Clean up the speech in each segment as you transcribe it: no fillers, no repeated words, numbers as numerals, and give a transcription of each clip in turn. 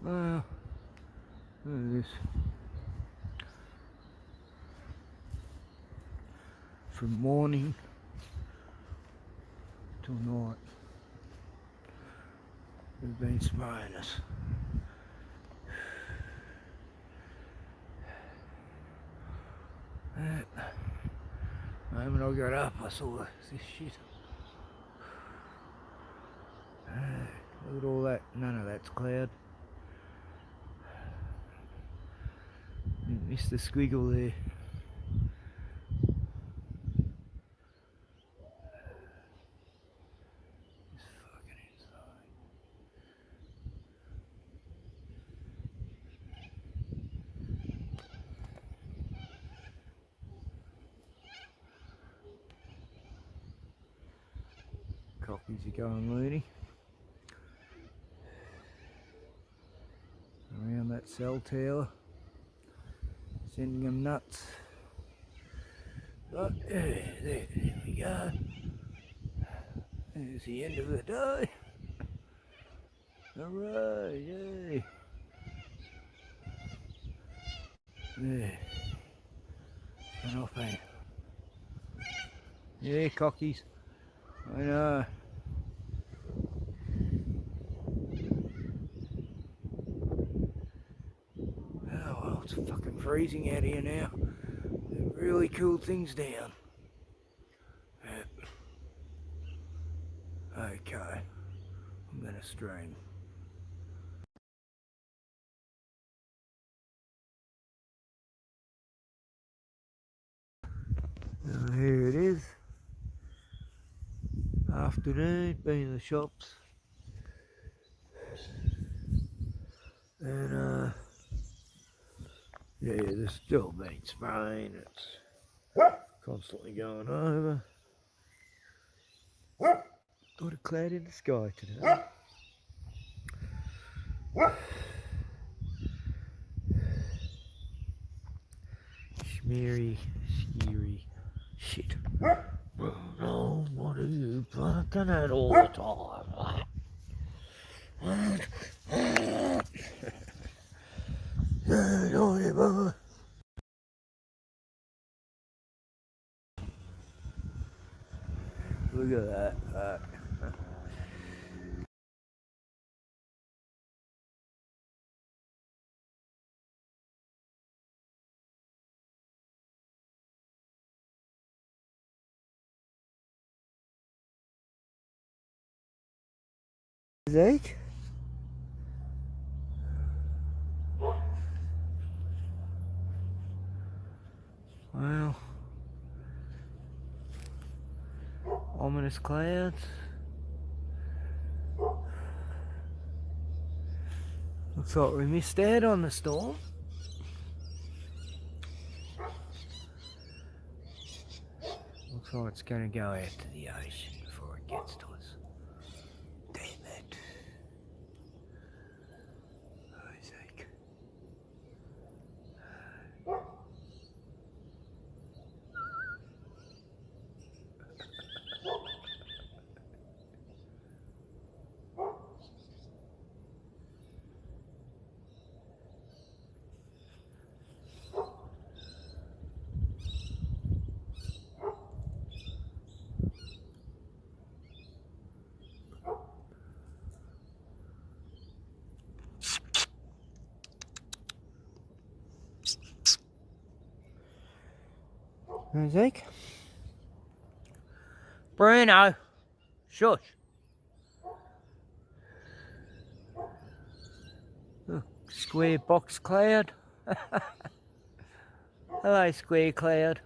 Well, look at this. From morning till night, they've been spraying us. The moment I got up, I saw this shit. Look at all that. None of that's cloud. You missed the squiggle there. It's fucking inside. Copies are going loony. Around that cell tower. Sending them nuts. But there we go. There's the end of the day. Hooray, yay. There. And off then. Yeah, cockies. I know. Oh well, it's fucking freezing out here now. It really cooled things down. Okay, I'm gonna stream. Now here it is. Afternoon, been in the shops. And yeah, there's still been spraying. It's constantly going over. Got a cloud in the sky today. Smeary, scary shit. Oh, what are you barking at all the time? Look at that. Zeke? Well, ominous clouds. Looks like we missed out on the storm. Looks like it's going to go out to the ocean before it gets to us. Damn it. Isaac. Isaac? Bruno! Shush! Oh, square box cloud. Hello, square cloud.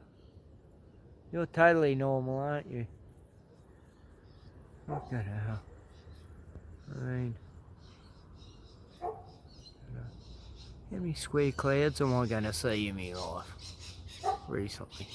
You're totally normal, aren't you? What the hell? I mean, how many square clouds am I going to see in my life recently?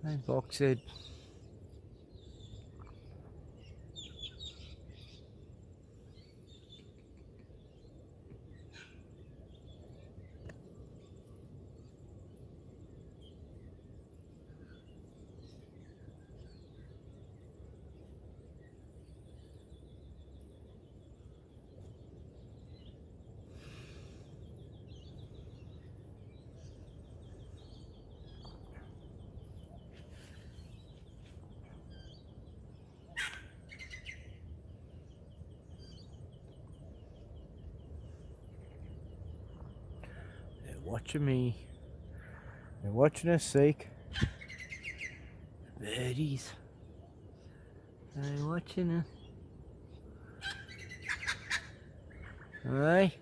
Hey, Boxhead. They're watching me. They're watching us, Zeke. Birdies. They're watching us. Alright.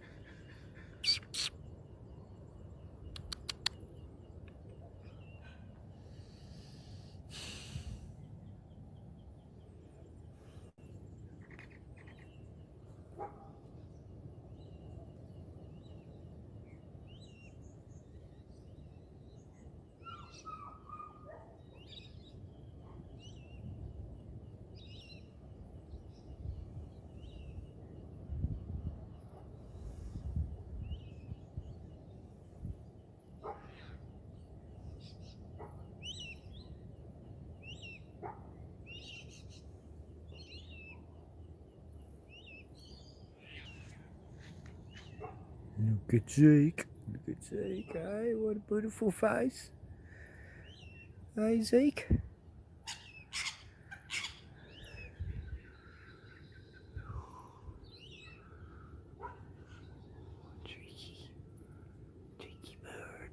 Look at Zeke. Look at Zeke. Hey, what a beautiful face. Hey, Zeke. Cheeky. Cheeky bird.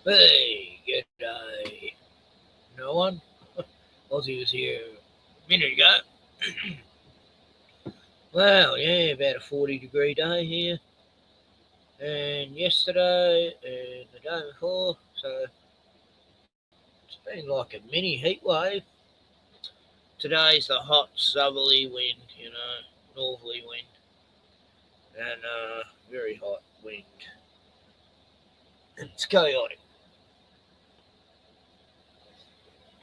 Hey, good day. No one? Ozzy was here a minute ago. Well, yeah, about a 40-degree day here. And yesterday and the day before. So it's been like a mini heat wave. Today's the hot southerly wind, northerly wind. And very hot wind. And it's chaotic.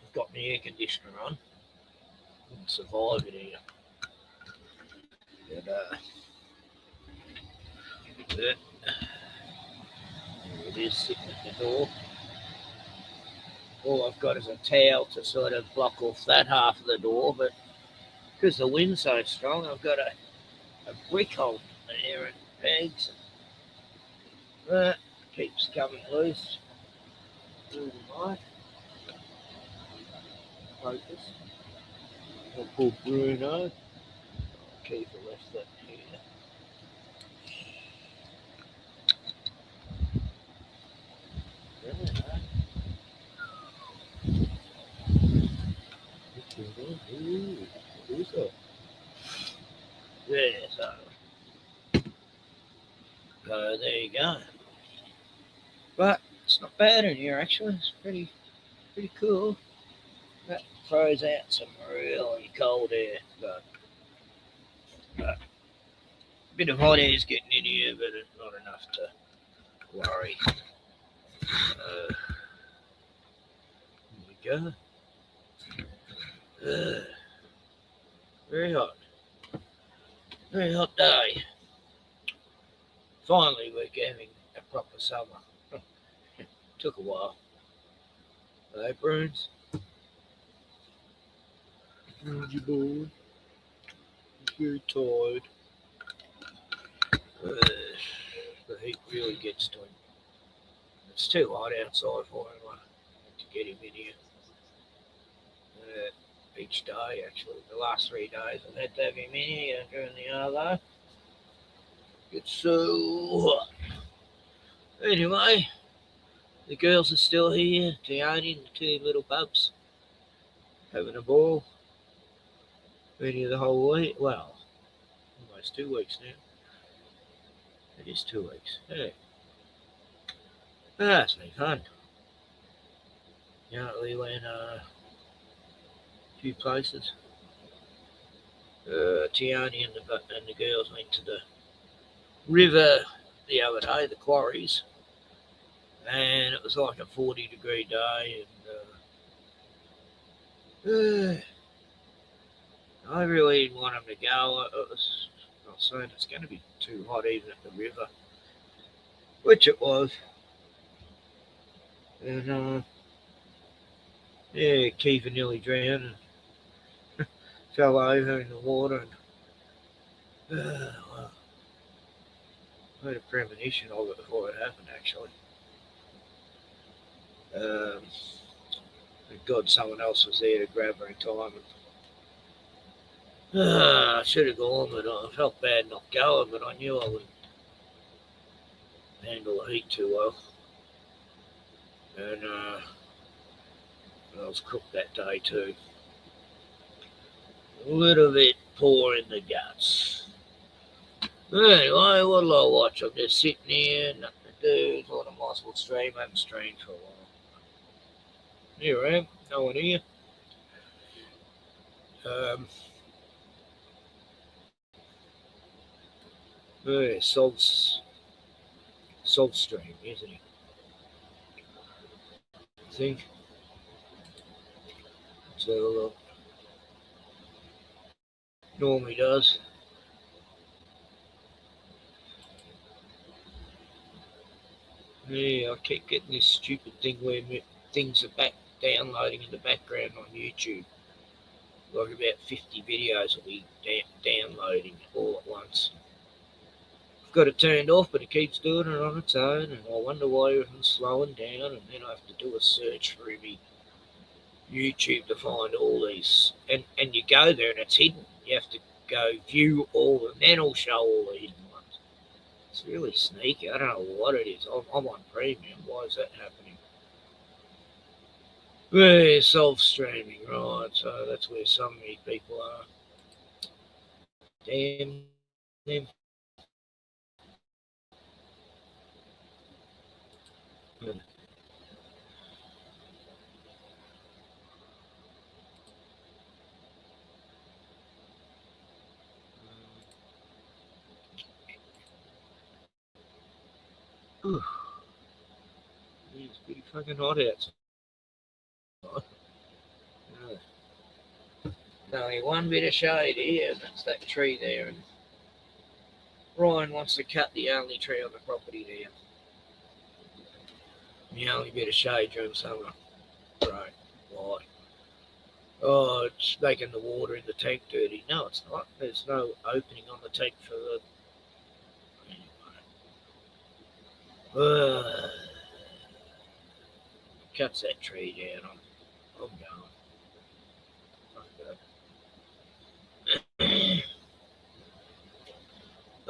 I've got my air conditioner on. Wouldn't survive it here. But, there it is sitting at the door. All I've got is a towel to sort of block off that half of the door, but because the wind's so strong, I've got a brick holding there and pegs. That keeps coming loose through the night. Focus. I'll pull Bruno. Keep the left that here. Who's that? Yeah, so there you go. But it's not bad in here actually. It's pretty cool. That throws out some really cold air, but a bit of hot air is getting in here, but it's not enough to worry. Here we go. Very hot. Very hot day. Finally, we're having a proper summer. Took a while. Hey, Bruins. How's your boy? Very tired. The heat really gets to him. It's too hot outside for him to get him in here. Each day, actually, the last 3 days, I've had to have him in here during the other. It's so hot. Anyway, the girls are still here. Tiani and the 2 little pups having a ball. Been here the whole week. Well, almost 2 weeks now. It is 2 weeks. Yeah. It's been fun. We went a few places. Tiani and the girls went to the river the other day, the quarries, and it was like a 40-degree day, and I really didn't want them to go. I was saying it's going to be too hot even at the river, which it was. And Kiefer nearly drowned and fell over in the water, and well, I had a premonition of it before it happened, actually. Thank God someone else was there to grab her in time. I should have gone, but I felt bad not going, but I knew I wouldn't handle the heat too well. And I was cooked that day too. A little bit poor in the guts. Anyway, what'll I watch? I'm just sitting here, nothing to do. Thought I might as well stream. I haven't streamed for a while. Here I am. No one here. Sweltering, isn't he? I think. Let's have a look. Normally does. Yeah, I keep getting this stupid thing where things are downloading in the background on YouTube. Like about 50 videos will be downloading all at once. I've got it turned off, but it keeps doing it on its own, and I wonder why everything's slowing down, and then I have to do a search through me YouTube to find all these. And you go there and it's hidden. You have to go view all, and then it'll show all the hidden ones. It's really sneaky. I don't know what it is. I'm on premium. Why is that happening? Well, self-streaming, right, so that's where so many people are. Damn them. It's pretty fucking hot outside. Only one bit of shade here, and that's that tree there. And Ryan wants to cut the only tree on the property there. The only bit of shade during summer. Right. Why? Oh, it's making the water in the tank dirty. No, it's not. There's no opening on the tank for the... Anyway. Cuts that tree down. I'm going.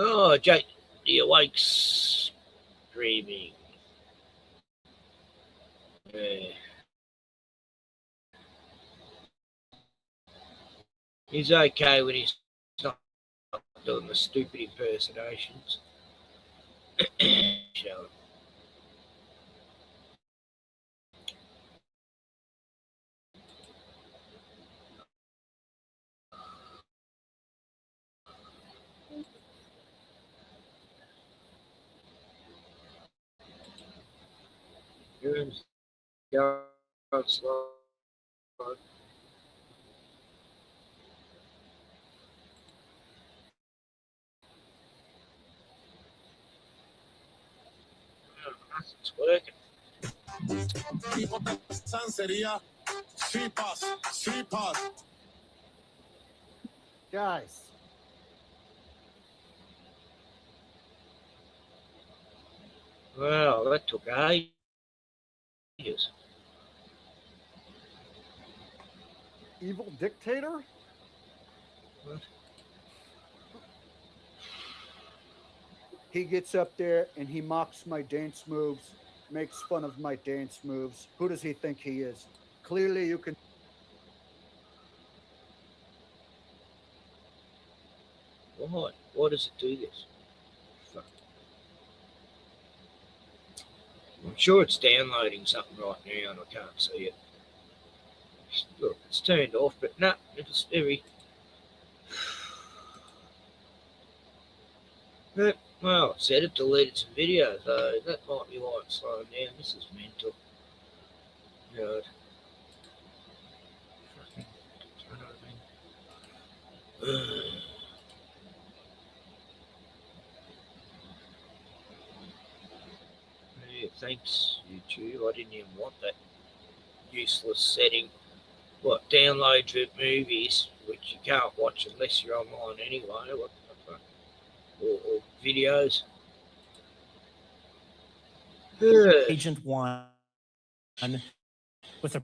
Oh, Jake, he awakes dreaming. He's okay when he's not doing the stupid impersonations. Show him. Slow. It's working. Guys. Well, that took ages. Evil dictator? What? He gets up there and he mocks my dance moves, makes fun of my dance moves. Who does he think he is? Clearly you can... Why? Why does it do this? Fuck. I'm sure it's downloading something right now and I can't see it. Look, it's turned off, but no, it's very... But, well, it said it deleted some videos, though. That might be why it's slowing down. This is mental. God. Yeah, thanks, YouTube. I didn't even want that useless setting. What, download movies, which you can't watch unless you're online anyway. What the fuck? Or videos. Agent 1, with a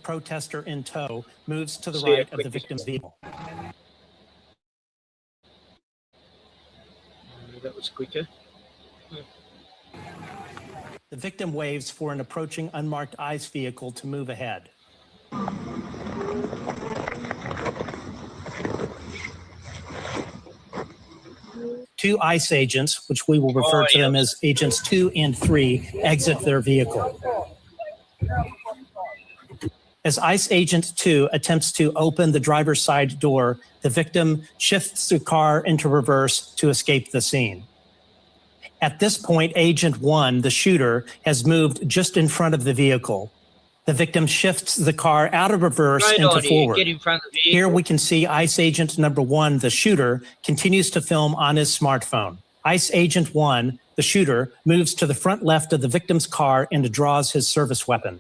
protester in tow, moves to the right of the victim's vehicle. That was quicker. The victim waves for an approaching unmarked ICE vehicle to move ahead. Two ICE agents, which we will refer to them as agents 2 and 3, exit their vehicle. As ICE Agent 2 attempts to open the driver's side door, the victim shifts the car into reverse to escape the scene. At this point, Agent 1, the shooter, has moved just in front of the vehicle. The victim shifts the car out of reverse Right into on here. forward. Get in front of the vehicle. Here we can see ICE Agent number 1, the shooter, continues to film on his smartphone. ICE Agent 1, the shooter, moves to the front left of the victim's car and draws his service weapon.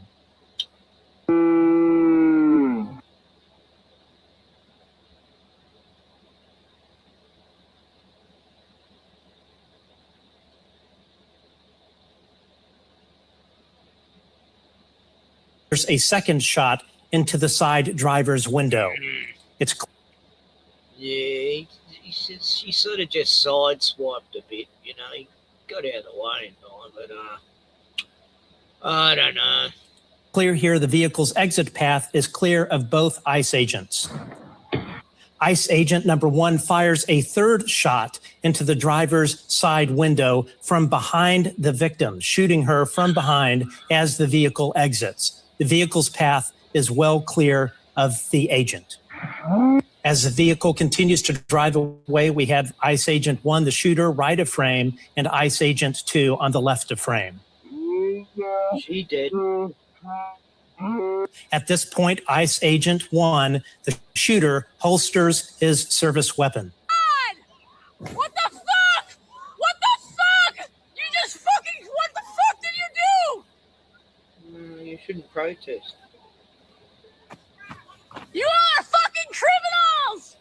There's a second shot into the side driver's window. It's Yeah, she sort of just sideswiped a bit, you know. He got out of the way in time, but I don't know. clear here the vehicle's exit path is clear of both ICE agents. ICE Agent number 1 fires a third shot into the driver's side window from behind the victim, shooting her from behind as the vehicle exits. The vehicle's path is well clear of the agent. As the vehicle continues to drive away, we have ICE Agent 1, the shooter, right of frame, and ICE Agent 2 on the left of frame. She did. At this point, ICE Agent 1, the shooter, holsters his service weapon. God! What the fuck? What the fuck? You just fucking, what the fuck did you do? You shouldn't protest. You are fucking criminals!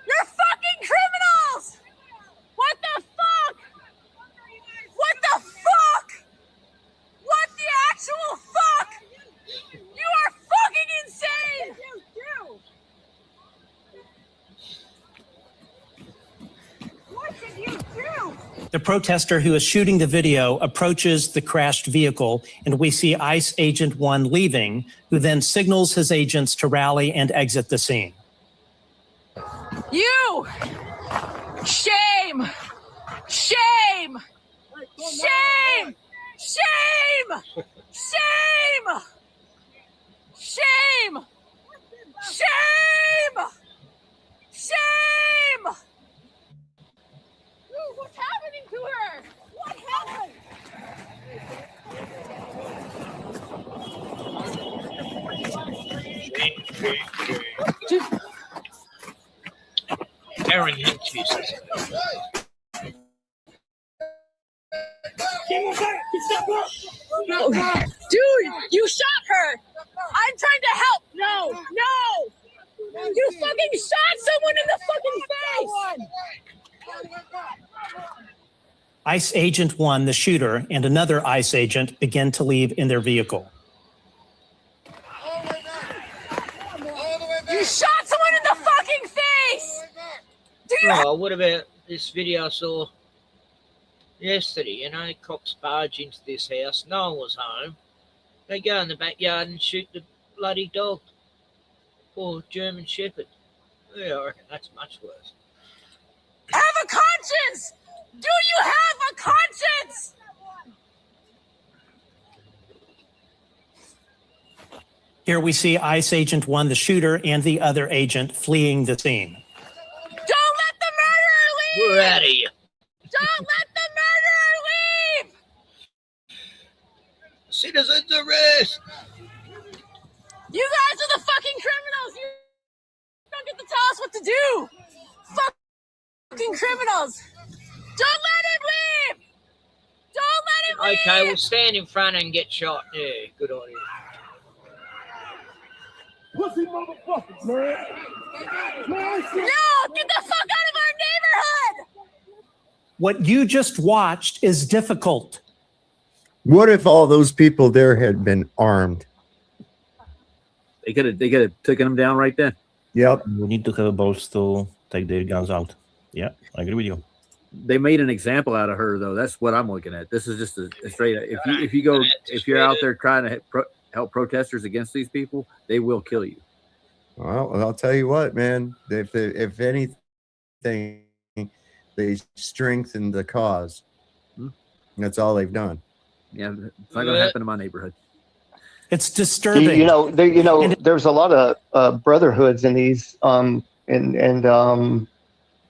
You're fucking criminals! What the fuck? What the fuck? What the actual fuck? You are fucking insane! What did you do? The protester who is shooting the video approaches the crashed vehicle, and we see ICE Agent 1 leaving, who then signals his agents to rally and exit the scene. You! Shame! Shame! Shame! Shame! Shame! Shame! Shame! Shame! Dude, what's happening to her? What happened? Aaron Hintz. Dude, you shot her! I'm trying to help! No! No! You fucking shot someone in the fucking face! ICE Agent 1, the shooter, and another ICE agent begin to leave in their vehicle. You shot someone in the fucking face! Do you Oh, what about this video I saw yesterday? You know, cops barge into this house. No one was home. They go in the backyard and shoot the bloody dog. Poor German Shepherd. Yeah, I reckon that's much worse. have a conscience? Do you have a conscience? Here we see ICE Agent 1, the shooter, and the other agent fleeing the scene. Don't let the murderer leave! We're out of here. Don't let the murderer leave! Citizens arrest! You guys are the fucking criminals! You don't get to tell us what to do! Fucking criminals! Don't let him leave! Don't let him leave! Okay, we'll stand in front and get shot. Yeah, good on you. Pussy motherfuckers, man. No! Get the fuck out of our neighborhood! What you just watched is difficult. What if all those people there had been armed? They could have taken them down right then. Yep. We need to have a balls to take their guns out. Yeah, I agree with you. They made an example out of her, though. That's what I'm looking at. This is just a straight. If you're out there trying to help protesters against these people, they will kill you. Well, I'll tell you what, man. If anything, they strengthened the cause. That's all they've done. Yeah, it's not going to happen in my neighborhood. It's disturbing. There's a lot of brotherhoods in these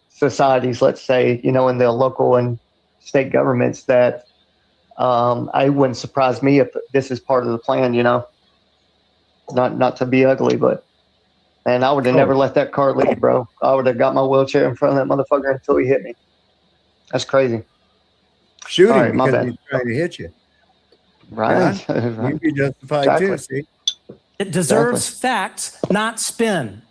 societies, let's say, in the local and state governments that I wouldn't surprise me if this is part of the plan, not to be ugly, but and I would have never let that car leave, bro. I would have got my wheelchair in front of that motherfucker until he hit me. That's crazy. Shoot him All right, my because bad. he's trying to hit you. Right. Yeah? Right. You'd be justified Exactly. too, see? It deserves facts, not spin.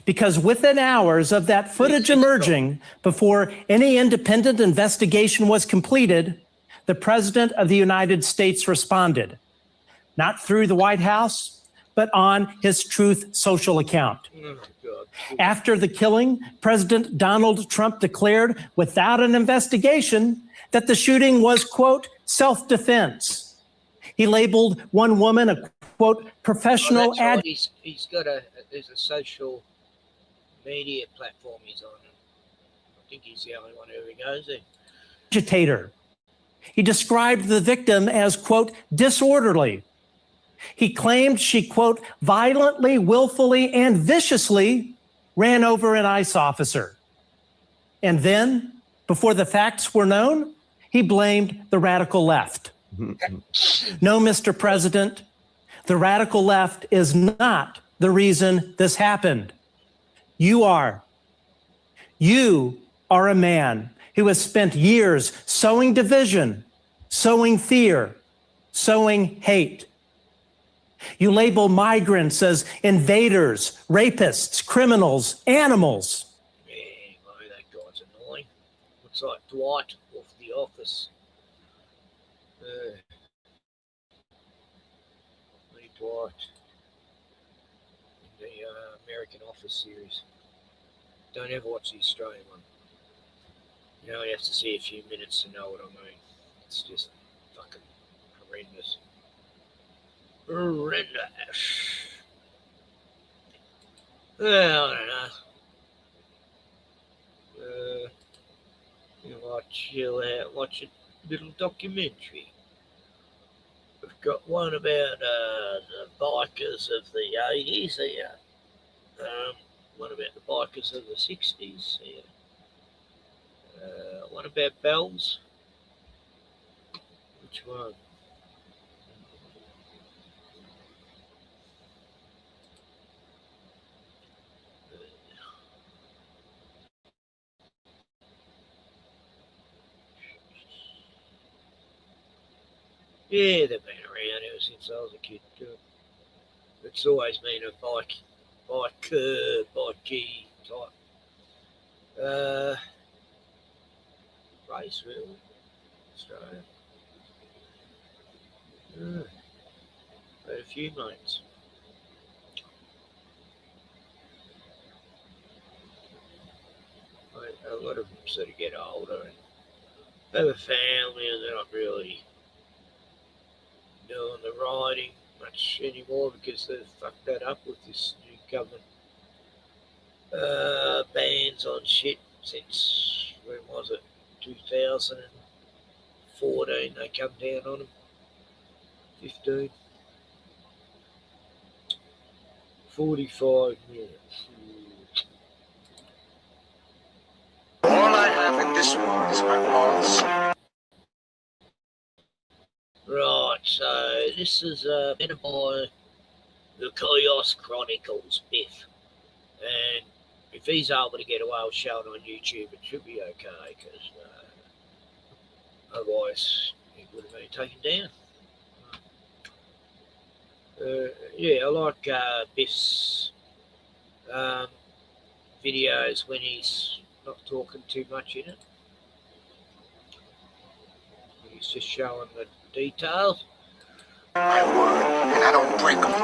Because within hours of that footage emerging, before any independent investigation was completed, the President of the United States responded, not through the White House, but on his Truth Social account. Oh, God. After the killing, President Donald Trump declared without an investigation that the shooting was, quote, self-defense. He labeled one woman a, quote, professional right. He's got there's a social media platform he's on. I think he's the only one who ever goes there. agitator. He described the victim as, quote, disorderly. He claimed she, quote, violently, willfully, and viciously ran over an ICE officer. And then, before the facts were known, he blamed the radical left. No, Mr. President, the radical left is not the reason this happened. You are. You are a man who has spent years sowing division, sowing fear, sowing hate. You label migrants as invaders, rapists, criminals, animals. Yeah, anyway, that guy's annoying. Looks like Dwight off The Office. Dwight in the American Office series. Don't ever watch the Australian one. You only have to see a few minutes to know what I mean. It's just fucking horrendous. Horrendous. Well, I don't know. You might chill out, watch a little documentary. We've got one about the bikers of the 80s here. One about the bikers of the 60s here. One about bells. Which one? Yeah, they've been around ever since I was a kid. It's always been a bikey type race, really. Australia. Had a few mates. A lot of them sort of get older and have a family, and they're not really doing the riding much anymore because they've fucked that up with this new government bans on shit since, when was it, 2014 they come down on them, 15, 45 minutes. All I have in this world is my balls. Right, so this is been by the Chaos Chronicles, Biff. And if he's able to get away with showing on YouTube, it should be okay, because otherwise he would have been taken down. Yeah, I like Biff's videos when he's not talking too much in it. He's just showing the details. My word, and I don't break them for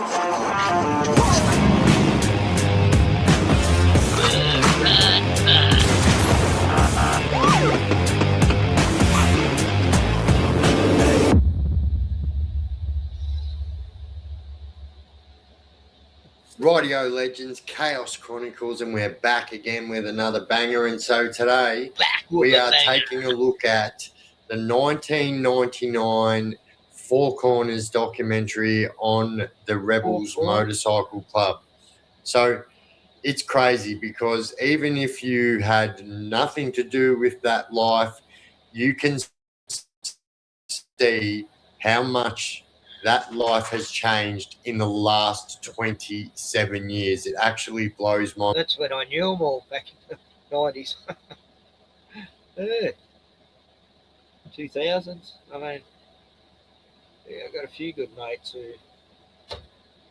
Rightio legends, Chaos Chronicles, and we're back again with another banger. And so today we are taking a look at the 1999 Four Corners documentary on the Rebels Motorcycle Club. So it's crazy because even if you had nothing to do with that life, you can see how much that life has changed in the last 27 years. It actually blows my... That's when I knew them all back in the 90s. Yeah. 2000s. I mean, yeah, I got a few good mates who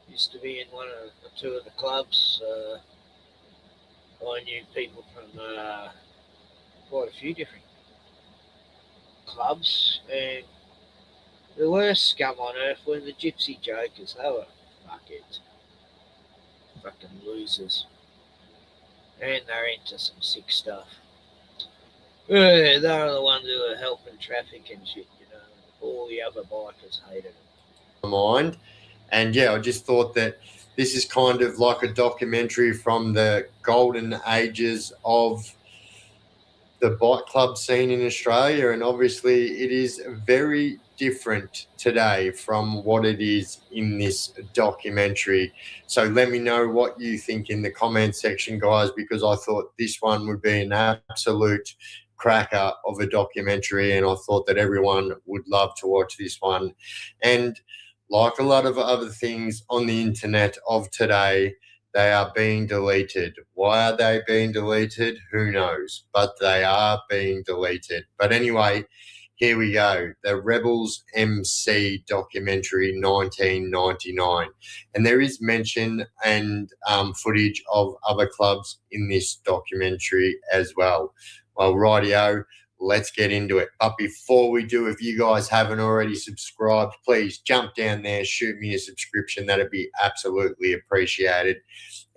used to be in one or two of the clubs. I knew people from quite a few different clubs, and the worst scum on earth were the gypsy jokers. They were fucking losers, and they're into some sick stuff. Yeah, they're the ones who were helping traffic and shit, you know. All the other bikers hated them. Mind. And yeah, I just thought that this is kind of like a documentary from the golden ages of the bike club scene in Australia, and obviously it is very different today from what it is in this documentary. So let me know what you think in the comment section, guys, because I thought this one would be an absolute cracker of a documentary, and I thought that everyone would love to watch this one. And like a lot of other things on the internet of today, they are being deleted. Why are they being deleted? Who knows? But they are being deleted. But anyway, here we go. The Rebels MC documentary 1999. And there is mention and footage of other clubs in this documentary as well. Well, rightio, let's get into it. But before we do, if you guys haven't already subscribed, please jump down there, shoot me a subscription. That'd be absolutely appreciated.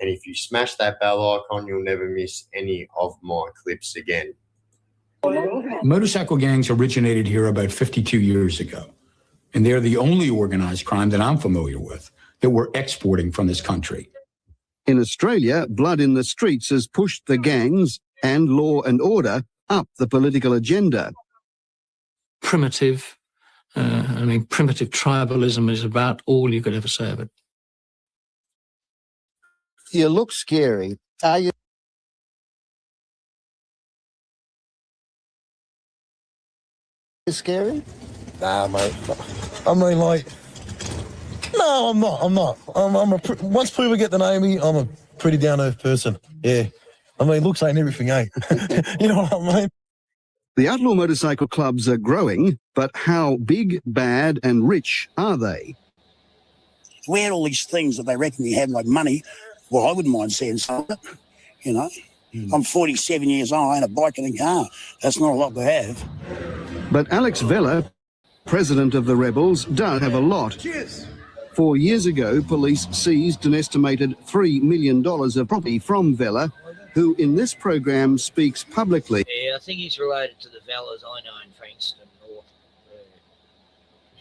And if you smash that bell icon, you'll never miss any of my clips again. Motorcycle gangs originated here about 52 years ago, and they're the only organized crime that I'm familiar with that we're exporting from this country. In Australia, blood in the streets has pushed the gangs and law and order up the political agenda. Primitive tribalism is about all you could ever say of it. You look scary. Are you? Scary? Nah, mate. I mean, like, no, I'm not. Once people get to know me, I'm a pretty down-to-earth person. Yeah. I mean, looks ain't everything, eh? You know what I mean? The outlaw motorcycle clubs are growing, but how big, bad and rich are they? We had all these things that they reckon you have, like money. Well, I wouldn't mind seeing some of it, you know. I'm 47 years old, I ain't a bike and a car. That's not a lot to have. But Alex Vella, president of the Rebels, does have a lot. Cheers. 4 years ago, police seized an estimated $3 million of property from Vella, who in this program speaks publicly. Yeah, I think he's related to the Vellas I know in Frankston North.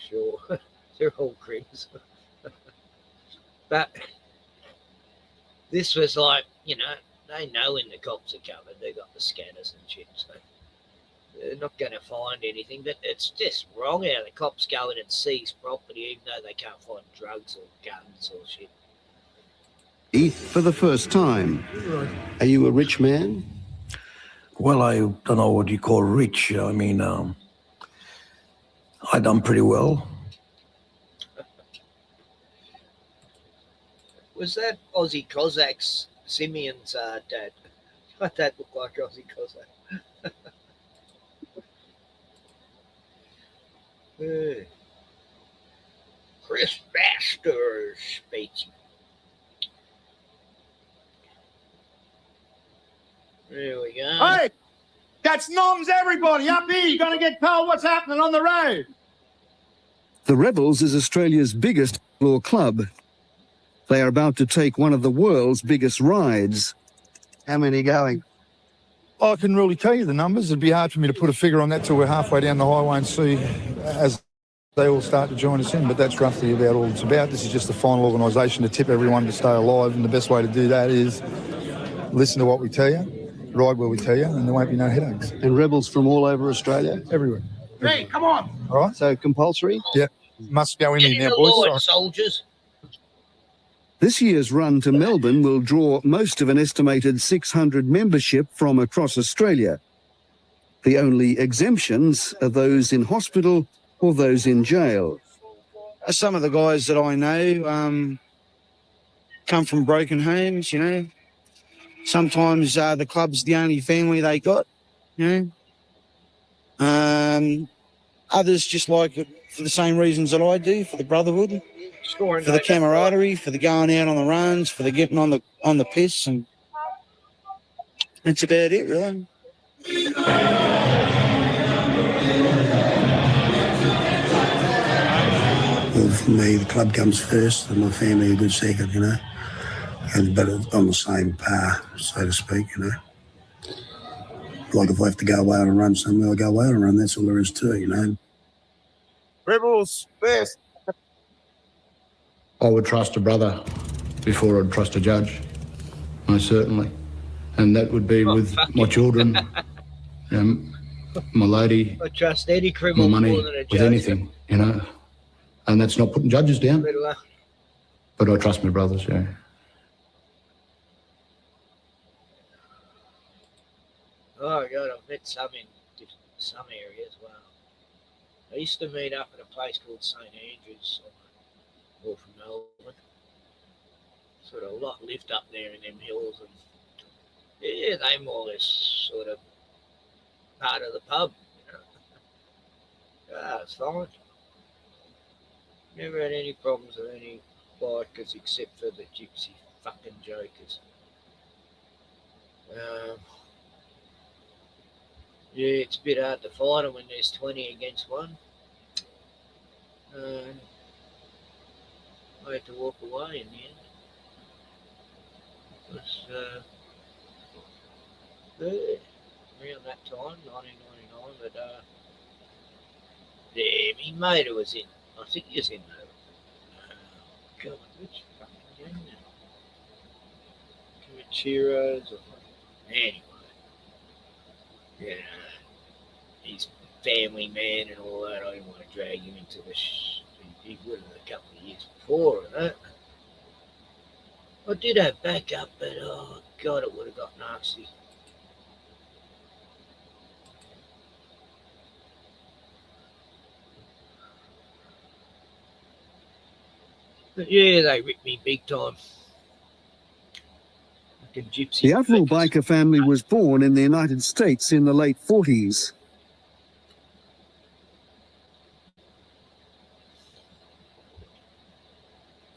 Sure. They're all cribs. But this was like, you know, they know when the cops are coming, they got the scanners and shit, so they're not going to find anything. But it's just wrong how the cops go in and seize property, even though they can't find drugs or guns or shit. For the first time. Are you a rich man? Well, I don't know what you call rich. I mean, I done pretty well. Was that Aussie Cossacks Simeon's dad? My dad looked like Aussie Cossack. Chris Baster's speech. There we go. Hey, that's noms everybody up here. You're going to get told what's happening on the road. The Rebels is Australia's biggest law club. They are about to take one of the world's biggest rides. How many going? I couldn't really tell you the numbers. It'd be hard for me to put a figure on that till we're halfway down the highway and see as they all start to join us in. But that's roughly about all it's about. This is just the final organisation to tip everyone to stay alive. And the best way to do that is listen to what we tell you, ride where we tell you, and there won't be no headaches. And Rebels from all over Australia? Everywhere. Hey, come on. All right. So compulsory? Yeah. must go in Get here in now, the boys. line, soldiers. This year's run to Melbourne will draw most of an estimated 600 membership from across Australia. The only exemptions are those in hospital or those in jail. Some of the guys that I know come from broken homes, you know. Sometimes the club's the only family they got, you know. Others just like it for the same reasons that I do, for the brotherhood, for the camaraderie, for the going out on the runs, for the getting on the piss, and that's about it, really. Well, for me, the club comes first, and my family a good second, you know. But on the same par, so to speak, you know. Like if I have to go away on a run somewhere, I go away on a run. That's all there is to it, you know. Rebels first. I would trust a brother before I'd trust a judge, most certainly. And that would be with my children, my lady, I trust any my criminal money, more than a with judge. anything, you know. And that's not putting judges down, but I trust my brothers, yeah. Oh God, I've met some in some areas. Wow. I used to meet up at a place called St Andrews, north of Melbourne. Sort of a lot lived up there in them hills, and yeah, they more or less sort of part of the pub. You know? It's fine. Never had any problems with any bikers except for the gypsy fucking jokers. Yeah, it's a bit hard to fight them when there's 20 against one. I had to walk away in the end. It was around that time, 1999, but yeah, my mate who was in, I think he was in God, which fucking game now? Kamichiros or anyway. Yeah, he's family man and all that. I didn't want to drag him into the he would have a couple of years before and that. I did have backup, but oh God, it would have got nasty. But yeah, they ripped me big time. Like a gypsy. The outlaw biker family was born in the United States in the late 40s.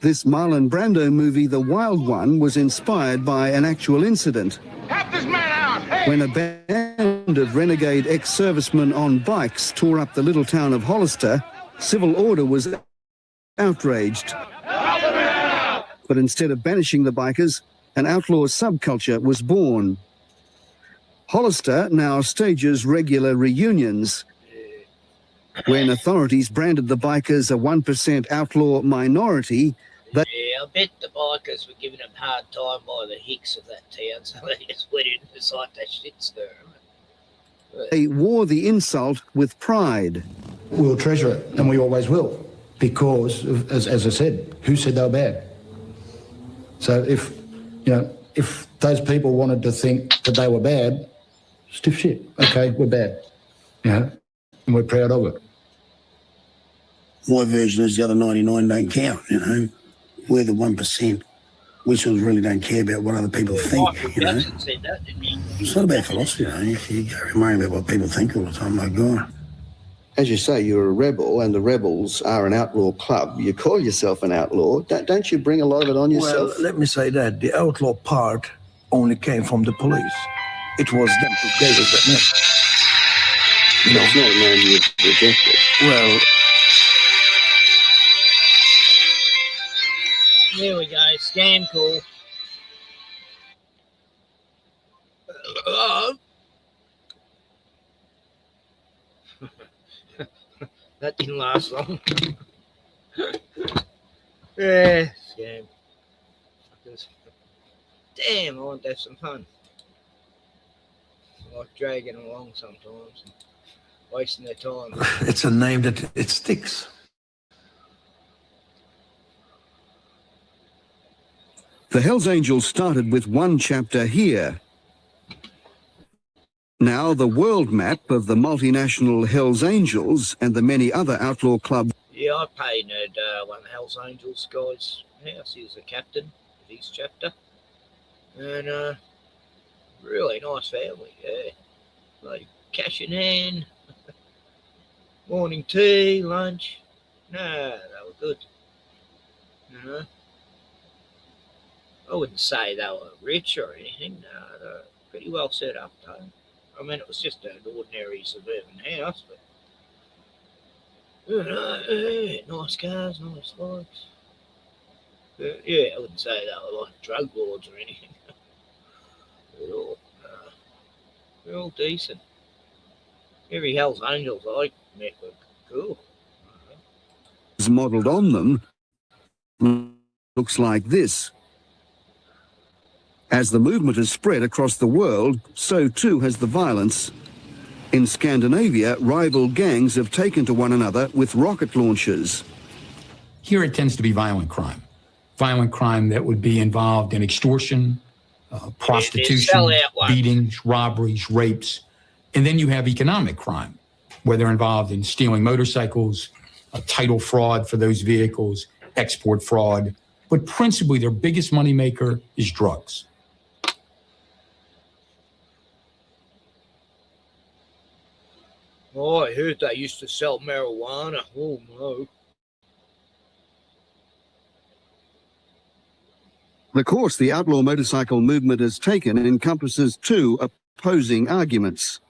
This Marlon Brando movie, The Wild One, was inspired by an actual incident. Help this man out! Hey! When a band of renegade ex-servicemen on bikes tore up the little town of Hollister, civil order was outraged. But instead of banishing the bikers, an outlaw subculture was born. Hollister now stages regular reunions. When authorities branded the bikers a 1% outlaw minority, Yeah, I bet the bikers were giving them a hard time by the hicks of that town, so they just went in and decided that shit stir. they wore the insult with pride. We'll treasure it, and we always will, because, as I said, who said they were bad? So if those people wanted to think that they were bad, stiff shit. Okay, we're bad, and we're proud of it. My version is the other 99 don't count, you know. We're the 1%. We sort of really don't care about what other people think, you know. Said that, didn't he? It's not about philosophy, you know. If you go worrying about what people think all the time, my God. As you say, you're a rebel, and the rebels are an outlaw club. You call yourself an outlaw. Don't you bring a lot of it on yourself? Well, let me say that the outlaw part only came from the police. It was them who gave us that name. You know, it's not a name you rejected. Well, There we go, scam call. That didn't last long. Yeah, scam. Damn, I want to have some fun. I like dragging along sometimes, and wasting their time. it's a name that it sticks. The Hells Angels started with one chapter here. Now the world map of the multinational Hells Angels and the many other outlaw clubs. Yeah, I painted one of the Hells Angels guy's house. He was the captain of his chapter. And really nice family, yeah. Like cash in hand, morning tea, lunch. No, they were good. You know, I wouldn't say they were rich or anything. No, they were pretty well set up though. I mean, it was just an ordinary suburban house, but you know, yeah, nice cars, nice bikes. But, yeah, I wouldn't say they were like drug lords or anything. They're all decent. Every Hells Angels I met were cool. Modelled on them looks like this. As the movement has spread across the world, so too has the violence. In Scandinavia, rival gangs have taken to one another with rocket launchers. Here it tends to be violent crime. Violent crime that would be involved in extortion, prostitution, beatings, robberies, rapes. And then you have economic crime, where they're involved in stealing motorcycles, title fraud for those vehicles, export fraud. But principally, their biggest moneymaker is drugs. Oh, I heard they used to sell marijuana. Oh, no. The course the outlaw motorcycle movement has taken encompasses two opposing arguments.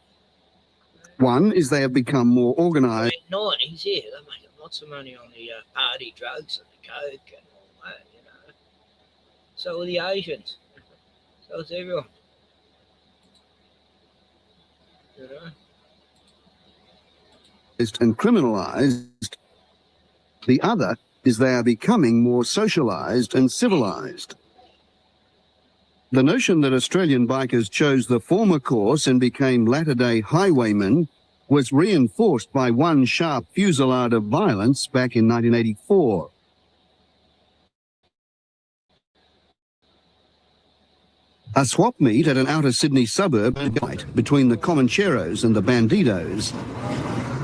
One is they have become more organised. In the 90s, yeah, they're making lots of money on the party drugs and the coke and all that, you know. So are the Asians. So is everyone. You know. And criminalised. The other is they are becoming more socialised and civilised. The notion that Australian bikers chose the former course and became latter-day highwaymen was reinforced by one sharp fusillade of violence back in 1984. A swap meet at an outer Sydney suburb between the Comancheros and the Bandidos.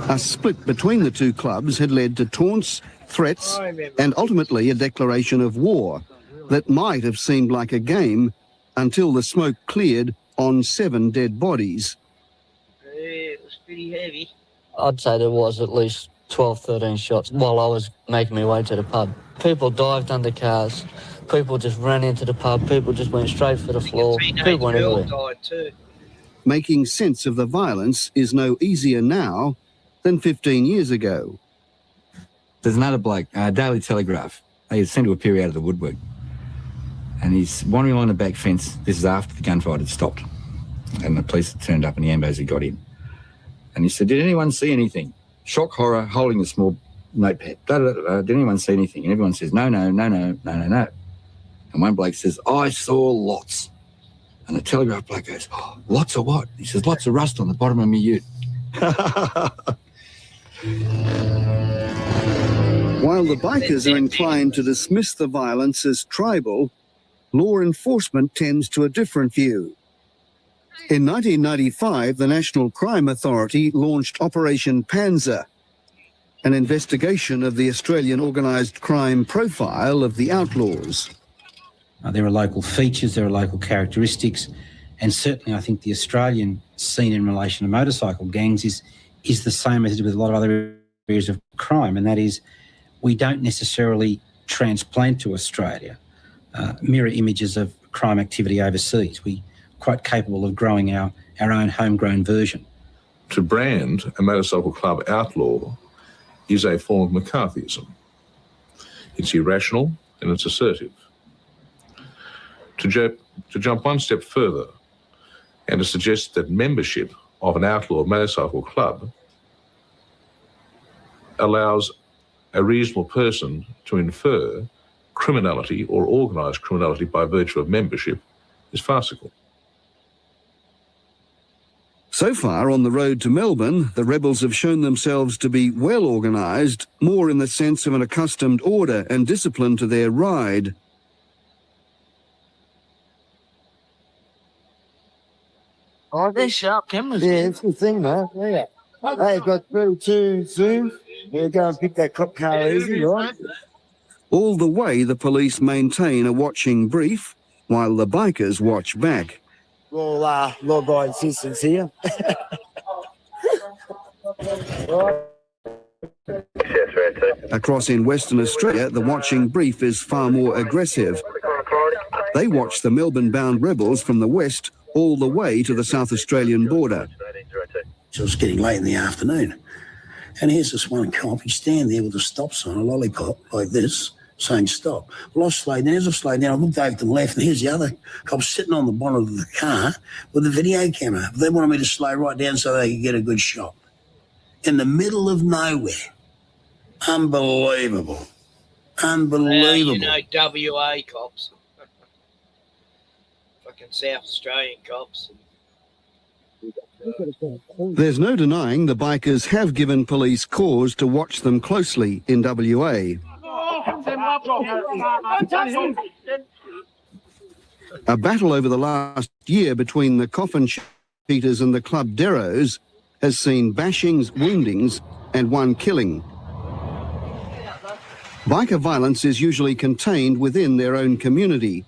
A split between the two clubs had led to taunts, threats, and ultimately a declaration of war that might have seemed like a game until the smoke cleared on 7 dead bodies. Yeah, it was pretty heavy. I'd say there was at least 12, 13 shots while I was making my way to the pub. People dived under cars. People just ran into the pub. People just went straight for the floor. People went everywhere. Died too. Making sense of the violence is no easier now than 15 years ago. There's another bloke, Daily Telegraph. They seem to appear out of the woodwork. And he's wandering along the back fence. This is after the gunfight had stopped. And the police had turned up and the ambos had got in. And he said, did anyone see anything? Shock horror, holding a small notepad. Did anyone see anything? And everyone says, no, no, no, no, no, no, no. And one bloke says, I saw lots. And the Telegraph bloke goes, oh, lots of what? He says, lots of rust on the bottom of my ute. While the bikers are inclined to dismiss the violence as tribal, law enforcement tends to a different view. In 1995, the National Crime Authority launched Operation Panzer, an investigation of the Australian organised crime profile of the outlaws. There are local features, there are local characteristics, and certainly I think the Australian scene in relation to motorcycle gangs is the same as it is with a lot of other areas of crime, and that is we don't necessarily transplant to Australia mirror images of crime activity overseas. We're quite capable of growing our own homegrown version. To brand a motorcycle club outlaw is a form of McCarthyism. It's irrational and it's assertive. To jump one step further and to suggest that membership of an outlaw motorcycle club allows a reasonable person to infer criminality or organised criminality by virtue of membership is farcical. So far on the road to Melbourne, the rebels have shown themselves to be well organised, more in the sense of an accustomed order and discipline to their ride. Oh, they're sharp cameras. Yeah, it's a good thing, mate. Yeah. Hey, got 32 zoom. Yeah, go and pick that cop car easy, right? All the way, the police maintain a watching brief while the bikers watch back. Well, law-abiding citizens here. Across in Western Australia, the watching brief is far more aggressive. They watch the Melbourne-bound rebels from the west all the way to the South Australian border. So it's getting late in the afternoon. And here's this one cop, he's standing there with a stop sign, a lollipop, like this, saying stop. Well, I slowed down. As I slowed down, I looked over to the left, and here's the other cop sitting on the bonnet of the car with a video camera. They wanted me to slow right down so they could get a good shot. In the middle of nowhere. Unbelievable. Unbelievable. You know, WA cops. Fucking South Australian cops. There's no denying the bikers have given police cause to watch them closely in WA. A battle over the last year between the coffin cheaters and the club Deros has seen bashings, woundings and one killing. Biker violence is usually contained within their own community,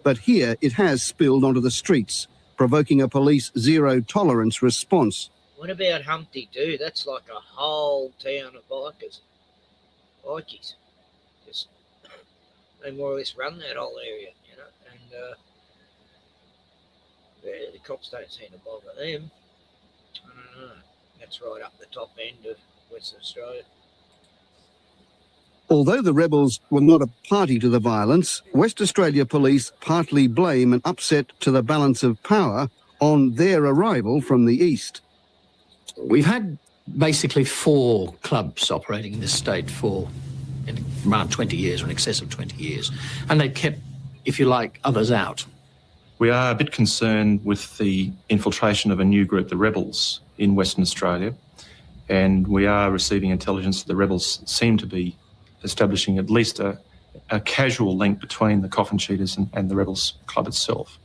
but here it has spilled onto the streets, provoking a police zero-tolerance response. What about Humpty Doo? That's like a whole town of bikers. Bikies. Just, they more or less run that whole area, you know, and yeah, the cops don't seem to bother them. I don't know. That's right up the top end of Western Australia. Although the rebels were not a party to the violence, West Australia Police partly blame an upset to the balance of power on their arrival from the east. We've had basically 4 clubs operating in this state for around 20 years, or in excess of 20 years, and they've kept, if you like, others out. We are a bit concerned with the infiltration of a new group, the rebels, in Western Australia, and we are receiving intelligence that the rebels seem to be establishing at least a casual link between the coffin cheaters and the Rebels Club itself.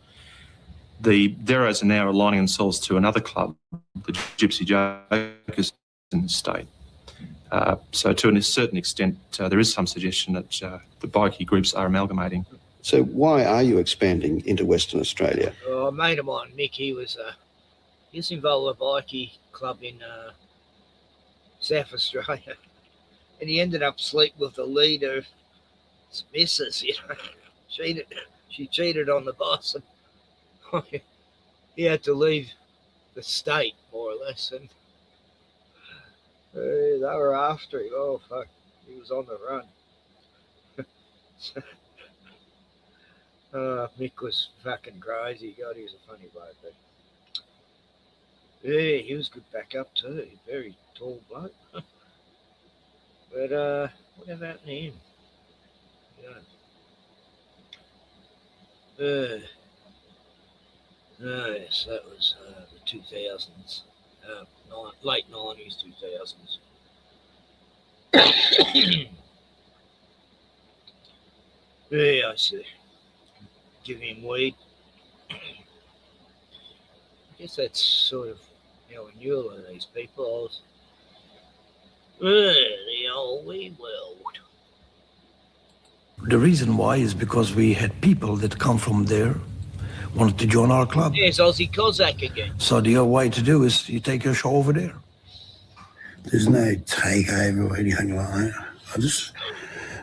The Deros are now aligning themselves to another club, the Gypsy Jokers, in the state. So to a certain extent, there is some suggestion that the bikie groups are amalgamating. So why are you expanding into Western Australia? A mate of mine, Mick, he was involved with a bikie club in South Australia. And he ended up sleeping with the leader's missus, you know. She cheated on the boss, and he had to leave the state, more or less. And they were after him. Oh, fuck. He was on the run. Mick was fucking crazy. God, he was a funny bloke. But yeah, he was good backup too. Very tall bloke. But what about him? Yeah. Yes, that was the 2000s, late 90s, 2000s. Yeah, I see. Give him weed. I guess that's sort of how I knew all of these people. The old wee world. The reason why is because we had people that come from there, wanted to join our club. There's Aussie Cossack again. So the other way to do is you take your show over there. There's no takeover or anything like that.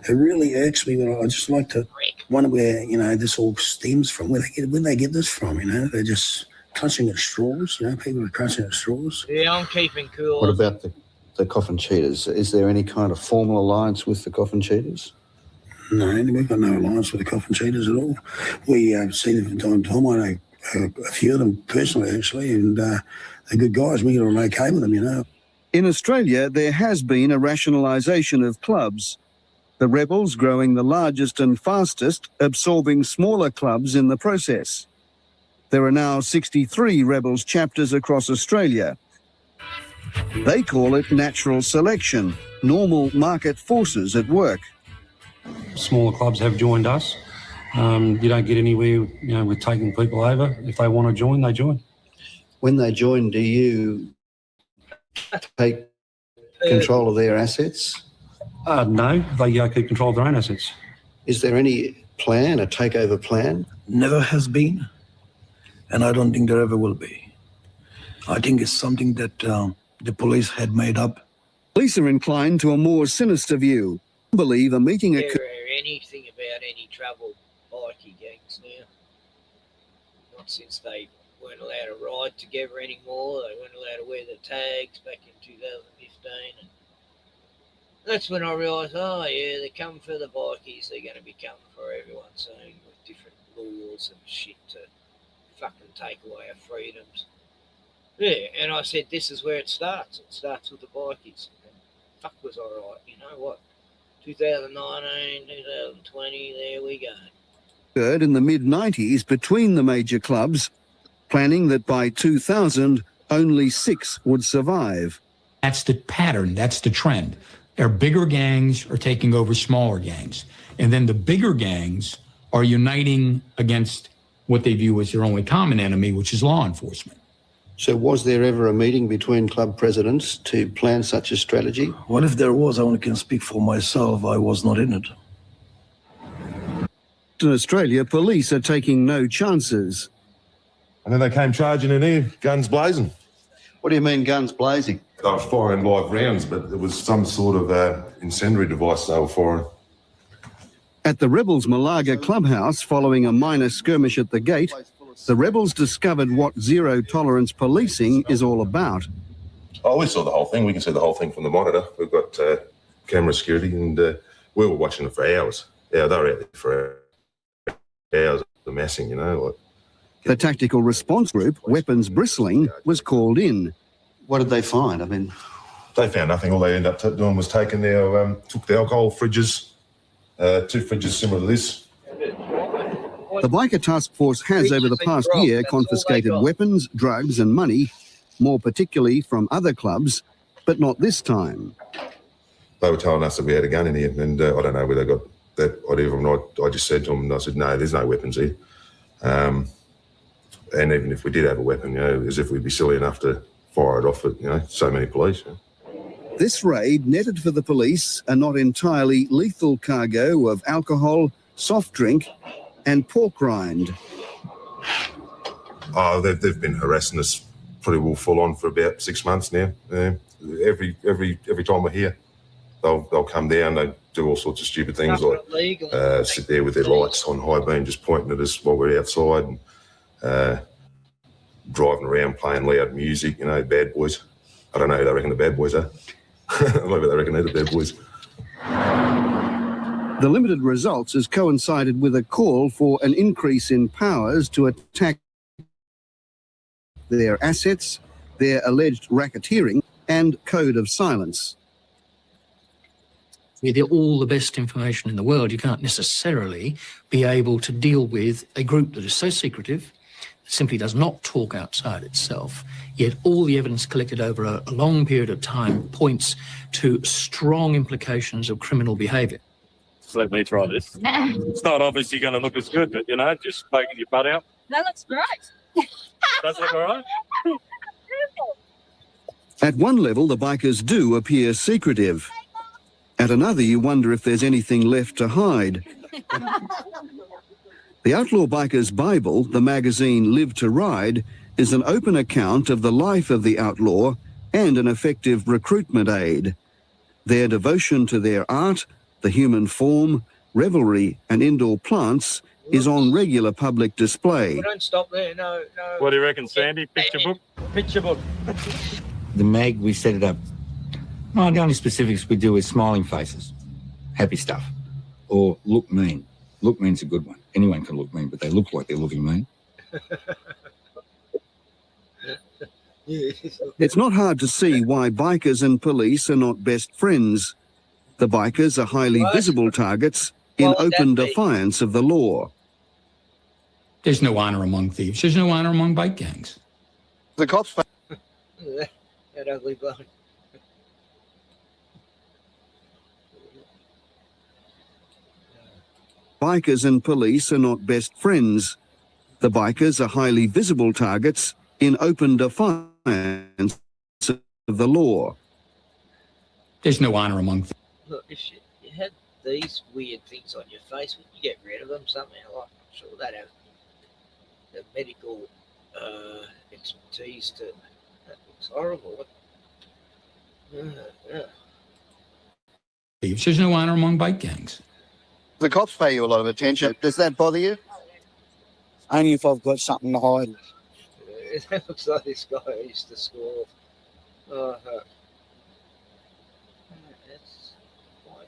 It really irks me when I just like to wonder where, you know, this all stems from, where they get this from, you know. They're just clutching at straws, you know, people are clutching at straws. Yeah, I'm keeping cool. What about the coffin cheaters? Is there any kind of formal alliance with the coffin cheaters? No, we've got no alliance with the coffin cheaters at all. We see them from time to time. I know a few of them personally, actually, and they're good guys. We get on okay with them, you know. In Australia, there has been a rationalisation of clubs. The Rebels growing the largest and fastest, absorbing smaller clubs in the process. There are now 63 Rebels chapters across Australia. They call it natural selection, normal market forces at work. Smaller clubs have joined us. You don't get anywhere, you know, with taking people over. If they want to join, they join. When they join, do you take control of their assets? No, they keep control of their own assets. Is there any plan, a takeover plan? Never has been, and I don't think there ever will be. I think it's something that the police had made up. Police are inclined to a more sinister view. Believe a meeting There occurred. anything about any troubled bikie gangs now. Not since they weren't allowed to ride together anymore. They weren't allowed to wear the tags back in 2015. And that's when I realised, oh yeah, they're coming for the bikies. They're going to be coming for everyone soon with different laws and shit to fucking take away our freedoms. Yeah, and I said, this is where it starts. It starts with the bikies. And fuck was I right. You know what? 2019, 2020, there we go. Occurred in the mid-90s between the major clubs, planning that by 2000, only 6 would survive. That's the pattern. That's the trend. Our bigger gangs are taking over smaller gangs. And then the bigger gangs are uniting against what they view as their only common enemy, which is law enforcement. So was there ever a meeting between club presidents to plan such a strategy? What if there was? I only can speak for myself. I was not in it. In Australia, police are taking no chances. And then they came charging in here, guns blazing. What do you mean, guns blazing? They were firing live rounds, but it was some sort of incendiary device they were firing. At the Rebels Malaga clubhouse, following a minor skirmish at the gate, the rebels discovered what zero-tolerance policing is all about. Oh, we saw the whole thing. We can see the whole thing from the monitor. We've got camera security, and we were watching it for hours. Yeah, they were out there for hours, amassing, you know. Like, The tactical response group, Weapons Bristling, was called in. What did they find? I mean, they found nothing. All they ended up doing was taking their took the alcohol fridges, 2 fridges similar to this. The Biker Task Force has, over the past year, confiscated weapons, drugs and money, more particularly from other clubs, but not this time. They were telling us that we had a gun in here, and I don't know where they got that idea from. I just said to them, I said, no, there's no weapons here. And even if we did have a weapon, you know, as if we'd be silly enough to fire it off at, you know, so many police. You know. This raid netted for the police a not entirely lethal cargo of alcohol, soft drink and pork rind. Oh, they've been harassing us pretty well full on for about 6 months now. Every time we're here, they'll come down. They do all sorts of stupid things like sit there with their lights on high beam, just pointing at us while we're outside, and driving around playing loud music. You know, bad boys. I don't know who they reckon the bad boys are. Maybe they reckon they're the bad boys. The limited results has coincided with a call for an increase in powers to attack their assets, their alleged racketeering and code of silence. With all the best information in the world, you can't necessarily be able to deal with a group that is so secretive, simply does not talk outside itself, yet all the evidence collected over a long period of time points to strong implications of criminal behaviour. Let me try this. It's not obviously going to look as good, but, you know, just poking your butt out. That looks great. Does it look all right? At one level, the bikers do appear secretive. At another, you wonder if there's anything left to hide. The Outlaw Bikers Bible, the magazine Live to Ride, is an open account of the life of the outlaw and an effective recruitment aid. Their devotion to their art, the human form, revelry and indoor plants is on regular public display. Well, don't stop there, no. What do you reckon, Sandy? Picture book? Picture book. The mag, we set it up. Well, the only specifics we do is smiling faces, happy stuff, or look mean. Look mean's a good one. Anyone can look mean, but they look like they're looking mean. It's not hard to see why bikers and police are not best friends. The bikers are highly visible targets in open defiance of the law. There's no honour among thieves. There's no honour among bike gangs. The cops... That ugly bloke. Bikers and police are not best friends. The bikers are highly visible targets in open defiance of the law. There's no honour among them. Look, if you had these weird things on your face, would you get rid of them somehow? Like, I'm sure they'd have the medical expertise to. That looks horrible. There's no honour among bike gangs. The cops pay you a lot of attention. Does that bother you? Only if I've got something to hide. That looks like this guy who used to score. That's like,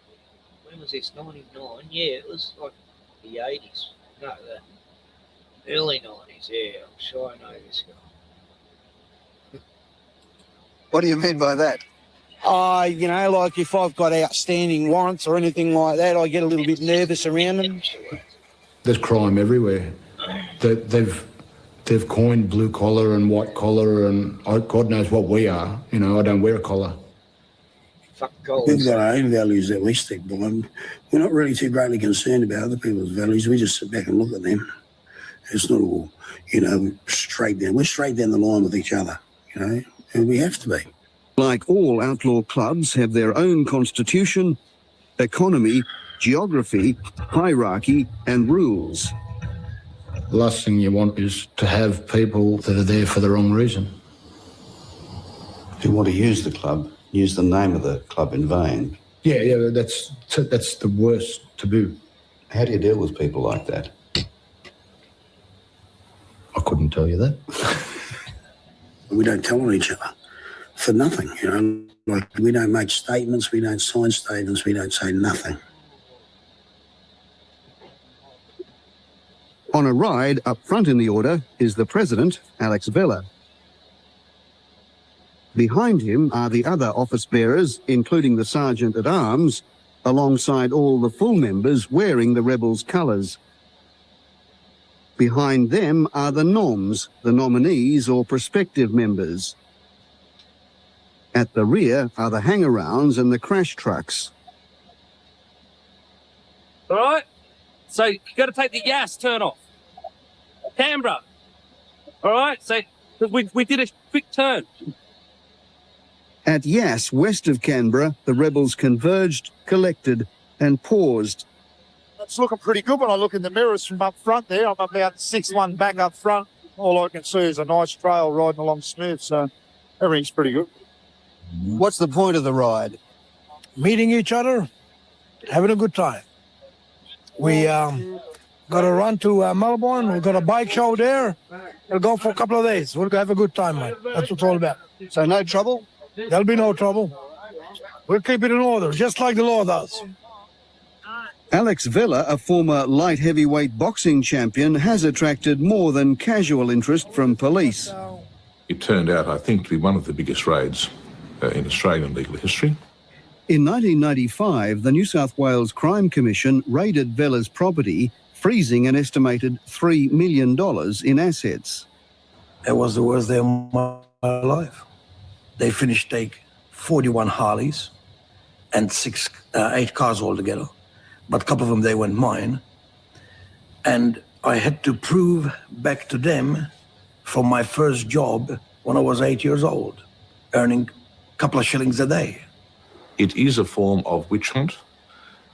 when was this? 99? Yeah, it was like the 80s. No, the early 90s. Yeah, I'm sure I know this guy. What do you mean by that? You know, like if I've got outstanding warrants or anything like that, I get a little bit nervous around them. There's crime everywhere. They've coined blue collar and white collar, and God knows what we are. You know, I don't wear a collar. We've got our own values that we stick by. We're not really too greatly concerned about other people's values. We just sit back and look at them. It's not all, you know, straight down. We're straight down the line with each other, you know, and we have to be. Like all outlaw clubs, have their own constitution, economy, geography, hierarchy and rules. The last thing you want is to have people that are there for the wrong reason. If you want to use the club, use the name of the club in vain. Yeah, that's the worst to do. How do you deal with people like that? I couldn't tell you that. We don't tell on each other for nothing, you know. Like, we don't make statements, we don't sign statements, we don't say nothing. On a ride up front in the order is the president, Alex Vella. Behind him are the other office bearers, including the sergeant-at-arms, alongside all the full members wearing the rebels' colours. Behind them are the noms, the nominees or prospective members. At the rear are the hang-arounds and the crash trucks. All right? So you got to take the Yass turn off. Canberra. All right? So we did a quick turn. At Yass, west of Canberra, the rebels converged, collected and paused. It's looking pretty good when I look in the mirrors from up front there. I'm about 6-1 back up front. All I can see is a nice trail riding along smooth, so everything's pretty good. What's the point of the ride? Meeting each other, having a good time. We got to run to Melbourne. We've got a bike show there. We'll go for a couple of days. We'll have a good time, mate. That's what it's all about. So no trouble? There'll be no trouble. We'll keep it in order, just like the law does. Alex Vella, a former light heavyweight boxing champion, has attracted more than casual interest from police. It turned out, I think, to be one of the biggest raids in Australian legal history. In 1995, the New South Wales Crime Commission raided Vella's property, freezing an estimated $3 million in assets. It was the worst day of my life. They finished take 41 Harleys and 8 cars altogether. But a couple of them, they went mine. And I had to prove back to them from my first job when I was 8 years old, earning a couple of shillings a day. It is a form of witch hunt.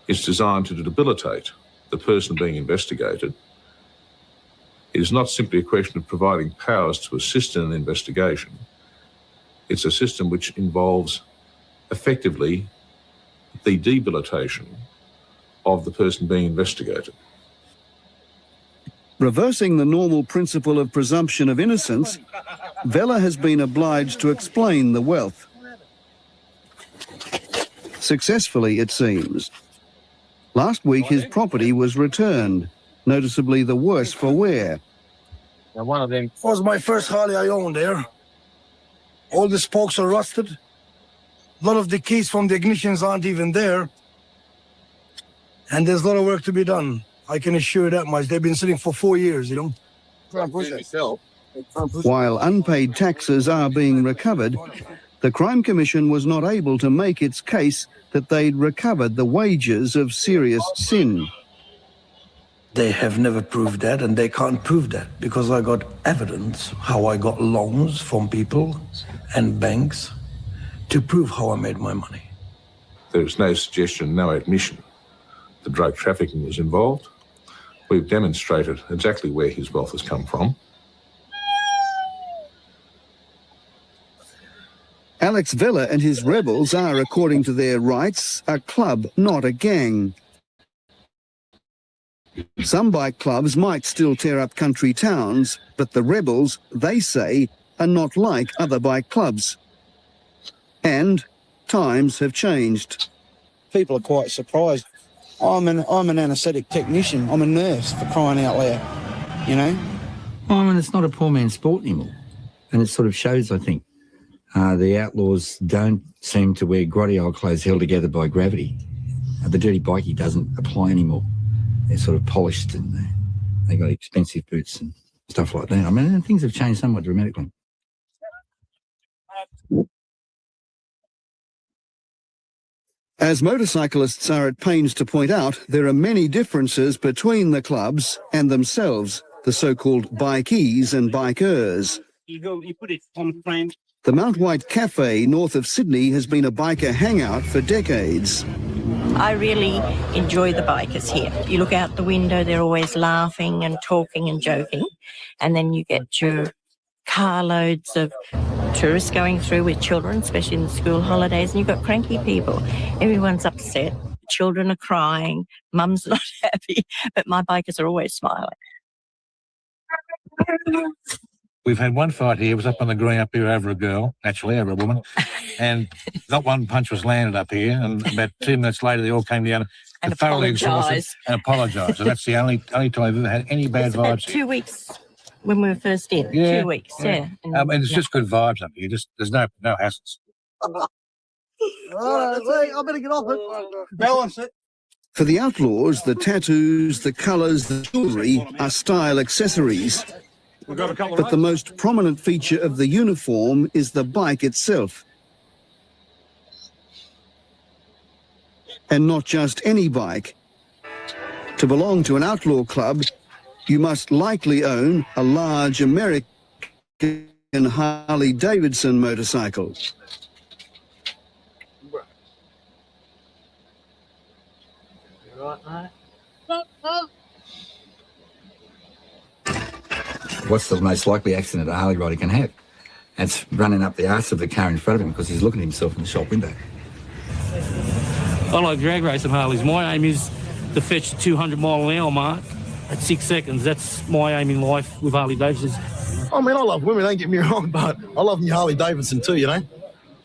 It's designed to debilitate the person being investigated. It is not simply a question of providing powers to assist in an investigation. It's a system which involves effectively the debilitation of the person being investigated. Reversing the normal principle of presumption of innocence, Vella has been obliged to explain the wealth. Successfully, it seems. Last week, his property was returned, noticeably the worse for wear. Now, one of them was my first Harley I owned there. All the spokes are rusted. A lot of the keys from the ignitions aren't even there. And there's a lot of work to be done. I can assure you that much. They've been sitting for 4 years, you know. While unpaid taxes are being recovered, the Crime Commission was not able to make its case that they'd recovered the wages of serious sin. They have never proved that, and they can't prove that because I got evidence how I got loans from people and banks to prove how I made my money. There is no suggestion, no admission that drug trafficking was involved. We've demonstrated exactly where his wealth has come from. Alex Vella and his rebels are, according to their rights, a club, not a gang. Some bike clubs might still tear up country towns, but the rebels, they say, are not like other bike clubs. And times have changed. People are quite surprised. I'm an anaesthetic technician. I'm a nurse, for crying out loud, you know? Well, I mean, it's not a poor man's sport anymore. And it sort of shows, I think. The outlaws don't seem to wear grotty old clothes held together by gravity. The dirty bikie doesn't apply anymore. They're sort of polished and they got expensive boots and stuff like that. I mean, things have changed somewhat dramatically. As motorcyclists are at pains to point out, there are many differences between the clubs and themselves, the so-called bikies and bikers. You put it on frame. The Mount White Cafe north of Sydney has been a biker hangout for decades. I really enjoy the bikers here. You look out the window, they're always laughing and talking and joking. And then you get your carloads of tourists going through with children, especially in the school holidays, and you've got cranky people. Everyone's upset. Children are crying. Mum's not happy. But my bikers are always smiling. We've had one fight here. It was up on the green up here over a girl, actually, over a woman. And not one punch was landed up here. And about 2 minutes later, they all came down And and thoroughly exhausted apologise. and apologised. So that's the only time I've ever had any bad vibes here. 2 weeks when we were first in. 2 weeks, yeah. And it's just good vibes up here. There's no hassles. I better get off it. Balance it. For the outlaws, the tattoos, the colours, the jewellery are style accessories. But the most prominent feature of the uniform is the bike itself. And not just any bike. To belong to an outlaw club, you must likely own a large American Harley-Davidson motorcycle. Right, mate? What's the most likely accident a Harley rider can have? That's running up the arse of the car in front of him because he's looking at himself in the shop window. I like drag racing Harleys. My aim is to fetch the 200 mile an hour mark at 6 seconds. That's my aim in life with Harley Davidsons. I mean, I love women, don't get me wrong, but I love me Harley Davidson too, you know.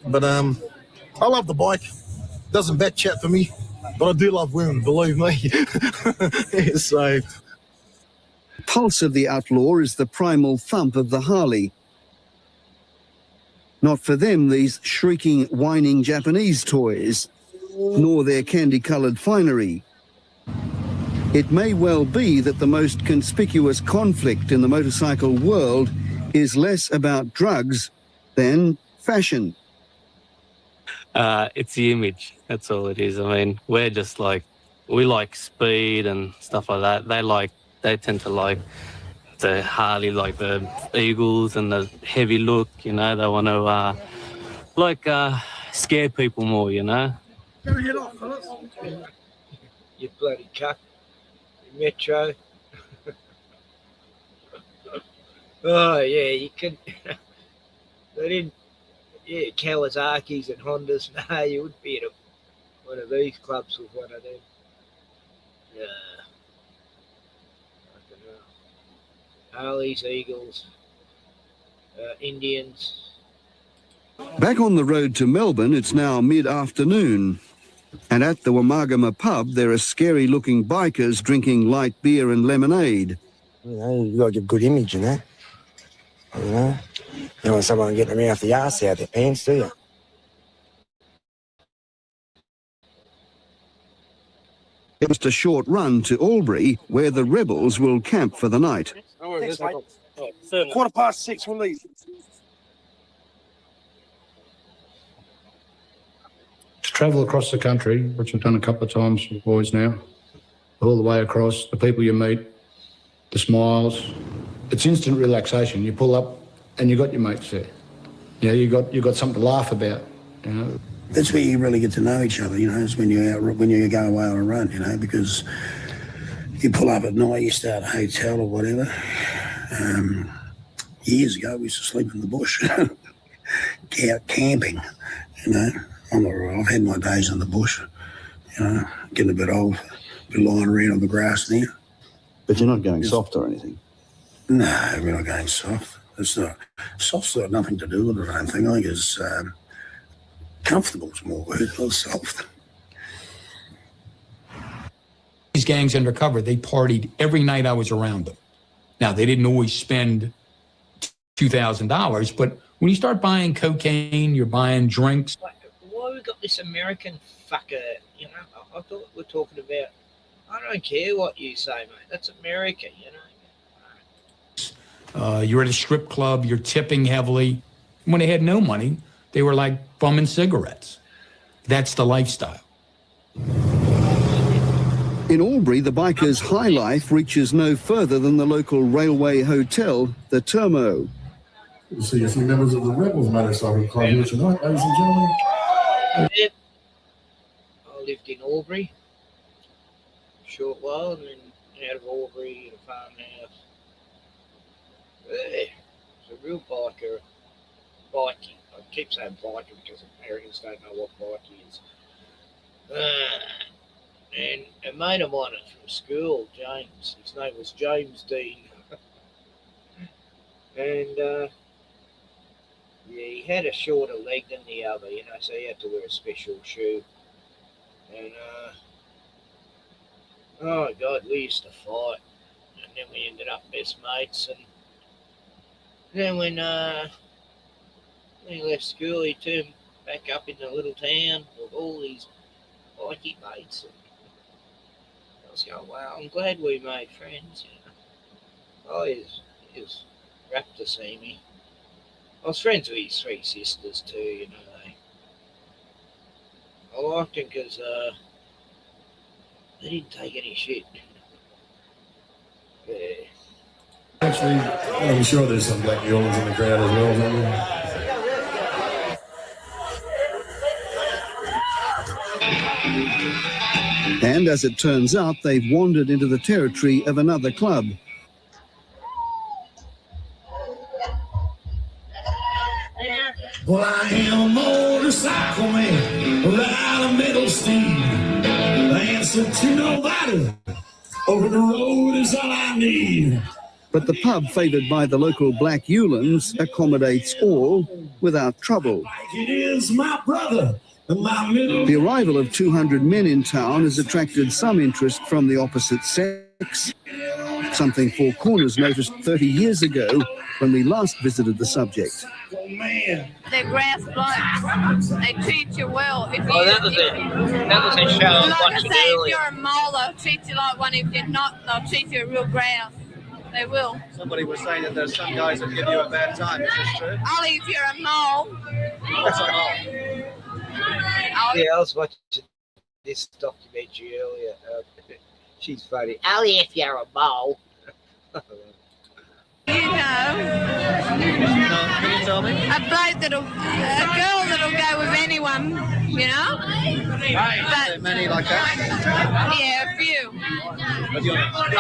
But I love the bike. Doesn't bat chat for me, but I do love women, believe me. So... Pulse of the outlaw is the primal thump of the Harley. Not for them, these shrieking, whining Japanese toys, nor their candy-coloured finery. It may well be that the most conspicuous conflict in the motorcycle world is less about drugs than fashion. It's the image. That's all it is. I mean, we're just like, we like speed and stuff like that. They tend to like the Harley, like the Eagles and the heavy look, you know. They want to, scare people more, you know. You bloody cuck. Metro. Oh, yeah, you can... They didn't... Yeah, Kawasaki's and Hondas. No, you would be at one of these clubs with one of them. Yeah. Harleys, Eagles, Indians. Back on the road to Melbourne, it's now mid-afternoon. And at the Wamagama pub, there are scary-looking bikers drinking light beer and lemonade. You know, you got to get a good image, you know. You know? You don't want someone getting around the arse out their pants, do you? It's a short run to Albury, where the rebels will camp for the night. Thanks, mate. 6:15, we'll leave. To travel across the country, which I've done a couple of times with boys now, all the way across, the people you meet, the smiles. It's instant relaxation. You pull up and you got your mates there. You know, you got something to laugh about, you know. That's where you really get to know each other, you know, is when you go away on a run, you know, because you pull up at night, you start a hotel or whatever. Years ago, we used to sleep in the bush, out camping, you know. I've had my days in the bush, you know, getting a bit old, lying around on the grass now. But you're not going soft or anything? No, we're not going soft. It's not. Soft's got nothing to do with it, I don't think. I think it's comfortable's more word, not soft. These gangs undercover, they partied every night I was around them. Now, they didn't always spend $2,000, but when you start buying cocaine, you're buying drinks. Why we got this American fucker, you know? I thought we were talking about, I don't care what you say, mate. That's America, you know? You're at a strip club, you're tipping heavily. When they had no money, they were like bumming cigarettes. That's the lifestyle. In Albury, the bikers' high life reaches no further than the local railway hotel, the Termo. We'll see a few members of the Rebels Motorcycle Club here tonight, ladies and gentlemen. Yep. I lived in Albury a short while, and then out of Albury in a farmhouse. Yeah, it's a real biker. Biking. I keep saying biker because Americans don't know what biking is. And a mate of mine from school, James, his name was James Dean. And yeah, he had a shorter leg than the other, you know, so he had to wear a special shoe. And oh God, we used to fight. And then we ended up best mates. And then when he left school, he turned back up in the little town with all these bikey mates. And I was going, wow, I'm glad we made friends, you know. Oh, he was rapt to see me. I was friends with his three sisters too, you know. I liked them because they didn't take any shit. Yeah. Actually, I'm sure there's some Black Mules in the crowd as well, isn't there? And as it turns out, they've wandered into the territory of another club. Well, I am a motorcycle man without a middle steed. Answer to nobody. Over the road is all I need. But the pub favoured by the local Black Ewlands accommodates all without trouble. It is my brother. The arrival of 200 men in town has attracted some interest from the opposite sex, something Four Corners noticed 30 years ago when we last visited the subject. They're grass blokes. They treat you well. If you, that was a show I was like I watching say, if earlier. you're a mole, they'll treat you like one. If you're not, they'll treat you a real grouse. They will. Somebody was saying that there's some guys that give you a bad time. Is this true? Ollie, if you're a mole. What's a mole? Yeah, I was watching this documentary earlier. She's funny. Ollie, if you're a mole. You know, Can you tell me? a girl that'll go with anyone, you know? But many like that? Yeah, a few. But you're not.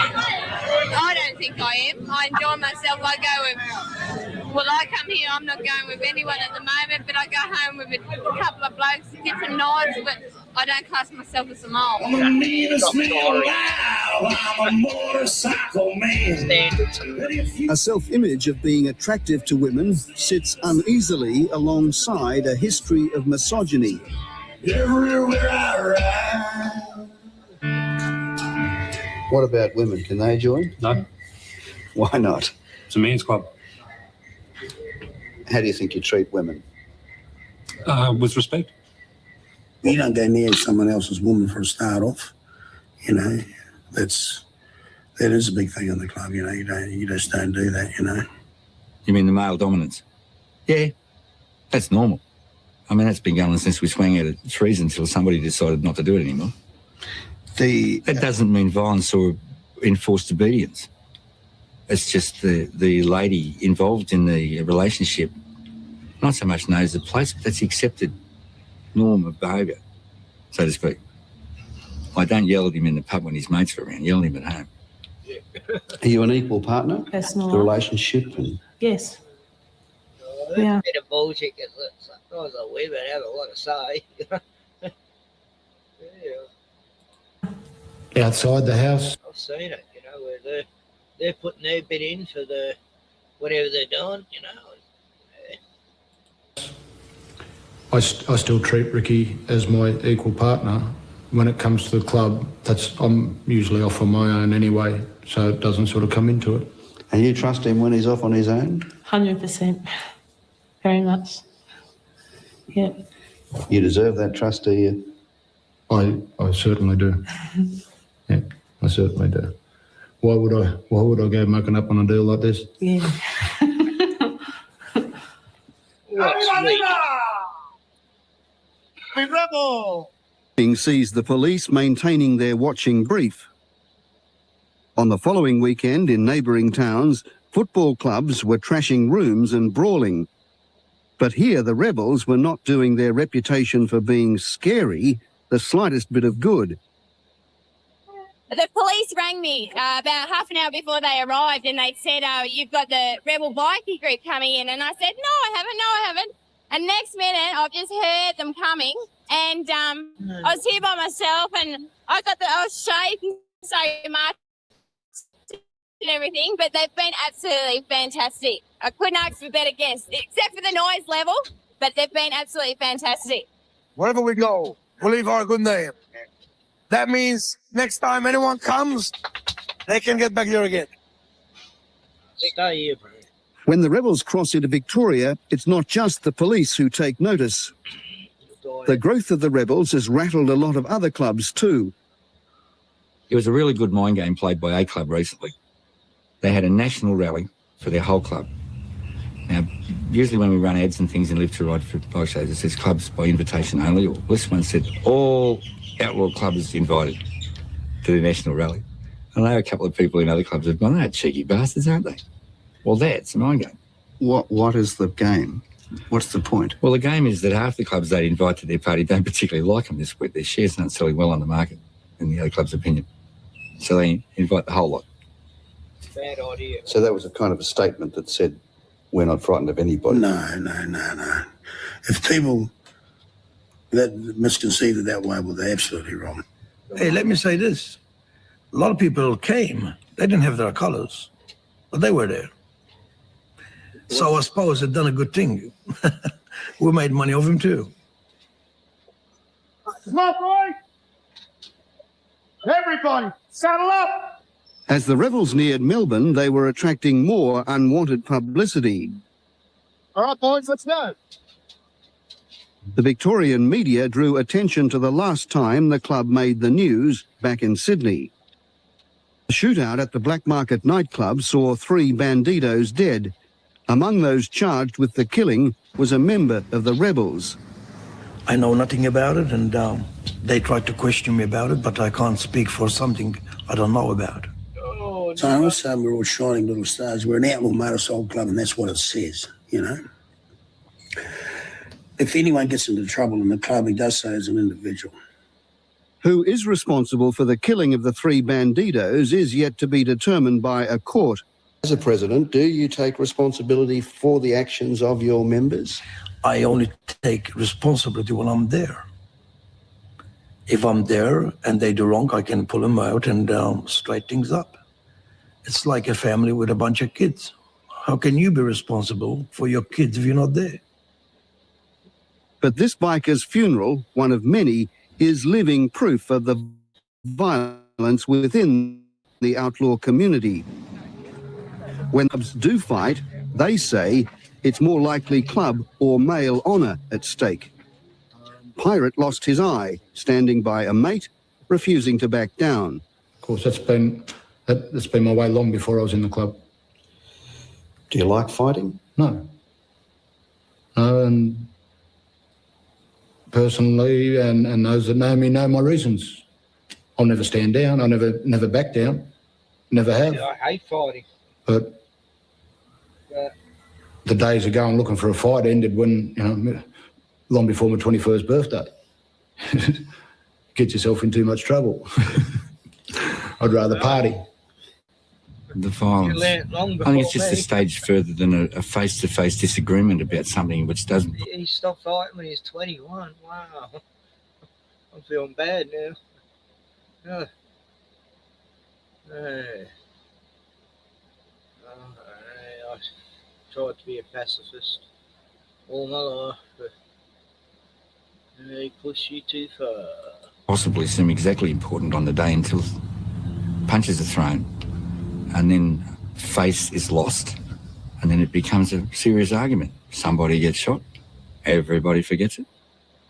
I don't think I am. I enjoy myself. I go with, well, I come here, I'm not going with anyone at the moment, but I go home with a couple of blokes, different nights, but I don't class myself as a mole. I'm the meanest man alive. I'm a motorcycle man. A self-image of being attractive to women sits uneasily alongside a history of misogyny. Everywhere I ride. What about women? Can they join? No. Why not? It's a men's club. How do you think you treat women? With respect. You don't go near someone else's woman for a start off. You know, that is a big thing in the club. You know, you just don't do that. You know. You mean the male dominance? Yeah, that's normal. I mean, that's been going on since we swung out of trees until somebody decided not to do it anymore. That doesn't mean violence or enforced obedience. It's just the lady involved in the relationship not so much knows the place, but that's the accepted norm of behaviour, so to speak. I don't yell at him in the pub when his mates are around, yell at him at home. Are you an equal partner? Personal The life. relationship and Yes. Yeah. A bit of bullshit because sometimes the women have a lot to say. Yeah. Outside the house, I've seen it, where they're putting their bit in for the whatever they're doing, I still treat Ricky as my equal partner. When it comes to the club, I'm usually off on my own anyway, so it doesn't sort of come into it. And you trust him when he's off on his own? 100%. Very much. Yeah. You deserve that trust, do you? I certainly do. Yeah, I certainly do. Why would I go mucking up on a deal like this? Yeah. Sees the police maintaining their watching brief. On the following weekend in neighbouring towns, football clubs were trashing rooms and brawling. But here the rebels were not doing their reputation for being scary the slightest bit of good. The police rang me about half an hour before they arrived and they said, you've got the rebel bikie group coming in. And I said, no, I haven't. And next minute, I've just heard them coming and I was here by myself and I was shaking so much and everything, but they've been absolutely fantastic. I couldn't ask for better guests, except for the noise level, but they've been absolutely fantastic. Wherever we go, we leave our good name. That means next time anyone comes, they can get back here again. Stay here, bro. When the rebels cross into Victoria, it's not just the police who take notice. The growth of the rebels has rattled a lot of other clubs too. It was a really good mind game played by A Club recently. They had a national rally for their whole club. Now, usually when we run ads and things in Live to Ride for bike shows, it says clubs by invitation only, or this one said all outlaw clubs invited to the national rally. I know a couple of people in other clubs have gone, they're cheeky bastards, aren't they? Well, that's a mind game. What is the game? What's the point? Well, the game is that half the clubs they invite to their party don't particularly like them this week. Their shares aren't selling well on the market, in the other club's opinion. So they invite the whole lot. Bad idea. So that was a kind of a statement that said, we're not frightened of anybody. No. If people that misconceive it that way, well, they're absolutely wrong. Hey, let me say this. A lot of people came. They didn't have their colours, but they were there. So I suppose they've done a good thing. We made money off him too. Smart boy! Everybody, saddle up! As the rebels neared Melbourne, they were attracting more unwanted publicity. All right, boys, let's go. The Victorian media drew attention to the last time the club made the news back in Sydney. The shootout at the Black Market nightclub saw 3 banditos dead. Among those charged with the killing was a member of the rebels. I know nothing about it, and they tried to question me about it, but I can't speak for something I don't know about. So I was saying we're all shining little stars. We're an outlaw motorcycle club, and that's what it says, If anyone gets into trouble in the club, he does so as an individual. Who is responsible for the killing of the 3 banditos is yet to be determined by a court. As a president, do you take responsibility for the actions of your members? I only take responsibility when I'm there. If I'm there and they do wrong, I can pull them out and straighten things up. It's like a family with a bunch of kids. How can you be responsible for your kids if you're not there? But this biker's funeral, one of many, is living proof of the violence within the outlaw community. When clubs do fight, they say it's more likely club or male honour at stake. Pirate lost his eye, standing by a mate, refusing to back down. Of course, that's been my way long before I was in the club. Do you like fighting? No. No, and personally, and those that know me know my reasons. I'll never stand down. I never back down. Never have. I hate fighting. But the days of going looking for a fight ended when, long before my 21st birthday. Get yourself in too much trouble. I'd rather party. The violence. I think it's just a stage further than a face-to-face disagreement about something which doesn't. He stopped fighting when he was 21. Wow. I'm feeling bad now. Oh. Hey. I tried to be a pacifist all my life, but they push you too far. Possibly seem exactly important on the day until punches are thrown, and then face is lost, and then it becomes a serious argument. Somebody gets shot, everybody forgets it.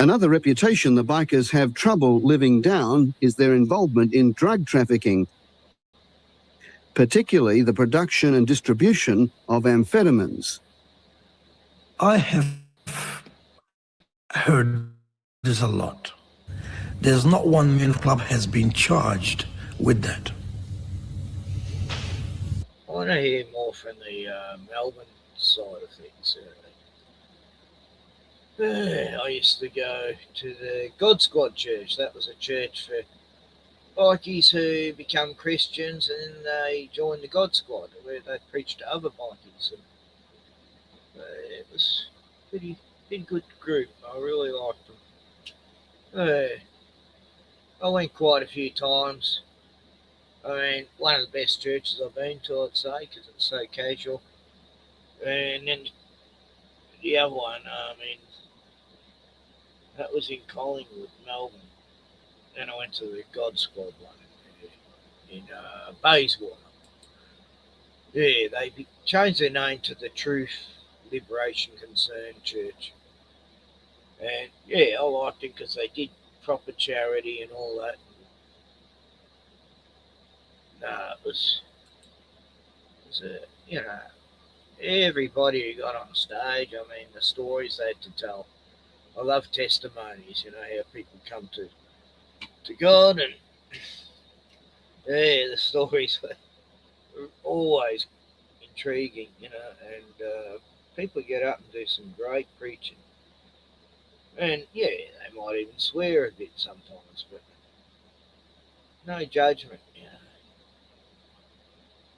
Another reputation the bikers have trouble living down is their involvement in drug trafficking, particularly the production and distribution of amphetamines. I have heard this a lot. There's not one men's club has been charged with that. I want to hear more from the Melbourne side of things. I used to go to the God Squad church. That was a church for bikies who become Christians, and then they joined the God Squad, where they preached to other bikies. And it was a pretty good group. I really liked them. I went quite a few times. I mean, one of the best churches I've been to, I'd say, because it's so casual. And then the other one, that was in Collingwood, Melbourne. Then I went to the God Squad one in Bayswater. Yeah, they changed their name to the Truth Liberation Concern Church. And yeah, I liked it because they did proper charity and all that. It was everybody who got on stage, I mean, the stories they had to tell. I love testimonies, how people come to God, and yeah, the stories were always intriguing, and people get up and do some great preaching. And yeah, they might even swear a bit sometimes, but no judgment,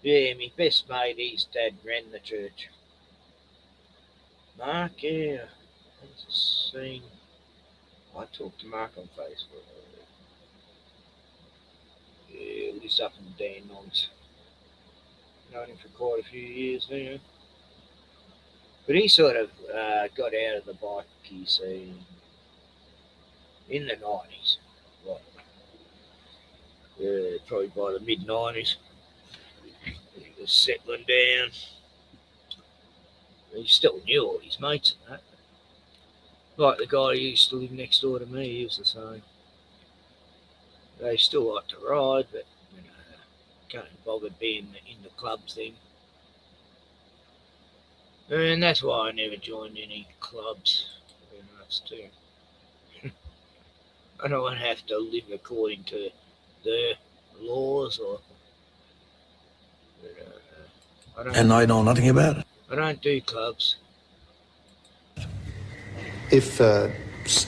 Yeah, my best mate, his dad ran the church. Mark, yeah, I was seeing. I talked to Mark on Facebook. Yeah, he lives up in Dandenongs. Known him for quite a few years now. But he sort of got out of the bikie scene in the 90s. Probably by the mid-90s. He was settling down. He still knew all his mates and that. Like the guy who used to live next door to me, he was the same. They still like to ride, but can't bother being in the club thing. And that's why I never joined any clubs. It's too. I don't want to have to live according to their laws or. And I know nothing about it. I don't do clubs. If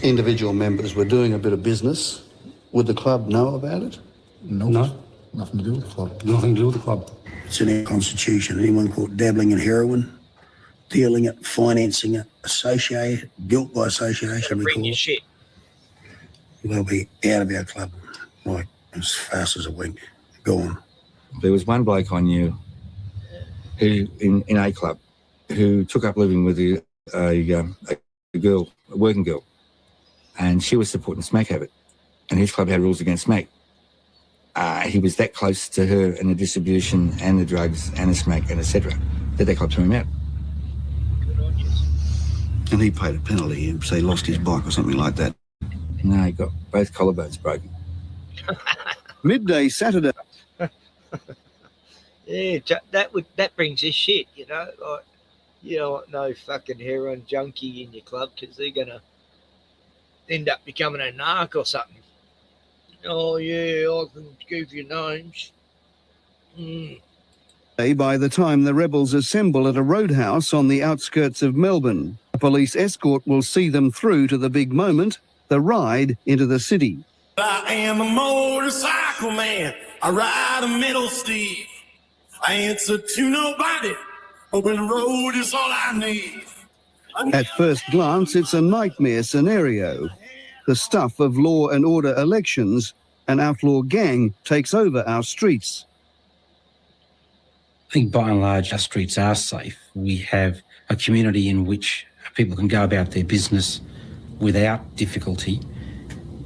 individual members were doing a bit of business, would the club know about it? No. Nothing to do with the club. Nothing to do with the club. It's in our constitution. Anyone caught dabbling in heroin, dealing it, financing it, associated, guilt by association, we Bring call your it, shit. they'll be out of our club, like as fast as a wink. Gone. There was one bloke I knew who, in a club, who took up living with a girl, a working girl, and she was supporting smack habit, and his club had rules against smack. He was that close to her and the distribution and the drugs and the smack and etc. that their club threw him out. And he paid a penalty, so he lost his bike or something like that. No, he got both collarbones broken. Midday Saturday. Yeah, that brings us shit, like you don't want no fucking heroin junkie in your club because they're gonna end up becoming a narc or something. Oh, yeah, I can give you names. By the time the rebels assemble at a roadhouse on the outskirts of Melbourne, a police escort will see them through to the big moment, the ride into the city. I am a motorcycle man. I ride a middle steed. I answer to nobody. Open road is all I need. At first glance, it's a nightmare scenario. The stuff of law and order elections, an outlaw gang takes over our streets. I think by and large our streets are safe. We have a community in which people can go about their business without difficulty.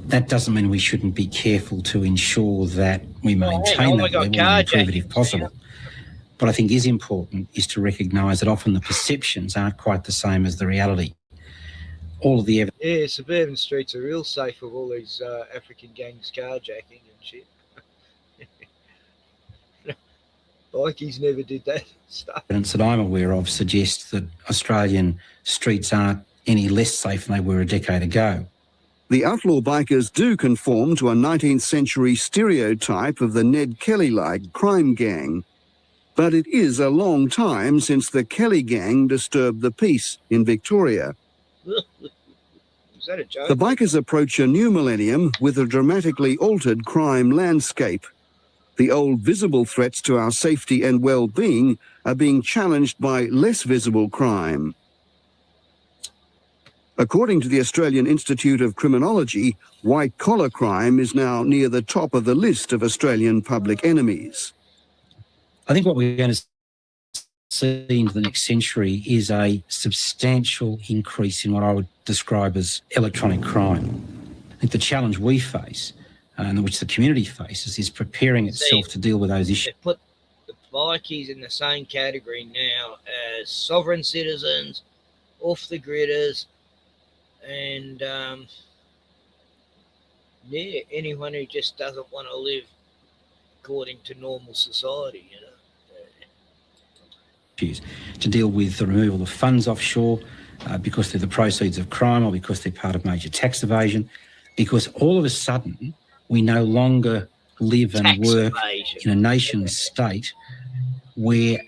That doesn't mean we shouldn't be careful to ensure that we maintain that level and improve it if possible. What I think is important is to recognise that often the perceptions aren't quite the same as the reality. All of the evidence. Yeah, suburban streets are real safe with all these African gangs carjacking and shit. Bikies never did that stuff. Evidence that I'm aware of suggests that Australian streets aren't any less safe than they were a decade ago. The outlaw bikers do conform to a 19th century stereotype of the Ned Kelly-like crime gang. But it is a long time since the Kelly gang disturbed the peace in Victoria. Is that a joke? The bikers approach a new millennium with a dramatically altered crime landscape. The old visible threats to our safety and well-being are being challenged by less visible crime. According to the Australian Institute of Criminology, white-collar crime is now near the top of the list of Australian public enemies. I think what we're going to see into the next century is a substantial increase in what I would describe as electronic crime. I think the challenge we face, and which the community faces, is preparing itself to deal with those issues. They put the bikies in the same category now as sovereign citizens, off-the-gridders, and yeah, anyone who just doesn't want to live according to normal society, you know. To deal with the removal of funds offshore because they're the proceeds of crime or because they're part of major tax evasion, because all of a sudden we no longer live and work in a nation state where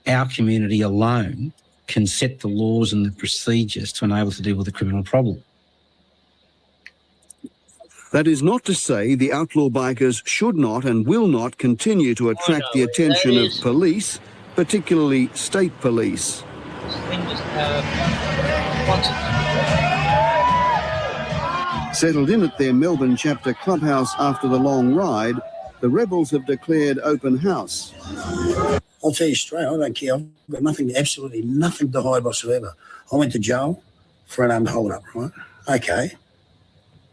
our community alone can set the laws and the procedures to enable us to deal with the criminal problem. That is not to say the outlaw bikers should not and will not continue to attract the attention of police, particularly state police. Settled in at their Melbourne chapter clubhouse after the long ride, the rebels have declared open house. I'll tell you straight, I don't care. I've got nothing, absolutely nothing to hide whatsoever. I went to jail for an armed hold-up, right? Okay.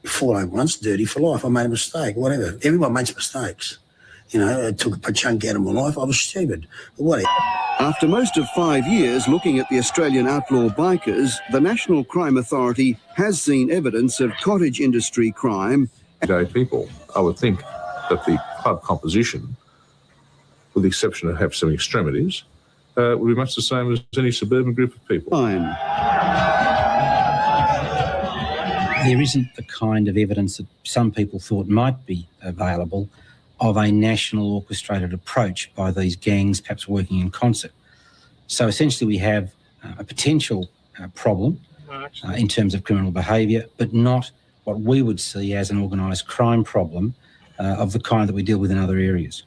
14 months, dirty for life. I made a mistake, whatever. Everyone makes mistakes. You know, I took a chunk out of my life. I was stupid. But whatever. After most of 5 years looking at the Australian outlaw bikers, the National Crime Authority has seen evidence of cottage industry crime. People, I would think that the club composition, with the exception of have some extremities, would be much the same as any suburban group of people. There isn't the kind of evidence that some people thought might be available of a national orchestrated approach by these gangs perhaps working in concert. So essentially we have a potential problem in terms of criminal behaviour, but not what we would see as an organised crime problem of the kind that we deal with in other areas.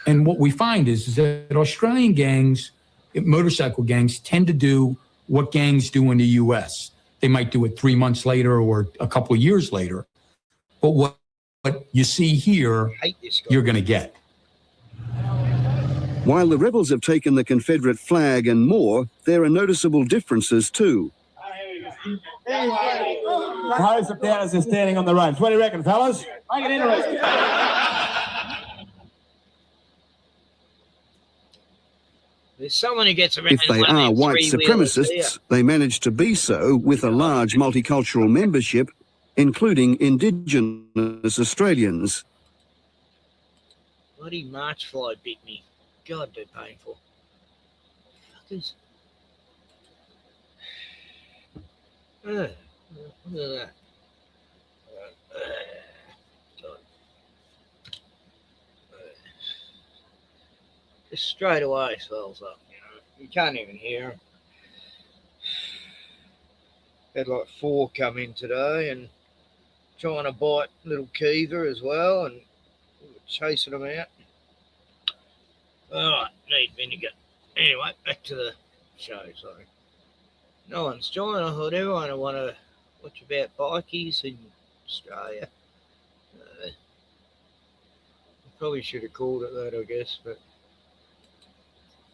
And what we find is that Australian gangs, motorcycle gangs, tend to do what gangs do in the US. They might do it 3 months later or a couple of years later. But what you see here, you're going to get. While the rebels have taken the Confederate flag and more, there are noticeable differences too. Hose of powders are standing on the roads. What do you reckon, fellas? Make it interesting. There's someone who gets around. If they are white supremacists, they manage to be so with a large multicultural membership, including Indigenous Australians. Bloody March fly bit me. God, they're painful. Fuckers. Look at that. just straight away swells up. You can't even hear them. Had like 4 come in today and trying to bite little Kiva as well, and we were chasing them out. Alright, need vinegar. Anyway, back to the show, sorry. No one's joined. I thought everyone would want to watch about bikies in Australia. I probably should have called it that, I guess, but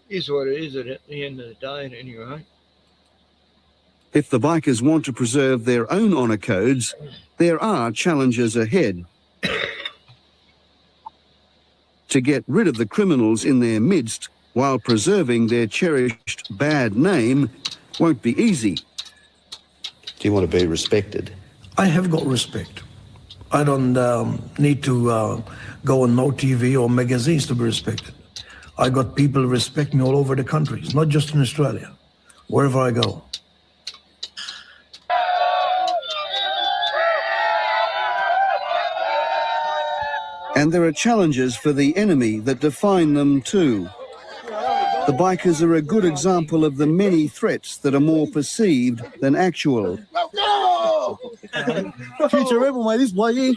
it is what it is at the end of the day at any rate. If the bikers want to preserve their own honour codes, there are challenges ahead. To get rid of the criminals in their midst while preserving their cherished bad name won't be easy. Do you want to be respected? I have got respect. I don't need to go on no TV or magazines to be respected. I got people respect me all over the countries, not just in Australia, wherever I go. And there are challenges for the enemy that define them too. The bikers are a good example of the many threats that are more perceived than actual. No! Future rebel, mate, this way here.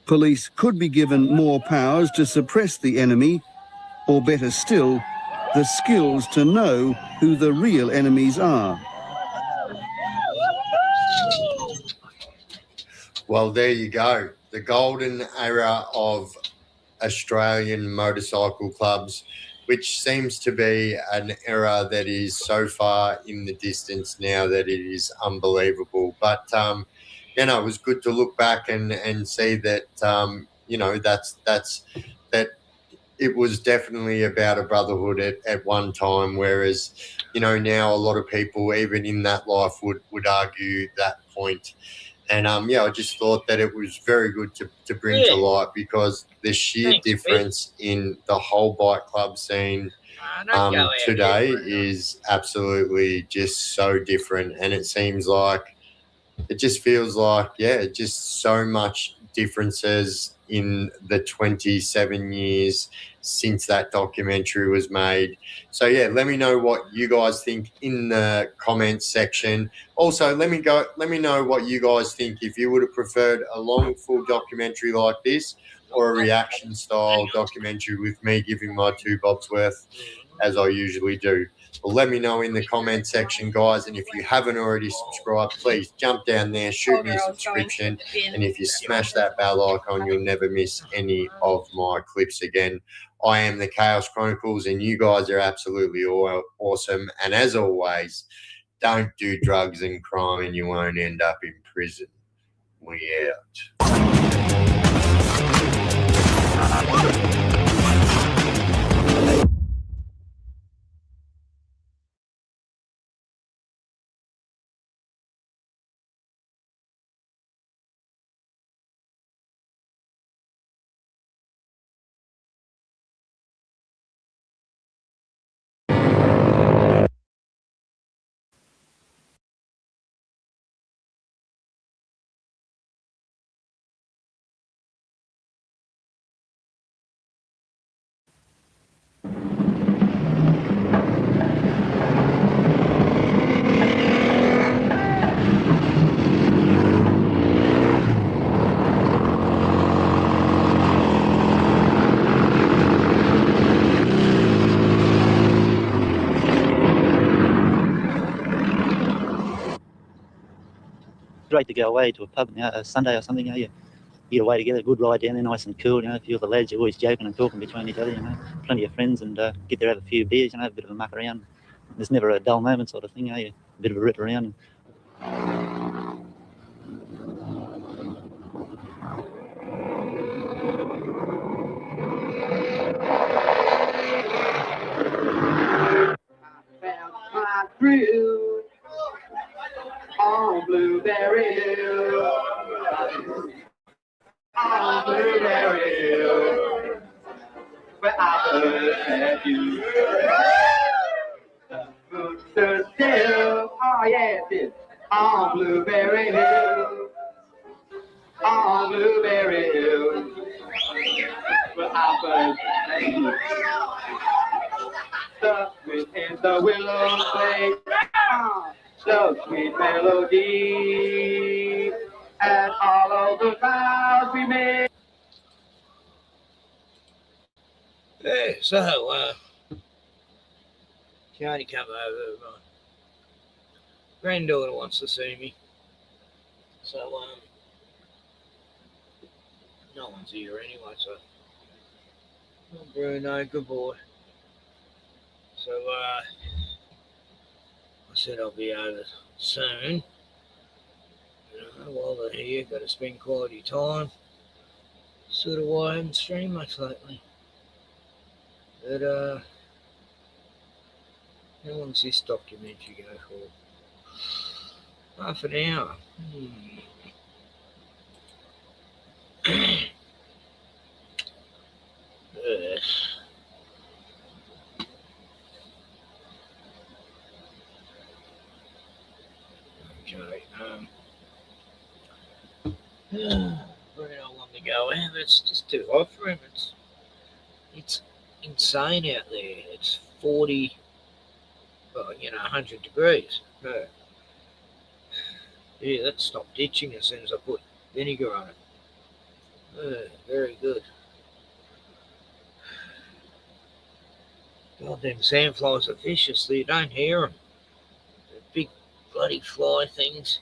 Police could be given more powers to suppress the enemy, or better still, the skills to know who the real enemies are. Well, there you go. The golden era of Australian motorcycle clubs, which seems to be an era that is so far in the distance now that it is unbelievable. But, you know, it was good to look back and see that, you know, that it was definitely about a brotherhood at one time, whereas, you know, now a lot of people, even in that life, would argue that point. And, yeah, I just thought that it was very good to bring to light, because the sheer difference in the whole bike club scene today is absolutely just so different. And it seems like, it just feels like, yeah, just so much differences in the 27 years since that documentary was made. So, yeah, let me know what you guys think in the comments section. Also, let me know what you guys think, if you would have preferred a long, full documentary like this or a reaction-style documentary with me giving my 2 bobs worth, as I usually do. Well, let me know in the comment section, guys, and if you haven't already subscribed, please jump down there, shoot me a subscription, and if you smash that bell icon, you'll never miss any of my clips again. I am the Chaos Chronicles, and you guys are absolutely awesome, and as always, don't do drugs and crime and you won't end up in prison. We out. Great to go away to a pub, you know, a Sunday or something, you know, you get away together, good ride down there, nice and cool, you know, a few of the lads are always joking and talking between each other, you know, plenty of friends, and get there, have a few beers, you know, a bit of a muck around. There's never a dull moment sort of thing, you know, a bit of a rip around. Through on Blueberry Hill, on Blueberry Hill, where I first met you. The food stood still, oh yes, it's on Blueberry Hill, on Blueberry Hill. The sweet is the willow play, so sweet melody, and all of the vows we made. Yeah, so, Johnny come over. My granddaughter wants to see me. So, no one's here anyway, so. Oh, Bruno, good boy. So, I said I'll be over soon. While they're here, got to spend quality time. Sort of why I haven't streamed much lately. But, how long's this documentary go for? Half an hour. Okay. Where do I want to go? It's just too hot for him. It's insane out there. It's 40, 100 degrees. Yeah, that stopped itching as soon as I put vinegar on it. Very good. Goddamn sandflies are vicious, so you don't hear them. They're big bloody fly things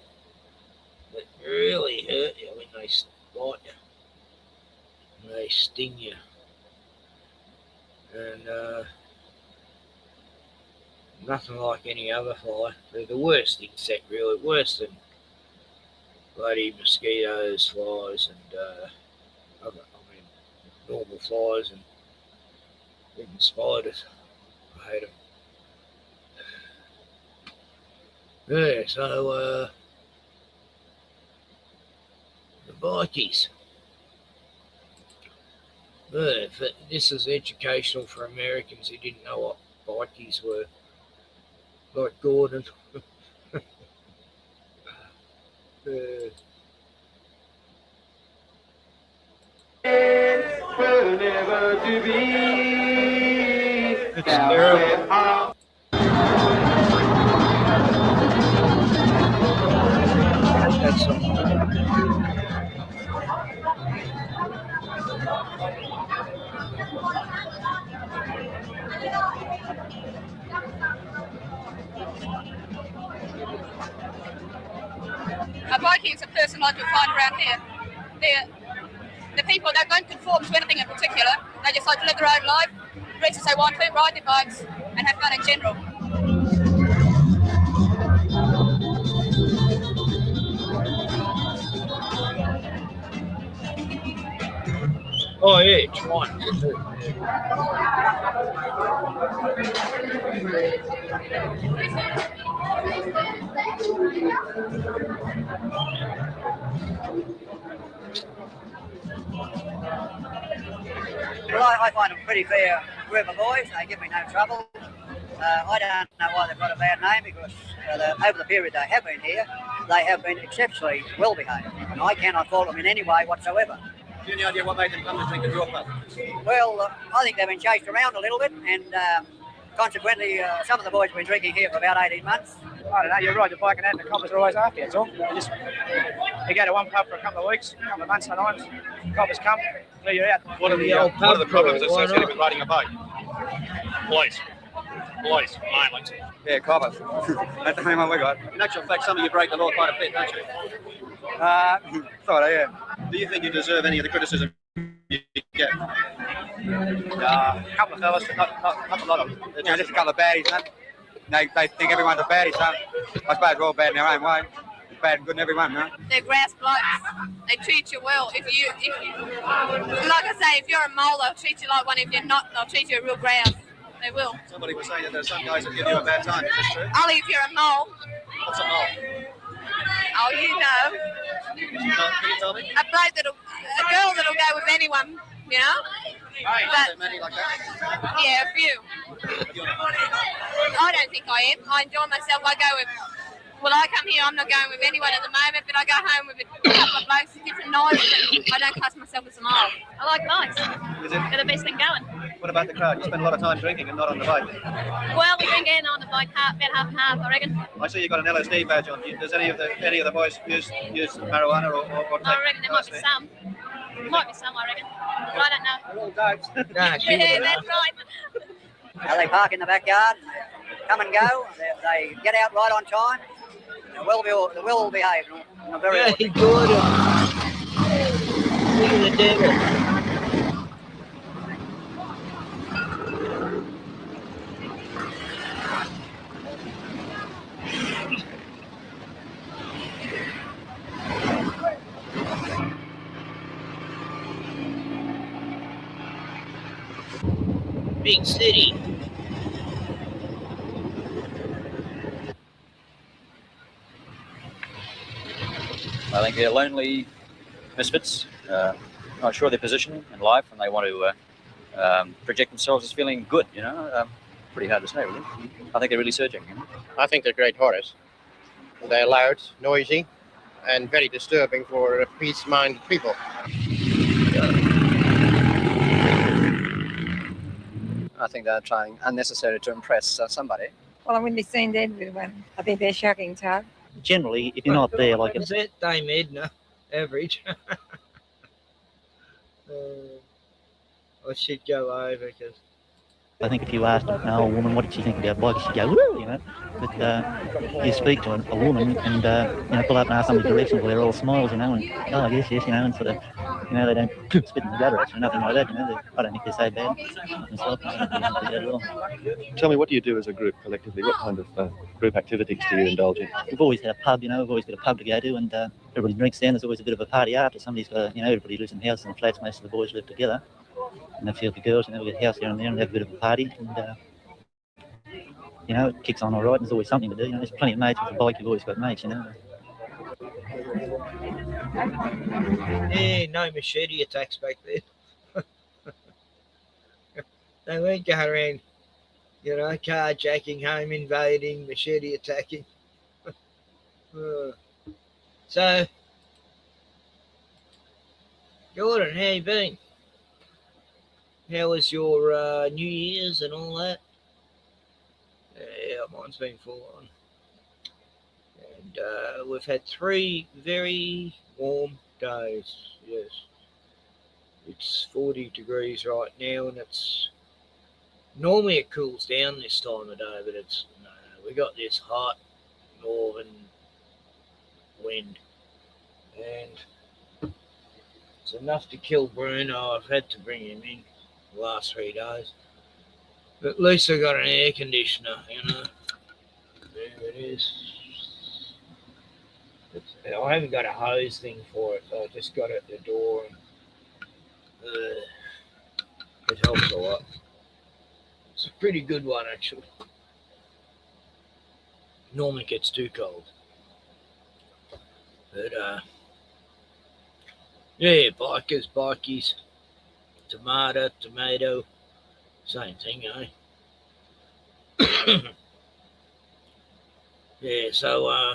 that really hurt you when they bite you. And they sting you. And nothing like any other fly. They're the worst insect, really. Worse than bloody mosquitoes, flies, and normal flies and even spiders. I hate them. Yeah, so the bikies. Yeah, this is educational for Americans who didn't know what bikies were. Like Gordon. Will never to be. It's terrible. A Viking is a person like you'll find around here. The people that don't conform to anything in particular, they just like to live their own life, dress as they want to, ride their bikes, and have fun in general. Oh yeah, try. Well, I find them pretty fair group of boys. They give me no trouble. I don't know why they've got a bad name because over the period they have been here, they have been exceptionally well behaved. And I cannot fault them in any way whatsoever. Do you have any idea what made them come to drink at your pub? Well, I think they've been chased around a little bit, and consequently, some of the boys have been drinking here for about 18 months. I don't know, you're right, the bike and the coppers are always after you, that's all. You go to one pub for a couple of weeks, a couple of months sometimes, coppers come, clear you out. What are the problems associated with riding a bike? Police, mainly. Yeah, coppers. That's the main one we got. In actual fact, some of you break the law quite a bit, don't you? Sort of, yeah. Do you think you deserve any of the criticism you get? A couple of fellas, not a lot of them. Just a couple of baddies, man. They think everyone's a baddie, so I suppose we're all bad in our own way. Bad and good in everyone, man. They're grass blokes. They treat you well. If you, like I say, if you're a mole, they'll treat you like one. If you're not, they'll treat you real grass. They will. Somebody was saying that there's some guys that give you a bad time. Is this true? Only if you're a mole. What's a mole? Oh, you know. Can you tell me? A girl that'll go with anyone, you know? Right. But, Many like that? yeah, a few. I don't think I am. I enjoy myself. I go with Well, I come here, I'm not going with anyone at the moment, but I go home with a couple of blokes with different knives, but I don't class myself as a mole. I like bikes. They're the best thing going. What about the crowd? You spend a lot of time drinking and not on the bike. Well, we drink in on the bike, about half and half, I reckon. I see you got an LSD badge on. Does any of the boys use marijuana or take? I reckon there might be some. Might be some, I reckon. But I don't know. They're all dopes. Yeah, that's right. They park in the backyard, come and go. They get out right on time. They're well behaved. And very Yeah, he got him. Look at the devil. Big city. I think they're lonely misfits, not sure of their position in life, and they want to project themselves as feeling good, you know. Pretty hard to say, really. I think they're really searching. You know? I think they're great horrors. They're loud, noisy, and very disturbing for peace-minded people. I think they're trying unnecessarily to impress somebody. Well, I wouldn't be seen dead with one. I think they're shocking, Todd. Generally, if you're not there, like Is that Dame Edna? Average. I should go over because I think if you asked an old woman what did she think about bikes, she'd go, woo, you know. But you speak to a woman and, you know, pull up and ask somebody directions where they're all smiles, you know, and, oh, yes, you know, and sort of, you know, they don't spit in the gutter or nothing like that, you know. I don't think they're so bad myself. I don't think they're bad at all. Tell me, what do you do as a group collectively? What kind of group activities do you indulge in? We've always had a pub, you know, we've always got a pub to go to, and everybody drinks down. There's always a bit of a party after. Somebody's got, you know, everybody lives in houses and flats, most of the boys live together. And a few of the girls, you know, we get a house here and there and have a bit of a party. And, you know, it kicks on all right, and there's always something to do. You know, there's plenty of mates with a bike, you've always got mates, you know. yeah, no machete attacks back then. They weren't going around, you know, carjacking, home invading, machete attacking. So, Gordon, how you been? How was your New Year's and all that? Yeah, mine's been full on. And we've had 3 very warm days, yes. It's 40 degrees right now, and it's... Normally it cools down this time of day, but it's... No, we got this hot northern wind. And it's enough to kill Bruno. I've had to bring him in the last 3 days. But at least I got an air conditioner, you know. There it is. I haven't got a hose thing for it, so I just got it at the door. And, it helps a lot. It's a pretty good one, actually. Normally it gets too cold. But, yeah, bikers, bikies, tomato, same thing, eh? Yeah, so,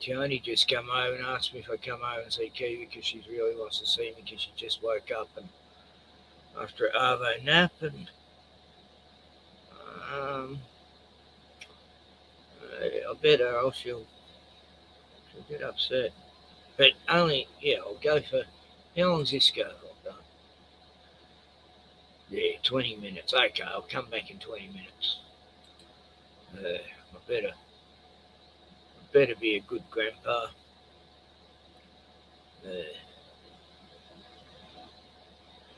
Tioni just come over and asked me if I come over and see Kiwi because she really wants to see me because she just woke up and after an Arvo nap, and I bet her else she'll get upset. But only, yeah, I'll go for, how long's this go for? Yeah, 20 minutes. Okay, I'll come back in 20 minutes. I better be a good grandpa.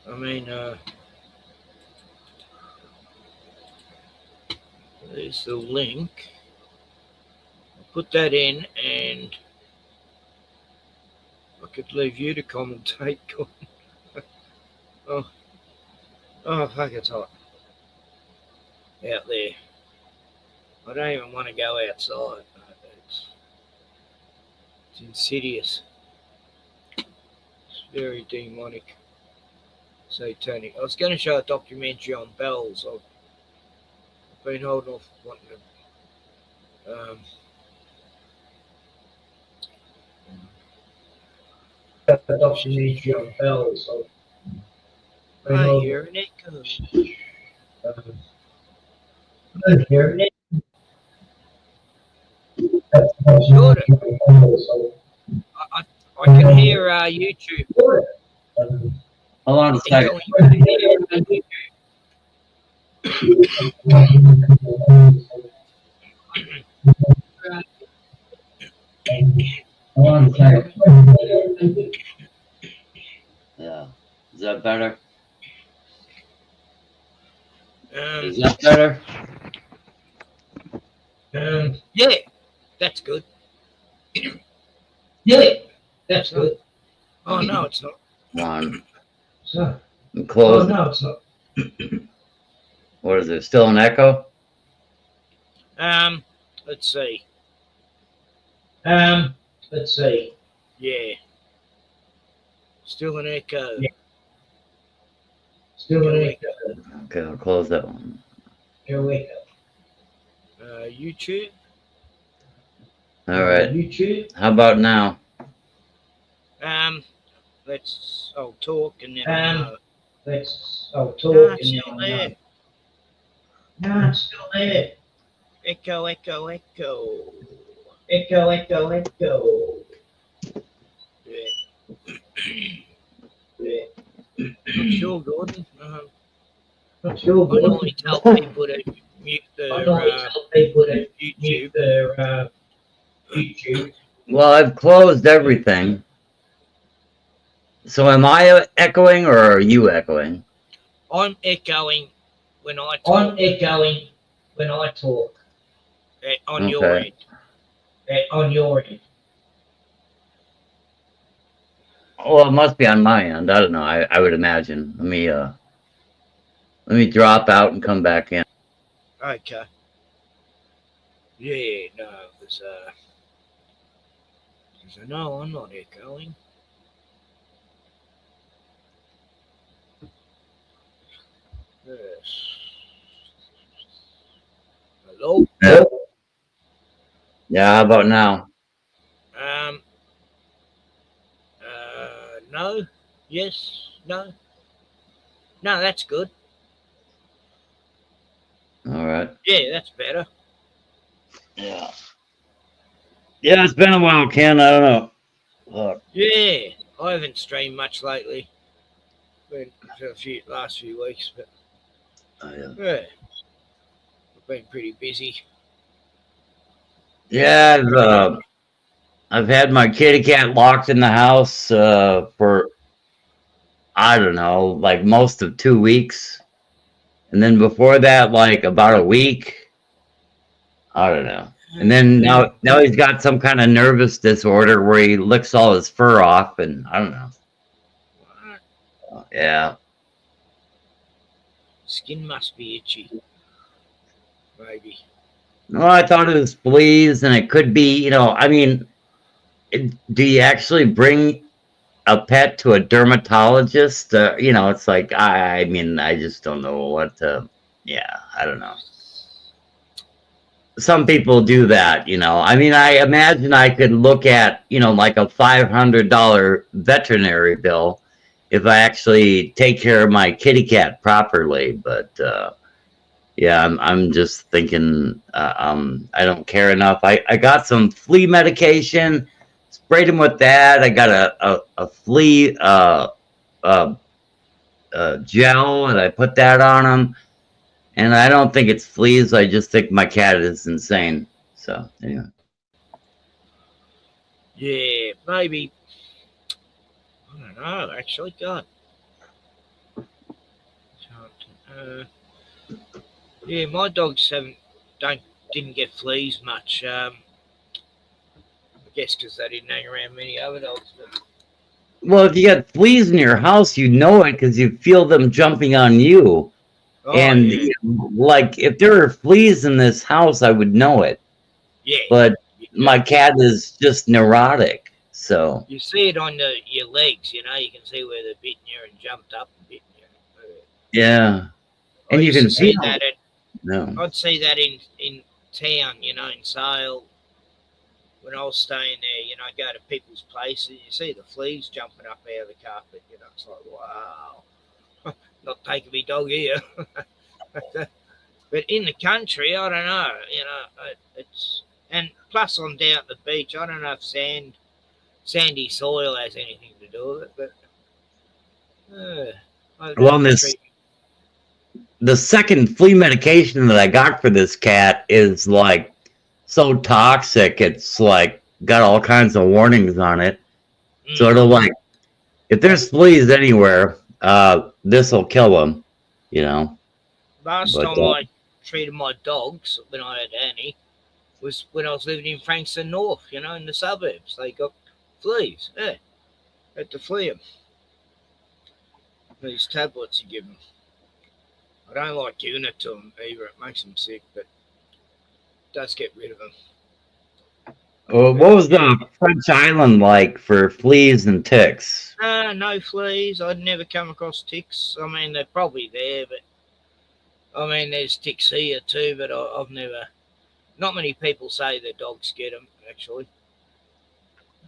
I mean, there's the link. I'll put that in, and I could leave you to commentate. Oh, fuck, it's hot out there. I don't even want to go outside. It's insidious. It's very demonic, satanic. I was going to show a documentary on bells. I've been holding off wanting to adoption issue on bells. So I hear an echo. I hear an echo. Sure. I can hear YouTube. Hold on a second. Hold on a second. Yeah. Is that better? Is that better? Yeah, that's good. Yeah, that's good. Oh no, it's not. Come on. So, Close. oh no, it's not. What is it? Still an echo? Let's see. Let's see. Yeah. Still an echo. Yeah. Still an echo. Okay, I'll close that one. Go echo. YouTube. All right. YouTube. How about now? I'll talk and then I'll talk and then no, it's still there. Echo, echo, echo. Echo, echo, echo. Yeah. Yeah. Not sure, Gordon. Not sure, Gordon. I normally tell people to mute their YouTube. Well, I've closed everything. So am I echoing or are you echoing? I'm echoing when I talk. I'm echoing when I talk. On your end. On your end. Well, it must be on my end. I don't know. I would imagine. Let me drop out and come back in. Okay. Yeah, no, because no, I'm not echoing. Yes. Hello? Yeah. Yeah, how about now? No, yes, no. No, that's good. All right. Yeah, that's better. Yeah. Yeah, it's been a while, Ken. I don't know. Look. Yeah, I haven't streamed much lately. Been for last few weeks, but yeah, I've been pretty busy. Yeah, I've had my kitty cat locked in the house for I don't know, like most of 2 weeks, and then before that, like about a week. I don't know. And then now he's got some kind of nervous disorder where he licks all his fur off, and I don't know. Yeah. Skin must be itchy. Maybe. Well, I thought it was fleas, and it could be, I mean, do you actually bring a pet to a dermatologist? It's like, I mean, I just don't know what to, I don't know. Some people do that, I mean, I imagine I could look at, like a $500 veterinary bill if I actually take care of my kitty cat properly, but, yeah, I'm just thinking, I don't care enough. I got some flea medication, sprayed him with that. I got a flea gel, and I put that on him. And I don't think it's fleas. I just think my cat is insane. So anyway. Yeah, maybe. I don't know. Actually, God. Yeah, my dogs didn't get fleas much. I guess because they didn't hang around many other dogs. But... Well, if you got fleas in your house, you know it because you feel them jumping on you. Oh, and yeah. Like if there are fleas in this house, I would know it. Yeah. But my cat is just neurotic, so you see it on your legs. You can see where they're bitten you and jumped up and bitten you. Yeah, and you can see that. I'd see that in town, in Sale, when I was staying there, you know, go to people's places, you see the fleas jumping up out of the carpet. You know, it's like, wow, not taking me dog here. But in the country, I don't know. You know, it's and plus I'm down at the beach. I don't know if sandy soil has anything to do with it, but Well, the second flea medication that I got for this cat is like so toxic. It's like got all kinds of warnings on it. Sort of like if there's fleas anywhere, this will kill them. You know. Last time I treated my dogs when I had Annie was when I was living in Frankston North. You know, in the suburbs, they got fleas. Yeah, had to flea them. These tablets you give them. I don't like giving it to them either. It makes them sick, but it does get rid of them. What was the French island like for fleas and ticks? No fleas. I'd never come across ticks. I mean, they're probably there, but I mean, there's ticks here too, but I've never. Not many people say their dogs get them, actually.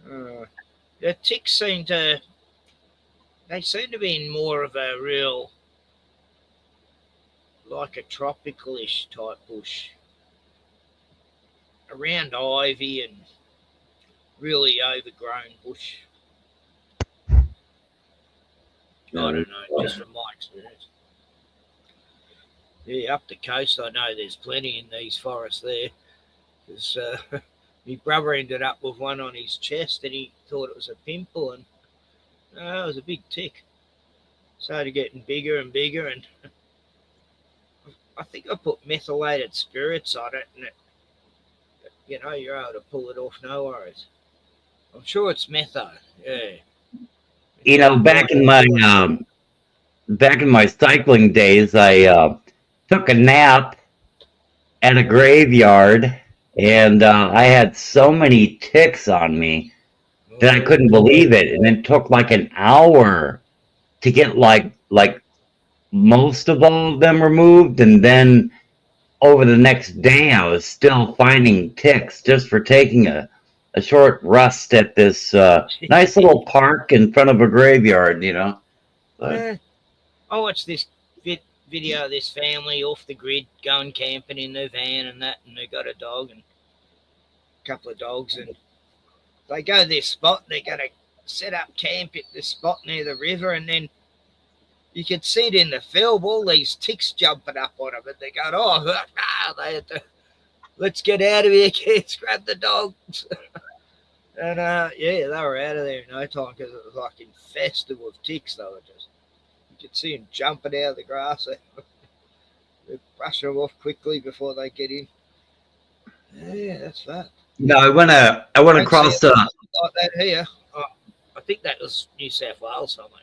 The ticks seem to be in more of a real, like a tropical-ish type bush. Around ivy and really overgrown bush. I don't know, just from my experience. Yeah, up the coast, I know there's plenty in these forests there. Because my brother ended up with one on his chest and he thought it was a pimple, and it was a big tick. Started getting bigger and bigger, and I think I put methylated spirits on it, and you know, you're able to pull it off, no worries. I'm sure it's metho, yeah. You know, back in my cycling days, I took a nap at a graveyard, and I had so many ticks on me that I couldn't believe it, and it took like an hour to get like most of all of them removed, and then over the next day I was still finding ticks just for taking a short rest at this nice little park in front of a graveyard, you know. But, I watched this video of this family off the grid going camping in their van and that, and they got a dog and a couple of dogs, and they go to this spot, they're going to set up camp at this spot near the river, and then you could see it in the film, all these ticks jumping up on them, and they go, they had to, let's get out of here, kids, grab the dogs. And yeah, they were out of there in no time because it was like infested with ticks. They were just, you could see them jumping out of the grass. They brush them off quickly before they get in. Yeah, that's that. no, I went across the. Like that here. I think that was New South Wales somewhere.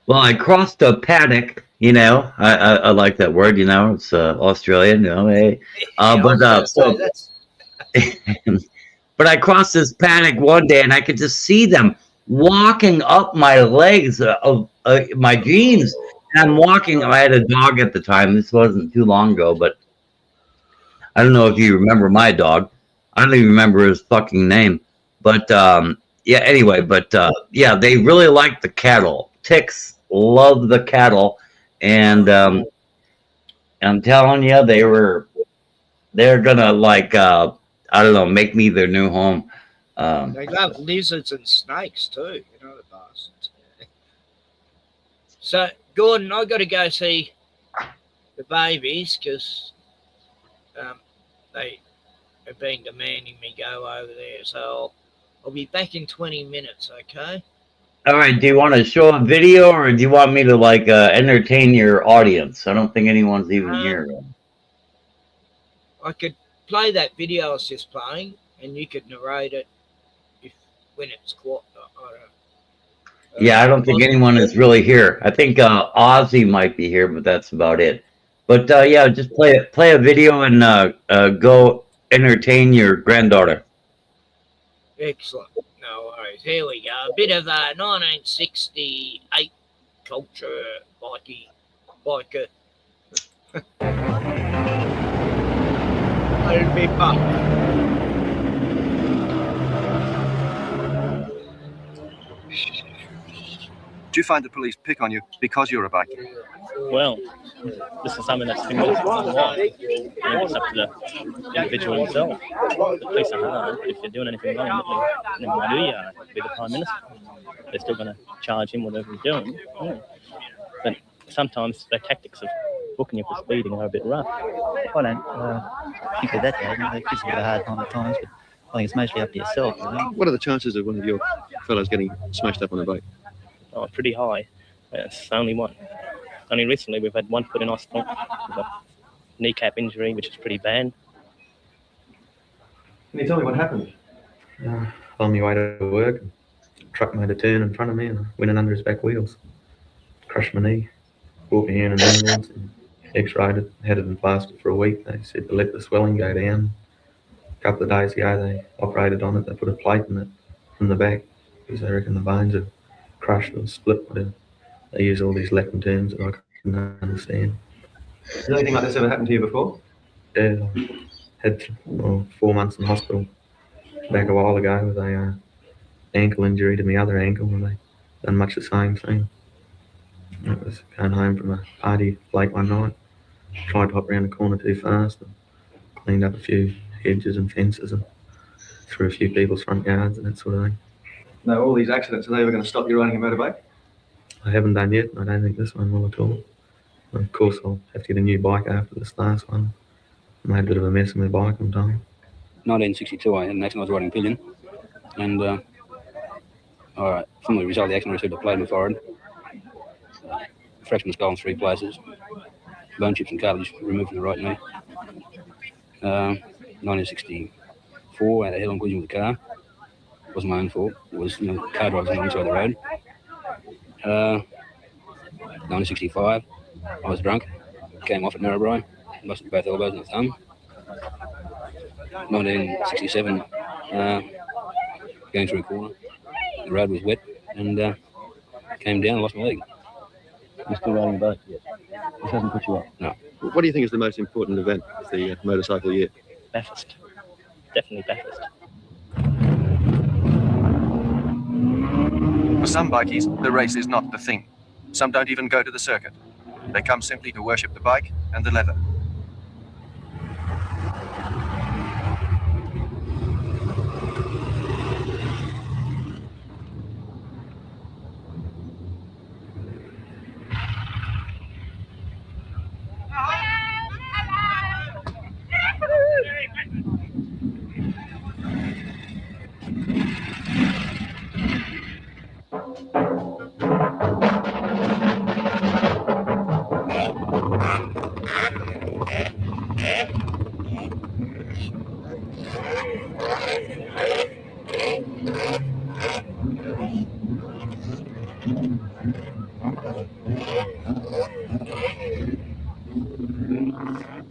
Well, I crossed a paddock. You know, I like that word. You know, it's Australian. You know, hey. But I crossed this paddock one day, and I could just see them walking up my legs of my jeans. And I'm walking. I had a dog at the time. This wasn't too long ago, but I don't know if you remember my dog. I don't even remember his fucking name. But yeah. Anyway, but yeah, they really like the cattle. Ticks love the cattle, and I'm telling you, they're gonna like. I don't know, make me their new home. They love lizards and snakes too, you know, the bastards. So, Gordon, I got to go see the babies because they have been demanding me go over there. So I'll be back in 20 minutes, okay? All right. Do you want to show a video, or do you want me to like entertain your audience? I don't think anyone's even here. I could play that video I was just playing, and you could narrate it when it's quiet. Yeah, I don't think anyone is really here. I think Ozzy might be here, but that's about it. But yeah, just play a video and go entertain your granddaughter. Excellent. No worries. Here we go. A bit of 1968 culture, biker. I'll be back. Do you find the police pick on you because you're a bikie? Well, this is something that's been going on for a while. I think it's up to the individual himself. The police are hard. If you're doing anything wrong, then why do you be the Prime Minister? They're still going to charge him whatever he's doing. Yeah. But sometimes the tactics of booking you for speeding are a bit rough. I don't think of that, Dad. It gives you a hard time at times, but I think it's mostly up to yourself. What are the chances of one of your fellows getting smashed up on a bike? Oh, pretty high. It's only one. Only recently we've had one put in hospital with a kneecap injury, which is pretty bad. Can you tell me what happened? On my way to work, truck made a turn in front of me and I went in under his back wheels. Crushed my knee, brought me in an ambulance and x-rayed it, had it in plaster for a week. They said to let the swelling go down. A couple of days ago they operated on it, they put a plate in it from the back because they reckon the bones had crushed or split, whatever. They use all these Latin terms that I couldn't understand. Has anything like this ever happened to you before? Yeah, I had 4 months in hospital back a while ago with a ankle injury to my other ankle, and they done much the same thing. I was going home from a party late one night, tried to hop around the corner too fast and cleaned up a few hedges and fences and through a few people's front yards and that sort of thing. Now, all these accidents, are they ever going to stop you riding a motorbike? I haven't done yet, and I don't think this one will at all. And of course, I'll have to get a new bike after this last one. I made a bit of a mess of my bike, I'm told. 1962, I had an accident. I was riding pillion, and from the result of the accident, I received a plate in the forehead, fracture of the skull in 3 places, bone chips and cartilage removed from the right knee. 1964, I had a head-on collision with a car. It wasn't my own fault. It was car drivers on the inside of the road. 1965, I was drunk, came off at Narrabri, lost both elbows and a thumb. 1967, going through a corner, the road was wet and came down and lost my leg. You're still riding a bike? Yes. This hasn't put you off? No. What do you think is the most important event of the motorcycle year? Bathurst. Definitely Bathurst. For some bikies, the race is not the thing. Some don't even go to the circuit. They come simply to worship the bike and the leather.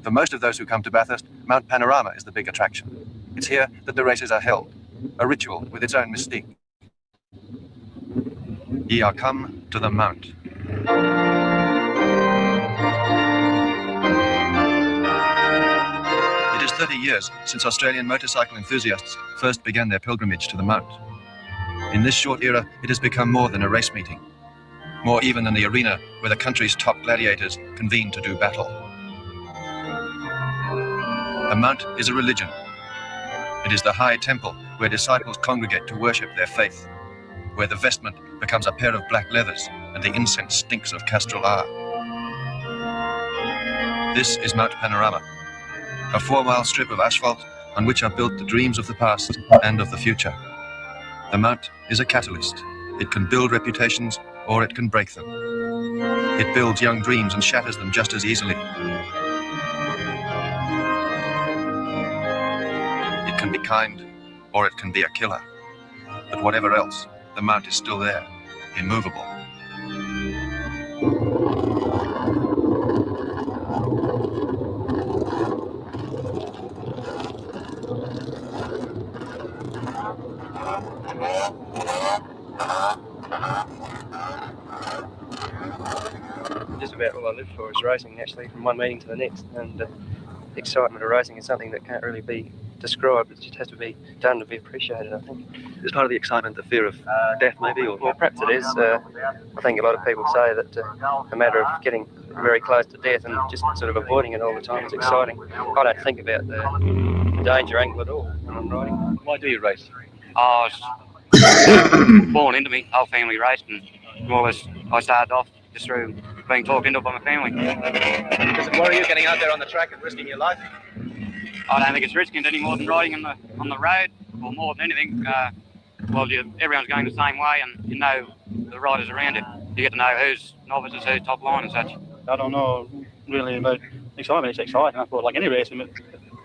For most of those who come to Bathurst, Mount Panorama is the big attraction. It's here that the races are held, a ritual with its own mystique. Ye are come to the Mount. It is 30 years since Australian motorcycle enthusiasts first began their pilgrimage to the Mount. In this short era, it has become more than a race meeting, more even than the arena where the country's top gladiators convene to do battle. The Mount is a religion. It is the high temple where disciples congregate to worship their faith, where the vestment becomes a pair of black leathers and the incense stinks of Castrol R. This is Mount Panorama, a 4-mile strip of asphalt on which are built the dreams of the past and of the future. The Mount is a catalyst. It can build reputations or it can break them. It builds young dreams and shatters them just as easily. It can be kind, or it can be a killer. But whatever else, the Mount is still there, immovable. Just about all I live for is racing, actually, from one meeting to the next. And the excitement of racing is something that can't really be describe. It just has to be done to be appreciated, I think. Is part of the excitement the fear of death, maybe? Or Well, perhaps it is. I think a lot of people say that a matter of getting very close to death and just sort of avoiding it all the time is exciting. I don't think about the danger angle at all when I'm riding. Why do you race? I was born into me, whole family raced, and more or less I started off just through being talked into by my family. Does it worry you getting out there on the track and risking your life? I don't think it's risking it any more than riding on the road, or more than anything. Everyone's going the same way, and you know the riders around it. You get to know who's novices, who's top line and such. I don't know really about excitement. It's exciting. I thought like any race, but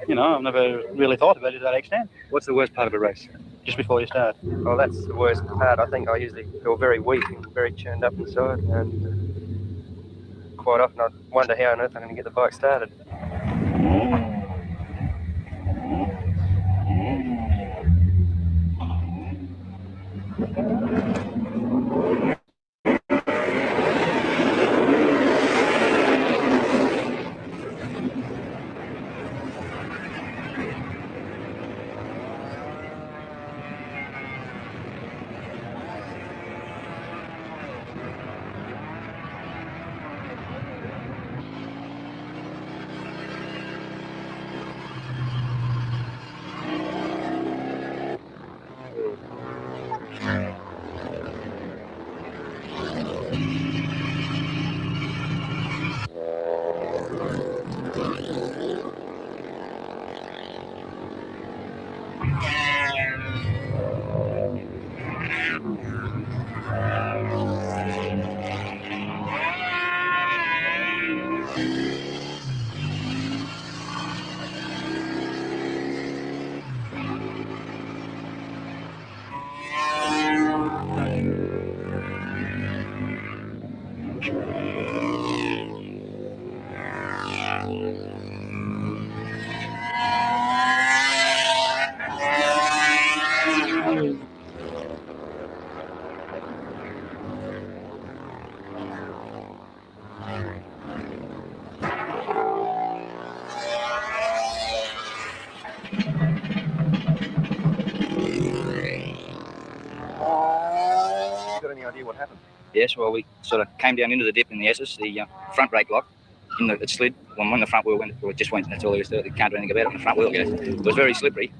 you know, I've never really thought about it to that extent. What's the worst part of a race? Just before you start. Well, that's the worst part. I think I usually feel very weak and very churned up inside, and quite often I wonder how on earth I'm going to get the bike started. Got any idea what happened? Yes, well, we sort of came down into the dip in the S's, the front brake lock. It slid. When the front wheel went, it just went. That's all there is to it. You can't do anything about it. The front wheel goes. It was very slippery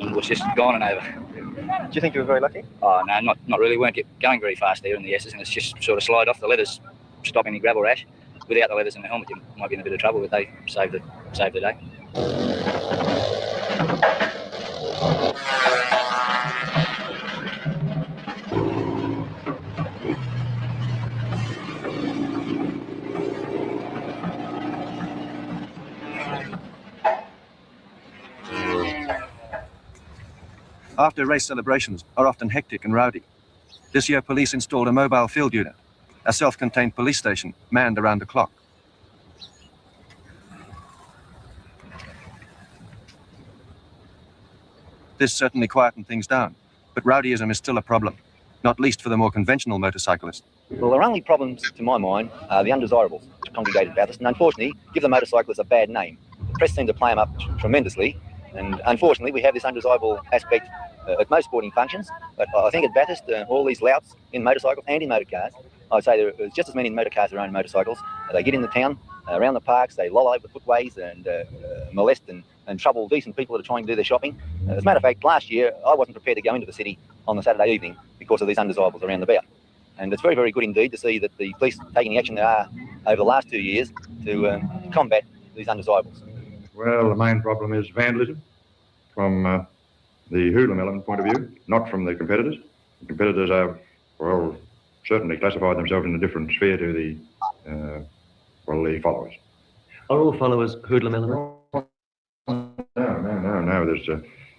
and was just gone and over. Do you think you were very lucky? Oh, no, not really. We weren't going very fast there in the S's, and it's just sort of slide off. The leathers stop any gravel rash. Without the leathers and the helmet, you might be in a bit of trouble, but they saved the day. After race celebrations are often hectic and rowdy. This year, police installed a mobile field unit, a self-contained police station manned around the clock. This certainly quietened things down, but rowdyism is still a problem, not least for the more conventional motorcyclist. Well, the only problems, to my mind, are the undesirables, congregated Bathurst, and unfortunately, give the motorcyclists a bad name. The press seem to play them up tremendously, and unfortunately, we have this undesirable aspect at most sporting functions, but I think at Bathurst, all these louts in motorcycles and in motorcars, I'd say there's just as many motorcars that own motorcycles. They get in the town, around the parks, they loll over the footways and molest and trouble decent people that are trying to do their shopping. As a matter of fact, last year, I wasn't prepared to go into the city on the Saturday evening because of these undesirables around about. And it's very, very good indeed to see that the police taking the action they are over the last 2 years to combat these undesirables. Well, the main problem is vandalism from the hoodlum element point of view, not from the competitors. The competitors are, well, certainly classified themselves in a different sphere to the followers. Are all followers hoodlum element? No. There's,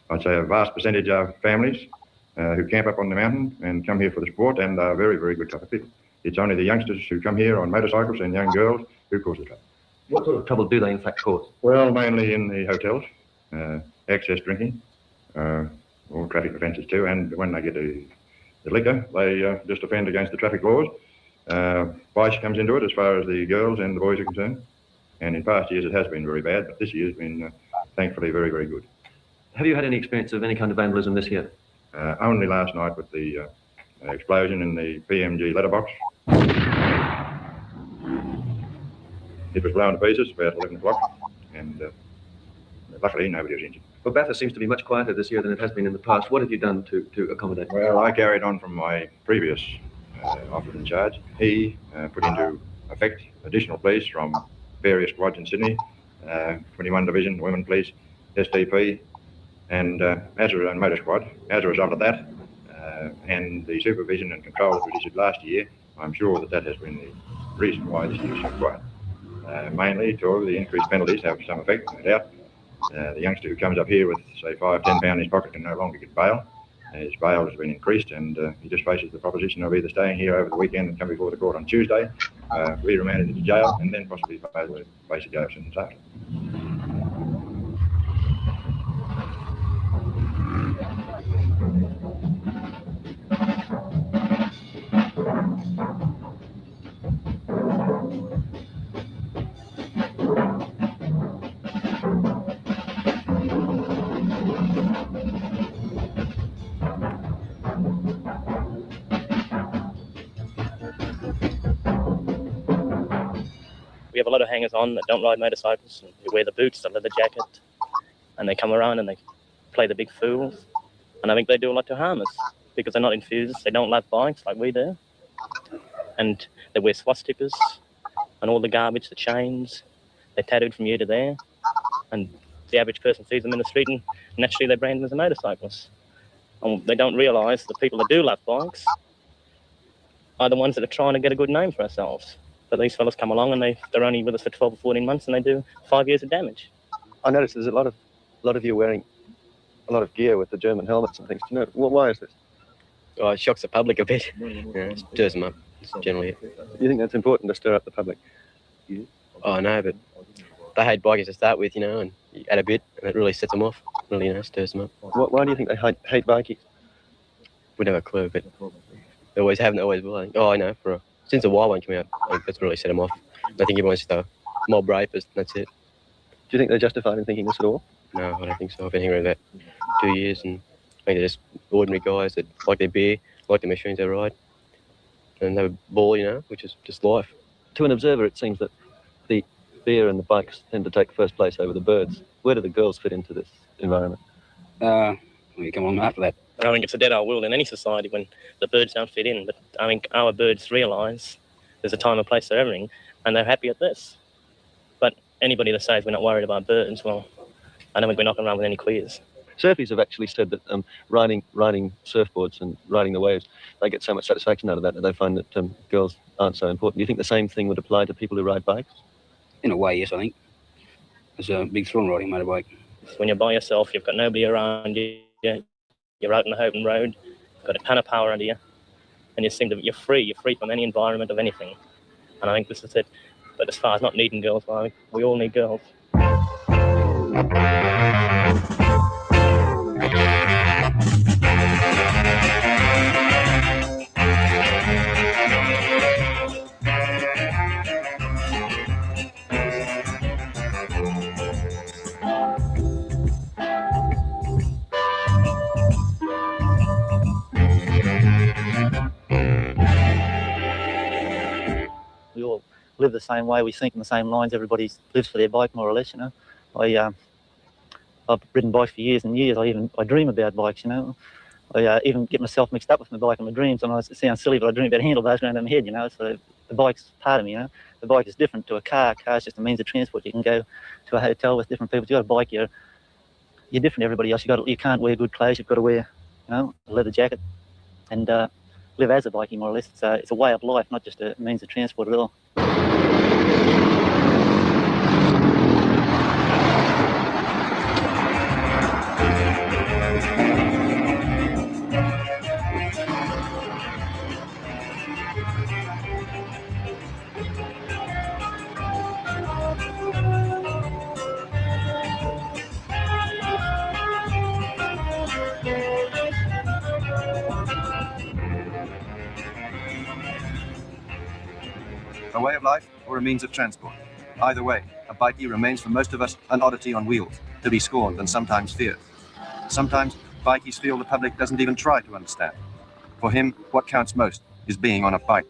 I'd say, a vast percentage of families who camp up on the mountain and come here for the sport and are very, very good type of people. It's only the youngsters who come here on motorcycles and young girls who cause the trouble. What sort of trouble do they in fact cause? Well, mainly in the hotels, excess drinking, all traffic offences too, and when they get the liquor, they just offend against the traffic laws. Vice comes into it as far as the girls and the boys are concerned, and in past years it has been very bad, but this year's been thankfully very, very good. Have you had any experience of any kind of vandalism this year? Only last night with the explosion in the PMG letterbox. It was blown to pieces about 11 o'clock, and luckily nobody was injured. Well, Bathurst seems to be much quieter this year than it has been in the past. What have you done to accommodate? Well, I carried on from my previous officer in charge. He put into effect additional police from various squads in Sydney, 21 Division, Women Police, SDP, and Motor Squad. As a result of that, and the supervision and control that we issued last year, I'm sure that has been the reason why this year is so quiet. Mainly, to the increased penalties have some effect, no doubt. The youngster who comes up here with, say, £5, £10 in his pocket can no longer get bail. His bail has been increased, and he just faces the proposition of either staying here over the weekend and come before the court on Tuesday, be remanded into jail, and then possibly face a jail sentence after. We have a lot of hangers-on that don't ride motorcycles, and who wear the boots, the leather jacket, and they come around and they play the big fools. And I think they do a lot to harm us because they're not enthusiasts. They don't love bikes like we do. And they wear swastikas and all the garbage, the chains. They're tattooed from here to there. And the average person sees them in the street and naturally they brand them as a motorcyclist. And they don't realise the people that do love bikes are the ones that are trying to get a good name for ourselves. But these fellas come along and they're only with us for 12 or 14 months and they do 5 years of damage. I noticed there's a lot of you wearing a lot of gear with the German helmets and things. Do you know why is this? Oh, it shocks the public a bit. Yeah, stirs them up. It's generally it. You think that's important to stir up the public? Oh, no, but they hate bikers to start with, and you add a bit and it really sets them off. Really, stirs them up. Why do you think they hate bikies? We don't have a clue, but they always have and they always will. I think. Oh, I know. Since the wild one came out, I think that's really set them off. I think everyone's just a mob rapist, and that's it. Do you think they're justified in thinking this at all? No, I don't think so. I've been here about 2 years, and I think they're just ordinary guys that like their beer, like the machines they ride, and they have a ball, which is just life. To an observer, it seems that the beer and the bikes tend to take first place over the birds. Where do the girls fit into this environment? We come along after that. I think it's a dead old world in any society when the birds don't fit in, but I think our birds realise there's a time and place for everything, and they're happy at this. But anybody that says we're not worried about birds, well, I don't think we're knocking around with any queers. Surfies have actually said that riding surfboards and riding the waves, they get so much satisfaction out of that they find that girls aren't so important. Do you think the same thing would apply to people who ride bikes? In a way, yes, I think. There's a big thrill in riding a motorbike. When you're by yourself, you've got nobody around you, you're out on the open road, you've got a ton of power under you, and you're free from any environment of anything. And I think this is it. But as far as not needing girls, well, I think we all need girls. We all live the same way, we think in the same lines, everybody lives for their bike more or less, I've ridden bikes for years and years. I dream about bikes, I even get myself mixed up with my bike in my dreams, and it sounds silly, but I dream about handlebars around my head, so the bike's part of me, The bike is different to a car. A car's just a means of transport. You can go to a hotel with different people. If you've got a bike, you're different to everybody else. You can't wear good clothes, you've got to wear, a leather jacket and live as a bikie more or less. It's a way of life, not just a means of transport at all. A way of life or a means of transport. Either way, a bikie remains for most of us an oddity on wheels, to be scorned and sometimes feared. sometimes bikies feel the public doesn't even try to understand. For him, what counts most is being on a bike.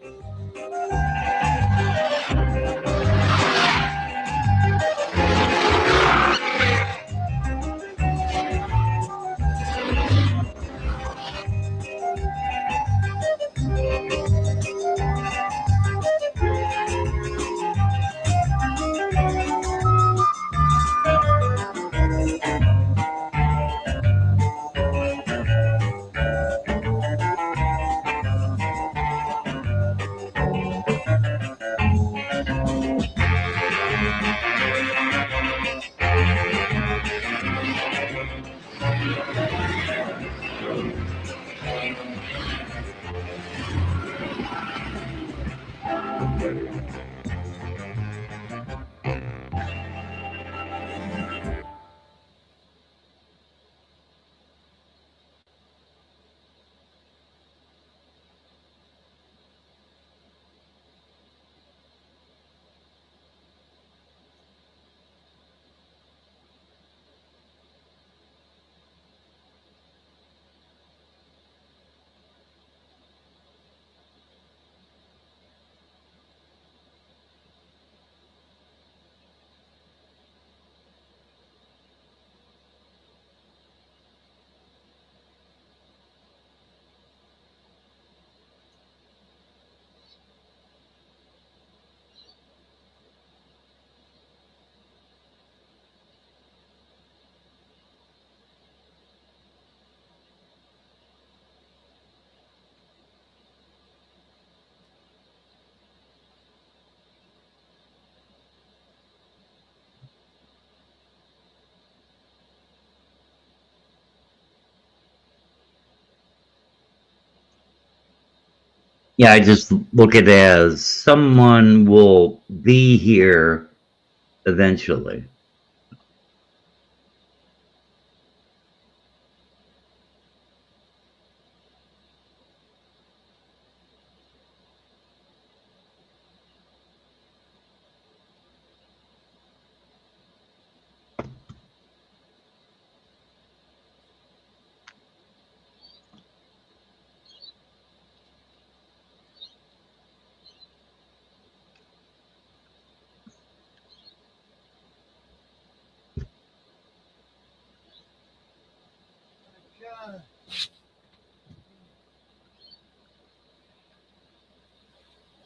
Yeah, I just look at it as someone will be here eventually.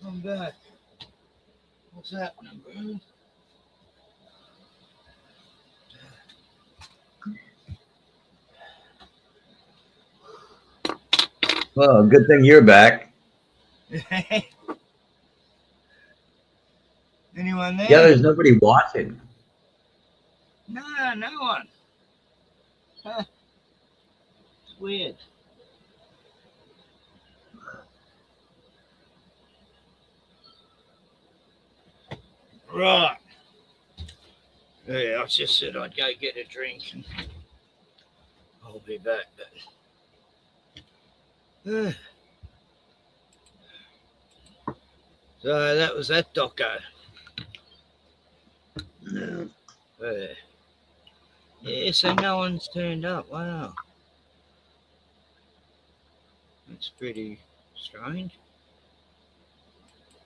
I'm back. What's happening, bro? Well, good thing you're back. Anyone there? Yeah, there's nobody watching. No one. Huh. It's weird. Right. Yeah, I just said I'd go get a drink and I'll be back. But, so that was that doco. No. Yeah, so no one's turned up. Wow. That's pretty strange.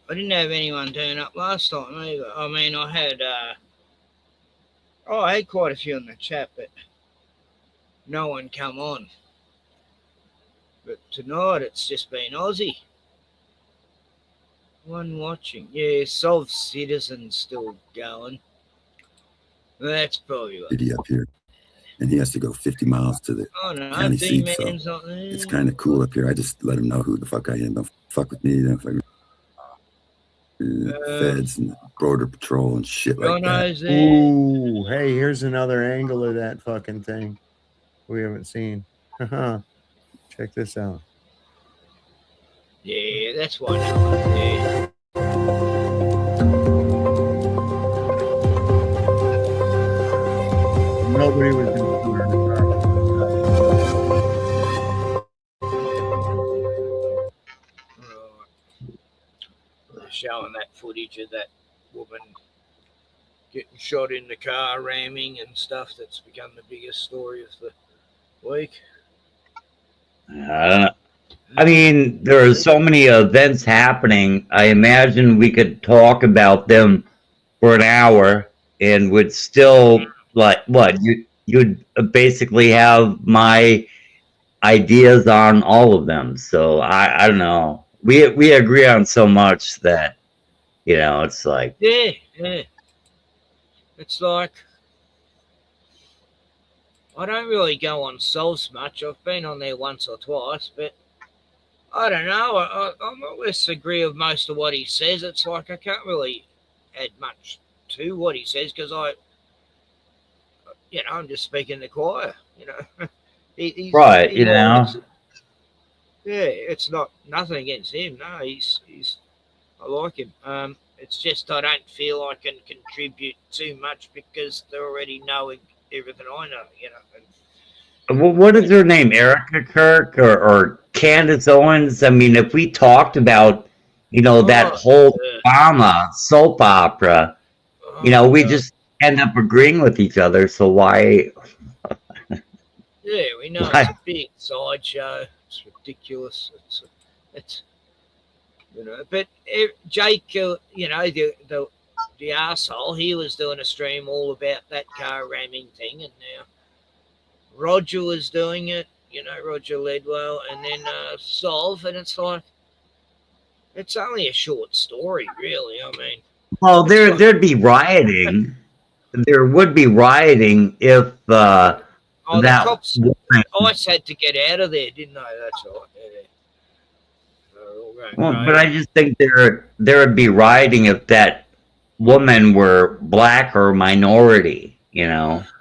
I didn't have anyone turn up last time either. I mean, I had quite a few in the chat, but no one come on. But tonight it's just been Aussie. One watching. Yeah, Solve Citizen's still going. That's probably what. Up here, and he has to go 50 miles to the county seat. So it's kind of cool up here. I just let him know who the fuck I am. Don't fuck with me. Don't fuck with feds and border patrol and shit like that. Ooh, hey, here's another angle of that fucking thing we haven't seen. Check this out. Yeah, that's one. Yeah. Nobody was in the They're showing that footage of that woman getting shot in the car, ramming and stuff. That's become the biggest story of the week. I don't know. I mean, there are so many events happening. I imagine we could talk about them for an hour and would still like what you'd basically have my ideas on all of them. So I don't know. We agree on so much that it's like Yeah. It's like I don't really go on Solves much. I've been on there once or twice, but I don't know. I'm not less agree with most of what he says. It's like I can't really add much to what he says because I'm just speaking the choir. right. It's not nothing against him. No, he's I like him. It's just I don't feel I can contribute too much because they're already knowing everything I know. What is her name? Erica Kirk or Candace Owens? I mean, if we talked about, that whole drama soap opera, we just end up agreeing with each other. So why? Yeah, we know it's a big sideshow. It's ridiculous. It's but Jake, the arsehole, he was doing a stream all about that car ramming thing, and now Roger was doing it, Roger Ledwell, and then Solve, and it's like, it's only a short story, really. I mean, well, there'd be rioting. There would be rioting if the that cops, woman, ICE had to get out of there, didn't they? That's right. well, but I just think there would be rioting if that woman were black or minority.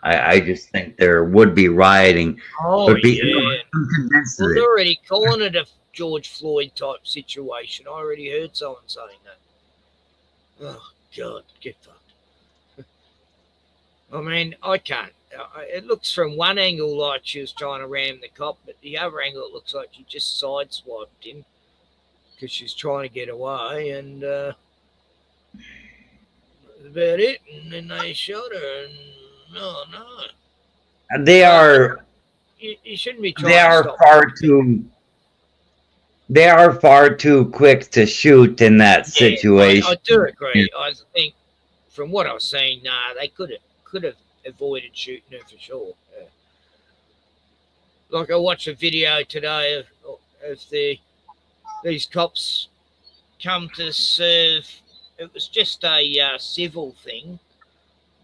I just think there would be rioting. Oh, yeah. Well, they're already calling it a George Floyd type situation. I already heard someone saying that. Oh, God, get fucked. I mean, I can't. It looks from one angle like she was trying to ram the cop, but the other angle it looks like she just sideswiped him because she's trying to get away, and that's about it. And then they shot her, and no. They are. You shouldn't be trying They are to stop far too. They are far too quick to shoot in that situation. I do agree. I think, from what I've seen, they could have avoided shooting her for sure. Like I watched a video today of these cops come to serve. It was just a civil thing,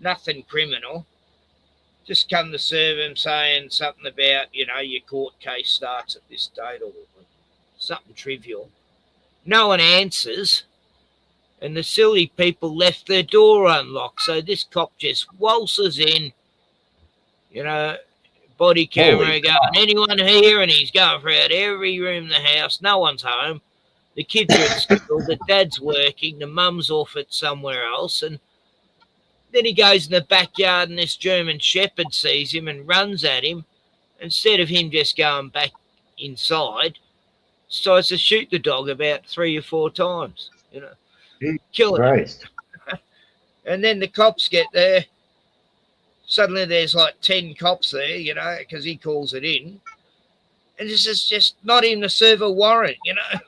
nothing criminal. Just come to serve him, saying something about your court case starts at this date or something trivial. No one answers. And the silly people left their door unlocked. So this cop just waltzes in, body camera going, anyone here? And he's going throughout every room in the house. No one's home. The kids are at school. The dad's working. The mum's off at somewhere else. And then he goes in the backyard and this German Shepherd sees him and runs at him. Instead of him just going back inside, decides to shoot the dog about 3 or 4 times, killing him. And then the cops get there. Suddenly there's like 10 cops there, because he calls it in. And this is just not even to serve a warrant,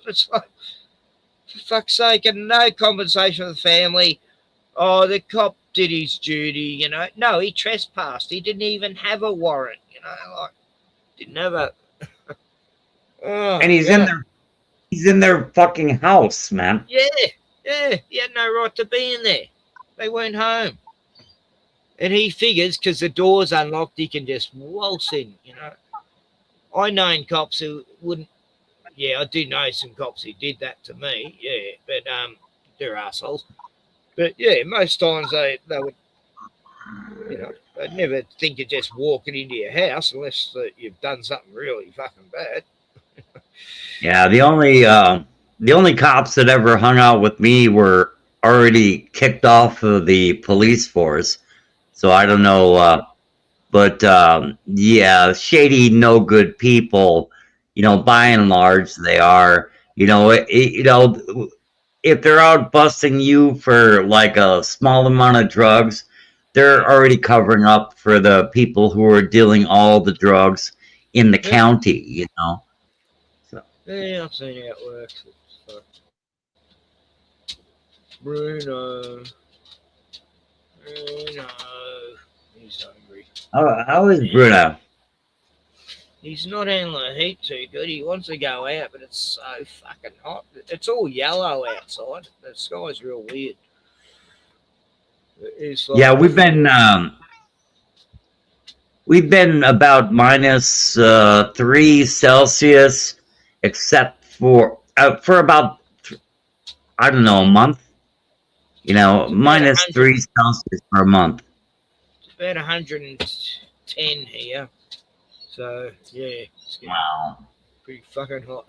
It's like, for fuck's sake, and no compensation for the family. Oh, the cop did his duty, No, he trespassed. He didn't even have a warrant, didn't have a... and he's in their fucking house, man. Yeah, he had no right to be in there. They weren't home. And he figures because the door's unlocked, he can just waltz in, I known cops who wouldn't. Yeah, I do know some cops who did that to me. Yeah, but they're assholes. But yeah, most times they would, they'd never think of just walking into your house unless you've done something really fucking bad. Yeah, the only cops that ever hung out with me were already kicked off of the police force. So I don't know, but yeah, shady, no good people. By and large, they are. If they're out busting you for like a small amount of drugs, they're already covering up for the people who are dealing all the drugs. in the county, you know. So. Yeah, I've seen how it works. So. Bruno. He's hungry. How is Bruno? He's not handling the heat too good. He wants to go out, but it's so fucking hot. It's all yellow outside. The sky's real weird. It's like, Yeah, we've been about -3 Celsius, except for about I don't know, a month. You know, -3 Celsius for a month. It's about 110 here. So yeah, it's getting pretty fucking hot.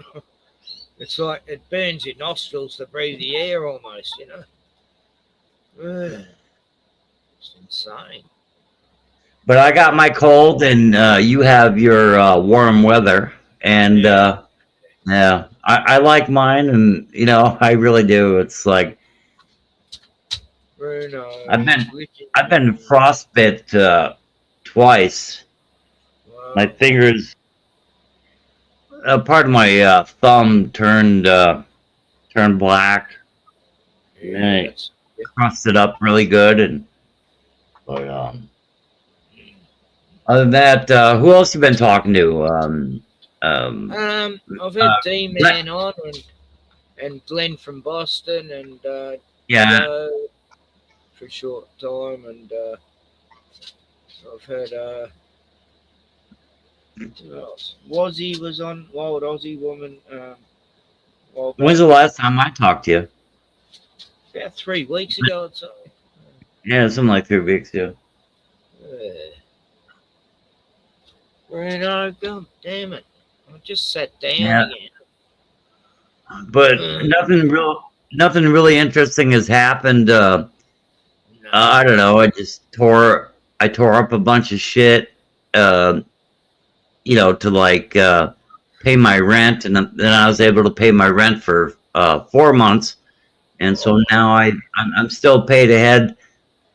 It's like it burns your nostrils to breathe the air almost, you know. It's insane. But I got my cold, and you have your warm weather, and yeah, I like mine, and you know, I really do. It's like Bruno, I've been frostbit twice. Wow. My fingers, part of my thumb turned black. And I crusted up really good, and but other than that, who else you been talking to? I've had D-Man on and Glenn from Boston and Yeah. Joe for a short time, and I've heard who else? Wazzy was on, Wild Aussie Woman. When's the last time I talked to you? About 3 weeks ago or so. Yeah, something like 3 weeks. Yeah. Bruno, god damn it! I just sat down Yeah. again. But nothing really interesting has happened. I don't know. I tore up a bunch of shit. You know, to like pay my rent, and then I was able to pay my rent for 4 months, and so now I'm still paid ahead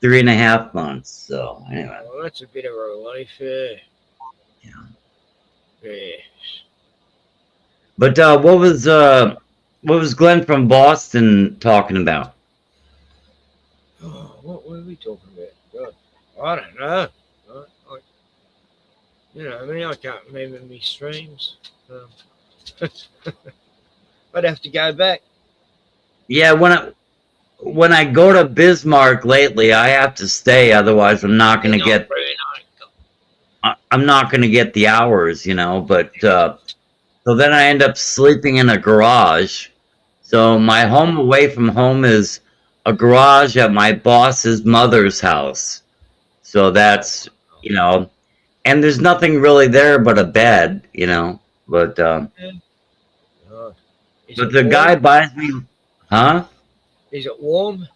3.5 months. So anyway. Oh, that's a bit of a relief, yeah. Yeah. But what was Glenn from Boston talking about? Oh, what were we talking about? God, I don't know. You know, I mean, I can't remember me streams. I'd have to go back. Yeah, when I go to Bismarck lately, I have to stay. Otherwise, I'm not going to get. I'm not going to get the hours, you know. But so then I end up sleeping in a garage. So my home away from home is a garage at my boss's mother's house. So that's, you know, and there's nothing really there but a bed, you know. But the guy buys me, huh? Is it warm?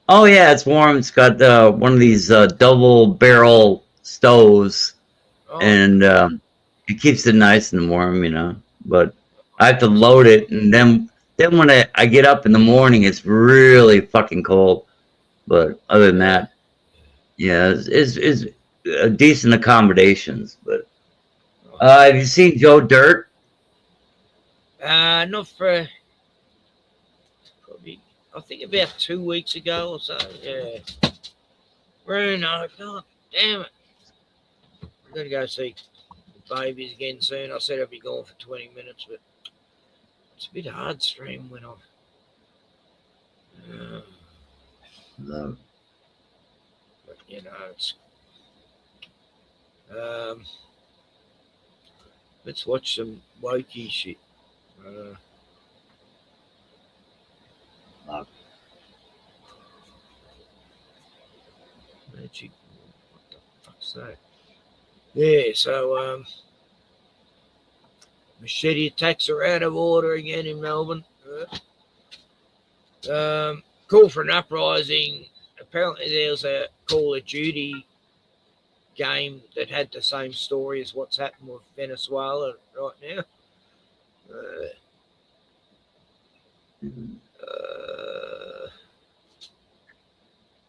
Oh yeah, it's warm. It's got one of these double barrel stoves, and it keeps it nice and warm, you know. But I have to load it, and then when I get up in the morning, it's really fucking cold. But other than that, yeah, it's decent accommodations. But have you seen Joe Dirt? Not for probably, I think about 2 weeks ago or so. Yeah. Bruno, god damn it! I'm gonna go see the babies again soon. I said I'd be gone for 20 minutes, but it's a bit hard stream when I. No. But you know, it's. Let's watch some wokey shit. Magic. What the fuck's that? Yeah, so machete attacks are out of order again in Melbourne. Call for an uprising. Apparently there's a Call of Duty game that had the same story as what's happened with Venezuela right now.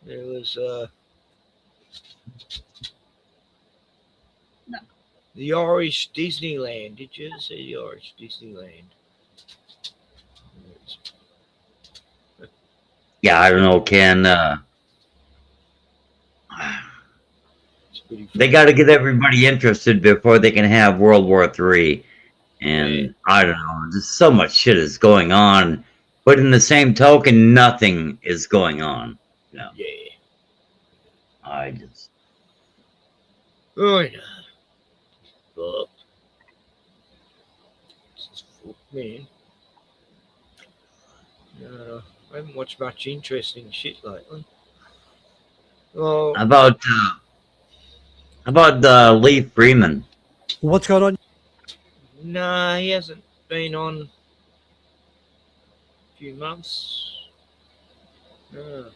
There was The Irish Disneyland. Did you ever see the Irish Disneyland? Yeah, I don't know, Ken. They got to get everybody interested before they can have World War III. And I don't know, there's so much shit is going on, but in the same token, nothing is going on. No. Yeah. I just. Oh, yeah. Fuck. This is fuck, man. I haven't watched much interesting shit lately. Oh. How about Lee Freeman? What's going on? Nah, he hasn't been on a few months. No.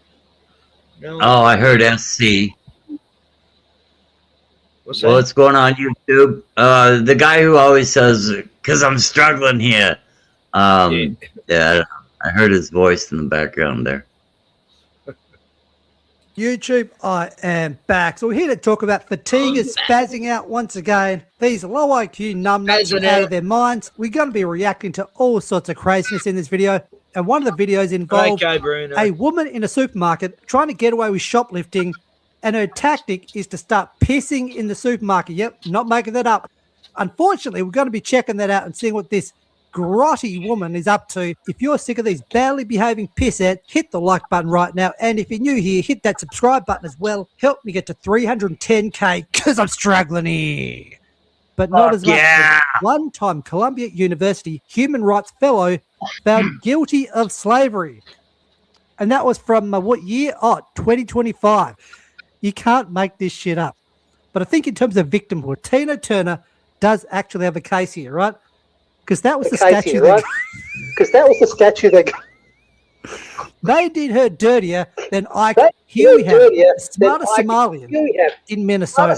Oh, I heard SC. What's going on YouTube? The guy who always says, "'Cause I'm struggling here." Yeah, I heard his voice in the background there. YouTube, I am back. So we're here to talk about fatigue is spazzing out once again. These low IQ numbnuts are out of their minds. We're going to be reacting to all sorts of craziness in this video. And one of the videos involved a woman in a supermarket trying to get away with shoplifting. And her tactic is to start pissing in the supermarket. Yep, not making that up. Unfortunately, we're going to be checking that out and seeing what this grotty woman is up to. If you're sick of these badly behaving pissheads, hit the like button right now. And if you're new here, hit that subscribe button as well. Help me get to 310K because I'm struggling here. But not as much as one-time Columbia University human rights fellow found guilty of slavery. And that was from what year? Oh, 2025. You can't make this shit up. But I think in terms of victimhood, Tina Turner does actually have a case here, right? Because that was the statue that they did her dirtier than Here we have the smartest Somalian in Minnesota.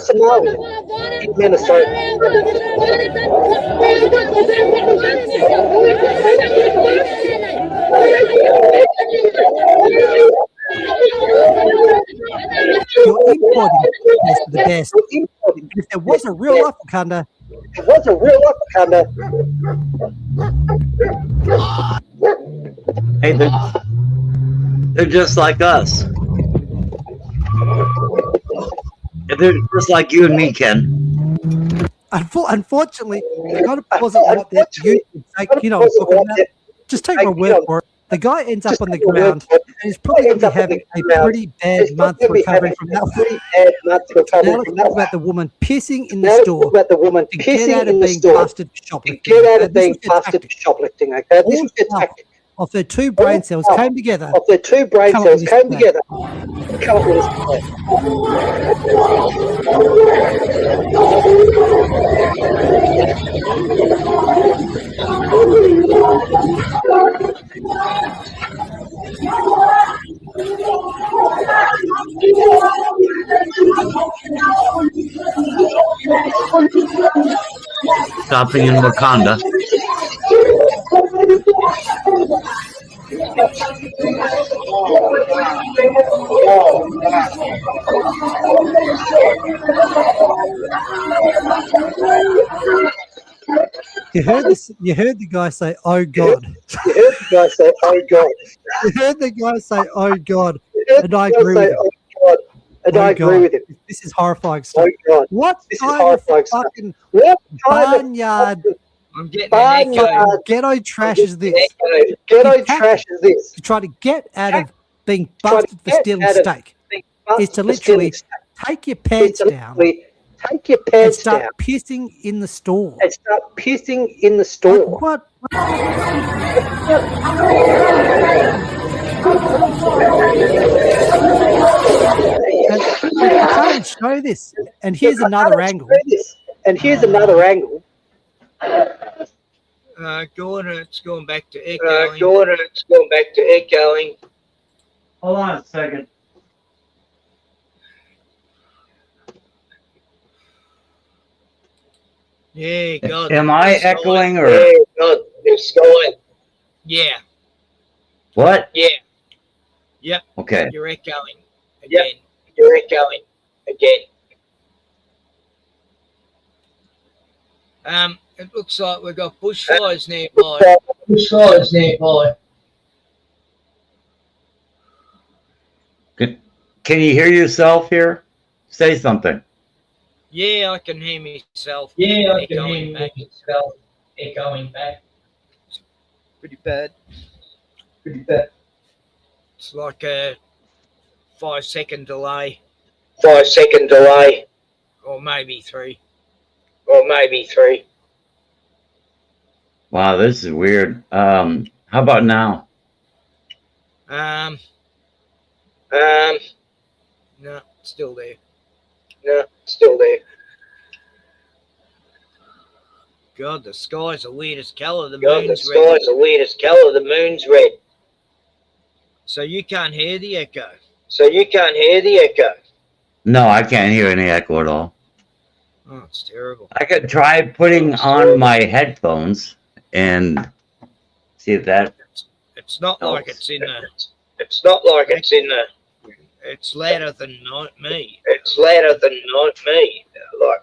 You're importing the best. If there was a real Wakanda, Hey, they're just like us. They're just like you and me, Ken. Unfortunately, the guy wasn't like that. Just take my word for it. The guy ends up on the ground and he's probably going to be having a pretty bad month recovering from that. Now let's talk about the woman pissing in the store to get out of being busted shoplifting. Okay, this was the tactic. Of their two brain cells came together. Come up with this Stopping in Wakanda. You heard this? You heard the guy say, "Oh God." You heard the guy say, "Oh God," and I agree with him. This is horrifying stuff. What kind of fucking barnyard ghetto trash is this? To try to get out of being busted for stealing steak is to literally take your pants down and start pissing in the store. Like what? And I can't show this. And here's another angle. It's going back to echoing. Hold on a second. Yeah, God. Am I echoing or? Yeah, God, it's going. Yeah. What? Yeah. Yep. Okay. You're echoing again. You're echoing again. It looks like we've got bushfires nearby. Bushfires nearby. Can you hear yourself here? Say something. Yeah, I can hear myself. Yeah, I can echoing hear back. myself echoing back. Pretty bad. Pretty bad. It's like a 5-second delay. 5-second delay. Or maybe 3. Or maybe 3. Wow, this is weird. How about now? No, still there. No, still there. God, the sky's the weirdest colour. The God, the moon's red. sky's the weirdest colour. The moon's red. So you can't hear the echo. So you can't hear the echo. No, I can't hear any echo at all. Oh, it's terrible. I could try putting on my headphones and see if that. It's not helps. like it's in the. It's not like it's in the. It's louder than not me. It's louder than not me. Like.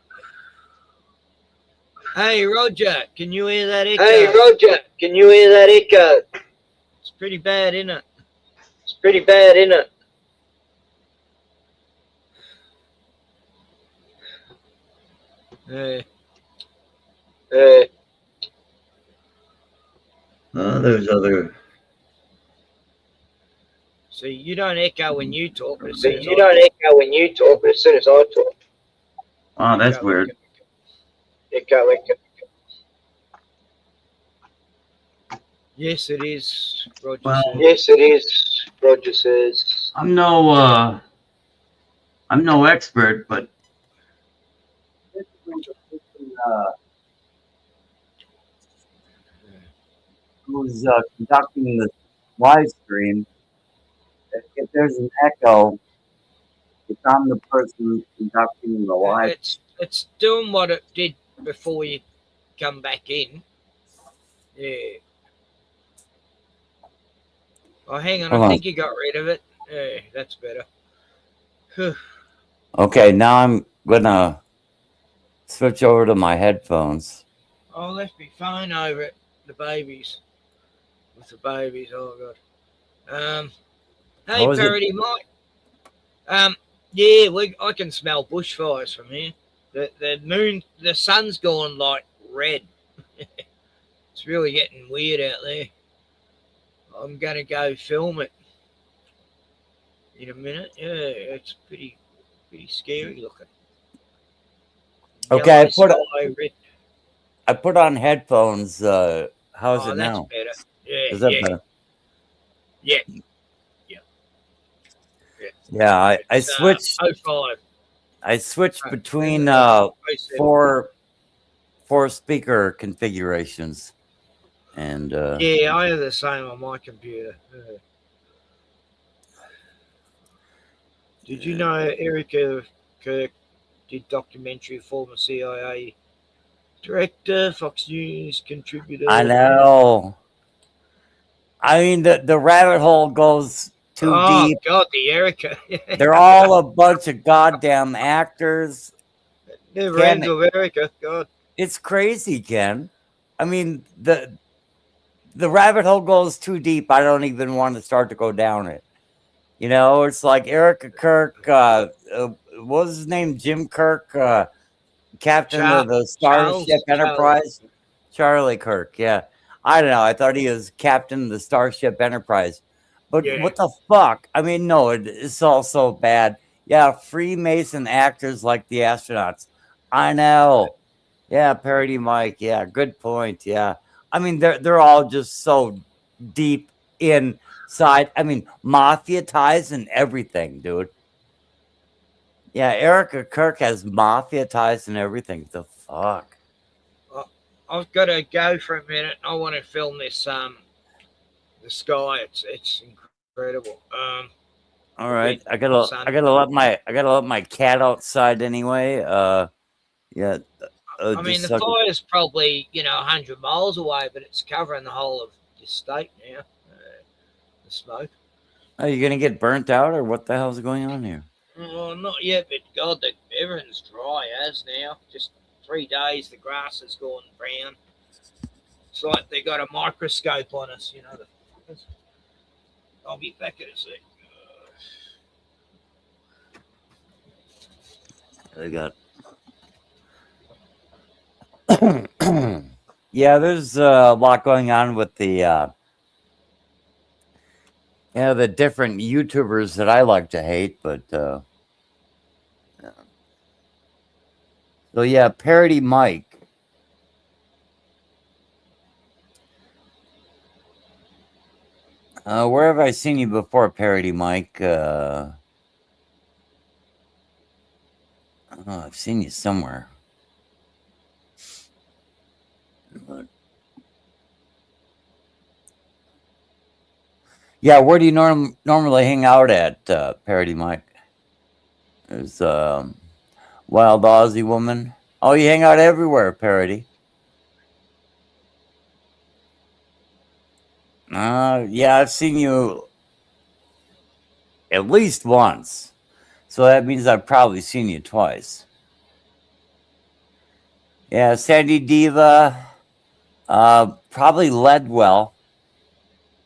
Hey, Roger, can you hear that echo? Hey, Roger, can you hear that echo? It's pretty bad, isn't it? It's pretty bad, isn't it? There's other. See, you don't echo when you talk, but as So soon as you I don't talk, echo when you talk, but as soon as I talk, Oh, that's weird. echo, echo. yes, it is. Roger Well, says. Yes, it is. Roger says. I'm no expert, but who's conducting the live stream? If there's an echo, it's on the person conducting the live. It's doing what it did before you come back in. Yeah. Oh, hang on. Hold I on. think you got rid of it. Yeah, that's better. Whew. Okay, now I'm gonna switch over to my headphones. I left my phone over at the babies. With the babies, oh god. Hey, How is it? Parody Mike. Yeah, I can smell bushfires from here. The moon, the sun's gone like red. It's really getting weird out there. I'm gonna go film it in a minute. Yeah, it's pretty scary looking. Okay, Yellow sky, red. I put on headphones. How's it That's now? better. Yeah, Is that yeah. better? Yeah. Yeah, I It's, switched. 05. I switched between 07. four speaker configurations, and Yeah, I have the same on my computer. Did you know Erica Kirk did documentary, former CIA director, Fox News contributor? I know. I mean, the rabbit hole goes too deep. God, the Erica. They're all a bunch of goddamn actors. Never Ken, ends with Erica. God, it's crazy, Ken. I mean, the rabbit hole goes too deep. I don't even want to start to go down it. You know, it's like Erica Kirk. What was his name? Jim Kirk, captain of the Starship Enterprise. Charlie Kirk. Yeah, I don't know. I thought he was captain of the Starship Enterprise. But what the fuck? I mean, no, it's all so bad. Yeah, Freemason actors like the astronauts. I know. Yeah, Parody Mike. Yeah, good point. Yeah, I mean, they're all just so deep inside. I mean, mafia ties and everything, dude. Yeah, Erica Kirk has mafia ties and everything. The fuck? I've got to go for a minute. I want to film this. The sky. It's incredible. All right, I gotta let my cat outside anyway. Yeah. I mean, the fire's probably 100 miles away, but it's covering the whole of the state now. The smoke. Are you gonna get burnt out, or what the hell's going on here? Oh, not yet, but God, everything's dry as now. Just 3 days, the grass has gone brown. It's like they got a microscope on us, you know. I'll be back in a sec. They got. Yeah, there's a lot going on with the the different YouTubers that I like to hate, but so yeah, Parody Mike. Where have I seen you before, Parody Mike? Oh, I've seen you somewhere. But... yeah, where do you normally hang out at, Parody Mike? There's Wild Aussie Woman. Oh, you hang out everywhere, Parody. Yeah, I've seen you at least once. So that means I've probably seen you twice. Yeah, Sandy Diva. Probably Ledwell.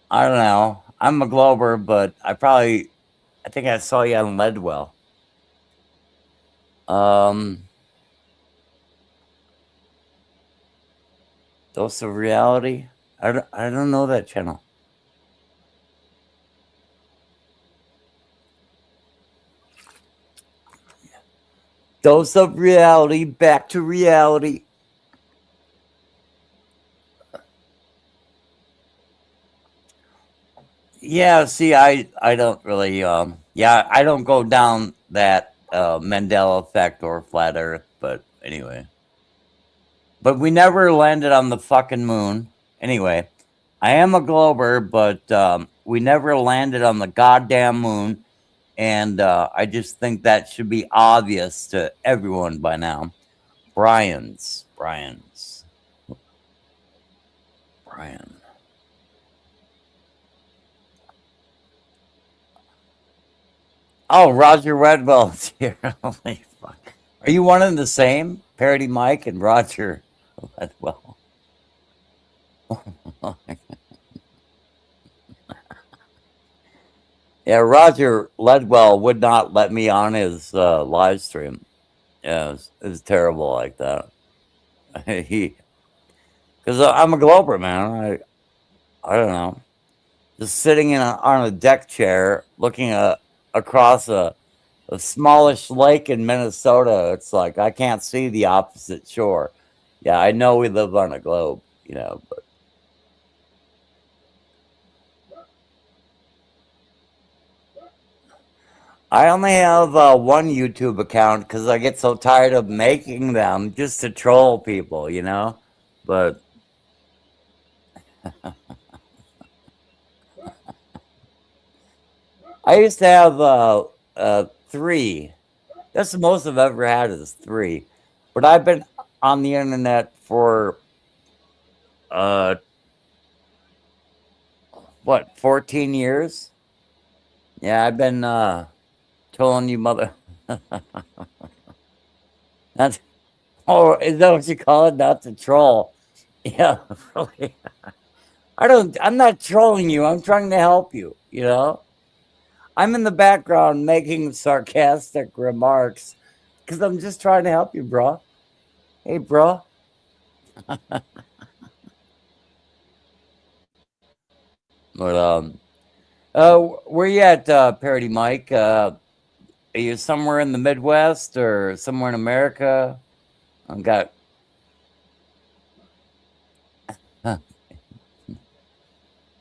I don't know. I'm a Glober, but I think I saw you on Ledwell. Dose of Reality. I don't know that channel. Dose of Reality, back to reality. Yeah, see, I don't really I don't go down that Mandela effect or flat earth, but anyway. But we never landed on the fucking moon. Anyway, I am a Glober, but we never landed on the goddamn moon. And I just think that should be obvious to everyone by now. Brian. Oh, Roger Redwell's here. Holy fuck. Are you one and the same? Parody Mike and Roger Redwell. Yeah, Roger Ledwell would not let me on his live stream. Yeah, it was terrible like that. Because I'm a Glober, man. I don't know. Just sitting on a deck chair, looking across a smallish lake in Minnesota. It's like I can't see the opposite shore. Yeah, I know we live on a globe, but. I only have one YouTube account because I get so tired of making them just to troll people, but I used to have 3. That's the most I've ever had is 3. But I've been on the internet for 14 years? Yeah, I've been trolling you, mother. That's is that what you call it? Not to troll. Yeah, really. I'm not trolling you. I'm trying to help you, I'm in the background making sarcastic remarks because I'm just trying to help you, bro. Hey, bro. But where you at, Parody Mike? Are you somewhere in the Midwest or somewhere in America? I've got.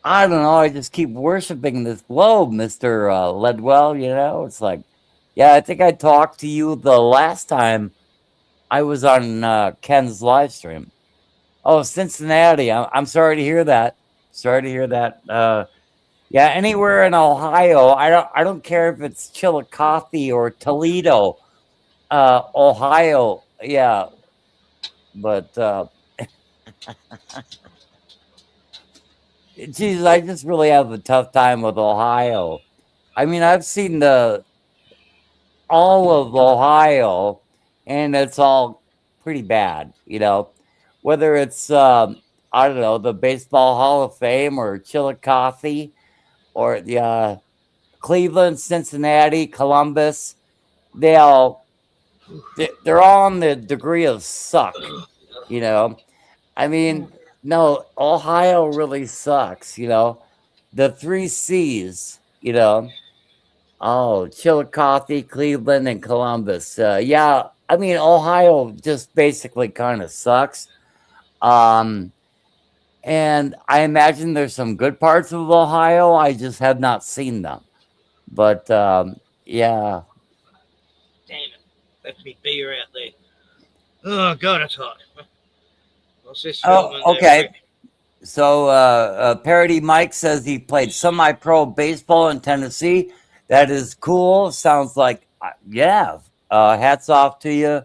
I don't know. I just keep worshiping this globe, Mr. Ledwell. It's like, yeah, I think I talked to you the last time I was on Ken's live stream. Oh, Cincinnati. I'm sorry to hear that. Sorry to hear that. Yeah, anywhere in Ohio. I don't care if it's Chillicothe or Toledo, Ohio. Yeah, but Jesus, I just really have a tough time with Ohio. I mean, I've seen all of Ohio, and it's all pretty bad, you know, whether it's, I don't know, the Baseball Hall of Fame or Chillicothe or the Cleveland, Cincinnati, Columbus. They're all on the degree of suck, you know. I mean, no, Ohio really sucks, you know. The 3 C's, you know. Oh, Chillicothe, Cleveland, and Columbus. Yeah, I mean, Ohio just basically kind of sucks. And I imagine there's some good parts of Ohio. I just have not seen them. But yeah. Damn it. Left me beer out there. Oh, God, it's hot. What's this filming Oh, there, okay. Rick? So Parody Mike says he played semi-pro baseball in Tennessee. That is cool. Sounds like, yeah. Hats off to you,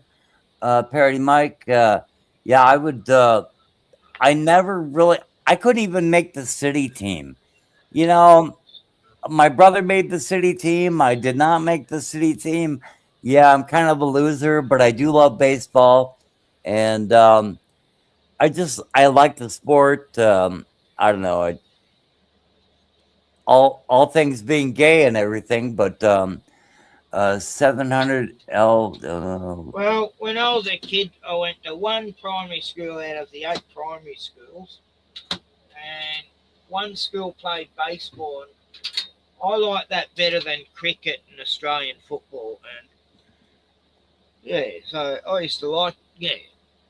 Parody Mike. Yeah, I would. I never really. I couldn't even make the city team. You know, my brother made the city team. I did not make the city team. Yeah, I'm kind of a loser, but I do love baseball, and I like the sport. I don't know. All things being gay and everything, but 700 L. Well, when I was a kid, I went to one primary school out of the 8 primary schools, and one school played baseball. And I like that better than cricket and Australian football. And yeah, so I used to like,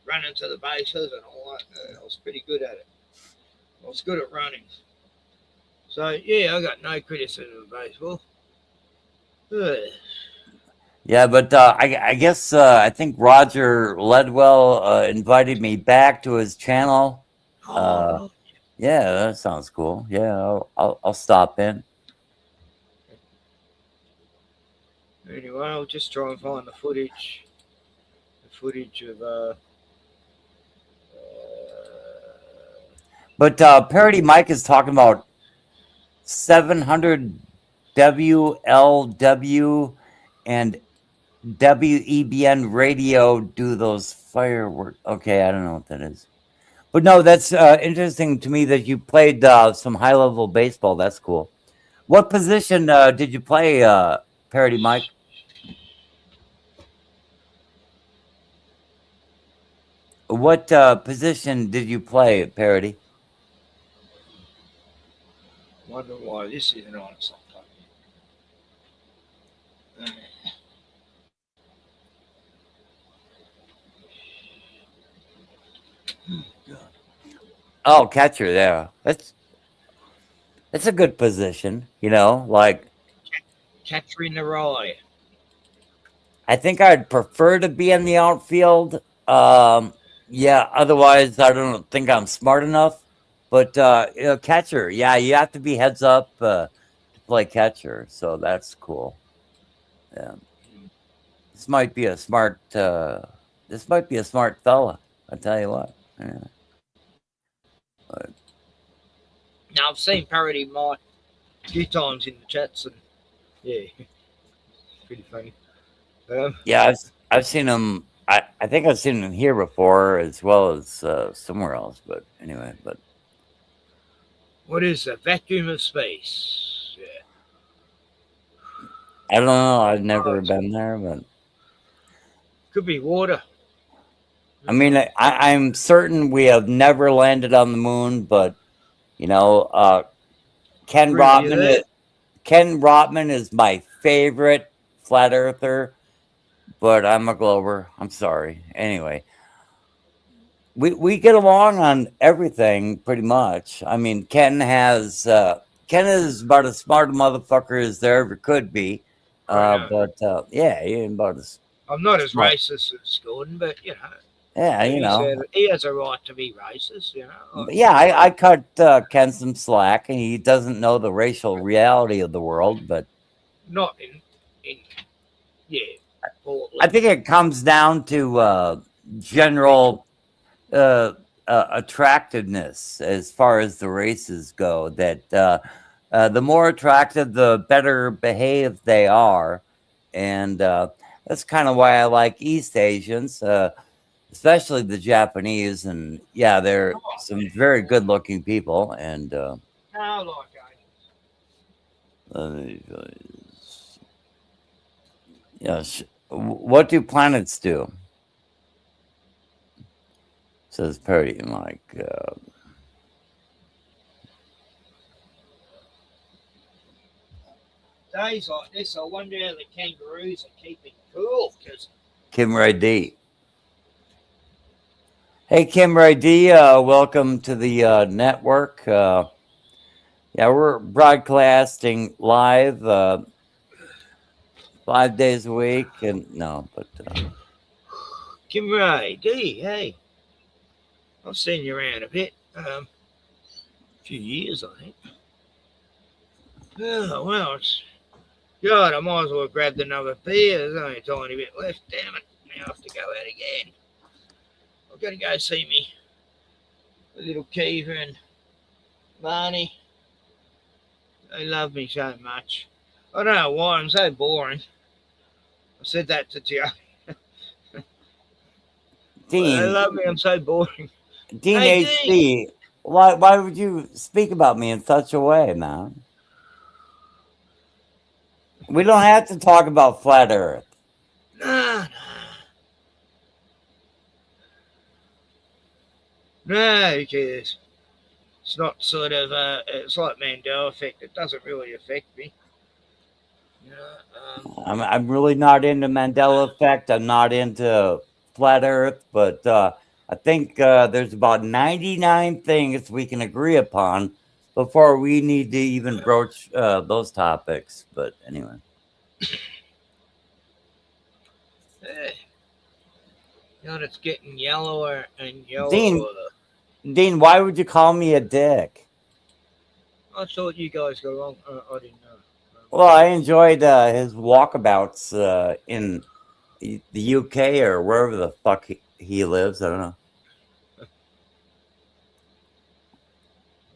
running to the bases and all that. I was pretty good at it. I was good at running. So yeah, I got no criticism of baseball. Yeah, but I guess I think Roger Ledwell invited me back to his channel. Yeah, that sounds cool. Yeah, I'll stop in. Anyway, I'll just try and find the footage. The footage of But Parody Mike is talking about 700 WLW and WEBN radio do those fireworks. Okay, I don't know what that is. But no, that's interesting to me that you played some high-level baseball. That's cool. What position did you play, Parody Mike? What position did you play, Parody? wonder why this isn't on sometimes. Oh, catcher there. That's a good position, you know, like Catcher in the rye. I think I'd prefer to be in the outfield. Yeah, otherwise I don't think I'm smart enough. But you know, catcher, yeah, you have to be heads up to play catcher, so that's cool. Yeah. This might be a smart fella, I tell you what. Yeah. But Now I've seen Parody Mike a few times in the chats, and yeah, pretty funny. yeah, I've seen him. I think I've seen him here before, as well as somewhere else. But anyway, but What is a vacuum of space? Yeah. I don't know. I've never been there, but Could be water. I mean, I'm certain we have never landed on the moon. But you know, Ken Really? Rotman is my favorite flat earther. But I'm a Glober. I'm sorry. Anyway, we get along on everything pretty much. I mean, Ken is about as smart a motherfucker as there ever could be. But yeah, he ain't about as I'm not as smart. racist as Gordon, but you know. Yeah, you know. He has a right to be racist, you know. Yeah, I cut Ken some slack, and he doesn't know the racial reality of the world. But Not in yeah. I think it comes down to general attractiveness as far as the races go. That the more attractive, the better behaved they are, and that's kind of why I like East Asians. especially the Japanese, and yeah, they're some very good-looking people. And No, like yes, what do planets do? Says Perry. Like, days like this, I wonder how the kangaroos are keeping cool. Because Kim Ray D. Hey, Kim Ray D. Welcome to the network. Yeah, we're broadcasting live 5 days a week, and no, but Kim Ray D. Hey, I've seen you around a bit. A few years, I think. Oh, well, it's God. I might as well have grabbed another beer. There's only a tiny bit left. Damn it! Now I have to go out again. I've got to go see me, little Kiva and Marnie. They love me so much. I don't know why I'm so boring. I said that to Joe. Dean, they love me. I'm so boring. Dean Hey, HD. Dean. Why would you speak about me in such a way, man? We don't have to talk about flat Earth. No, who cares? It's not sort of, it's like Mandela effect. It doesn't really affect me. You know, I'm really not into Mandela effect. I'm not into flat Earth, but I think there's about 99 things we can agree upon before we need to even broach those topics. But anyway. God, it's getting yellower and yellower. Dean, why would you call me a dick? I thought you guys got along. I didn't know. Well, I enjoyed his walkabouts in the UK or wherever the fuck he lives. I don't know.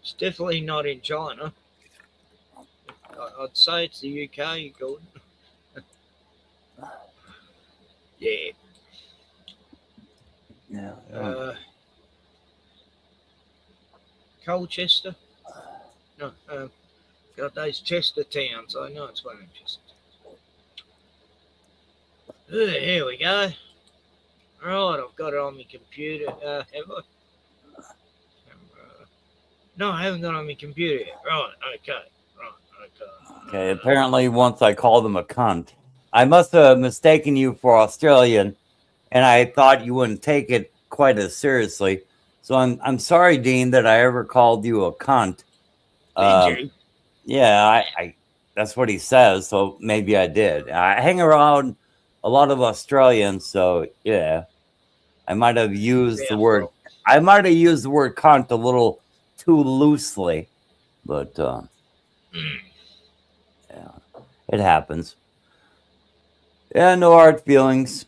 It's definitely not in China. I'd say it's the UK, Gordon. Yeah. Yeah. Colchester? No, got those Chester towns. I know it's one of Chester towns. Here we go. Right, I've got it on my computer. Have I? No, I haven't got it on my computer yet. Right, okay. Okay, apparently once I called him a cunt. I must have mistaken you for Australian, and I thought you wouldn't take it quite as seriously. So I'm sorry, Dean, that I ever called you a cunt. Did you? Yeah, I that's what he says, so maybe I did. I hang around a lot of Australians, so yeah. I might have used the word cunt a little too loosely, but yeah, it happens. Yeah, no hard feelings.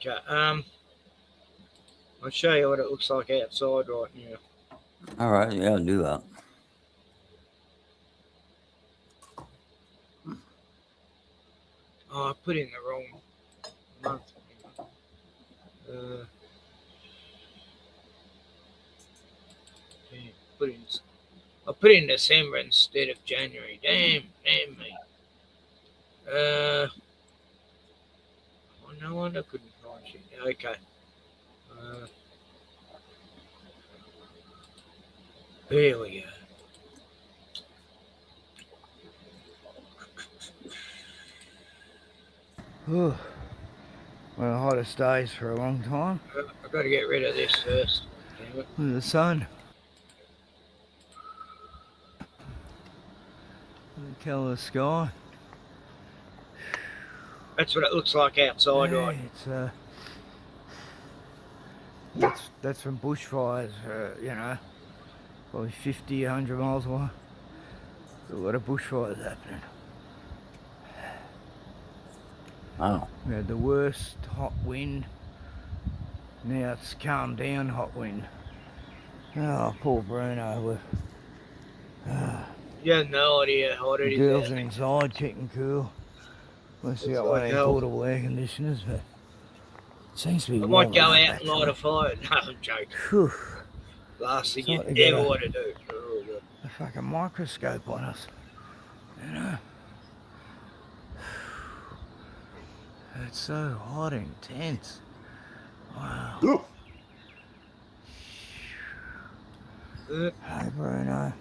Okay. I'll show you what it looks like outside right now. All right, yeah, I'll do that. Oh, I put in the wrong month. I put in December instead of January. Damn me. Oh, no wonder I couldn't find shit. Okay. Here we go. One of the hottest days for a long time. I've got to get rid of this first. The sun. The colour of the sky. That's what it looks like outside, right? It's that's from bushfires, you know, probably 50, 100 miles away. There's a lot of bushfires happening. Oh. We had the worst hot wind. Now it's calmed down, hot wind. Oh, poor Bruno. You have no idea how hot it The is. girls out are inside, keeping cool. Unless you It's got one of like them hell. portable air conditioners, but it seems to be I warm might go enough, out and light a actually. fire. No, I'm joking. Whew. Last thing It's you like they ever got want to do. Oh, God. a fucking microscope on us. You know? It's so hot and intense. Wow. Hey, Bruno.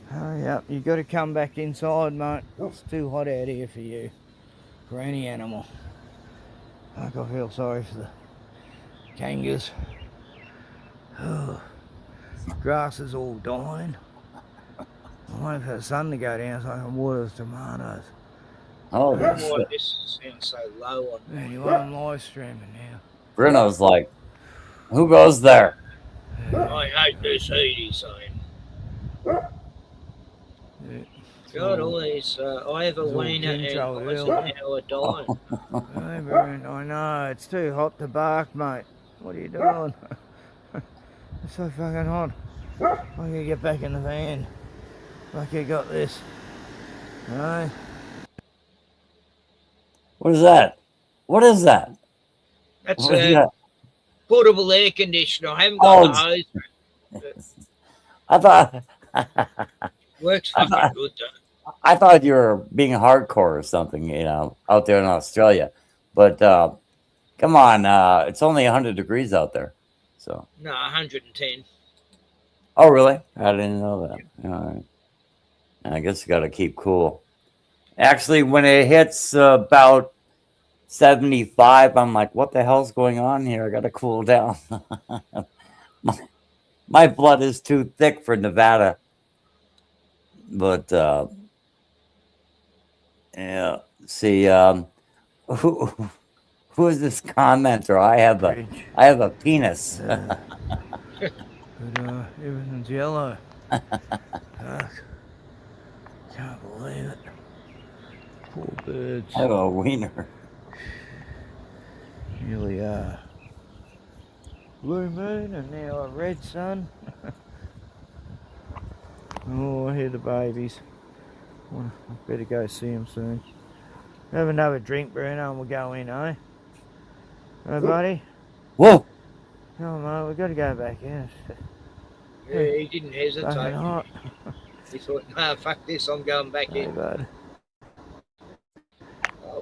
Hurry up. You got to come back inside, mate. It's too hot out here for you. For any animal. Like, I feel sorry for the kangas. Oh, grass is all dying. I'm waiting for the sun to go down so I can water the tomatoes. Oh, I don't know why shit. this sounds so low on mine. Anyway, I'm live streaming now. Bruno's like, who goes there? I hate this heat, he's saying. God, all these, I have a wiener and eyes and now are dying. Hey, Bruno, I know, it's too hot to bark, mate. What are you doing? It's so fucking hot. I'm gonna get back in the van. Like you got this. Right? What is that? What is that? That's What is a that? portable air conditioner. I haven't got the hose. I thought Works I fucking thought- good though. I thought you were being hardcore or something, you know, out there in Australia. But come on, it's only 100 degrees out there. So. No, 110. Oh, really? I didn't know that. All right. I guess you got to keep cool. Actually, when it hits about 75, I'm like, what the hell's going on here? I got to cool down. my blood is too thick for Nevada. But, yeah. See, who is this commenter? I have a penis. But everything's yellow. Fuck. Can't believe it. Poor birds. I have a wiener. Here we are. Blue moon and now a red sun. Oh, I hear the babies. Well, I better go see them soon. Have another drink, Bruno, and we'll go in, eh? Hey, buddy? Whoa! No, mate, we've got to go back in. Yeah, he didn't hesitate. Fucking hot. He thought, nah, fuck this, I'm going back in. Bud.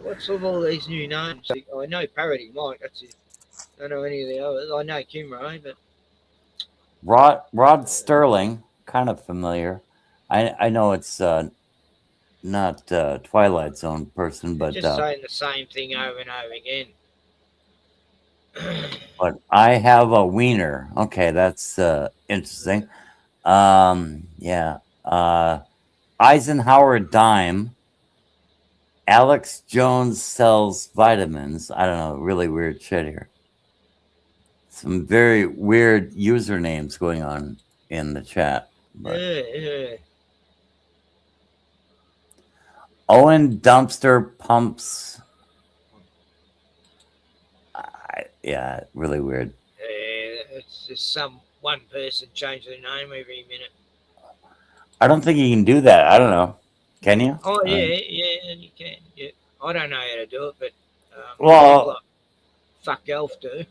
What's of all these new names? I know Parody Mike, that's it. I don't know any of the others. I know Kimray, but Rod Sterling, kind of familiar. I know it's not Twilight Zone person, but just saying the same thing over and over again. but I have a wiener. Okay, that's interesting. Yeah. Eisenhower dime. Alex Jones sells vitamins. I don't know, really weird shit here. Some very weird usernames going on in the chat. But Yeah. Owen Dumpster Pumps. Yeah, really weird. It's just some one person change their name every minute. I don't think you can do that. I don't know. Can you? Oh yeah, you can. Yeah, I don't know how to do it, but Well- people like fuck elf do.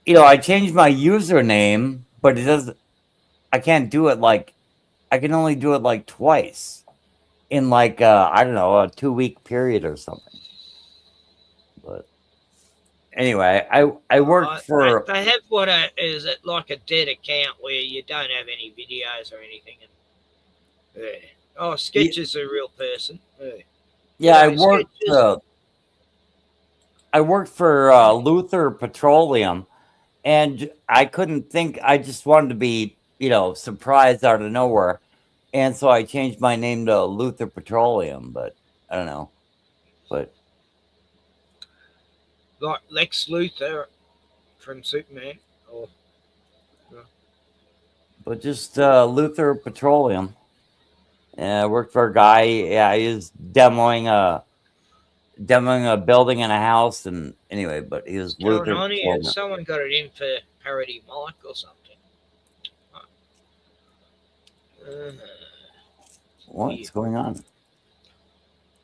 You know, I changed my username, but it doesn't. I can't do it like. I can only do it like twice in like I don't know, a 2-week period or something. But anyway, I worked for. They have what is it like a dead account where you don't have any videos or anything. And, yeah. Oh, Sketch is a real person. Yeah, You I worked for Luther Petroleum, and I couldn't think. I just wanted to be, you know, surprised out of nowhere, and so I changed my name to Luther Petroleum. But I don't know. But like Lex Luthor from Superman, or just Luther Petroleum. And I worked for a guy. Yeah, he was demoing a building and a house, and anyway, but he was Luther. going on here. Petroleum. Someone got it in for Parody Mike or something. What's going on?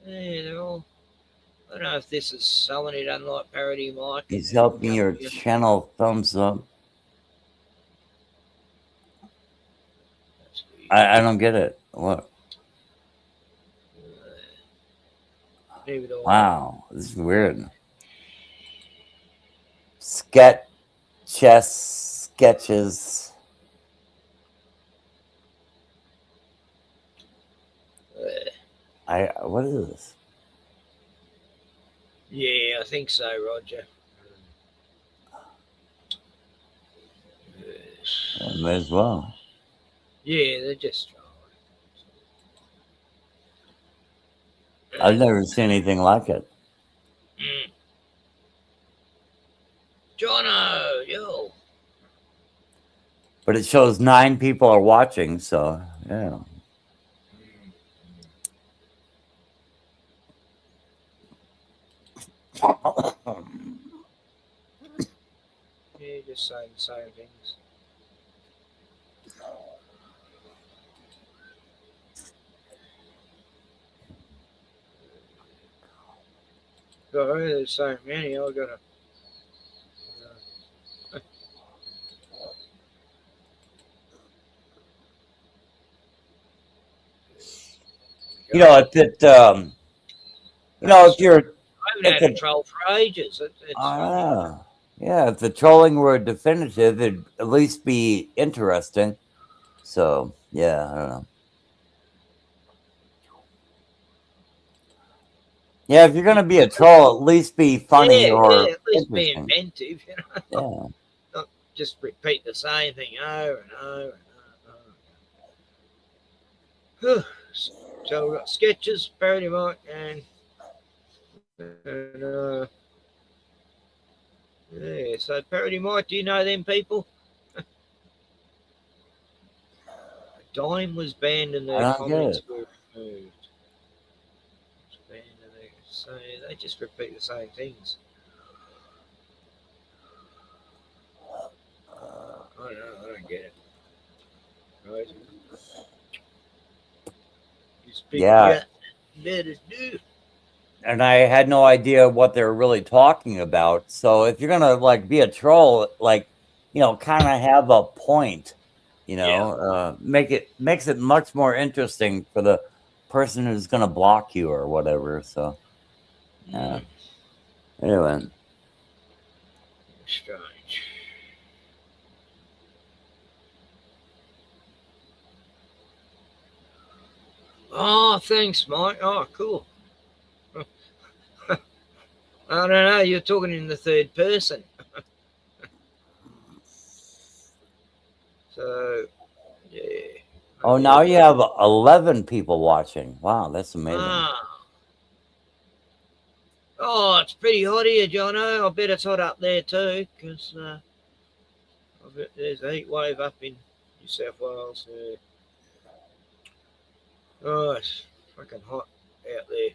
Yeah, they're all. I don't know if this is someone who doesn't like parody Mike. He's helping your channel thumbs up. I don't get it. What? Wow, this is weird. Sketches. What is this? Yeah, I think so, Roger. Might as well. Yeah, they're just. I've never seen anything like it. Jono, yo. But it shows 9 people are watching, so yeah. Yeah, just saying the same things. Sorry, there's so many. I gotta. You know, if it, if you're, I haven't had a troll for ages. yeah, if the trolling were definitive, it'd at least be interesting. So, yeah, I don't know. Yeah, if you're gonna be a troll, at least be funny or at least be interesting. inventive, you know. Yeah. Not just repeat the same thing over and over and over. So we've got sketches, parody Mike, and yeah. So parody Mike, do you know them people? Dime was banned and their comments were removed. So they just repeat the same things. I don't know. I don't get it. Right? Yeah. Better do. And I had no idea what they're really talking about. So if you're gonna like be a troll, like, kind of have a point, makes it much more interesting for the person who's gonna block you or whatever. So anyway. Strange. Oh, thanks, Mike. Oh, cool. I don't know. You're talking in the third person. So, yeah. Oh, now you have 11 people watching. Wow, that's amazing. Oh, it's pretty hot here, Jono. I bet it's hot up there too, because I bet there's a heat wave up in New South Wales. Oh, it's fucking hot out there.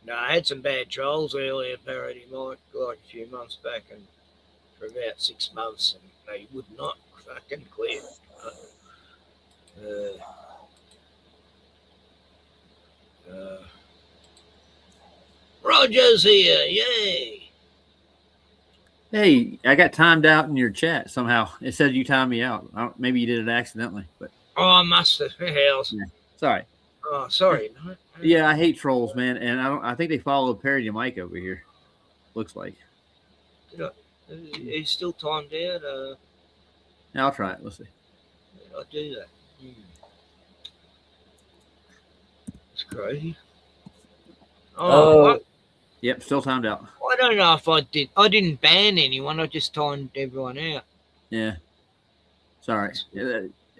No, I had some bad trolls earlier, parody Mike, like a few months back, and for about 6 months, and they would not fucking clear. Roger's here, yay! Hey, I got timed out in your chat somehow. It said you timed me out. Maybe you did it accidentally, but Oh, I must have. Hell. yeah. Sorry. Oh, sorry. Yeah, I hate trolls, man, and I think they follow parody Mike over here. Looks like. He's still timed out. Yeah, I'll try it. Let's see. I'll do that. It's crazy. Oh. Yep, still timed out. I don't know if I did. I didn't ban anyone. I just timed everyone out. Yeah. Sorry.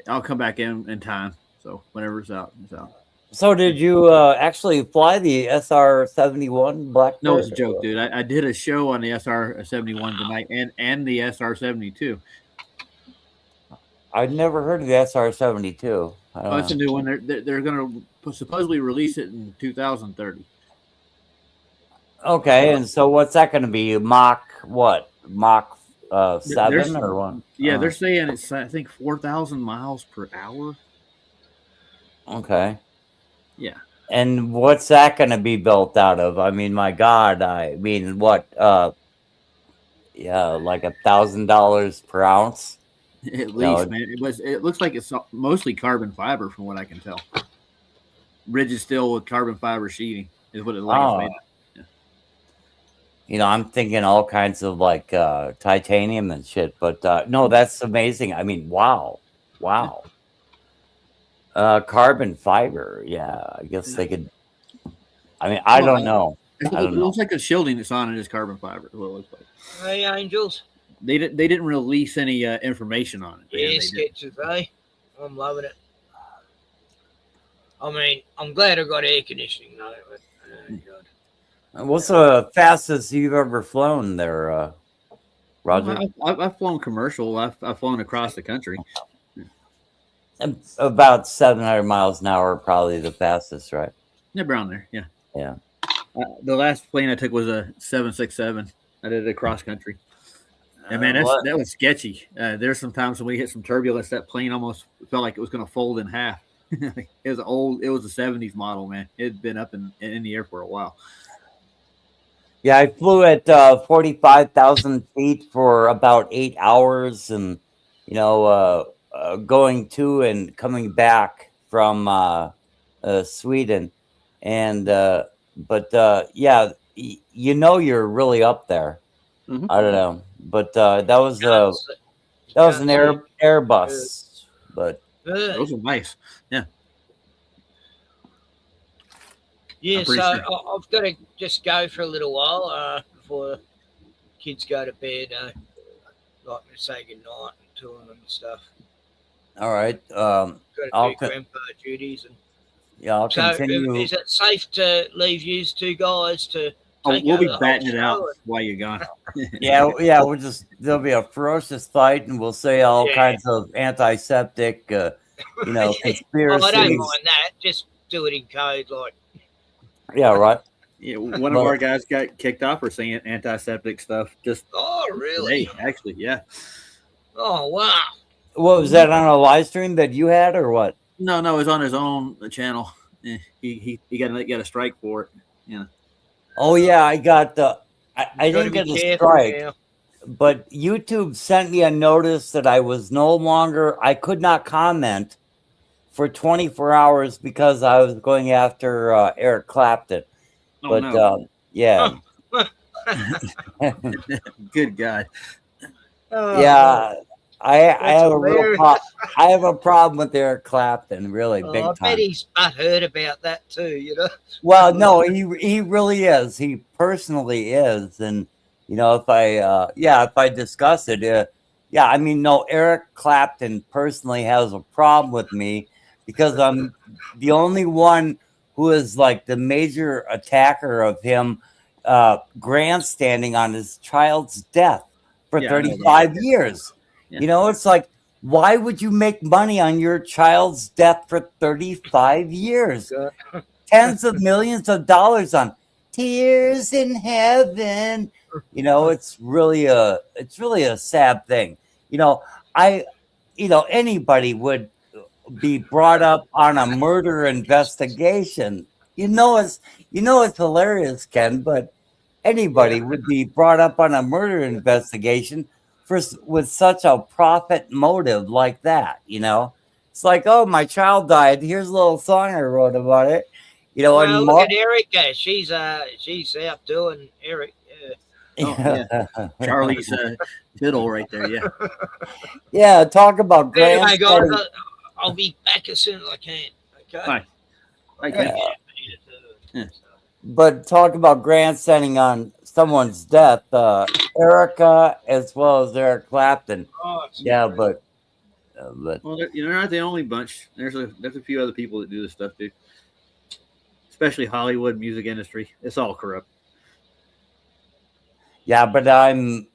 I'll come back in time. So whenever it's out, it's out. So did you actually fly the SR-71 Blackbird? No, it's a joke, dude. I did a show on the SR-71 tonight and the SR-72. I'd never heard of the SR-72. Oh, it's a new one. They're going to supposedly release it in 2030. Okay, and so what's that going to be? Mach what? Mach 7 or what? Yeah, they're saying it's I think 4,000 miles per hour. Okay. Yeah. And what's that going to be built out of? I mean, my God, I mean, what? Yeah, like $1,000 per ounce. At least, man. It looks like it's mostly carbon fiber, from what I can tell. Rigid steel with carbon fiber sheeting is what it looks like. It's made of. You know, I'm thinking all kinds of like titanium and shit, but no, that's amazing. I mean, wow. Carbon fiber, yeah. I guess they could. I mean, I don't know. It looks like the shielding that's on it is carbon fiber. Is what it looks like. Hey, Angels. They didn't release any information on it. Yeah, sketches, eh? I'm loving it. I mean, I'm glad I got air conditioning though. But, What's the fastest you've ever flown there, Roger? I've flown commercial. I've flown across the country. About 700 miles an hour, probably the fastest, right? Yeah, around there. Yeah. Yeah. The last plane I took was a 767. I did it across country. And man, that was sketchy. There's some times when we hit some turbulence, that plane almost felt like it was going to fold in half. It was old. It was a 70s model, man. It had been up in the air for a while. Yeah, I flew at 45,000 feet for about 8 hours, and you know, going to and coming back from Sweden, and but yeah, you know, you're really up there. Mm-hmm. I don't know, but that was an Airbus, but those are nice. Yeah. Yeah, so sure. I've got to just go for a little while before kids go to bed. Like to say goodnight to them and stuff. All right. Got to do grandpa duties. And yeah, I'll continue. Is it safe to leave you two guys to? We'll be batting it out while you're gone. yeah. There'll be a ferocious fight, and we'll say all kinds of antiseptic, you know, conspiracies. I don't mind that. Just do it in code, like. Yeah, right. Yeah, one of our guys got kicked off for saying antiseptic stuff. Just really? Today, actually, yeah. Oh wow! What was that on a live stream that you had, or what? No, it was on his own channel. He got a strike for it. Yeah. Oh yeah, I got the. I didn't get a strike, but YouTube sent me a notice that I was no longer. I could not comment for 24 hours because I was going after Eric Clapton. Oh, but no. Yeah. Good guy. Yeah. I have a real I have a problem with Eric Clapton, really big time. I bet he's heard about that too, you know. Well, no, he really is. He personally is, and you know, if I discuss it, yeah, I mean, no, Eric Clapton personally has a problem with me because I'm the only one who is like the major attacker of him grandstanding on his child's death for 35 years. Yeah. You know, it's like, why would you make money on your child's death for 35 years? Tens of millions of dollars on Tears in Heaven. You know, it's really a sad thing. You know, anybody would be brought up on a murder investigation. You know it's hilarious, Ken, but anybody would be brought up on a murder investigation with such a profit motive like that. You know, it's like, oh, my child died. Here's a little song I wrote about it. You know, well, and look at Erica. She's out doing Eric. Yeah. Charlie's fiddle right there. Yeah. Yeah. Talk about anyway, guys, I'll be back as soon as I can. Okay. Bye. Okay. Yeah. But talk about grandstanding on someone's death. Erica as well as Eric Clapton. Yeah, but well, they're not the only bunch. There's a few other people that do this stuff too. Especially Hollywood music industry. It's all corrupt. Yeah, but I'm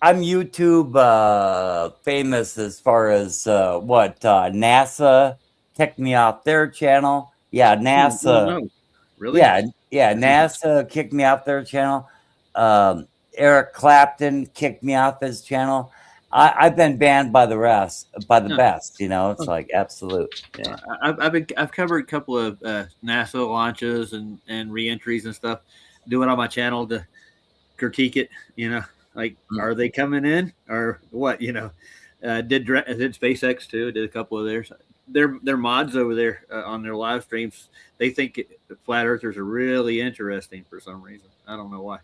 YouTube famous as far as NASA kicked me off their channel. Yeah, NASA. Oh, no. Really? Yeah, NASA kicked me off their channel. Eric Clapton kicked me off his channel. I've been banned by the best. You know, it's like absolute. Yeah. I've covered a couple of NASA launches and reentries and stuff. Do it on my channel to critique it. You know, like are they coming in or what? You know, did SpaceX too? Did a couple of theirs. Their mods over there on their live streams. They think flat earthers are really interesting for some reason. I don't know why.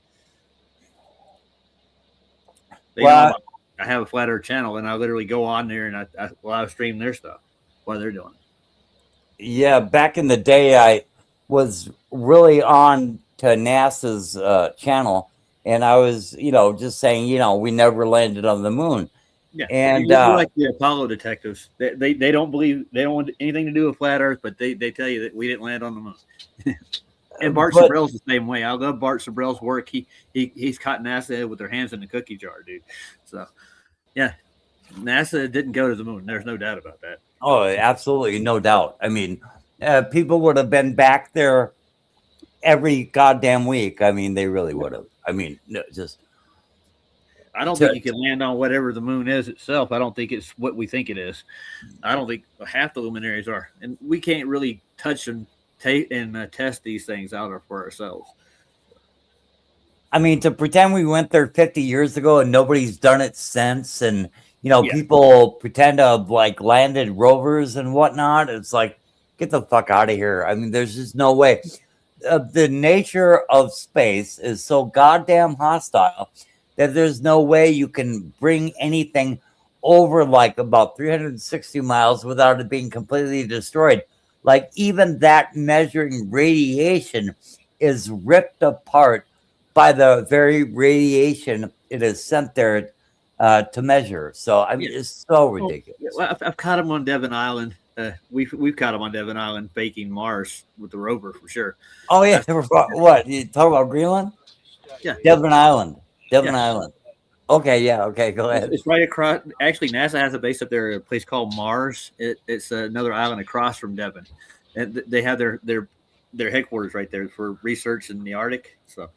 I have a flat earth channel and I literally go on there and I live stream their stuff while they're doing it. Yeah, back in the day, I was really on to NASA's channel, and I was, just saying, we never landed on the moon. Yeah, and you're like the Apollo detectives. They don't believe, they don't want anything to do with flat Earth, but they tell you that we didn't land on the moon. And Bart Sabrell's the same way. I love Bart Sabrell's work. He's caught NASA with their hands in the cookie jar, dude. So, yeah, NASA didn't go to the moon. There's no doubt about that. Oh, absolutely, no doubt. I mean, people would have been back there every goddamn week. I mean, they really would have. I mean, just. I don't think you can land on whatever the moon is itself. I don't think it's what we think it is. I don't think half the luminaries are, and we can't really touch and test these things out for ourselves. I mean, to pretend we went there 50 years ago and nobody's done it since, and people pretend to have like landed rovers and whatnot. It's like, get the fuck out of here. I mean, there's just no way. The nature of space is so goddamn hostile that there's no way you can bring anything over like about 360 miles without it being completely destroyed. Like even that measuring radiation is ripped apart by the very radiation it is sent there to measure. So I mean, it's so ridiculous. Well, I've caught him on Devon Island. We've caught him on Devon Island faking Mars with the rover for sure. Oh yeah, what you talk about Greenland? Yeah, Devon Island. Island. Okay, yeah, okay, go ahead. It's right across. Actually, NASA has a base up there, a place called Mars. It's another island across from Devon, and they have their headquarters right there for research in the Arctic. So,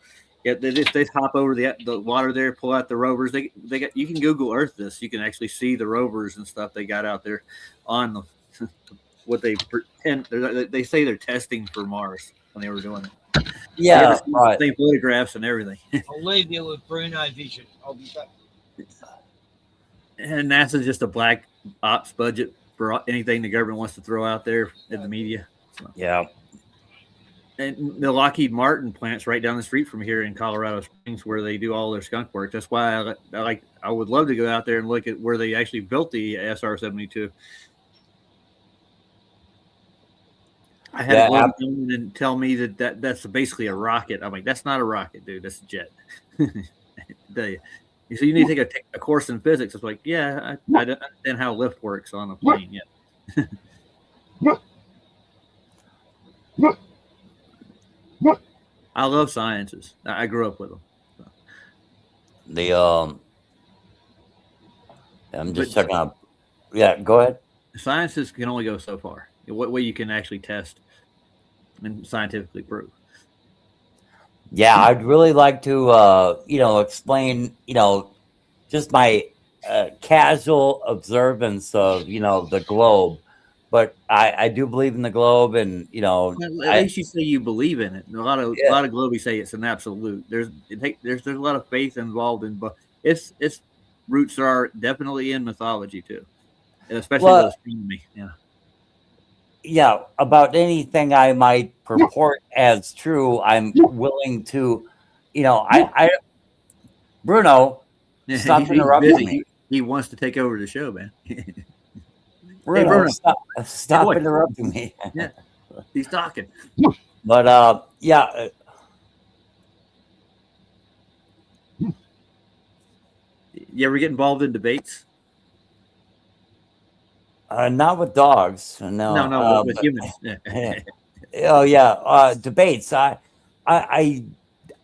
yeah, they hop over the water there, pull out the rovers. They got. You can Google Earth this. You can actually see the rovers and stuff they got out there on the what they pretend. They say they're testing for Mars when they were doing it. Yeah, right. They photographs and everything. I'll leave you with Bruno Vision. I'll be back. And NASA's just a black ops budget for anything the government wants to throw out there in the media. So. Yeah. And the Lockheed Martin plant's right down the street from here in Colorado Springs, where they do all their skunk work. That's why I would love to go out there and look at where they actually built the SR-72. I had a woman come in and tell me that's basically a rocket. I'm like, that's not a rocket, dude. That's a jet. So you need to take a course in physics. It's like, yeah, I don't understand how lift works on a plane yet. I love sciences. I grew up with them. So. I'm just checking out. Yeah, go ahead. Sciences can only go so far. What way you can actually test and scientifically prove. Yeah, I'd really like to, explain, just my casual observance of, the globe. But I do believe in the globe, and at least you say you believe in it. A lot of globies say it's an absolute. There's a lot of faith involved in, but its roots are definitely in mythology too, especially with astronomy. Yeah. Yeah, about anything I might purport as true, I'm willing to, Bruno, stop interrupting me. He wants to take over the show, man. Bruno, stop interrupting me. Yeah, he's talking. But yeah. You ever get involved in debates? Not with dogs. No, with humans. Oh yeah, debates. I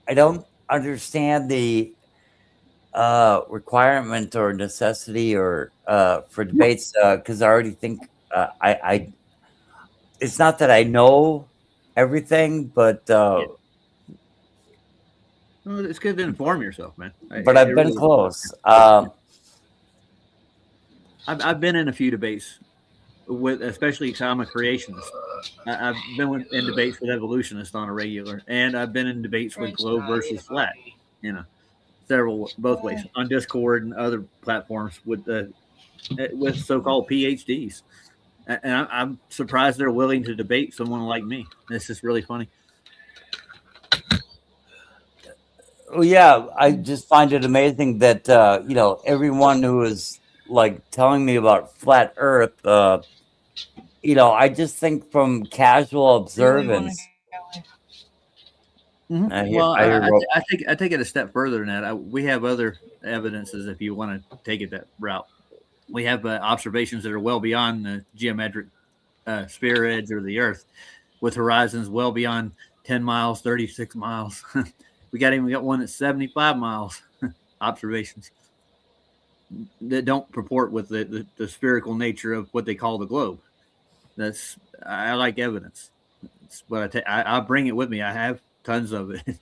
don't understand the requirement or necessity or for debates because I already think I. It's not that I know everything, but Well, it's good to inform yourself, man. But I've been close. I've been in a few debates with, especially because I'm a creationist. I've been in debates with evolutionists on a regular, and I've been in debates with globe versus flat. You know, several both ways on Discord and other platforms with so-called PhDs. And I'm surprised they're willing to debate someone like me. This is really funny. Well, yeah, I just find it amazing that everyone who is like telling me about flat Earth, I just think from casual observance. I take it a step further than that. We have other evidences if you want to take it that route. We have observations that are well beyond the geometric sphere edge of the Earth, with horizons well beyond 10 miles, 36 miles. We got one that's 75 miles observations that don't purport with the spherical nature of what they call the globe. I like evidence. That's what I bring it with me. I have tons of it.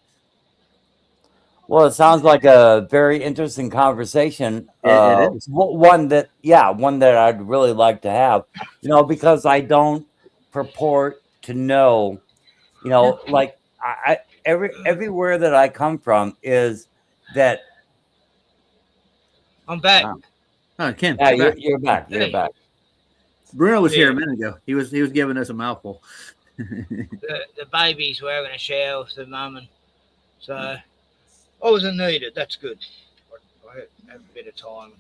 Well, it sounds like a very interesting conversation. It is one that I'd really like to have. Because I don't purport to know. Like I everywhere that I come from is that. I'm back. Ken, yeah, you're back. You're back. Bruno was here a minute ago. He was giving us a mouthful. The babies were having a shower with the mum, and so I wasn't needed. That's good. I have a bit of time.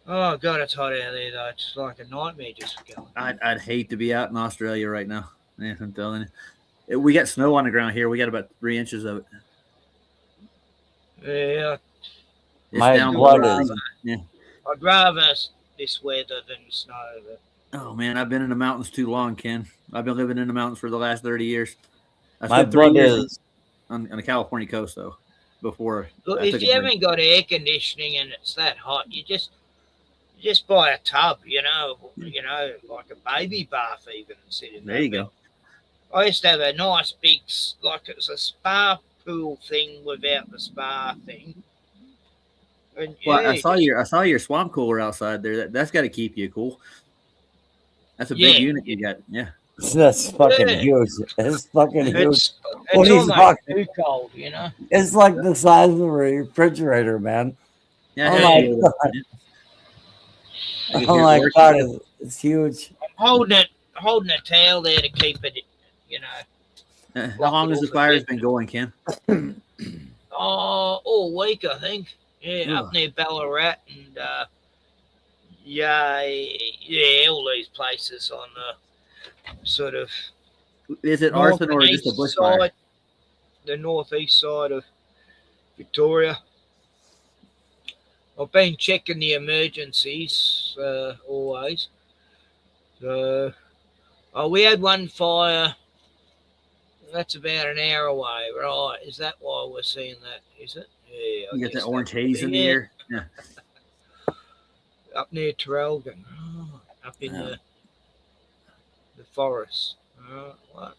Oh God, it's hot out there though. It's like a nightmare just going. I'd hate to be out in Australia right now. Yeah, I'm telling you. We got snow on the ground here. We got about 3 inches of it. Yeah. My blood is. Yeah. I'd rather this weather than snow. But... Oh man, I've been in the mountains too long, Ken. I've been living in the mountains for the last 30 years. I My spent 3 blood years is. on the California coast though. Before Look, I if took a you break. haven't got air conditioning and it's that hot, you just buy a tub, like a baby bath even, and sit in There you go. I used to have a nice big, like it's a spa pool thing without the spa thing. And Well, yeah, I saw your swamp cooler outside there. That's got to keep you cool. That's a big unit you got. Yeah. That's fucking huge. It's fucking huge. It's What he's almost talking- too cold, It's like the size of a refrigerator, man. Yeah, oh yeah, my yeah. god! I can Oh hear it my working. god! It's huge. holding a towel there to keep it, How long has the fire been going, Ken? all week I think. Yeah, up near Ballarat and all these places on the sort of. Is it arson or just a bushfire? The northeast side of Victoria. I've been checking the emergencies always. So, we had one fire. That's about an hour away, right? Is that why we're seeing that? Is it? Yeah. You got that orange haze in the air. Yeah. Up near Traralgon, up in the forest. What?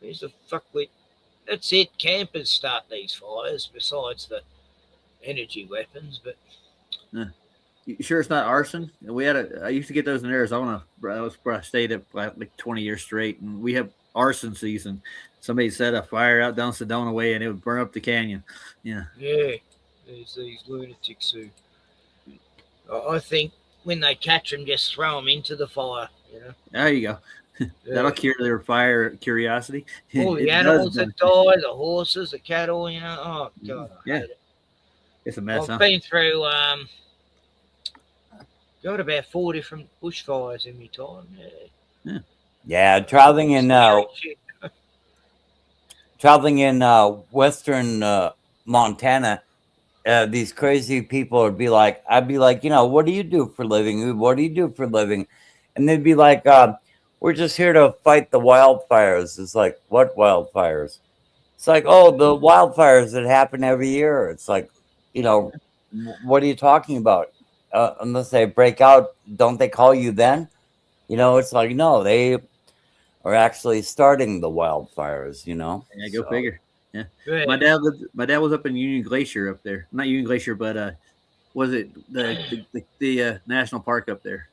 Where's the fuck we? That's it. Campers start these fires. Besides the energy weapons, but You sure it's not arson? I used to get those in Arizona. That was where I stayed at like 20 years straight, and we have arson season. Somebody set a fire out down Sedona way, and it would burn up the canyon. Yeah. Yeah, there's these lunatics who. I think when they catch them, just throw them into the fire. There you go. That'll cure their fire curiosity. All the It animals does that die, the horses, the cattle. Oh God, I hate it. It's a mess. I've been through about 4 different bushfires in my time. Yeah, traveling in western Montana, these crazy people would be like, I'd be like, what do you do for a living? What do you do for a living? And they'd be like, we're just here to fight the wildfires. It's like, what wildfires? It's like, oh, the wildfires that happen every year. It's like, what are you talking about? Unless they break out, don't they call you then? It's like, no, are actually starting the wildfires. You know. Yeah, go So, figure. Yeah. Yeah. My dad was up in Union Glacier up there. Not Union Glacier, but was it the national park up there?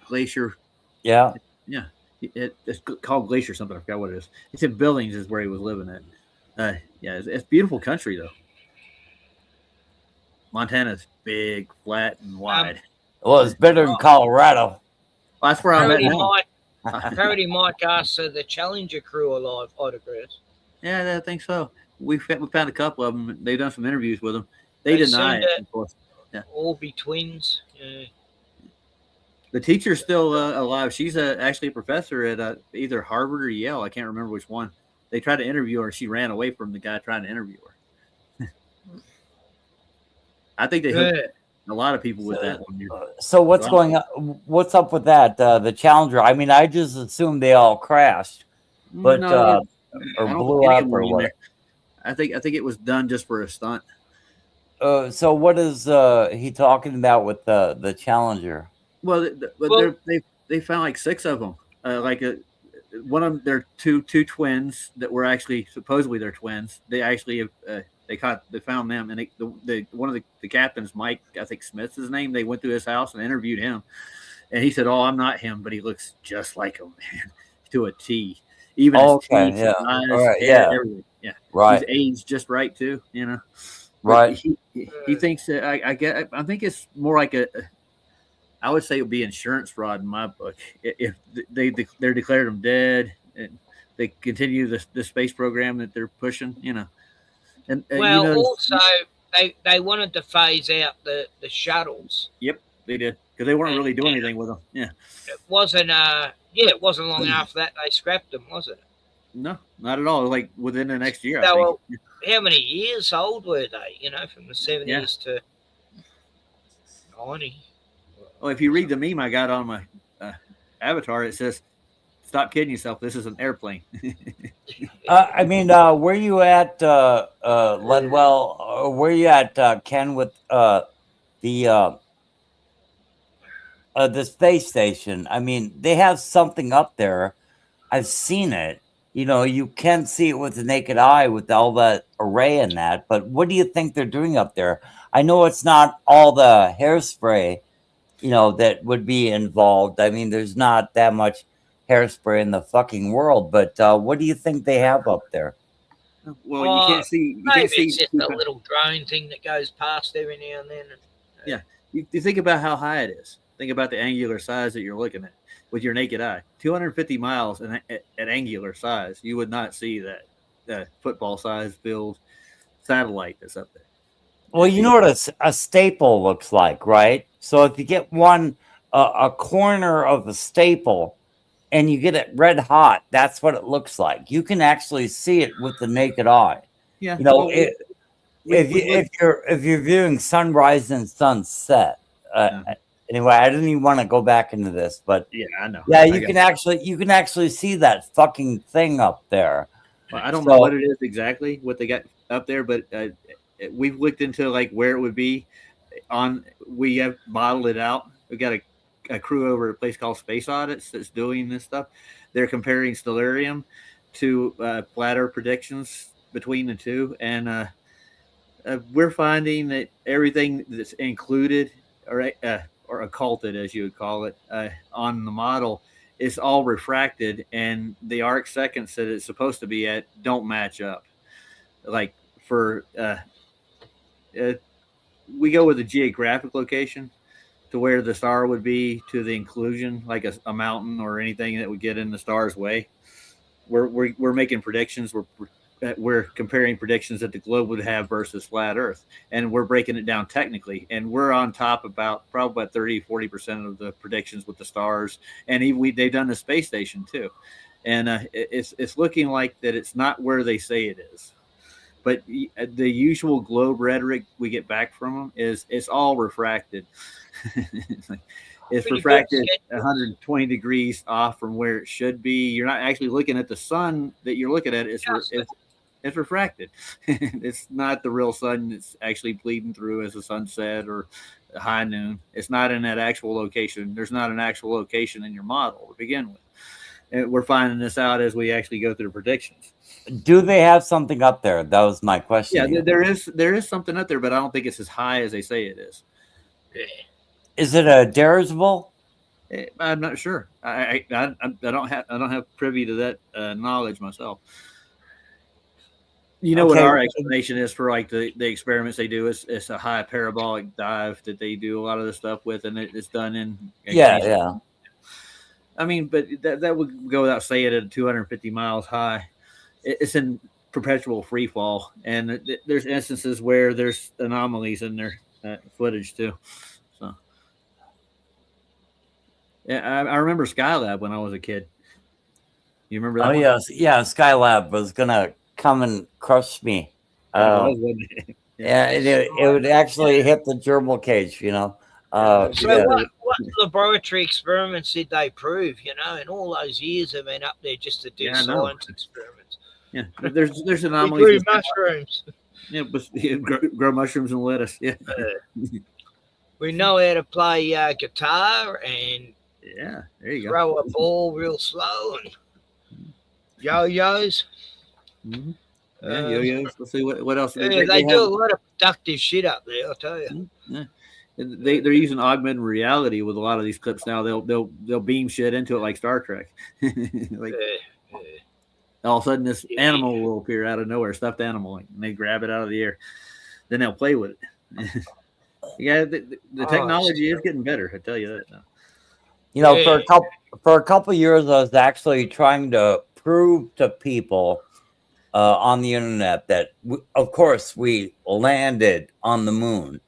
Glacier. Yeah. Yeah. It's called Glacier something. I forgot what it is. It's in Billings is where he was living at. Yeah, it's beautiful country though. Montana's big, flat, and wide. Well, it's better than Colorado. Well, that's where I'm at now. Parody Mike asked the Challenger crew alive autographs. Yeah, I think so. We found a couple of them. They've done some interviews with them. They deny seem it, to of course. Yeah. all be twins. Yeah. The teacher's still alive. She's actually a professor at either Harvard or Yale. I can't remember which one. They tried to interview her. She ran away from the guy trying to interview her. I think they hooked a lot of people with that one. So what's going on? What's up with that? The Challenger. I mean, I just assumed they all crashed, but No, or I don't blew think any up of them or were in what? there. I think it was done just for a stunt. So what is he talking about with the Challenger? Well, they found like 6 of them. One of them, they're two twins that were actually supposedly they're twins. They actually they found them, and one of the captains, Mike, I think Smith's his name. They went to his house and interviewed him, and he said, "Oh, I'm not him, but he looks just like him, man, to a T. Even his teeth, yeah, his eyes, all right, hair, yeah, everything. Yeah, right, he's aged just right too. You know, right." He thinks that I think it's more like I would say it would be insurance fraud in my book. If they're declared them dead and they continue the space program that they're pushing, you know. And Well, you know, also they wanted to phase out the shuttles. Yep, they did because they weren't really doing anything with them. Yeah, It wasn't it wasn't long after that they scrapped them, was it? no, not at all. Like within the next year, I So, think. how many years old were they? You know, from the 70s to 90. Well, if you read the meme I got on my avatar, it says, "Stop kidding yourself. This is an airplane." I mean, where you at, Ledwell? Where you at, Ken, with the space station? I mean, they have something up there. I've seen it. You know, you can see it with the naked eye with all that array in that. But what do you think they're doing up there? I know it's not all the hairspray, you know, that would be involved. I mean, there's not that much hairspray in the fucking world. But what do you think they have up there? Well, you can't see. You Maybe can't see. it's just a little drone thing that goes past every now and then. Yeah, you think about how high it is. Think about the angular size that you're looking at with your naked eye. 250 miles at angular size, you would not see that football size build satellite that's up there. Well, you know what a staple looks like, right? So if you get a corner of a staple and you get it red hot, that's what it looks like. You can actually see it with the naked eye. Yeah. You know, Well, if you're viewing sunrise and sunset. Anyway, I didn't even want to go back into this, but yeah, I know. Yeah, you can actually see that fucking thing up there. Well, I don't know what it is exactly, what they got up there, but we've looked into like where it would be. We have modeled it out. We got a crew over at a place called Space Audits that's doing this stuff. They're comparing stellarium to flat Earth predictions between the two, and we're finding that everything that's included or occulted, as you would call it, on the model is all refracted, and the arc seconds that it's supposed to be at don't match up. Like for we go with a geographic location to where the star would be to the inclusion, like a mountain or anything that would get in the star's way. We're making predictions. We're comparing predictions that the globe would have versus flat Earth, and we're breaking it down technically, and we're on top about probably about 30-40% of the predictions with the stars, and even they've done the space station too, and it's looking like that it's not where they say it is. But the usual globe rhetoric we get back from them is it's all refracted. It's refracted 120 degrees off from where it should be. You're not actually looking at the sun that you're looking at. It's refracted. It's not the real sun. It's actually bleeding through as a sunset or a high noon. It's not in that actual location. There's not an actual location in your model to begin with. And we're finding this out as we actually go through the predictions. Do they have something up there? That was my question. Yeah, there is something up there, but I don't think it's as high as they say it is. Is it a dirigible? I'm not sure. I don't have privy to that knowledge myself. You know what our explanation is for like the experiments they do is it's a high parabolic dive that they do a lot of the stuff with, and it's done in yeah. I mean, but that would go without saying at 250 miles high. It's in perpetual free fall, and there's instances where there's anomalies in their footage too. So, yeah, I remember Skylab when I was a kid. You remember that? Oh one? yes, yeah. Skylab was gonna come and crush me. Yeah, it would actually hit the gerbil cage. You know. So what laboratory experiments did they prove? You know, in all those years they've been up there just to do science experiments. Yeah, there's anomalies. We grew mushrooms. Yeah, but grow mushrooms and lettuce. Yeah. We know how to play guitar and there you go. Throw a ball real slow and yo-yos. Mm-hmm. Yeah, yo-yos. Let's see what else. Yeah, they do a lot of productive shit up there, I'll tell you. Yeah. They're using augmented reality with a lot of these clips now. They'll beam shit into it like Star Trek. Like all of a sudden this animal will appear out of nowhere, stuffed animal, and they grab it out of the air. Then they'll play with it. Yeah, the technology is getting better. I tell you that now. You know, for a couple of years, I was actually trying to prove to people on the internet that, of course, we landed on the moon,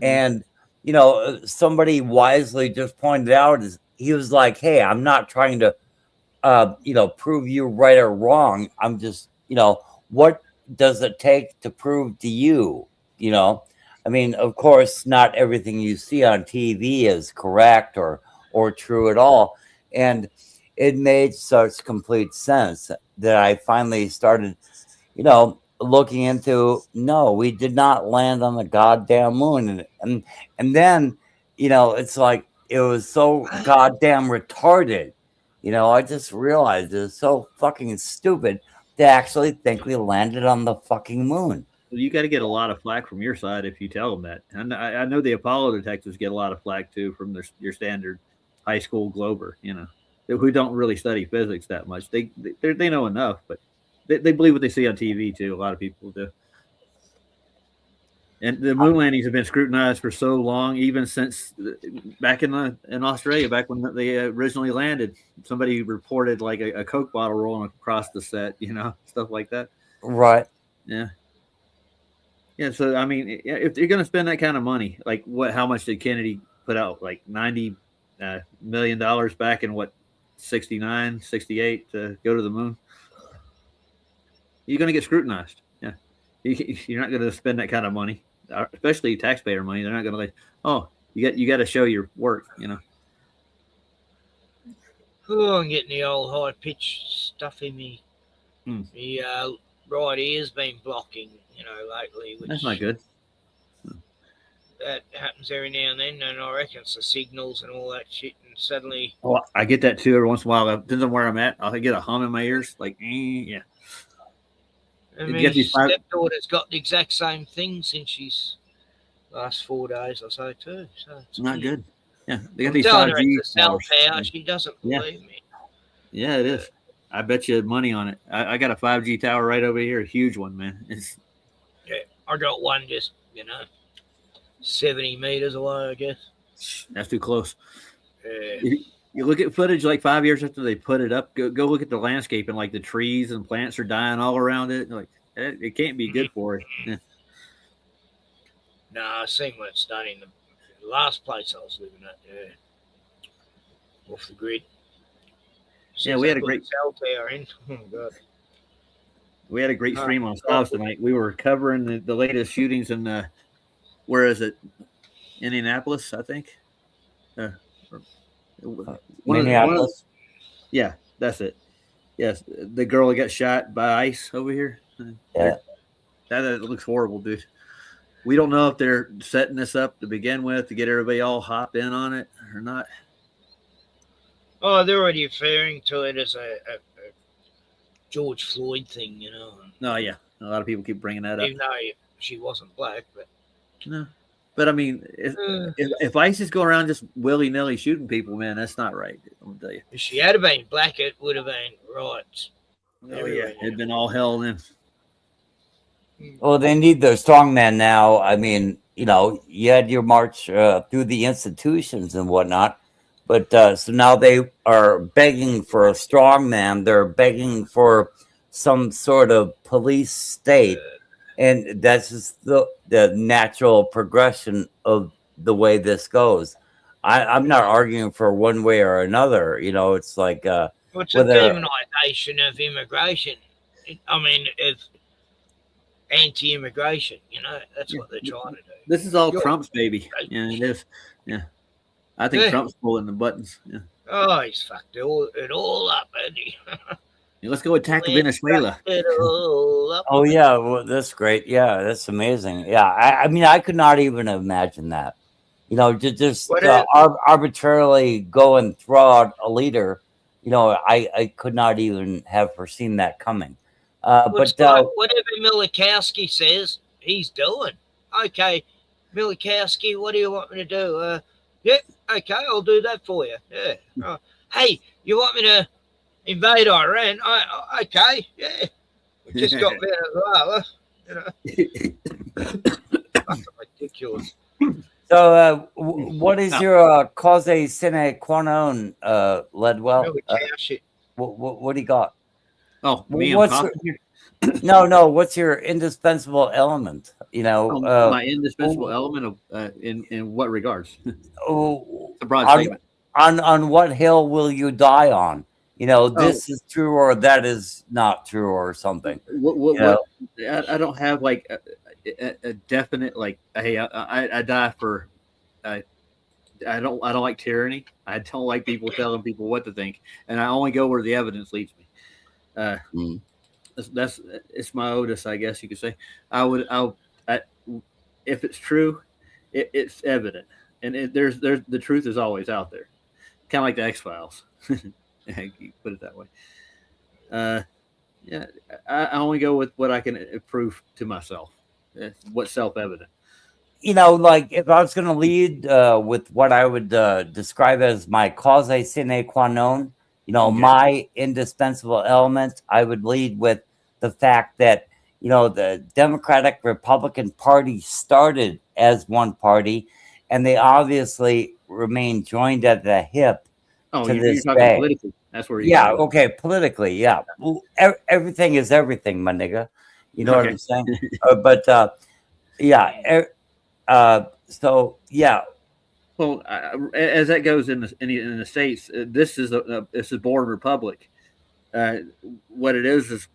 and you know, somebody wisely just pointed out he was like, "Hey, I'm not trying to, prove you right or wrong. I'm just, what does it take to prove to you? You know, I mean, of course, not everything you see on TV is correct or true at all." And it made such complete sense that I finally started, looking into, no, we did not land on the goddamn moon. And then, it's like, it was so goddamn retarded. I just realized it's so fucking stupid to actually think we landed on the fucking moon. Well, you got to get a lot of flack from your side if you tell them that. And I know the Apollo detectives get a lot of flack too from your standard high school Glober, who don't really study physics that much. They know enough, but they believe what they see on TV too. A lot of people do. And the moon landings have been scrutinized for so long, even since back in Australia, back when they originally landed. Somebody reported like a Coke bottle rolling across the set, stuff like that. Right. Yeah. Yeah. So I mean, if you're going to spend that kind of money, like how much did Kennedy put out? Like $90 million back in 69, 68 to go to the moon. You're going to get scrutinized. Yeah. You're not going to spend that kind of money, especially taxpayer money. They're not going to like, oh, you got to show your work, Oh, I'm getting the old high pitched stuff in me. The right ear's been blocking, lately. Which, that's not good. That happens every now and then, and I reckon it's the signals and all that shit. And suddenly, I get that too every once in a while. Depends on where I'm at. I'll get a hum in my ears, like, yeah. I mean, my stepdaughter's got the exact same thing since she's last 4 days or so too. So it's not good. Yeah, they got I'm these telling her 5G it's a cell towers. tower. She doesn't believe me. Yeah, it is. I bet you had money on it. I got a 5G tower right over here, a huge one, man. Yeah, I got one just 70 meters away, I guess. That's too close. You look at footage like 5 years after they put it up. Go look at the landscape and like the trees and plants are dying all around it. Like it can't be good for it. Yeah. No, I seen what it's done in the last place I was living at. Yeah, off the grid. Yeah, we had a great cell tower in. Oh God. We had a great stream on Styles tonight. We were covering the latest shootings in where is it? Indianapolis, I think. Minneapolis. Yeah, that's it. Yes, the girl that got shot by ICE over here. Yeah, that looks horrible, dude. We don't know if they're setting this up to begin with to get everybody all hopped in on it or not. Oh, they're already referring to it as a George Floyd thing, you know. No, yeah, a lot of people keep bringing that up. Even though she wasn't black, but no. But I mean, if ICE is going around just willy nilly shooting people, man, that's not right. I'm gonna tell you. If she had been black, it would have been riots. Oh yeah, it'd been all hell then. Well, they need their strongmen now. I mean, you know, you had your march through the institutions and whatnot, but so now they are begging for a strongman. They're begging for some sort of police state, and that's just the natural progression of the way this goes. I'm not arguing for one way or another. You know, it's like well, it's a demonization of immigration. I mean, if anti-immigration, you know, that's what they're trying to do. This is all Trump's baby. Yeah, it is. Yeah, I think Trump's pulling the buttons. Yeah. Oh, he's fucked it all up, hasn't he? Yeah, let's go attack Venezuela. Oh yeah, well, that's great. Yeah, that's amazing. Yeah, I mean, I could not even imagine that. You know, just arbitrarily go and throw out a leader. You know, I could not even have foreseen that coming. But whatever Milikowski says, he's doing. Okay, Milikowski, what do you want me to do? Yeah, okay, I'll do that for you. Yeah. Hey, you want me to invade Iran? Okay, yeah. We just got Venezuela. You know, that's ridiculous. So, what is your cause sine qua non, Ledwell? What do you got? Oh, me no. What's your indispensable element? You know, my indispensable element of in what regards? It's a broad statement. On what hill will you die on? You know, this is true or that is not true or something. I don't have like a definite like. Hey, I die for. I don't like tyranny. I don't like people telling people what to think, and I only go where the evidence leads me. That's it's my Otis, I guess you could say. If it's true, it's evident, and there's the truth is always out there, kind of like the X-Files. You put it that way. Yeah, I only go with what I can prove to myself. What's self-evident. You know, like if I was going to lead with what I would describe as my cause sine qua non, you know, my indispensable element, I would lead with the fact that, you know, the Democratic Republican Party started as one party, and they obviously remain joined at the hip to this day. Politically. That's where okay, politically, yeah. Everything is everything, my nigga. You know what I'm saying? So yeah. Well, as that goes in the states, this is a born republic. What it is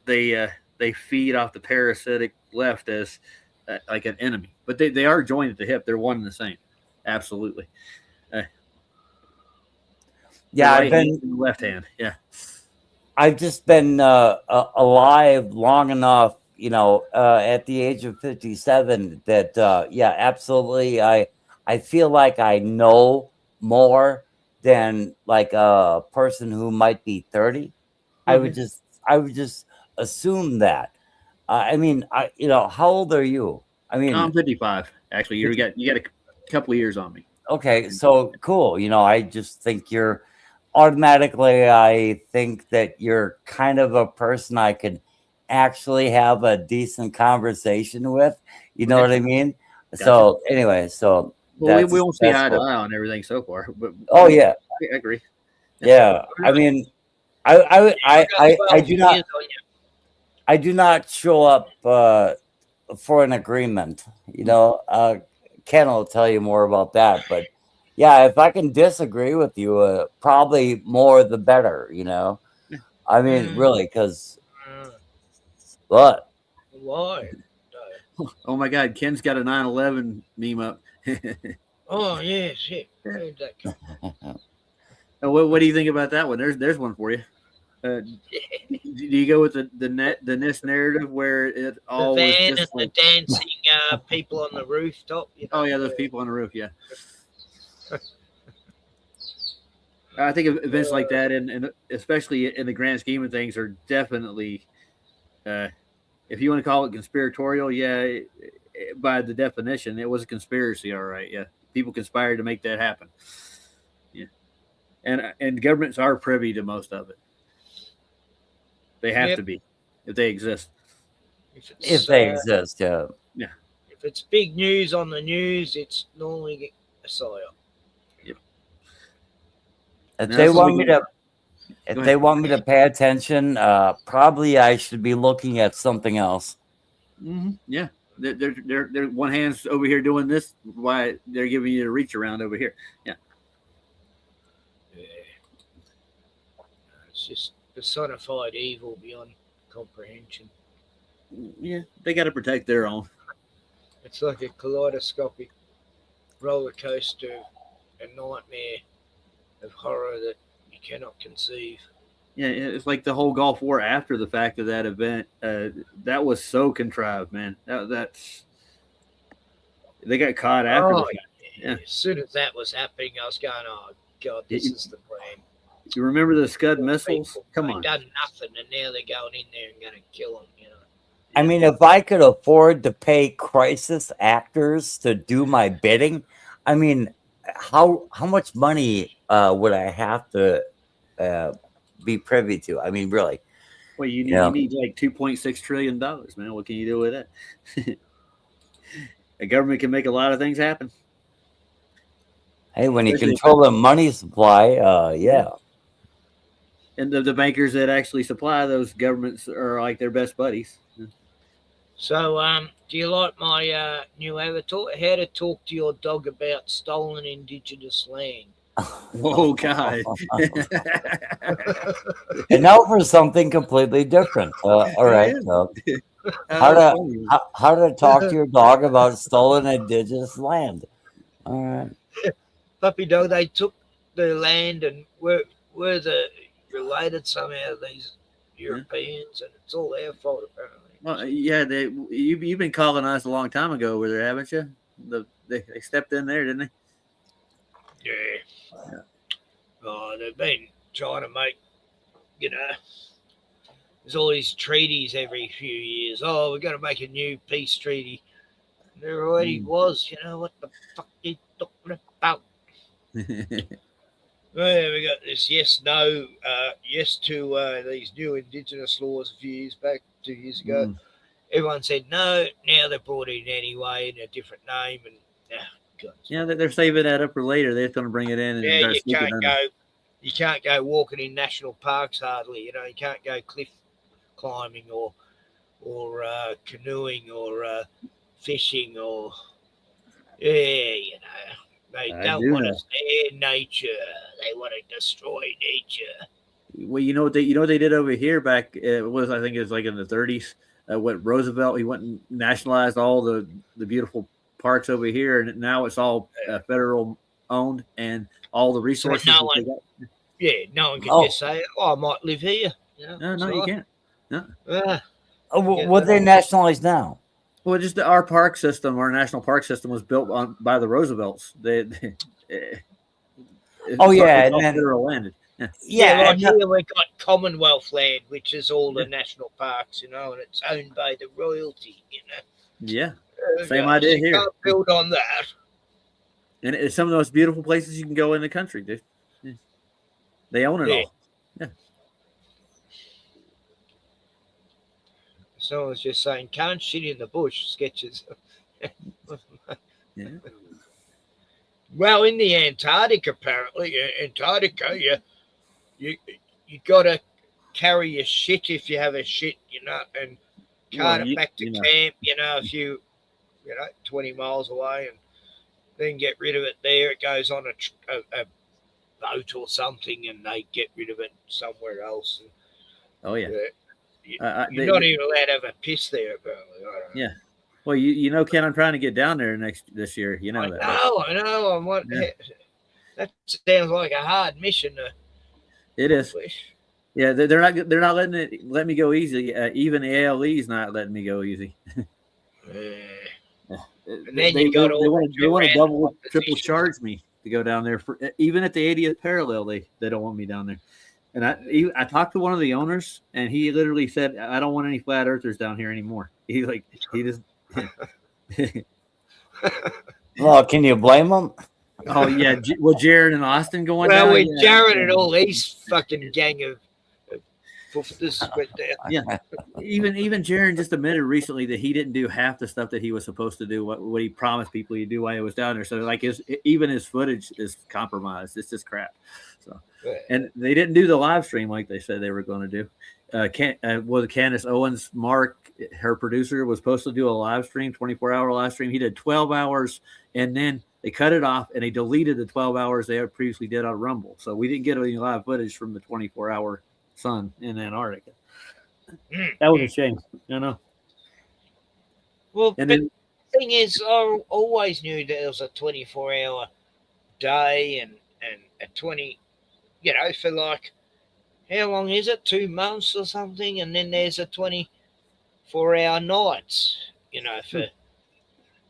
they feed off the parasitic left as like an enemy, but they are joined at the hip. They're one and the same. Absolutely. Yeah, I've been left hand. Yeah, I've just been alive long enough, you know, at the age of 57 that absolutely I feel like I know more than like a person who might be 30. I would just assume that. I mean, you know, how old are you? I mean, I'm 55. Actually, you got a couple of years on me. Okay, so cool. You know, I just think you're automatically. I think that you're kind of a person I could actually have a decent conversation with. You know what I mean? Gotcha. So anyway, we won't see eye to eye on everything so far. But yeah, I agree. Yeah, I mean, I do not show up for an agreement. You know, Ken will tell you more about that. But yeah, if I can disagree with you, probably more the better. You know, I mean, really, because what? Why? Oh my God, Ken's got a 9/11 meme up. Oh yeah, shit. Where'd that come from? What do you think about that one? There's one for you. Do you go with the NIST narrative where it all the was van just and like, the dancing people on the rooftop? You know? Oh yeah, those people on the roof. Yeah. I think events like that, and especially in the grand scheme of things, are definitely, if you want to call it conspiratorial, yeah, by the definition, it was a conspiracy. All right, yeah, people conspired to make that happen. Yeah, and governments are privy to most of it. They have to be if they exist. If they exist, yeah. Yeah. If it's big news on the news, it's normally a psyop. Yep. If they want me to pay attention, probably I should be looking at something else. Mm-hmm. Yeah, they're one hand's over here doing this. Why they're giving you a reach around over here? Yeah. It's just personified evil beyond comprehension. Yeah, they got to protect their own. It's like a kaleidoscopic roller coaster, a nightmare of horror that you cannot conceive. Yeah, it's like the whole Gulf War after the fact of that event. That was so contrived, man. That's they got caught after the fact. Yeah. As soon as that was happening, I was going, "Oh God, this is the plan." You remember the Scud missiles? Come on. They've done nothing, and now they're going in there and going to kill them. You know. I mean, if I could afford to pay crisis actors to do my bidding, I mean, how much money would I have to be privy to? I mean, really. Well, you need like $2.6 trillion, man. What can you do with that? A government can make a lot of things happen. Hey, when you control the money supply, yeah. And the bankers that actually supply those governments are like their best buddies. So, do you like my new avatar? How to talk to your dog about stolen Indigenous land. Oh, God. And now for something completely different. All right. How to talk to your dog about stolen Indigenous land. All right. Puppy dog, they took the land and were the related somehow, these Europeans, and it's all their fault, apparently. Well, yeah, you've been colonized a long time ago over there, haven't you? They stepped in there, didn't they? Yeah. Oh, they've been trying to make, there's all these treaties every few years. Oh, we've got to make a new peace treaty. There already was. What the fuck are you talking about? Well, we got this yes to these new Indigenous laws a few years back, 2 years ago. Everyone said no. Now they're brought in anyway in a different name, and God. Yeah, they're saving that up for later. They're going to bring it in. And you can't go walking in national parks hardly. You can't go cliff climbing or canoeing or fishing or They don't want to stay in nature. They want to destroy nature. Well, you know what they did over here back. It was I think it was like in the 30s. What Roosevelt he went and nationalized all the beautiful parks over here, and now it's all federal owned, and all the resources. So no one can just say, "Oh, I might live here." No, you can't. No. What they nationalize now? Well, just our park system, our national park system, was built by the Roosevelts. Federal land. Like here we got Commonwealth land, which is all the national parks, and it's owned by the royalty, Yeah, same idea here. Can't build on that. And it's some of the most beautiful places you can go in the country, dude. Yeah. They own it all. Yeah. Someone's just saying, "Can't shit in the bush." Sketches. Yeah. Well, in the Antarctic, apparently, you got to carry your shit if you have a shit, and cart it back to camp, a few, 20 miles away, and then get rid of it there. It goes on a boat or something, and they get rid of it somewhere else. And, oh, yeah. You're not even allowed to have a piss there, apparently. Yeah. Well, Ken, I'm trying to get down there this year. You know that. I know. That sounds like a hard mission. It is. Yeah, they're not letting me go easy. Even the ALE's not letting me go easy. And then they want to double, triple charge me. to go down there for even at the 80th parallel. They don't want me down there. And I talked to one of the owners, and he literally said, "I don't want any flat earthers down here anymore." He just. Well, can you blame them? Oh yeah, well, Jared and Austin going down. Well, with yeah. Jared and all these fucking gang of this went down. Yeah, even Jared just admitted recently that he didn't do half the stuff that he was supposed to do. What he promised people he'd do while he was down there. So like even his footage is compromised. It's just crap. So, and they didn't do the live stream like they said they were going to do. Candace Owens, Mark, her producer, was supposed to do a live stream, 24-hour live stream. He did 12 hours, and then they cut it off, and they deleted the 12 hours they had previously did on Rumble. So we didn't get any live footage from the 24-hour sun in Antarctica. That was a shame. I know. Well, and but then, the thing is, I always knew that there was a 24-hour day and a 20, for like, how long is it? 2 months or something? And then there's a 24-hour nights, for...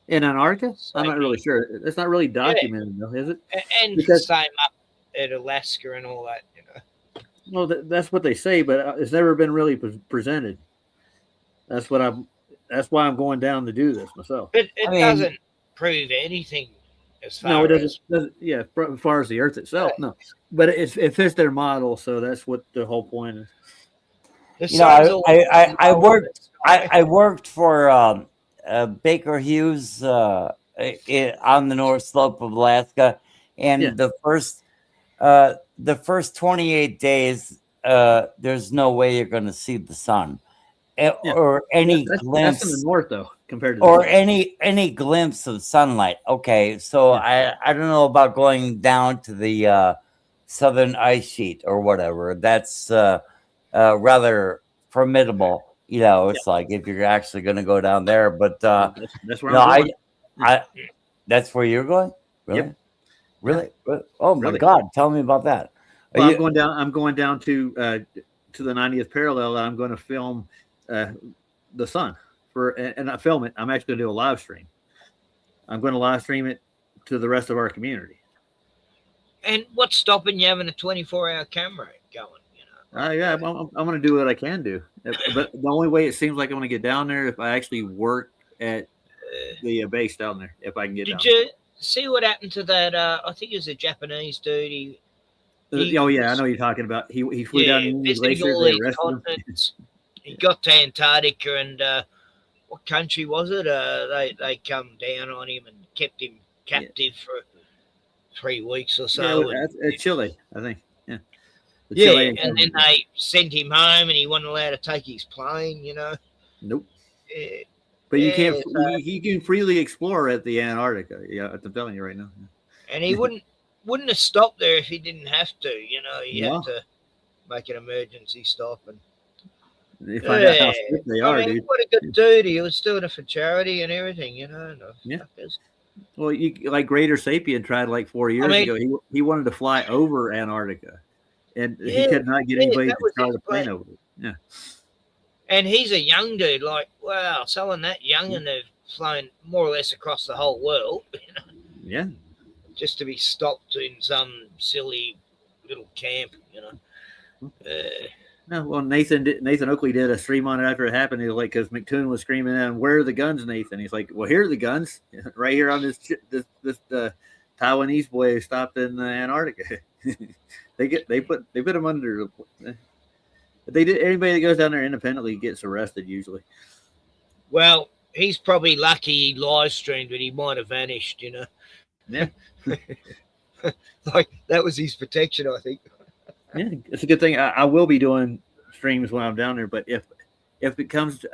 In Antarctica? I'm not really sure. It's not really documented, though, is it? And because, same up at Alaska and all that, Well, that's what they say, but it's never been really presented. That's why I'm going down to do this myself. But it doesn't prove anything as far no, it as... doesn't. Yeah, as far as the Earth itself, no. But it fits their model, so that's what the whole point is. I worked for Baker Hughes on the North Slope of Alaska, and the first 28 days, there's no way you're going to see the sun, or any glimpse. That's in the north, though, compared to or any glimpse of sunlight. Okay, so I don't know about going down to the southern ice sheet or whatever. That's rather formidable. It's like if you're actually going to go down there, but that's where I'm going. That's where you're going. Really? Yep. Really? Oh my God! Tell me about that. Well, I'm going down to the 90th parallel. I'm going to film the sun and not film it. I'm actually going to do a live stream. I'm going to live stream it to the rest of our community. And what's stopping you having a 24-hour camera going? Yeah, I'm going to do what I can do. But the only way it seems like I'm going to get down there if I actually work at the base down there. If I can get down. Did you see what happened to that? I think it was a Japanese dude. He I know what you're talking about. He flew down in the glaciers. They arrested him. He got to Antarctica, and what country was it? They come down on him and kept him captive for 3 weeks or so. Yeah, Chile, I think. Yeah, and then they sent him home, and he wasn't allowed to take his plane. Nope. But you can't. He can freely explore at the Antarctica. Yeah, I'm telling you right now. And he wouldn't have stopped there if he didn't have to. He had to make an emergency stop. And they find out how strict they are, dude. What a good dude! He was doing it for charity and everything. Well, like Greater Sapien tried like 4 years ago. He wanted to fly over Antarctica, and he could not get anybody to start a plane over it. Yeah. And he's a young dude. Like, wow, someone that young and they've flown more or less across the whole world. Yeah. Just to be stopped in some silly little camp. No, well, Nathan Oakley did a stream on it after it happened. He was like, because McToon was screaming at him, "Where are the guns, Nathan?" He's like, "Well, here are the guns, right here on this Taiwanese boy who stopped in Antarctica." they put him under. They did. Anybody that goes down there independently gets arrested usually. Well, he's probably lucky he live streamed, but he might have vanished. Yeah. Like that was his protection, I think. Yeah, it's a good thing. I will be doing streams when I'm down there, but if it comes,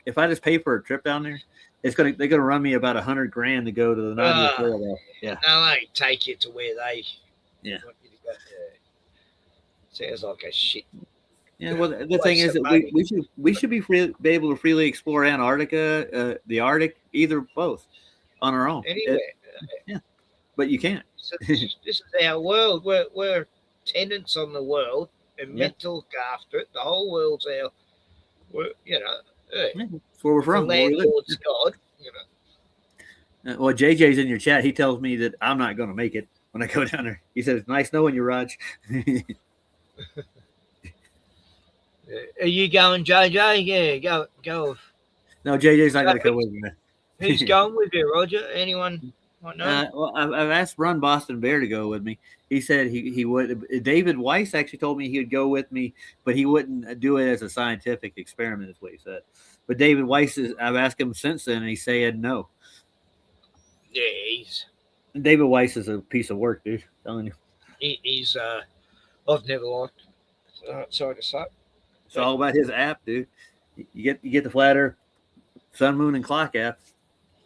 if I just pay for a trip down there, they're gonna run me about $100,000 to go to the 90th parallel. Yeah, they take you to where they want you to go. Sounds like a shit. Yeah, well, the thing is that we should be able to freely explore Antarctica, the Arctic, either both, on our own. Anywhere. Yeah, but you can't. So this is our world. We're tenants on the world and meant to look after it. The whole world's our, that's where we're from. The landlord's God. Well, JJ's in your chat. He tells me that I'm not going to make it when I go down there. He says, "It's nice knowing you, Raj." Are you going, JJ? Yeah, go. No, JJ's not going to come with me. Who's going with you, Roger? Anyone might know? Well, I've asked Run Boston Bear to go with me. He said he would. David Weiss actually told me he would go with me, but he wouldn't do it as a scientific experiment, is what he said. But David Weiss I've asked him since then, and he said no. Yeah, David Weiss is a piece of work, dude. I'm telling you. He's I've never liked. Sorry to say. It's all about his app, dude. You get the Flat Earth, Sun, Moon, and Clock app.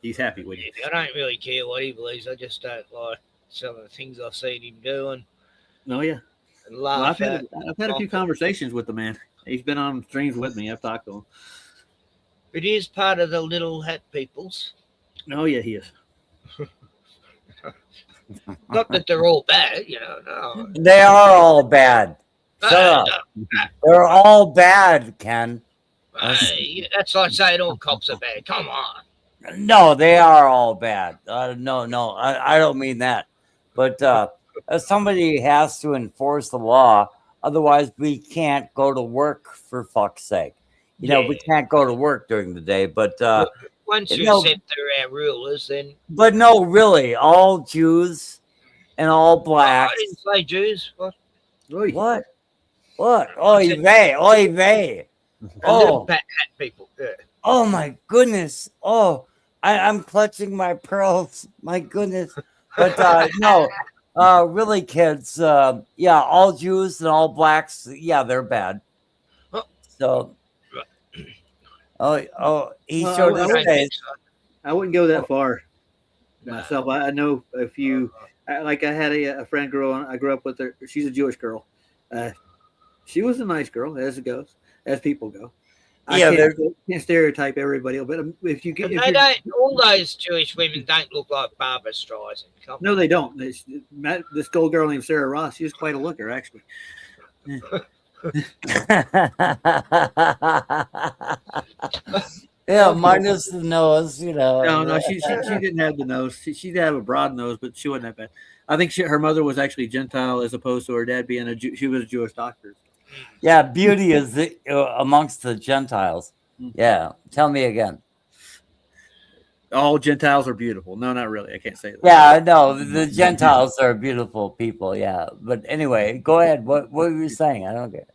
He's happy with you. I don't really care what he believes. I just don't like some of the things I've seen him doing. Oh yeah. And laugh I've had a few conversations with the man. He's been on streams with me. I've talked to him. It is part of the little hat peoples. Oh yeah, he is. Not that they're all bad, no. They are all bad. Shut up. They're all bad, Ken. That's like saying all cops are bad. Come on. No, they are all bad. No, I don't mean that. But somebody has to enforce the law. Otherwise, we can't go to work, for fuck's sake. You know, we can't go to work during the day. But once you said they're our rulers, then. But no, really, all Jews and all blacks. I didn't say Jews. What? What? Oy vey. Oh, hat people. Yeah. Oh my goodness. Oh, I'm clutching my pearls. My goodness. But no, really, kids. Yeah, all Jews and all blacks. Yeah, they're bad. So. He showed his face. I wouldn't go that far myself. I know a few. I had a friend girl. I grew up with her. She's a Jewish girl. She was a nice girl, as it goes, as people go. I can't stereotype everybody, but if you get, all those Jewish women don't look like Barbara Streisand. No, they don't. This old girl named Sarah Ross, she was quite a looker, actually. Yeah, minus the nose, No, she didn't have the nose. She did have a broad nose, but she wasn't that bad. I think her mother was actually Gentile, as opposed to her dad being a Jew. She was a Jewish doctor. Yeah, beauty is amongst the Gentiles. Yeah, tell me again. All Gentiles are beautiful. No, not really. I can't say that. Yeah, no, the Gentiles are beautiful people. Yeah, but anyway, go ahead. What were you saying? I don't get it.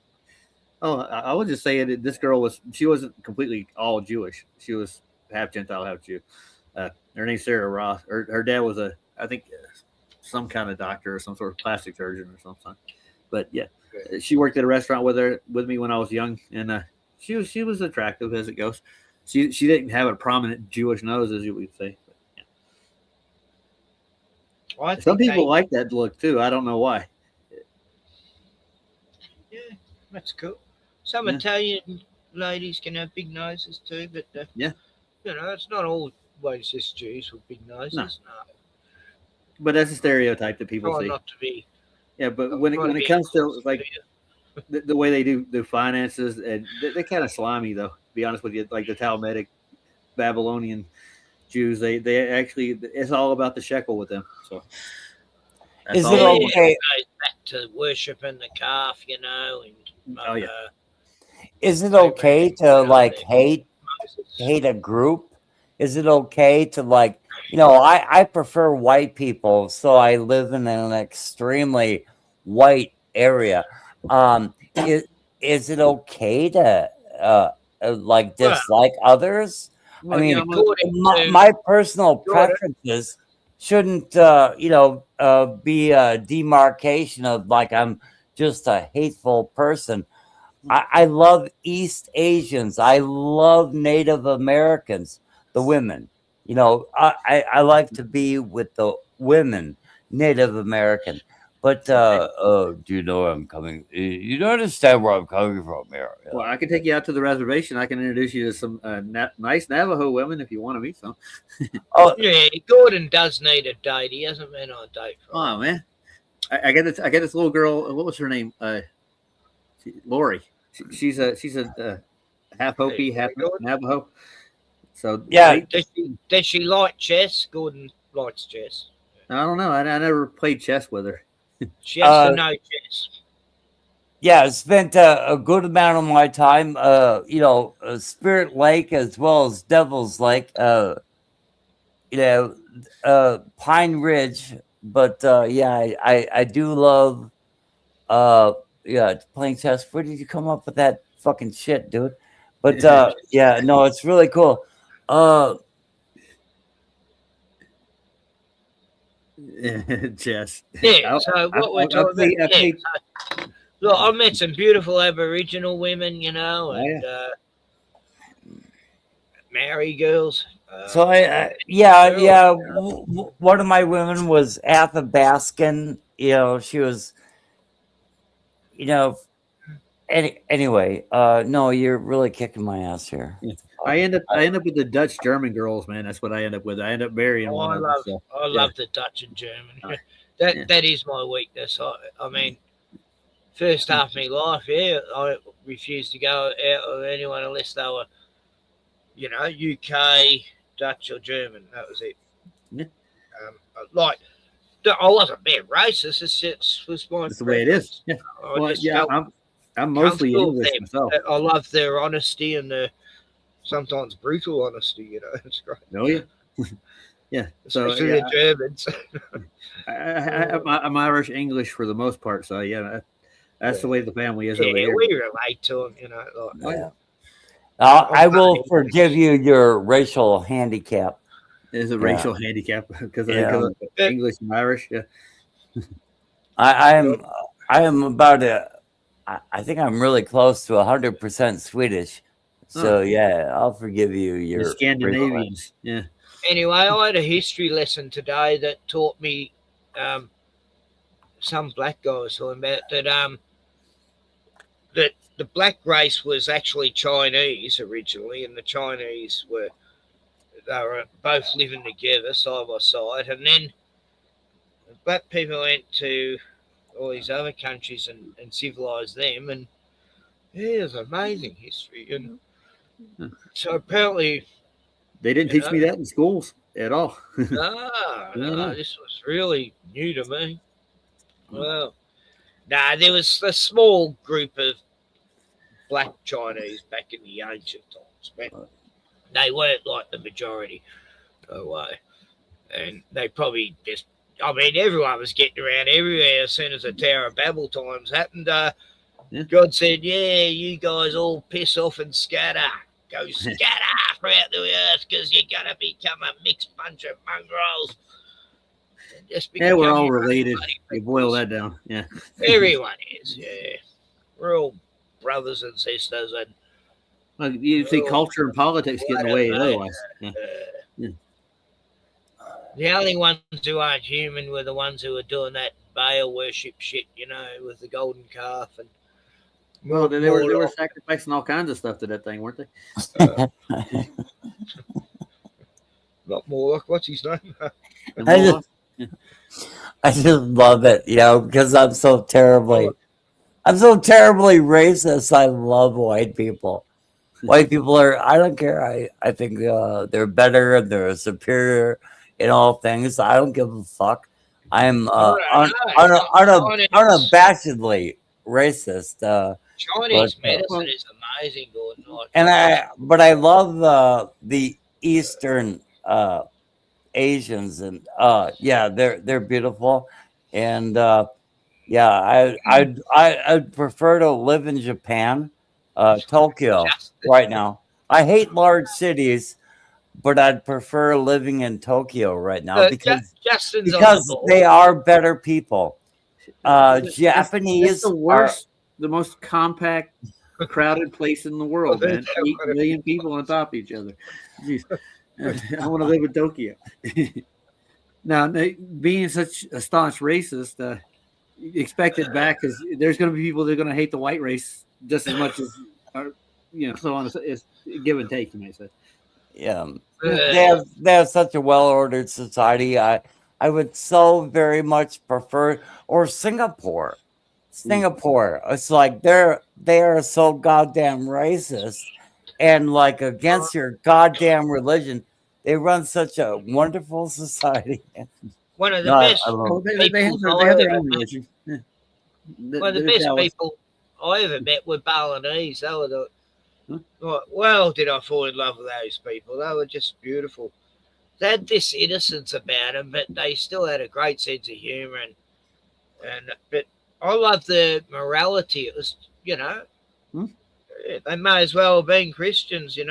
Oh, I would just say that this girl she wasn't completely all Jewish. She was half Gentile, half Jew. Her name's Sarah Ross. Her dad was I think some kind of doctor or some sort of plastic surgeon or something. But yeah, she worked at a restaurant with me when I was young, and she was attractive as it goes. She didn't have a prominent Jewish nose, as you would say. But, yeah. Well, some people like that look too. I don't know why. Yeah, that's cool. Some Italian ladies can have big noses too, but it's not always just Jews with big noses. No. But that's a stereotype that people see. Not to be. Yeah, but when it comes to like the way they do finances, and they're kind of slimy though. To be honest with you, like the Talmudic Babylonian Jews, they actually, it's all about the shekel with them. So is it okay? Back to worshiping the calf, and is it okay to like hate a group? Is it okay to like, I prefer white people, so I live in an extremely white area. Is it okay to like dislike others? I mean, my personal preferences shouldn't be a demarcation of like I'm just a hateful person. I love East Asians. I love Native Americans, the women. I like to be with the women, Native American. But do you know where I'm coming? You don't understand where I'm coming from here. Well, I can take you out to the reservation. I can introduce you to some nice Navajo women if you want to meet some. Yeah, Gordon does need a date. He hasn't been on a date. Oh man, I got this little girl. What was her name? Lori. She's a half Hopi, half Navajo. So yeah, Does she like chess? Gordon likes chess. I don't know. I never played chess with her. She has to know chess. Yeah, I spent a good amount of my time, Spirit Lake as well as Devil's Lake, Pine Ridge. But I do love, playing chess. Where did you come up with that fucking shit, dude? But no, it's really cool. Chess. Yeah. So what we're talking about? Look, I met some beautiful Aboriginal women, you know, and Maori girls. So one of my women was Athabascan. She was, anyway. No, you're really kicking my ass here. Yeah. I end up with the Dutch German girls, man. That's what I end up with. I end up marrying one of them. So, I love the Dutch and German. That is my weakness. I mean, first half of my life, I refused to go out with anyone unless they were, UK, Dutch, or German. That was it. Yeah. I wasn't being racist. It's was my. That's the way it is. Yeah. I'm mostly English myself. I love their honesty and their sometimes brutal honesty. It's great. Oh yeah. Yeah. Especially the Germans. I'm Irish English for the most part. So that's the way the family is. Yeah, over here. we relate to them. I will forgive you your racial handicap. Is a racial handicap because of English and Irish. Yeah. I am about I think I'm really close to 100% Swedish. So I'll forgive you your Scandinavians. Yeah. Anyway, I had a history lesson today that taught me some black guy was talking about that the black race was actually Chinese originally, and the Chinese were both living together side by side, and then black people went to all these other countries and civilized them, and it's amazing history. And so apparently they didn't teach me that in schools at all. No, this was really new to me. Well, there was a small group of black Chinese back in the ancient times, but they weren't like the majority. No way. And they probably just, everyone was getting around everywhere as soon as the Tower of Babel times happened. God said, you guys all piss off and scatter. Go scatter throughout the earth because you're going to become a mixed bunch of mongrels. We're all related. You boil that down. Yeah. Everyone is, We're all brothers and sisters. And you see culture and politics get in the way otherwise. The only ones who aren't human were the ones who were doing that Baal worship shit, with the golden calf. And well, they were sacrificing all kinds of stuff to that thing, weren't they? Not Moloch. What's his name? I just love it, because I'm so terribly racist. I love white people. White people I don't care. I think they're better and they're superior in all things. I don't give a fuck. I'm unabashedly racist. Chinese medicine is amazing, Gordon. But I love the Eastern Asians, and they're beautiful, and I'd prefer to live in Japan, Tokyo right now. I hate large cities, but I'd prefer living in Tokyo right now because they are better people. Japanese that's the worst, the most compact, crowded place in the world, man. 8 million people on top of each other. Jeez. I want to live in Tokyo. Now, being such a staunch racist, expect it back because there's going to be people that are going to hate the white race just as much as, so on. It's give and take, you may say. Yeah, they have such a well-ordered society. I would so very much prefer, or Singapore. It's like they are so goddamn racist, and like against your goddamn religion. They run such a wonderful society. One of the No, best I love They have people their, I they have their ever own met. religion. Yeah. One of the They're best jealous. people I ever met were Balinese. They were the Huh? like, well, did I fall in love with those people? They were just beautiful. They had this innocence about them, but they still had a great sense of humour. But I love the morality. It was, Hmm? they may as well have been Christians. They're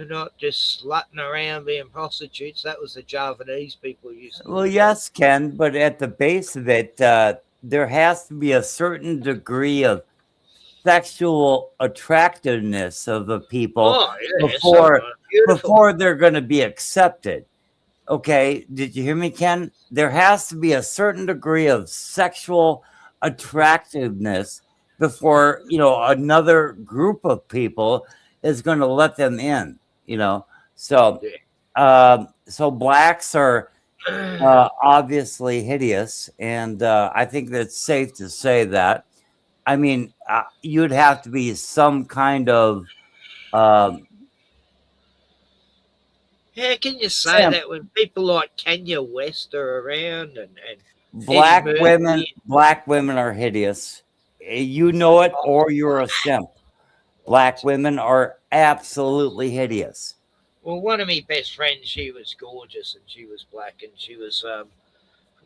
not just slutting around being prostitutes. That was the Javanese people used to Well, do. yes, Ken, but at the base of it, there has to be a certain degree of sexual attractiveness of the people Oh, yeah, some are beautiful. before they're going to be accepted. Okay, did you hear me, Ken? There has to be a certain degree of sexual attractiveness before another group of people is going to let them in. So so blacks are obviously hideous, and I think that's safe to say that. I mean, you'd have to be some kind of How can you say simp. that when people like Kanye West are around and Eddie Black Murphy? women are hideous. You know it, or you're a simp. Black women are absolutely hideous. Well, one of my best friends, she was gorgeous and she was black and she was from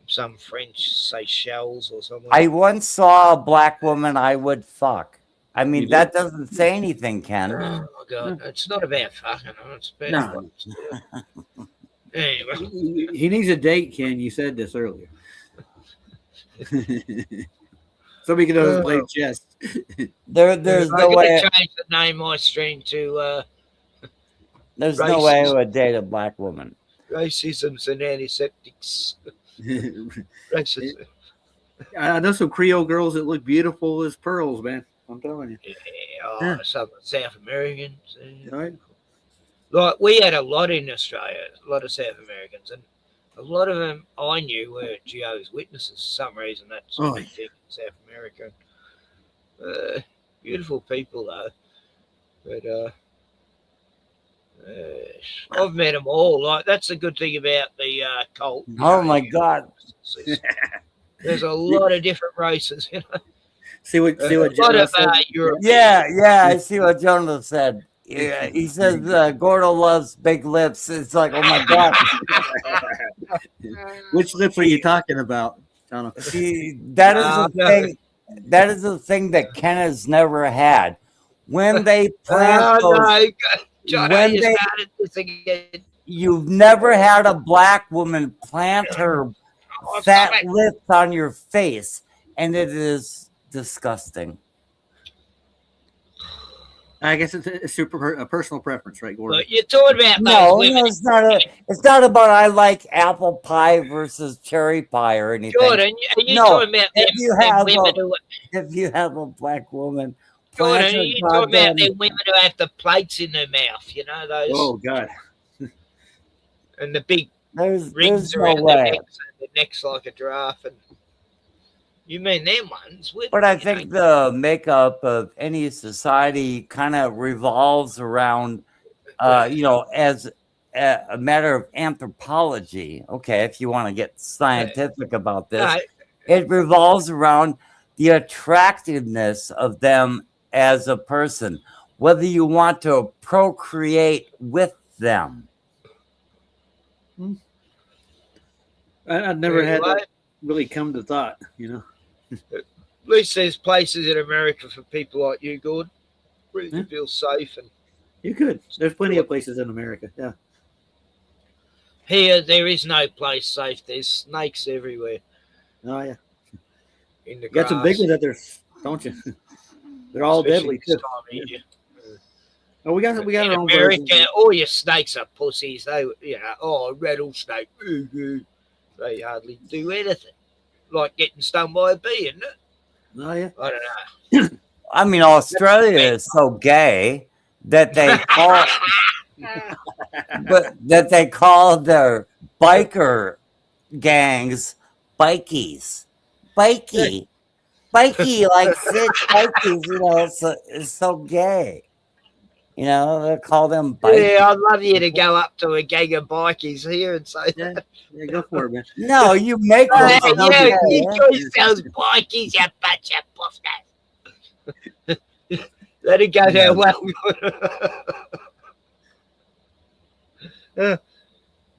some French Seychelles or somewhere. I once saw a black woman I would fuck. I mean, You that did? doesn't say anything, Ken. Oh my god, it's not about fucking. It's about No. Anyway, He needs a date, Ken. You said this earlier. Somebody can know play chess. There's I no gotta way. change the name of my stream to There's no way I would date a black woman. racisms and antiseptics. Racism. I know some Creole girls that look beautiful as pearls, man. I'm telling you. Yeah, some South Americans. Right. Like we had a lot in Australia, a lot of South Americans, and a lot of them I knew were Jehovah's Witnesses. For some reason, that's a big thing in South America. Beautiful people though, but I've met them all. Like that's the good thing about the cult. Oh my God! There's a lot of different races. See what Jonah said. Yeah, I see what Jonah said. Yeah, he says Gordo loves big lips. It's like, oh my God. Which lips are you talking about, Jonah? See, that is the thing. That is the thing that Ken has never had. When they plant you've never had a black woman plant her fat lips on your face, and it is disgusting. I guess it's a personal preference, right, Gordon? But you're talking about No, it's not. It's not about I like apple pie versus cherry pie or anything. Jordan, are you talking about if you have a black woman, Jordan, are you talking about them women who have the plates in their mouth? You know those. Oh God! And the big rings no around their necks, and the necks like a giraffe. And you mean them ones? But I think the makeup of any society kind of revolves around, as a matter of anthropology. Okay, if you want to get scientific about this, it revolves around the attractiveness of them as a person, whether you want to procreate with them. I've never had that really come to thought, At least there's places in America for people like you, Gord, where you can feel safe. And you could. There's plenty of places in America. Yeah. Here, there is no place safe. There's snakes everywhere. Oh yeah. In the You got some big ones out there, don't you? They're all deadly too. Oh, we got in our own America, version. all your snakes are pussies. They, rattlesnake. They hardly do anything. Like getting stung by a bee, isn't it? Oh yeah. I don't know. I mean, Australia is so gay that they call, that they call their biker gangs bikies. Bikey, like six bikies. It's so gay. You know, they call them bikies. Yeah, I'd love you to go up to a gang of bikies here and say that. Yeah, go for it, man. No, you make them. Hey, sound yeah, okay. you yourselves bikies, you bunch of pussies. Let it go there well.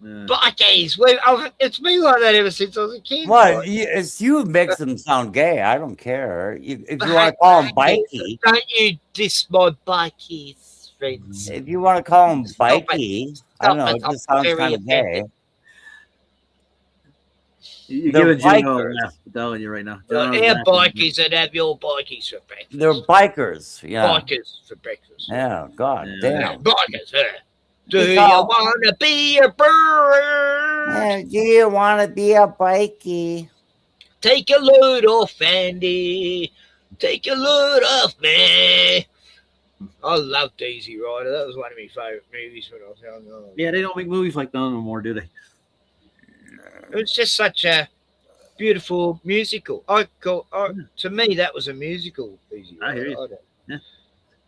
Bikies. It's been like that ever since I was a kid. What? Like. It's you makes them sound gay. I don't care. If you want to call them bikey, don't you diss my bikies, friends? if you want to call them bikey, I don't know. It just sounds kind of gay. You're They're giving Jono a bikers. laugh. I'm telling you right now. Our bikies that have your bikies for breakfast. They're bikers. Yeah. Bikers for breakfast. Yeah. God damn. Bikers, huh? Do It's you all- want to be a bird? Do you want to be a bikey? Take a load off Andy. Take a load off me. I loved Easy Rider. That was one of my favourite movies when I was young. Yeah, they don't make movies like that no more, do they? It was just such a beautiful musical. To me, that was a musical. Easy Rider. I hear you. Yeah.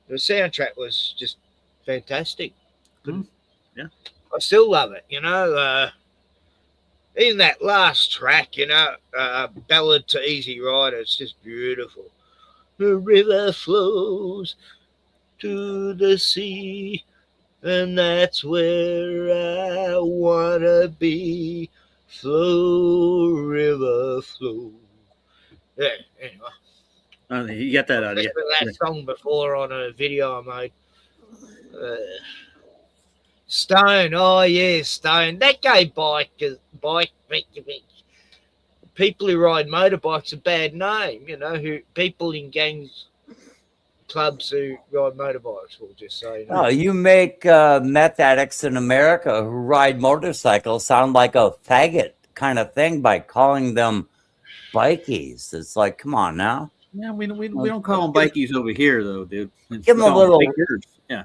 The soundtrack was just fantastic. Yeah. I still love it, you know. Even that last track, you know, Ballad to Easy Rider, it's just beautiful. The river flows to the sea, and that's where I wanna be. Flow, river, flow. Yeah, anyway. You got that out of you. That song before on a video I made. Stone, oh yeah, Stone. That guy people who ride motorbikes a bad name, you know, who people in gangs, clubs who ride motorbikes will just say. You know. Oh, you make meth addicts in America who ride motorcycles sound like a faggot kind of thing by calling them bikies. It's like, come on now. Yeah, we don't call them bikies over here, though, dude. Give them a little. Yeah.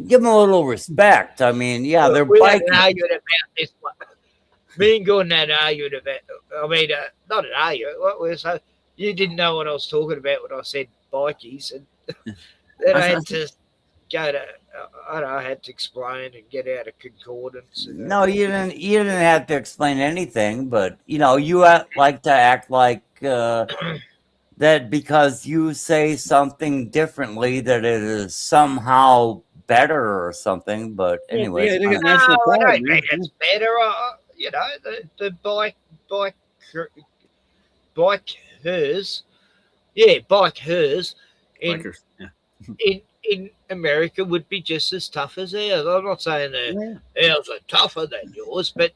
Give them a little respect. I mean, yeah, they're we biking. argued about this one. Me and Gordon had argued about. I mean, not an argument. What was so? You didn't know what I was talking about when I said bikies, and then I had to go to. I don't know. I had to explain and get out of concordance. And, No, you didn't. You didn't have to explain anything, but you know, you like to act like that because you say something differently that it is somehow better or soming. But anyway, I don't think it's better. You know, the bikers. Bikers, in America would be just as tough as ours. I'm not saying that ours are tougher than yours, but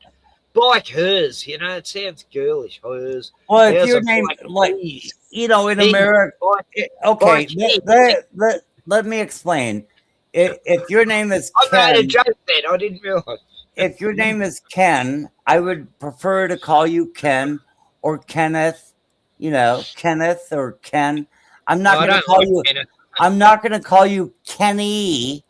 bikers, you know, it sounds girlish. Hers. well, if your name, like, you know, in America, okay, let me explain. If your name is I made a Ken, joke then. I didn't realize. if your name is Ken, I would prefer to call you Ken or Kenneth. You know, Kenneth or Ken. I'm not going to call you. Kenneth. I'm not going to call you Kenny.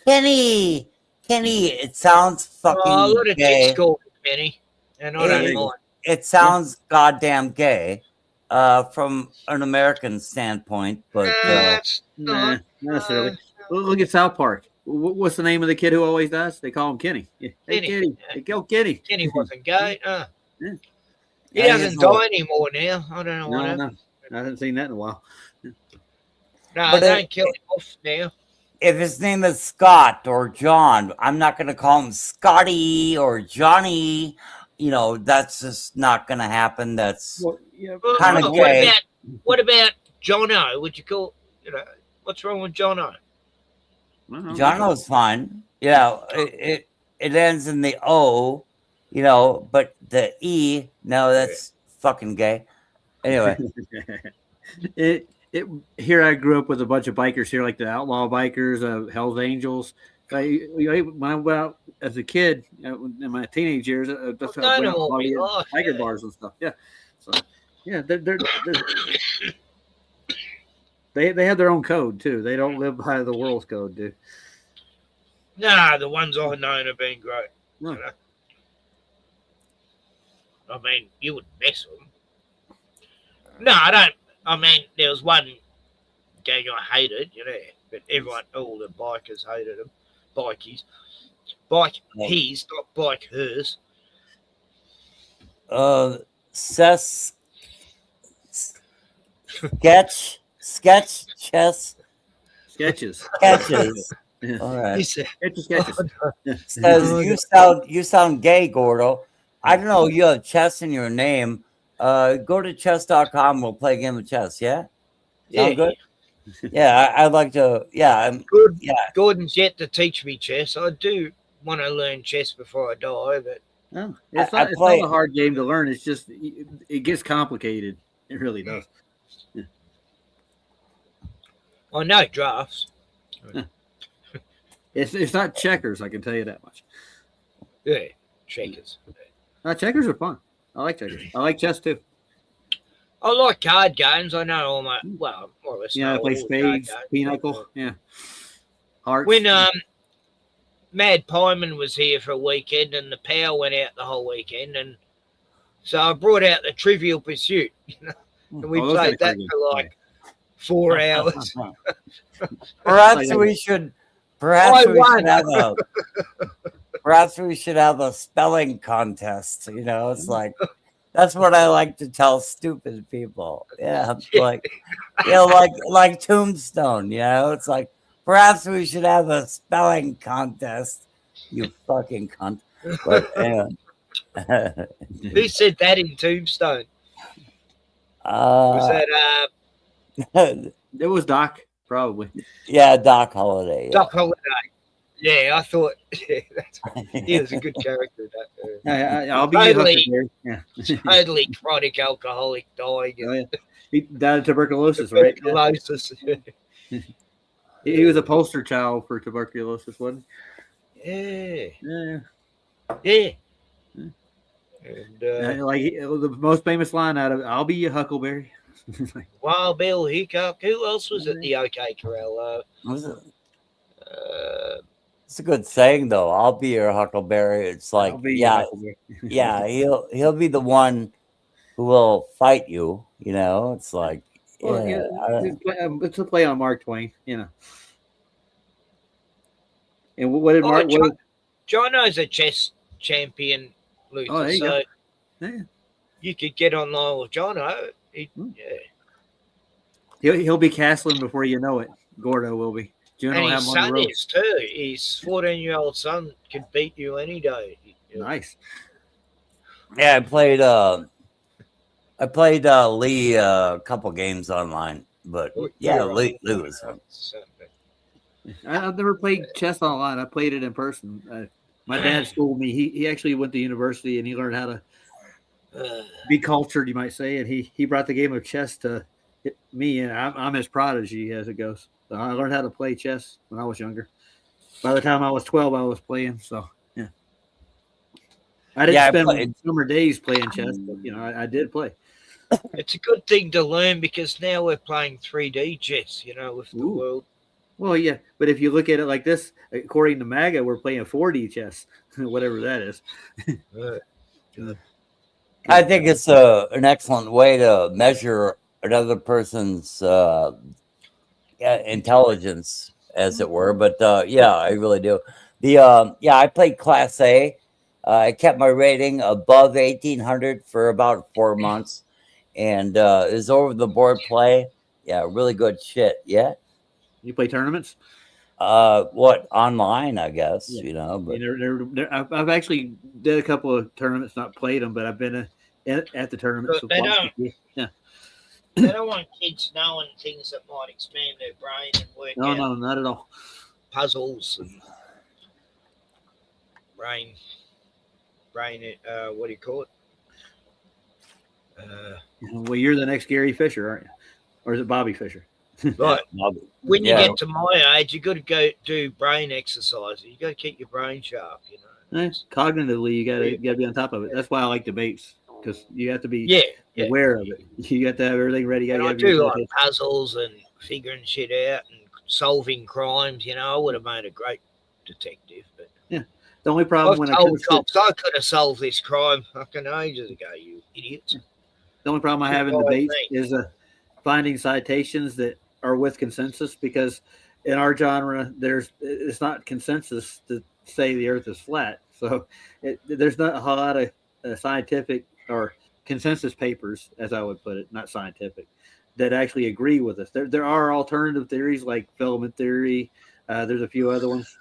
Kenny. It sounds fucking a lot of gay. chicks call me Kenny, and I don't mind. It sounds goddamn gay from an American standpoint, but not necessarily. Look at South Park. What's the name of the kid who always does? They call him Kenny. Hey, Kenny. Hey, go Kenny. Kenny wasn't gay. Yeah. He doesn't die anymore now. I don't know what happened. I haven't seen that in a while. No, But they don't kill him off now. if his name is Scott or John, I'm not going to call him Scotty or Johnny. You know, that's just not going to happen. That's kind of gay. What about Jono? Would you call, you know, what's wrong with Jono? Jono's fine. Yeah, it ends in the O, you know, but the E, no, that's fucking gay. Anyway. Here I grew up with a bunch of bikers here, like the outlaw bikers, Hell's Angels. When I went out as a kid in my teenage years, that's how I went out to biker bars and stuff. Yeah, so yeah, they have their own code too. They don't live by the world's code, dude. Nah, the ones I know have been great. No. You know? I mean, you wouldn't mess with them. No, I don't. I mean, there was one gang I hated, you know. but everyone, all the bikers hated him. Bikies. He's not bike hers. Sketches. Sketches. All right. He said, sketches. Says you sound gay, Gordo. I don't know. You have chess in your name. Go to chess.com. We'll play a game of chess. Yeah. Sound good? Yeah, I'd like to. Yeah, good. Yeah, Gordon's yet to teach me chess. I do want to learn chess before I die, but no, it's not a hard game to learn. It's just it gets complicated. It really does. Yeah. I know drafts. It's not checkers. I can tell you that much. Yeah, checkers. Checkers are fun. I like checkers. I like chess too. I like card games. I know all my more or less. Yeah, I play spades, pinochle. Yeah. Hearts. When Mad Pieman was here for a weekend and the power went out the whole weekend, and so I brought out the Trivial Pursuit, and we played that for like 4 hours. Perhaps we should have a spelling contest. You know, it's like that's what I like to tell stupid people. Yeah, like Tombstone. You know, it's like perhaps we should have a spelling contest. You fucking cunt. But anyway. Who said that in Tombstone? Was that it was Doc, probably. Yeah, Doc Holliday. Yeah. Doc Holliday. Yeah, I thought he was a good character. I'll be totally chronic alcoholic dying. Oh, yeah. He died of tuberculosis, right? Tuberculosis. He was a poster child for tuberculosis, wasn't he? Yeah. And like the most famous line out of "I'll be your Huckleberry." Wild Bill Hickok. Who else was at the OK Corral? Was it? It's a good saying though. I'll be your Huckleberry. It's like yeah, he'll be the one who will fight you. You know, it's like it's a play on Mark Twain. You know. And what did Mark? Jono's a chess champion, Luther. Oh, there you so go. you could get online with Jono. He'll be castling before you know it. Gordo will be. And his son is too. His 14-year-old son could beat you any day. Nice. Yeah, I played Lee a couple games online, but yeah, Lee was fun. I've never played chess online. I played it in person. My dad schooled me. He actually went to university and he learned how to be cultured, you might say. And he brought the game of chess to me, and I'm his prodigy as it goes. So I learned how to play chess when I was younger. By the time I was 12, I was playing. So yeah, I didn't spend my summer days playing chess, but I did play. It's a good thing to learn because now we're playing 3D chess. With the world. Well, yeah, but if you look at it like this, according to MAGA, we're playing 4D chess, whatever that is. I think it's an excellent way to measure another person's intelligence, as it were. But yeah, I really do. I played Class A. I kept my rating above 1800 for about 4 months, and it was over the board play. Yeah, really good shit. Yeah. You play tournaments? What online? I guess But I've actually did a couple of tournaments, not played them, but I've been at the tournaments. They don't want kids knowing things that might expand their brain and work out. No, not at all. Puzzles and brain. What do you call it? Well, you're the next Gary Fisher, aren't you? Or is it Bobby Fischer? Right. When you get to my age, you got to go do brain exercises. You got to keep your brain sharp. Cognitively, you got to be on top of it. That's why I like debates, because you have to be aware of it. You got to have everything ready. I do like puzzles and figuring shit out and solving crimes. I would have made a great detective, but yeah. The only problem I could have solved this crime fucking ages ago. You idiots. The only problem I have in debates is finding citations that are with consensus, because in our genre, it's not consensus to say the Earth is flat. So there's not a lot of scientific or consensus papers, as I would put it, not scientific, that actually agree with us. There are alternative theories like filament theory. There's a few other ones,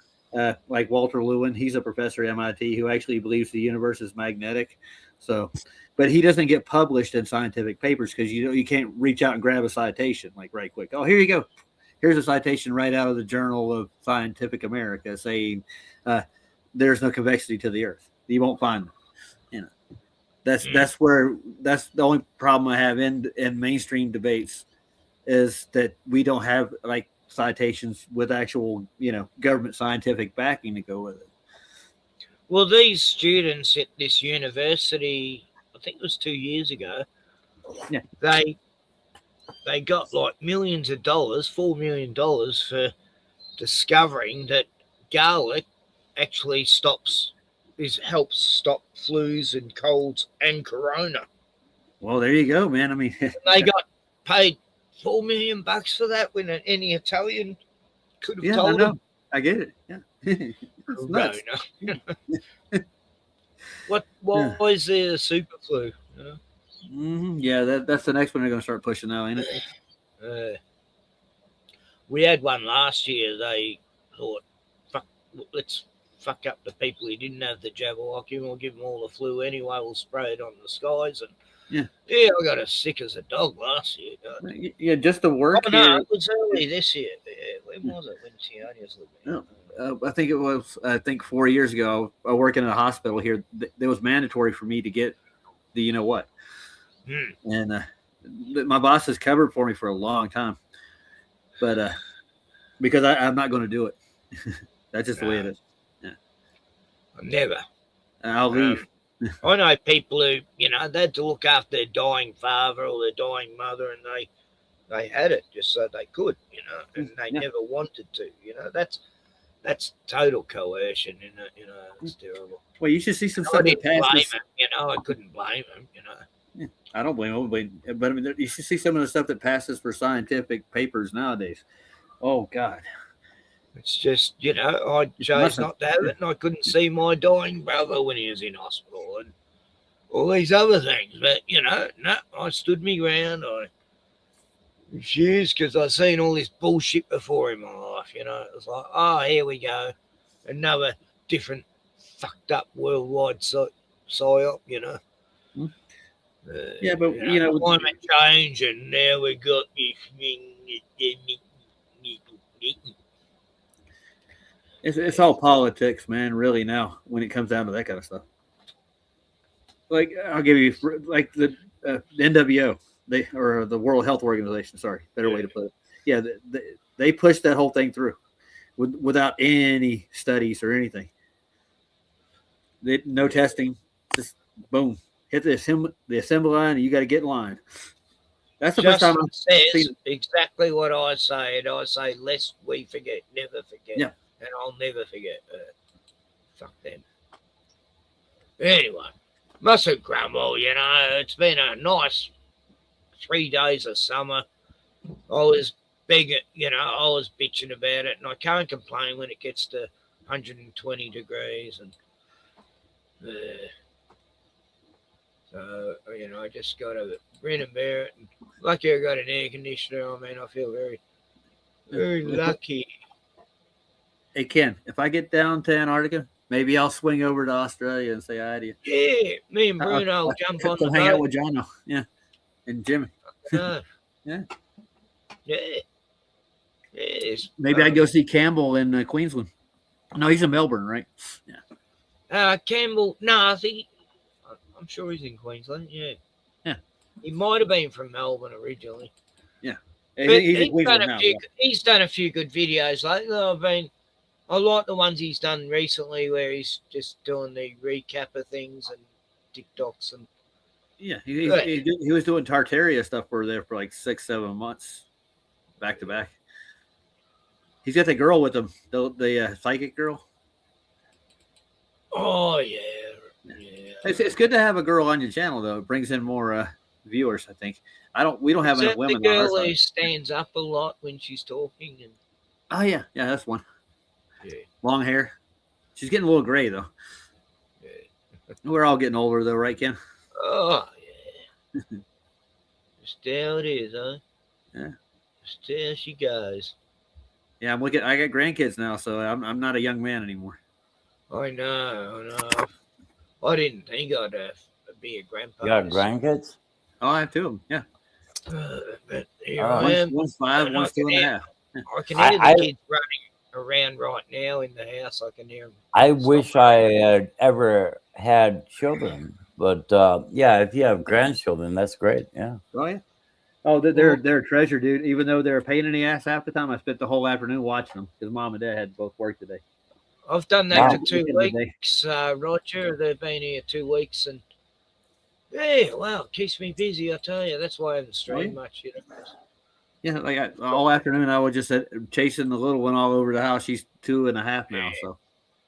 like Walter Lewin. He's a professor at MIT who actually believes the universe is magnetic. So, but he doesn't get published in scientific papers because you can't reach out and grab a citation like right quick. Oh, here you go. Here's a citation right out of the Journal of Scientific America saying there's no convexity to the Earth. You won't find them. You know, that's the only problem I have in mainstream debates is that we don't have like citations with actual government scientific backing to go with it. Well, these students at this university, I think it was 2 years ago, they got like millions of dollars, $4 million for discovering that garlic actually helps stop flus and colds and corona. Well, there you go, man. I mean, they got paid $4 million for that when any Italian could have told them. I get it. Yeah. It's nuts. No. What is the super flu? Yeah, that's the next one they're going to start pushing now, ain't it? We had one last year. They thought, let's fuck up the people who didn't have the Jabberwocky. We'll give them all the flu anyway. We'll spray it on the skies. And I got as sick as a dog last year. Yeah, just the work. Oh, no, it was early this year. When was it? When Tionia's living? I think it was. 4 years ago. I work in a hospital here. It was mandatory for me to get the you know what, and my boss has covered for me for a long time, but because I'm not going to do it. That's just the way it is. Yeah, Never. I'll leave. I know people who they had to look after their dying father or their dying mother, and they had it just so they could, and they never wanted to. That's total coercion, it's terrible. Well, you should see some stuff that passes. I couldn't blame him, Yeah, I don't blame him, but I mean, you should see some of the stuff that passes for scientific papers nowadays. Oh God, it's just I chose not to have it, and I couldn't see my dying brother when he was in hospital, and all these other things. But no, I stood me ground. I refused because I've seen all this bullshit before in my life. It was like, oh, here we go, another different fucked up worldwide psyop. Yeah, but climate change, and now we got this thing. It's all politics, man. Really, now when it comes down to that kind of stuff. Like I'll give you like the NWO, or the World Health Organization. Sorry, better way to put it. Yeah, they pushed that whole thing through without any studies or anything. No testing, just boom, hit the assembly line, and you got to get in line. That's the first time I've seen exactly what I said. I say, lest we forget, never forget. Yeah. And I'll never forget. Fuck them. Anyway, mustn't grumble, It's been a nice 3 days of summer. I was begging, I was bitching about it, and I can't complain when it gets to 120 degrees. And so, I just got to grin and bear it. And lucky I got an air conditioner. I mean, I feel very, very lucky. Hey, Ken, if I get down to Antarctica, maybe I'll swing over to Australia and say hi to you. Yeah, me and Bruno will jump on the boat. Hang out with Jono, and Jimmy. Yeah. Yes. Maybe I go see Campbell in Queensland. No, he's in Melbourne, right? Yeah. Campbell, no, I think I'm sure he's in Queensland. Yeah. Yeah. He might have been from Melbourne originally. Yeah. He's done a few good videos lately. I like the ones he's done recently where he's just doing the recap of things and TikToks and. Yeah, he was doing Tartaria stuff for there for like 6-7 months, back to back. He's got the girl with him, the psychic girl. Oh yeah. It's good to have a girl on your channel though. It brings in more viewers. I think we don't have enough women. The girl who stands up a lot when she's talking, and Oh yeah, that's one. Yeah. Long hair. She's getting a little gray though. Yeah. We're all getting older though, right, Ken? Oh yeah. Just how it is, huh? Yeah. Just how she goes. Yeah, I'm looking. I got grandkids now, so I'm not a young man anymore. I know. I didn't think I'd be a grandpa. You got grandkids? Oh, I have two of them. Yeah. But here I am. One's 5, one's 2.5. I can hear the kids running around right now in the house. I can hear them. I wish I had ever had children, but yeah, if you have grandchildren, that's great. Yeah. Oh yeah. Oh, they're a treasure, dude. Even though they're a pain in the ass half the time, I spent the whole afternoon watching them because mom and dad had both work today. I've done that for 2 weeks, Roger. They've been here 2 weeks, and yeah, well, it keeps me busy. I tell you, that's why I haven't streamed much. You know. Yeah, like all afternoon, I was just chasing the little one all over the house. She's 2.5 now, so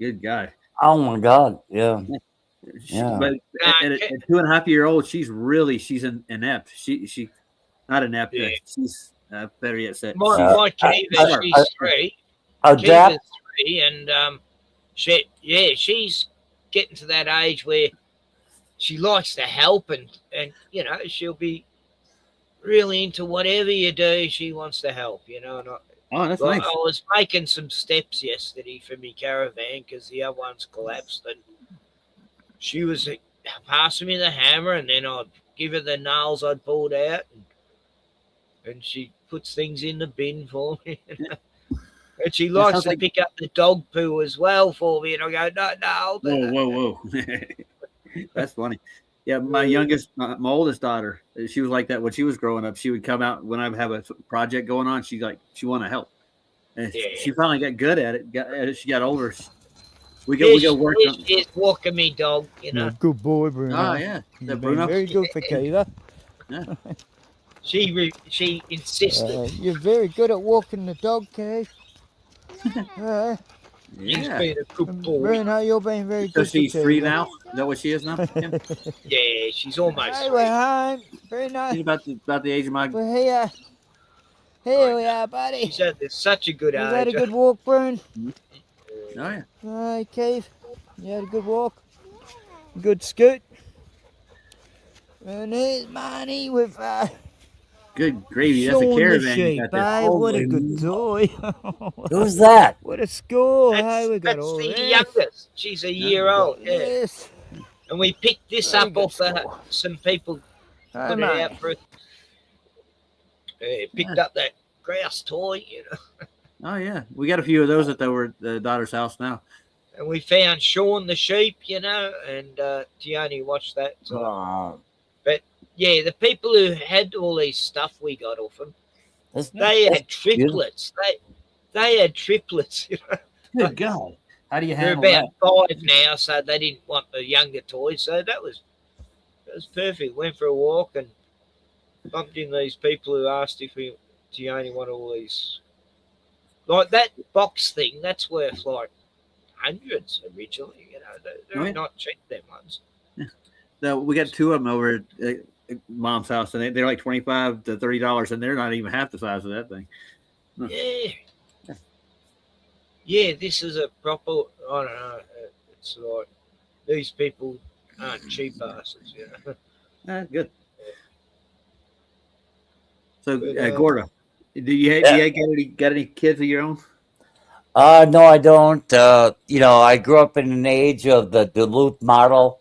good guy. Oh my God, yeah. But at 2.5-year-old, she's inept. She not inept. She's better yet said. My Kiva, she's 3. Adapt. Kiva's 3, and she's getting to that age where she likes to help, and you know, she'll be really into whatever you do. She wants to help, you know. And that's nice. I was making some steps yesterday for me caravan because the other one's collapsed, and she was passing me the hammer, and then I'd give her the nails I'd pulled out, and she puts things in the bin for me. And she likes to pick up the dog poo as well for me, and I go, no. Whoa. That's funny. Yeah, my oldest daughter, she was like that when she was growing up. She would come out when I have a project going on. She want to help, and she finally got good at it. As she got older, we go work. She's walking me dog, you know. Good boy, Bruno. Oh yeah, You've Bruno. been very good for Kiva. Yeah. She insisted. You're very good at walking the dog, Kev. She's been a good boy. Bruno, you're being very So good. she's 3 now. Is that what she is now? Yeah, she's almost. Hey, we're home, Bruno. She's about the age of my. We're here. Here we are, buddy. She's at such a good age. You had a good walk, Bruno? Oh yeah. Hey, Kev. You had a good walk. Good scoot. And here's Marnie with Good gravy. That's a caravan you got there. Hey, what a good toy. Who's that? What a score. Hey, we got That's all the this. youngest. She's a year old. Yeah. Yes. And we picked this up off some people. Put it out for picked up that grouse toy, you know. Oh yeah, we got a few of those at the daughter's house now. And we found Sean the sheep, you know, and Gianni watched that. So. But yeah, the people who had all these stuff we got off them, they had triplets. They had triplets, you know. Good God. How do you They're handle about that? 5 now, so they didn't want the younger toys. So that was perfect. Went for a walk and bumped in these people who asked if Gianni wanted all these. Like that box thing, that's worth like hundreds originally. You know, they're not cheap, them ones. Yeah. We got 2 of them over at Mom's house, and they're like $25 to $30, and they're not even half the size of that thing. Yeah. Yeah, this is a proper. I don't know. It's like these people aren't cheap asses, you know. Good. So, Gorda, do you got any kids of your own? No, I don't. You know, I grew up in an age of the Duluth model.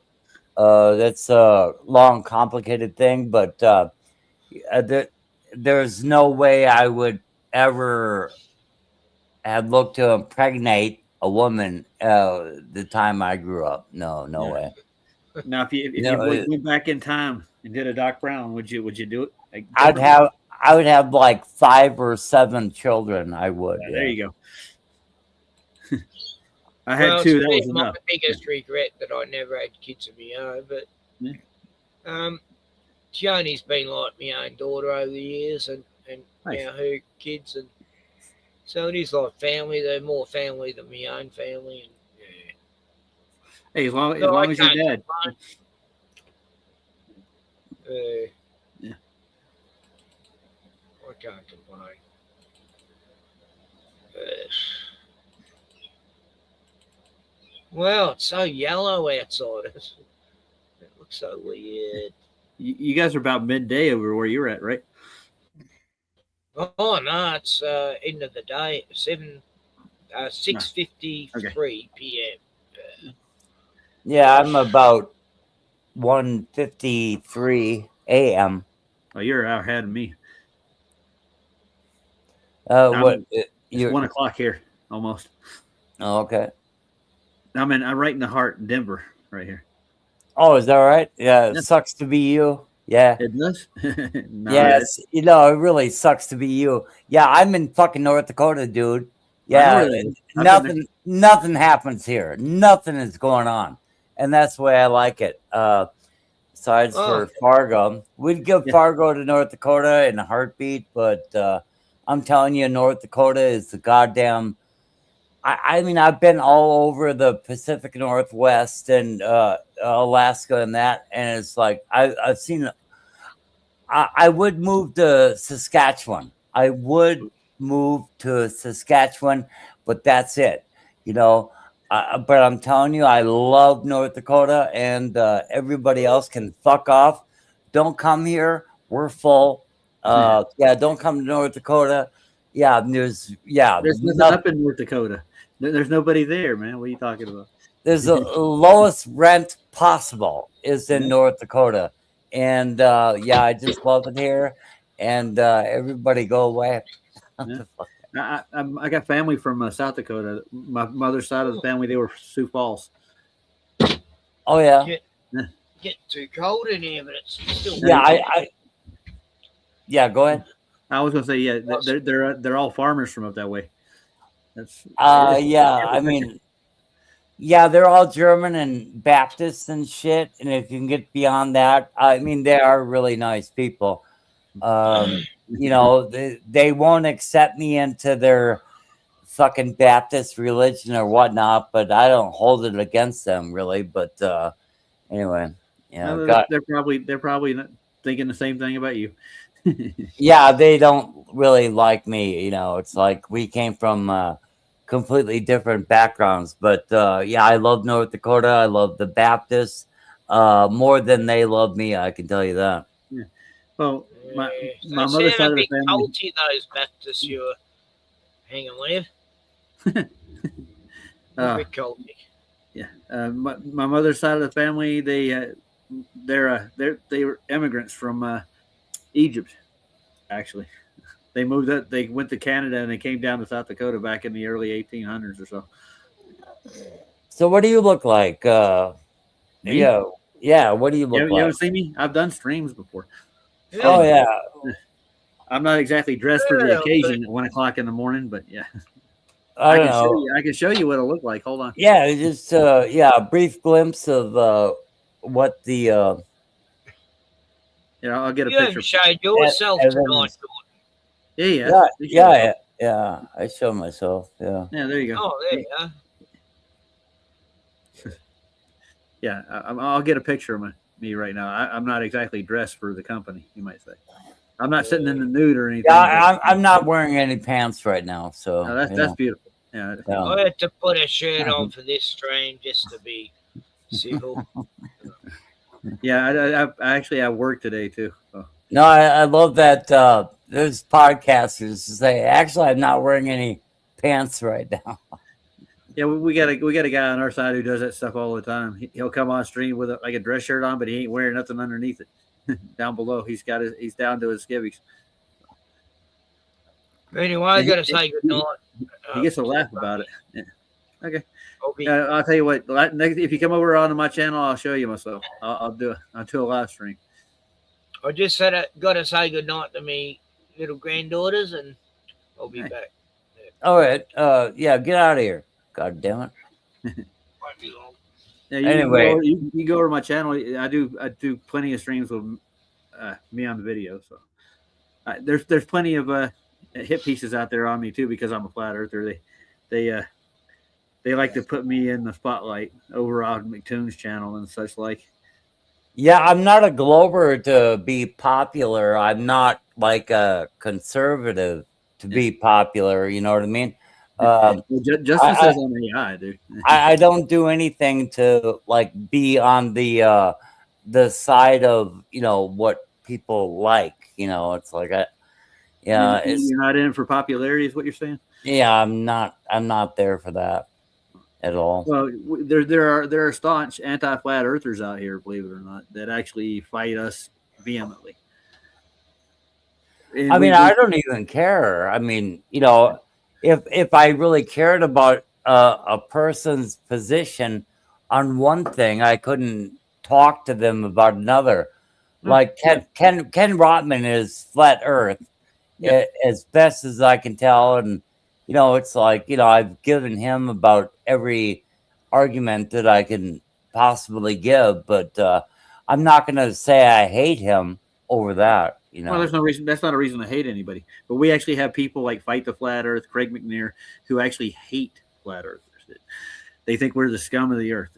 That's a long, complicated thing, but there's no way I would ever have looked to impregnate a woman the time I grew up. No way. Now, if you went back in time and did a Doc Brown, would you do it? Like, I would have like 5 or 7 children. I would. Yeah. There you go. I had 2. That was enough. My biggest regret that I never had kids of my own, but Gianni's been like my own daughter over the years, and nice. Now her kids, and so it is like family. They're more family than my own family, and yeah. Hey, as long as you're dead. Yeah. I can't complain. Well, it's so yellow outside. It looks so weird. You guys are about midday over where you're at, right? Oh no, it's end of the day, 6:53 p.m. Yeah, I'm about 1:53 a.m. Oh, you're out ahead of me. What? It's 1 o'clock here, almost. Oh, okay. I'm right in the heart in Denver, right here. Oh, is that right? Yeah, it sucks to be you. Yeah. It does? No, yes, it really sucks to be you. Yeah, I'm in fucking North Dakota, dude. Yeah, nothing happens here. Nothing is going on. And that's the way I like it. Besides for Fargo. We'd give Fargo to North Dakota in a heartbeat, but I'm telling you, North Dakota is the goddamn... I mean, I've been all over the Pacific Northwest and Alaska and that, and it's like I've seen... I would move to Saskatchewan. I would move to Saskatchewan, but that's it, But I'm telling you, I love North Dakota, and everybody else can fuck off. Don't come here. We're full. Don't come to North Dakota. There's nothing up in North Dakota. There's nobody there, man. What are you talking about? There's the lowest rent possible is in North Dakota. And I just love it here. And everybody go away. I got family from South Dakota. My mother's side of the family, they were Sioux Falls. Oh yeah. Get too cold in here, but it's still. Yeah, go ahead. I was gonna say, they're all farmers from up that way. That's I mean. Yeah, they're all German and Baptists and shit. And if you can get beyond that, I mean, they are really nice people. They won't accept me into their fucking Baptist religion or whatnot, but I don't hold it against them really. But anyway, they're probably not thinking the same thing about you. Yeah, they don't really like me. It's like we came from completely different backgrounds, but I love North Dakota. I love the Baptists more than they love me. I can tell you that. Yeah. Well, my mother's side of the family. Culty, those Baptists you were hanging with. Big culty. Yeah, my mother's side of the family, they were immigrants from Egypt, actually. They moved up. They went to Canada and they came down to South Dakota back in the early 1800s or so. So what do you look like? What do you look like? You ever see me? I've done streams before. Oh yeah. I'm not exactly dressed for the occasion at 1 o'clock in the morning, but yeah. I can show you what it'll look like. Hold on. Yeah, just a brief glimpse of what the. I'll get a you picture. You showed yourself tonight. Yeah. I show myself. Yeah. Yeah, there you go. Oh, there you go. Yeah, I'll get a picture of me right now. I'm not exactly dressed for the company, you might say. I'm not sitting in the nude or anything. Yeah, I'm not wearing any pants right now, so no, that's beautiful. Yeah. I had to put a shirt on for this stream just to be civil. Yeah, I actually have work today too. So. No, I love that. There's podcasters who say, actually, I'm not wearing any pants right now. Yeah, we got a guy on our side who does that stuff all the time. He'll come on stream with a dress shirt on, but he ain't wearing nothing underneath it. Down below, he's down to his skivvies. Anyway, I gotta say good night. He gets a laugh about it. Yeah. Okay. I'll tell you what. If you come over onto my channel, I'll show you myself. I'll do a live stream. I just gotta say good night to me little granddaughters, and I'll be back. All right. Get out of here. God damn it. Yeah, anyway, you go over my channel. I do plenty of streams with me on the video. So there's plenty of hit pieces out there on me too, because I'm a flat earther. They like to put me in the spotlight over on McToon's channel and such like. Yeah, I'm not a Glober to be popular. I'm not like a conservative to be popular. You know what I mean? Justin says on AI, dude. I don't do anything to like be on the side of what people like. It's like You're not in it for popularity, is what you're saying? Yeah, I'm not there for that at all. Well, there are staunch anti-flat earthers out here, believe it or not, that actually fight us vehemently. I mean, I don't even care. I mean, if I really cared about a person's position on one thing, I couldn't talk to them about another. Like Ken Rotman is flat Earth, as best as I can tell, and it's like I've given him about every argument that I can possibly give, but I'm not going to say I hate him over that. Well, there's no reason. That's not a reason to hate anybody. But we actually have people like Fight the Flat Earth, Craig McNair, who actually hate flat earthers. They think we're the scum of the earth.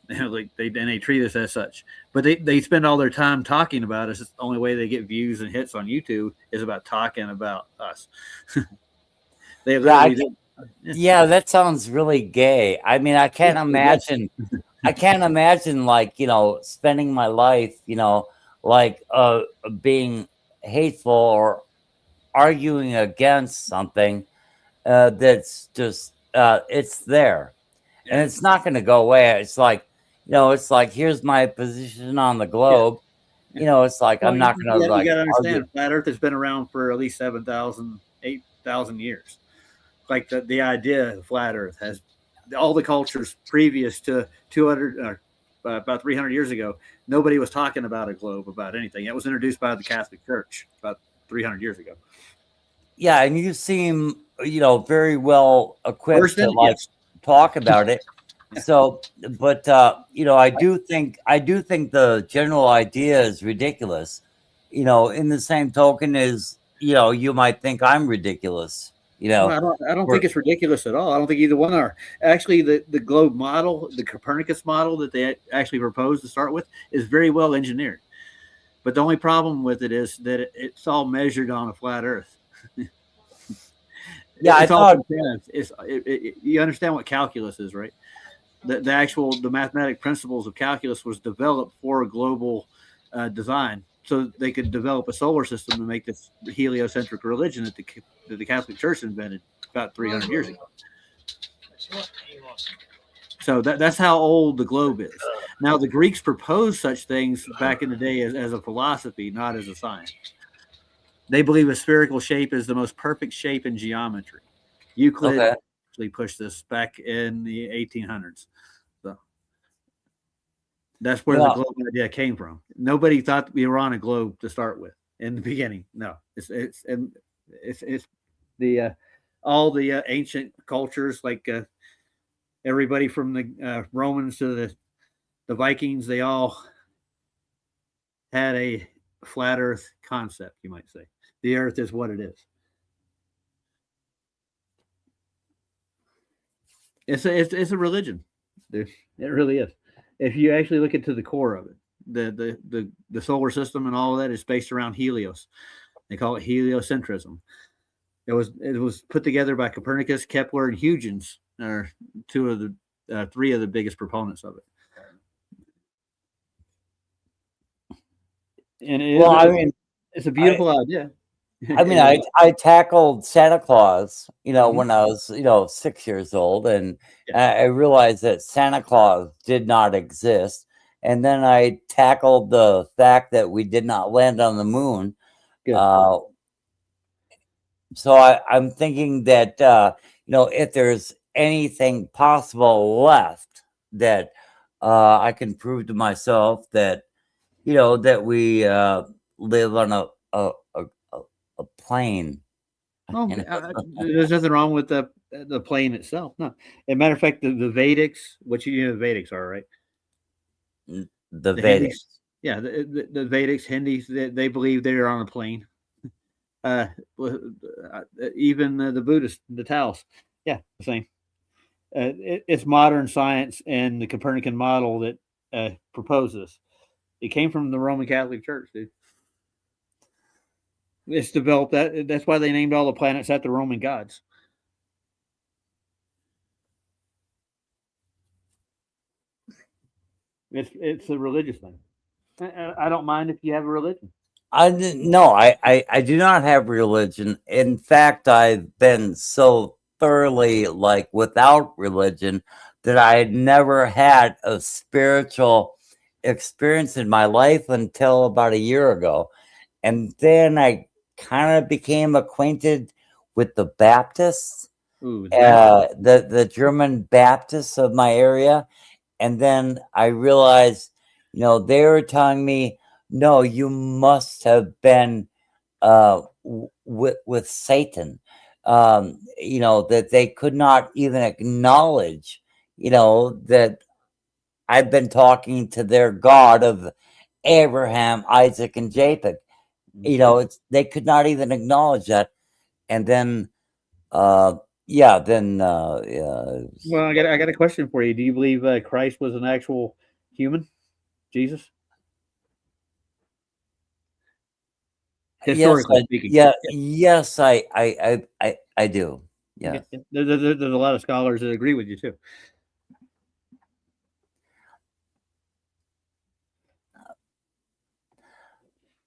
They treat us as such. But they spend all their time talking about us. It's the only way they get views and hits on YouTube is about talking about us. Yeah, that sounds really gay. I mean, I can't imagine. I can't imagine spending my life, being hateful or arguing against something that's just it's there, and it's not going to go away. It's like here's my position on the globe. It's like I'm not going to You got to understand, flat Earth has been around for at least 7,000, 8,000 years. Like the idea of flat Earth has all the cultures previous to 200 about 300 years ago. Nobody was talking about a globe, about anything. It was introduced by the Catholic Church about 300 years ago. Yeah, and you seem very well equipped to talk about it. So, but I do think the general idea is ridiculous. In the same token as you might think I'm ridiculous. Well, I don't think it's ridiculous at all. I don't think either one are. Actually, the globe model, the Copernicus model that they actually proposed to start with, is very well engineered. But the only problem with it is that it's all measured on a flat Earth. Yeah, it's all you understand what calculus is, right? The mathematic principles of calculus was developed for a global design, so they could develop a solar system to make this heliocentric religion that the Catholic Church invented about 300 years ago. So that's how old the globe is. Now, the Greeks proposed such things back in the day as a philosophy, not as a science. They believe a spherical shape is the most perfect shape in geometry. Euclid actually pushed this back in the 1800s. So that's where the globe idea came from. Nobody thought we were on a globe to start with in the beginning. No, it's the all the ancient cultures, like everybody from the Romans to the Vikings, they all had a flat Earth concept. You might say the Earth is what it is. It's a religion. It really is. If you actually look into the core of it, the solar system and all of that is based around Helios. They call it heliocentrism. It was put together by Copernicus, Kepler, and Huygens, are three of the biggest proponents of it. And it's a beautiful idea. I mean, I tackled Santa Claus, when I was 6 years old, and I realized that Santa Claus did not exist. And then I tackled the fact that we did not land on the moon. So I'm thinking that, if there's anything possible left that I can prove to myself that, that we live on a plane. Oh, there's nothing wrong with the plane itself. No. As a matter of fact, the Vedics, what you know the Vedics are, right? The Vedics. Hindis, yeah, the Vedics, Hindis, they believe they're on a plane. Even the Buddhists, the Taoists, the same. It's modern science and the Copernican model that proposes. It came from the Roman Catholic Church, dude. It's developed that's why they named all the planets after the Roman gods. It's a religious thing. I don't mind if you have a religion. No, I do not have religion. In fact, I've been so thoroughly like without religion that I had never had a spiritual experience in my life until about a year ago. And then I kind of became acquainted with the Baptists, the German Baptists of my area. And then I realized, they were telling me, no, you must have been with Satan. That they could not even acknowledge, that I've been talking to their God of Abraham, Isaac, and Jacob. They could not even acknowledge that. And then, Well, I got a question for you. Do you believe Christ was an actual human, Jesus? Historically speaking. Yes, I do. Yeah. There's a lot of scholars that agree with you too.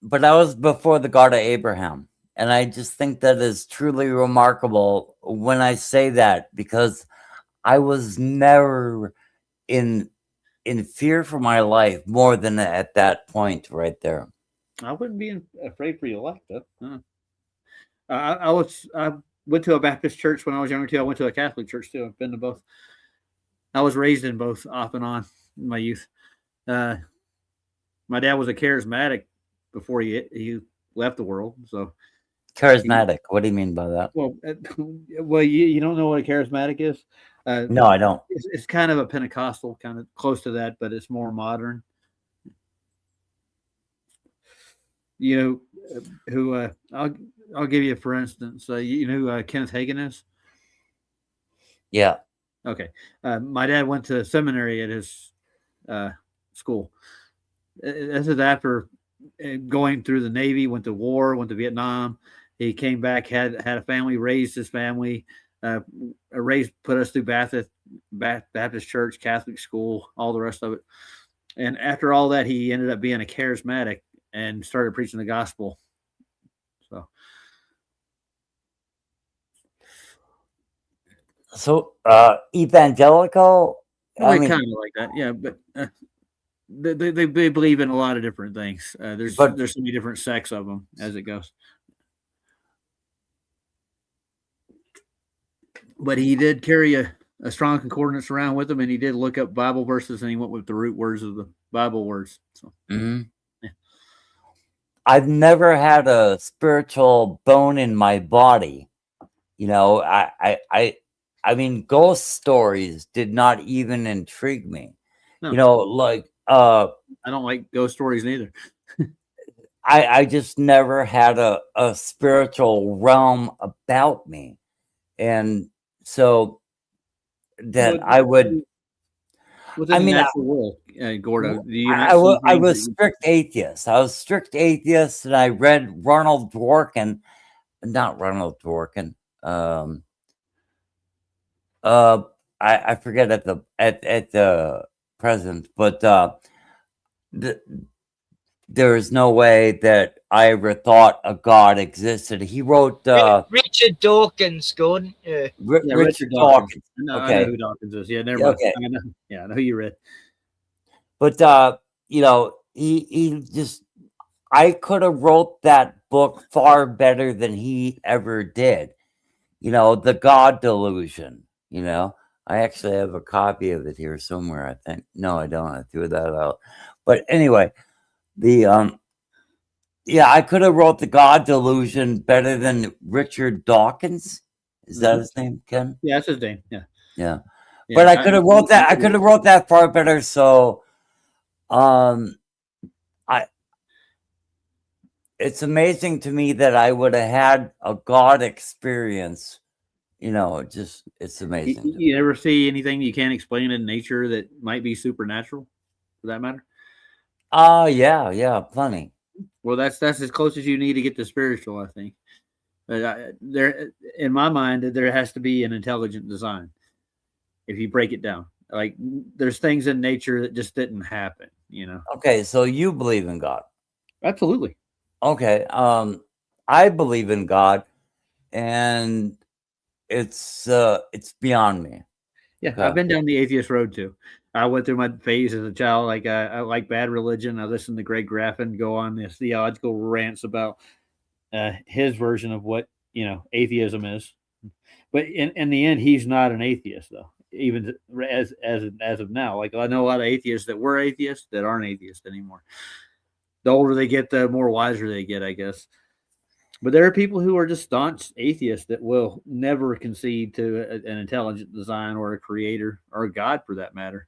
But I was before the God of Abraham. And I just think that is truly remarkable when I say that, because I was never in fear for my life more than at that point right there. I wouldn't be afraid for your life, though. I went to a Baptist church when I was younger too. I went to a Catholic church too. I've been to both. I was raised in both off and on in my youth. My dad was a charismatic before he left the world. So charismatic. What do you mean by that? Well, you don't know what a charismatic is? No, I don't. It's kind of a Pentecostal, kind of close to that, but it's more modern. Who I'll give you for instance. You know who Kenneth Hagin is? Yeah. Okay. My dad went to seminary at his school. This is after going through the Navy, went to war, went to Vietnam. He came back, had a family, raised his family, put us through Baptist church, Catholic school, all the rest of it. And after all that, he ended up being a charismatic and started preaching the gospel. So evangelical. I mean, kind of like that, yeah. But they believe in a lot of different things. There's so many different sects of them as it goes. But he did carry a strong concordance around with him, and he did look up Bible verses, and he went with the root words of the Bible words. So. Mm-hmm. Yeah. I've never had a spiritual bone in my body. I mean, ghost stories did not even intrigue me. No. I don't like ghost stories neither. I just never had a spiritual realm about me. And so that I would. Within the natural world, Gordo, do you not I was strict atheist. I was strict atheist, and I read Ronald Dworkin, not Ronald Dworkin. I forget at the present, but there is no way that I ever thought a God existed. He wrote Richard Dawkins, Gordon. Yeah. Richard Dawkins. No, okay. I know who Dawkins is. Yeah, never mind. Okay. I know. Yeah, I know who you read. But he just, I could have wrote that book far better than he ever did. The God Delusion. I actually have a copy of it here somewhere, I think. No, I don't. I threw that out. But anyway, I could have wrote the God Delusion better than Richard Dawkins. Is that his name, Ken? Yeah, that's his name. Yeah. Yeah. But I could have wrote that. I could have wrote that far better. So, it's amazing to me that I would have had a God experience. It's amazing. You ever see anything you can't explain in nature that might be supernatural, for that matter? Yeah, plenty. Well, that's as close as you need to get to spiritual, I think. But there, in my mind, there has to be an intelligent design. If you break it down, Like there's things in nature that just didn't happen, you know. Okay, so you believe in God. Absolutely. Okay. I believe in God, and it's beyond me. Yeah, Okay. I've been down the atheist road too. I went through my phase as a child. Like I like Bad Religion. I listened to Greg Graffin go on this theological rants about his version of what atheism is. But in the end, he's not an atheist though. Even as of now, like I know a lot of atheists that were atheists that aren't atheists anymore. The older they get, the more wiser they get, I guess. But there are people who are just staunch atheists that will never concede to an intelligent design or a creator or a God for that matter.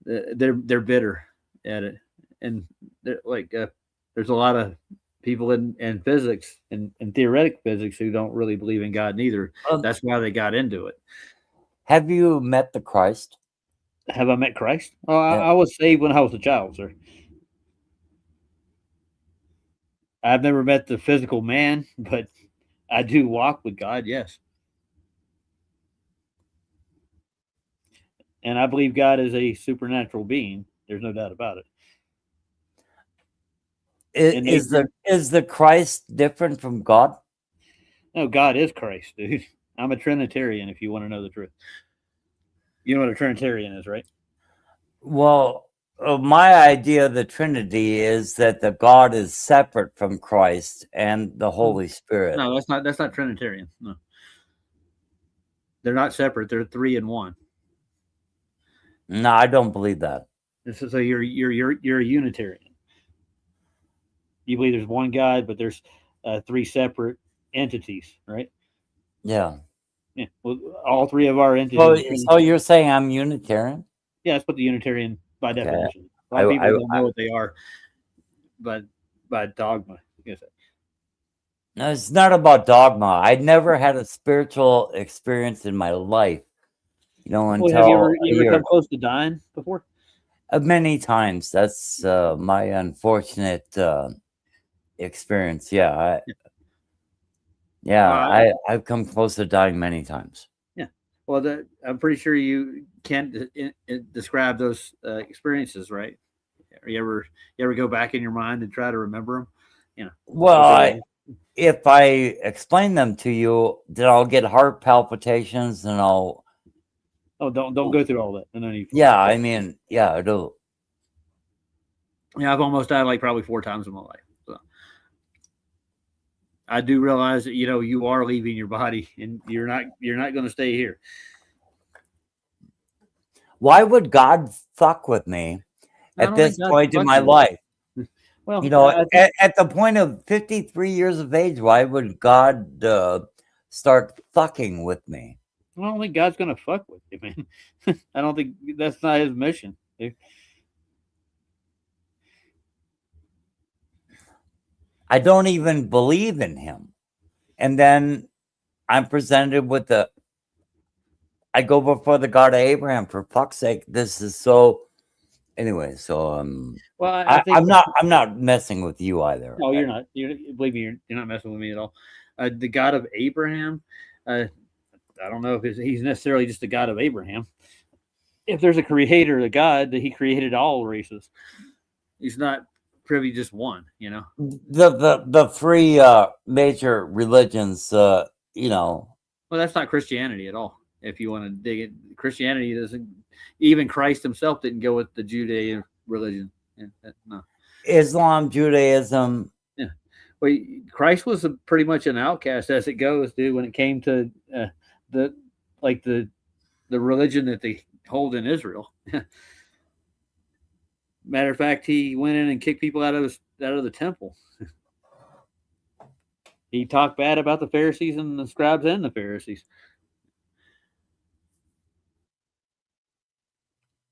They're bitter at it, and there's a lot of people in physics and theoretic physics who don't really believe in God neither. That's why they got into it. Have you met the Christ? Have I met Christ? Oh, I was saved when I was a child, sir. I've never met the physical man, but I do walk with God, yes. And I believe God is a supernatural being. There's no doubt about it. Is the Christ different from God? No, God is Christ, dude. I'm a Trinitarian, if you want to know the truth. You know what a Trinitarian is, right? Well, my idea of the Trinity is that the God is separate from Christ and the Holy Spirit. No, that's not Trinitarian. No, they're not separate. They're three in one. No, I don't believe that. So you're a Unitarian. You believe there's one God, but there's three separate entities, right? Yeah. Yeah. Well, all three of our entities. So you're saying I'm Unitarian? Yeah, that's what the Unitarian by definition. A lot of people don't know what they are, but by dogma. No, it's not about dogma. I never had a spiritual experience in my life. Until have you ever come close to dying before? Many times. That's my unfortunate experience. Yeah, I've come close to dying many times. Yeah. Well, I'm pretty sure you can't describe those experiences, right? You ever go back in your mind and try to remember them? Well, if I explain them to you, then I'll get heart palpitations and I'll. Oh, don't go through all that. No need. Yeah, I mean, yeah, I do. Yeah, I've almost died like probably 4 times in my life. So I do realize that you are leaving your body and you're not going to stay here. Why would God fuck with me at this point in my life? Well, at the point of 53 years of age, why would God start fucking with me? I don't think God's going to fuck with you, man. I don't think that's not his mission. I don't even believe in him. And then I'm presented with I go before the God of Abraham, for fuck's sake. This is so. Anyway, so well, I'm not messing with you either. No, you're not. Believe me, you're not messing with me at all. The God of Abraham, I don't know if he's necessarily just the God of Abraham. If there's a creator, a God, that he created all races. He's not privy to just one, The three major religions, Well, that's not Christianity at all. If you want to dig it, Christianity doesn't. Even Christ himself didn't go with the Judean religion. No. Islam, Judaism. Yeah. Well, Christ was pretty much an outcast as it goes, dude. When it came to the religion that they hold in Israel. Matter of fact, he went in and kicked people out of the temple. He talked bad about the Pharisees and the scribes and the Pharisees.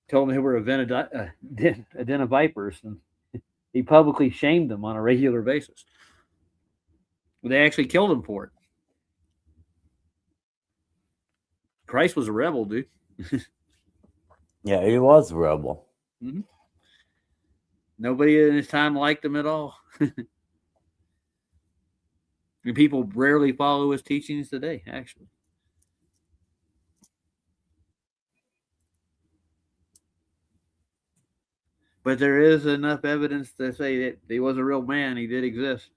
Told them they were a den of vipers, and he publicly shamed them on a regular basis. They actually killed him for it. Christ was a rebel, dude. Yeah, he was a rebel. Mm-hmm. Nobody in his time liked him at all. And people rarely follow his teachings today, actually. But there is enough evidence to say that he was a real man. He did exist.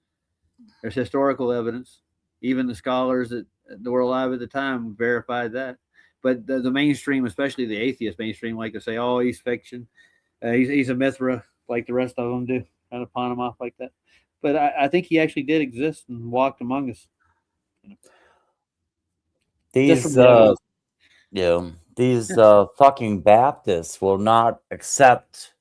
There's historical evidence. Even the scholars that were alive at the time verified that. But the mainstream, especially the atheist mainstream, like to say, "Oh, he's fiction. He's a Mithra," like the rest of them do, kind of pawn him off like that. But I think he actually did exist and walked among us. These fucking Baptists will not accept.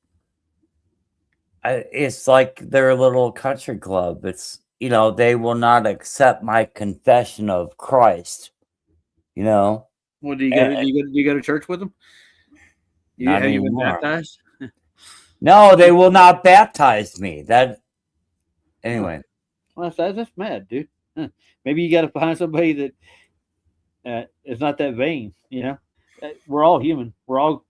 It's like their little country club. It's, you know, they will not accept my confession of Christ. You know. Well, do you go to church with them? Have you been baptized? No, they will not baptize me. That anyway. Well, that's mad, dude. Huh. Maybe you got to find somebody that is not that vain. You know, we're all human. We're all,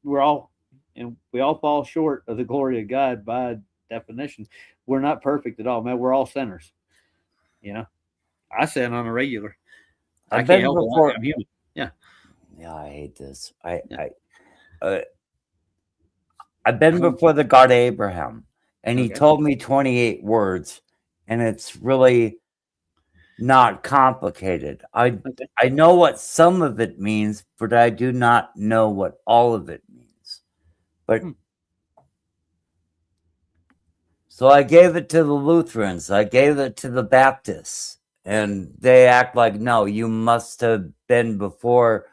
and we all fall short of the glory of God by definition. We're not perfect at all, man. We're all sinners. You know, I sin on a regular. I can't help it. I'm human. Yeah. Yeah, I hate this. I've been before the God Abraham, and he told me 28 words, and it's really not complicated. I know what some of it means, but I do not know what all of it means. But so I gave it to the Lutherans, I gave it to the Baptists, and they act like, no, you must have been before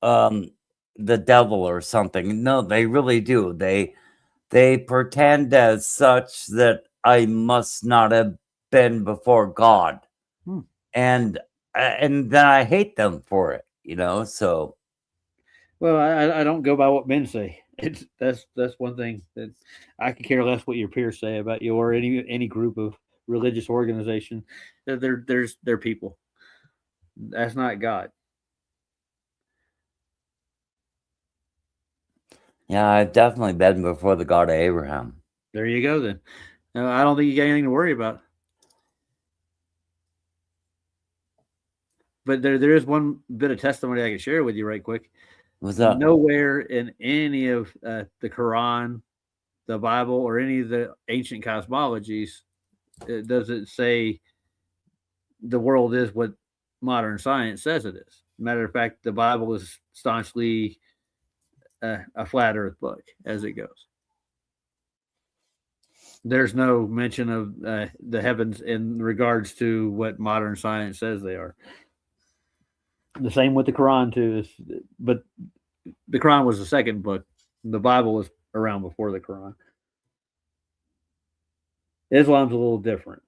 the devil or something. No, they really do. They pretend as such that I must not have been before God. And then I hate them for it, you know. So, well, I don't go by what men say. That's one thing that I could care less what your peers say about you or any group of religious organization. They're people. That's not God. Yeah, I've definitely been before the God of Abraham. There you go. Then, no, I don't think you got anything to worry about. But there is one bit of testimony I can share with you right quick. What's that? Nowhere in any of the Quran, the Bible, or any of the ancient cosmologies does it say the world is what modern science says it is. Matter of fact, the Bible is staunchly a flat Earth book as it goes. There's no mention of the heavens in regards to what modern science says they are. The same with the Quran too, but the Quran was the second book. The Bible was around before the Quran. Islam's a little different,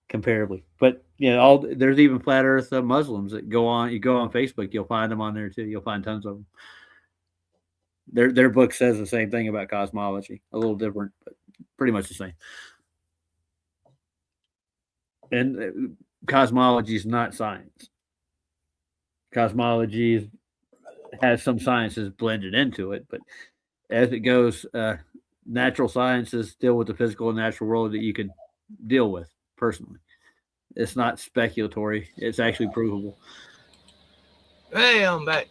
comparably, but you know, there's even flat Earth Muslims that go on. You go on Facebook, you'll find them on there too. You'll find tons of them. Their book says the same thing about cosmology, a little different, but pretty much the same. And cosmology is not science. Cosmology has some sciences blended into it, but as it goes, natural sciences deal with the physical and natural world that you can deal with personally. It's not speculatory. It's actually provable. Hey, I'm back.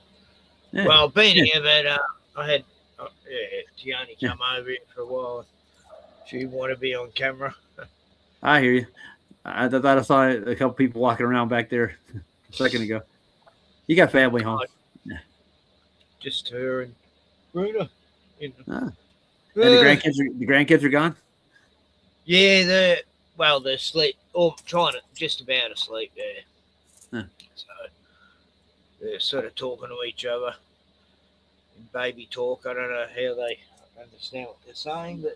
Yeah. Well, I've been here, but I had Gianni come over here for a while. She wanted to be on camera. I hear you. I thought I saw a couple people walking around back there a second ago. You got family home? Just her and Bruno. And the grandkids are gone? Yeah, they're asleep. Or trying to just about asleep there. Huh. So they're sort of talking to each other in baby talk. I don't know how they understand what they're saying, but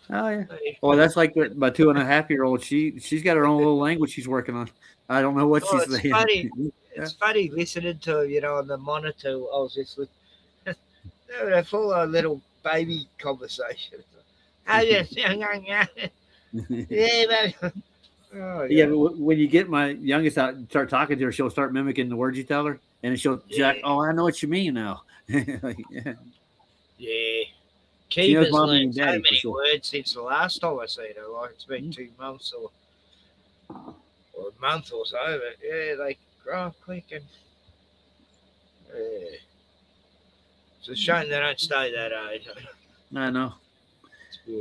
oh yeah. Well, that's like my 2.5-year-old. She's got her own little language she's working on. I don't know what she's saying. Funny. It's funny listening to, on the monitor. I was just they're full of little baby conversations. Yeah, but when you get my youngest out and start talking to her, she'll start mimicking the words you tell her, and she'll Jack. Oh, I know what you mean now. Yeah. Kiva's learned so many words since the last time I seen her. Like it's been 2 months or a month or so. But yeah, they grow up quick and it's a shame they don't stay that age. I know.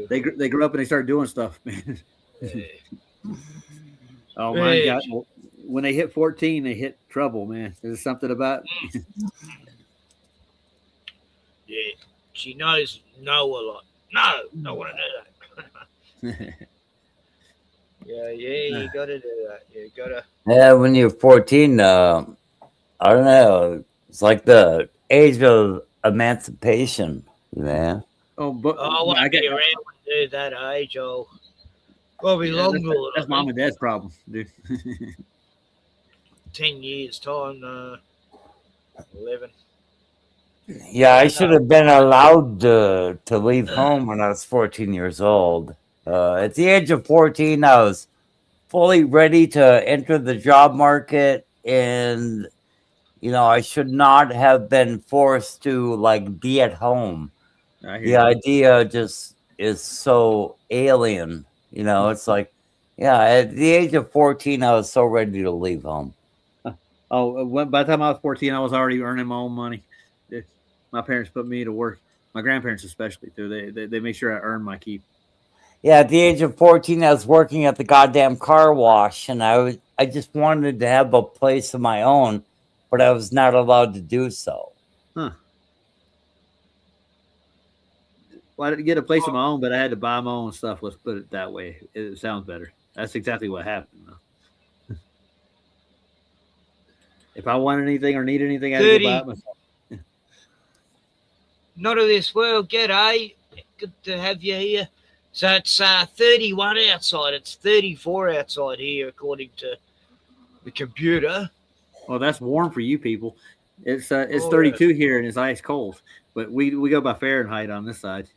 They grew up and they started doing stuff, man. Oh, mine Yeah. got when they hit 14, they hit trouble, man. There's something about. Yeah, she knows no a lot. No, don't want to do that. Yeah, you got to do that. You got to. Yeah, when you're 14, I don't know. It's like the age of emancipation, man. Oh, but I won't be around when I do that age. I'll probably Yeah, longer. that's mom and dad's problem, dude. 10 years time. 11. Yeah, I should have been allowed to leave home when I was 14 years old. At the age of 14, I was fully ready to enter the job market, and I should not have been forced to like be at home. I hear The you. idea just is so alien. It's like, yeah, at the age of 14, I was so ready to leave home. Oh, by the time I was 14, I was already earning my own money. My parents put me to work. My grandparents especially too. They make sure I earn my keep. Yeah, at the age of 14, I was working at the goddamn car wash, and I just wanted to have a place of my own, but I was not allowed to do so. Huh. Well, I didn't get a place of my own, but I had to buy my own stuff. Let's put it that way. It sounds better. That's exactly what happened, though. If I wanted anything or needed anything, I had to go buy it myself. Not of this world. G'day. Good to have you here. So it's 31 outside. It's 34 outside here, according to the computer. Well, that's warm for you people. It's 32 here and it's ice cold. But we go by Fahrenheit on this side.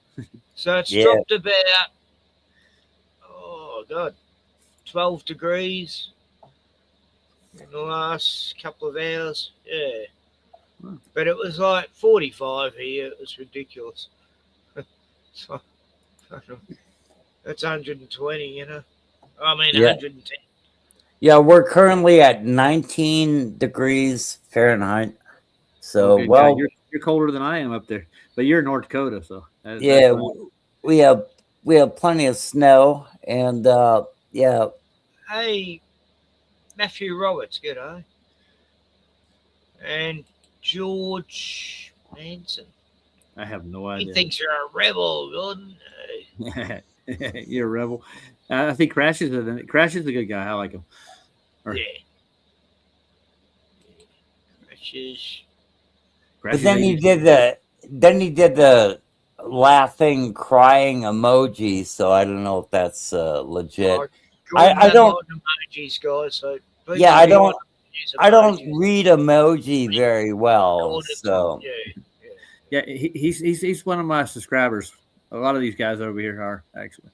So it's dropped about 12 degrees in the last couple of hours. Yeah. But it was like 45 here. It was ridiculous. So, that's 120, I mean, 110. Yeah, we're currently at 19 degrees Fahrenheit. So, Okay, well, yeah, you're colder than I am up there, but you're in North Dakota, so yeah, we have plenty of snow, and yeah. Hey, Matthew Roberts, g'day. And George Manson. I have no He idea. thinks you're a rebel, Gordon. You're a rebel. I think Crash is a good guy. I like him. Yeah. Crashes. But then he did the laughing, crying emoji. So I don't know if that's legit. I don't. Emojis, guys. So Yeah, I don't read emoji very well. So yeah, he's one of my subscribers. A lot of these guys over here are actually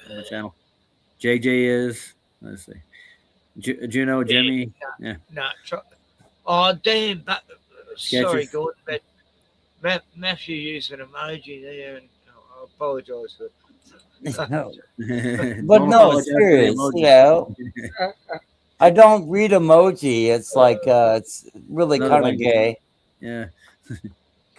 on the channel. JJ is. Let's see. Juno, Jimmy. Yeah. Oh damn! Sorry, Sketches. Gordon, but Matthew used an emoji there, and I apologise for. No. But no, serious. I don't read emoji. It's like it's really kind of gay. Yeah.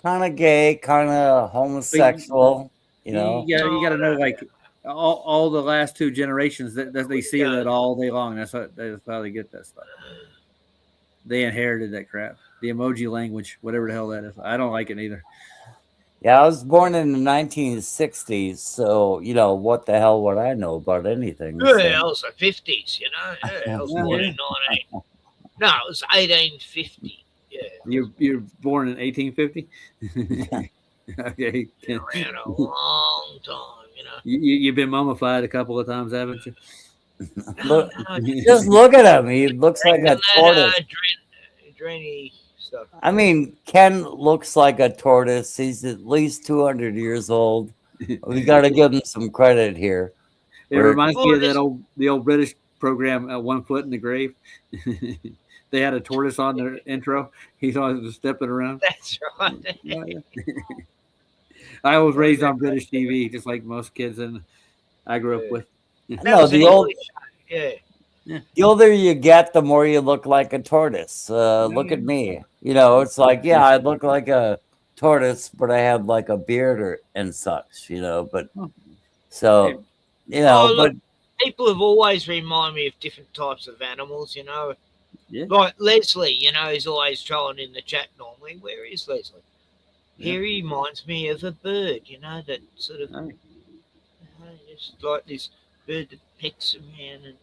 Kind of gay, kind of homosexual. You got to know, like all the last two generations that they see that all day long. That's how they get that stuff. They inherited that crap. The emoji language, whatever the hell that is. I don't like it either. Yeah, I was born in the 1960s, so what the hell would I know about anything? Yeah, it was the 50s, Yeah, I was born in 19. No, it was 1850. Yeah. You're born in 1850. Okay. Been around a long time, You've been mummified a couple of times, haven't you? Look, just look at him. He looks like a tortoise. Drainy stuff. I mean, Ken looks like a tortoise. He's at least 200 years old. We got to give him some credit here. It reminds me of the old British program, 1 Foot in the Grave. They had a tortoise on their intro. He's always stepping around. That's right. I was raised on British TV, just like most kids, and I grew up with. No, the older you get, the more you look like a tortoise. Look at me. It's like, yeah, I look like a tortoise, but I have like a beard and such. But So, you know, Oh, but look, people have always reminded me of different types of animals, you know. Yeah. Like Leslie, you know, he's always trolling in the chat normally. Where is Leslie? Yeah. Here he reminds me of a bird, you know, that sort of just like this bird that pecks around and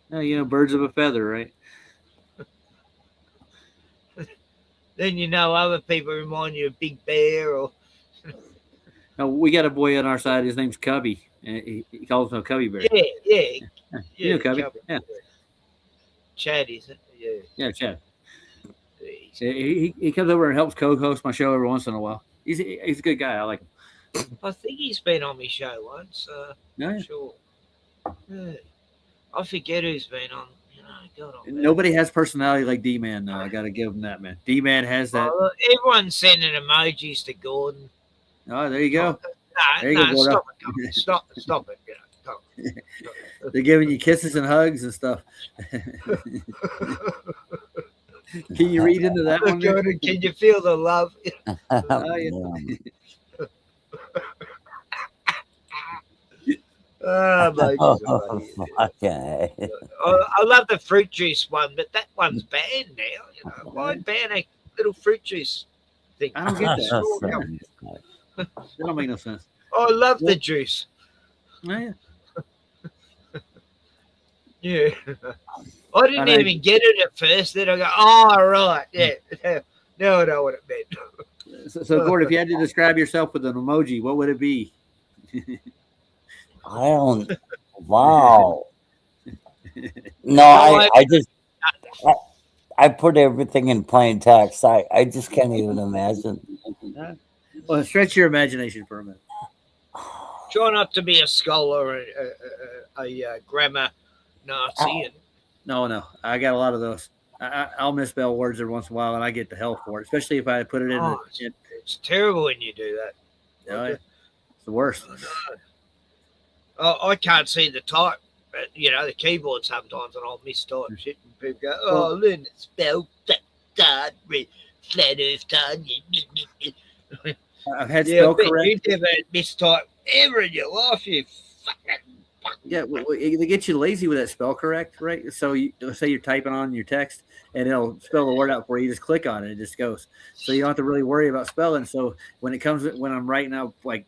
no, you know, birds of a feather, right? then you know other people remind you of Big Bear or No, we got a boy on our side. His name's Cubby, and he calls him a Cubby Bear. yeah, You know Cubby? Yeah, Chad, isn't it? Yeah. yeah, Chad. He comes over and helps co-host my show every once in a while. He's a good guy. I like him. I think he's been on my show once. Yeah. Sure. Yeah. I forget who's been on. You know, God, Nobody has personality like D-Man, though. I got to give him that, man. D-Man has that. oh, look, everyone's sending emojis to Gordon. Oh, there you go. There you No, go, Gordo. stop it. You know, They're giving you kisses and hugs and stuff. Can you read into that one? there? Gordon, can you feel the love? Oh, yeah. Oh, my God. Okay. I love the fruit juice one, but that one's banned now. You know, why ban a little fruit juice thing? I don't get that. That don't make no sense. I love the juice. Oh, yeah. Yeah. I didn't even get it at first. Then I go, oh, right. Yeah. Now I know what it meant. So, Gordon, if you had to describe yourself with an emoji, what would it be? I don't. Wow. No, I just I put everything in plain text. I just can't even imagine. Well, stretch your imagination for a minute. Try not to be a scholar, a grammar Nazi. No, I got a lot of those. I'll misspell words every once in a while, and I get the hell for it, especially if I put it in. It's terrible when you do that. Oh, yeah. It's the worst. I can't see the type, but, you know, the keyboard sometimes, and I'll mistype shit, and people go, oh, learn to spell flat earth time. I've had spell correct. You never mistype ever in your life, you fucking. Yeah, they get you lazy with that spell correct, right? So you say you're typing on your text, and it'll spell the word out for you. You just click on it, it just goes. So you don't have to really worry about spelling. So when I'm writing out like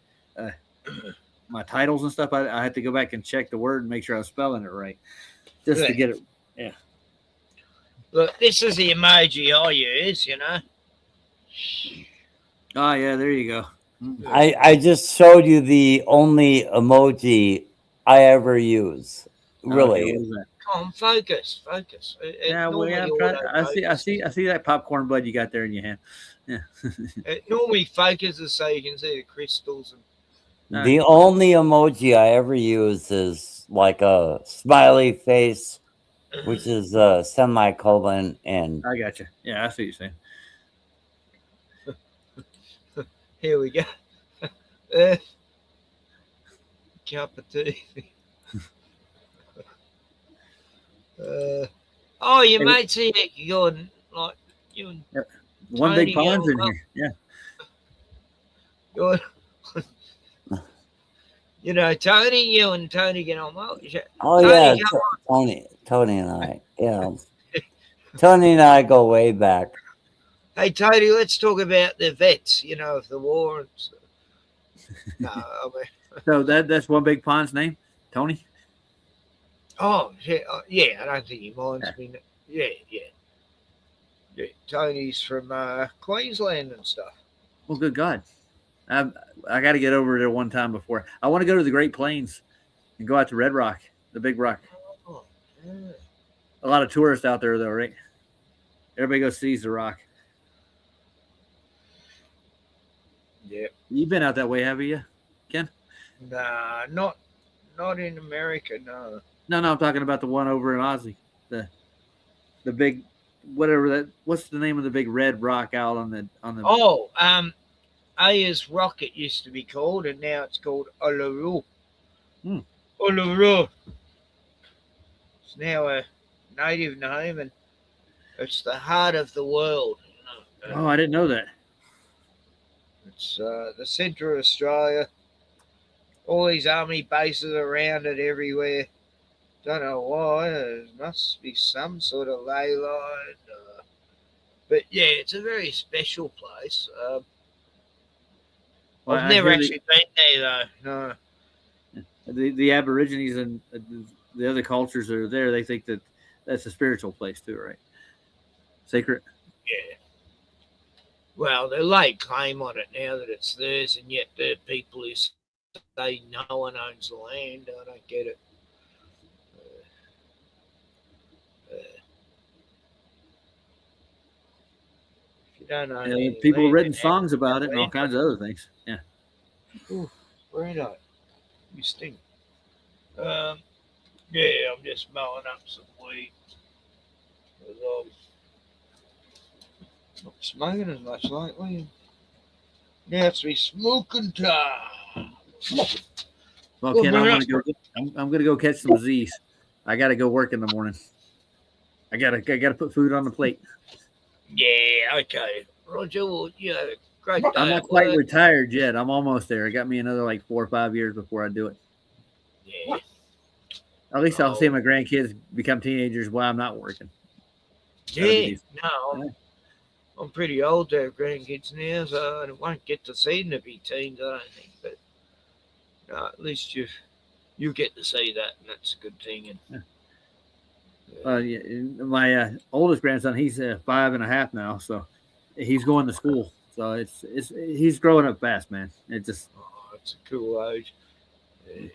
my titles and stuff, I have to go back and check the word and make sure I'm spelling it right, just to get it. Yeah. Look, this is the emoji I use, you know. Oh yeah, there you go. I just showed you the only emoji I ever use. Really. Okay, what is that? Come on, focus. Yeah, well, yeah, I see that popcorn bud you got there in your hand. Yeah. It normally focuses so you can see the crystals. The only emoji I ever use is like a smiley face, which is a semicolon, and I got you. Yeah, I see what you're saying. Here we go. Cup of tea. Oh, you might see it, Gordon. Like you and one Tony big pond's in get on here. Yeah. well. You know, Tony, you and Tony get on well. oh yeah, Tony and I. Yeah, Tony and I go way back. Hey, Tony, let's talk about the vets. You know, of the war and stuff. No, I mean. So that's one big pond's name, Tony. Oh yeah, I don't think he minds me. Yeah. Tony's from Queensland and stuff. Well, good God, I got to get over there one time before. I want to go to the Great Plains and go out to Red Rock, the Big Rock. Oh, yeah. A lot of tourists out there, though, right? Everybody goes sees the rock. Yeah. You've been out that way, have you, Ken? Nah, not in America. No. No, I'm talking about the one over in Aussie. The big, whatever that. What's the name of the big red rock out on the? Oh, Ayers Rock it used to be called, and now it's called Uluru. Uluru. It's now a native name, and it's the heart of the world. Oh, I didn't know that. It's the centre of Australia. all these army bases around it everywhere. Don't know why. There must be some sort of ley line. But yeah, it's a very special place. Well, I've I never hear actually been there though. No. the Aborigines and the other cultures that are there, they think that that's a spiritual place too, right? Sacred. Yeah. Well, they lay claim on it now that it's theirs, and yet there are people who say no one owns the land. I don't get it. If you don't own any People have land, written then how songs can you about it and all land kinds of other things. Yeah. Ooh, Brando, you stink. Yeah, I'm just mowing up some weed. I'm not smoking as much lately. Now it's me smoking time. Well, Ken, I'm gonna go catch some Z's. I gotta go work in the morning. I gotta put food on the plate. Yeah, okay. Roger, well, you have a great day. I'm not quite retired yet. I'm almost there. It got me another like 4 or 5 years before I do it. Yeah. At least I'll see my grandkids become teenagers while I'm not working. Yeah, no, I'm pretty old to have grandkids now, so I won't get to see them to be teens, I don't think. But no, at least you get to see that, and that's a good thing. And yeah, my oldest grandson, he's 5.5 now, so he's going to school. So he's growing up fast, man. It's a cool age. Yeah.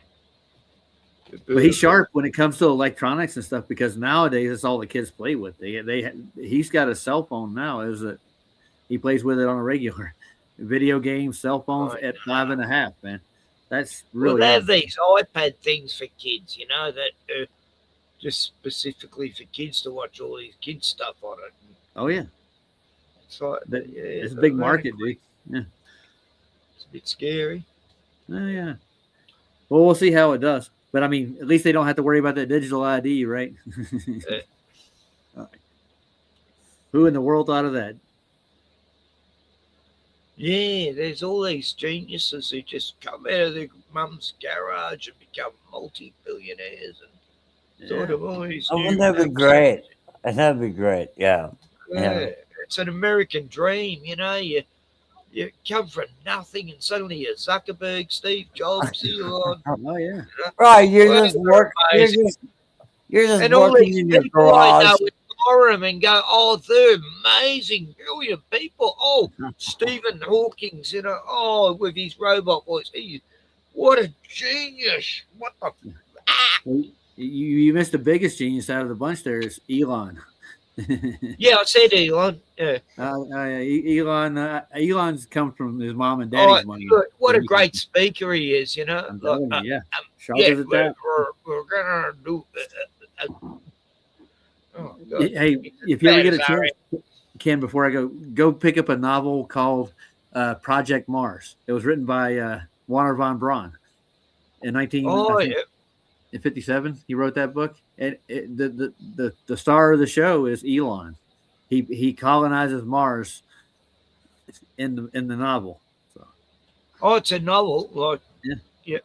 But he's sharp when it comes to electronics and stuff, because nowadays it's all the kids play with. He's got a cell phone now. He plays with it on a regular. Video games, cell phones at 5.5, man. That's really. Well, they have these iPad things for kids, that are just specifically for kids to watch all these kids stuff on it. Oh yeah, it's like it's a big market, dude. Yeah, it's a bit scary. Oh yeah. Well, we'll see how it does. But I mean, at least they don't have to worry about that digital ID, right? Who in the world thought of that? Yeah, there's all these geniuses who just come out of their mum's garage and become multi-billionaires and thought of all these. Wouldn't that be great? That'd be great. Yeah. Yeah. It's an American dream, You come from nothing and suddenly you're Zuckerberg, Steve Jobs, Elon. Oh yeah. Right, you're just working. You're just and all working these in your people I know garage. admire them and go, oh, they're amazing, brilliant people. Oh, Stephen Hawking's, oh, with his robot voice. What a genius. What the Well, you missed the biggest genius out of the bunch there is Elon. Yeah, I said Elon. Yeah. Elon's come from his mom and daddy's money. Look, what a great speaker he is, I'm telling you, yeah. We're gonna do. Hey, if you ever get a chance, Ken, before I go pick up a novel called Project Mars. It was written by Warner von Braun in 1957. He wrote that book, and the star of the show is Elon. He colonizes Mars in the novel. So. Oh, it's a novel. Like, yeah.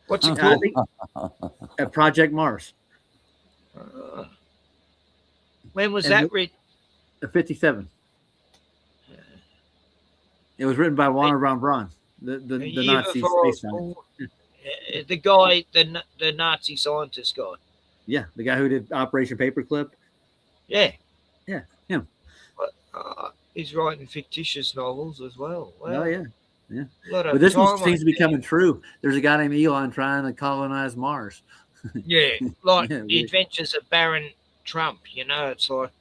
What's it called? Project Mars. When was that written? 57. It was written by Warner von Braun, the Nazi space scientist. The guy, the Nazi scientist guy. Yeah, the guy who did Operation Paperclip. Yeah, him. He's writing fictitious novels as well. Wow. Oh yeah. But this one seems to be coming true. There's a guy named Elon trying to colonize Mars. Yeah, like the Adventures of Baron Trump. It's like.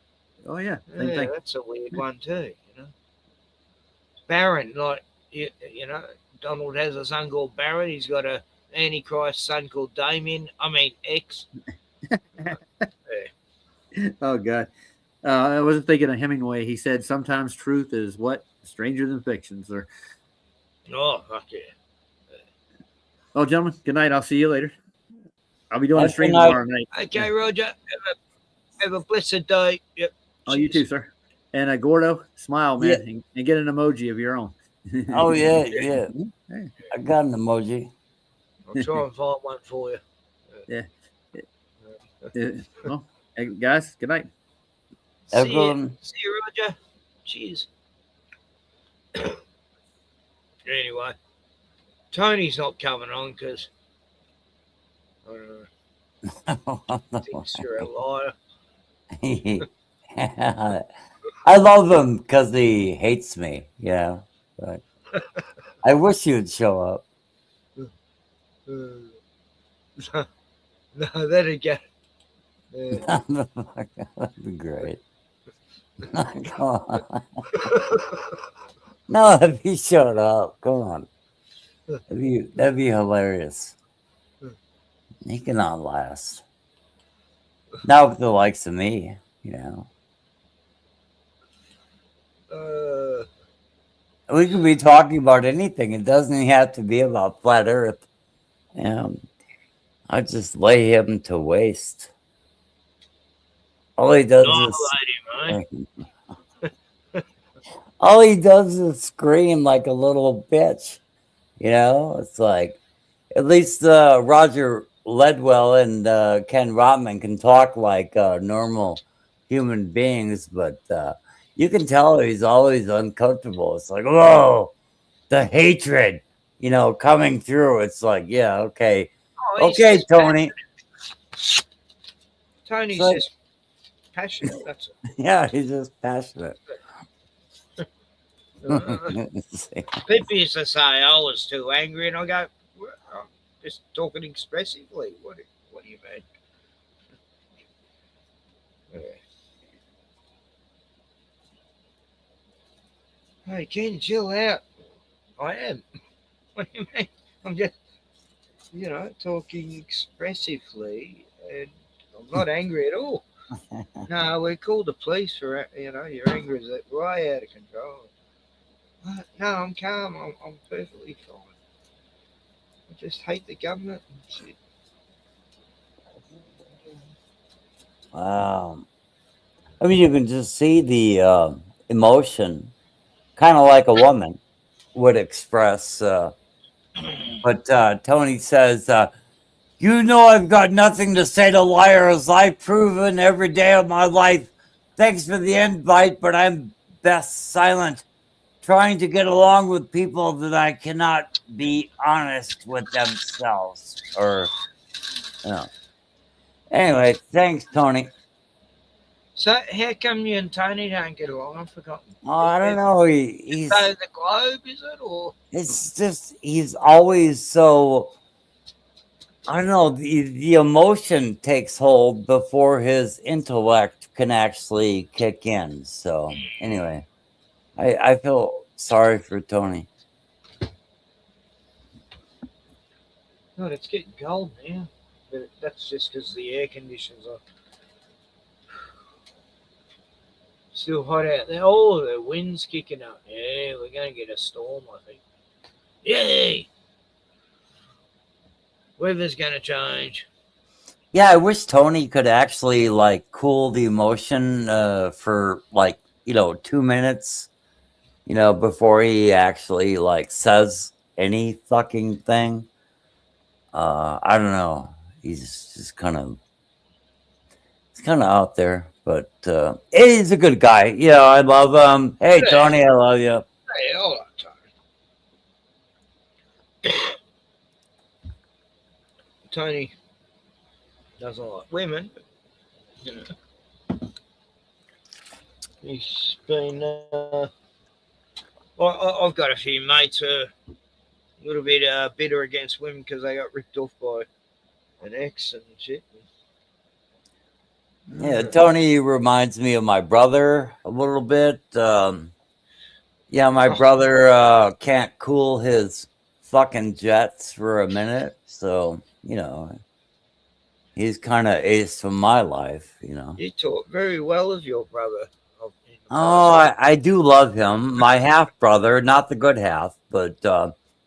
Oh yeah. Yeah, that's a weird one too. Baron, like Donald has a son called Baron. He's got a Antichrist son called Damien. X. Oh God. I wasn't thinking of Hemingway. He said sometimes truth is what? Stranger than fictions. Oh, fuck yeah. Well, gentlemen, good night. I'll see you later. I'll be doing a stream tomorrow night. Okay, Roger. Have a blessed day. Yep. Oh, you too, sir. And Gordo, smile, man, and get an emoji of your own. Oh yeah, yeah. I got an emoji. I'll try and find one for you. Yeah. Well, hey, guys, good night. Have a See good you, one. see you, Roger. Cheers. Anyway, Tony's not coming on because I don't know. Thinks you're a liar. I love him because he hates me. Yeah, but I wish you'd show up. No, that'd go. That'd be great. Come on. No, if he showed up, come on. That'd be hilarious. He cannot last. Not with the likes of me, you know. We could be talking about anything. It doesn't have to be about flat Earth. I just lay him to waste. All he does all he does is scream like a little bitch. You know, it's like at least Roger Ledwell and Ken Rotman can talk like normal human beings, but you can tell he's always uncomfortable. It's like, whoa, the hatred, you know, coming through. It's like, yeah, okay. Okay, Tony. Tony's like- just passionate. That's it. Yeah, he's just passionate. People used to say I was too angry, and I go, well, I'm just talking expressively. What do you mean? Hey, Ken, chill out. I am. What do you mean? I'm just, you know, talking expressively, and I'm not angry at all. No, we called the police for, you know, your anger is way out of control. No, I'm calm. I'm perfectly fine. I just hate the government and shit. I mean, you can just see the emotion, kind of like a woman would express. But Tony says, you know, I've got nothing to say to liars. I've proven every day of my life. Thanks for the invite, but I'm best silent, trying to get along with people that I cannot be honest with themselves. Or, you know. Anyway, thanks, Tony. So how come you and Tony don't get along? I've forgotten. Oh, I don't know. He's so the globe, is it, or it's just he's always so. I don't know. The emotion takes hold before his intellect can actually kick in. So anyway, I feel sorry for Tony. no? It's getting cold now, but that's just because the air conditions are still hot out there. Oh, the wind's kicking up. Yeah, we're going to get a storm, I think. Yay! Weather's going to change. Yeah, I wish Tony could actually like cool the emotion for like 2 minutes, before he actually like says any fucking thing. I don't know. He's just kind of out there, but he's a good guy. Yeah, I love him. Hey, Tony, I love you. Hey, hold on, Tony. Tony doesn't like women, but, he's been. I've got a few mates who are a little bit bitter against women because they got ripped off by an ex and shit. Yeah, Tony reminds me of my brother a little bit. Yeah, my brother can't cool his fucking jets for a minute, so he's kind of ace from my life. You talk very well of your brother. Oh, I do love him. My half brother, not the good half, but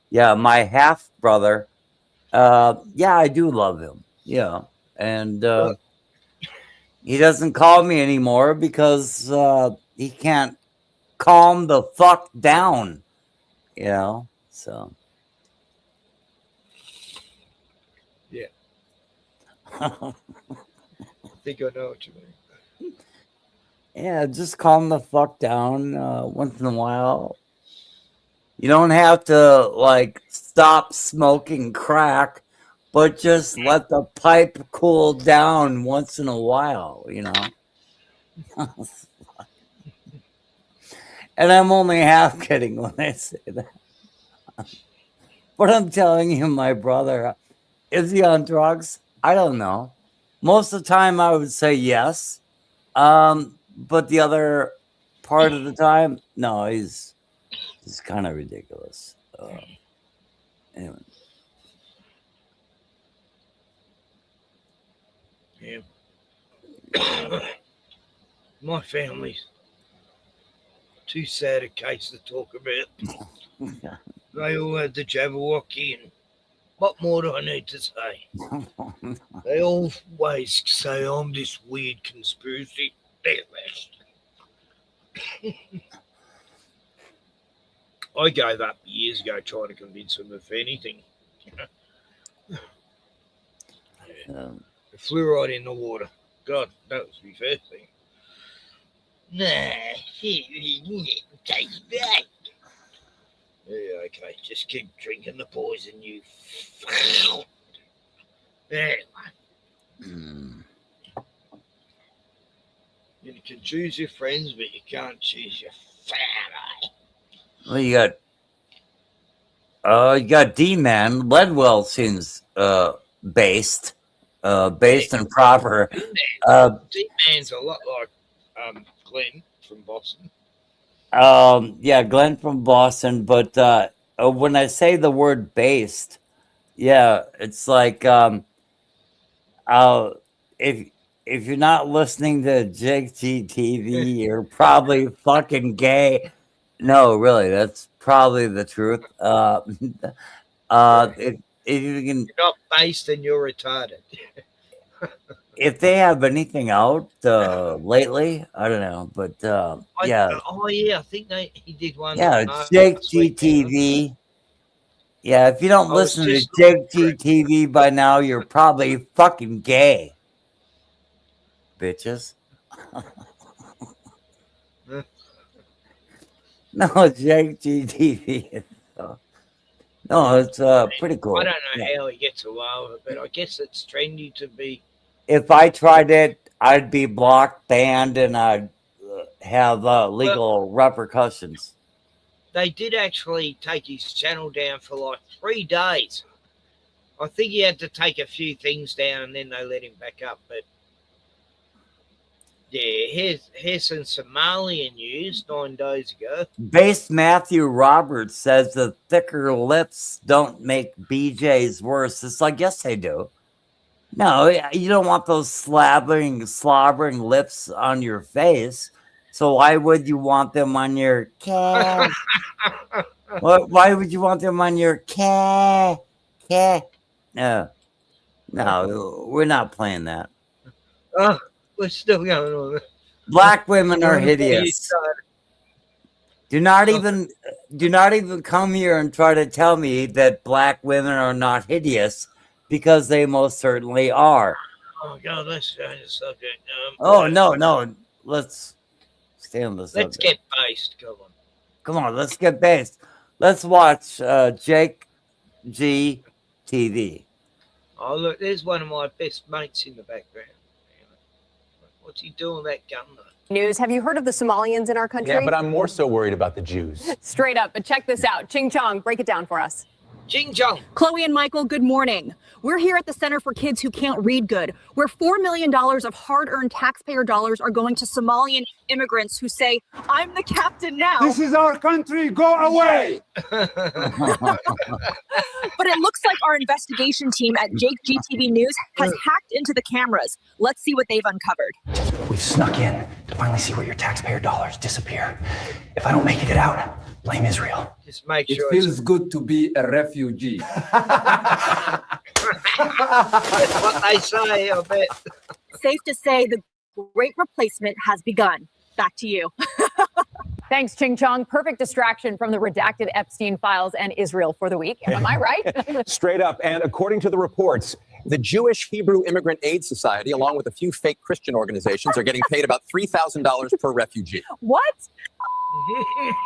yeah, my half brother. Yeah, I do love him. Yeah, and he doesn't call me anymore because he can't calm the fuck down. you know. So yeah, I think I know what you mean. yeah, just calm the fuck down once in a while. You don't have to like stop smoking crack, but just let the pipe cool down once in a while, you know. And I'm only half kidding when I say that. But I'm telling you, my brother, is he on drugs? I don't know. Most of the time I would say yes. But the other part of the time, no, he's kind of ridiculous. Anyway. Yeah. My family's too sad a case to talk about. They all had the Jabberwocky, and what more do I need to say? They always say I'm this weird conspiracy theorist. I gave up years ago trying to convince them of anything. Fluoride in the water. God, that was my first thing. Nah, take it back. Yeah, okay, just keep drinking the poison, you. Anyway. You can choose your friends, but you can't choose your family. Well, you got D-Man. Ledwell seems based and proper. D-Man's a lot like Glenn from Boston. Yeah, Glenn from Boston. But when I say the word based, yeah, it's like if you're not listening to Jake TV, you're probably fucking gay. No, really, that's probably the truth. If you can, You're not based and you're retarded. if they have anything out lately, I don't know, but yeah. Oh yeah, I think he did one. Yeah, Jake GTV. Yeah, if you don't listen to Jake GTV by now, you're probably fucking gay, bitches. No, Jake GTV. No, it's pretty cool. I don't know how he gets away with it, but I guess it's trendy to be. If I tried it, I'd be blocked, banned, and I'd have legal repercussions. They did actually take his channel down for like 3 days. I think he had to take a few things down and then they let him back up. But yeah, here's some Somalian news 9 days ago. Base Matthew Roberts says the thicker lips don't make BJs worse. It's like, yes, they do. No, you don't want those slobbering lips on your face. So why would you want them on your cat? Why would you want them on your cat? No, we're not playing that. Oh, we're still going on. Black women are hideous. Do not even come here and try to tell me that black women are not hideous, because they most certainly are. Oh God, let's change the subject. No, let's stay on the subject. Let's get based. Come on, let's get based. Let's watch Jake G TV. Oh look, there's one of my best mates in the background. What's he doing with that gun though? News. Have you heard of the Somalians in our country? Yeah, but I'm more so worried about the Jews. Straight up, but check this out. Ching Chong, break it down for us. Ching Chong. Chloe and Michael, good morning. We're here at the Center for Kids Who Can't Read Good, where $4 million of hard-earned taxpayer dollars are going to Somalian immigrants who say, I'm the captain now. This is our country, go away! But it looks like our investigation team at Jake GTV News has hacked into the cameras. Let's see what they've uncovered. We've snuck in to finally see where your taxpayer dollars disappear. If I don't make it out, blame Israel. Just make sure it feels good to be a refugee. That's what they say, I bet. Safe to say the great replacement has begun. Back to you. Thanks, Ching Chong. Perfect distraction from the redacted Epstein files and Israel for the week. Am I right? Straight up. And according to the reports, the Jewish Hebrew Immigrant Aid Society, along with a few fake Christian organizations, are getting paid about $3,000 per refugee. What?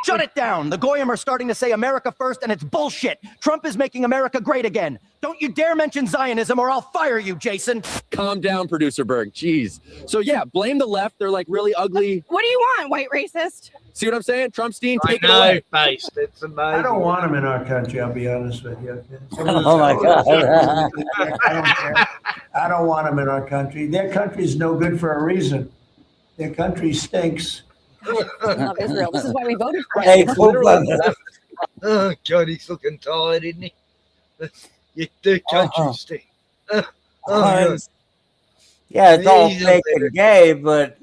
Shut it down. The Goyim are starting to say America first, and it's bullshit. Trump is making America great again. Don't you dare mention Zionism or I'll fire you, Jason. Calm down, Producer Berg. Jeez. So yeah, blame the left. They're like really ugly. What do you want, white racist? See what I'm saying? Trumpstein, take I know, it away. based. It's amazing. I don't want them in our country, I'll be honest with you. Oh my God. I don't care. I don't want them in our country. Their country's no good for a reason. Their country stinks. I love Israel. This is why we voted for Hey, him. Oh, God, he's looking tired, isn't he? The country stink. Yeah, it's all He's fake a- and gay, but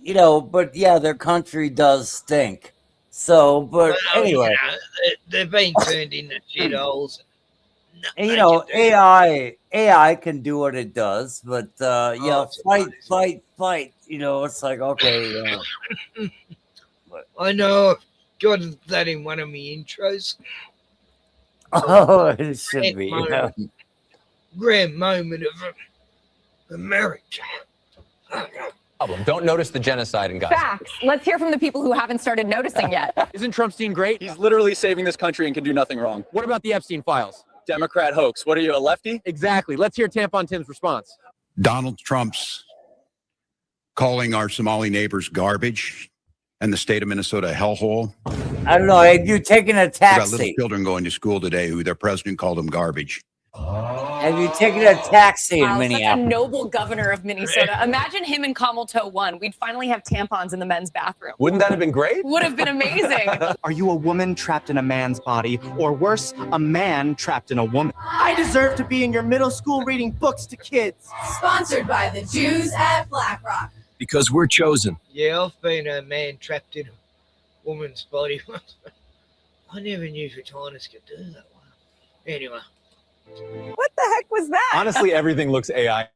yeah, their country does stink. So, but Well, anyway, you know, they've been turned into shitholes. and, AI can do what it does, but fight. It's like okay. I know. I've got that in one of my intros. Oh, it should be. Yeah. Grand moment of America. Problem. Don't notice the genocide in Gaza. Facts. Let's hear from the people who haven't started noticing yet. Isn't Trumpstein great? He's literally saving this country and can do nothing wrong. What about the Epstein files? Democrat hoax. What are you, a lefty? Exactly. Let's hear Tampon Tim's response. Donald Trump's calling our Somali neighbors garbage and the state of Minnesota a hellhole. I don't know. Have you taken a We got little taxi? children going to school today who their president called them garbage. Have you taken a taxi in Wow, such a Minneapolis? noble governor of Minnesota. Imagine him and Kamalto won. We'd finally have tampons in the men's bathroom. Wouldn't that have been great? Would have been amazing. Are you a woman trapped in a man's body, or worse, a man trapped in a woman? I deserve to be in your middle school reading books to kids. Sponsored by the Jews at BlackRock. Because we're chosen. Yeah, I've been a man trapped in a woman's body once. I never knew vaginas could do that. Wow. Anyway. What the heck was that? Honestly, everything looks AI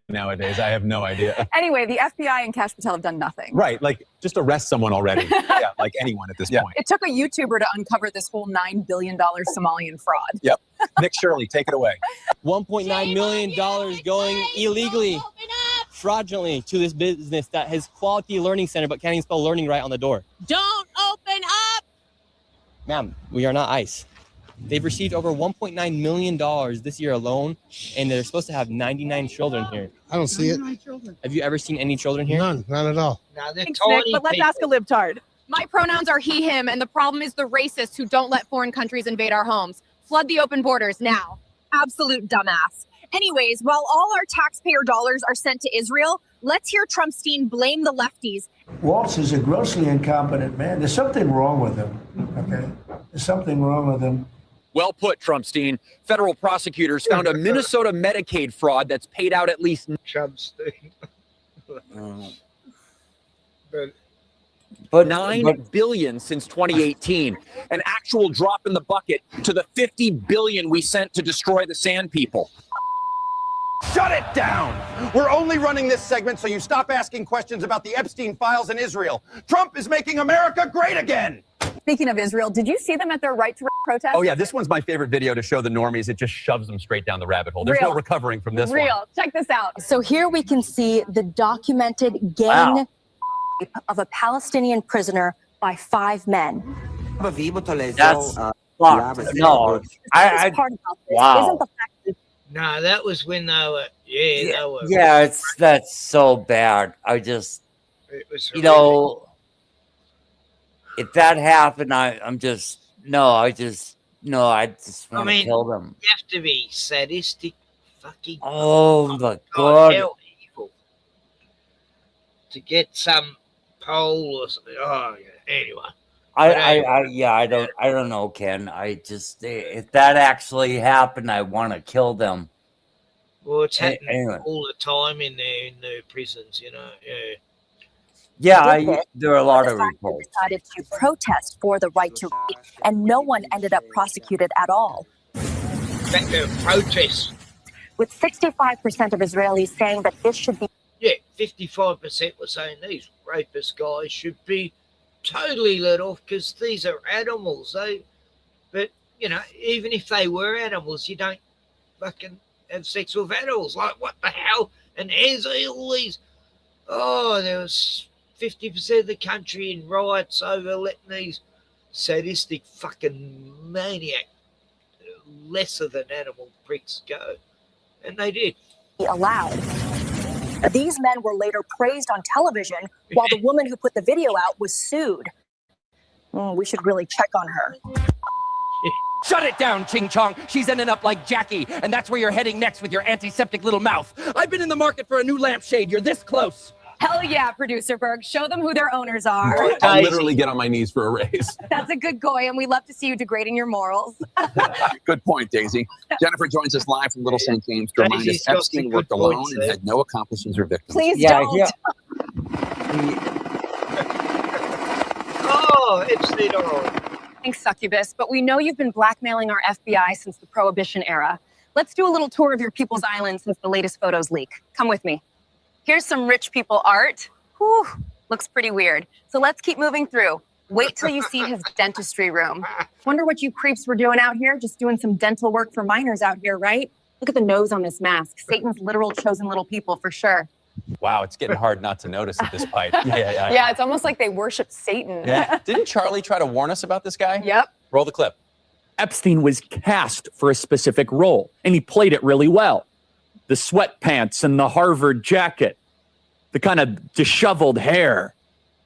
nowadays. I have no idea. Anyway, the FBI and Cash Patel have done nothing. Right, like just arrest someone already. Yeah, like anyone at this point. It took a YouTuber to uncover this whole $9 billion Somalian fraud. Yep. Nick Shirley, take it away. $1.9 million going illegally, fraudulently to this business that has quality learning center but can't even spell learning right on the door. Don't open up! Ma'am, we are not ICE. They've received over $1.9 million this year alone, and they're supposed to have 99 children here. I don't see it. Have you ever seen any children here? None at all. Now they're Thanks, Nick, tiny but let's people. ask a libtard. My pronouns are he, him, and the problem is the racists who don't let foreign countries invade our homes. Flood the open borders now. Absolute dumbass. Anyways, while all our taxpayer dollars are sent to Israel, let's hear Trumpstein blame the lefties. Waltz is a grossly incompetent man. There's something wrong with him, okay? There's something wrong with him. Well put, Trumpstein. Federal prosecutors found a Minnesota Medicaid fraud that's paid out at least Trumpstein. But $9 billion since 2018, an actual drop in the bucket to the $50 billion we sent to destroy the Sand People. Shut it down! We're only running this segment so you stop asking questions about the Epstein files in Israel. Trump is making America great again! Speaking of Israel, did you see them at their right to protest? Oh yeah, this one's my favorite video to show the normies. It just shoves them straight down the rabbit hole. There's no recovering from this one. Real. Check this out. So here we can see the documented gang rape of a Palestinian prisoner by 5 men. That's fucked. No, I part about this wow. isn't the fact that No, that was when they were, they were. Yeah, that's so bad. I just, It was if that happened, I just want to kill them. You have to be sadistic, fucking. Oh my God. How evil. To get some pole or something. Oh, yeah. Anyway. I don't know, Ken. I just, if that actually happened, I want to kill them. Well, it's happening Anyway. all the time in the prisons, you know. Yeah. Yeah, there are a lot of the fact they reports. decided to protest for the right to rape, and no one ended up prosecuted at all. Back to protests. With 65% of Israelis saying that this should be Yeah, 55% were saying these rapist guys should be totally let off because these are animals. But even if they were animals, you don't fucking have sex with animals. Like, what the hell? And there's all these. Oh, there was 50% of the country in riots over letting these sadistic fucking maniac, lesser than animal pricks go, and they did. Allowed. These men were later praised on television while the woman who put the video out was sued. We should really check on her. Shut it down, Ching Chong. She's ending up like Jackie, and that's where you're heading next with your antiseptic little mouth. I've been in the market for a new lampshade. You're this close. Hell yeah, Producer Berg. Show them who their owners are. I'll literally get on my knees for a raise. That's a good goy, and we love to see you degrading your morals. Good point, Daisy. Jennifer joins us live from Little St. James to remind us Epstein worked alone and had no accomplices or victims. Please don't. Yeah. Oh, Epstein all. Thanks, Succubus, but we know you've been blackmailing our FBI since the Prohibition era. Let's do a little tour of your people's island since the latest photos leak. Come with me. Here's some rich people art. Whew, looks pretty weird. So let's keep moving through. Wait till you see his dentistry room. Wonder what you creeps were doing out here, just doing some dental work for minors out here, right? Look at the nose on this mask. Satan's literal chosen little people for sure. Wow, it's getting hard not to notice at this point. Yeah, it's almost like they worship Satan. Yeah. Didn't Charlie try to warn us about this guy? Yep. Roll the clip. Epstein was cast for a specific role, and he played it really well. The sweatpants and the Harvard jacket, the kind of disheveled hair,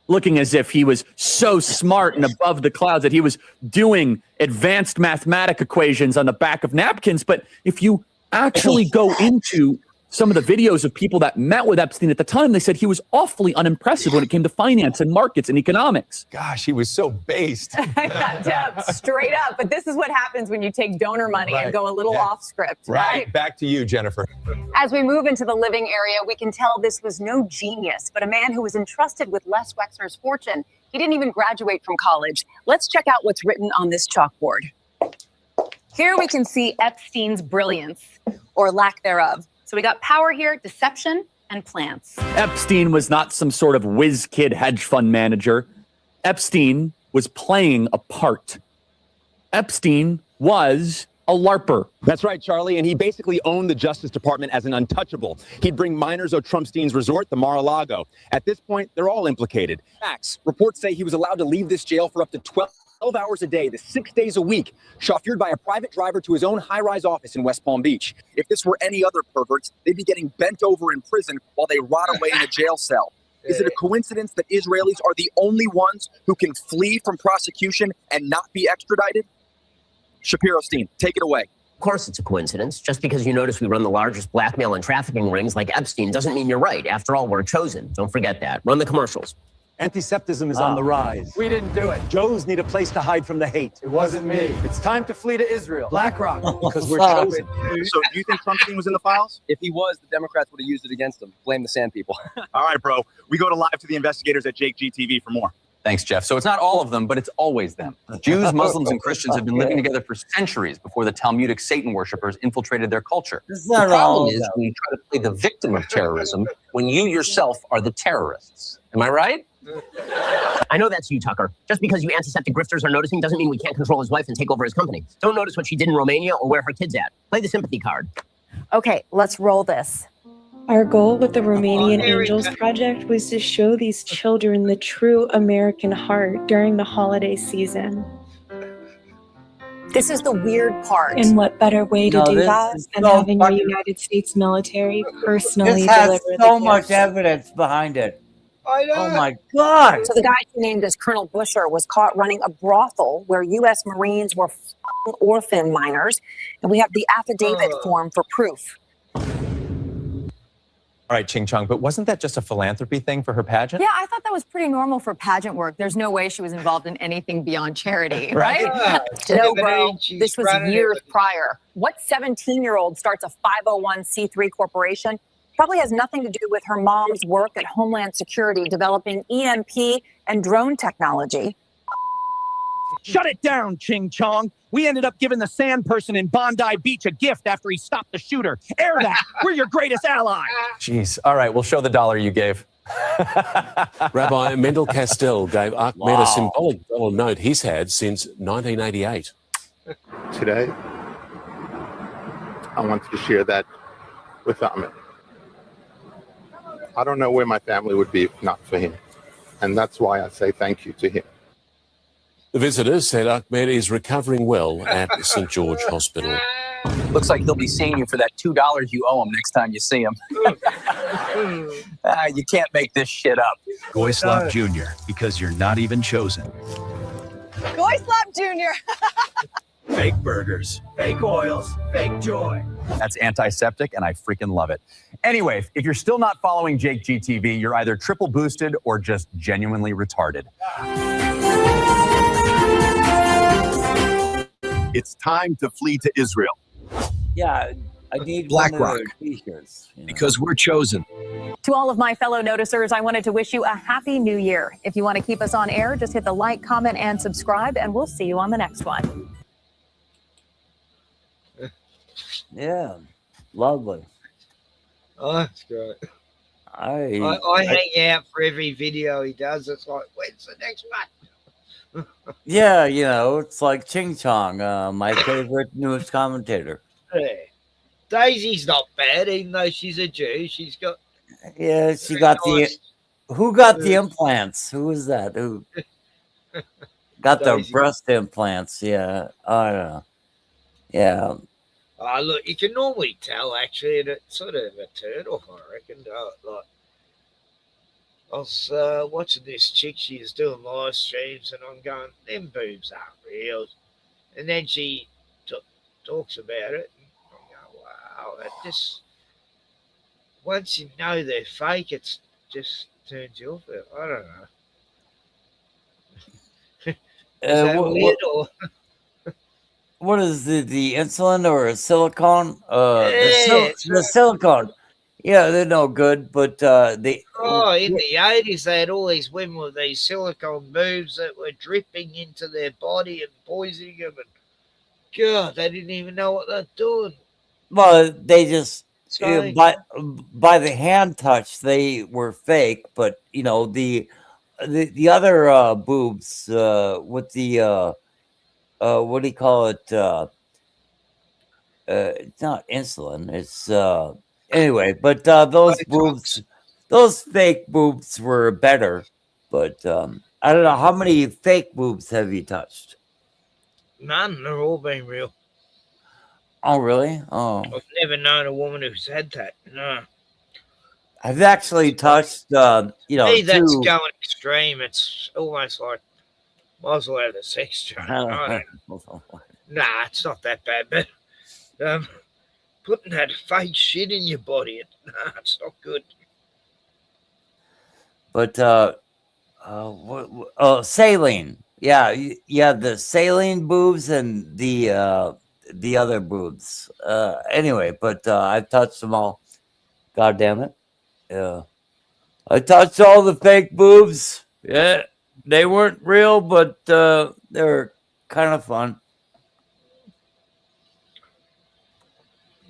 looking as if he was so smart and above the clouds that he was doing advanced mathematic equations on the back of napkins. But if you actually go into some of the videos of people that met with Epstein at the time, they said he was awfully unimpressive when it came to finance and markets and economics. Gosh, he was so based. Yeah, straight up. But this is what happens when you take donor money and go a little off script, right? Back to you, Jennifer. As we move into the living area, we can tell this was no genius, but a man who was entrusted with Les Wexner's fortune. He didn't even graduate from college. Let's check out what's written on this chalkboard. Here we can see Epstein's brilliance, or lack thereof. So we got power here, deception, and plants. Epstein was not some sort of whiz kid hedge fund manager. Epstein was playing a part. Epstein was a LARPer. That's right, Charlie, and he basically owned the Justice Department as an untouchable. He'd bring minors to Trumpstein's resort, the Mar-a-Lago. At this point, they're all implicated. Facts. Reports say he was allowed to leave this jail for up to 12 hours a day, 6 days a week, chauffeured by a private driver to his own high-rise office in West Palm Beach. If this were any other perverts, they'd be getting bent over in prison while they rot away in a jail cell. Is it a coincidence that Israelis are the only ones who can flee from prosecution and not be extradited? Shapiro-Stein, take it away. Of course it's a coincidence. Just because you notice we run the largest blackmail and trafficking rings like Epstein doesn't mean you're right. After all, we're chosen. Don't forget that. Run the commercials. Antisepticism is on the rise. We didn't do it. Joes need a place to hide from the hate. It wasn't me. It's time to flee to Israel. BlackRock, because we're chosen. So do you think Trumpstein was in the files? If he was, the Democrats would have used it against him. Blame the sand people. All right, bro. We go to live to the investigators at Jake GTV for more. Thanks, Jeff. So it's not all of them, but it's always them. Jews, Muslims, and Christians have been living together for centuries before the Talmudic Satan worshippers infiltrated their culture. not The all problem of is them. when you try to play the victim of terrorism when you yourself are the terrorists. Am I right? I know that's you, Tucker. Just because you antiseptic grifters are noticing doesn't mean we can't control his wife and take over his company. Don't notice what she did in Romania or where her kid's at. Play the sympathy card. Okay, let's roll this. Our goal with the Romanian Angels Project was to show these children the true American heart during the holiday season. This is the weird part. And what better way to No, do this that is than so having the fucking- United States military personally This has deliver so the much gifts. evidence behind it. I know. Oh my God. So the guy named as Colonel Busher was caught running a brothel where U.S. Marines were orphan minors, and we have the affidavit form for proof. All right, Ching Chong, but wasn't that just a philanthropy thing for her pageant? Yeah, I thought that was pretty normal for pageant work. There's no way she was involved in anything beyond charity, Right. right? No, bro. This was years prior. What 17-year-old starts a 501c3 corporation? Probably has nothing to do with her mom's work at Homeland Security developing EMP and drone technology. Shut it down, Ching Chong. We ended up giving the sand person in Bondi Beach a gift after he stopped the shooter. Air that. We're your greatest ally. Jeez. All right, we'll show the dollar you gave. Rabbi Mendel Castell gave Ahmed Wow. a symbolic dollar note he's had since 1988. Today, I wanted to share that with Ahmed. I don't know where my family would be if not for him. And that's why I say thank you to him. The visitor said Ahmed is recovering well at St. George Hospital. Looks like he'll be seeing you for that $2 you owe him next time you see him. You can't make this shit up. Goyslop Jr., because you're not even chosen. Goyslop Jr. Fake burgers, fake oils, fake joy. That's antiseptic, and I freaking love it. Anyway, if you're still not following Jake GTV, you're either triple boosted or just genuinely retarded. It's time to flee to Israel. Yeah, I need BlackRock. T-shirts. Because we're chosen. To all of my fellow noticers, I wanted to wish you a happy new year. If you want to keep us on air, just hit the like, comment, and subscribe, and we'll see you on the next one. Yeah, lovely. Oh, that's great. I hang out for every video he does. It's like, when's the next one? Yeah, you know, it's like Ching Chong, my favorite newest commentator. Yeah. Daisy's not bad, even though she's a Jew. She's got. Yeah, she very got nice- who got the implants? Who was that? Who got the Daisy. breast implants? Yeah, I don't know. Yeah, Oh, look, you can normally tell, actually, and it's sort of a turn off, I reckon. Like, I was watching this chick, she was doing live streams, and I'm going, them boobs aren't real. And then she talks about it, and I'm going, wow, it just, once you know they're fake, it just turns you off. I don't know. Is that weird, or? what is the insulin or a silicone? Yeah, The silicone. Yeah, they're no good, but they. Oh, in the 80s, they had all these women with these silicone boobs that were dripping into their body and poisoning them. And God, they didn't even know what they're doing. Well, they just So- by the hand touch they were fake, but you know the other boobs with the what do you call it? It's not insulin. It's anyway, but those boobs, those fake boobs were better. But I don't know how many fake boobs have you touched. None, they're all been real. Oh, really? Oh, I've never known a woman who's had that. No. I've actually touched. You know, Hey, that's two. going extreme. It's almost like might as well have the sex change. I don't- Nah, it's not that bad, but putting that fake shit in your body, it's not good. But saline. Yeah, yeah, the saline boobs and the other boobs. Anyway, but I've touched them all. God damn it. Yeah. I touched all the fake boobs. Yeah. They weren't real, but they were kind of fun.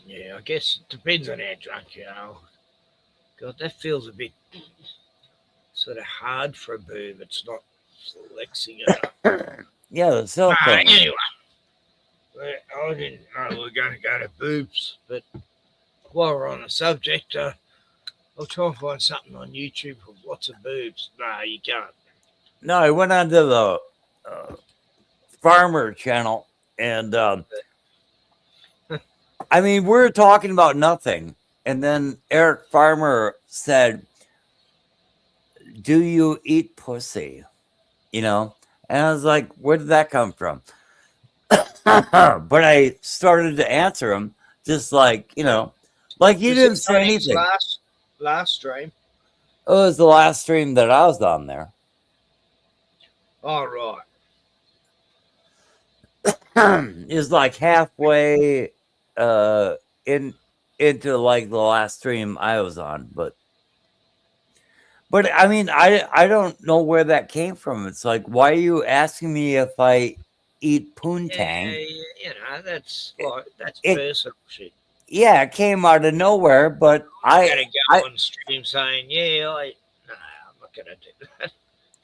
Yeah, I guess it depends on how drunk you are. God, that feels a bit sort of hard for a boob. It's not flexing enough. Yeah, the silicone. Anyway, I didn't know we were going to go to boobs, but while we're on the subject, I'll try and find something on YouTube with lots of boobs. No, you can't. No, I went onto the farmer channel and I mean, we're talking about nothing. And then Eric Farmer said, "Do you eat pussy?" You know? And I was like, where did that come from? But I started to answer him just like, you know, like you Was didn't it say on his anything. Last stream. It was the last stream that I was on there. All right. It was like halfway into like the last stream I was on, but I mean I don't know where that came from. It's like, why are you asking me if I eat poontang? You know, that's like that's It- personal shit. Yeah, it came out of nowhere, but I gotta I go on stream saying, yeah, no, going to do that.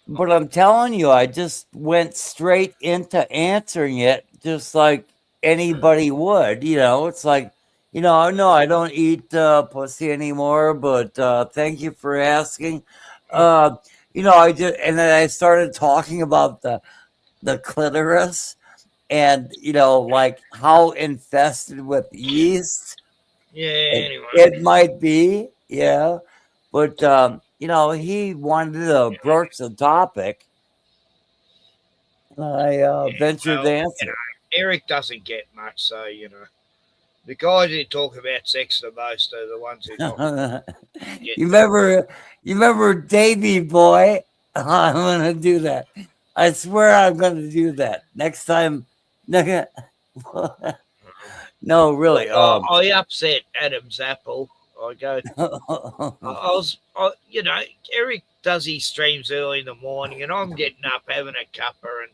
But I'm telling you, I just went straight into answering it just like anybody would. It's like, no, I don't eat pussy anymore, but thank you for asking. I did, and then I started talking about the clitoris and, like how infested with yeast Yeah, anyway. it might be. Yeah. But, he wanted to broach the topic. I ventured to answer. Eric doesn't get much, so the guys who talk about sex the most are the ones who don't. You remember Davy Boy? I'm gonna do that. I swear I'm gonna do that next time. No, really. I upset Adam's apple. I go. Eric does his streams early in the morning, and I'm getting up having a cuppa, and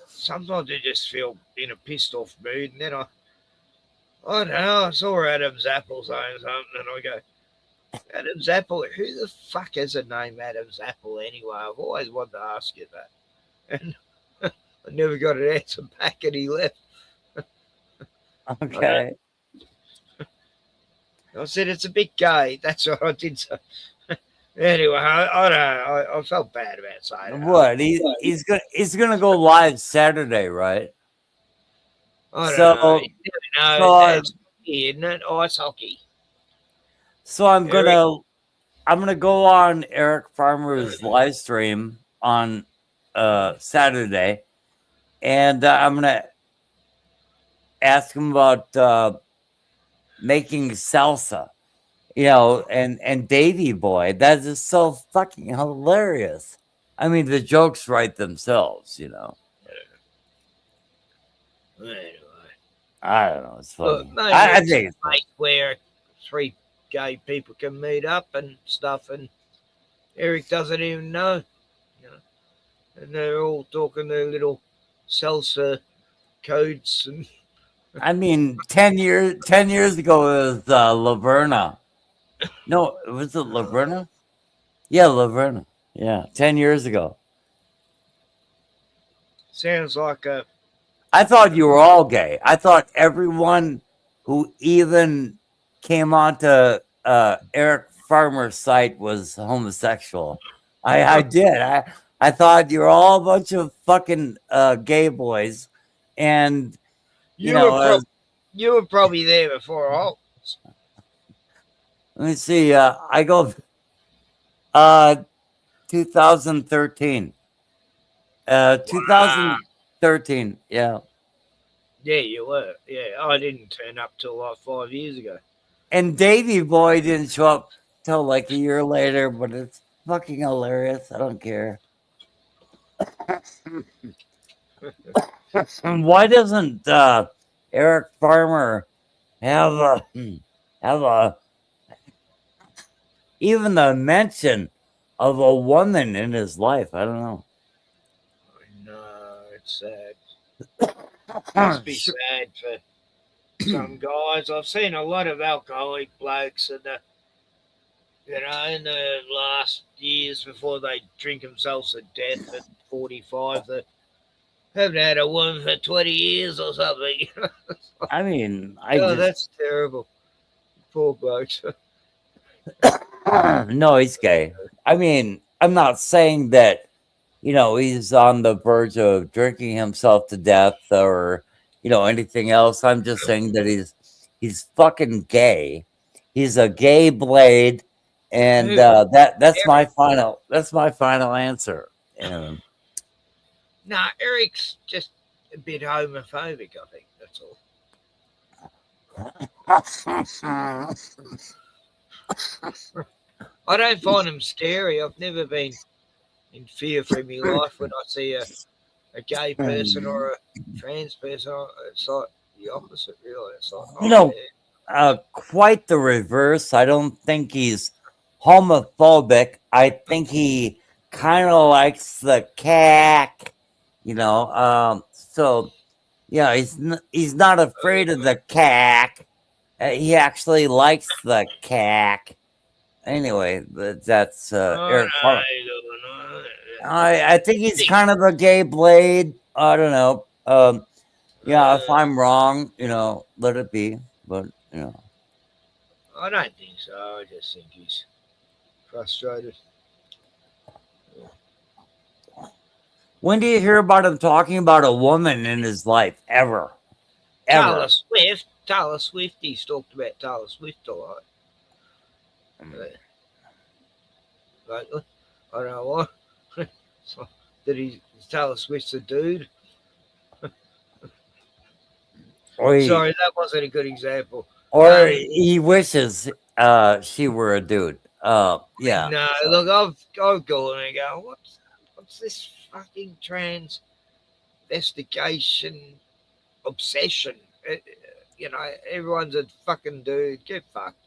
sometimes I just feel in a pissed off mood, and then I don't know, I saw Adam's apple saying something, and I go, Adam's apple? Who the fuck has a name Adam's apple anyway? I've always wanted to ask you that, and I never got an answer back, and he left. Okay. I said it's a bit gay. That's what I did. So. Anyway, I don't know. I felt bad about saying what he's gonna go live Saturday, right? I don't know. That's hockey, isn't it? Ice hockey. So I'm gonna go on Eric Farmer's live stream on Saturday, and I'm gonna ask him about making salsa. And Davy Boy, that is so fucking hilarious. I mean, the jokes write themselves, Anyway. I don't know. It's funny. Well, I think it's place where 3 gay people can meet up and stuff, and Eric doesn't even know. And they're all talking their little salsa codes. And I mean, 10 years ago it was Laverna. No, was it Laverna? Yeah, Laverna. Yeah, 10 years ago. Sounds like a. I thought you were all gay. I thought everyone who even came onto Eric Farmer's site was homosexual. I did. I thought you were all a bunch of fucking gay boys, and you were probably there before all. Let me see. I go 2013. 2013. Yeah. Yeah, you were. Yeah, I didn't turn up till like 5 years ago. And Davy Boy didn't show up till like a year later, but it's fucking hilarious. I don't care. Why doesn't Eric Farmer have a even the mention of a woman in his life? I don't know. No, it's sad. Must be sad for some guys. I've seen a lot of alcoholic blokes, and in the last years before they drink themselves to death at 45, they haven't had a woman for 20 years or something. I mean, that's terrible. Poor blokes. No, he's gay. I mean, I'm not saying that, he's on the verge of drinking himself to death or, anything else. I'm just saying that he's fucking gay. He's a gay blade, and that's my final answer. Nah, Eric's just a bit homophobic, I think. That's all. I don't find him scary. I've never been in fear for my life when I see a gay person or a trans person. It's like the opposite, really. It's like, quite the reverse. I don't think he's homophobic. I think he kind of likes the cack, so yeah, he's not afraid of the cack. He actually likes the cack. Anyway, but that's Oh, Eric no, Farmer. no. I think he's kind of a gay blade. I don't know. Yeah, if I'm wrong, let it be. But I don't think so. I just think he's frustrated. when do you hear about him talking about a woman in his life? Ever? Taylor Swift. He's talked about Taylor Swift a lot. Lately. I don't know why. So, Taylor Swift's a dude. Sorry, that wasn't a good example. Or he wishes she were a dude. Yeah. No, look, I've gone and go, what's this fucking trans investigation obsession? Everyone's a fucking dude. Get fucked.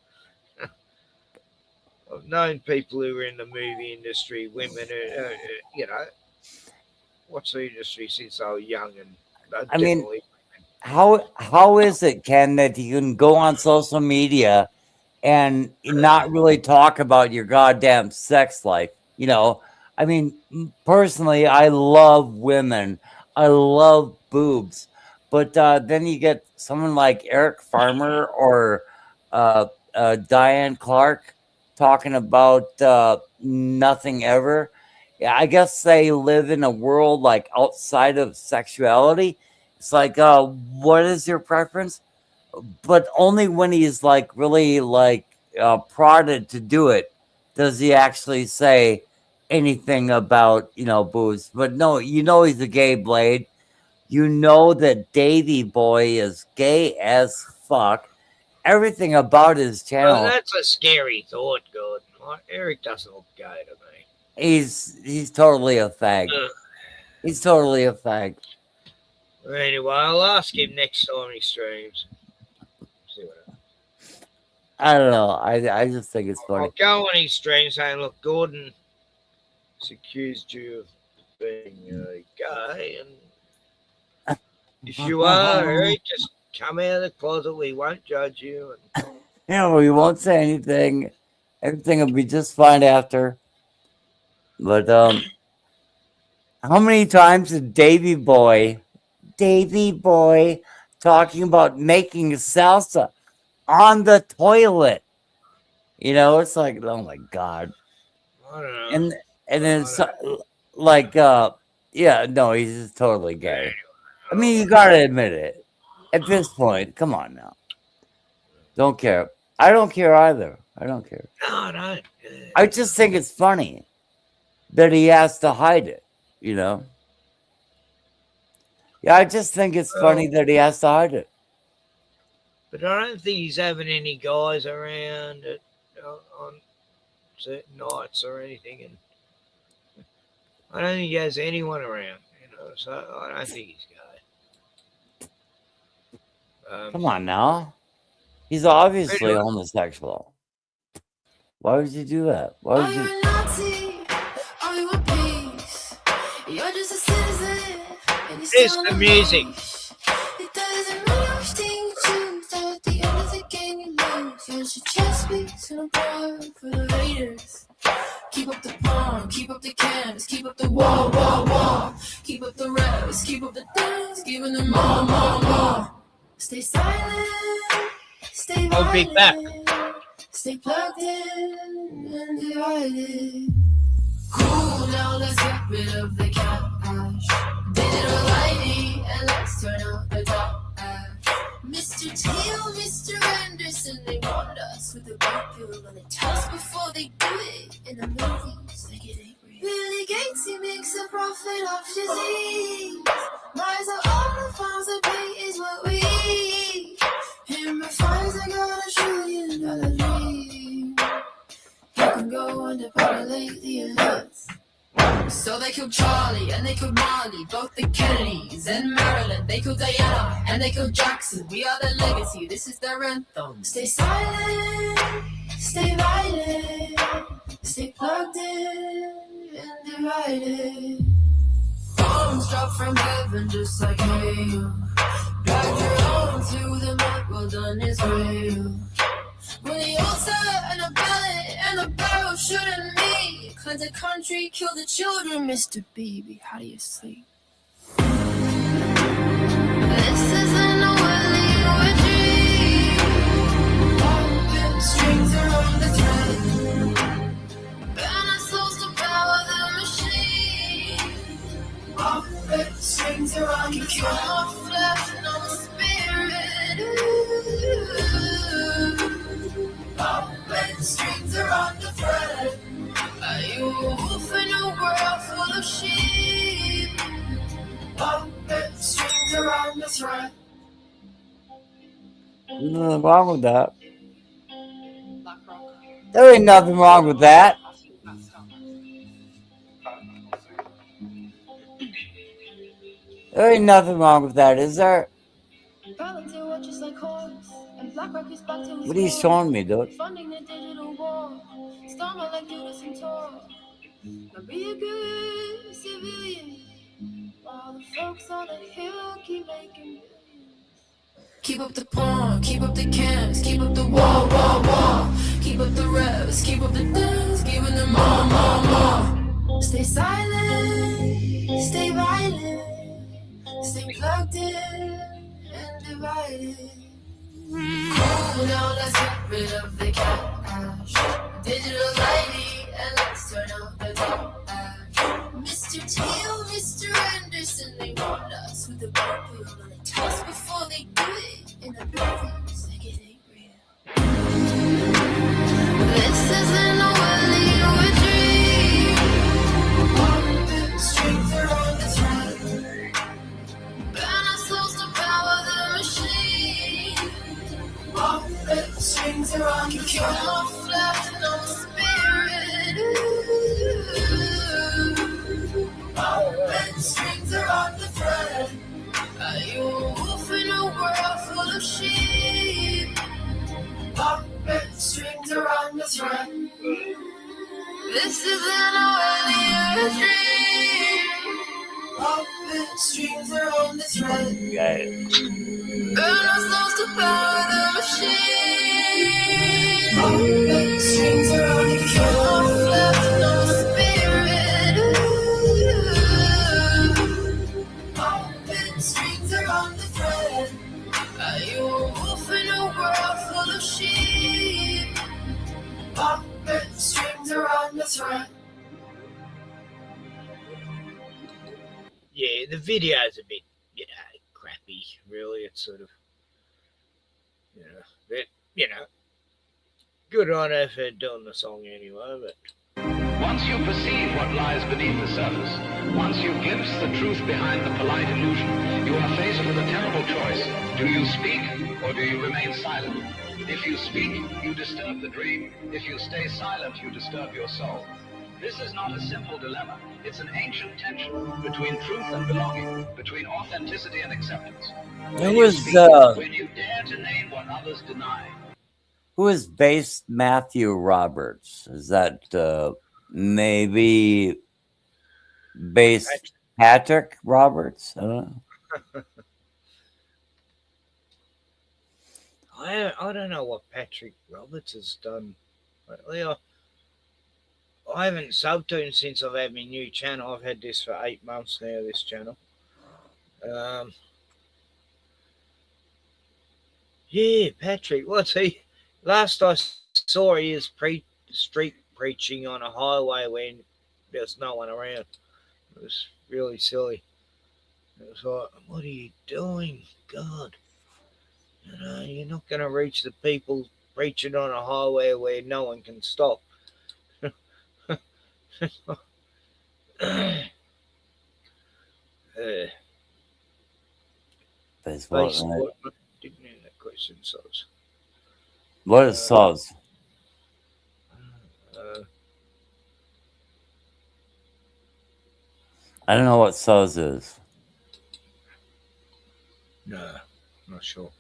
I've known people who are in the movie industry, women, watch the industry since I was young, and I mean, how is it, Ken, that you can go on social media and not really talk about your goddamn sex life? I mean, personally, I love women. I love boobs. But then you get someone like Eric Farmer or Diane Clark talking about nothing ever. Yeah, I guess they live in a world like outside of sexuality. It's like, what is your preference? But only when he's like really like prodded to do it does he actually say anything about boobs. But no, he's a gay blade. You know that Davy Boy is gay as fuck. Everything about his channel. Well, that's a scary thought, Gordon. Eric doesn't look gay to me. He's totally a fag. He's totally a fag. Anyway, I'll ask him next time he streams. See what happens. I don't know. I just think it's funny. I'll go on his stream saying, look, Gordon has accused you of being gay, and if you are, Eric, just come out of the closet. We won't judge you. We won't say anything. Everything will be just fine after. But how many times did Davy Boy talking about making salsa on the toilet? It's like, oh my God. I don't know. And then it's like, yeah, no, he's just totally gay. I mean, you gotta admit it. At this point, come on now. Don't care. I don't care either. I don't care. No, I don't. I just think it's funny that he has to hide it, Yeah, I just think it's funny that he has to hide it. But I don't think he's having any guys around on certain nights or anything, and I don't think he has anyone around, so I don't think he's gay. Come on now. He's obviously homosexual. Why would you do that? Why would you? It's the music. Keep up the palm, keep up the canvas, keep up the wall. Keep up the rest, keep up the dance, giving them more. Stay silent, stay I'll be back. Stay plugged in and divided. Cool, now let's get rid of the cash. Digital ID and let's turn out the top. Mr. Teal, Mr. Anderson, they want us with a black pill on the test before they do it in the movies. Like it ain't real. Billy Gates, he makes a profit off disease. Rise of all the farms that pay is what we eat. Him refines, I got $1 trillion dream. You can go and depopulate the earth. So they killed Charlie and they killed Marley, both the Kennedys and Marilyn. They killed Diana and they killed Jackson. We are their legacy, this is their anthem. Stay silent, stay violent, stay plugged in and divided. Bombs drop from heaven just like hail. Drag your own through the mud, well done Israel. When the altar and a ballot and a barrel shouldn't meet. Cleanse the country, kill the children, Mr. Baby, how do you sleep? This isn't a willy or dream. Pumping strings around the thread. Burn our souls to power the machine. Pumping strings around the thread. No flesh, no spirit. Pumping strings around the thread. Are you a wolf in a world full of sheep? Pumping strings around the thread. Nothing wrong with that. There ain't nothing wrong with that. There ain't nothing wrong with that, is there? What are you showing me, dude? Funding the digital war. Storm like Judas and Tor. Now be a good civilian. While the folks on the hill keep making billions. Keep up the porn, keep up the cams, keep up the wall. Keep up the revs, keep up the dance, giving them more. Stay silent, stay violent, stay plugged in and divided. Cool now, let's get rid of the cash. Digital ID and let's turn out the trash. Mr. Teal, Mr. Anderson, they want us with the purple on a test before they do it in the movies. Like it ain't real. This isn't a willy or a dream. Pumping strings around the thread. Burn our souls to power the machine. Pumping strings around the thread. No flesh, no spirit. Pumping strings around the thread. Are you a wolf in a world full of sheep? Pumping strings around the thread. This isn't a willy or a dream. Pumping strings around the thread. Burn our souls to power the machine. Pumping strings around the thread. No flesh, no spirit. Pumping strings around the thread. Are you a wolf in a world full of sheep? Pumping strings around the thread. Yeah, the video's a bit, crappy, really. It's sort of, good on her for doing the song anyway, but... Once you perceive what lies beneath the surface, once you glimpse the truth behind the polite illusion, you are faced with a terrible choice. Do you speak or do you remain silent? If you speak, you disturb the dream. If you stay silent, you disturb your soul. This is not a simple dilemma. It's an ancient tension between truth and belonging, between authenticity and acceptance. It was, when you dare to name what others deny. Who is based Matthew Roberts? Is that maybe based Patrick Roberts? I don't know. I don't know what Patrick Roberts has done lately. I haven't subbed to him since I've had my new channel. I've had this for 8 months now, this channel. Yeah, Patrick, what's he? Last I saw, he is street preaching on a highway when there's no one around. It was really silly. It was like, what are you doing? God. You're not going to reach the people preaching on a highway where no one can stop. Didn't hear that question, Soz. What is Soz? I don't know what Soz is. No, not sure.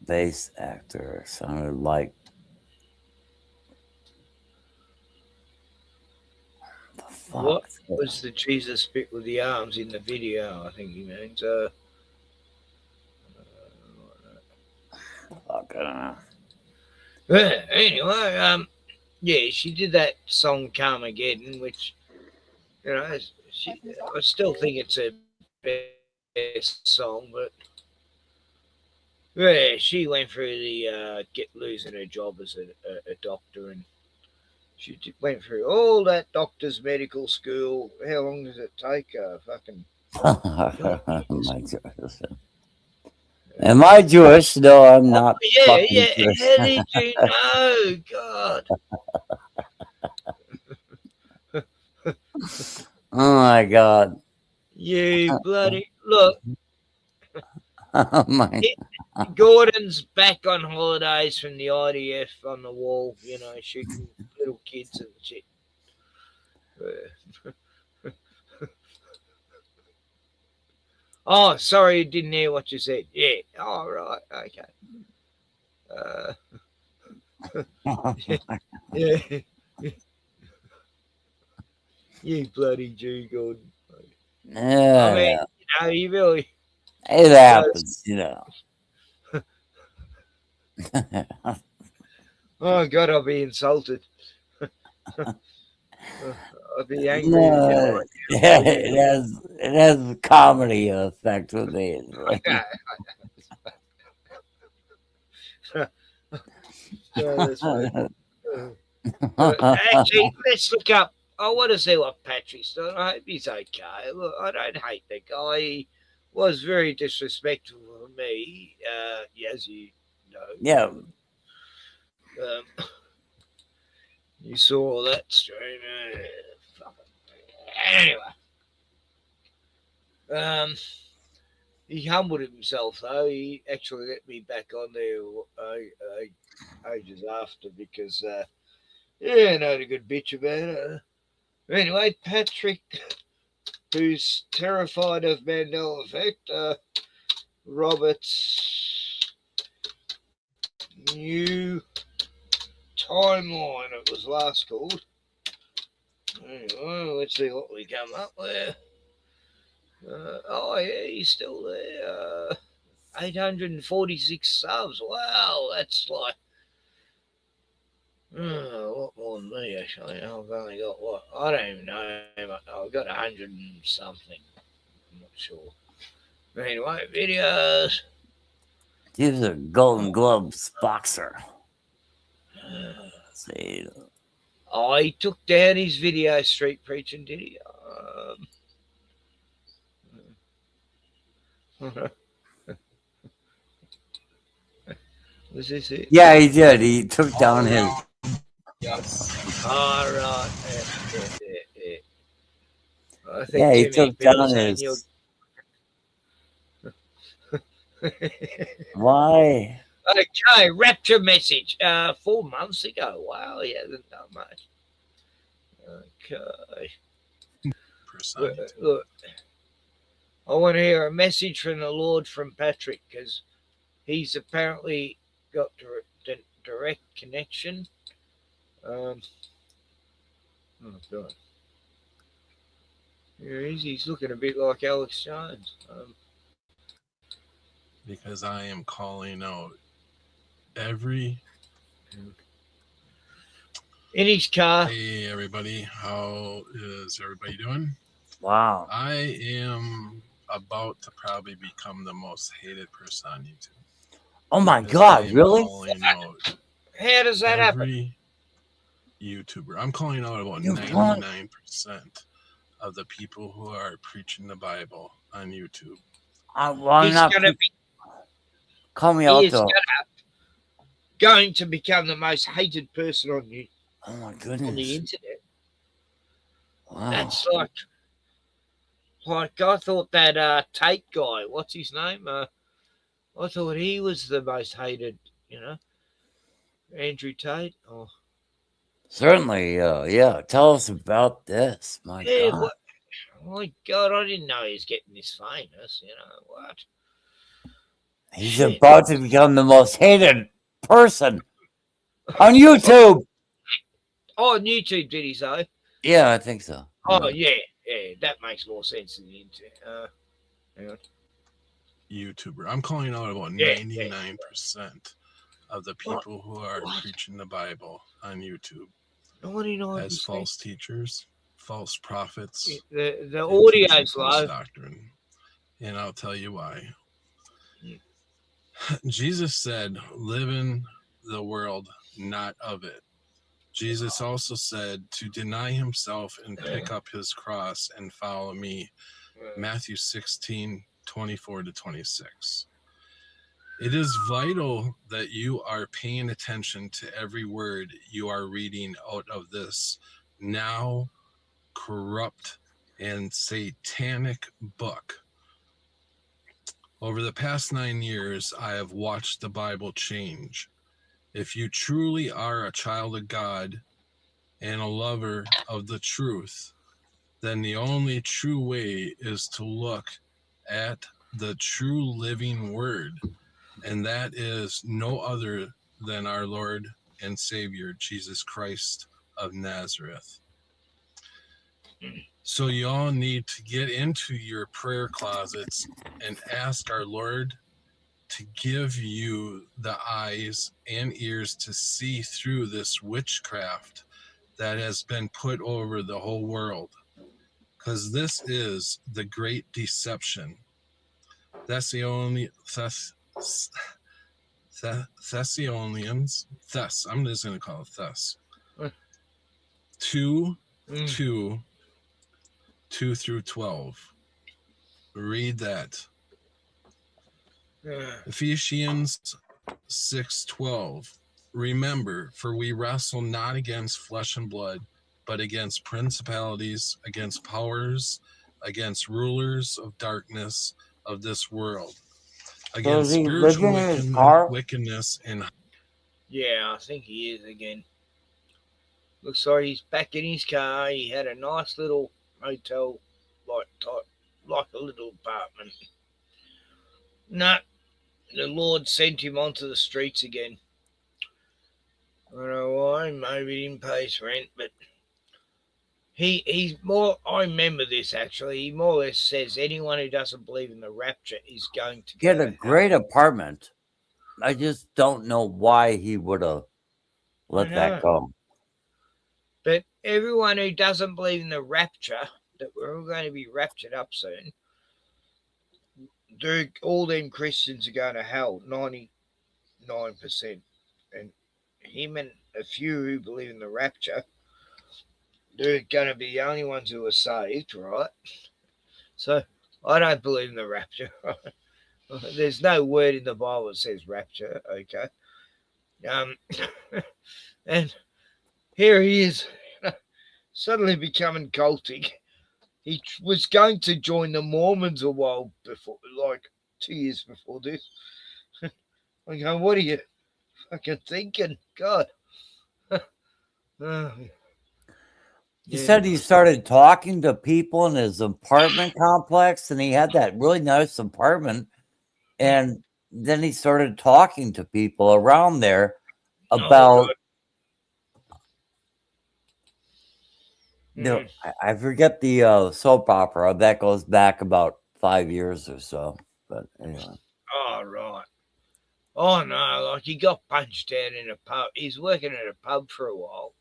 Bass actor sounded like the What was the Jesus bit with the arms in the video? I think he means. Anyway, yeah, she did that song "Carmageddon," which I still think it's her best song, but yeah, she went through the losing her job as a doctor, and she went through all that doctor's medical school. How long does it take? Fucking. My goodness. Am I Jewish? No, I'm not. Yeah. Jewish. How did you know? God. Oh my God. You bloody look. Oh my. Gordon's back on holidays from the IDF on the wall, shooting little kids and shit. Oh, sorry, didn't hear what you said. Yeah. Oh, right. Okay. Yeah. You bloody Jew, Gordon. Yeah. I mean, you really. It happens, Oh God, I'll be insulted. I'll be angry. Yeah, it has a comedy effect with me. Actually, let's look up. I want to see what Patrick's done. I hope he's okay. Look, I don't hate the guy. He was very disrespectful to me, as you know. Yeah. You saw that stream. Anyway, he humbled himself though. He actually let me back on there ages after because not a good bitch about it. Anyway, Patrick, who's terrified of Mandela effect, Robert's new timeline, it was last called. Anyway, let's see what we come up with. He's still there. 846 subs. Wow, that's like a lot more than me, actually. I've only got what? I don't even know. I've got 100 and something. I'm not sure. Anyway, videos. He's a Golden Gloves boxer. Let's see. Oh, he took down his video street preaching, did he? Was this it? Yeah, he did. He took down his. All right. Yeah, he took down his. Why? Okay, rapture message. 4 months ago. Wow, he hasn't done much. Okay. Look, I want to hear a message from the Lord from Patrick because he's apparently got direct connection. Oh God. Here he is. He's looking a bit like Alex Jones. Because I am calling out every in his car. Hey everybody, how is everybody doing? Wow. I am about to probably become the most hated person on YouTube. Oh my God, really? How does that happen? YouTuber. I'm calling out about 99% of the people who are preaching the Bible on YouTube. He's gonna be. Call me out though. Going to become the most hated person on you. Oh my goodness. On the internet. Wow. That's like I thought that Tate guy. What's his name? I thought he was the most hated. Andrew Tate. Oh. Certainly, yeah. Tell us about this. My God. My God, I didn't know he was getting this famous. What? He's about to become the most hated person on YouTube. Oh, on YouTube, did he say? Yeah, I think so. Oh, yeah, that makes more sense than the internet. Hang on. YouTuber. I'm calling out about Yeah, 99% of the people who are preaching the Bible on YouTube 99%. as false teachers, false prophets, The and audio's teaching false low. doctrine. And I'll tell you why. Mm. Jesus said, live in the world, not of it. Jesus also said to deny himself and pick up his cross and follow me. Matthew 16:24-26. It is vital that you are paying attention to every word you are reading out of this now corrupt and satanic book. Over the past 9 years, I have watched the Bible change. If you truly are a child of God and a lover of the truth, then the only true way is to look at the true living word, and that is no other than our Lord and Savior, Jesus Christ of Nazareth. So you all need to get into your prayer closets and ask our Lord to give you the eyes and ears to see through this witchcraft that has been put over the whole world. Because this is the great deception. Thessalonians, I'm just going to call it Thess. 2:2-2-12. Read that. Ephesians 6:12. Remember, for we wrestle not against flesh and blood, but against principalities, against powers, against rulers of darkness of this world, against he spiritual living in his car? wickedness in. Yeah, I think he is again. Looks like he's back in his car. He had a nice little hotel, like a little apartment. No, the Lord sent him onto the streets again. I don't know why. Maybe he didn't pay his rent, but he's more. I remember this actually. He more or less says anyone who doesn't believe in the rapture is going to He had a great apartment. I just don't know why he would have let that go. But everyone who doesn't believe in the rapture, that we're all going to be raptured up soon, all them Christians are going to hell, 99%. And him and a few who believe in the rapture, they're going to be the only ones who are saved, right? So I don't believe in the rapture. There's no word in the Bible that says rapture, okay? And here he is, suddenly becoming cultic. He was going to join the Mormons a while before, like 2 years before this. I'm going, what are you fucking thinking? God. He said he started talking to people in his apartment complex, and he had that really nice apartment. And then he started talking to people around there about, I forget the soap opera. That goes back about 5 years or so. But anyway. Oh, right. Oh, no, like he got punched out in a pub. He's working at a pub for a while,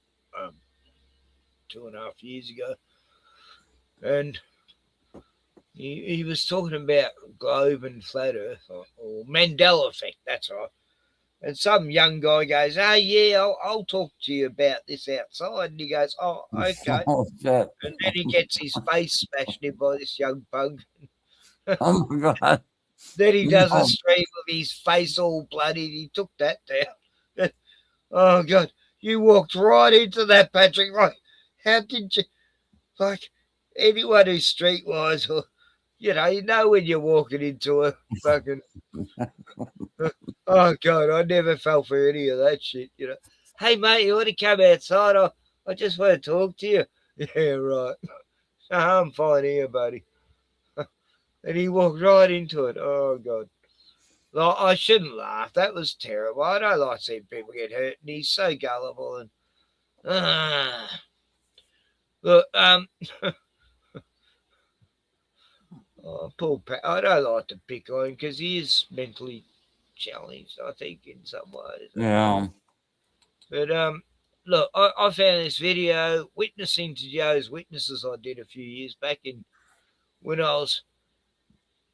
2.5 years ago. And he was talking about globe and flat earth, or Mandela effect, that's right. And some young guy goes, oh, yeah, I'll talk to you about this outside. And he goes, oh, okay. Oh, shit. And then he gets his face smashed in by this young pug. Oh, my God. Then he does a stream of his face all bloody. He took that down. Oh, God. You walked right into that, Patrick. Right. How did you? Like, anyone who's streetwise, or, you know when you're walking into a fucking... Oh, God, I never fell for any of that shit, Hey, mate, you want to come outside? I just want to talk to you. Yeah, right. I'm fine here, buddy. And he walked right into it. Oh, God. Like, I shouldn't laugh. That was terrible. I don't like seeing people get hurt, and he's so gullible. And Look, oh, poor Pat. I don't like to pick on him because he is mentally challenged, I think, in some ways. Yeah. But look, I found this video witnessing to Joe's witnesses I did a few years back when I was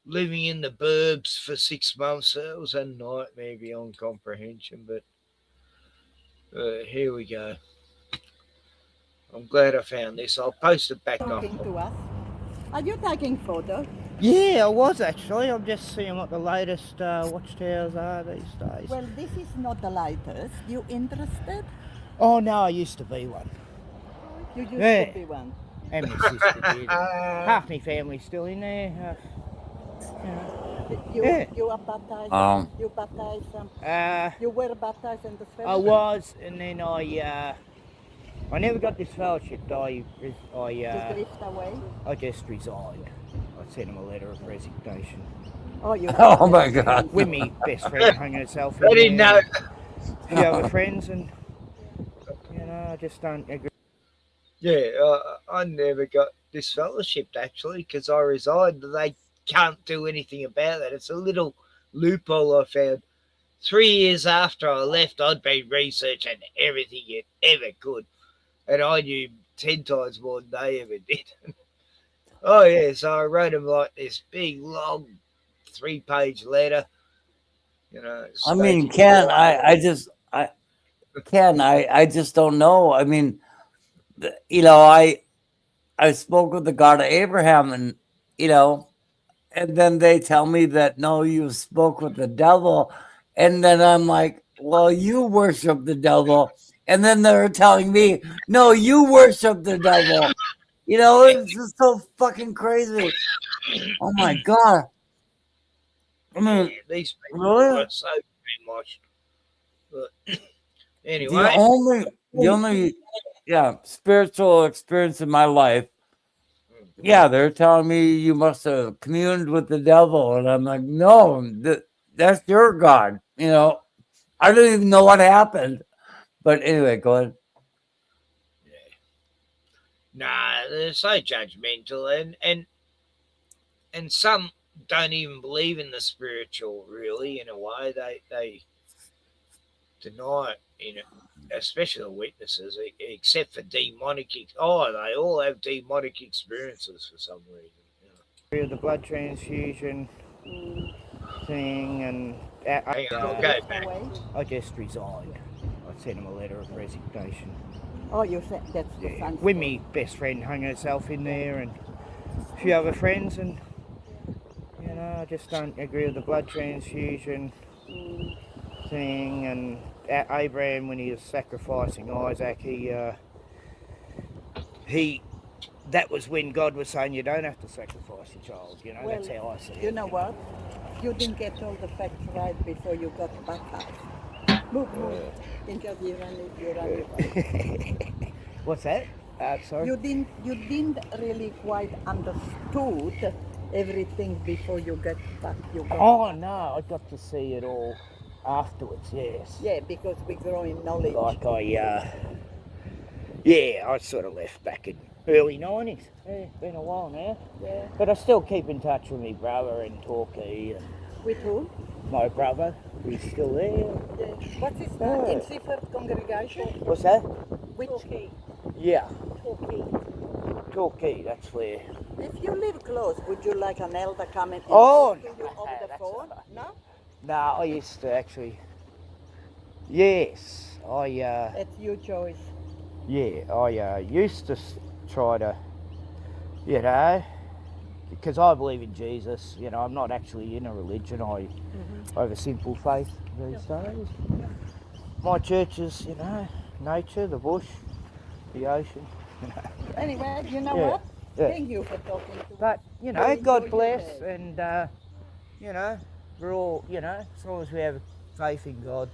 living in the burbs for 6 months. It was a nightmare beyond comprehension, but here we go. I'm glad I found this. I'll post it back up. To us. Are you taking photos? Yeah, I was actually. I'm just seeing what the latest watchtowers are these days. Well, this is not the latest. You interested? Oh no, I used to be one. You used Yeah. to be one. And my sister did. Half my family's still in there. You are baptized. You baptized. You were baptized in the I fellowship. was, and then I never got this fellowship. You drift away. I just resigned. I sent him a letter of resignation. Oh, you. Oh my God. With me best friend hung herself in I didn't there. know. A few other friends, and I just don't agree. Yeah, I never got disfellowshipped actually because I resigned. They can't do anything about that. It's a little loophole I found. 3 years after I left, I'd been researching everything you ever could, and I knew 10 times more than they ever did. Oh yeah, so I wrote them like this big long 3-page letter. I mean, Ken, I just don't know. I mean, I spoke with the God of Abraham, and and then they tell me that no, you spoke with the devil, and then I'm like, well, you worship the devil, and then they're telling me, no, you worship the devil. It's just so fucking crazy. Oh my God. I mean, these people really? are so brainwashed. But anyway, the only spiritual experience in my life. Yeah, they're telling me you must have communed with the devil, and I'm like, no, that's your God. I don't even know what happened. But anyway, go ahead. nah, they're so judgmental, and some don't even believe in the spiritual. Really, in a way, they deny it. Especially the witnesses, except for demonic. They all have demonic experiences for some reason. The blood transfusion thing, and I'll go back. I just resigned. I sent him a letter of resignation. Oh, you said that's the fun. With me best friend hung herself in there, and a few other friends, and I just don't agree with the blood transfusion thing, and Abraham, when he was sacrificing Isaac, that was when God was saying you don't have to sacrifice your child. Well, that's how I see it. You know what? You didn't get all the facts right before you got baptized. Move. Think of you run. What's that? Sorry. You didn't really quite understood everything before you got back. Oh no, I got to see it all afterwards. Yes. Yeah, because we grow in knowledge. Like I sort of left back in early 90s. Yeah, it's been a while now. Yeah. But I still keep in touch with my brother in Torquay. With who? My brother, he's still there. Yeah. What's his name? In Seaford congregation? What's that? Which? Torquay. Yeah. Torquay. Torquay, that's where. If you live close, would you like an elder come and talk to you over the phone? No? No, I used to actually. Yes, It's your choice. Yeah, I used to try to, because I believe in Jesus. I'm not actually in a religion. I have a simple faith these days. My church is, nature, the bush, the ocean. Anyway, you know Yeah, what? yeah. Thank you for talking to But, me. God bless, and, we're all, as long as we have faith in God,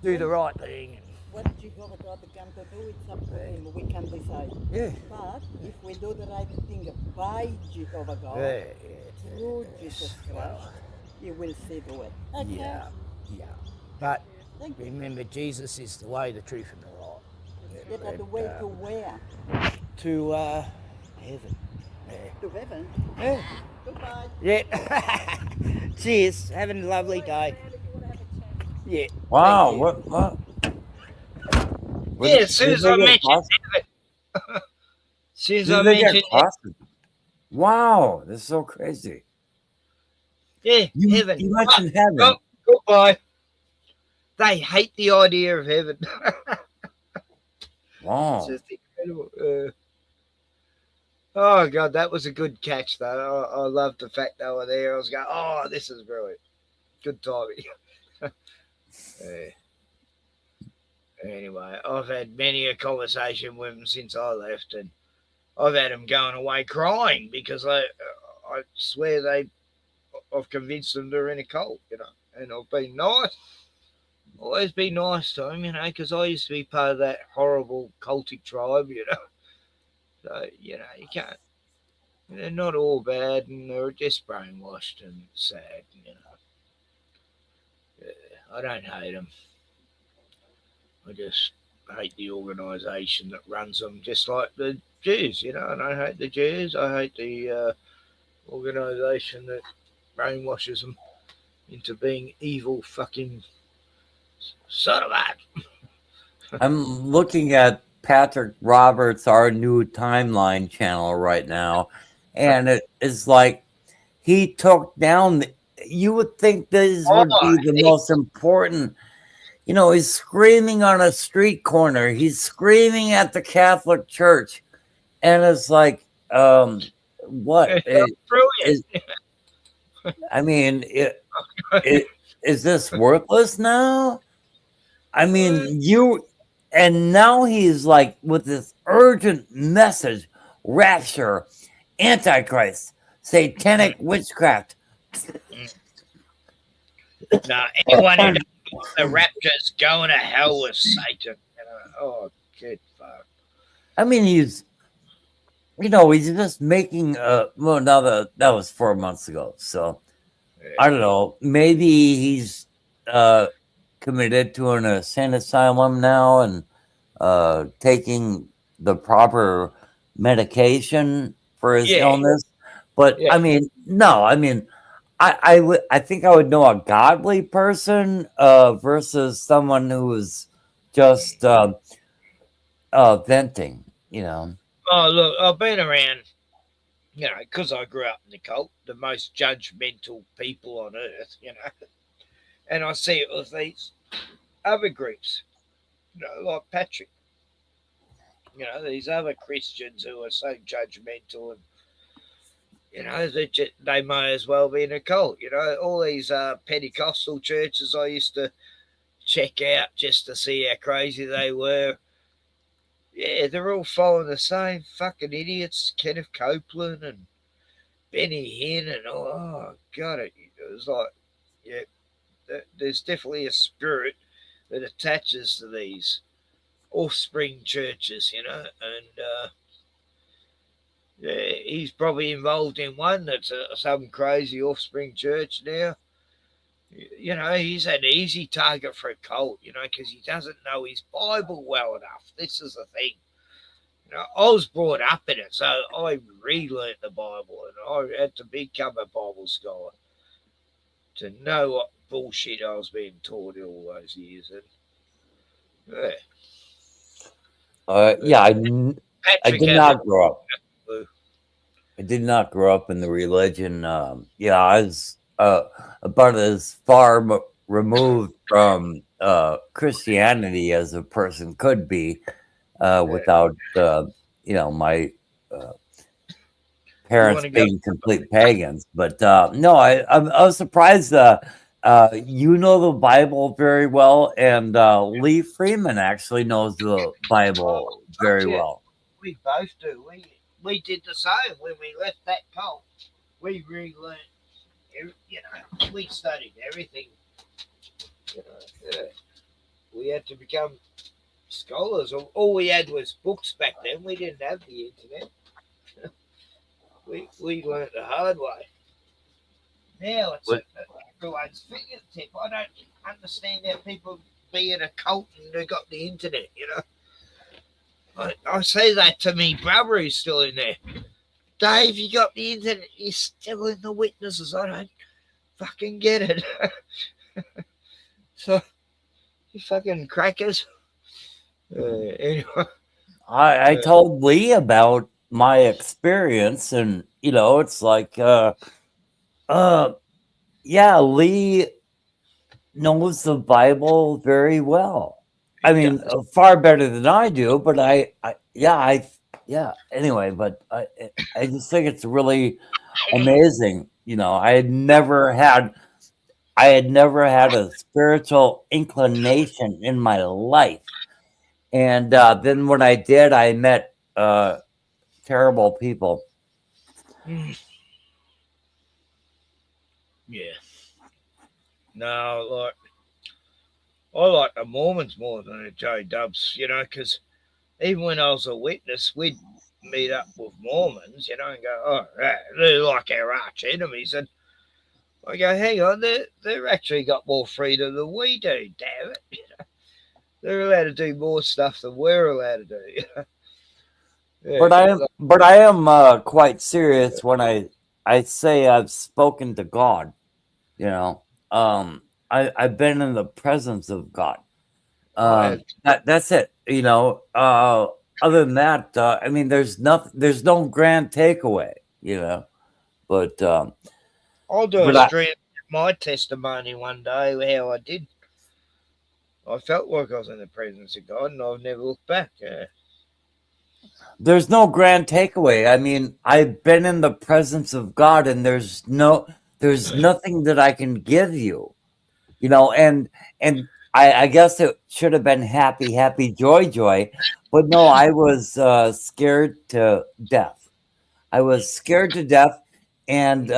do the right thing. What Jehovah God come to do, it's up to him. We can decide. Yeah. But if we do the right thing by Jehovah God, through Jesus Christ, you will see the way. Okay. Yeah. But remember, Jesus is the way, the truth, and the light. Yeah, but the way to where? To heaven. To heaven? Yeah. Goodbye. Yeah. Cheers. Having a lovely day. Yeah. Wow, Thank you. what? Yeah, as soon Did as they I get mentioned crossed? heaven. As soon as I Did they get mentioned heaven. crossed? Wow, this is so crazy. Yeah, You heaven. mentioned heaven. Oh, goodbye. They hate the idea of heaven. Wow. It's just incredible. Oh god, that was a good catch though. I loved the fact they were there. I was going, oh, this is brilliant. Good timing. Anyway, I've had many a conversation with them since I left, and I've had them going away crying because I swear I've convinced them they're in a cult, you know, and I've been nice. Always be nice to them, you know, because I used to be part of that horrible cultic tribe, you know. So, you know, you can't. They're not all bad, and they're just brainwashed and sad, you know. I don't hate them. I just hate the organisation that runs them, just like the Jews, you know. I don't hate the Jews. I hate the organisation that brainwashes them into being evil fucking sodomites. I'm looking at Patrick Roberts, our new timeline channel right now, and it is like he took down. You would think this would be the most important. You know, he's screaming on a street corner. He's screaming at the Catholic Church, and it's like, what? I mean, is this worthless now? I mean, and now he's like with this urgent message: rapture, antichrist, satanic witchcraft. No, anyone who doesn't think the rapture's going to hell with Satan. You know? Oh, good fuck. I mean, he's just making well, now that was 4 months ago, so I don't know. Maybe he's committed to an insane asylum now and taking the proper medication for his illness. But I mean, no, I mean, I think I would know a godly person versus someone who is just venting, you know. Oh, look, I've been around, you know, because I grew up in the cult, the most judgmental people on earth, you know. And I see it with these other groups, you know, like Patrick. You know, these other Christians who are so judgmental and, you know, they may as well be in a cult. You know, all these Pentecostal churches I used to check out just to see how crazy they were. Yeah, they're all following the same fucking idiots, Kenneth Copeland and Benny Hinn and all. Oh, God, it was like, yeah, there's definitely a spirit that attaches to these offspring churches, you know, and yeah, he's probably involved in one that's some crazy offspring church now. You know, he's an easy target for a cult, you know, because he doesn't know his Bible well enough. This is the thing. You know, I was brought up in it, so I relearned the Bible, and I had to become a Bible scholar to know what bullshit I was being taught all those years. And Yeah, I did not grow up. I did not grow up in the religion. Yeah, I was about as far removed from Christianity as a person could be without, you know, my parents being complete pagans. But no, I was surprised. You know the Bible very well, and Lee Freeman actually knows the Bible very well. We both do. We did the same when we left that cult. We relearned, you know, we studied everything. You know, we had to become scholars. All we had was books back then. We didn't have the internet. we learned the hard way. Now it's at everyone's fingertip. I don't understand how people be in a cult and they got the internet, you know. I say that to me brother who's still in there. Dave, you got the internet. You're still in the witnesses. I don't fucking get it. So, you fucking crackers. Anyway. I told Lee about my experience, and you know, it's like, yeah, Lee knows the Bible very well. I mean, far better than I do, but yeah. Anyway, but I just think it's really amazing. You know, I had never had a spiritual inclination in my life, and then when I did, I met terrible people. Yeah. No, I like the Mormons more than the J-Dubs, you know, because even when I was a witness, we'd meet up with Mormons, you know, and go, oh, right, they're like our arch enemies. And I go, hang on, they've actually got more freedom than we do, damn it. You know? They're allowed to do more stuff than we're allowed to do. You know? Yeah, But I am quite serious when I say I've spoken to God. You know, I've been in the presence of God. That's it. You know, other than that, I mean, there's no grand takeaway. You know, but I'll do a stream of my testimony one day how I did. I felt like I was in the presence of God, and I've never looked back. there's no grand takeaway. I mean, I've been in the presence of God, and there's nothing that I can give you. You know, and I guess it should have been happy, joy, but no, I was scared to death. I was scared to death, and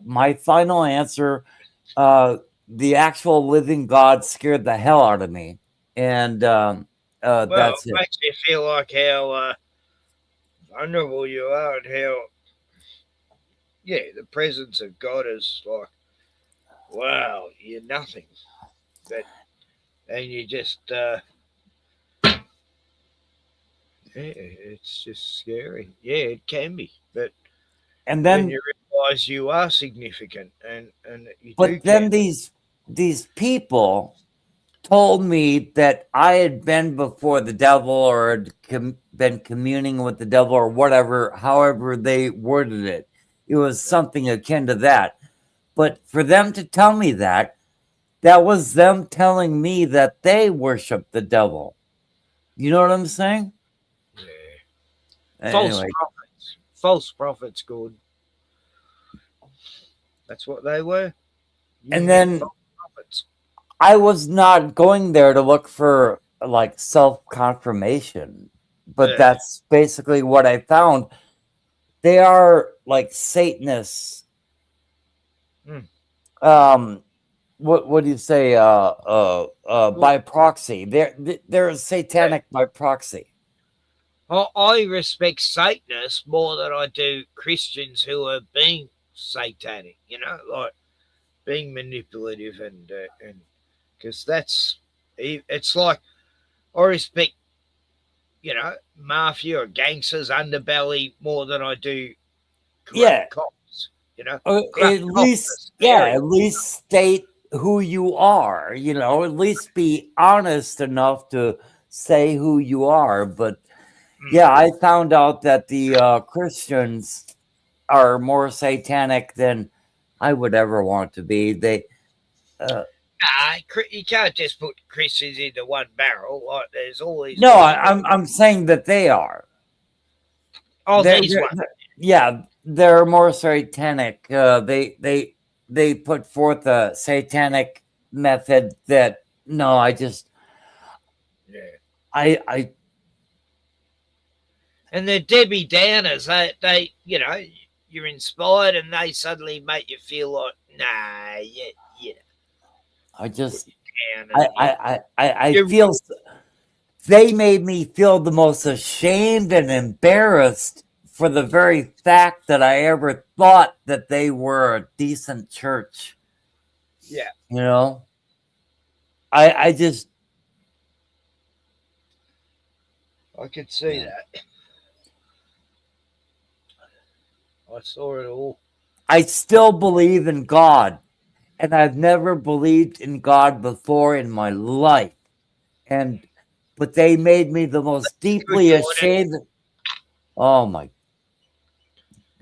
my final answer, the actual living God scared the hell out of me, and Well, that's it it. makes you feel like how vulnerable you are and how, yeah, the presence of God is like, wow, you're nothing. And you just, it's just scary. Yeah, it can be. But And when then, you realize you are significant and you do but then care. these people told me that I had been before the devil or had been communing with the devil or whatever, however they worded it. It was something akin to that. But for them to tell me that was them telling me that they worship the devil. You know what I'm saying? Yeah. False Anyway, prophets. False prophets, good. That's what they were. and then False prophets. I was not going there to look for like self-confirmation, but Yeah. that's basically what I found. They are like Satanists. What do you say? By proxy. They're satanic by proxy. I respect Satanists more than I do Christians who are being satanic, you know, like being manipulative and because it's like I respect, you know, mafia or gangsters underbelly more than I do corrupt cops, you know. Corrupt At cops least, are yeah, scary. at least state who you are. You know, at least be honest enough to say who you are. But yeah, I found out that the Christians are more satanic than I would ever want to be. They. You can't just put Christians into one barrel. Like there's all these. No, I'm saying that they are. Oh, They're- these they're- ones. Yeah, they're more satanic. They put forth a satanic method that no, I just I And they're Debbie Downers. They you know, you're inspired and they suddenly make you feel like, nah, yeah. I just down I feel they made me feel the most ashamed and embarrassed for the very fact that I ever thought that they were a decent church. Yeah. You know? I just I could see that. I saw it all. I still believe in God, and I've never believed in God before in my life. But they made me the most deeply ashamed. Oh my.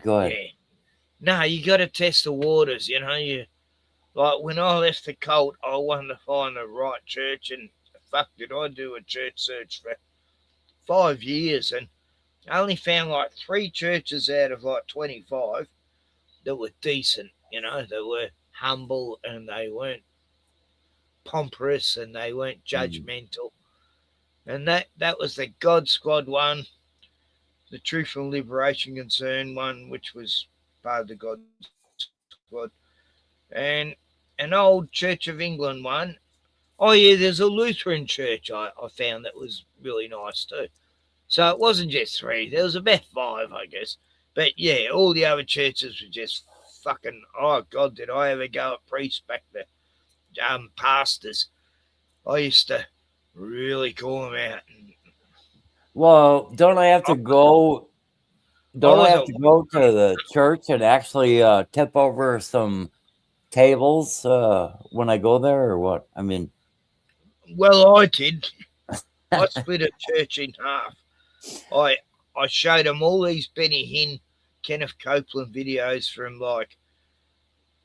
Go ahead. Yeah. No, you got to test the waters. You know, like when I left the cult, I wanted to find the right church, and fuck, did I do a church search for 5 years, and I only found like 3 churches out of like 25 that were decent. You know, they were humble and they weren't pompous and they weren't judgmental. And that was the God Squad one, the Truth and Liberation Concern one, which was part of the God Squad, and an old Church of England one. Oh yeah, there's a Lutheran church I found that was really nice too. So it wasn't just 3, there was about 5, I guess. But yeah, all the other churches were just fucking, oh God, did I ever go at priests back to pastors? I used to really call them out. Well, don't I have to go? Don't I have to go to the church and actually tip over some tables when I go there, or what? I mean, Well, I did. I split a church in half. I showed them all these Benny Hinn, Kenneth Copeland videos from like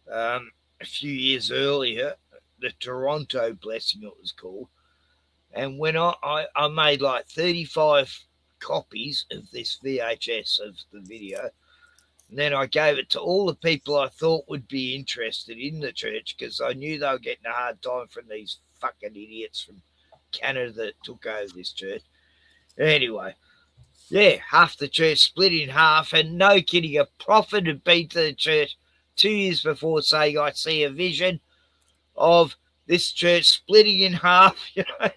a few years earlier, the Toronto Blessing it was called. And when I made like 35 copies of this VHS of the video, and then I gave it to all the people I thought would be interested in the church because I knew they were getting a hard time from these fucking idiots from Canada that took over this church. Anyway, yeah, half the church split in half, and no kidding, a prophet had been to the church 2 years before saying, I see a vision of this church splitting in half, you know,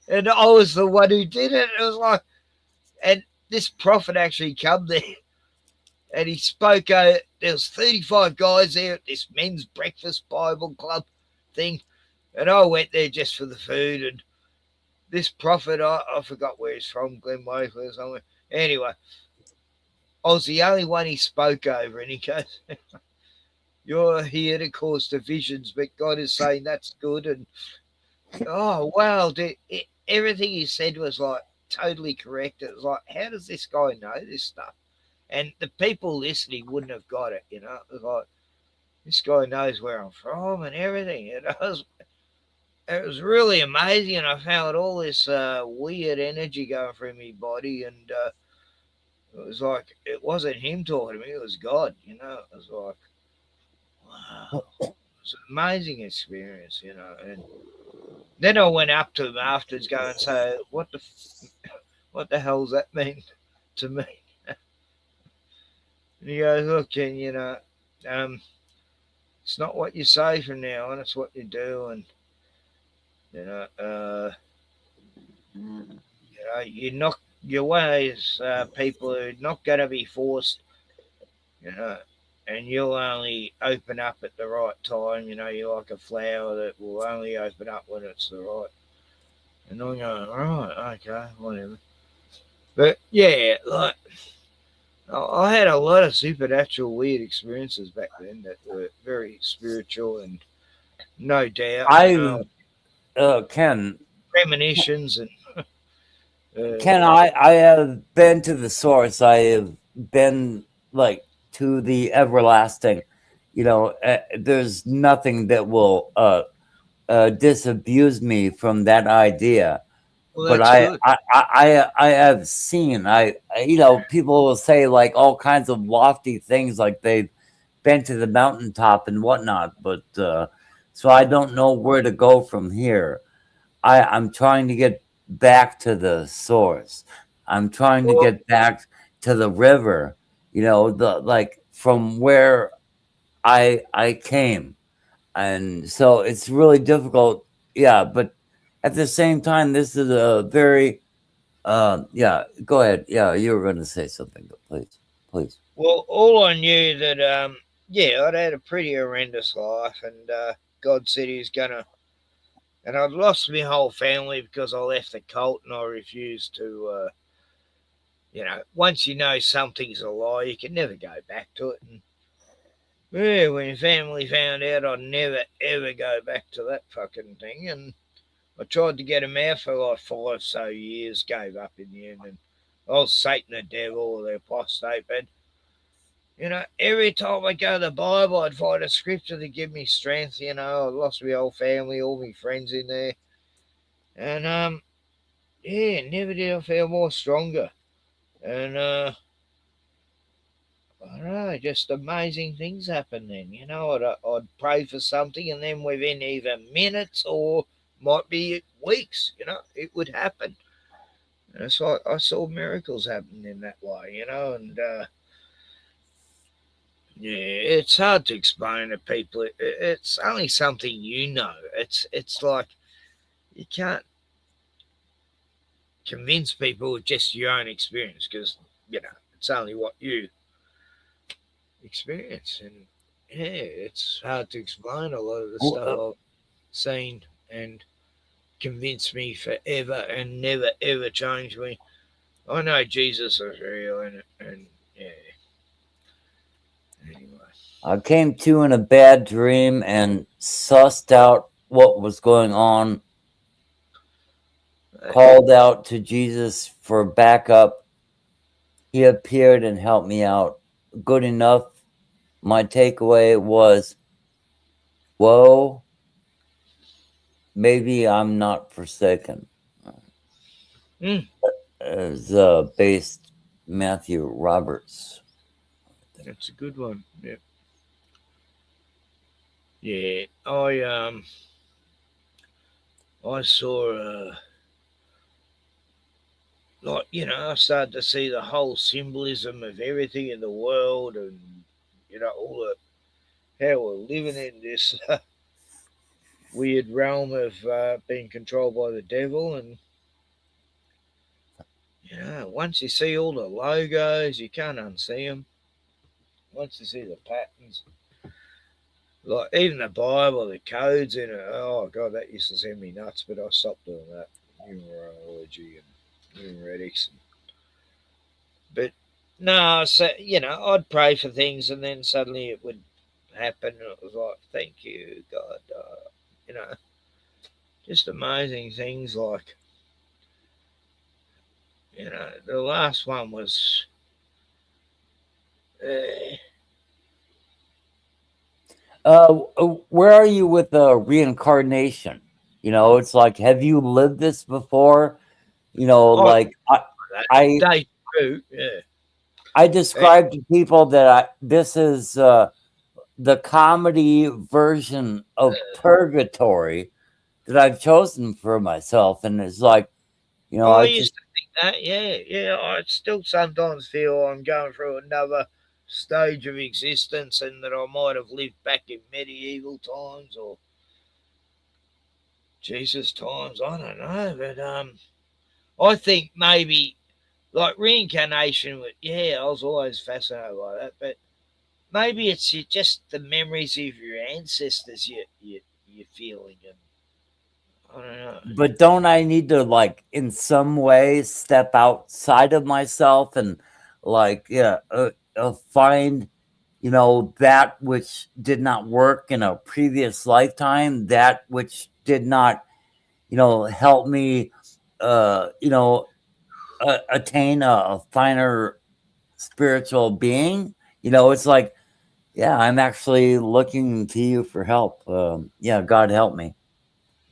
and I was the one who did it. It was like, and this prophet actually come there, and he spoke. There was 35 guys there at this men's breakfast Bible club thing, and I went there just for the food. And this prophet, I forgot where he's from, Glen Waverley or somewhere. Anyway, I was the only one he spoke over, and he goes, you're here to cause divisions, but God is saying that's good. And oh, wow, everything he said was like totally correct. It was like, how does this guy know this stuff? And the people listening wouldn't have got it, you know. It was like, this guy knows where I'm from and everything. And it was really amazing, and I felt all this weird energy going through my body, and it was like, it wasn't him talking to me, it was God, you know. It was like, wow. It was an amazing experience, you know. And then I went up to him afterwards going and say, what the hell's that mean to me? And he goes, look, and you know, it's not what you say from now on, it's what you do. And you know, you're not, you're one of these people who are not going to be forced, you know, and you'll only open up at the right time. You know, you're like a flower that will only open up when it's the right. And I'm going, right, okay, whatever. But yeah, like, I had a lot of supernatural weird experiences back then that were very spiritual, and no doubt Ken, premonitions and Ken, I have been to the source. I have been like to the everlasting. You know, there's nothing that will disabuse me from that idea. Well, but I have seen, you know, people will say like all kinds of lofty things, like they've been to the mountaintop and whatnot. But so I don't know where to go from here. I'm trying to get back to the source. I'm trying to get back to the river. You know, like from where I came, and so it's really difficult. Yeah, but at the same time, this is a very, yeah, go ahead. Yeah, you were going to say something, please. Well, all I knew that, yeah, I'd had a pretty horrendous life, and God said he was going to, and I'd lost my whole family because I left the cult and I refused to once you know something's a lie, you can never go back to it. And yeah, when family found out, I'd never ever go back to that fucking thing. And I tried to get him out for like 5 so years, gave up in the end. And I was Satan the devil or the apostate. But, every time I go to the Bible, I'd find a scripture to give me strength. I lost my whole family, all my friends in there. And, never did I feel more stronger. And, I don't know, just amazing things happen then. I'd pray for something and then within either minutes or might be weeks, it would happen. And so I saw miracles happen in that way, and it's hard to explain to people. It's only something It's like you can't convince people with just your own experience because, it's only what you experience. And it's hard to explain a lot of the stuff I've seen and convinced me forever and never ever changed me. I know Jesus is real and yeah. Anyway. I came to in a bad dream and sussed out what was going on. Called out to Jesus for backup. He appeared and helped me out. Good enough. My takeaway was, whoa, maybe I'm not forsaken. As based Matthew Roberts. That's a good one. Yeah. Yeah. I saw I started to see the whole symbolism of everything in the world and all the how we're living in this weird realm of being controlled by the devil. And once you see all the logos, you can't unsee them. Once you see the patterns, like even the Bible, the codes in it, oh God, that used to send me nuts, but I stopped doing that. Numerology and numerics. But no, so I'd pray for things and then suddenly it would happen and it was like, thank you, God. Just amazing things like, the last one was where are you with reincarnation? It's like, have you lived this before? Like I describe to people that this is the comedy version of purgatory that I've chosen for myself, and it's like, I used to think that, yeah. I still sometimes feel I'm going through another stage of existence and that I might have lived back in medieval times or Jesus times. I don't know, but I think maybe like reincarnation. I was always fascinated by that, but maybe it's just the memories of your ancestors you're feeling, and I don't know. But don't I need to, like, in some way step outside of myself and, like, find, that which did not work in a previous lifetime, that which did not, help me, attain a finer spiritual being? It's like, yeah, I'm actually looking to you for help. God help me.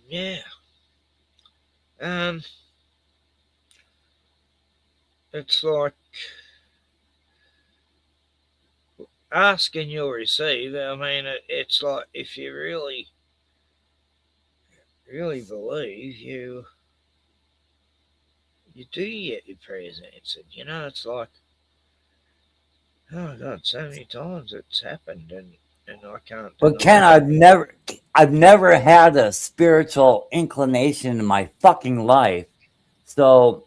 Yeah. It's like ask and you'll receive. I mean, it's like if you really believe, you do get your prayers answered. It's like, oh God, so many times it's happened, and I can't. But Ken, I've never had a spiritual inclination in my fucking life, so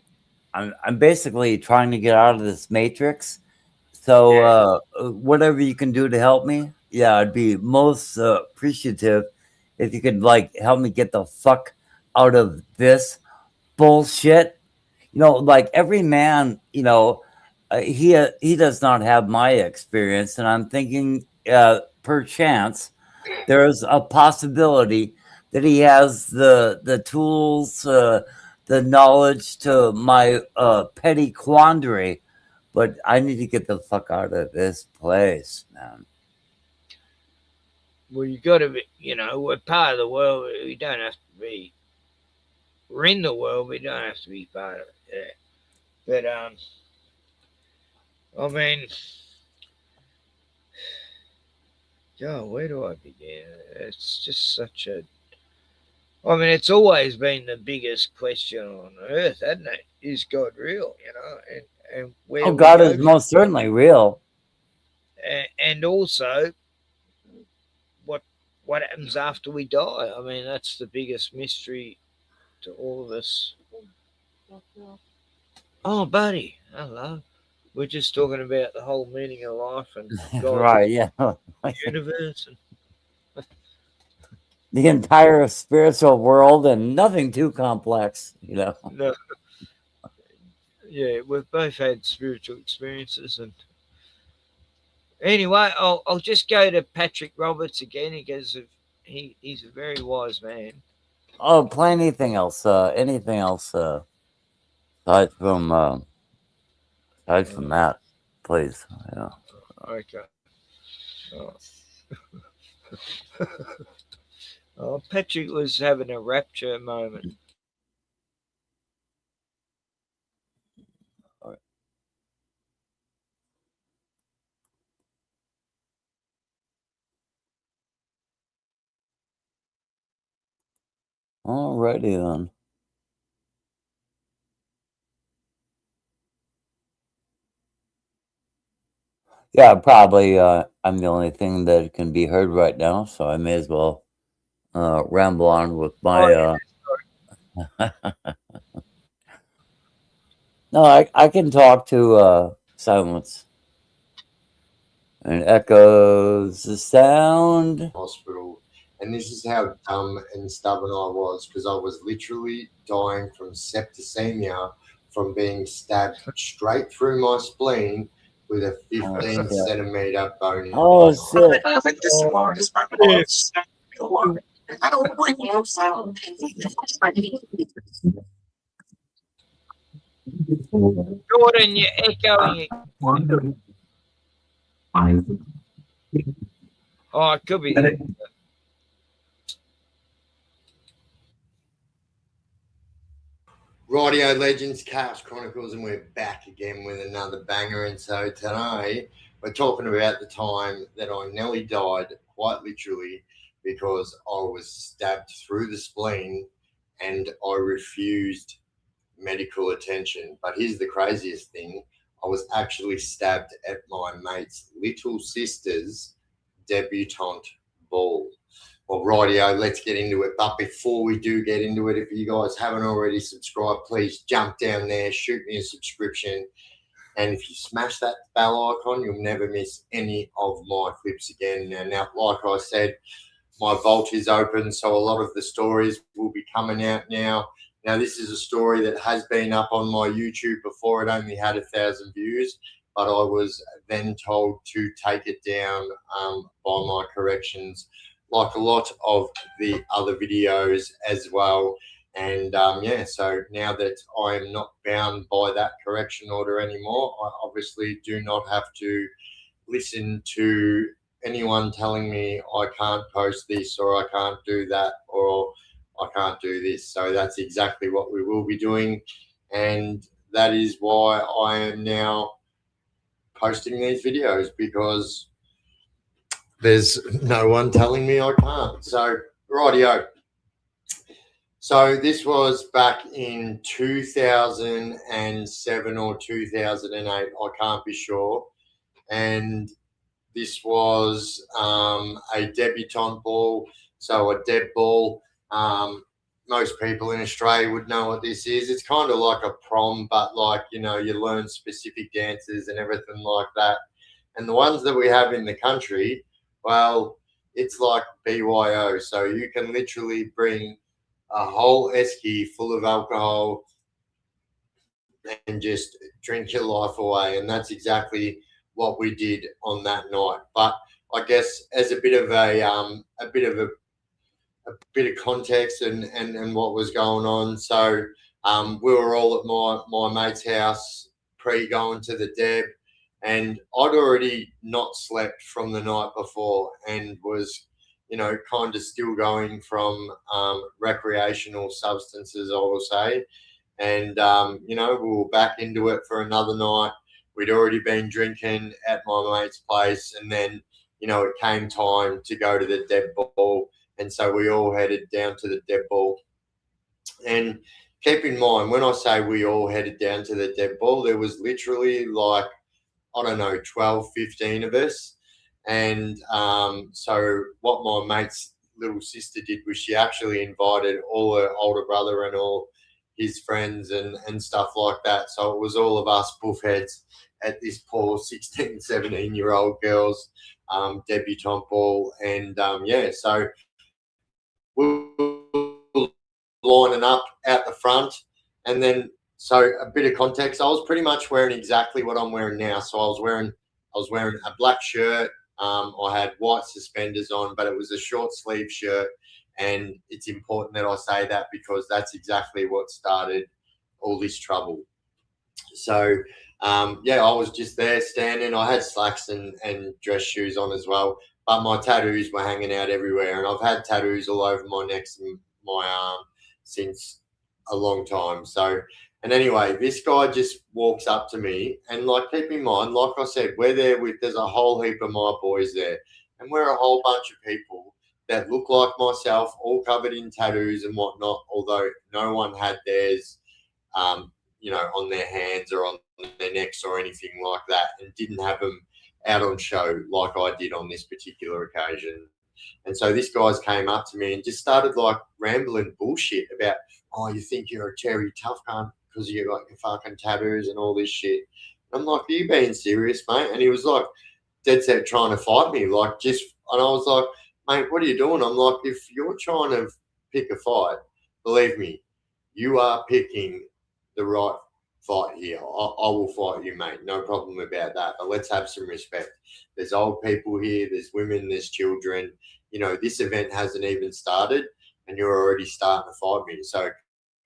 I'm basically trying to get out of this matrix. So whatever you can do to help me, I'd be most appreciative if you could help me get the fuck out of this bullshit. Like every man, he does not have my experience, and I'm thinking, perchance, there's a possibility that he has the tools, the knowledge to my petty quandary. But I need to get the fuck out of this place, man. Well, you got to be, we're part of the world. We don't have to be. We're in the world. We don't have to be part of it. Yeah. But I mean, God, where do I begin? It's just such a. I mean, it's always been the biggest question on earth, hasn't it? Is God real? And where Oh, we God go is most certainly real. and also what happens after we die. I mean, that's the biggest mystery to all of us. Oh, buddy, hello. We're just talking about the whole meaning of life and God, Right, yeah. the universe. The entire spiritual world and nothing too complex, No. Yeah, we've both had spiritual experiences, and anyway, I'll just go to Patrick Roberts again because he's a very wise man. Oh, play anything else, aside from that, please. Yeah. Okay. Oh, Patrick was having a rapture moment. Alrighty then. Yeah, probably I'm the only thing that can be heard right now, so I may as well ramble on with my No, I can talk to silence. And echoes the sound. Hospital, and this is how dumb and stubborn I was, because I was literally dying from septicemia from being stabbed straight through my spleen with a 15 centimeter bone. Oh shit. Jordan, you're echoing. Oh, it could be. Rightio Legends, Chaos Chronicles, and we're back again with another banger. And so today we're talking about the time that I nearly died, quite literally, because I was stabbed through the spleen and I refused medical attention. But here's the craziest thing. I was actually stabbed at my mate's little sister's debutante ball. Well, rightio, let's get into it. But before we do get into it, if you guys haven't already subscribed, please jump down there, shoot me a subscription. And if you smash that bell icon, you'll never miss any of my clips again. Now, like I said, my vault is open, so a lot of the stories will be coming out now. Now, this is a story that has been up on my YouTube before. It only had 1,000 views, but I was then told to take it down by my corrections, like a lot of the other videos as well. And yeah, so now that I am not bound by that correction order anymore, I obviously do not have to listen to anyone telling me I can't post this or I can't do that or I can't do this. So that's exactly what we will be doing. And that is why I am now posting these videos, because there's no one telling me I can't. So, rightio. So this was back in 2007 or 2008. I can't be sure. And this was a debutante ball, so a deb ball. Most people in Australia would know what this is. It's kind of like a prom, but like, you learn specific dances and everything like that. And the ones that we have in the country, well, it's like BYO. So you can literally bring a whole esky full of alcohol, and just drink your life away. And that's exactly what we did on that night. But I guess as a bit of a context and what was going on. So we were all at my mate's house pre going to the Deb, and I'd already not slept from the night before and was, kind of still going from recreational substances, I will say. And, we were back into it for another night. We'd already been drinking at my mate's place, and then, it came time to go to the Deb ball. And so we all headed down to the Deb ball. And keep in mind, when I say we all headed down to the Deb ball, there was literally like, I don't know, 12, 15 of us. And so what my mate's little sister did was she actually invited all her older brother and all his friends and stuff like that. So it was all of us buffheads at this poor 16, 17-year-old girls debutante ball. And so we were lining up out the front. And then, so a bit of context, I was pretty much wearing exactly what I'm wearing now. So I was wearing a black shirt. I had white suspenders on, but it was a short sleeve shirt. And it's important that I say that because that's exactly what started all this trouble. So, I was just there standing. I had slacks and dress shoes on as well, but my tattoos were hanging out everywhere. And I've had tattoos all over my neck and my arm since a long time. So, and anyway, this guy just walks up to me, and like, keep in mind, like I said, there's a whole heap of my boys there, and we're a whole bunch of people that look like myself, all covered in tattoos and whatnot, although no one had theirs, on their hands or on their necks or anything like that, and didn't have them out on show like I did on this particular occasion. And so this guy's came up to me and just started like rambling bullshit about, oh, you think you're a Terry tough cunt because you got your fucking tattoos and all this shit. And I'm like, are you being serious, mate? And he was like dead set trying to fight me, and I was like, mate, what are you doing? I'm like, if you're trying to pick a fight, believe me, you are picking the right fight here. I will fight you, mate. No problem about that. But let's have some respect. There's old people here. There's women. There's children. This event hasn't even started, and you're already starting to fight me. So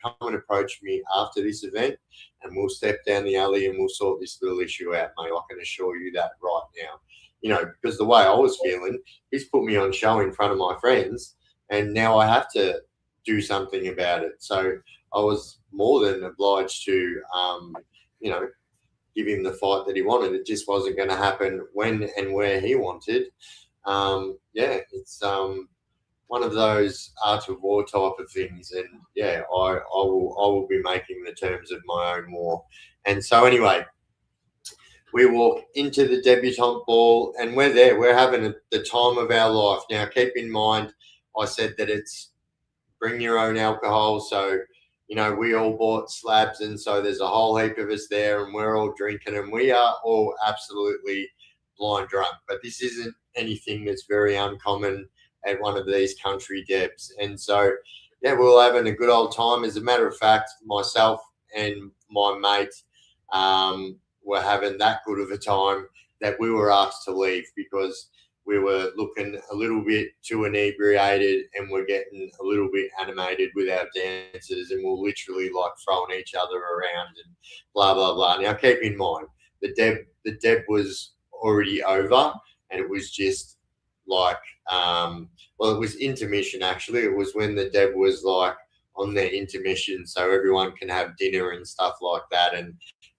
come and approach me after this event, and we'll step down the alley and we'll sort this little issue out, mate. I can assure you that right now. Because the way I was feeling, he's put me on show in front of my friends, and now I have to do something about it. So I was more than obliged to, give him the fight that he wanted. It just wasn't going to happen when and where he wanted. It's one of those art of war type of things, and I will be making the terms of my own war. And so anyway, we walk into the debutante ball, and we're there. We're having the time of our life. Now, keep in mind, I said that it's bring your own alcohol. So, we all bought slabs, and so there's a whole heap of us there, and we're all drinking, and we are all absolutely blind drunk. But this isn't anything that's very uncommon at one of these country debs. And so, we're all having a good old time. As a matter of fact, myself and my mate were having that good of a time that we were asked to leave because we were looking a little bit too inebriated, and we're getting a little bit animated with our dances, and we're literally like throwing each other around and blah, blah, blah. Now, keep in mind, the deb was already over, and it was just like, it was intermission, actually. It was when the deb was like on their intermission, so everyone can have dinner and stuff like that, and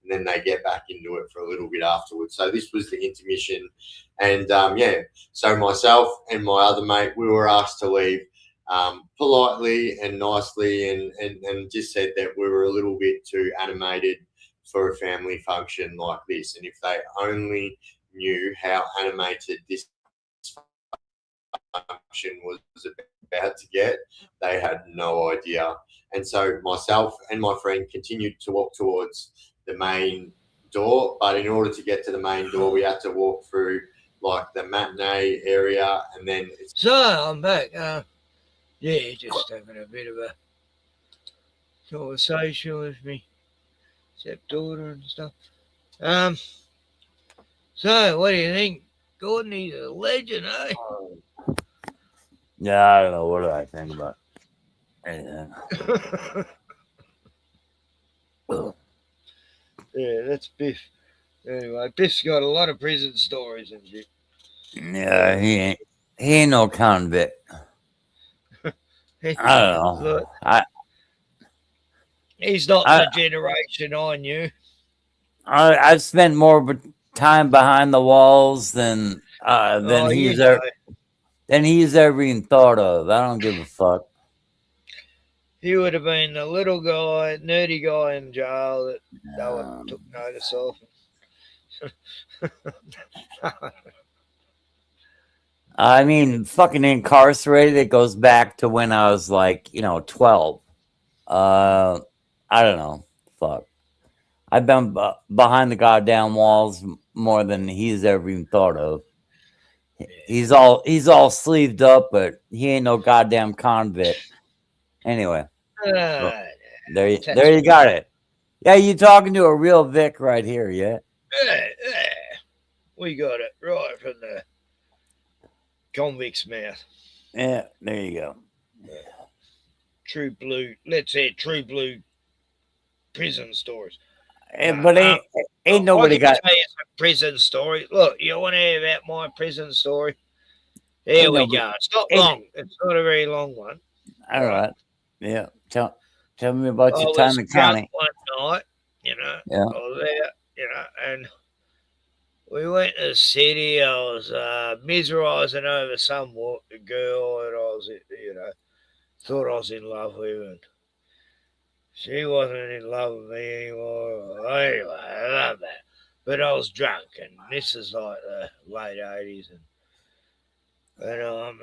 then they get back into it for a little bit afterwards. So this was the intermission. And, so myself and my other mate, we were asked to leave politely and nicely, and just said that we were a little bit too animated for a family function like this. And if they only knew how animated this function was about to get, they had no idea. And so myself and my friend continued to walk towards the main door, but in order to get to the main door, we had to walk through like the matinee area, and then So I'm back. Just having a bit of a conversation with me stepdaughter and stuff. So what do you think? Gordon, he's a legend, eh? Yeah, I don't know. What do I think about anything? Yeah, that's Biff. Anyway, Biff's got a lot of prison stories and shit. Yeah, he ain't no convict. I don't know. Look, he's not the generation I knew. I've spent more time behind the walls than he's ever even thought of. I don't give a fuck. He would have been the little guy, nerdy guy in jail that no one took notice of. I mean, fucking incarcerated. It goes back to when I was like, 12. I don't know. Fuck. I've been behind the goddamn walls more than he's ever even thought of. He's all sleeved up, but he ain't no goddamn convict. Anyway, there you got it. Yeah, you talking to a real Vic right here, yeah? Yeah. We got it right from the convict's mouth. Yeah, there you go. True blue. Let's say true blue prison stories. But ain't nobody got. Tell you some prison story. Look, you want to hear about my prison story? Here we go. It's not long. It's not a very long one. All right. Yeah. Tell me about your time in county. One night, Yeah. I was there, and we went to the city. I was mesmerising over some girl that I was, thought I was in love with, and she wasn't in love with me anymore. Anyway, I love that. But I was drunk, and this is like the late 80s, and I'm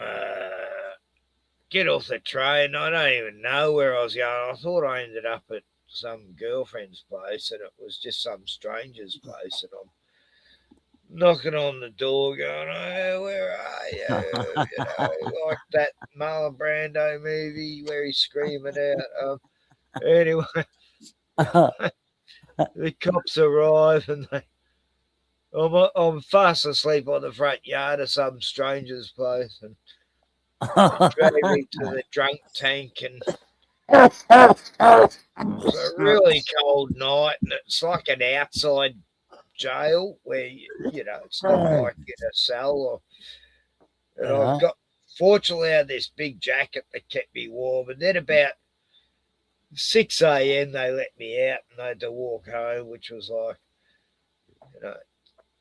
get off the train. I don't even know where I was going. I thought I ended up at some girlfriend's place, and it was just some stranger's place, and I'm knocking on the door going, "Oh, where are you?" Like that Marlon Brando movie where he's screaming out. Anyway, the cops arrive and I'm fast asleep on the front yard of some stranger's place, and drag me to the drunk tank, and it's a really cold night, and it's like an outside jail where it's not like in a cell. And I've got, fortunately, I had this big jacket that kept me warm, and then about 6 a.m. they let me out, and I had to walk home, which was like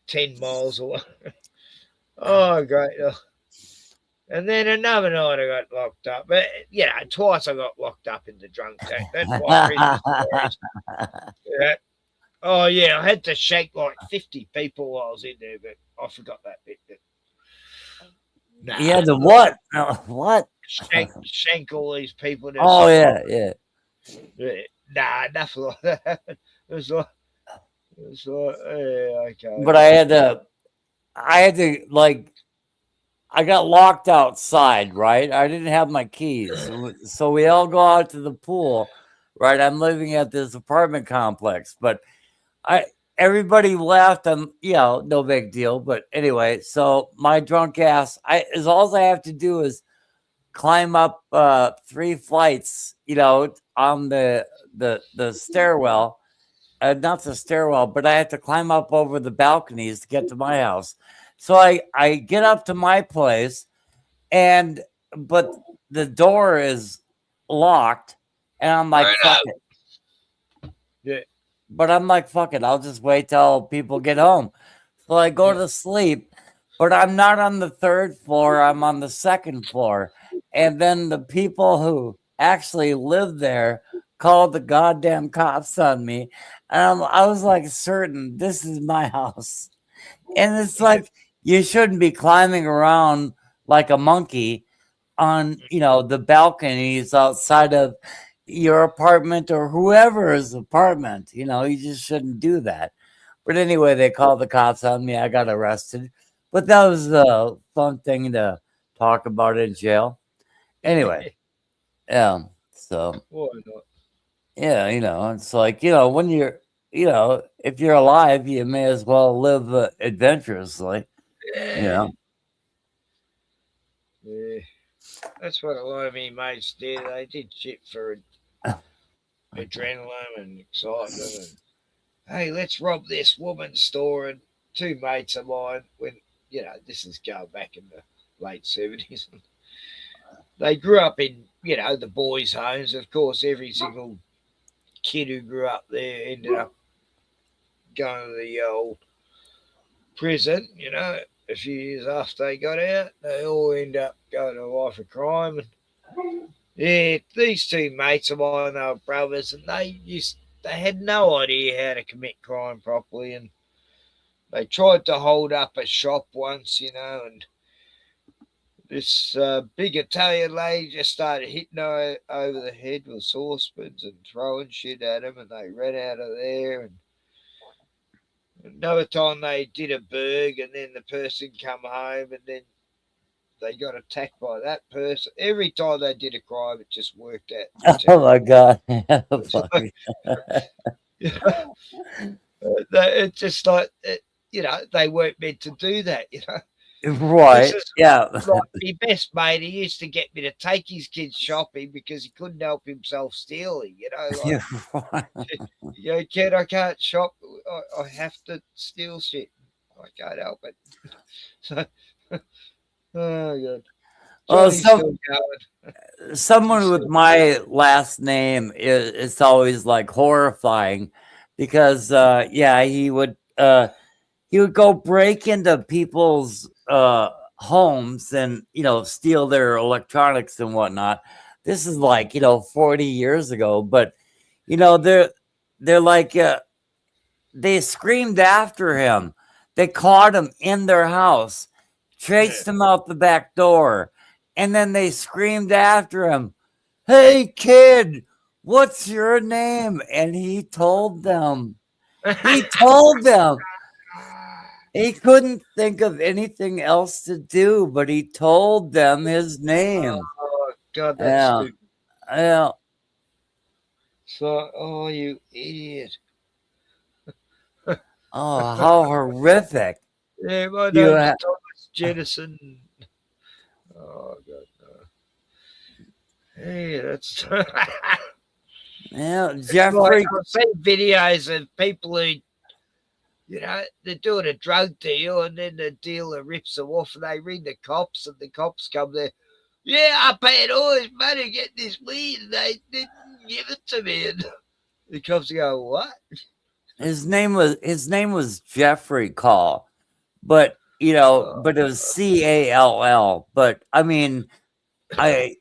10 miles away. Oh, great. And then another night I got locked up. But, twice I got locked up in the drunk tank. That's why prison stories. Yeah. Oh, yeah, I had to shake like 50 people while I was in there, but I forgot that bit. Yeah, the what? What? Shank all these people. Oh, yeah. Nah, nothing like that. It was like, yeah, okay. But I had to I got locked outside, right? I didn't have my keys. So we all go out to the pool, right? I'm living at this apartment complex, but everybody left, and no big deal. But anyway, so my drunk ass, all I have to do is climb up 3 flights, on the stairwell. Not the stairwell, but I have to climb up over the balconies to get to my house. So I get up to my place, but the door is locked, and I'm like, fuck it. Yeah. But I'm like, fuck it, I'll just wait till people get home. So I go to sleep, but I'm not on the 3rd floor, I'm on the 2nd floor. And then the people who actually live there called the goddamn cops on me. And I was like, certain this is my house. And it's like, you shouldn't be climbing around like a monkey on, the balconies outside of your apartment or whoever's apartment. You just shouldn't do that. But anyway, they called the cops on me. I got arrested. But that was a fun thing to talk about in jail. Anyway, yeah. So why not? Yeah, it's like, when you're if you're alive, you may as well live adventurously. Yeah. Yeah. That's what a lot of me mates did. They did shit for adrenaline and excitement. And hey, let's rob this woman's store. And two mates of mine, when this is going back in the late 70s, they grew up in the boys' homes. Of course, every single kid who grew up there ended up going to the old prison. A few years after they got out, they all end up going to a life of crime. And yeah, these two mates of mine, they were brothers, and they had no idea how to commit crime properly. And they tried to hold up a shop once, and this big Italian lady just started hitting her over the head with saucepans and throwing shit at them, and they ran out of there. And another time they did a burg, and then the person come home, and then they got attacked by that person. Every time they did a crime, it just worked out. Oh my God! It's just like they weren't meant to do that. Right? Yeah. Like my best mate, he used to get me to take his kids shopping because he couldn't help himself stealing. Kid, I can't shop. I have to steal shit. I can't help it. So, oh God. Well, Johnny's still going. someone with my last name it's always like horrifying because he would go break into people's homes and steal their electronics and whatnot. This is like 40 years ago, but they're like they screamed after him. They caught him in their house, chased him out the back door, and then they screamed after him, "Hey kid, what's your name?" And he told them. He told them. He couldn't think of anything else to do, but he told them his name. Oh God, that's stupid. Yeah. So, oh, you idiot. Oh, how horrific. Yeah, my name's Thomas Jennison. Oh, God, no. Hey, that's... Yeah, It's Jeffrey. like I've seen videos of people who, they're doing a drug deal and then the dealer rips them off and they ring the cops and the cops come there. Yeah, I paid all this money to get this weed and they didn't give it to me. And the cops go, what? His name was Jeffrey Call, but but it was Call. But I mean, I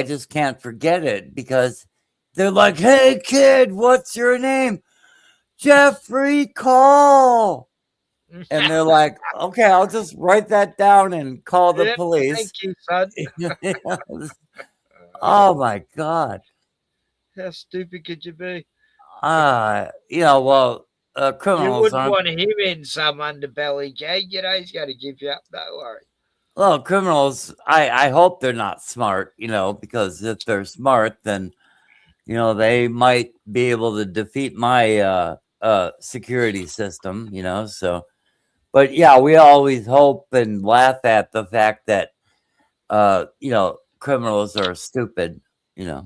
just can't forget it because they're like, "Hey kid, what's your name?" "Jeffrey Call." And they're like, "Okay, I'll just write that down and call the police." Thank you, son. Oh my God. How stupid could you be? Well, criminals You wouldn't aren't. want him in some underbelly gang. He's going to give you up. Don't worry. Well, criminals, I hope they're not smart, because if they're smart, then, they might be able to defeat my security system, so. But yeah, we always hope and laugh at the fact that, criminals are stupid, Yeah.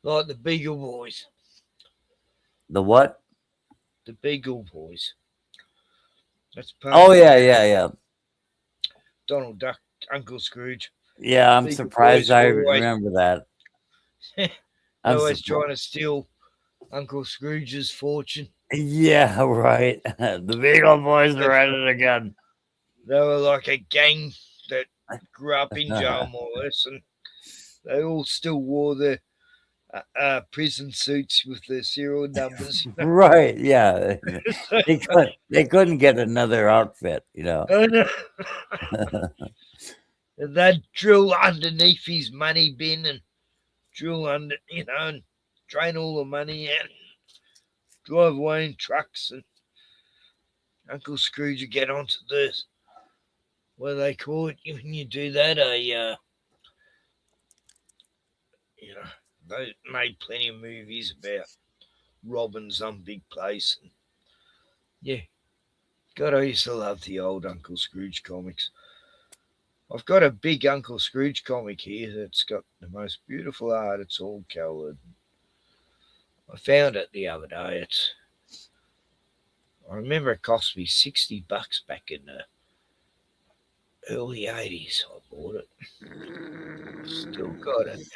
Like the Beagle Boys. The what? The Beagle Boys. That's Yeah. Donald Duck, Uncle Scrooge. Yeah, I'm Beagle surprised Boys I were always- remember that. They're always trying to steal Uncle Scrooge's fortune. Yeah, right. The Beagle Boys are at it again. They were like a gang that grew up in jail, more or less, and they all still wore their prison suits with their serial numbers. Right, yeah. They couldn't get another outfit, And they'd drill underneath his money bin and drill under, and drain all the money out, drive away in trucks, and Uncle Scrooge would get onto this. What do they call it when you do that? They made plenty of movies about robbing some big place. And yeah, God, I used to love the old Uncle Scrooge comics. I've got a big Uncle Scrooge comic here that's got the most beautiful art. It's all coloured. I found it the other day. I remember it cost me $60 back in the early 80s. I bought it. Still got it.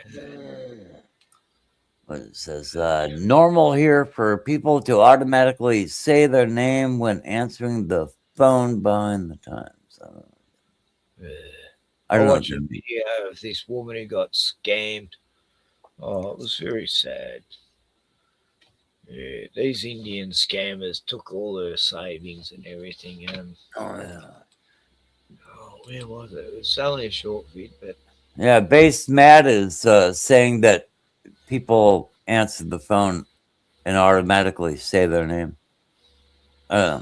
What it says, normal here for people to automatically say their name when answering the phone behind the times. I don't know. watched a video of this woman who got scammed. Oh, it was very sad. Yeah, these Indian scammers took all her savings and everything. Where was it? It was only a short vid, but Yeah, Base Matt is saying that people answer the phone and automatically say their name. yeah,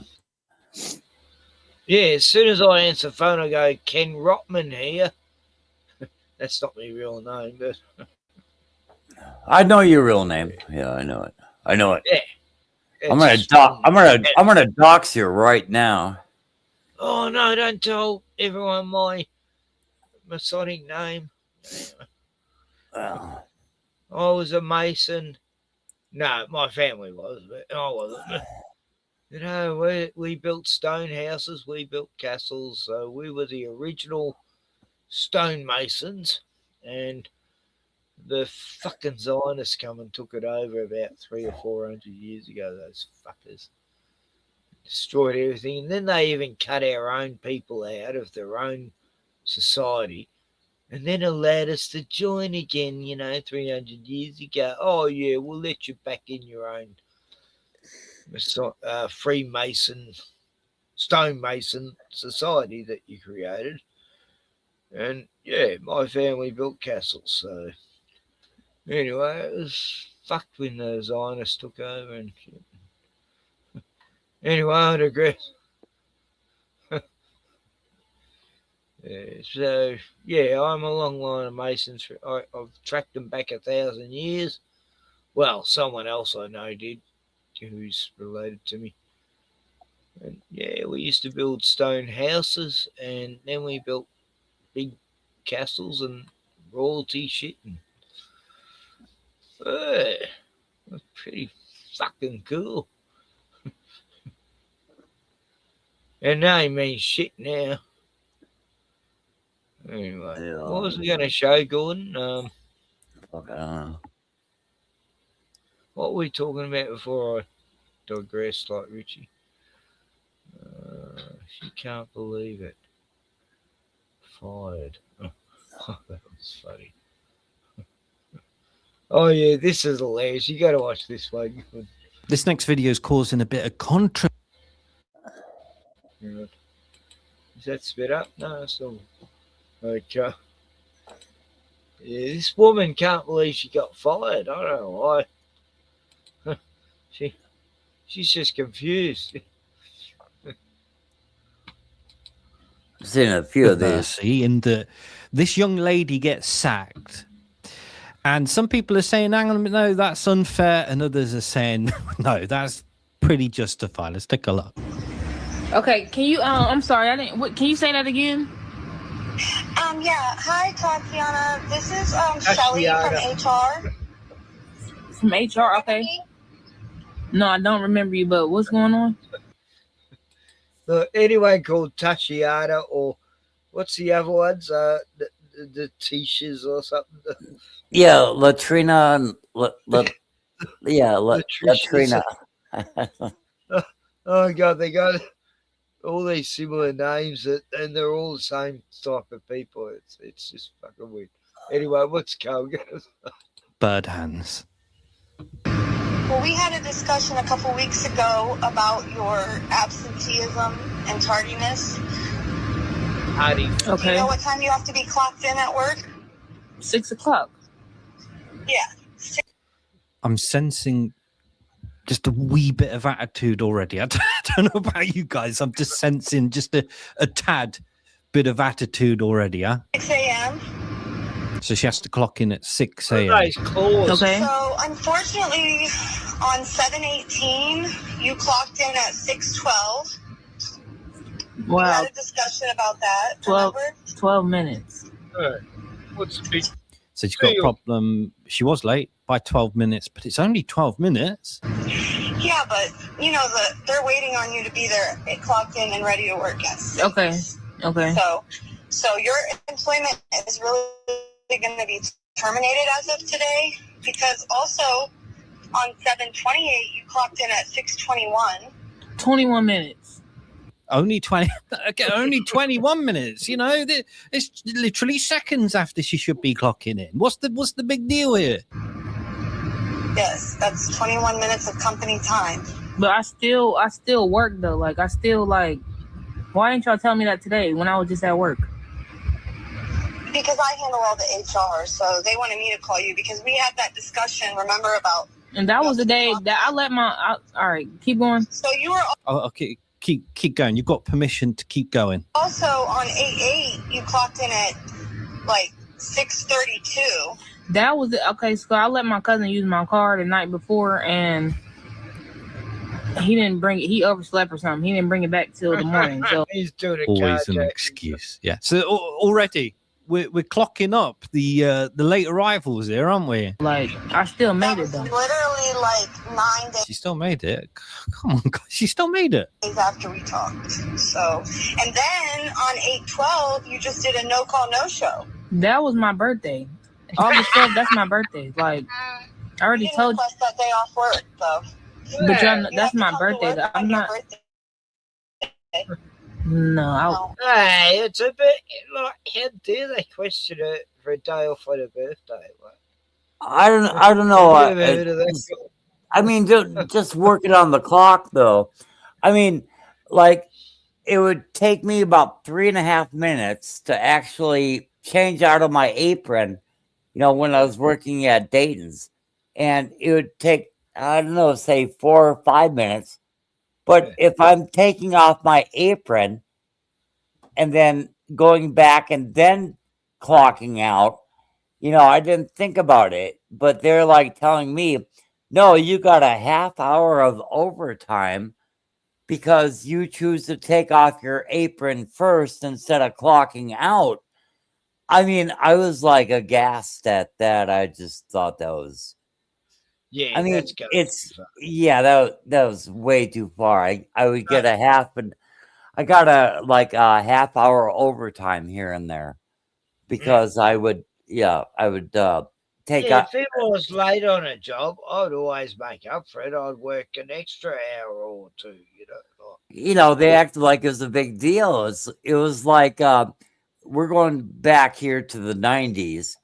as soon as I answer the phone, I go, Ken Rotman here. That's not my real name, but I know your real name. Yeah, I know it. I know it. yeah. I'm gonna dox you right now. Oh no! Don't tell everyone my Masonic name. Well, I was a Mason. No, my family was, but I wasn't. You know, we built stone houses, we built castles, so we were the original stonemasons, and the fucking Zionists come and took it over about 300 or 400 years ago. Those fuckers destroyed everything, and then they even cut our own people out of their own society, and then allowed us to join again. 300 years ago. Oh yeah, we'll let you back in your own Freemason, stonemason society that you created. And yeah, my family built castles. So anyway, it was fucked when the Zionists took over and shit. Anyway, I digress. So yeah, I'm a long line of Masons. I've tracked them back 1,000 years. Well, someone else I know did, who's related to me. And yeah, we used to build stone houses, and then we built big castles and royalty shit. And it was pretty fucking cool. And they mean shit now. Anyway, what was we going to show, Gordon? Fuck, I don't know. What were we talking about before I digressed like Richie? She can't believe it. Fired. Oh, that was funny. Oh yeah, this is hilarious. You got to watch this one. This next video is causing a bit of controversy. Is that sped up? No, it's not. Okay. Yeah, this woman can't believe she got fired. I don't know why. She's just confused. I've seen a few of these. In that this young lady gets sacked. And some people are saying, hang on a minute, no, that's unfair. And others are saying, no, that's pretty justified. Let's take a look. Okay, can you, I'm sorry, I didn't, what, can you say that again? Yeah. Hi, Tatiana. This is Shelly from HR. From HR, okay. No, I don't remember you, but what's going on? Look, anyone called Tashiana, or what's the other ones? The Tishas or something. Yeah, Latrina and Latrina. Oh God, they got all these similar names and they're all the same type of people. It's just fucking weird. Anyway, what's going on? Bird hands. Well, we had a discussion a couple weeks ago about your absenteeism and tardiness. Hardy. Okay. Do you know what time you have to be clocked in at work? 6 o'clock. Yeah. I'm sensing just a wee bit of attitude already. I don't know about you guys. I'm just sensing just a tad bit of attitude already, huh? 6 a.m. So she has to clock in at 6 a.m. Nice calls. Okay. So unfortunately, on 7/18, you clocked in at 6:12. We Wow. had a discussion about that. 12 minutes. What's the big So she's got a problem. She was late by 12 minutes, but it's only 12 minutes. Yeah, but you know they're waiting on you to be there, clocked in and ready to work. Yes. Okay. Okay. So your employment is really going to be terminated as of today, because also on 7/28 you clocked in at 6:21. 21 minutes. Only 20. Okay, only 21 minutes. You know, it's literally seconds after she should be clocking in. What's the big deal here? Yes, that's 21 minutes of company time. But I still work though. Like I still like. Why didn't y'all tell me that today when I was just at work? Because I handle all the HR, so they wanted me to call you because we had that discussion. Remember about? And that was the day that I let my. All right, keep going. So you were. Oh, okay, keep going. You've got permission to keep going. Also on 8/8, you clocked in at like 6:32. That was okay. So I let my cousin use my car the night before, and he didn't bring it. He overslept or something. He didn't bring it back till the morning. So he's doing it. Always an excuse. Yeah. So already we're clocking up the late arrivals here, aren't we? Like I still made it though. Literally like 9 days. She still made it. Come on, guys. She still made it. After we talked. So, and then on 8/12, you just did a no call, no show. That was my birthday. August 12th, that's my birthday. Like I already told you. Request that day off work, though. But y'all, that's my birthday. Though. I'm not. No. Hey, it's a bit like how dare they question it for a day off on a birthday? Like, I don't know. I've never heard of that. I mean, just working on the clock though. I mean, like it would take me about 3.5 minutes to actually change out of my apron, you know, when I was working at Dayton's, and it would take, I don't know, say 4 or 5 minutes. But if I'm taking off my apron and then going back and then clocking out, you know, I didn't think about it. But they're like telling me, no, you got a half hour of overtime because you choose to take off your apron first instead of clocking out. I mean, I was like aghast at that. I just thought that was. Yeah, I mean, that's that was way too far. I would get a half, and I got a half hour overtime here and there because I would take if it was late on a job, I'd always make up for it. I'd work an extra hour or two, you know. You know, they acted like it was a big deal. It was like we're going back here to the 90s,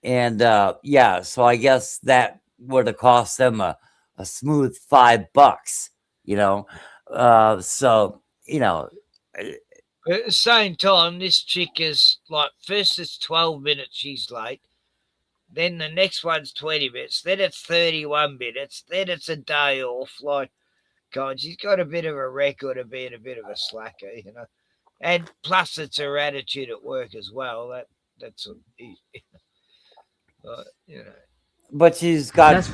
and so I guess that would have cost them a smooth $5, you know. So you know, at the same time, this chick is like, first it's 12 minutes she's late, then the next one's 20 minutes, then it's 31 minutes, then it's a day off. Like, God, she's got a bit of a record of being a bit of a slacker, you know. And plus, it's her attitude at work as well. That's you know. But she's got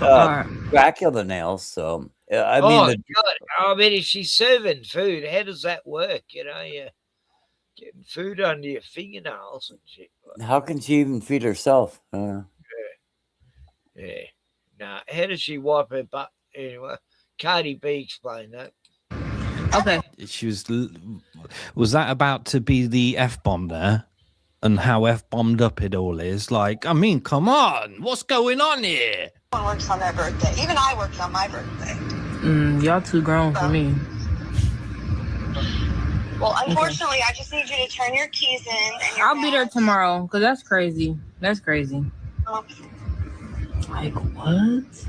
Dracula nails, so I mean, God. I mean, if she's serving food, how does that work? You know, you're getting food under your fingernails and shit. How can she even feed herself? Yeah. Nah, how does she wipe her butt? Anyway, Cardi B explained that. Okay. She was that about to be the F-bomb there? And how F-bombed up it all is. Like, I mean, come on. What's going on here? Everyone works on their birthday. Even I worked on my birthday. Y'all too grown for me. Well, unfortunately, I just need you to turn your keys in. And I'll be there tomorrow, because that's crazy. That's crazy. Like, what?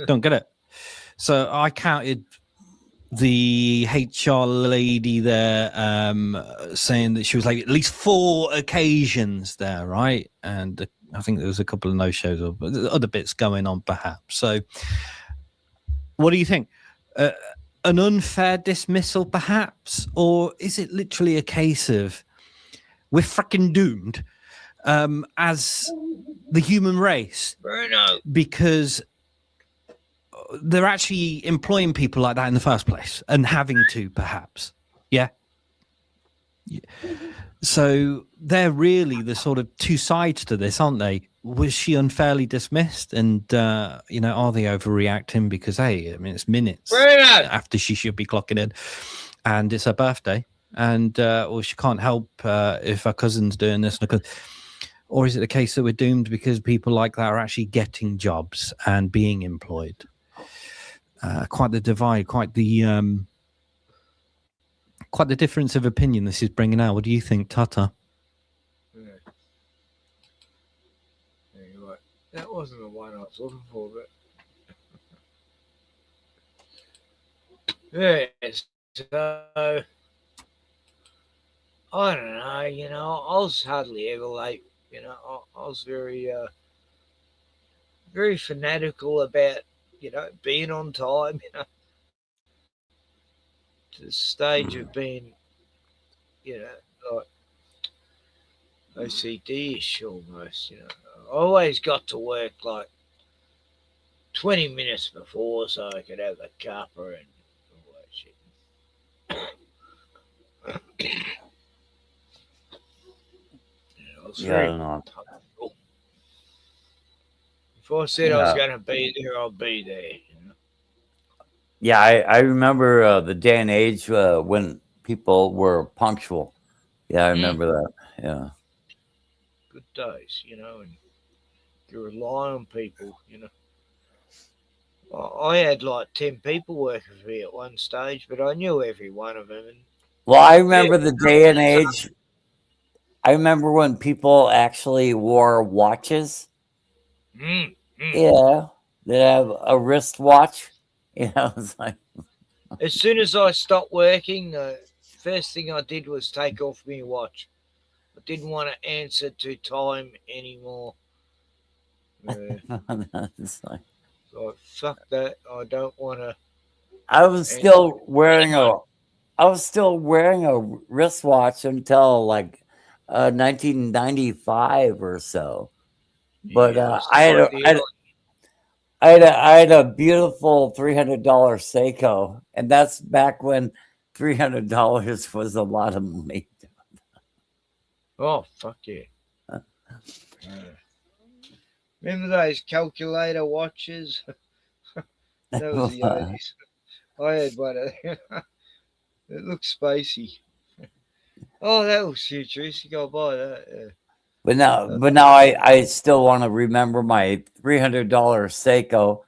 Don't get it. So I counted the HR lady there saying that she was like at least 4 occasions there, right? And I think there was a couple of no-shows or other bits going on perhaps. So what do you think? An unfair dismissal perhaps? Or is it literally a case of we're freaking doomed as the human race, Bruno. because they're actually employing people like that in the first place and having to, perhaps. Yeah. So they're really the sort of two sides to this, aren't they? Was she unfairly dismissed? And, you know, are they overreacting? Because, hey, I mean, it's minutes after she should be clocking in and it's her birthday. And, well, she can't help if her cousin's doing this. Or is it the case that we're doomed because people like that are actually getting jobs and being employed? Quite the divide, quite the difference of opinion this is bringing out. What do you think, Tata? Anyway, that wasn't the one I was looking for, but yeah. So I don't know. You know, I was hardly ever late. You know, I was very, very fanatical about, you know, being on time. You know, to the stage of being, you know, like OCD-ish almost. You know, I always got to work like 20 minutes before so I could have a cuppa and all that shit. Yeah, I don't know. If I said I was going to be there, I'll be there. You know? Yeah, I remember the day and age when people were punctual. Yeah, I remember that. Yeah. Good days, you know, and you rely on people, you know. I had like 10 people working for me at one stage, but I knew every one of them. And well, I remember the day and age. I remember when people actually wore watches. Yeah, they have a wristwatch. You know, it's like. As soon as I stopped working, the first thing I did was take off my watch. I didn't want to answer to time anymore. It's like, so fuck that. I don't want to. I was still wearing a wristwatch until like 1995 or so. But I had a beautiful $300 Seiko, and that's back when $300 was a lot of money. Oh, fuck yeah. Remember those calculator watches? That was the 80s. I had one of them. It looked spacey. Oh, that was futuristic. I'll buy that. Yeah. But now I still want to remember my $300 Seiko.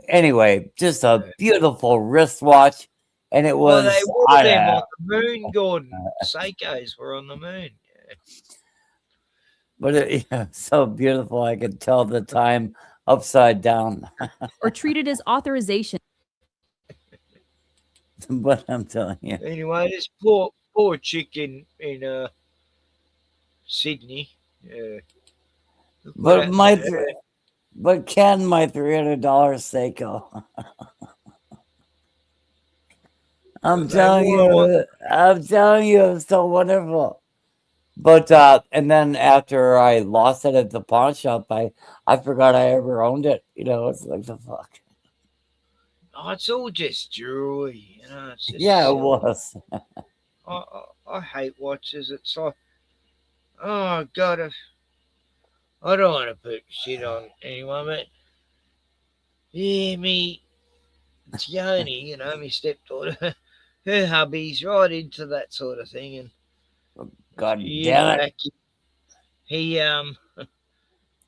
Anyway, just a beautiful wristwatch, and it was. Well, they were them on the moon, Gordon. Seikos were on the moon. Yeah. But so beautiful, I could tell the time upside down. Or treated as authorization. But I'm telling you. Anyway, this poor chick in Sydney. But Ken, my $300 Seiko. I'm telling you, it's so wonderful. But and then after I lost it at the pawn shop, I forgot I ever owned it. You know, it's like the fuck. Oh, it's all just jewelry, you know. It's just yeah, it was. I hate watches. It's like, oh God, I don't want to put shit on anyone, but yeah, me Tioni, you know, my stepdaughter, her hubby's right into that sort of thing, and God damn it. He I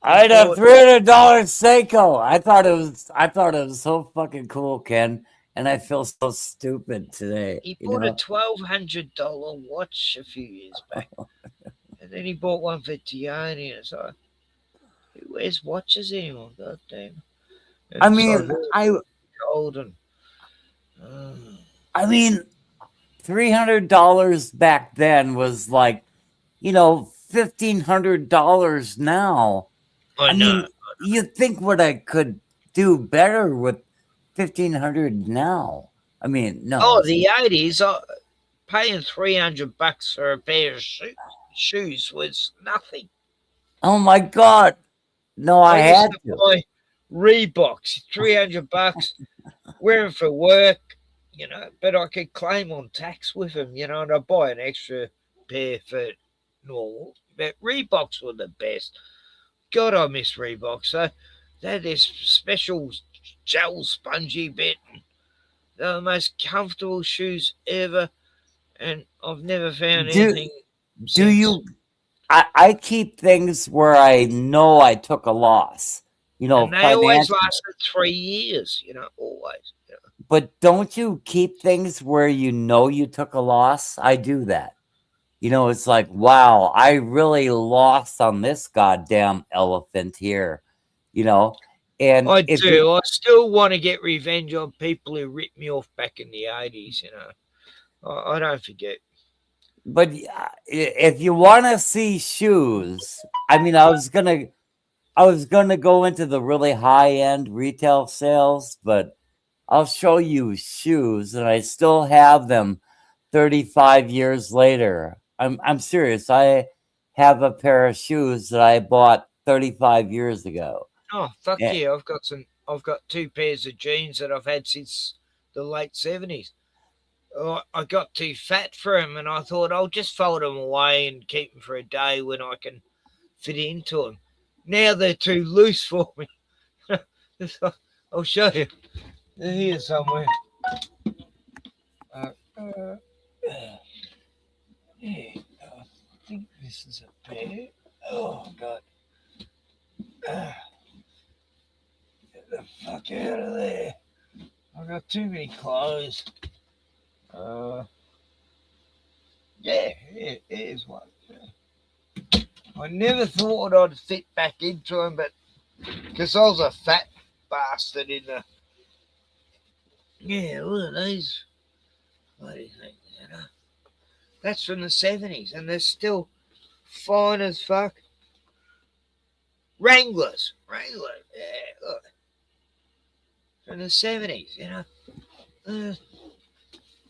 had a $300 Seiko. I thought it was so fucking cool, Ken, and I feel so stupid today. He bought a $1,200 watch a few years back, and then he bought one for Tioni, and it's like, who wears watches anymore? God damn. I mean, golden. I mean, $300 back then was like, you know, $1,500 now. I know. mean, you'd think what I could do better with $1,500 now. I mean, no. Oh, the 80s, paying $300 for a pair of shoes was nothing. Oh my God. No, I used had to to. buy Reeboks, $300, wear them for work, you know, but I could claim on tax with them, you know, and I buy an extra pair for normal. But Reeboks were the best. God, I miss Reeboks. So they had this special gel spongy bit. They're the most comfortable shoes ever, and I've never found anything Do since. you? I keep things where I know I took a loss, you know, And they always financially. lasted 3 years, you know, always. You know. But don't you keep things where you know you took a loss? I do that. You know, it's like, wow, I really lost on this goddamn elephant here, you know? And I if you, do. I still want to get revenge on people who ripped me off back in the 80s, you know. I don't forget. but if you want to see shoes, I mean, I was gonna go into the really high end retail sales, but I'll show you shoes, and I still have them 35 years later. I'm serious. I have a pair of shoes that I bought 35 years ago. Oh, fuck Yeah. yeah. I've got 2 pairs of jeans that I've had since the late 70s. I got too fat for them, and I thought I'll just fold them away and keep them for a day when I can fit into them. Now they're too loose for me. I'll show you. They're here somewhere. Yeah, I think this is a pair. Oh, God. Get the fuck out of there. I've got too many clothes. Yeah, here's one. I never thought I'd fit back into them, but because I was a fat bastard in the. Yeah, look at these. What do you think? You know? That's from the 70s, and they're still fine as fuck. Wranglers. Yeah, look. From the 70s, you know.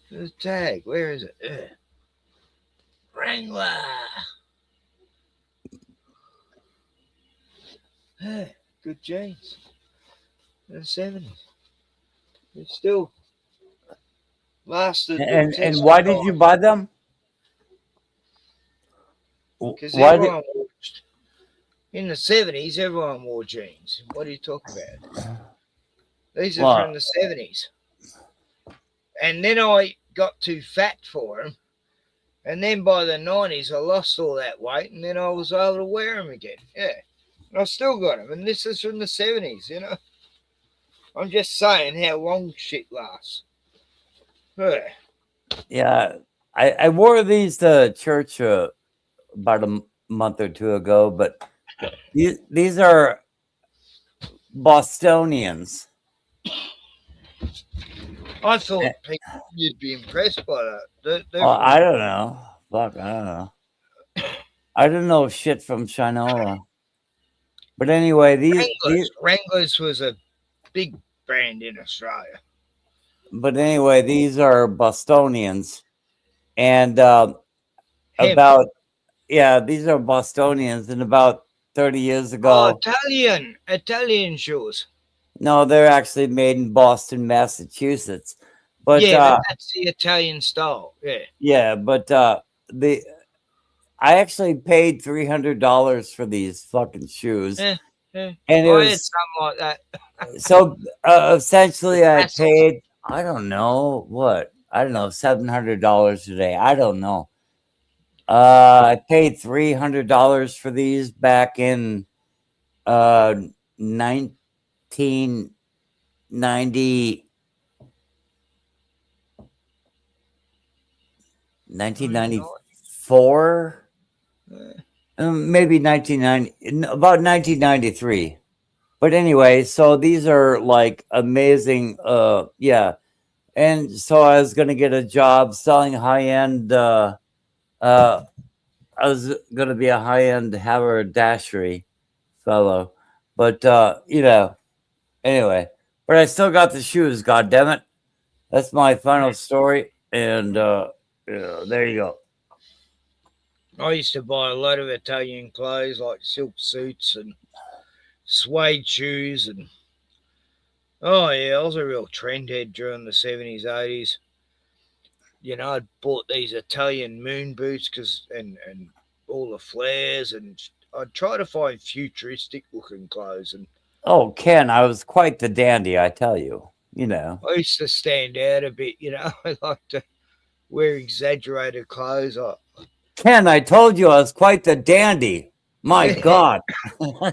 The tag, where is it? Wrangler. Yeah, good jeans. In the 70s. It's still lasted. And why did you buy them? Because Why did? everyone watched. In the 70s, everyone wore jeans. What are you talking about? These are Well, from the 70s. And then I got too fat for them. And then by the 90s, I lost all that weight. And then I was able to wear them again. Yeah. And I still got them. And this is from the 70s, you know. I'm just saying how long shit lasts. Yeah. Yeah, I wore these to church about a month or two ago, but these are Bostonians. I thought you'd be impressed by that. They're I don't know. Fuck, I don't know. I don't know shit from Shinola. But anyway, Wranglers was a big brand in Australia. But anyway, these are Bostonians, and these are Bostonians, and about 30 years ago. Oh, Italian shoes. No, they're actually made in Boston, Massachusetts. But yeah, but that's the Italian style. Yeah. Yeah, but I actually paid $300 for these fucking shoes. And it I was had something like that. so essentially I paid, I don't know what, I don't know, $700 today. I don't know. I paid $300 for these back in 1990. 1994, maybe 1990, about 1993. But anyway, so these are like amazing. Yeah, and so I was gonna get a job selling high end. I was gonna be a high end haberdashery fellow, but you know, anyway. But I still got the shoes. God damn it! That's my final story, and. Yeah, there you go. I used to buy a lot of Italian clothes like silk suits and suede shoes and oh yeah, I was a real trendhead during the 70s, 80s. You know, I'd bought these Italian moon boots and all the flares, and I'd try to find futuristic looking clothes. And Oh, Ken, I was quite the dandy, I tell you. You know. I used to stand out a bit. You know, I like to wear exaggerated clothes. Ken, I told you I was quite the dandy. My God. Oh,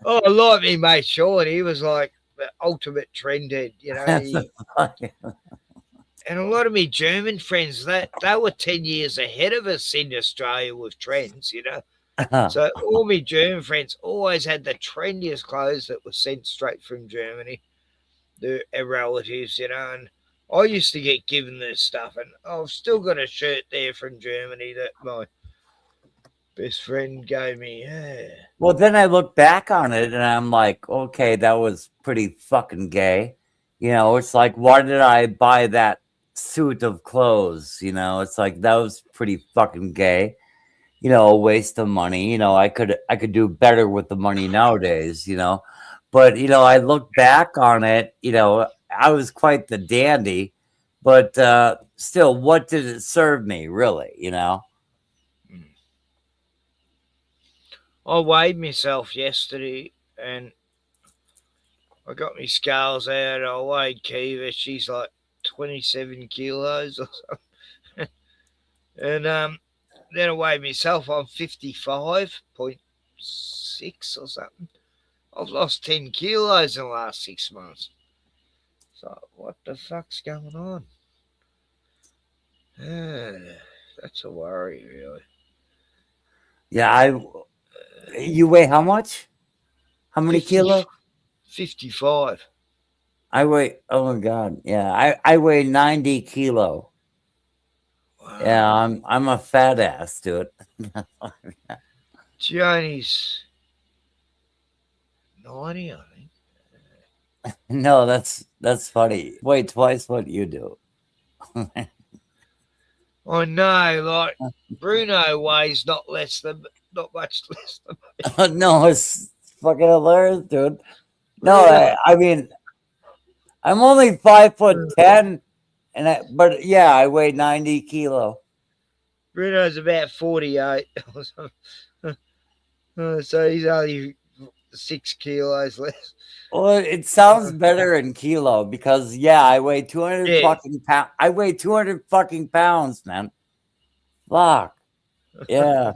I like me mate Sean. He was like the ultimate trendhead. You know, and a lot of me German friends, they were 10 years ahead of us in Australia with trends, you know. So all my German friends always had the trendiest clothes that were sent straight from Germany, their relatives, you know. And I used to get given this stuff, and I've still got a shirt there from Germany that my best friend gave me. Yeah. Well, then I look back on it and I'm like, okay, that was pretty fucking gay. You know, it's like, why did I buy that suit of clothes? You know, it's like that was pretty fucking gay. You know, a waste of money. You know, I could do better with the money nowadays, you know. But, you know, I look back on it, you know, I was quite the dandy, but still, what did it serve me, really, you know? I weighed myself yesterday and I got my scales out. I weighed Kiva. She's like 27 kilos or something. And then I weighed myself. I'm 55.6 or something. I've lost 10 kilos in the last 6 months. So what the fuck's going on? That's a worry, really. Yeah, you weigh how much? How many kilos? 55. I weigh, oh my God. Yeah, I weigh 90 kilo. Wow. Yeah, I'm a fat ass, dude. Johnny's 90, I think. No, that's funny. Weigh twice what you do. I know, like Bruno weighs not much less than me. No, it's fucking hilarious, dude. No, I mean, I'm only 5'10", but yeah, I weigh 90 kilo. Bruno's about 48 or something. So he's only 6 kilos less. Well, it sounds better in kilo because yeah, I weigh 200 fucking pounds. I weigh 200 fucking pounds, man. Fuck. Yeah.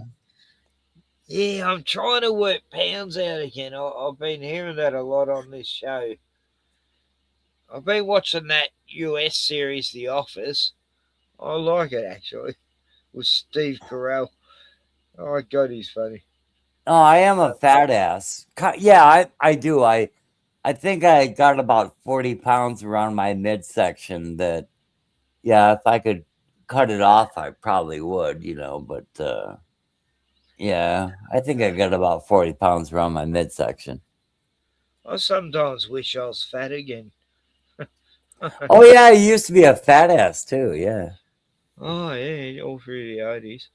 Yeah, I'm trying to work pounds out again. I've been hearing that a lot on this show. I've been watching that US series, The Office. I like it, actually, with Steve Carell. Oh, God, he's funny. Oh, I am a fat ass. Yeah, I do. I think I got about 40 pounds around my midsection that, yeah, if I could cut it off, I probably would, you know, but yeah, I think I got about 40 pounds around my midsection. I sometimes wish I was fat again. Oh, yeah, I used to be a fat ass, too, yeah. Oh, yeah, all through the 80s.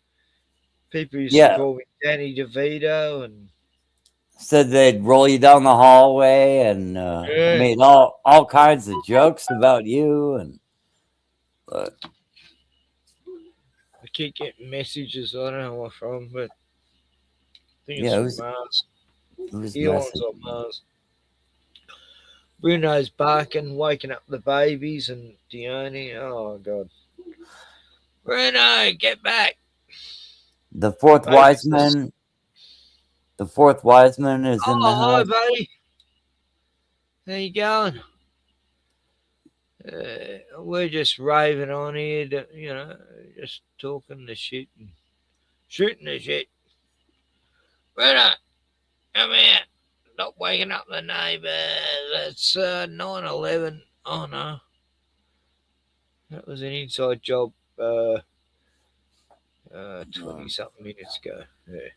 People used to call me Danny DeVito and said they'd roll you down the hallway and made all kinds of jokes about you. And I keep getting messages. I don't know what from, but I think it's from Mars. Elon's on Mars. Bruno's barking, waking up the babies, and Dione. Oh, God. Bruno, get back. The fourth wise man. The fourth wise man is in the house. Hi, buddy. How you going? We're just raving on here, you know, just talking the shit and shooting the shit. Bruno, come here. Not waking up the neighbours. It's 9/11. Oh, no. That was an inside job 20-something minutes ago. Yeah.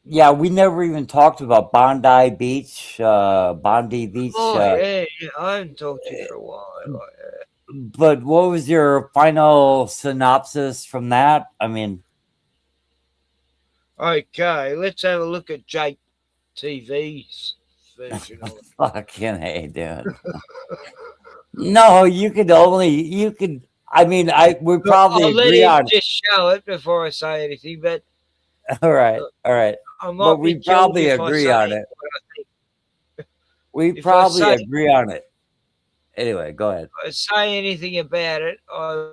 Yeah, we never even talked about Bondi Beach. Bondi Beach. Oh, yeah. I haven't talked to you for a while. but what was your final synopsis from that? I mean, Okay, let's have a look at Jake TV's version of it. fucking hey, dude. No, you could. I mean, we probably I'll let agree him on. just show it before I say anything, but All right, all right. I But might we be killed probably if I agree say on it. what I think. We If I probably say- agree on it. Anyway, go ahead. If I say anything about it, I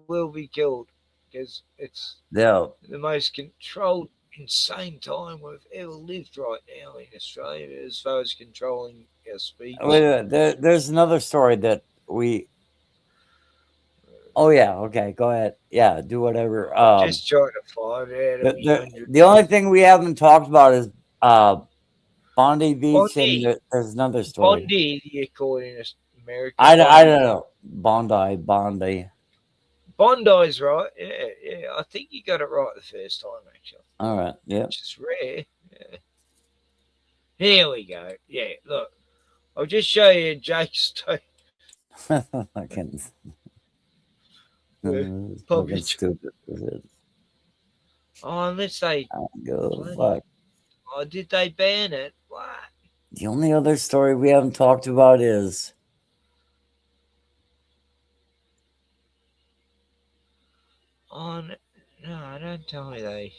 will be killed because it's No. the most controlled, insane time we've ever lived right now in Australia as far as controlling our speech. Wait, there's another story that we. Oh yeah, okay, go ahead. Yeah, do whatever. Just trying to find out. The only thing we haven't talked about is Bondi Beach, Bondi. and there's another story. Bondi, you call it in America. I don't know. Bondi. Bondi's right. Yeah. I think you got it right the first time, actually. All right. Yeah. Which is rare. Yeah. Here we go. Yeah, look. I'll just show you Jake's tape. Fucking Probably stupid. Oh, unless they. Fuck. Oh, did they ban it? What? The only other story we haven't talked about is On. No, don't tell me they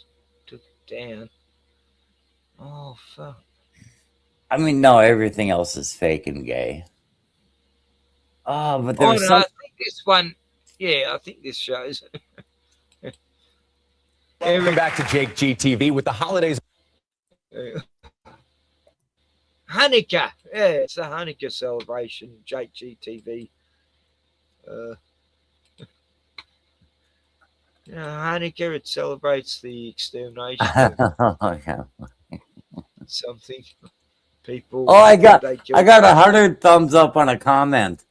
took it down. Oh, fuck. I mean, no, everything else is fake and gay. Oh, but there's I think this one. Yeah, I think this shows. Welcome back to Jake GTV with the holidays. Hanukkah. Yeah, it's a Hanukkah celebration. Jake GTV. Hanukkah, it celebrates the extermination of something. People. Oh, I got 100 thumbs up on a comment.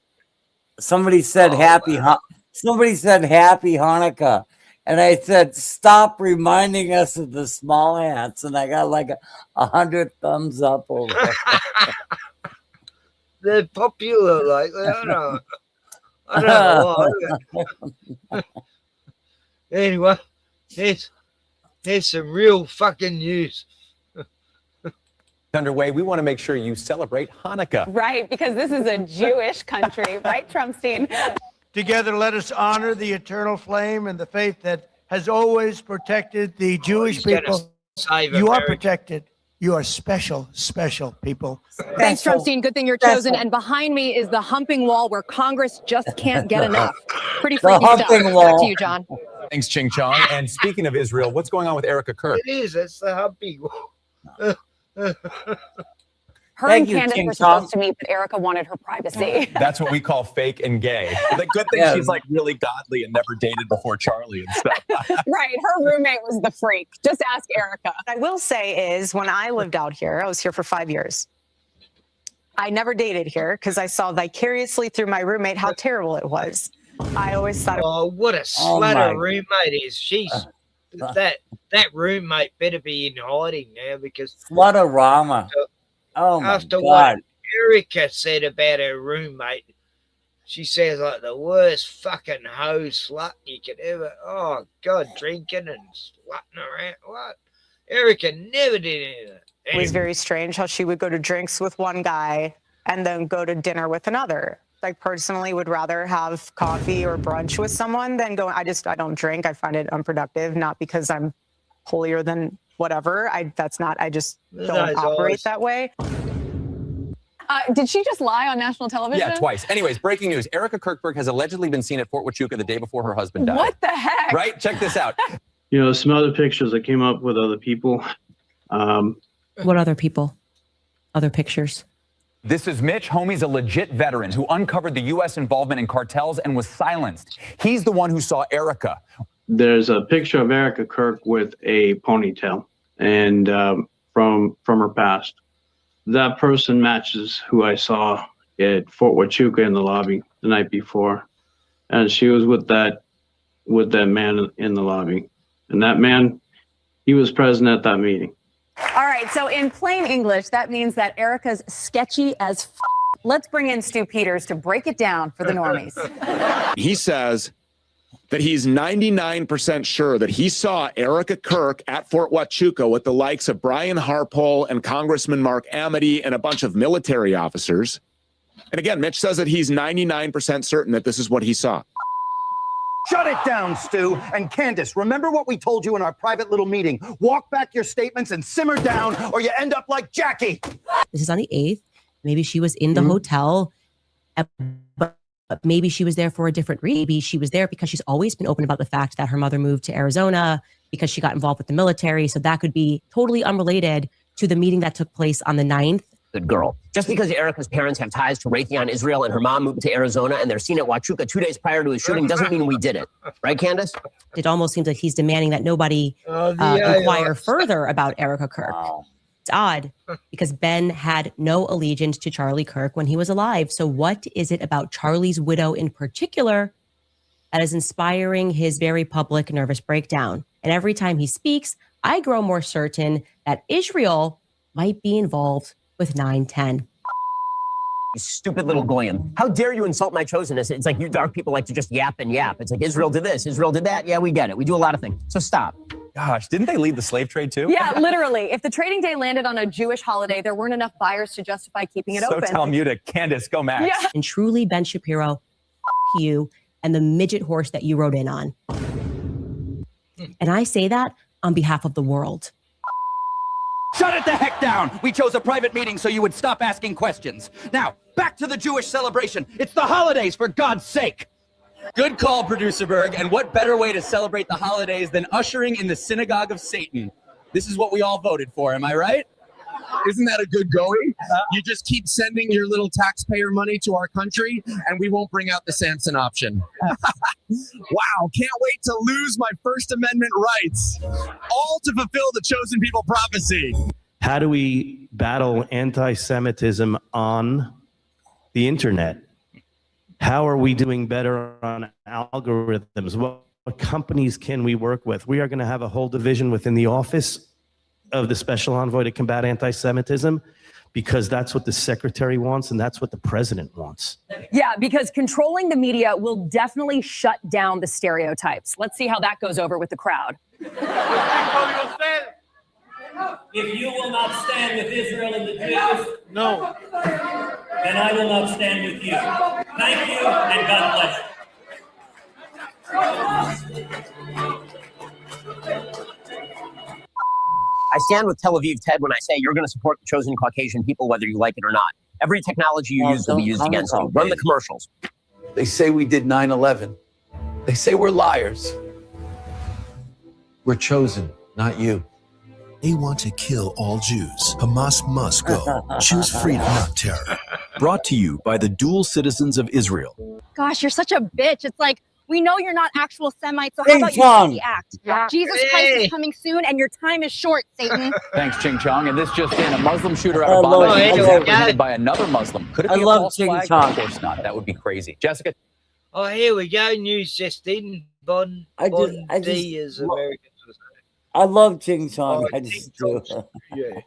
Somebody said somebody said happy Hanukkah. And I said, stop reminding us of the small hats. And I got like 100 thumbs up over it. They're popular, like, I don't know why. Anyway, here's some real fucking news. Underway, we want to make sure you celebrate Hanukkah. Right, because this is a Jewish country, right, Trumpstein? Together, let us honor the eternal flame and the faith that has always protected the Jewish people. You are protected. You are special, special people. Thanks, Trumpstein. Good thing you're chosen. And behind me is the humping wall where Congress just can't get enough. Pretty freaky stuff. Back to you, John. Thanks, Ching Chong. And speaking of Israel, what's going on with Erica Kirk? It is. It's the humping wall. Her and Candace were supposed to meet, but Erica wanted her privacy. That's what we call fake and gay. The good thing she's like really godly and never dated before Charlie and stuff. Right. Her roommate was the freak. Just ask Erica. What I will say is when I lived out here, I was here for 5 years. I never dated here because I saw vicariously through my roommate how terrible it was. I always thought, oh, what a slut her roommate is. She's that roommate better be in hiding now because Slutorama. Oh my after God. what Erica said about her roommate, she says like the worst fucking hoe slut you could ever. Oh God, drinking and slutting around. What? Erica never did any of that. it was very strange how she would go to drinks with one guy and then go to dinner with another. I personally would rather have coffee or brunch with someone than go. I don't drink. I find it unproductive, not because I'm holier than whatever. I just don't operate that way. Did she just lie on national television? Yeah, twice. Anyways, breaking news. Erica Kirkberg has allegedly been seen at Fort Huachuca the day before her husband died. What the heck? Right? Check this out. You know, some other pictures that came up with other people. What other people? Other pictures? This is Mitch. Homie's a legit veteran who uncovered the U.S. involvement in cartels and was silenced. He's the one who saw Erica. There's a picture of Erica Kirk with a ponytail and from her past. That person matches who I saw at Fort Huachuca in the lobby the night before. And she was with that man in the lobby. And that man, he was present at that meeting. All right. So in plain English, that means that Erica's sketchy as Let's bring in Stu Peters to break it down for the normies. He says that he's 99% sure that he saw Erica Kirk at Fort Huachuca with the likes of Brian Harpole and Congressman Mark Amity and a bunch of military officers. And again, Mitch says that he's 99% certain that this is what he saw. Shut it down, Stu. And Candace, remember what we told you in our private little meeting. Walk back your statements and simmer down, or you end up like Jackie. This is on the 8th. Maybe she was in the hotel, but maybe she was there for a different reason. Maybe she was there because she's always been open about the fact that her mother moved to Arizona because she got involved with the military. So that could be totally unrelated to the meeting that took place on the 9th. Good girl. Just because Erica's parents have ties to Raytheon Israel and her mom moved to Arizona and they're seen at Huachuca 2 days prior to his shooting doesn't mean we did it. Right, Candace? It almost seems like he's demanding that nobody inquire further about Erica Kirk. It's odd because Ben had no allegiance to Charlie Kirk when he was alive. So what is it about Charlie's widow in particular that is inspiring his very public nervous breakdown? And every time he speaks, I grow more certain that Israel might be involved with 9/10. You stupid little goyim. How dare you insult my chosenness? It's like you dark people like to just yap and yap. It's like Israel did this, Israel did that. Yeah, we get it. We do a lot of things. So stop. Gosh, didn't they lead the slave trade too? Yeah, literally. If the trading day landed on a Jewish holiday, there weren't enough buyers to justify keeping it open. Talmudic. Candace, go Max. Yeah. And truly, Ben Shapiro, you and the midget horse that you rode in on. And I say that on behalf of the world. Shut it the heck down. We chose a private meeting so you would stop asking questions. Now, back to the Jewish celebration. It's the holidays, for God's sake. Good call, Producer Berg. And what better way to celebrate the holidays than ushering in the synagogue of Satan? This is what we all voted for, am I right? Isn't that a good going? You just keep sending your little taxpayer money to our country, and we won't bring out the Samson option. Wow, can't wait to lose my First Amendment rights, all to fulfill the chosen people prophecy. How do we battle anti-Semitism on the internet? How are we doing better on algorithms? What companies can we work with? We are going to have a whole division within the office of the Special Envoy to combat anti-Semitism, because that's what the secretary wants and that's what the president wants. Yeah, because controlling the media will definitely shut down the stereotypes. Let's see how that goes over with the crowd. If you will not stand with Israel and the Jews, no, then I will not stand with you. Thank you, and God bless you. I stand with Tel Aviv Ted when I say you're going to support the chosen Caucasian people, whether you like it or not. Every technology you use will be used against you. Run the commercials. They say we did 9/11. They say we're liars. We're chosen, not you. They want to kill all Jews. Hamas must go. Choose freedom, not terror. Brought to you by the dual citizens of Israel. Gosh, you're such a bitch. It's like, we know you're not actual Semites, so how about you do the act? Jesus Christ is coming soon, and your time is short, Satan. Thanks, Ching Chong. And this just in, a Muslim shooter out of Bombay was apprehended by another Muslim. Could it be a false flag? Of course not. That would be crazy. Jessica? Oh, here we go. News just in. Bondi as Americans. I love Ching Chong. I just do. Yeah.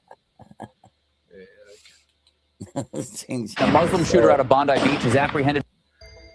A Muslim shooter out of Bondi Beach is apprehended.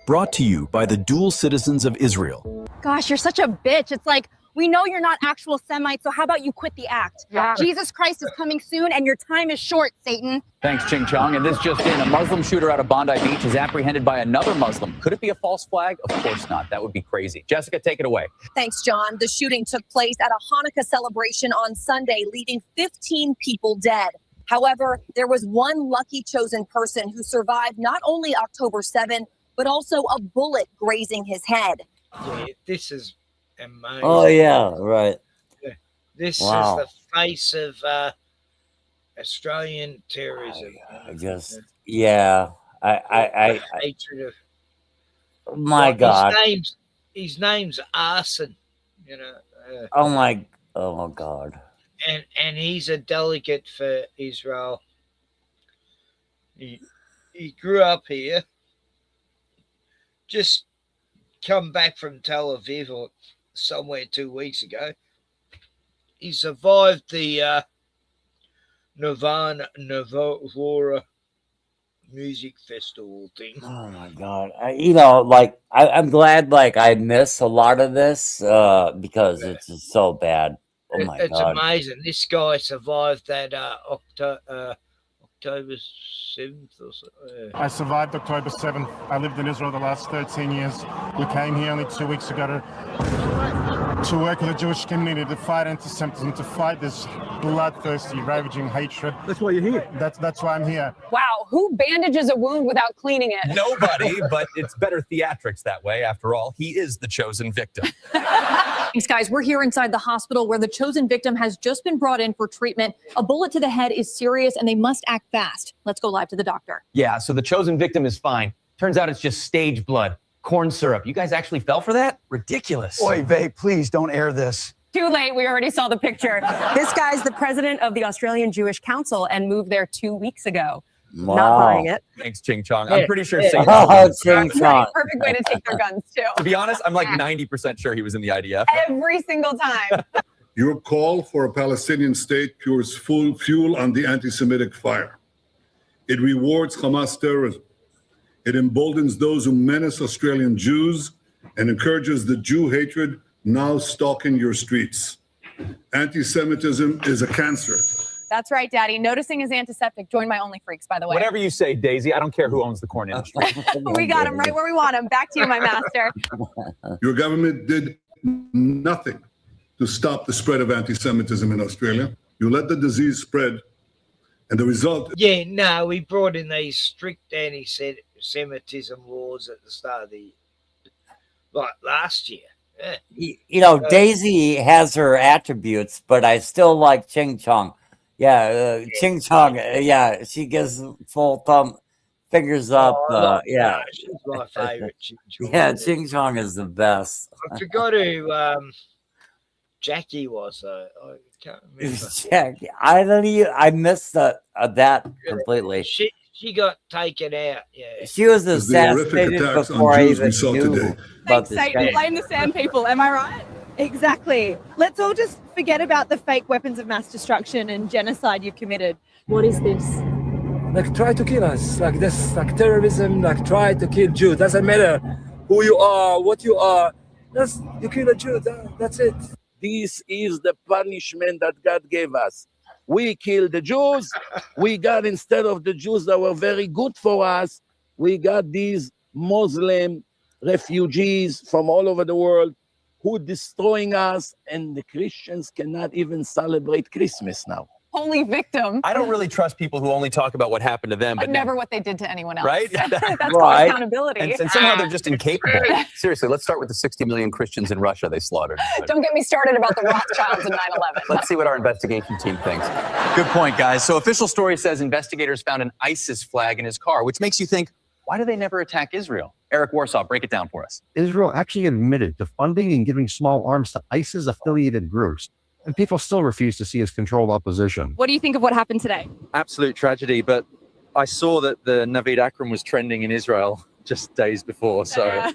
Brought to you by the dual citizens of Israel. Gosh, you're such a bitch. It's like, we know you're not actual Semites, so how about you quit the act? Jesus Christ is coming soon, and your time is short, Satan. Thanks, Ching Chong. And this just in, a Muslim shooter out of Bondi Beach is apprehended by another Muslim. Could it be a false flag? Of course not. That would be crazy. Jessica, take it away. Thanks, John. The shooting took place at a Hanukkah celebration on Sunday, leaving 15 people dead. However, there was one lucky chosen person who survived not only October 7, but also a bullet grazing his head. Yeah, this is amazing. Oh, yeah, right. Yeah. This Wow. is the face of Australian terrorism. Yeah. I hatred of. my God. His name's Arson. You know. Oh my God. And he's a delegate for Israel. He grew up here. Just come back from Tel Aviv or somewhere 2 weeks ago. He survived the Novara music festival thing. Oh my god! I'm glad I miss a lot of this because it's just so bad. Oh my It's god! amazing. This guy survived that October 7th or so. I survived October 7th. I lived in Israel the last 13 years. We came here only 2 weeks ago to work with the Jewish community, to fight anti-Semitism, to fight this bloodthirsty, ravaging hatred. That's why you're here. That's why I'm here. Wow, who bandages a wound without cleaning it? Nobody, but it's better theatrics that way. After all, he is the chosen victim. Thanks, guys. We're here inside the hospital where the chosen victim has just been brought in for treatment. A bullet to the head is serious and they must act fast. Let's go live to the doctor. Yeah, so the chosen victim is fine. Turns out it's just stage blood, corn syrup. You guys actually fell for that? Ridiculous. Oy vey, please don't air this. Too late. We already saw the picture. This guy's the president of the Australian Jewish Council and moved there 2 weeks ago. Wow. Not buying it. Thanks, Ching Chong. I'm pretty sure Satan. Ching Chong. Right, perfect way to take their guns, too. To be honest, I'm like 90% sure he was in the IDF. Every single time. Your call for a Palestinian state pours full fuel on the anti-Semitic fire. It rewards Hamas terrorism. It emboldens those who menace Australian Jews and encourages the Jew hatred now stalking your streets. Anti-Semitism is a cancer. That's right, Daddy. Noticing is antiseptic. Join my Only Freaks, by the way. Whatever you say, Daisy. I don't care who owns the corn industry. We got him right where we want him. Back to you, my master. Your government did nothing to stop the spread of anti-Semitism in Australia. You let the disease spread, and the result... Yeah, no, we brought in these strict anti-Semitism laws at the start of the... last year. Yeah. Daisy has her attributes, but I still like Ching Chong. Yeah, Ching Chong. Yeah, she gives full thumb, fingers up. Yeah, she's my favorite. Ching Chong. Yeah, Ching Chong is the best. I forgot who Jackie was. I can't remember. Jackie, I missed that completely. She got taken out. Yeah, she was assassinated before I even knew about this guy. Blame the sand people. Am I right? Exactly. Let's all just forget about the fake weapons of mass destruction and genocide you've committed. What is this? Try to kill us, like this, like terrorism, try to kill Jews. Doesn't matter who you are, what you are. You kill a Jew, that's it. This is the punishment that God gave us. We killed the Jews. We got, instead of the Jews that were very good for us, we got these Muslim refugees from all over the world who destroying us, and the Christians cannot even celebrate Christmas now. Holy victim. I don't really trust people who only talk about what happened to them, But but never what they did to anyone else. Right? That's called Right. accountability. And somehow they're just incapable. Seriously, let's start with the 60 million Christians in Russia they slaughtered. Don't get me started about the Rothschilds in 9/11. Let's see what our investigation team thinks. Good point, guys. So official story says investigators found an ISIS flag in his car, which makes you think, why do they never attack Israel? Eric Warsaw, break it down for us. Israel actually admitted to funding and giving small arms to ISIS-affiliated groups, and people still refuse to see his controlled opposition. What do you think of what happened today? Absolute tragedy, but I saw that the Naveed Akram was trending in Israel just days before, so...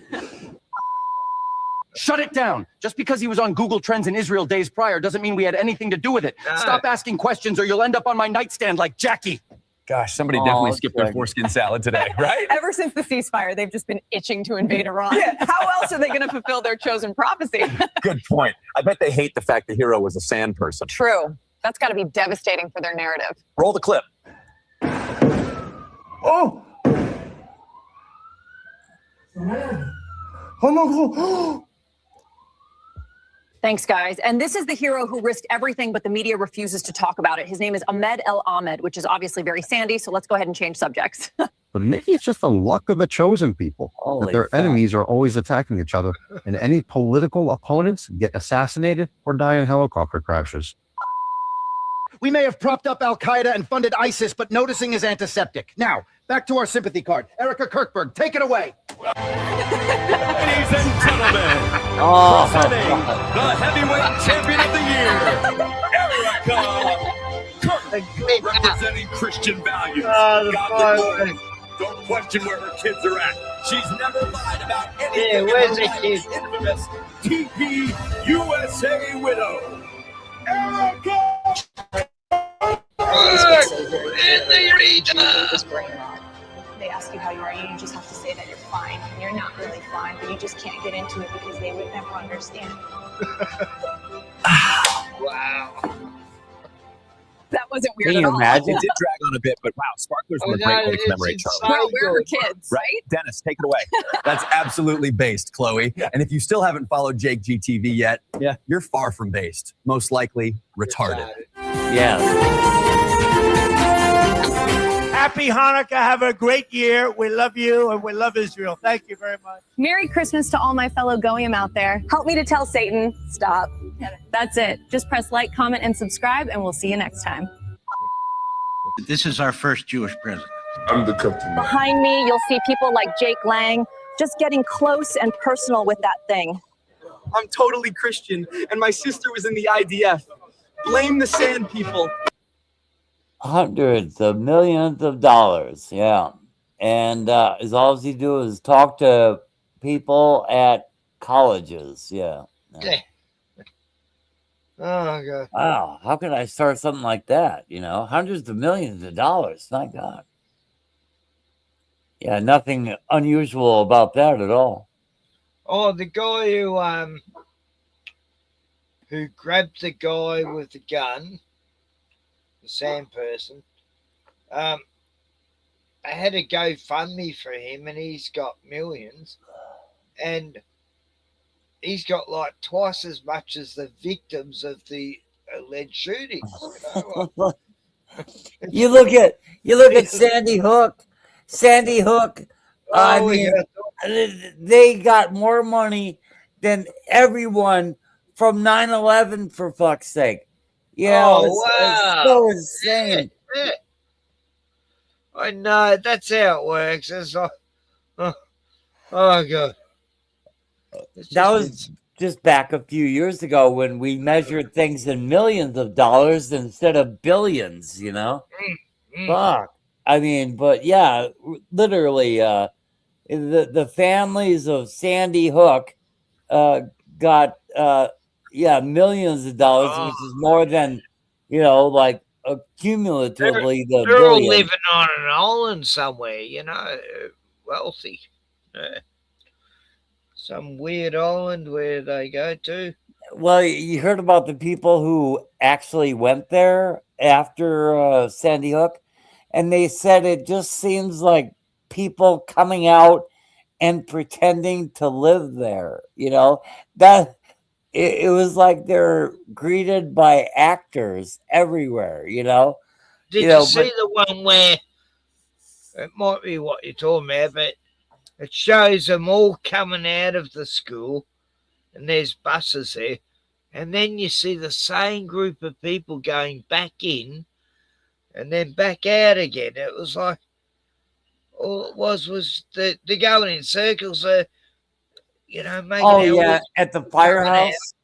Shut it down. Just because he was on Google Trends in Israel days prior doesn't mean we had anything to do with it. Stop asking questions or you'll end up on my nightstand like Jackie. Gosh, somebody definitely skipped their foreskin salad today, right? Ever since the ceasefire, they've just been itching to invade Iran. How else are they going to fulfill their chosen prophecy? Good point. I bet they hate the fact the hero was a sand person. True. That's got to be devastating for their narrative. Roll the clip. Oh! Oh. Thanks, guys. And this is the hero who risked everything, but the media refuses to talk about it. His name is Ahmed El Ahmed, which is obviously very sandy. So let's go ahead and change subjects. But maybe it's just the luck of the chosen people that their enemies are always attacking each other, and any political opponents get assassinated or die in helicopter crashes. We may have propped up Al-Qaeda and funded ISIS, but noticing is antiseptic. Now, back to our sympathy card. Erica Kirkberg, take it away. Ladies and gentlemen, presenting the heavyweight champion of the year, Erica Kirk, representing Christian values. Godly. Don't question where her kids are at. She's never lied about anything. Where's the kid? Infamous TP USA widow, Erica. In the arena. ask you how you are, you just have to say that you're fine. And you're not really fine, but you just can't get into it because they would never understand. Wow. That wasn't weird Can at you all. imagine? It did drag on a bit, but wow, sparklers were a Oh, great no, way to it's commemorate Charlie. Bro, where are good. kids, right? Dennis, take it away. That's absolutely based, Chloe. And if you still haven't followed Jake GTV yet, you're far from based. Most likely retarded. Yeah. Happy Hanukkah. Have a great year. We love you and we love Israel. Thank you very much. Merry Christmas to all my fellow Goyim out there. Help me to tell Satan, stop. That's it. Just press like, comment, and subscribe, and we'll see you next time. This is our first Jewish president. I'm the captain. Behind me, you'll see people like Jake Lang just getting close and personal with that thing. I'm totally Christian, and my sister was in the IDF. Blame the sand people. Hundreds of millions of dollars, yeah. And as all he do is talk to people at colleges, yeah. Oh, God. Wow, how could I start something like that? You know, hundreds of millions of dollars. My God. Yeah, nothing unusual about that at all. Oh, the guy who grabbed the guy with the gun, the sand person. I had a GoFundMe for him, and he's got millions, and he's got like twice as much as the victims of the alleged shootings. You look at Sandy Hook. Sandy Hook. I mean, they got more money than everyone from 9/11, for fuck's sake. Yeah, it's so insane. Yeah. I know, that's how it works. It's like, oh God. That was just back a few years ago when we measured things in millions of dollars instead of billions, you know? Fuck. I mean, but yeah, literally, the families of Sandy Hook got millions of dollars, which is more than, you know, like cumulatively the They're all billion. living on an island somewhere, you know, wealthy. Some weird island where they go to. Well, you heard about the people who actually went there after Sandy Hook, and they said it just seems like people coming out and pretending to live there. You know, that it was like they're greeted by actors everywhere. You know, Did you see the one where it might be what you're talking about, but it shows them all coming out of the school, and there's buses there, and then you see the same group of people going back in and then back out again. It was like all it was they're going in circles, you know, making oh out yeah, what's at the coming firehouse. out.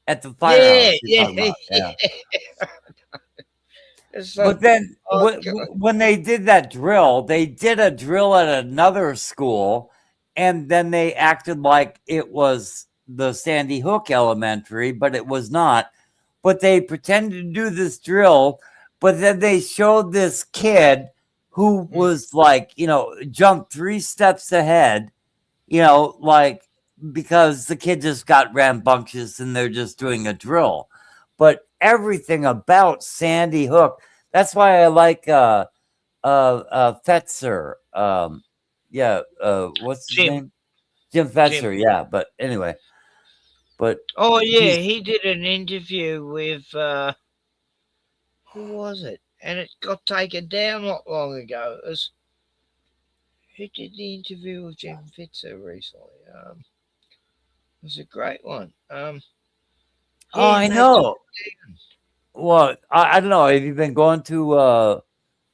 At the firehouse. Yeah. It's like, But then oh, when they did that drill, they did a drill at another school, and then they acted like it was the Sandy Hook Elementary, but it was not. But they pretended to do this drill, but then they showed this kid who was like, you know, jumped 3 steps ahead, you know, like because the kid just got rambunctious and they're just doing a drill. But everything about Sandy Hook, that's why I like Fetzer. What's his name? Jim Fetzer, yeah. But anyway. But oh yeah, he did an interview with who was it? And it got taken down not long ago. It was, who did the interview with Jim Fetzer recently? It was a great one. Oh, I know. Well, I don't know. Have you been going to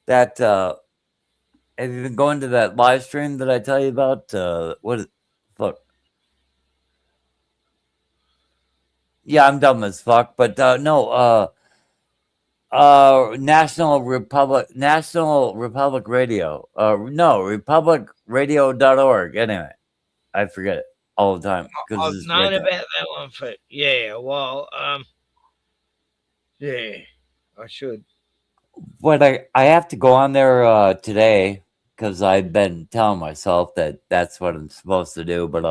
that? Have you been going to that live stream that I tell you about? What is fuck? Yeah, I'm dumb as fuck. But no. National Republic Radio. No, republicradio.org. Anyway, I forget it all the time. I've known about that one for a while. Yeah, I should. But I have to go on there today because I've been telling myself that that's what I'm supposed to do. But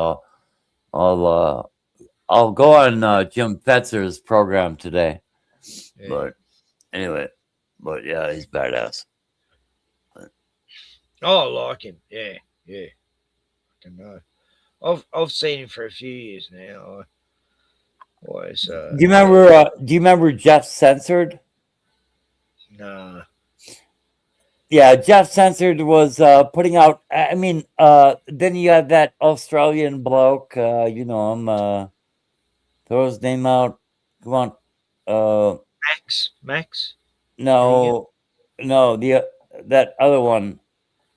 I'll go on Jim Fetzer's program today. Yeah. But anyway, but yeah, he's badass. Oh, I like him. Yeah. I know. I've seen him for a few years now. Do you remember Jeff Censored? Nah. Yeah, Jeff Censored was putting out. I mean, then you have that Australian bloke. You know him. Throw his name out. Come on. Max. No, that other one.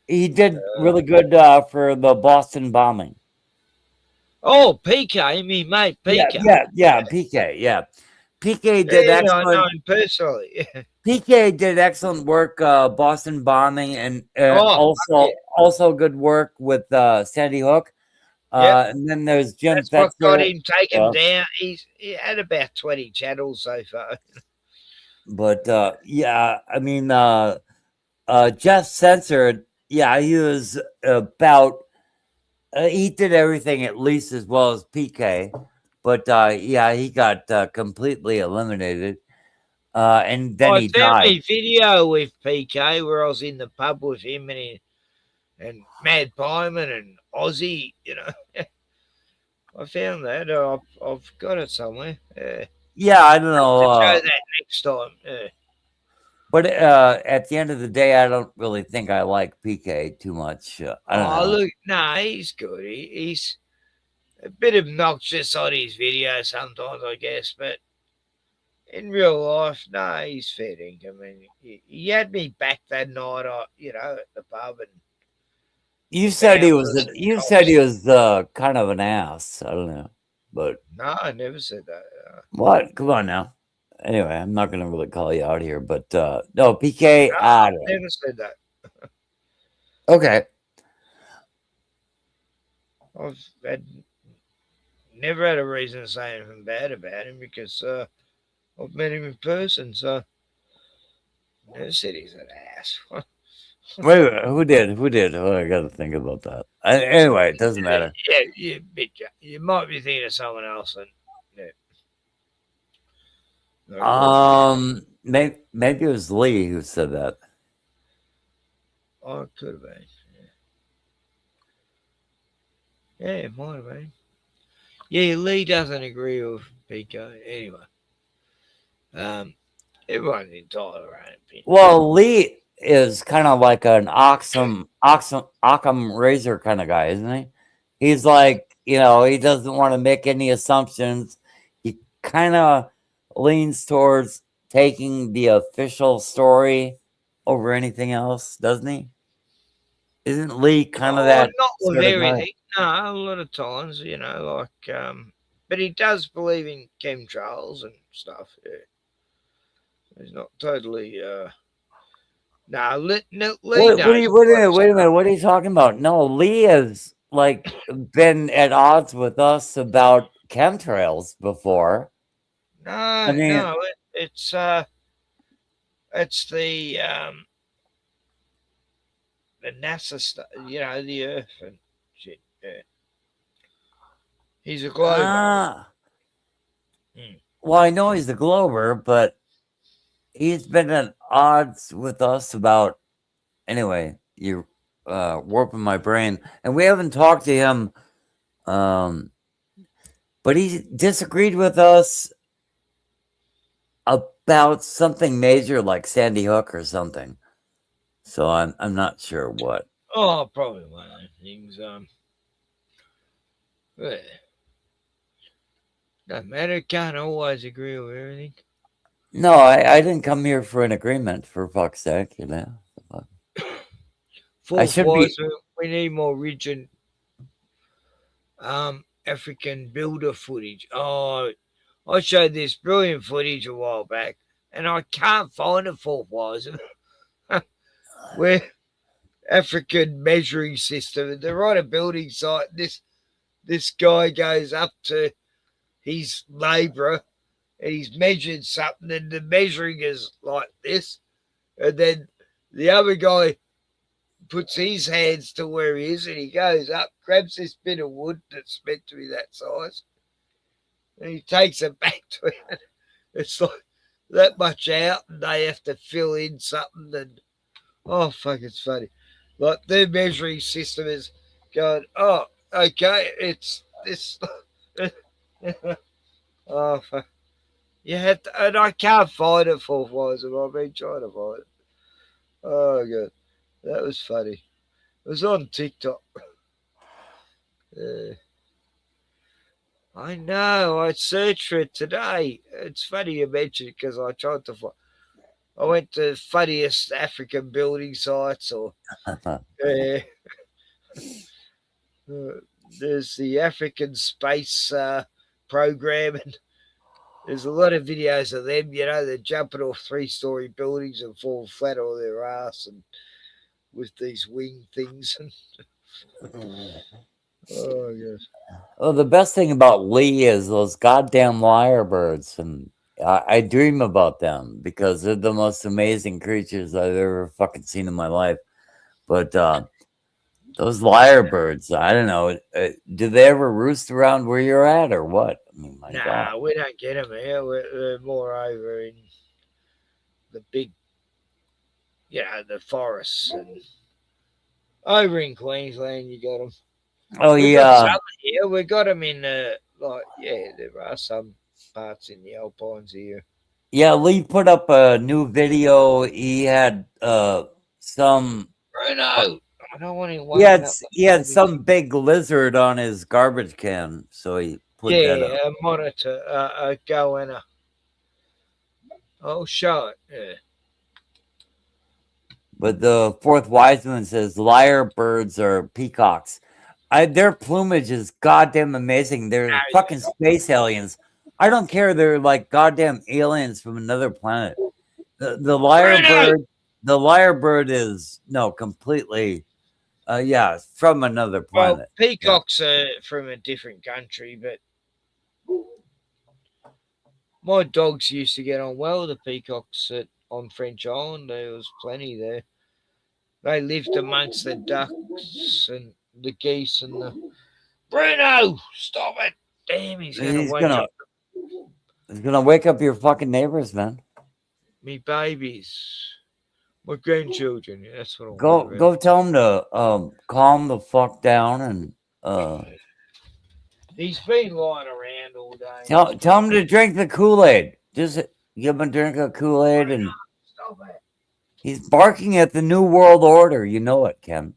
He did really good for the Boston bombing. Oh, PK, me mate, PK. Yeah, PK. Yeah, PK did I excellent. know him personally. PK did excellent work, Boston bombing, and also good work with Sandy Hook. And then there's Jim That's Fetzer. what got him taken down. He had about 20 channels so far. But yeah, I mean, Jeff Censored. Yeah, he was about. He did everything at least as well as PK, but yeah, he got completely eliminated. And then he found died. me video with PK where I was in the pub with him and Mad Pieman and Ozzy, you know. I found that. I've got it somewhere. Yeah, I don't know. I'll show that next time. But at the end of the day, I don't really think I like PK too much. I don't know. Look, no, he's good. He's a bit obnoxious on his videos sometimes, I guess, but in real life, no, he's fair dinkum. I mean, he had me back that night, at the pub, and You said he was. You said he was kind of an ass. I don't know, but no, I never said that. what? Come on now. Anyway, I'm not gonna really call you out here, but no, PK. No, I I don't know. never said that. Okay. I've never had a reason to say anything bad about him because I've met him in person, so I never said he's an ass. Wait, who did? Oh, I got to think about that. Anyway, it doesn't matter. Yeah, you might be thinking of someone else, and Maybe it was Lee who said that. Oh, it could have been. Yeah, it might have been. Yeah, Lee doesn't agree with Pico. Anyway, everyone's entitled to their own opinion. Well, Lee is kind of like an Occam razor kind of guy, isn't he? He's like, he doesn't want to make any assumptions. He kind of leans towards taking the official story over anything else, doesn't he? Isn't Lee kind of that? Not with sort of guy? everything. No, a lot of times, but he does believe in chemtrails and stuff. Yeah. He's not totally. Lee. Wait a minute. What are you talking about? No, Lee has been at odds with us about chemtrails before. No, it's the NASA stuff. The Earth and shit. Yeah. He's a glober. Well, I know he's a glober, but he's been at odds with us about. Anyway, you're warping my brain, and we haven't talked to him. But he disagreed with us about something major, like Sandy Hook or something. So I'm not sure what. Oh, probably one of those things. Yeah. Doesn't matter. Can't always agree with everything. No, I didn't come here for an agreement, for fuck's sake, I should be. We need more rigid African builder footage. Oh, I showed this brilliant footage a while back, and I can't find it for Wiser. Where African measuring system. They're on a building site. This guy goes up to his labourer and he's measured something, and the measuring is like this. And then the other guy puts his hands to where he is, and he goes up, grabs this bit of wood that's meant to be that size, and he takes it back to it. It's like that much out, and they have to fill in something. And oh, fuck, it's funny. Like their measuring system is going, oh, okay, it's this. Oh, fuck. You have to, and I can't find it for Wiser. I've been trying to find it. Oh, God. That was funny. It was on TikTok. I know. I searched for it today. It's funny you mentioned it because I tried to find. I went to funniest African building sites, or there's the African space program, and there's a lot of videos of them. You know, they're jumping off 3-story buildings and fall flat on their ass, and with these wing things. Oh yes. Oh, the best thing about Lee is those goddamn lyrebirds, and I dream about them because they're the most amazing creatures I've ever fucking seen in my life. But those lyrebirds, I don't know, do they ever roost around where you're at or what? I mean, my God. We don't get them here. We're more over in the big, the forests, and over in Queensland you got them. Oh, We've yeah. got some here. We got them in there are some parts in the Alpines here. Yeah, Lee put up a new video. He had some. Bruno, I don't want him. He had some big lizard on his garbage can, so he put that up. A monitor, a goanna. I'll show it. Yeah. But the fourth Wiseman says lyrebirds are peacocks. Their plumage is goddamn amazing. They're fucking space aliens. I don't care. They're like goddamn aliens from another planet. The lyrebird is completely from another planet. Well, peacocks are from a different country, but my dogs used to get on well with the peacocks on French Island. There was plenty there. They lived amongst the ducks and the geese and the... Bruno, stop it! Damn, he's gonna wake up. He's gonna wake up your fucking neighbors, man. Me babies, my grandchildren. Yeah, that's what I want. Go tell him to calm the fuck down and He's been lying around all day. tell him to drink the Kool-Aid. Just give him a drink of Kool-Aid and Stop it. he's barking at the New World Order. You know it, Ken.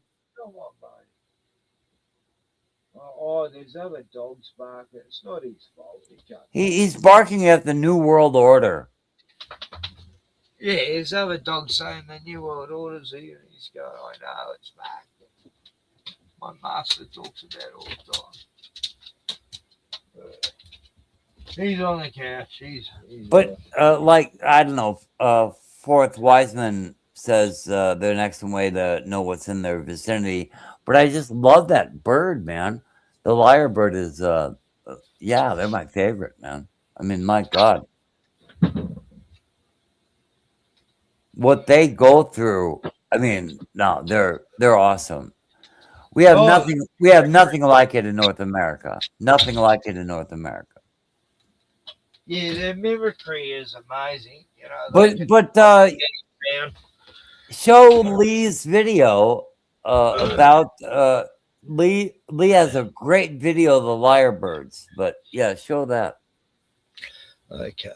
Oh, there's other dogs barking. It's not his fault. He's barking at the New World Order. Yeah, there's other dogs saying the New World Order's here. And he's going, I know, it's back. My master talks about it all the time. He's on the couch. He's But I don't know. Fourth Wiseman says they're an excellent way to know what's in their vicinity. But I just love that bird, man. The lyrebird is, they're my favorite, man. I mean, my God, what they go through. I mean, no, they're awesome. We have nothing. We have nothing like it in North America. Nothing like it in North America. Yeah, their mimicry is amazing. Show Lee's video about Lee has a great video of the lyrebirds, but yeah, show that. Okay.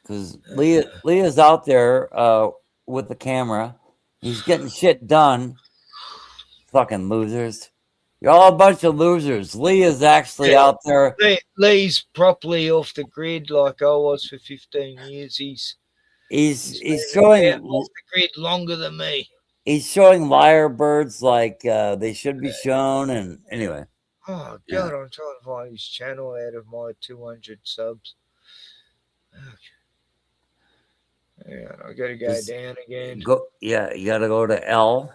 Because Lee is out there with the camera. He's getting shit done. Fucking losers. You're all a bunch of losers. Lee is actually out there. Lee's properly off the grid like I was for 15 years. He's showing off the grid longer than me. He's showing lyrebirds like they should be shown, and anyway. Oh God, I'm trying to find his channel out of my 200 subs. Yeah, I gotta go down again. You gotta go to L,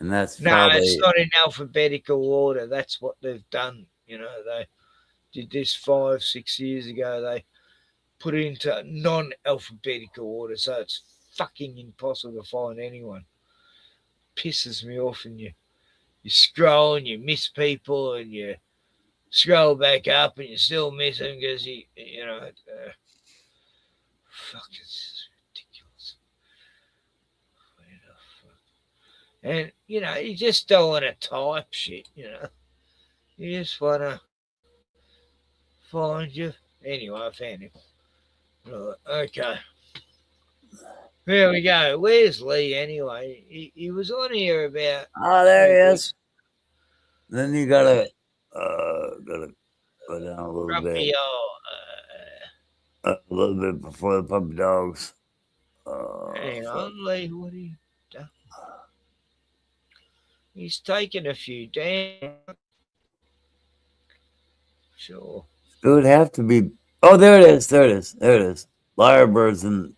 and that's it's not in alphabetical order. That's what they've done. You know, they did this 5-6 years ago. They put it into non-alphabetical order, so it's fucking impossible to find anyone. pisses me off, and you scroll and you miss people, and you scroll back up and you still miss them because fuck, it's ridiculous. And you just don't want to type shit. You just want to find you. Anyway, I found him. Right, okay. There we go. Where's Lee anyway? He was on here about. Oh, there he is. Then you gotta go down a little bit. A little bit before the puppy dogs. Hang on, Lee. What are you doing? He's taken a few down. Sure. It would have to be. Oh, there it is. There it is. There it is. Lyrebirds and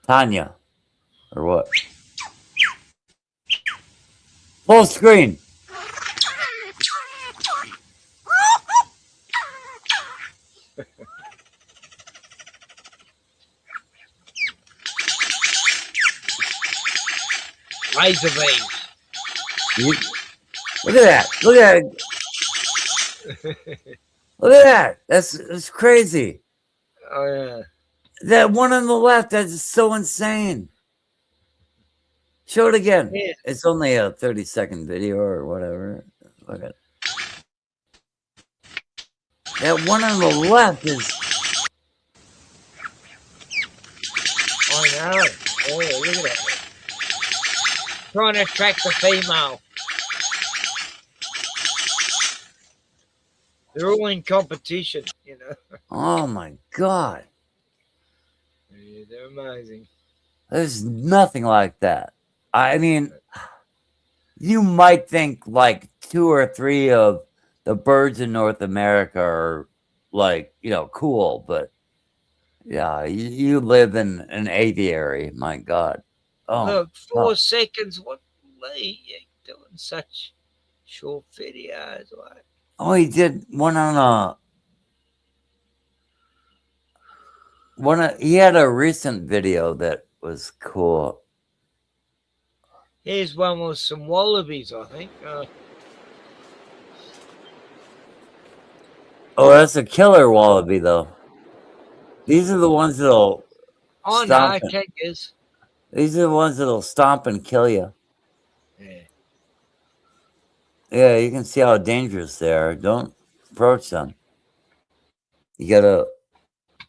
Tanya. Or what? Full screen. Razor beam. Look at that. Look at it. Look at that. That's crazy. Oh, yeah. That one on the left, that's so insane. Show it again. Yeah. It's only a 30-second video or whatever. Look at it. That one on the left is... I know. Oh, look at that. Trying to attract the female. They're all in competition, Oh, my God. Yeah, they're amazing. There's nothing like that. I mean, you might think like 2 or 3 of the birds in North America are like, cool, but yeah, you live in an aviary. My God. Oh, look, 4 seconds. What, Lee? You're doing such short videos. Like. Oh, he did one on he had a recent video that was cool. Here's one with some wallabies, I think. Oh, that's a killer wallaby, though. These are the ones that'll no, keggers. These are the ones that'll stomp and kill you. Yeah. Yeah, you can see how dangerous they are. Don't approach them. You gotta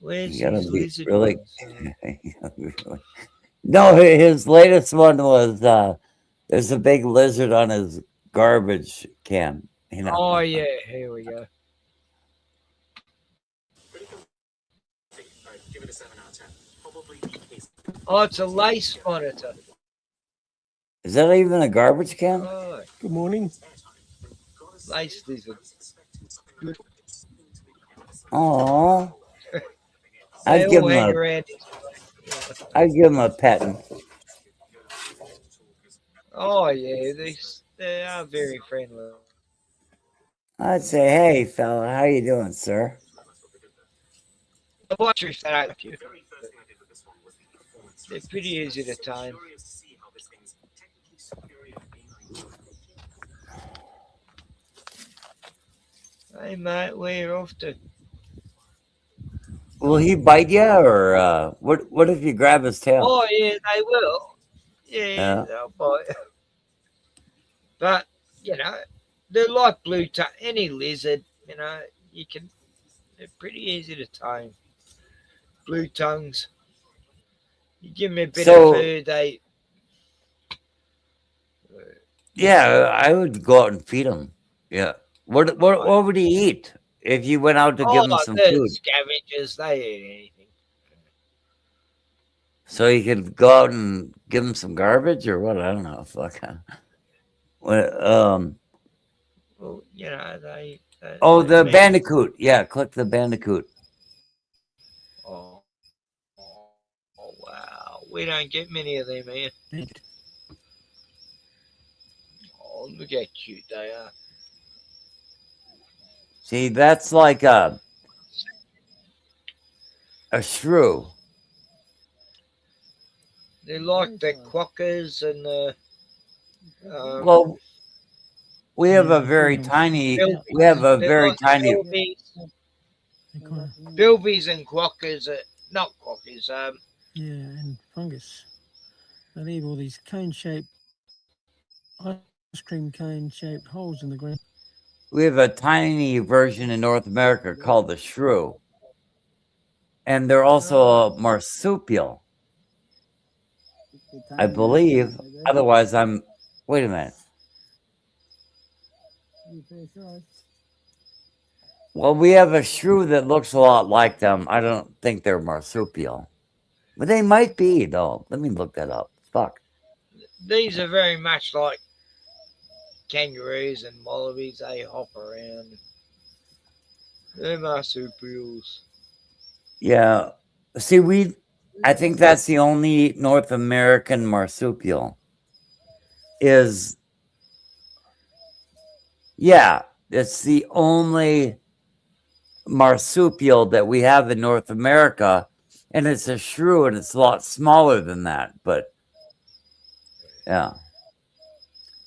be really. No, his latest one was there's a big lizard on his garbage can. Oh yeah, here we go. Oh, it's a lace monitor. Is that even a garbage can? Oh. Good morning. Lace lizard. Oh. I'd give him a petting. Oh yeah, they are very friendly. I'd say, hey fella, how you doing, sir? The watchers that I you. They're pretty easy to time. Hey mate, where you off to? Will he bite you, or what if you grab his tail? Oh yeah, they will. Yeah. They'll bite. But they're like blue tongue. Any lizard, they're pretty easy to tame. Blue tongues. You give them a bit of food, they. Yeah, I would go out and feed him. Yeah. What would he eat if you went out to give him some food? Scavengers, they eat anything. So you could go out and give him some garbage or what? I don't know. Fuck. Well, they. Oh, the bandicoot. Yeah, click the bandicoot. Oh, wow. We don't get many of them here. Oh, look how cute they are. See, that's like a shrew. They're like the quokkas and the. Well, we have a very tiny. We have a very tiny. Bilbies and quokkas are not quokkas. Yeah, and fungus. They leave all these cone-shaped, ice cream cone-shaped holes in the ground. We have a tiny version in North America called the shrew, and they're also a marsupial, I believe. Otherwise, I'm. Wait a minute. Well, we have a shrew that looks a lot like them. I don't think they're marsupial. But they might be, though. Let me look that up. Fuck. These are very much like kangaroos and wallabies. They hop around. They're marsupials. Yeah. See, I think that's the only North American marsupial. Yeah, it's the only marsupial that we have in North America, and it's a shrew, and it's a lot smaller than that, but yeah.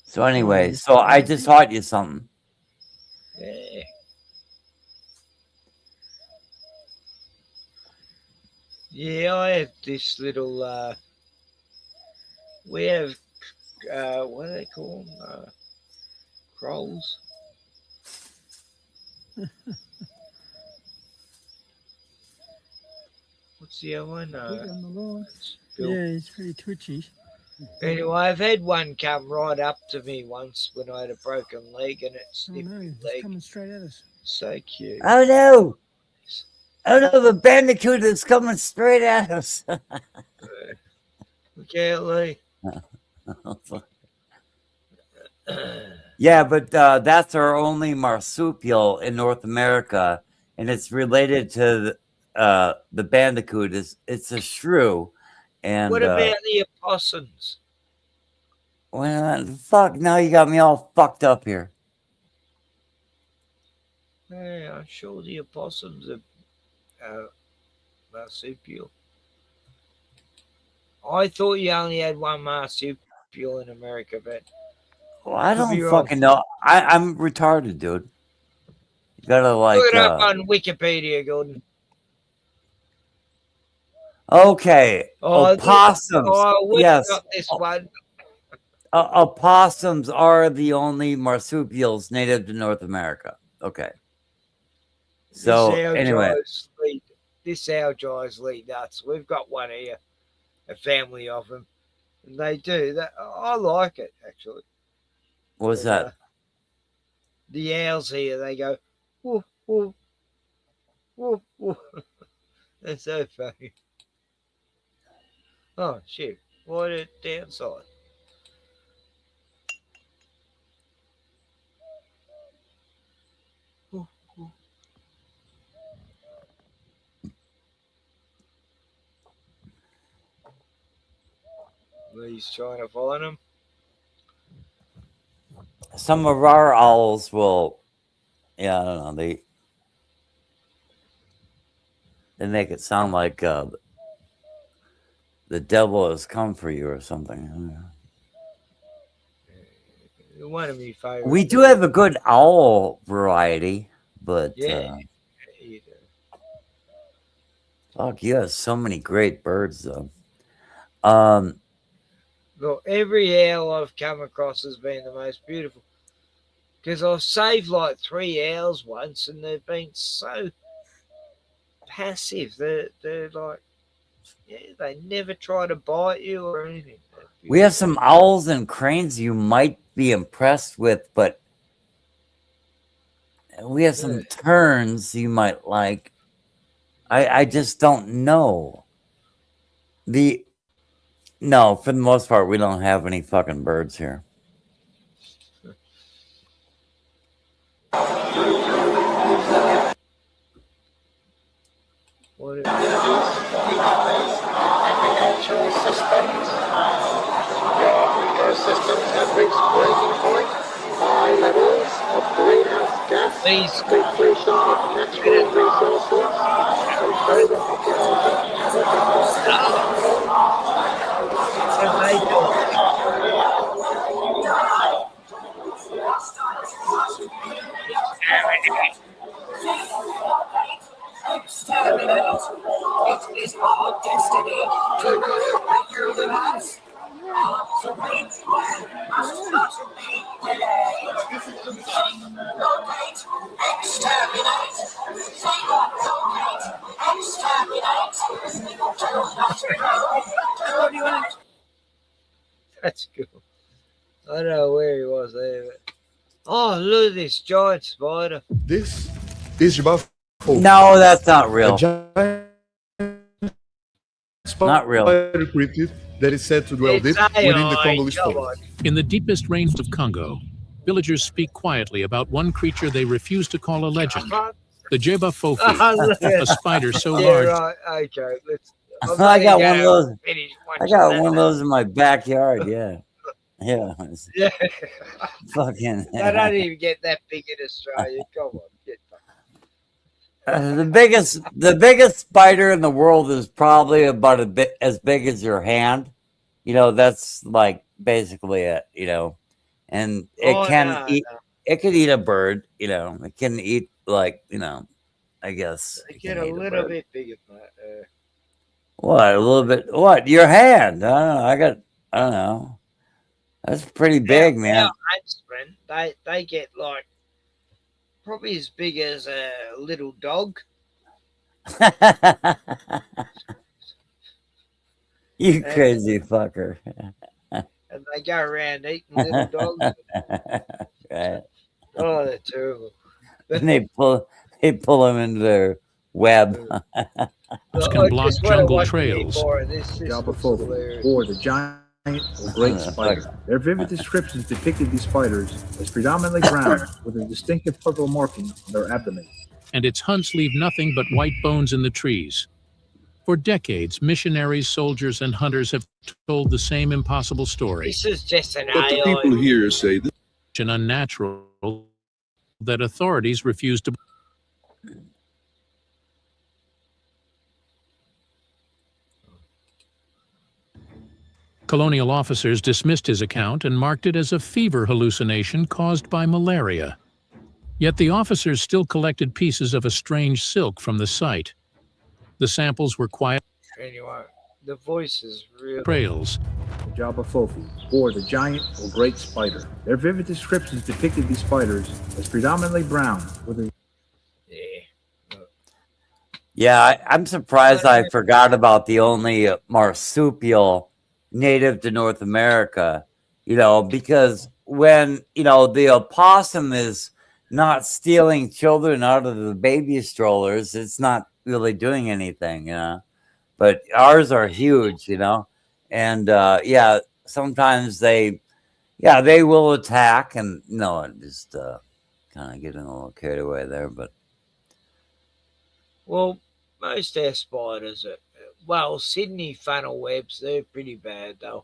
So anyway, so I just taught you something. Yeah. Yeah, I have this little, we have, what do they call them? Crolls. What's the other one? Yeah, it's pretty twitchy. Anyway, I've had one come right up to me once when I had a broken leg, and it snipped my It's leg. coming straight at us. So cute. Oh no! Oh no, the bandicoot is coming straight at us. Look out, Lee. Yeah, but that's our only marsupial in North America, and it's related to the bandicoot. It's a shrew. And What about the opossums? well, fuck! Now you got me all fucked up here. Yeah, I'm sure the opossums are marsupial. I thought you only had one marsupial in America, but Well, I could be don't wrong. fucking know. I'm retarded, dude. You gotta like. Look it up on Wikipedia, Gordon. Okay, opossums. We Yes, got this one. opossums are the only marsupials native to North America. Okay. So anyway, This our guys lead nuts. We've got one here, a family of them, and they do that. I like it actually. what's that? The owls here, they go, woof, woof, woof, woof. That's so funny. Oh shit! What a downside. He's trying to find him. Some of our owls will, yeah, I don't know. They make it sound like the devil has come for you or something. One of my favorites. We do have a good owl variety, but Yeah, you do. fuck, you have so many great birds, though. Look, every owl I've come across has been the most beautiful. Because I've saved like 3 owls once, and they've been so passive. They're like, yeah, they never try to bite you or anything. We have some owls and cranes you might be impressed with, but we have some terns you might like. I just don't know. No, for the most part, we don't have any fucking birds here. What systems have reached breaking point. High levels of greenhouse gas, depletion of natural resources, and further Exterminate. It is our destiny to regulate humans. Obsolete man must not be delayed. Locate. Exterminate. Say what? Locate. Exterminate. Do not know. That's cool. I don't know where he was there. But... Oh, look at this giant spider. This is your buff. No, that's not real. A giant Not real. spider cryptid that is said to dwell deep within the Congolese forest. In the deepest rains of Congo, villagers speak quietly about one creature they refuse to call a legend. The Jeba Fofi, a spider so Yeah, large. right. Okay, let's. I got one of those. I got one of those in my backyard. Yeah, yeah. Yeah. Fucking. They don't even get that big in Australia. Come on, get The biggest spider in the world is probably about a bit as big as your hand. You know, that's like basically it. You know, and it can eat. It can eat a bird. You know, it can eat like I guess. They get a little bit bigger than that. What? A little bit? What? Your hand? I don't know. I don't know. That's pretty big, man. They get like probably as big as a little dog. You crazy fucker. And they go around eating little dogs. Right. Oh, they're terrible. And they pull them into their web. Can block jungle trails. Or the giant or great spider. Their vivid descriptions depicted these spiders as predominantly brown with a distinctive purple marking on their abdomen. And its hunts leave nothing but white bones in the trees. For decades, missionaries, soldiers, and hunters have told the same impossible story. This is just an But the people here say this. An unnatural that authorities refuse to. Colonial officers dismissed his account and marked it as a fever hallucination caused by malaria. Yet the officers still collected pieces of a strange silk from the site. The samples were quiet Anyway, the voice is real. trails. The Jabafofi, or the giant or great spider. Their vivid descriptions depicted these spiders as predominantly brown with a Yeah, I'm surprised I forgot about the only marsupial native to North America, because when, the opossum is not stealing children out of the baby strollers, it's not really doing anything, but ours are huge, and sometimes they will attack, and just kind of getting a little carried away there, but Well, most air spiders are, Sydney funnel webs, they're pretty bad though.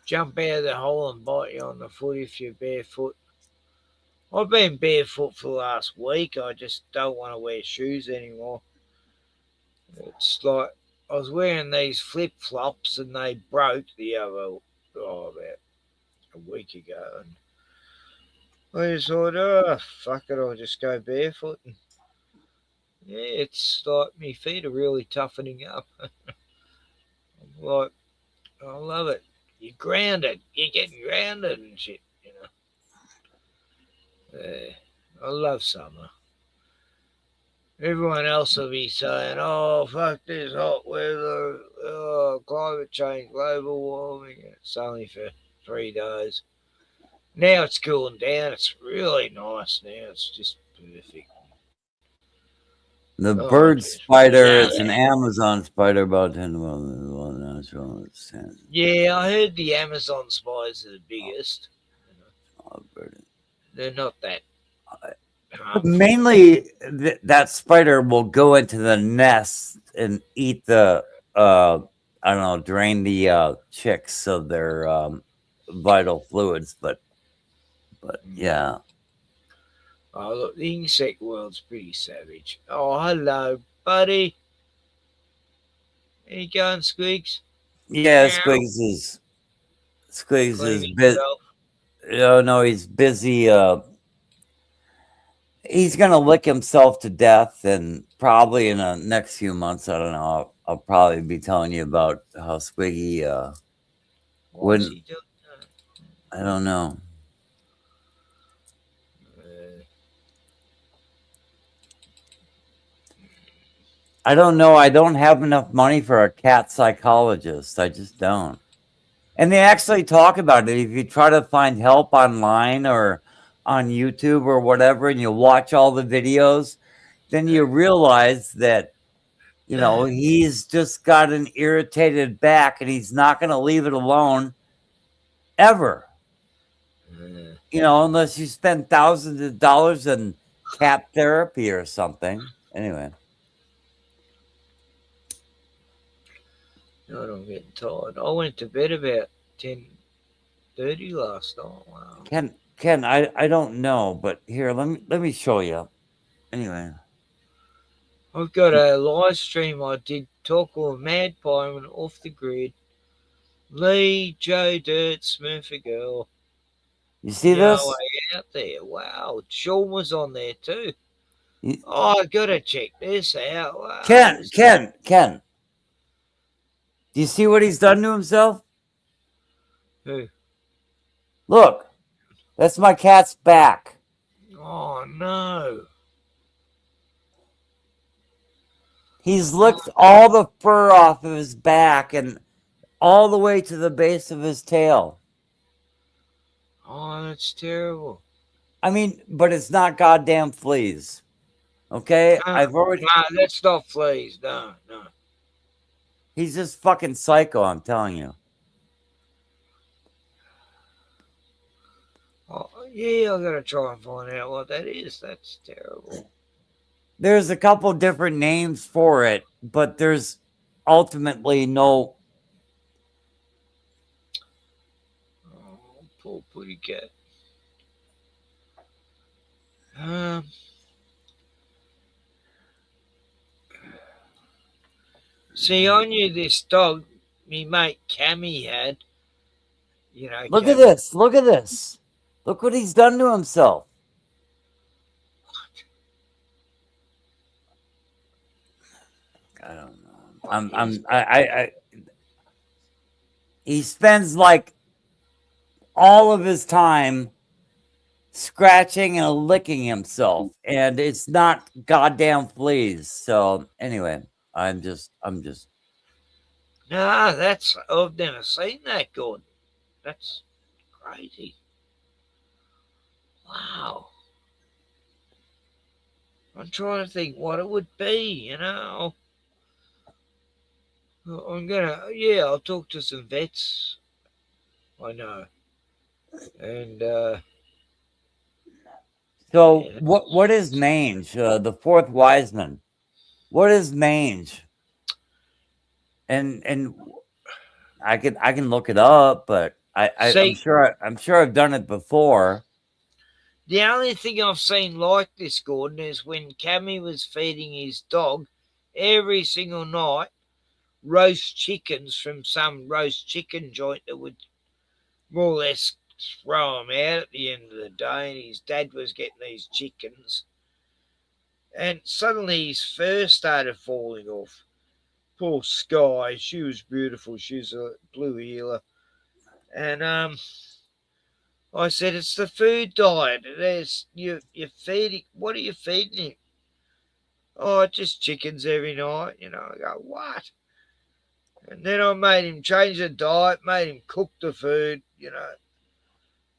Jump out of the hole and bite you on the foot if you're barefoot. I've been barefoot for the last week. I just don't want to wear shoes anymore. It's like I was wearing these flip-flops and they broke about a week ago. And I just thought, fuck it, I'll just go barefoot. And yeah, it's like my feet are really toughening up. I'm like, I love it. You're grounded. You're getting grounded and shit, I love summer. Everyone else will be saying, oh, fuck this hot weather, climate change, global warming. It's only for 3 days. Now it's cooling down. It's really nice now. It's just perfect. the bird spider is an Amazon spider about 10 to 1 natural. Yeah, I heard the Amazon spiders are the biggest. They're not that. Mainly, that spider will go into the nest and eat the, drain the chicks of their vital fluids. But yeah. Oh, look, the insect world's pretty savage. Oh, hello, buddy. How you going, Squigs? Yeah, Squigs is busy. Oh no, he's busy. He's gonna lick himself to death, and probably in the next few months, I don't know. I'll probably be telling you about how Squiggy Why is wouldn't. he doing I don't know. I don't know. I don't have enough money for a cat psychologist. I just don't. And they actually talk about it. If you try to find help online or on YouTube or whatever, and you watch all the videos, then you realize that, you know, he's just got an irritated back and he's not going to leave it alone ever. You know, unless you spend thousands of dollars in cat therapy or something. Anyway. God, I'm getting tired. I went to bed about 10:30 last night. Wow. Ken, I don't know, but here, let me show you. Anyway. I've got a live stream I did talk with Mad Pyron off the grid. Lee, Joe Dirt, Smurfer Girl. You see this? Out there. Wow. Sean was on there too. Oh, I gotta check this out. Wow. Ken. Do you see what he's done to himself? Who? Look, that's my cat's back. Oh no. He's licked all the fur off of his back and all the way to the base of his tail. Oh, that's terrible. I mean, but it's not goddamn fleas. Okay? I've already. Nah, that's not fleas. No. He's just fucking psycho, I'm telling you. Oh, yeah, I gotta try and find out what that is. That's terrible. There's a couple different names for it, but there's ultimately no. Oh, poor pretty cat. See, I knew this dog me mate Cammy had. You know, Look at this. Look at this. Look what he's done to himself. I don't know. He spends like all of his time scratching and licking himself, and it's not goddamn fleas. So anyway, I'm just. Nah, I've never seen that, Gordon. That's crazy. Wow. I'm trying to think what it would be, you know. I'll talk to some vets. I know. And, So what is mange? The fourth Wiseman. What is mange? And I can look it up, but I'm sure I've done it before. The only thing I've seen like this, Gordon, is when Cammy was feeding his dog every single night roast chickens from some roast chicken joint that would more or less throw him out at the end of the day, and his dad was getting these chickens. And suddenly his fur started falling off. Poor Sky, she was beautiful. She was a blue heeler. And I said, it's the food diet. You're feeding. What are you feeding him? Oh, just chickens every night. You know, I go, what? And then I made him change the diet, made him cook the food, you know.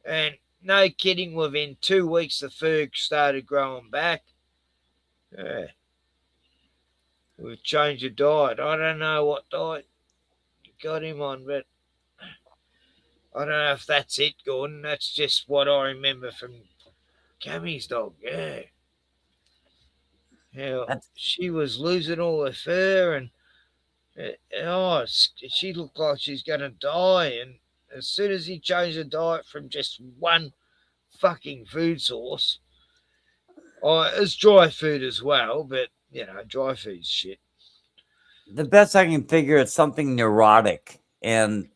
And no kidding, within 2 weeks, the fur started growing back. Yeah. We've changed the diet. I don't know what diet you got him on, but I don't know if that's it, Gordon. That's just what I remember from Cammy's dog. Yeah. She was losing all her fur, and she looked like she's going to die. And as soon as he changed the diet from just one fucking food source, it's dry food as well, but, you know, dry food's shit. The best I can figure, it's something neurotic. And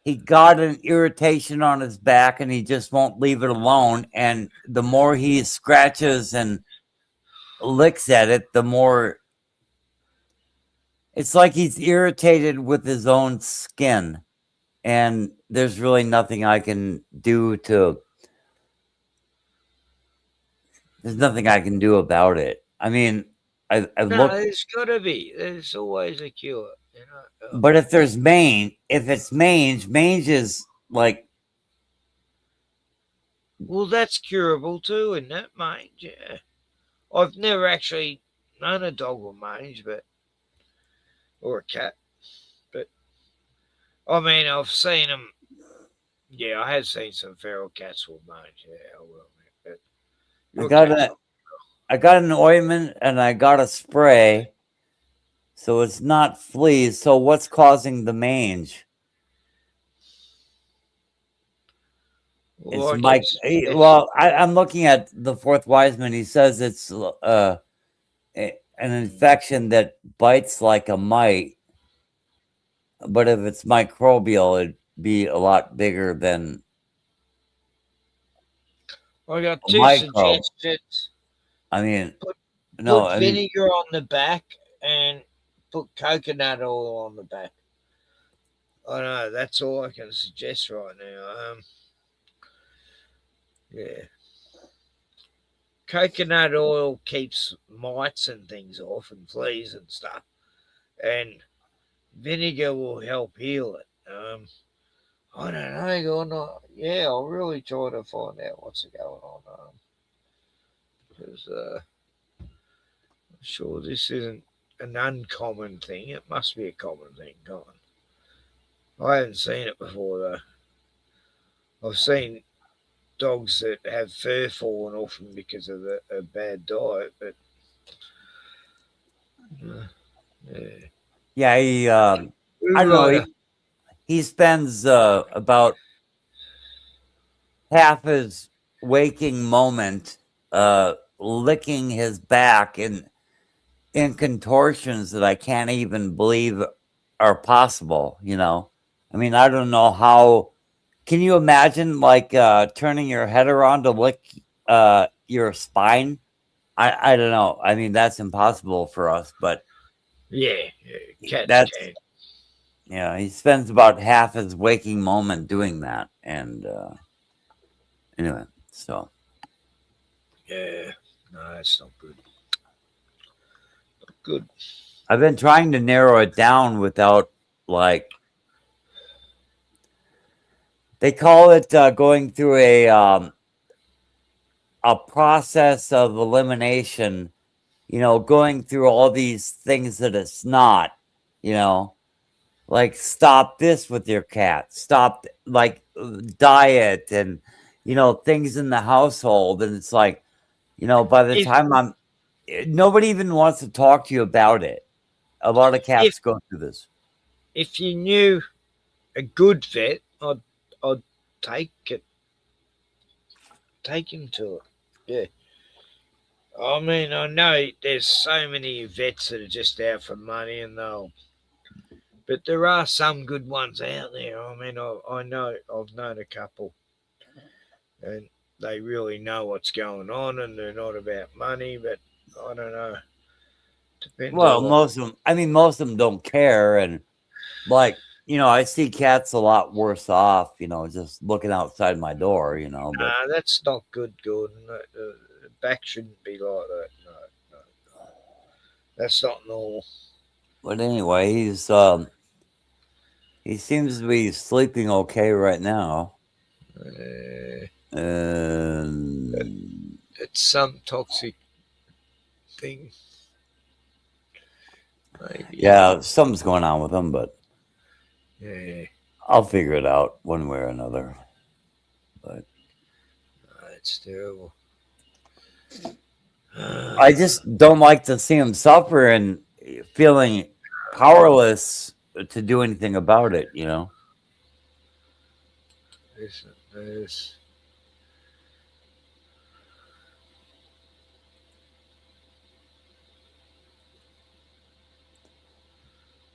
he got an irritation on his back and he just won't leave it alone. And the more he scratches and licks at it, the more it's like he's irritated with his own skin. And there's really nothing I can do there's nothing I can do about it. I mean, I No, look, there's got to be. There's always a cure. but if it's mange is like, Well, that's curable too, isn't it, mange? Yeah. I've never actually known a dog with mange, or a cat. But I mean, I've seen them. Yeah, I have seen some feral cats with mange. Yeah, I will. But I got an ointment and I got a spray, so it's not fleas. So what's causing the mange? Well, I'm looking at the Fourth Wiseman. He says it's an infection that bites like a mite, but if it's microbial, it'd be a lot bigger than I got a two microbe. suggestions. I mean, Put I mean, vinegar on the back and put coconut oil on the back. I know that's all I can suggest right now. Yeah, coconut oil keeps mites and things off and fleas and stuff, and vinegar will help heal it. I don't know, Gordon. Yeah, I'll really try to find out what's going on. Because I'm sure this isn't an uncommon thing. It must be a common thing, Gordon. I haven't seen it before, though. I've seen dogs that have fur falling off them because of a bad diet, but yeah, I don't know. He spends about half his waking moment licking his back in contortions that I can't even believe are possible. I mean, I don't know how. Can you imagine like turning your head around to lick your spine? I don't know. I mean, that's impossible for us, but yeah, cats can. Yeah, he spends about half his waking moment doing that, and anyway, so Yeah, no, that's not good. Not good. I've been trying to narrow it down without like they call it going through a process of elimination. Going through all these things that it's not. Like stop this with your cat, stop like diet and things in the household, and it's like by the time nobody even wants to talk to you about it. A lot of cats go through this. If you knew a good vet, I'd take him to it. Yeah. I mean, I know there's so many vets that are just out for money, but there are some good ones out there. I mean, I know I've known a couple, and they really know what's going on, and they're not about money. But I don't know. Depends. Well, most of them don't care, and like I see cats a lot worse off. Just looking outside my door. But that's not good, Gordon. The back shouldn't be like that. No. That's not normal. But anyway, he seems to be sleeping okay right now. It's some toxic thing. Maybe. Yeah, something's going on with him, but yeah, I'll figure it out one way or another. But it's terrible. I just don't like to see him suffer and feeling powerless to do anything about it. There's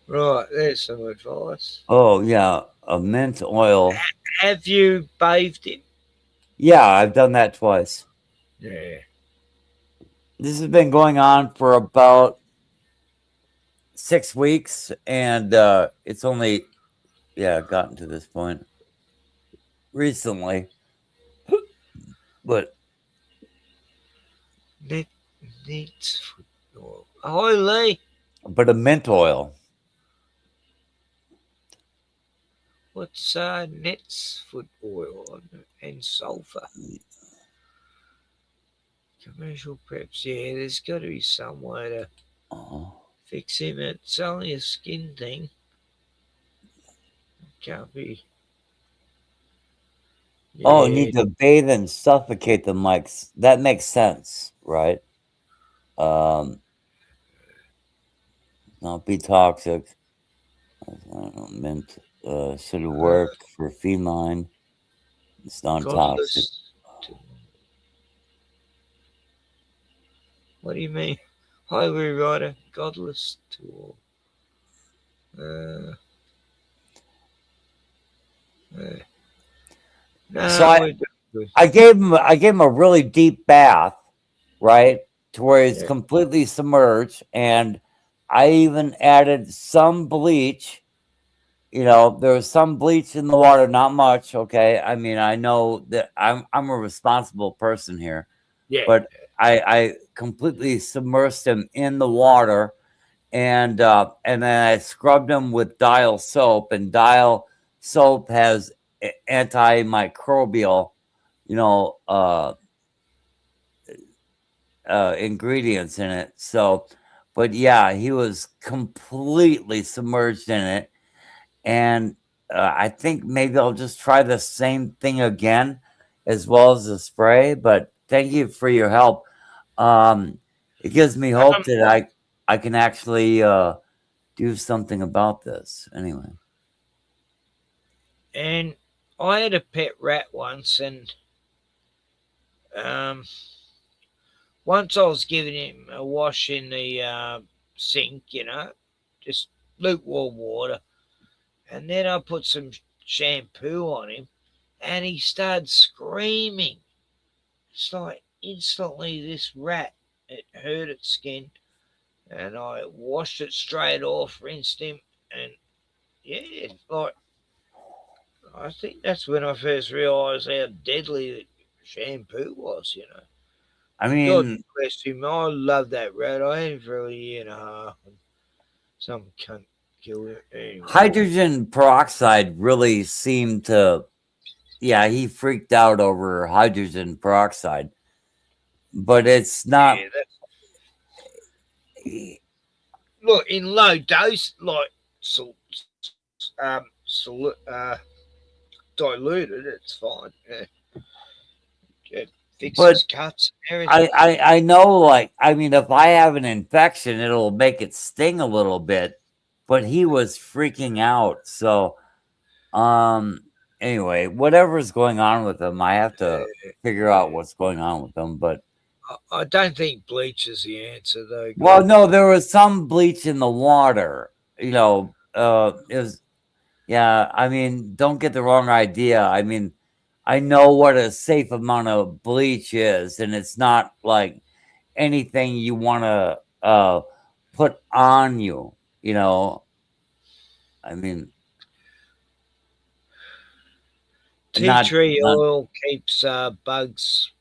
Right, there's some advice. Oh yeah, a mint oil. Have you bathed him? Yeah, I've done that twice. Yeah. This has been going on for about 6 weeks, and it's only gotten to this point recently. But Neat foot oil. Ahoy, Lee. a mint oil. What's Net's foot oil and sulfur? Commercial preps. Yeah, there's got to be some way to fix him. It's only a skin thing. Can't be. Oh, Yeah. need to bathe and suffocate the mics. That makes sense, right? Not be toxic. Mint should work for feline. It's not toxic. What do you mean? Highway rider, godless tool. So I gave him a really deep bath, right, to where he's completely submerged, and I even added some bleach. You know, there was some bleach in the water, not much. Okay, I mean, I know that I'm a responsible person here, but I completely submersed him in the water, and then I scrubbed him with Dial soap, and Dial soap has antimicrobial, ingredients in it. So, but yeah, he was completely submerged in it, and I think maybe I'll just try the same thing again, as well as the spray. But thank you for your help. It gives me hope that I can actually do something about this. Anyway. And I had a pet rat once, and once I was giving him a wash in the sink, just lukewarm water, and then I put some shampoo on him, and he started screaming. It's like instantly this rat, it hurt its skin, and I washed it straight off, rinsed him, and yeah, like I think that's when I first realised how deadly shampoo was. I mean, God bless him. I love that rat. I had him for a year and a half, and some cunt killed it. Anyway. Hydrogen peroxide really seemed to, he freaked out over hydrogen peroxide, but it's not. Look, in low dose, like diluted, it's fine. It fixes cuts and everything. I know, like, I mean, if I have an infection, it'll make it sting a little bit, but he was freaking out. So, anyway, whatever's going on with him, I have to figure out what's going on with him. But I don't think bleach is the answer, though. well, no, there was some bleach in the water. It was, I mean, don't get the wrong idea. I mean, I know what a safe amount of bleach is, and it's not like anything you want to put on you. I mean, tea tree oil keeps bugs.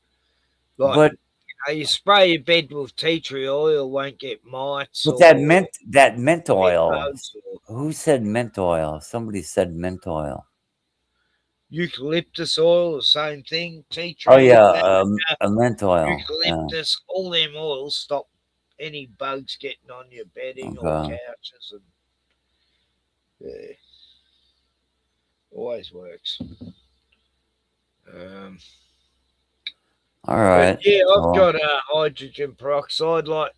Like, you spray your bed with tea tree oil, won't get mites. But that mint oil. Who said mint oil? Somebody said mint oil. Eucalyptus oil, the same thing. Tea tree. Oh yeah, a mint oil. Eucalyptus, all them oils stop any bugs getting on your bedding or couches, and always works. All right. Yeah, I've got hydrogen peroxide. Like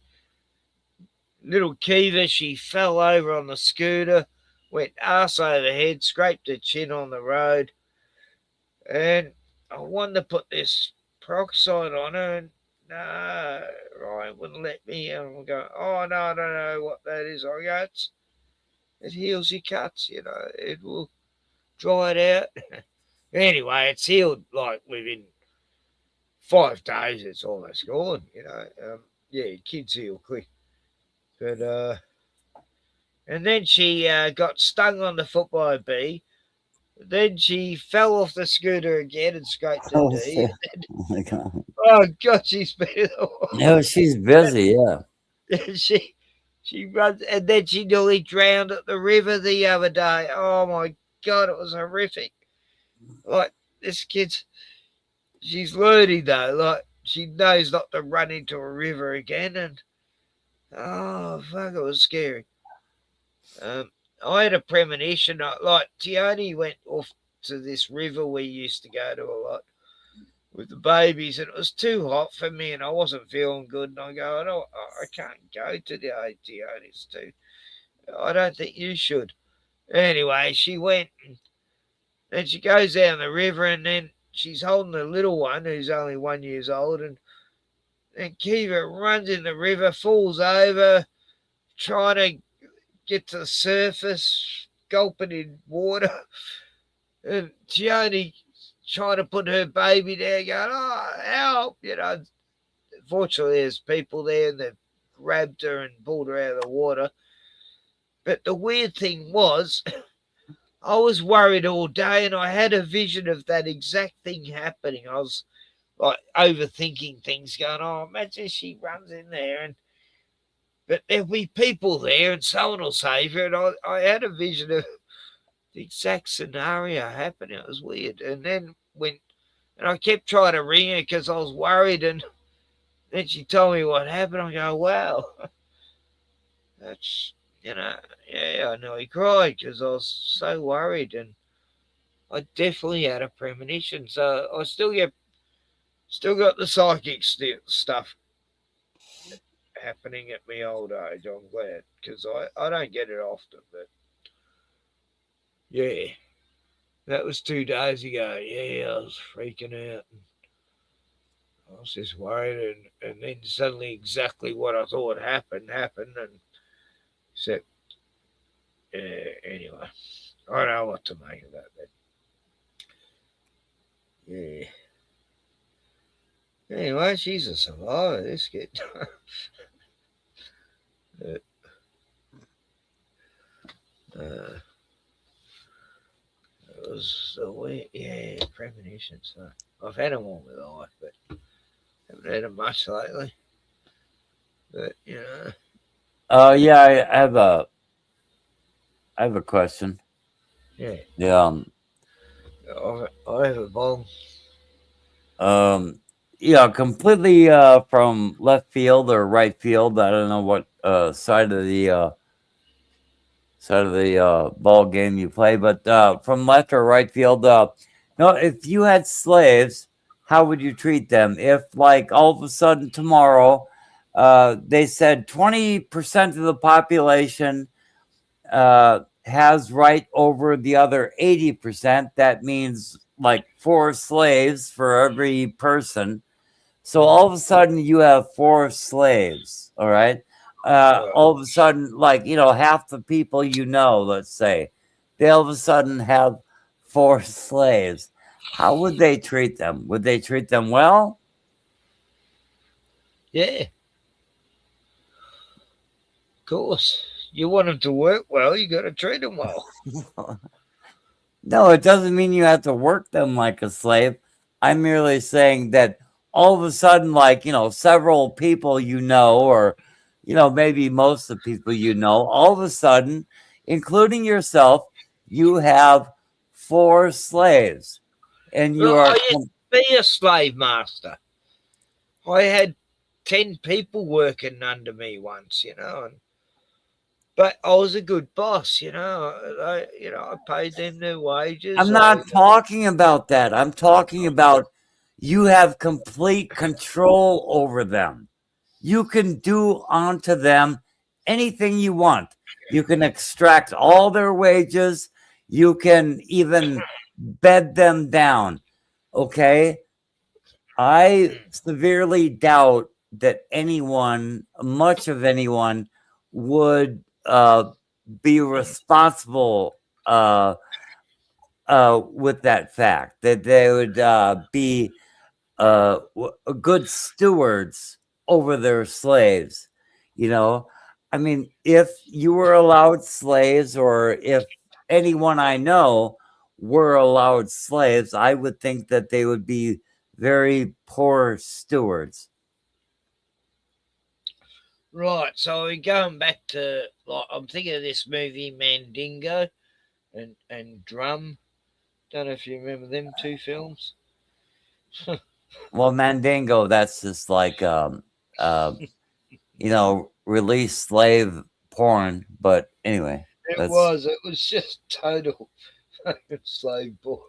little Kiva, she fell over on the scooter, went arse over head, scraped her chin on the road, and I wanted to put this peroxide on her, and no, Ryan wouldn't let me. And I'm going, oh no, I don't know what that is. I go, It heals your cuts, it will dry it out. Anyway, it's healed like within 5 days. It's almost gone. Yeah, kids heal quick. But and then she got stung on the foot by a bee. Then she fell off the scooter again and scraped her knee. Oh my God. Oh God, she's been. No, she's busy. Yeah. She runs, and then she nearly drowned at the river the other day. Oh my God, it was horrific. Like this kid's, she's learning though. Like she knows not to run into a river again, and oh fuck, it was scary. I had a premonition. Like Tioni went off to this river we used to go to a lot with the babies, and it was too hot for me, and I wasn't feeling good. And I go, I can't go to the ATO. It's too. I don't think you should. Anyway, she went, and then she goes down the river, and then she's holding the little one who's only 1 year old, and then Kiva runs in the river, falls over, trying to get to the surface, gulping in water, and she only trying to put her baby there, going, oh, help, Fortunately, there's people there, and they've grabbed her and pulled her out of the water. But the weird thing was, I was worried all day, and I had a vision of that exact thing happening. I was like overthinking things, going, oh, imagine she runs in there, but there'll be people there, and someone will save her. And I had a vision of the exact scenario happening. It was weird. And then and I kept trying to ring her because I was worried, and then she told me what happened. I go, wow, that's, yeah, I nearly cried because I was so worried, and I definitely had a premonition. So I still got the psychic stuff happening at my old age. I'm glad, because I don't get it often, but yeah, that was 2 days ago. Yeah, I was freaking out. I was just worried, and then suddenly exactly what I thought happened, and except, anyway, I don't know what to make of that. But yeah. Anyway, she's a survivor, this kid. It was so weird. Yeah, premonition. So I've had them all my life, but haven't had them much lately. But yeah, I have a question. Yeah. Yeah. I have a bomb. Yeah, completely from left field or right field. I don't know what side of the ball game you play, but from left or right field. No, if you had slaves, how would you treat them? If, like, all of a sudden tomorrow, they said 20% of the population has right over the other 80%, that means like 4 slaves for every person. So all of a sudden you have 4 slaves, all right? All of a sudden, like, half the people let's say, they all of a sudden have 4 slaves. How would they treat them? Would they treat them well? Yeah. Of course. You want them to work well, you got to treat them well. No, it doesn't mean you have to work them like a slave. I'm merely saying that all of a sudden, like, several people or, maybe most of the people all of a sudden, including yourself, you have 4 slaves. And you are... I used to be a slave master. I had 10 people working under me once, but I was a good boss, I paid them their wages. I'm not talking about that. I'm talking about you have complete control over them. You can do onto them anything you want. You can extract all their wages. You can even bed them down. Okay? I severely doubt that much of anyone would be responsible with that fact, that they would be good stewards over their slaves. You know, I mean, if you were allowed slaves, or if anyone I know were allowed slaves, I would think that they would be very poor stewards. Right, so we're going back to, like, I'm thinking of this movie Mandingo and Drum. Don't know if you remember them two films. Well, Mandingo, that's just like release slave porn. But anyway, It was just total fucking slave porn.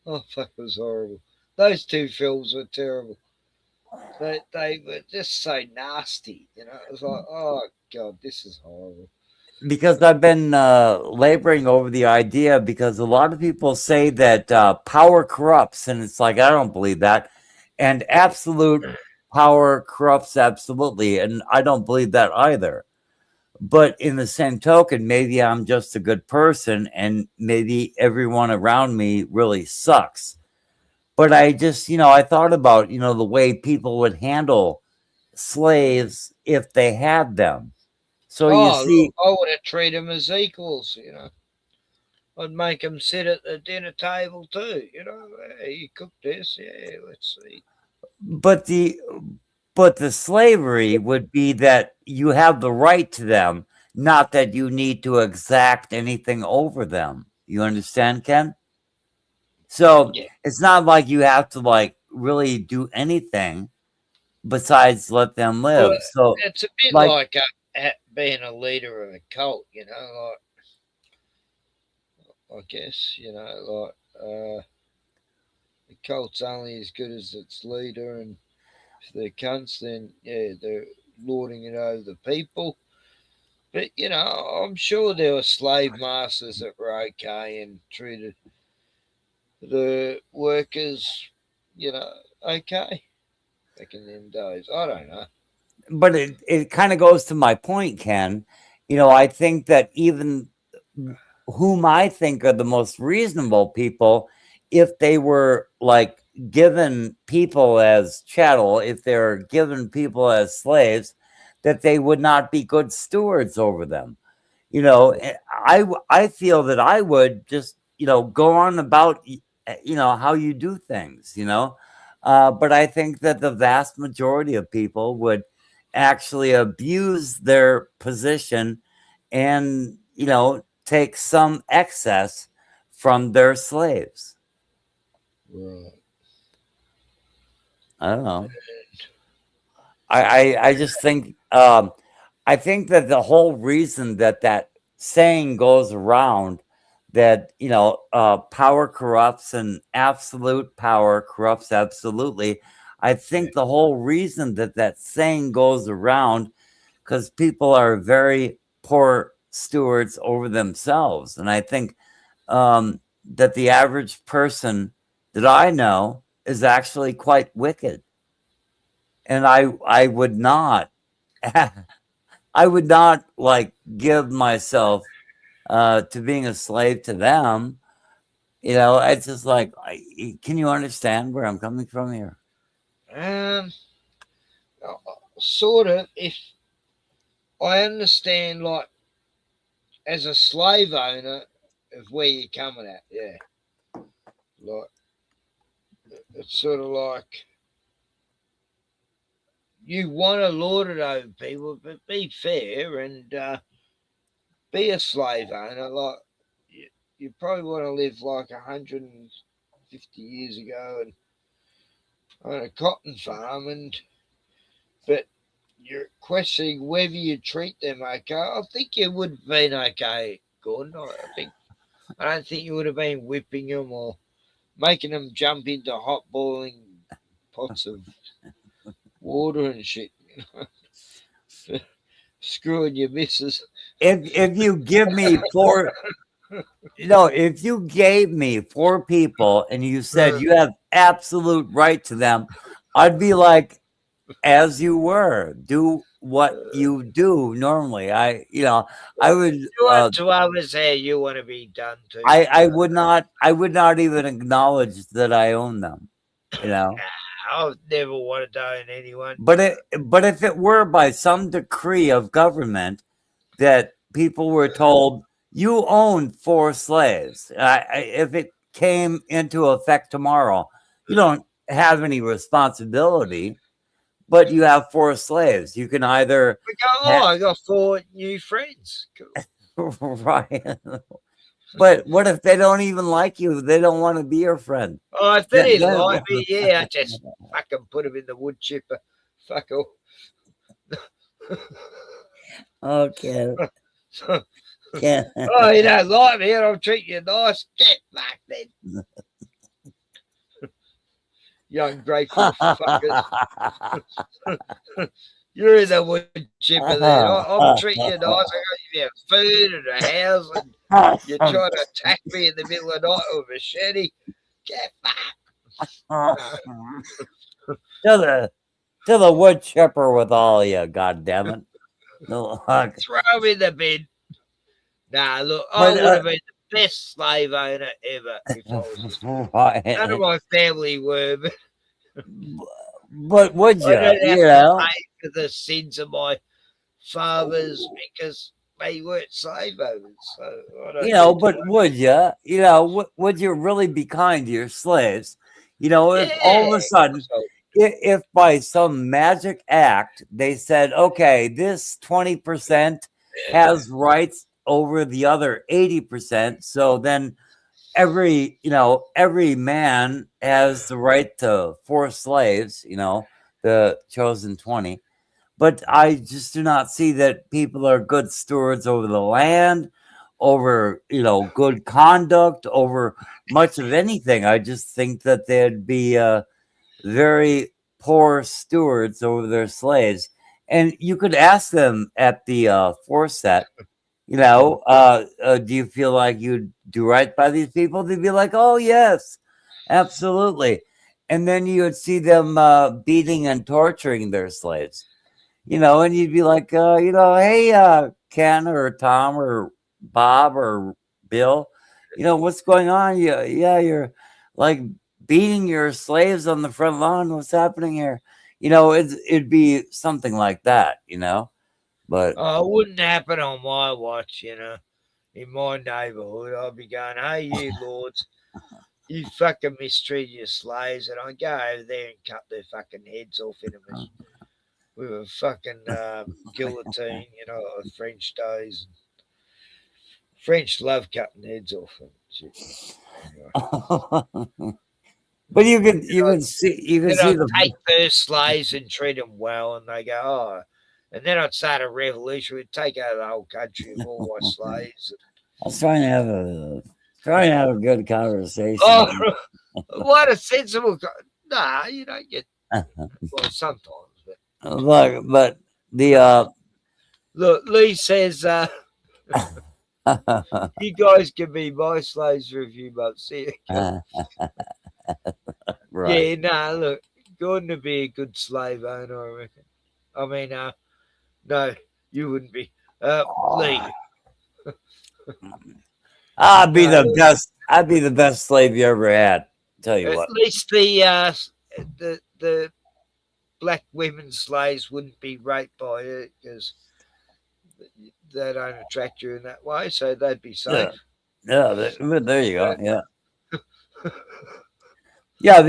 Oh fuck, it was horrible. Those two films were terrible. They were just so nasty, you know. It was like, oh god, this is horrible. because I've been laboring over the idea, because a lot of people say that power corrupts, and it's like, I don't believe that. And absolute power corrupts absolutely, and I don't believe that either. But in the same token, maybe I'm just a good person, and maybe everyone around me really sucks. But I just, I thought about, the way people would handle slaves if they had them. So you see, I would have treated them as equals, you know. I'd make them sit at the dinner table too, you know. Hey, you cook this, yeah, let's see. but the slavery would be that you have the right to them, not that you need to exact anything over them. You understand, Ken? So Yeah. it's not like you have to like really do anything besides let them live. Well, So it's a bit like, like being a leader of a cult, you know, like, I guess, you know, like the cult's only as good as its leader, and if they're cunts, then yeah, they're lording it over the people. But you know, I'm sure there were slave masters that were okay and treated the workers, you know, okay back in them days. I don't know. but it kind of goes to my point, Ken. I think that even whom I think are the most reasonable people, if they were like given people as chattel, if they're given people as slaves, that they would not be good stewards over them. I feel that I would just, go on about, how you do things, but I think that the vast majority of people would actually abuse their position and, take some excess from their slaves. Right. I don't know. I just think, I think that the whole reason that saying goes around, that power corrupts and absolute power corrupts absolutely. I think the whole reason that saying goes around, because people are very poor stewards over themselves, and I think that the average person that I know is actually quite wicked, and I would not. I would not like give myself to being a slave to them. It's just like, can you understand where I'm coming from here? Sort of. If I understand, like, as a slave owner, of where you're coming at, yeah. Like, it's sort of like you want to lord it over people, but be fair and be a slave owner. Like, you probably want to live like 150 years ago and on a cotton farm, but you're questioning whether you treat them okay. I think you would have been okay, Gordon. I don't think you would have been whipping them or making them jump into hot boiling pots of water and shit. Screwing your missus. If you give me four, if you gave me four people and you said you have absolute right to them, I'd be like, as you were, do what you do normally. I would. You want to others there, you want to be done to. I would not even acknowledge that I own them. I never want to die in anyone. But if it were by some decree of government that people were told you own 4 slaves, if it came into effect tomorrow, you don't have any responsibility, but you have 4 slaves. You can either I got 4 new friends. Cool. Right. But what if they don't even like you? They don't want to be your friend. Oh, if they didn't like me, yeah, I just fucking put them in the wood chipper. Fuck off. Okay. Yeah. Oh, you don't like me, and I'll treat you nice. Get back then. You ungrateful fuckers. You're in the wood chipper then. I'll treat you nice. I got you food and a house, and you're trying to attack me in the middle of the night with a machete. Get back. to the wood chipper with all you, goddammit. Throw me in the bin. Nah, look, I would have been the best slave owner ever if I was. Right. None of my family were. But would you? I don't have You to know? pay for the sins of my fathers because they weren't slave owners. So I don't need But to- would you? Would you really be kind to your slaves? If all of a sudden, if by some magic act they said, okay, this 20% has rights over the other 80%, so then every man has the right to 4 slaves, the chosen 20. But I just do not see that people are good stewards over the land, over, good conduct, over much of anything. I just think that they'd be very poor stewards over their slaves. And you could ask them at the forset, do you feel like you do right by these people? They'd be like, oh, yes, absolutely. And then you would see them beating and torturing their slaves, and you'd be like, hey, Ken or Tom or Bob or Bill, what's going on? You're like beating your slaves on the front lawn. What's happening here? It'd be something like that, but it wouldn't happen on my watch, in my neighborhood. I'd be going, hey, you lords, you fucking mistreat your slaves, and I'd go over there and cut their fucking heads off in them with a fucking guillotine, of French days. French love cutting heads off and shit. But you can see the take their slaves and treat them well, and they go, oh. And then I'd start a revolution. We'd take over the whole country with all my slaves. I was trying to have a good conversation. Oh, what a sensible. Nah, you don't get. Well, sometimes. Look, but the look, Lee says, you guys can be my slaves for a few months. See you. Right. Yeah, look, Gordon would be a good slave owner, I reckon. I mean, no, you wouldn't be. Lee. I'd be the best slave you ever had. Tell you what. At least the black women slaves wouldn't be raped by it because they don't attract you in that way, so they'd be safe. Yeah, there you go. Yeah. Yeah,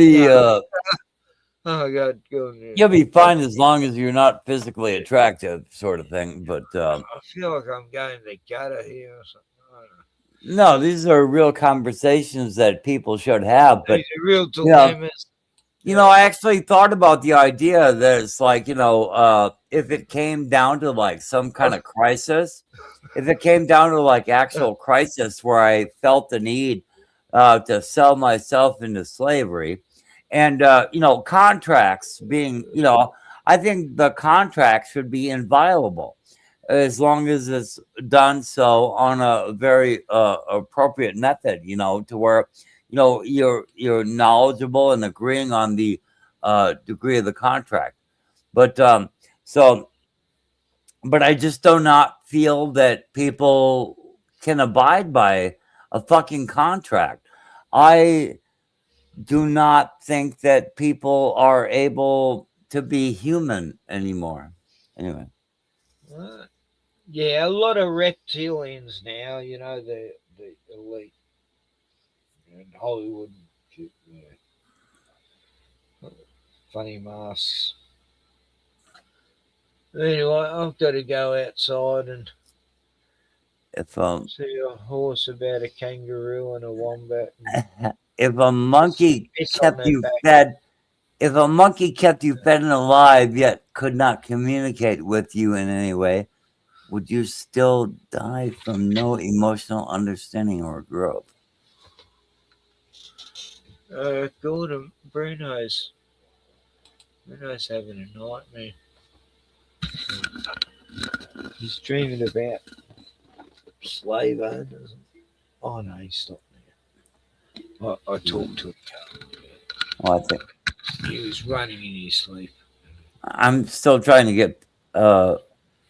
oh God, go on. You'll be fine as long as you're not physically attractive, sort of thing. But I feel like I'm going to the gutter here or something. I don't know. No, these are real conversations that people should have. But these are real dilemmas. I actually thought about the idea that it's like, if it came down to like some kind of crisis, if it came down to like actual crisis where I felt the need to sell myself into slavery, and contracts being, I think the contract should be inviolable as long as it's done so on a very appropriate method, to where you're knowledgeable and agreeing on the degree of the contract. But so but I just do not feel that people can abide by a fucking contract. I do not think that people are able to be human anymore. Anyway. Yeah, a lot of reptilians now, you know, the elite in Hollywood, funny masks. Anyway, I've got to go outside and see a horse about a kangaroo and a wombat. If a monkey Piss on kept their you back. fed, if a monkey kept you fed and alive yet could not communicate with you in any way, would you still die from no emotional understanding or growth? Gordon Bruno's having a nightmare. He's dreaming about slave owners. Oh no, he stopped now. I talked to him. Well, I think He was running in his sleep. I'm still trying to get,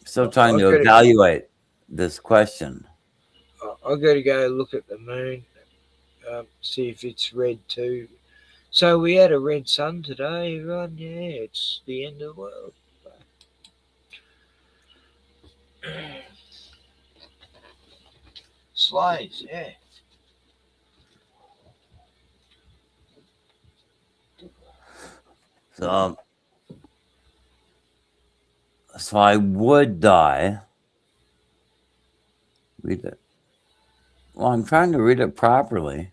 still trying to evaluate this question. I've got to go look at the moon, see if it's red too. So we had a red sun today, everyone. Yeah, it's the end of the world. Slaves, yeah. So I would die. Read it. Well, I'm trying to read it properly.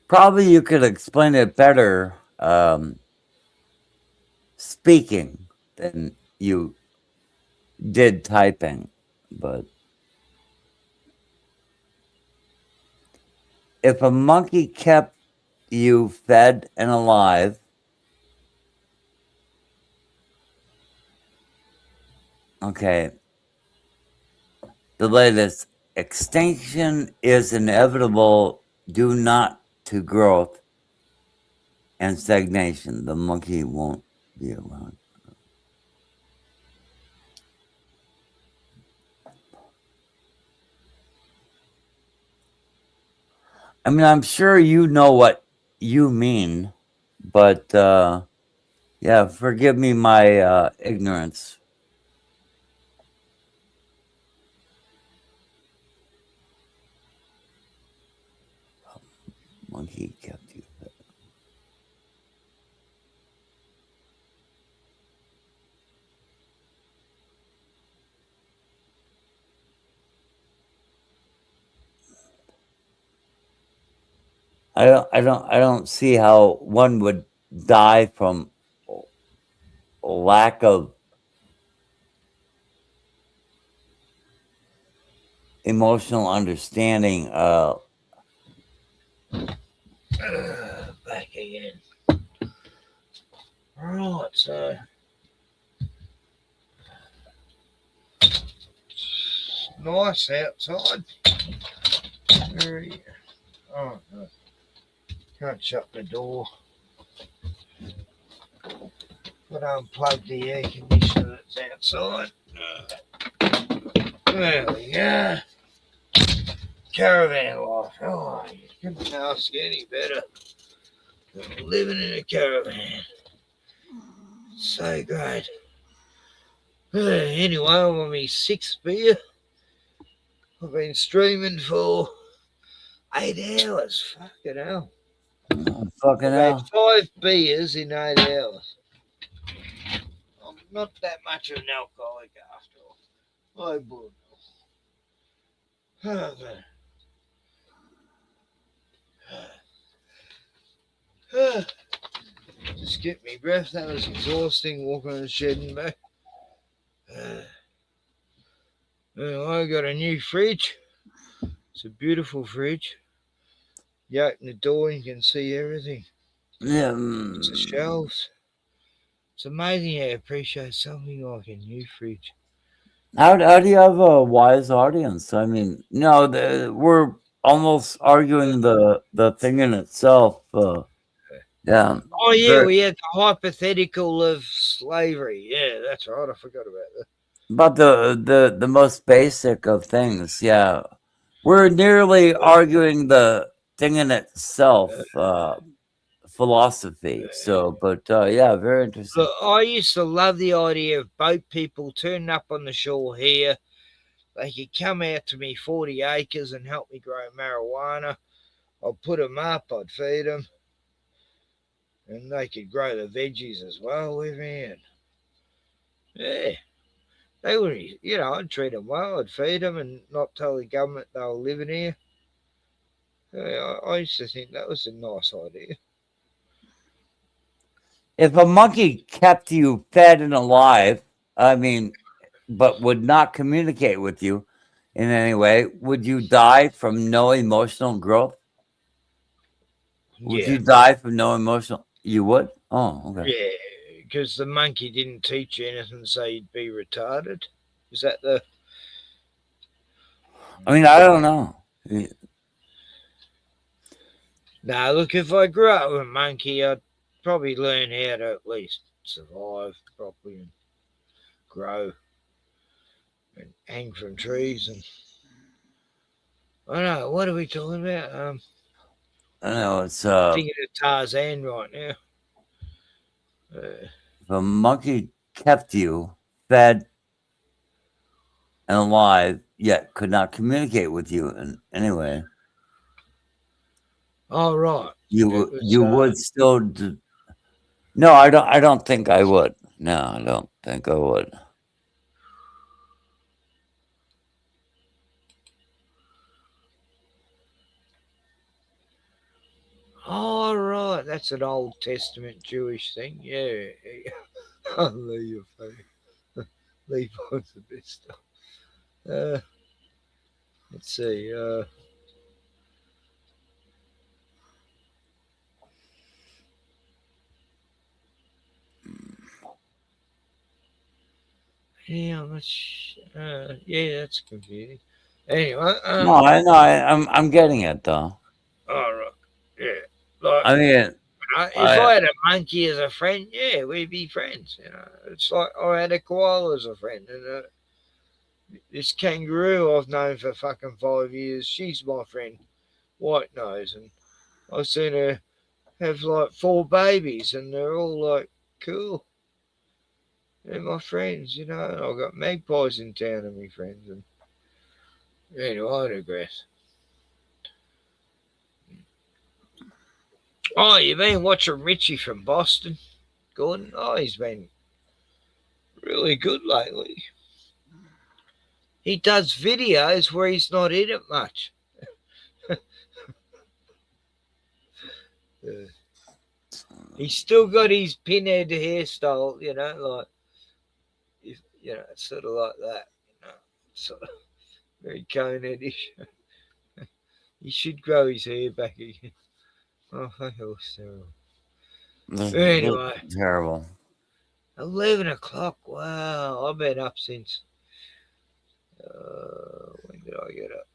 Probably you could explain it better speaking than you did typing, but if a monkey kept you fed and alive, okay, the latest extinction is inevitable due not to growth and stagnation. The monkey won't be around. I mean, I'm sure you know what you mean, but yeah, forgive me my ignorance. Monkey kept you fed. I don't see how one would die from lack of emotional understanding. Back again. Right, so nice outside. Very. Oh no. Can't shut the door. But unplug the air conditioner that's outside. There we go. Caravan life. Oh, you couldn't ask any better than living in a caravan. So great. Anyway, I'm on my 6th beer. I've been streaming for 8 hours. Fucking hell. Fucking I've hell. had 5 beers in 8 hours. I'm not that much of an alcoholic after all. I would. Just get me breath. That was exhausting walking on the shed and back. I got a new fridge. It's a beautiful fridge. You open the door and you can see everything. Yeah. It's the shelves. It's amazing how you appreciate something like a new fridge. How do you have a wise audience? I mean, no, we're almost arguing the thing in itself. Yeah. Oh yeah, we had the hypothetical of slavery. Yeah, that's right. I forgot about that. But the most basic of things, yeah. We're nearly arguing the thing in itself, philosophy. So, but yeah, very interesting. Look, I used to love the idea of boat people turning up on the shore here. They could come out to me 40 acres and help me grow marijuana. I'd put them up, I'd feed them. And they could grow the veggies as well with me. And yeah, they would, I'd treat them well. I'd feed them and not tell the government they were living here. Yeah, I used to think that was a nice idea. If a monkey kept you fed and alive, I mean, but would not communicate with you in any way, would you die from no emotional growth? Would Yeah. you die from no emotional? You would? Oh, okay. Yeah, because the monkey didn't teach you anything, so you'd be retarded. Is that the... I mean, I don't know. Now, look, if I grew up with a monkey, I'd probably learn how to at least survive properly and grow and hang from trees. And I don't know, what are we talking about? I know it's thinking of Tarzan right now. If a monkey kept you fed and alive, yet could not communicate with you in any way. Oh, right. You would still no, I don't think I would. No, I don't think I would. Oh, right. That's an Old Testament Jewish thing. Yeah. I'll leave your face. Levi's the best stuff. Let's see. Yeah, that's confusing. Anyway, no, I know. I'm getting it though. All right. Yeah. Like, I mean, if I had a monkey as a friend, yeah, we'd be friends. It's like I had a koala as a friend, and this kangaroo I've known for fucking 5 years. She's my friend, White Nose, and I've seen her have like 4 babies, and they're all like cool. They're my friends, and I've got magpies in town and my friends, and anyway, I digress. Oh, you've been watching Richie from Boston, Gordon? Oh, he's been really good lately. He does videos where he's not in it much. He's still got his pinhead hairstyle, like, it's sort of like that, sort of very coneheadish. He should grow his hair back again. Oh, fuck, it was terrible. Anyway. Terrible. 11 o'clock. Wow. I've been up since. When did I get up?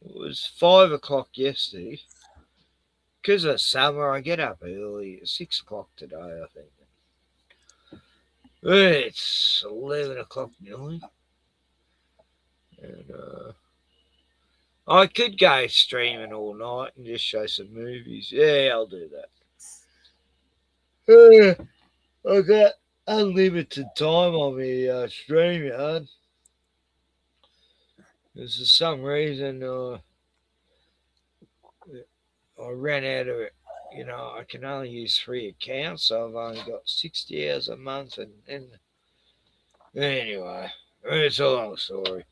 It was 5 o'clock yesterday. Because of summer, I get up early. 6 o'clock today, I think. It's 11 o'clock nearly. And I could go streaming all night and just show some movies. Yeah, I'll do that. I got unlimited time on my stream yard. Because for some reason I ran out of it. I can only use 3 accounts, so I've only got 60 hours a month. And anyway, it's a long story.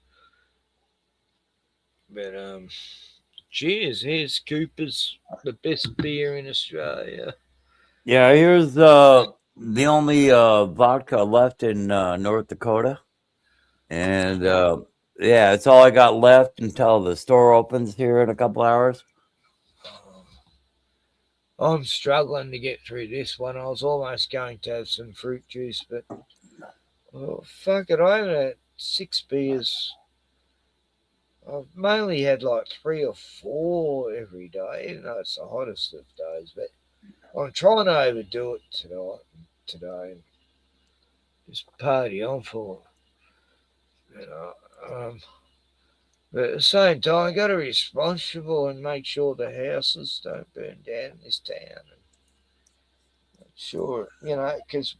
But cheers. Here's Cooper's, the best beer in Australia. Yeah, here's the only vodka left in North Dakota, and yeah, it's all I got left until the store opens here in a couple hours. I'm struggling to get through this one. I was almost going to have some fruit juice, but fuck it, I haven't had 6 beers. I've mainly had like 3 or 4 every day, even though it's the hottest of days. But I'm trying to overdo it today, and just party on for it. But at the same time, I got to be responsible and make sure the houses don't burn down in this town. And sure, because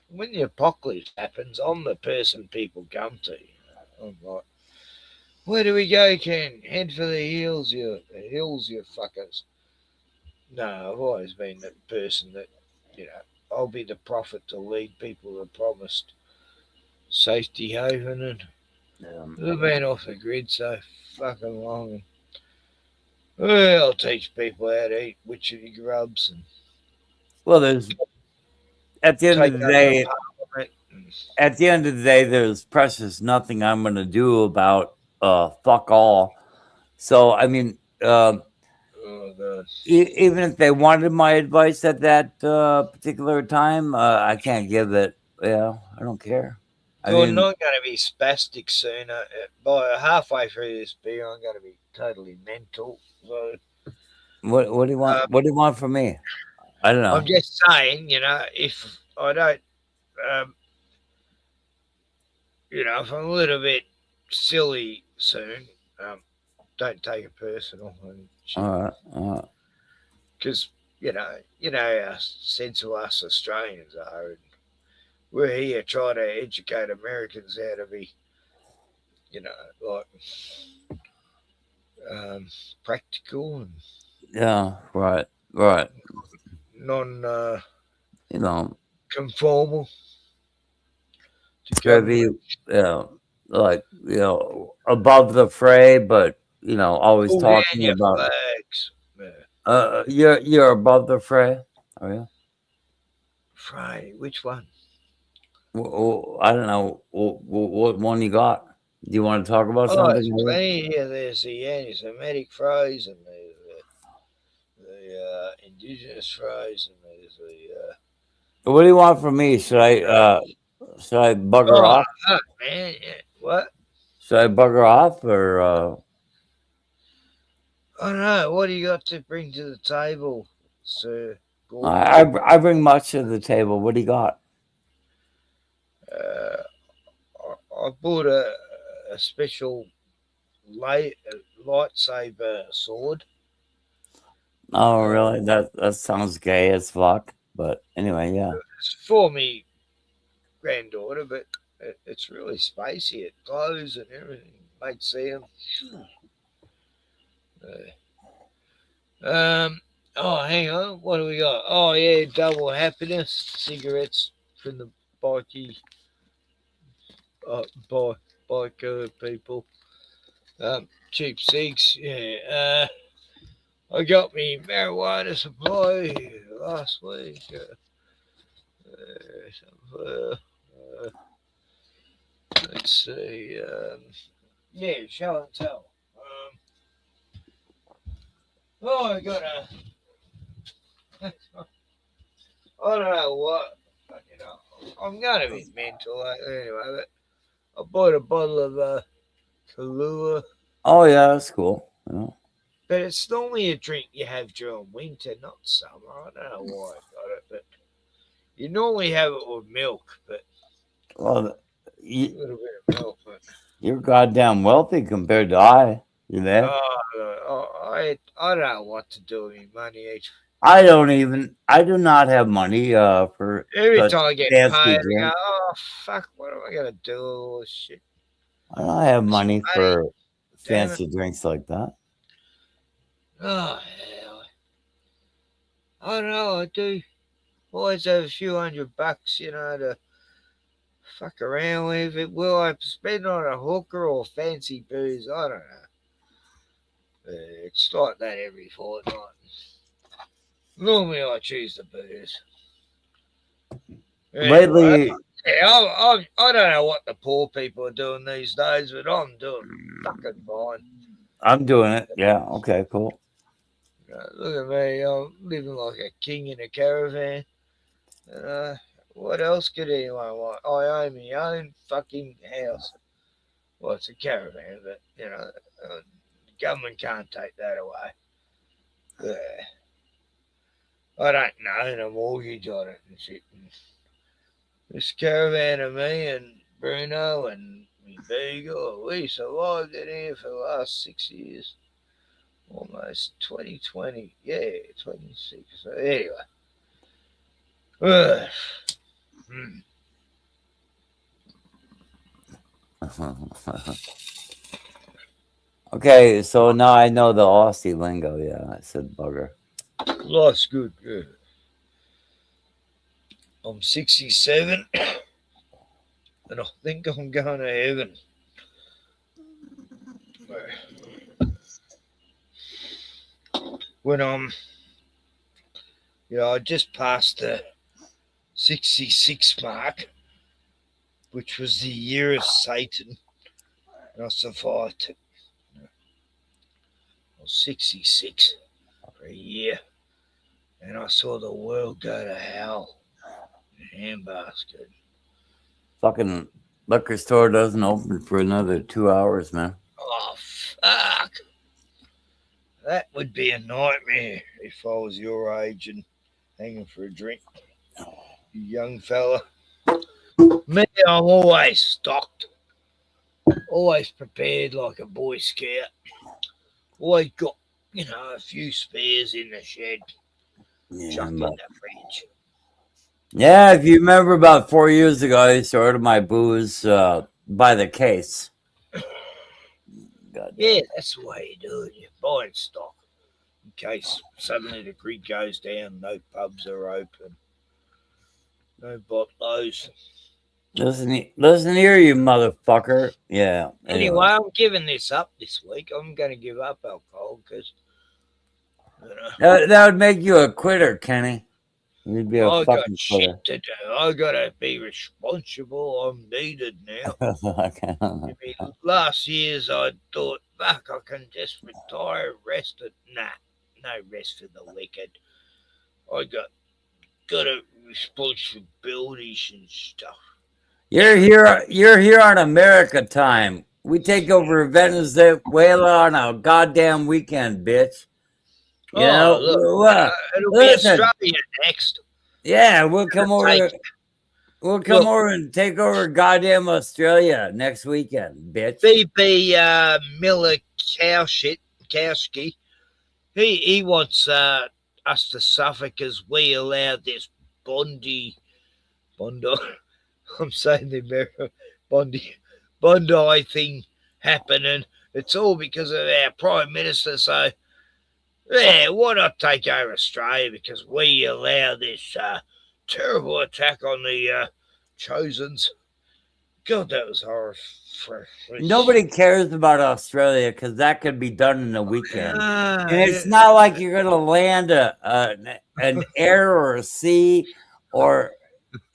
when the apocalypse happens, I'm the person people come to. I'm like, where do we go, Ken? Head for the hills, you fuckers. No, I've always been the person that, I'll be the prophet to lead people to the promised safety haven, and we've been off the grid so fucking long. And, well, I'll teach people how to eat witchetty grubs. And well, there's at the end of the day, there's precious nothing I'm going to do about fuck all. So I mean, even if they wanted my advice at that particular time, I can't give it. Yeah, I don't care. You're not going to be spastic soon. By halfway through this beer, I'm going to be totally mental. So, what do you want? What do you want from me? I don't know. I'm just saying, if I don't, if I'm a little bit silly soon, don't take it personal. All right. Because how sensible us Australians are. And we're here trying to educate Americans how to be, practical and right. Non, conformal. To be, above the fray, but always talking about flags. You're above the fray, are you? Fray, which one? I don't know. What one you got? Do you want to talk about something? There's plenty. Yeah, there's the anti-Semitic phrase, and there's the indigenous phrase, and there's the. What do you want from me? Should I bugger off? Man, yeah. What? Should I bugger off or? I don't know. What do you got to bring to the table, sir? I bring much to the table. What do you got? I bought a special lightsaber sword. Oh, really? That sounds gay as fuck. But anyway, yeah. It's for me granddaughter, but it's really spacey. It glows and everything. Might see them. Hang on. What do we got? Oh, yeah, double happiness cigarettes from the bikey biker people. Cheap cigs. Yeah. I got me marijuana supply last week. Let's see. Yeah, show and tell. I got I don't know what. I'm going to be mental anyway, but I bought a bottle of Kahlua. Oh, yeah, that's cool. Yeah. But it's normally a drink you have during winter, not summer. I don't know why I got it, but you normally have it with milk. But a little bit of milk. But you're goddamn wealthy compared to I. You there? I don't know what to do with my money. I do not have money for every time I get paid, I go, oh fuck, what am I gonna do with all this shit? I don't have money for fancy drinks like that. Oh hell. I don't know, I do always have a few $100, to fuck around with. It will I spend on a hooker or fancy booze? I don't know. It's like that every fortnight. Normally I choose the booze. Lately, I don't know what the poor people are doing these days, but I'm doing fucking fine. I'm doing it. Yeah. Okay. Cool. Look at me. I'm living like a king in a caravan. What else could anyone want? I own my own fucking house. Well, it's a caravan, but, the government can't take that away. I don't own a mortgage on it and shit. This caravan of me and Bruno and me Beagle, we survived in here for the last 6 years. Almost 2020. Yeah, 26. So anyway. Okay, so now I know the Aussie lingo. Yeah, I said bugger. Life's good. Yeah. I'm 67 and I think I'm going to heaven. When I just passed the 66 mark, which was the year of Satan, and I survived it. I was 66 for a year, and I saw the world go to hell in a handbasket. Fucking liquor store doesn't open for another 2 hours, man. Oh, fuck. That would be a nightmare if I was your age and hanging for a drink. You young fella. Me, I'm always stocked. Always prepared like a Boy Scout. Always got, a few spares in the shed. Chucked in the fridge. Yeah, if you remember about 4 years ago, I used to order my booze by the case. Yeah, that's the way you do it. You buy in stock in case suddenly the grid goes down, no pubs are open, no botlos. Listen here, you motherfucker. Yeah. Anyway, I'm giving this up this week. I'm going to give up alcohol because That would make you a quitter, Kenny. You'd be a I got fucking shit quitter. to do. I got to be responsible. I'm needed now. Last year's I thought, fuck, I can just retire, rest it. Nah, no rest for the wicked. I got a responsibilities and stuff. You're here on America time. We take over Venezuela on a goddamn weekend, bitch. You know, Look, it'll listen. be Australia next. Yeah, we'll come over. We'll come over and take over goddamn Australia next weekend, bitch. BB Milakowski, he wants us to suffer because we allowed this Bondi. I'm saying the American Bondi thing happening. It's all because of our Prime Minister. So, yeah, why not take over Australia because we allow this terrible attack on the Chosens? God, that was horrible. Nobody cares about Australia because that could be done in a weekend. And it's not like you're going to land an air or a sea or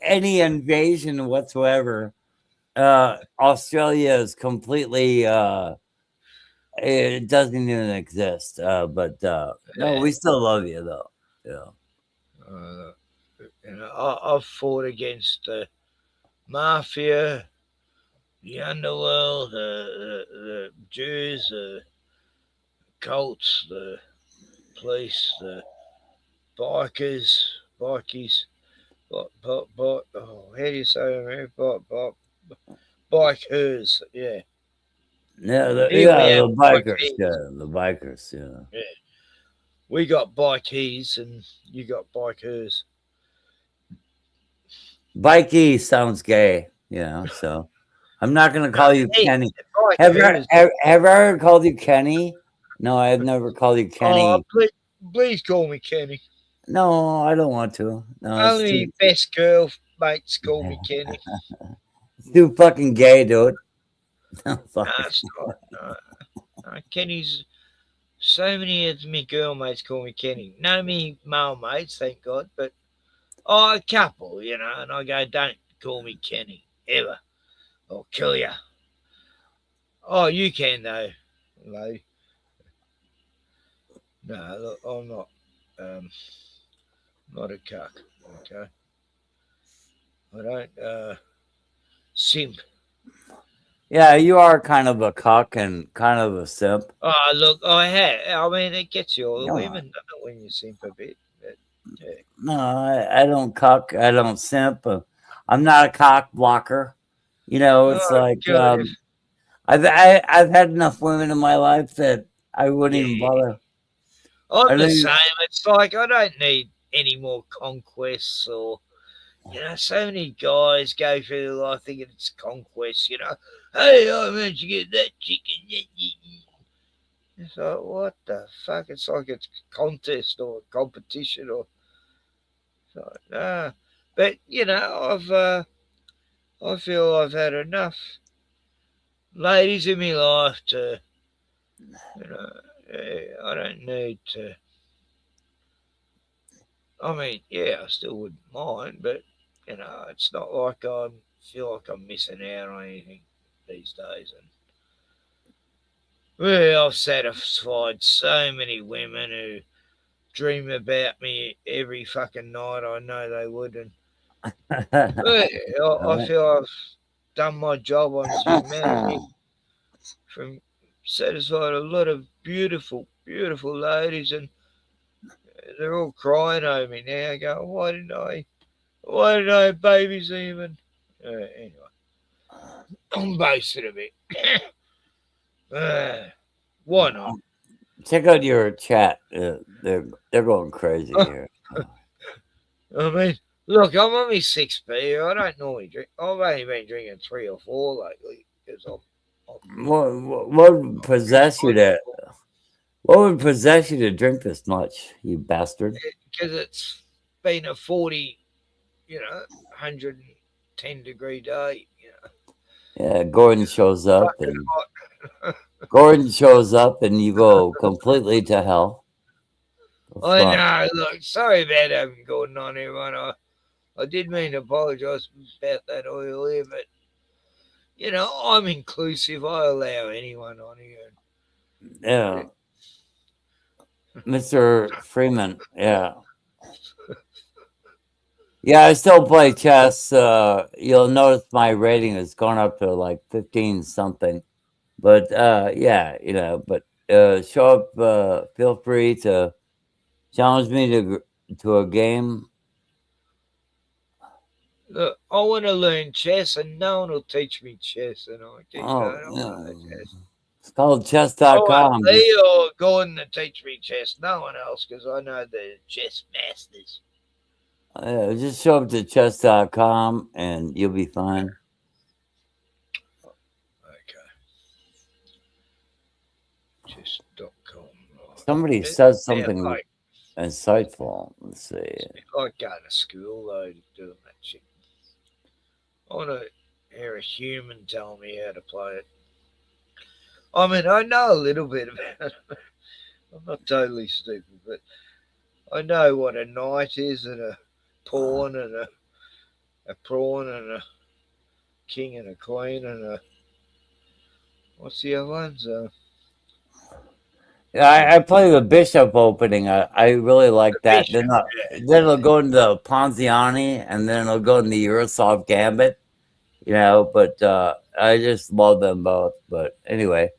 any invasion whatsoever. Australia is completely it doesn't even exist. But no, we still love you though. Yeah. I've fought against the mafia, the underworld, the Jews, the cults, the police, the bikies. How do you say it? Bikers, yeah. Yeah, the bikers, yeah. We got bikies and you got bikers. Bikey sounds gay, so I'm not gonna call you Kenny. Have I ever called you Kenny? No, I've never called you Kenny. Oh, please call me Kenny. No, I don't want to. No, only best girl mates call me Kenny. It's too fucking gay, dude. No, it's not. No. Kenny's So many of me girl mates call me Kenny. None of me male mates, thank God, but a couple, you know, and I go, don't call me Kenny, ever. I'll kill you. Oh, you can, though, lady. No, look, I'm not a cuck, okay? I don't, simp. Yeah, you are kind of a cuck and kind of a simp. Oh, look, I mean, it gets you all the Yeah. women, doesn't it, when you simp a bit? But, yeah. No, I don't cuck. I don't simp. I'm not a cock blocker. You know, it's like God. I've had enough women in my life that I wouldn't even bother. I'm the same. It's like I don't need any more conquests or, you know, so many guys go through their life thinking it's conquest, you know. Hey, I managed to get that chicken. It's like, what the fuck? It's like it's a contest or a competition or so. Nah. But, you know, I feel I've had enough ladies in my life to, you know, I don't need to. I mean, yeah, I still wouldn't mind, but you know, it's not like I feel like I'm missing out on anything these days. And well, I've satisfied so many women who dream about me every fucking night. I know they would, and I feel I've done my job on humanity. From satisfied a lot of beautiful, beautiful ladies, and they're all crying over me now. Going, why didn't I have babies even? Anyway, I'm boasting a bit. Why not? Check out your chat. They're going crazy here. I mean, look, I'm only 6 beer. I don't normally drink. I've only been drinking 3 or 4 lately because What would possess you to? What would possess you to drink this much, you bastard? Because it's been a 40, 110-degree day. Yeah, Gordon shows up and you go completely to hell. I know. Look, sorry about having Gordon on here, man. I did mean to apologise about that earlier, but I'm inclusive. I allow anyone on here. Yeah. Mr. Freeman, yeah. Yeah, I still play chess. You'll notice my rating has gone up to like 15 something. But yeah, but show up, feel free to challenge me to a game. Look, I want to learn chess, and no one will teach me chess, and I keep It's called I chess.com. want Lee or Gordon to teach me chess. No one else, because I know the chess masters. Just show up to chess.com and you'll be fine. Okay. Chess.com. Somebody says something insightful. Let's see. It's like going to school, though, doing that shit. I want to hear a human tell me how to play it. I mean, I know a little bit about it. I'm not totally stupid, but I know what a knight is, and a pawn, and a prawn, and a king, and a queen, and a... What's the other ones? I play the bishop opening. I really like that. Bishop, then it'll go into Ponziani, and then it'll go into Urosov Gambit. But I just love them both. But anyway,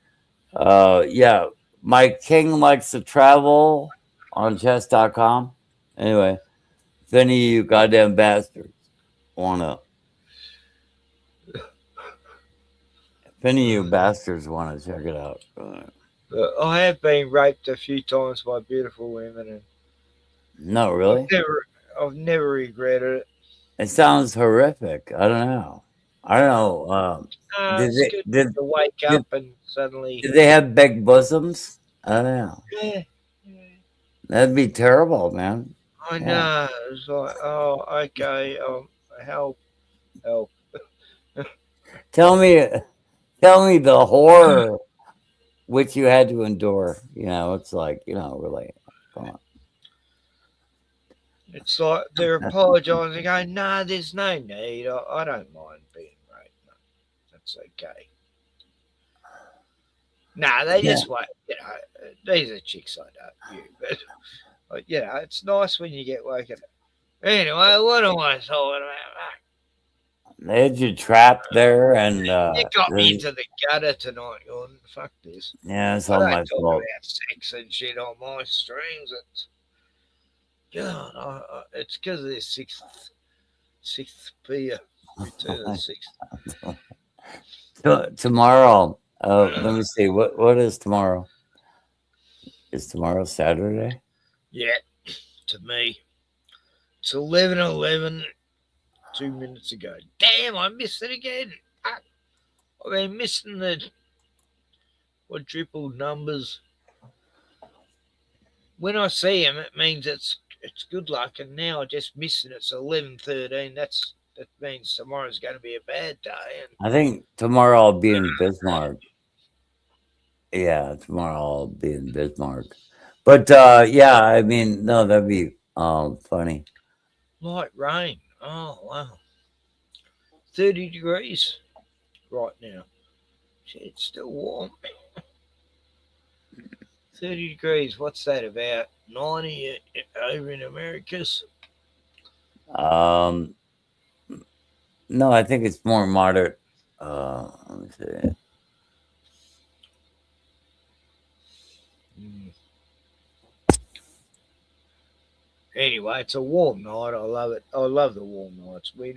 yeah, my king likes to travel on chess.com. Anyway, if any of you goddamn bastards wanna check it out. I have been raped a few times by beautiful women, and no, really, I've never regretted it. It sounds horrific. I don't know. It's good to wake up and suddenly. Did they have big bosoms? I don't know. Yeah. That'd be terrible, man. I know. It's like, oh, okay. Help. Tell me the horror which you had to endure. You know, it's like, you know, really, come on. It's like they're apologising, going, "No, there's no need. I don't mind being raped. No, that's okay." No, they just wait. You know, these are chicks I don't view, but you know, it's nice when you get woken up. Anyway, what am I talking about? They had you trapped there, and You got me into the gutter tonight, Gordon. Fuck this. yeah, it's I all don't my talk fault. about sex and shit on my streams. It's God, it's because of this sixth beer. Return of the sixth. Tomorrow, let me see. What is tomorrow? Is tomorrow Saturday? Yeah, to me. It's 11:11. 2 minutes ago. Damn, I missed it again. I've been missing the quadruple numbers. When I see them, it means it's good luck, and now I just missing it. It's 11:13. That means tomorrow's going to be a bad day. And I think tomorrow I'll be in Bismarck. Yeah, tomorrow I'll be in Bismarck. But yeah, I mean, no, that'd be funny. light rain. Oh wow. 30 degrees right now. Shit, it's still warm. 30 degrees. What's that, about 90 over in Americas? No, I think it's more moderate. Let me see. Anyway, it's a warm night. I love it. I love the warm nights. We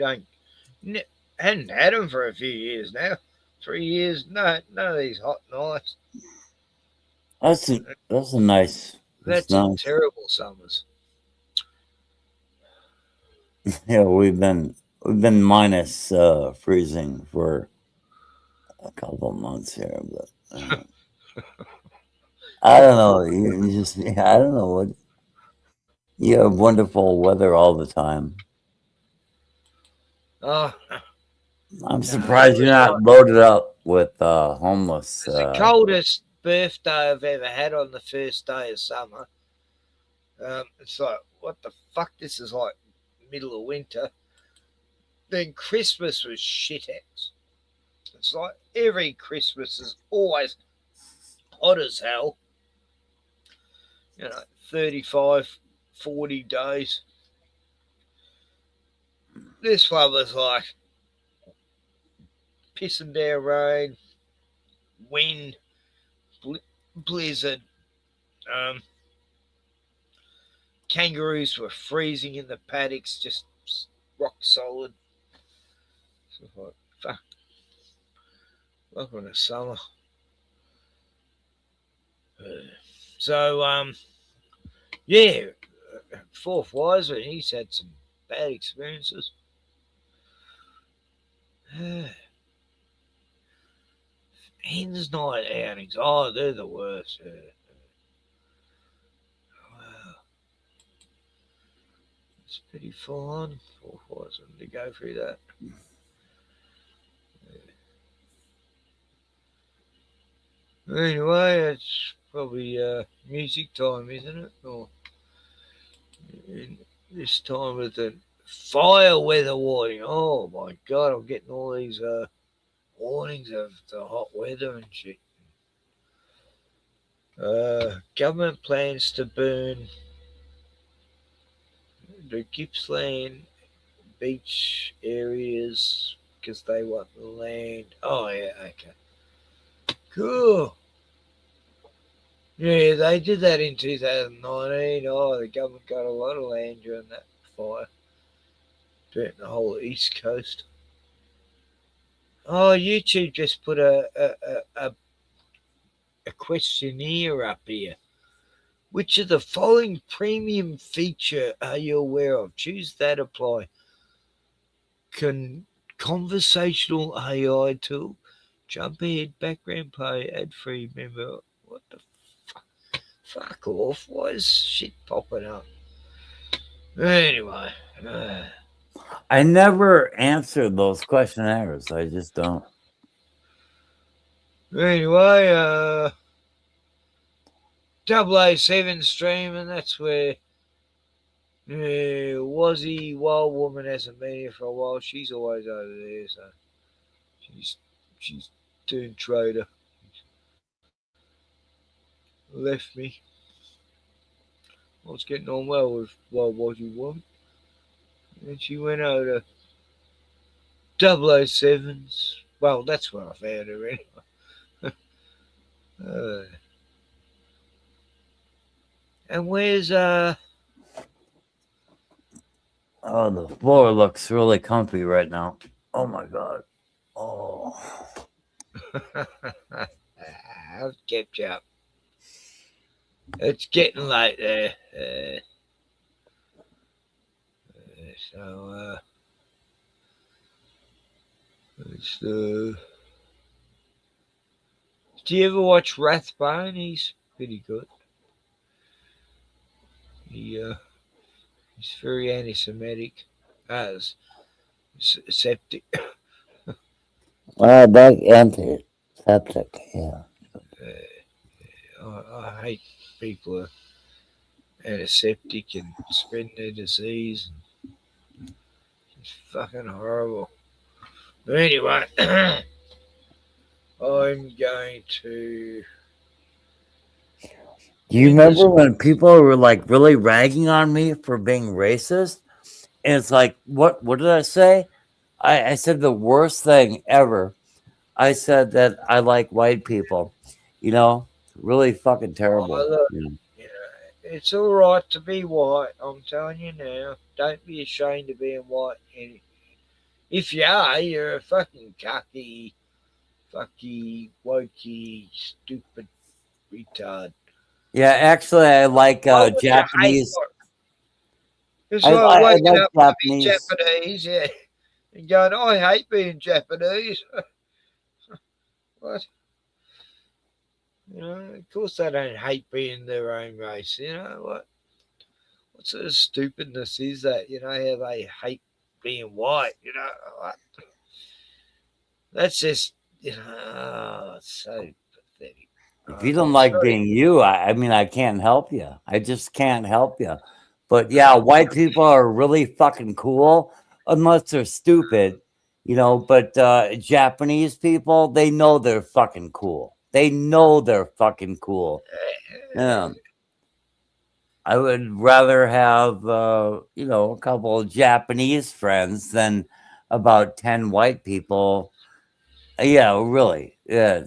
hadn't had them for a few years now. 3 years. No, none of these hot nights. That's a nice. That's nice. terrible summers. Yeah, we've been minus freezing for a couple of months here, but I don't know. You just I don't know what. You have wonderful weather all the time. Oh, I'm surprised you're not loaded up with homeless. it's the coldest birthday I've ever had on the first day of summer. It's like, what the fuck? This is like middle of winter. Then Christmas was shit house. It's like every Christmas is always hot as hell. You know, 35, 40 days. This one was like pissing down rain, wind, blizzard. Kangaroos were freezing in the paddocks, just rock solid. So like, fuck. Welcome to summer. So, yeah, Fourth Wiseman, he's had some bad experiences. Hens night outings. Oh, they're the worst. Wow. It's pretty full on. Fourth Wiseman to go through that. Anyway, it's probably music time, isn't it? Or this time with the fire weather warning. Oh my God, I'm getting all these warnings of the hot weather and shit. Government plans to burn the Gippsland beach areas because they want the land. Oh yeah, okay. Cool. Yeah, they did that in 2019. Oh, the government got a lot of land during that fire. Burnt the whole East Coast. Oh, YouTube just put a questionnaire up here. Which of the following premium feature are you aware of? Choose that, apply. Conversational AI tool. Jump ahead, background play, ad-free, member. What the fuck off? Why is shit popping up? Anyway. I never answered those questionnaires. I just don't. Anyway, 007 stream, and that's where Wazzy Wild Woman hasn't been here for a while. She's always over there, so she's turned traitor. Left me. I was getting on well with Wild Wazzy Woman. And she went over to 007's. Well, that's where I found her anyway. And where's Oh, the floor looks really comfy right now. Oh my god. Oh. I've kept you up. It's getting late there. So, do you ever watch Rathbone? He's pretty good. He's very anti-Semitic, as septic. That antiseptic, yeah. I hate people who are antiseptic and spreading their disease. It's fucking horrible. But anyway, I'm going to. Do you remember when people were like really ragging on me for being racist? And it's like, what did I say? I said the worst thing ever. I said that I like white people. You know, really fucking terrible. Look, it's all right to be white. I'm telling you now. Don't be ashamed of being white. And if you are, you're a fucking cocky, wokey, stupid retard. Yeah, actually, I like Japanese. It's like waking like up to be Japanese, yeah, and going, I hate being Japanese. What? You know, of course they don't hate being their own race. You know what? What sort of stupidness is that? You know how they hate being white. You know what? That's just it's so pathetic. If you don't like being you, I mean, I can't help you. I just can't help you. But yeah, white people are really fucking cool, unless they're stupid, you know. But Japanese people, they know they're fucking cool. They know they're fucking cool. Yeah. I would rather have, a couple of Japanese friends than about 10 white people. Yeah, really. Yeah.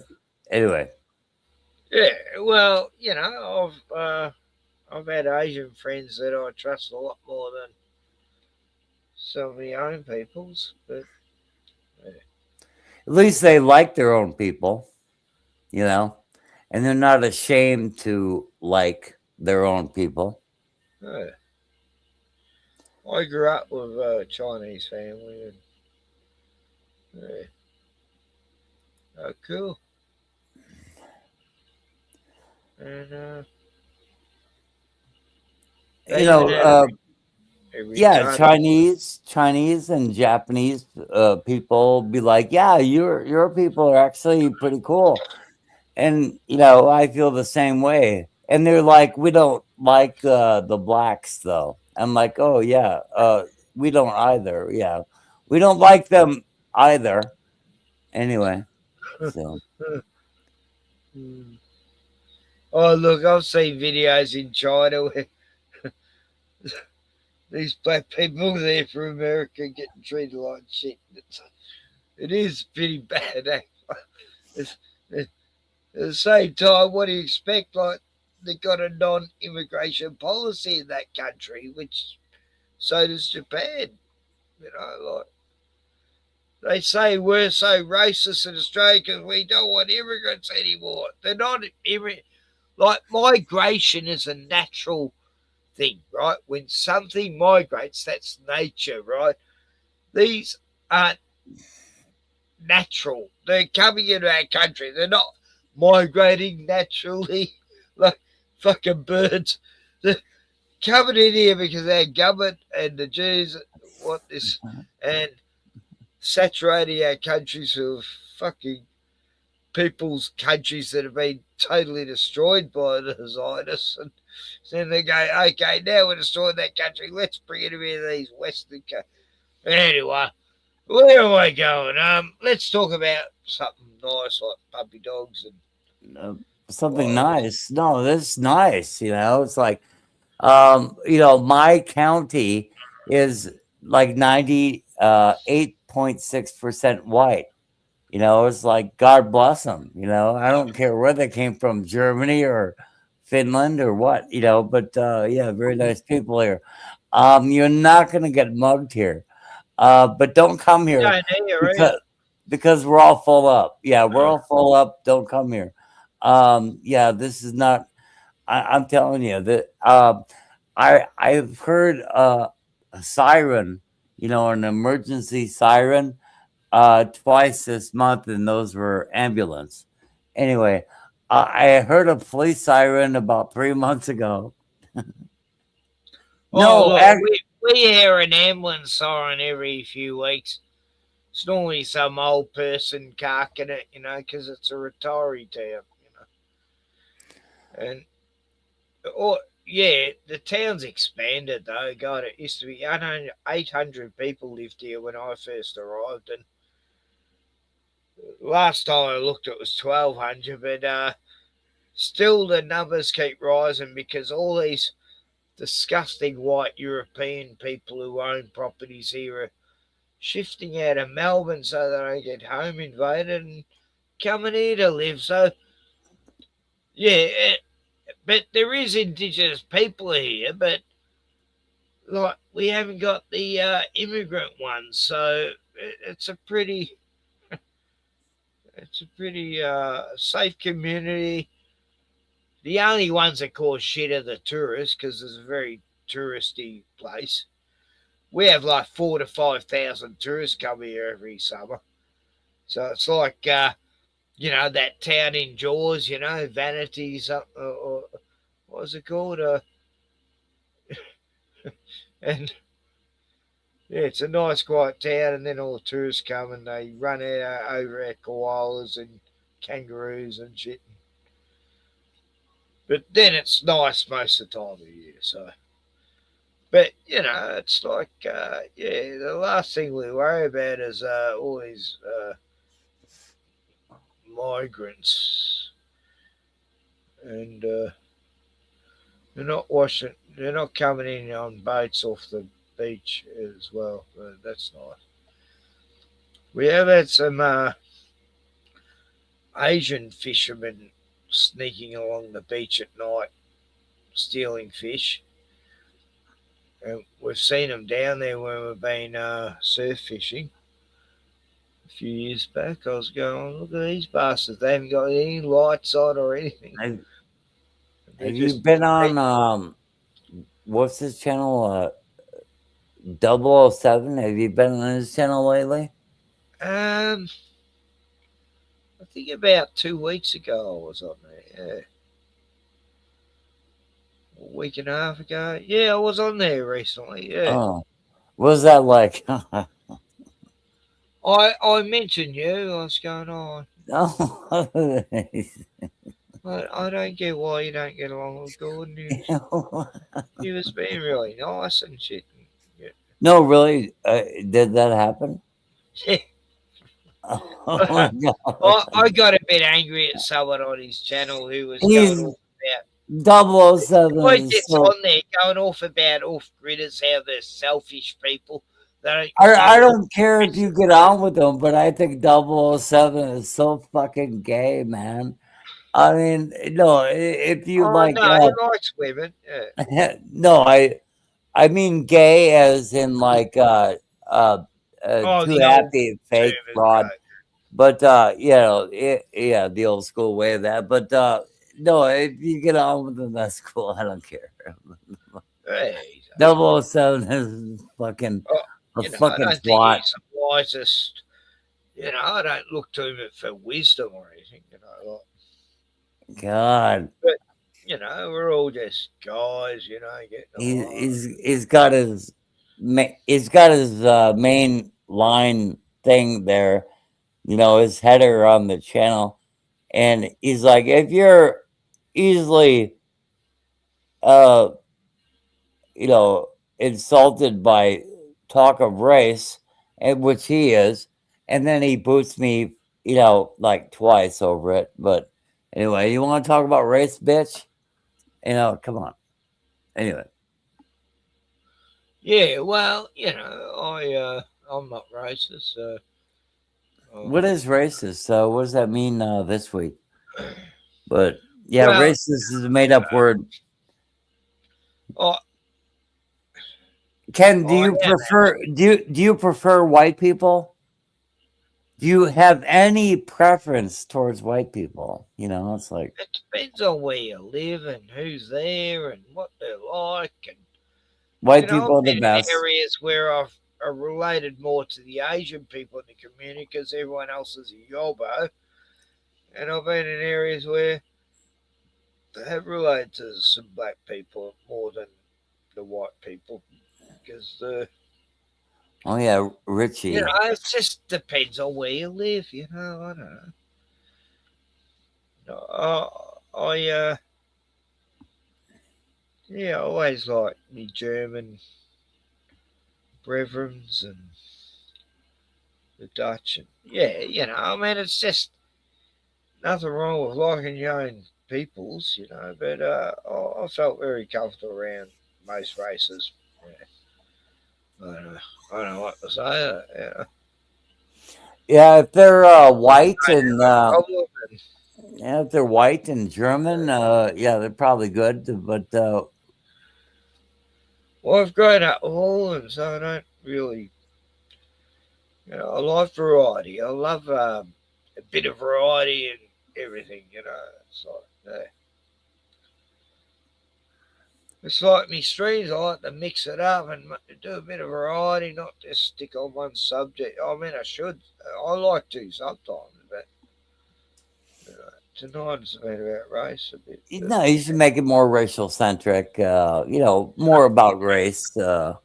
Anyway. Yeah, well, I've had Asian friends that I trust a lot more than some of my own peoples, but at least they like their own people, you know, and they're not ashamed to like their own people. I grew up with a Chinese family, and oh, cool. And yeah, Chinese and Japanese people be like, yeah, your people are actually pretty cool, and I feel the same way. And they're like, we don't like the blacks though. I'm like, oh yeah, we don't either. Yeah, we don't like them either. Anyway, so. Oh, look, I've seen videos in China where these black people there from America getting treated like shit. It is pretty bad, At the same time, what do you expect? Like, they've got a non-immigration policy in that country, which so does Japan. Like, they say we're so racist in Australia because we don't want immigrants anymore. They're not like, migration is a natural thing, right? When something migrates, that's nature, right? These aren't natural. They're coming into our country. They're not migrating naturally like fucking birds. They're coming in here because our government and the Jews want this and saturating our countries with fucking people's countries that have been totally destroyed by the Zionists. And then they go, okay, now we're destroying that country. Let's bring it into these Western countries. Anyway, where am I going? Let's talk about something nice like puppy dogs and Something nice. No, this is nice. It's like, my county is like 98.6% white. It's like, God bless them. I don't care where they came from, Germany or Finland or what, but yeah, very nice people here. You're not going to get mugged here. But don't come here because we're all full up. Yeah, we're all full up. Don't come here. Yeah, this is not. I'm telling you that I've heard a siren, an emergency siren, twice this month, and those were ambulance. Anyway, I heard a police siren about 3 months ago. We hear an ambulance siren every few weeks. It's normally some old person carking it, because it's a retiree town, And, the town's expanded though. God, it used to be 800 people lived here when I first arrived, and last time I looked, it was 1,200. But still, the numbers keep rising because all these disgusting white European people who own properties here are shifting out of Melbourne so they don't get home invaded and coming here to live. So, yeah, but there is Indigenous people here, but like we haven't got the immigrant ones, so it's a pretty safe community. The only ones that cause shit are the tourists because it's a very touristy place. We have like 4,000 to 5,000 tourists come here every summer. So it's like, that town in Jaws, Vanity, something, or what was it called? And yeah, it's a nice, quiet town, and then all the tourists come and they run over our koalas and kangaroos and shit. But then it's nice most of the time of year, so. But, it's like, the last thing we worry about is all these migrants. And they're not coming in on boats off the beach as well. But that's nice. We have had some Asian fishermen sneaking along the beach at night, stealing fish. And we've seen them down there when we've been surf fishing. A few years back, I was going, look at these bastards. They haven't got any lights on or anything. Have you been on, what's his channel? 007? Have you been on his channel lately? I think about 2 weeks ago I was on there, yeah. A week and a half ago. Yeah, I was on there recently, yeah. Oh, what was that like? I mentioned you. What's going on? Oh. I don't get why you don't get along with Gordon. He was being really nice and shit. Yeah. No, really? Did that happen? Yeah. Oh, no. I got a bit angry at someone on his channel who was going off about 007. He gets on there going off about off-gridders, how they're selfish people. I don't care if you get on with them, but I think 007 is so fucking gay, man. I mean, no, if you like... No, he likes women, yeah. No, I mean gay as in like too happy, fake fraud. Right. But, the old school way of that. But, no, if you get on with them, that's cool. I don't care. Hey, 007 is fucking fucking I don't twat. think he's the wisest. I don't look to him for wisdom or anything. God. But we're all just guys. He's got his main line thing there. His header on the channel. And he's like, if you're easily, you know, insulted by talk of race, and which he is, and then he boots me, you know, like twice over it. But anyway, you want to talk about race, bitch? You know, come on. Anyway. Yeah, well, you know, I'm not racist. What is racist? What does that mean this week? But yeah, well, racist is a made up word. Oh, Ken, do Oh, you yeah, prefer do you prefer white people? Do you have any preference towards white people? You know, it's like it depends on where you live and who's there and what they're like. And white you know, people are I've the been in best. areas where I've related more to the Asian people in the community because everyone else is a yobo. And I've been in areas where they have related to some black people more than the white people because Oh yeah, Richie. you know, it just depends on where you live. You know, I don't know. Yeah, I always like me German brethrens and the Dutch, and yeah, you know, I mean, it's just nothing wrong with liking your own peoples, you know. But I felt very comfortable around most races. Yeah. I don't know what to say. Yeah. Yeah, if they're white and Problem and- yeah, if they're white and German, yeah, they're probably good. But Well, I've grown up with all of them, so I don't really, you know, I like variety. I love a bit of variety and everything, you know. It's like, yeah. It's like me streams. I like to mix it up and do a bit of variety, not just stick on one subject. I mean, I should. I like to sometimes, but tonight it's been about race a bit. no, you should make it more racial centric. You know, more about race. You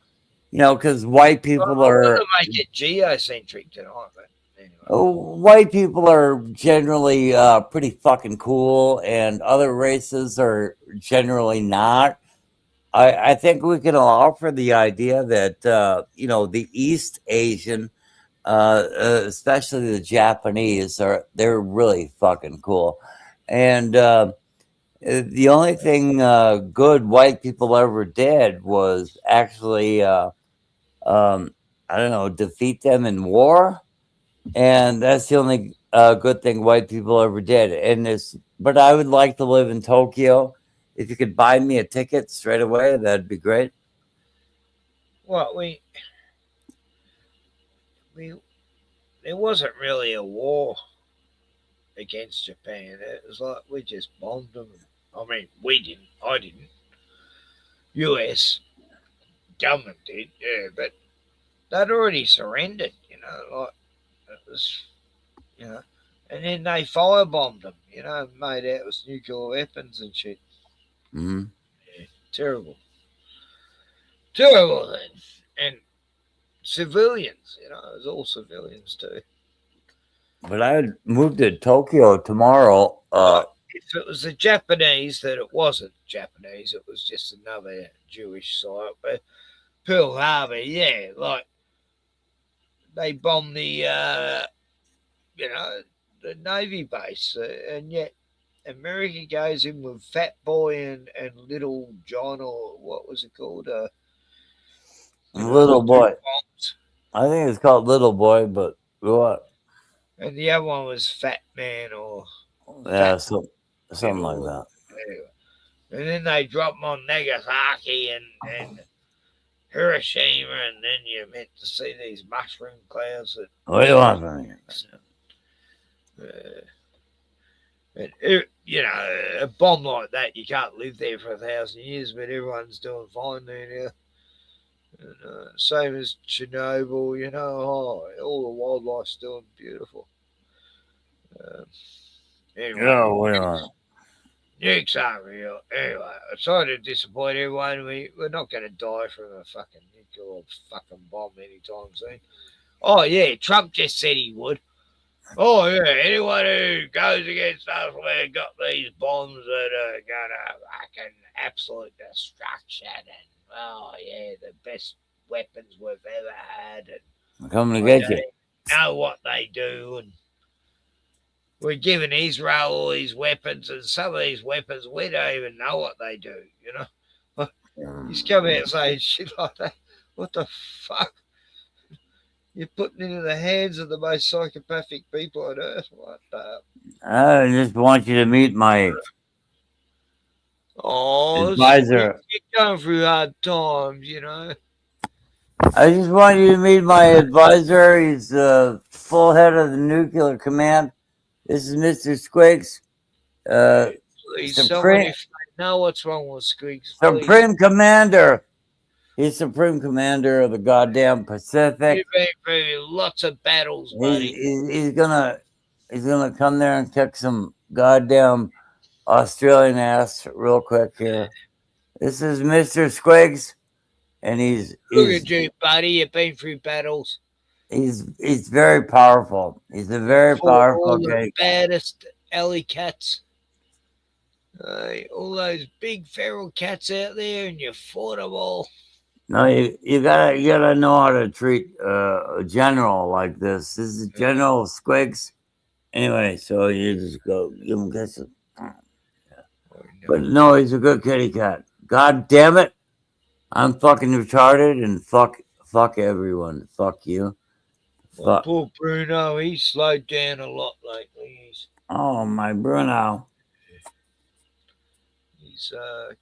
know, because white people I are want to make it geocentric tonight, but anyway. white people are generally pretty fucking cool, and other races are generally not. I think we can allow for the idea that you know, the East Asian, especially the Japanese, they're really fucking cool, and the only thing good white people ever did was actually I don't know, defeat them in war, and that's the only good thing white people ever did. And this, but I would like to live in Tokyo. If you could buy me a ticket straight away, that'd be great. Well, there wasn't really a war against Japan. It was like we just bombed them. I mean, we didn't. I didn't. U.S. government did, yeah, but they'd already surrendered. You know, like it was, you know, and then they firebombed them. You know, made out with nuclear weapons and shit. Mm-hmm. Yeah, terrible, terrible then. And civilians, you know, it was all civilians too. But I'd move to Tokyo tomorrow. If it was the Japanese, that it wasn't Japanese, it was just another Jewish site. But Pearl Harbor, yeah, like they bombed the, you know, the Navy base, and yet America goes in with Fat Boy and Little John, or what was it called? Little Boy. I think it's called Little Boy, but what? And the other one was Fat Man, or Yeah, something like that. Anyway. And then they drop them on Nagasaki and Hiroshima, and then you're meant to see these mushroom clouds that. What do you want from me? And you know, a bomb like that, you can't live there for 1,000 years, but everyone's doing fine there now. And, same as Chernobyl, you know, all the wildlife's doing beautiful. Anyway, Yeah, well, nukes aren't real. Anyway, I'm sorry to disappoint everyone. We're not going to die from a fucking nuclear fucking bomb anytime soon. Oh, yeah, Trump just said he would. Oh yeah, anyone who goes against us, we've got these bombs that are gonna fucking absolute destruction, and oh yeah, the best weapons we've ever had, and I'm coming to we get don't you. even know what they do, and we're giving Israel all these weapons, and some of these weapons we don't even know what they do. You know, he's come out and saying shit like that. What the fuck? You're putting into the hands of the most psychopathic people on earth. What the? I just want you to meet my advisor. You're going through hard times, you know. I just want you to meet my advisor. He's the full head of the nuclear command. This is Mr. Squiggs. Please, someone Supreme, if they know what's wrong with Squeaks, Supreme Commander. He's Supreme Commander of the goddamn Pacific. You've been through lots of battles, buddy. He's gonna come there and kick some goddamn Australian ass real quick here. This is Mr. Squiggs, and Look at you, buddy. You've been through battles. he's very powerful. He's a very For powerful all the guy. baddest alley cats. All those big feral cats out there, and you fought them all. No, you gotta know how to treat a general like this. This is General Squiggs. Anyway, so you just go give him kisses. But no, he's a good kitty cat. God damn it. I'm fucking retarded and fuck everyone. Fuck you. Well, poor Bruno, he's slowed down a lot lately. Oh, my Bruno. He's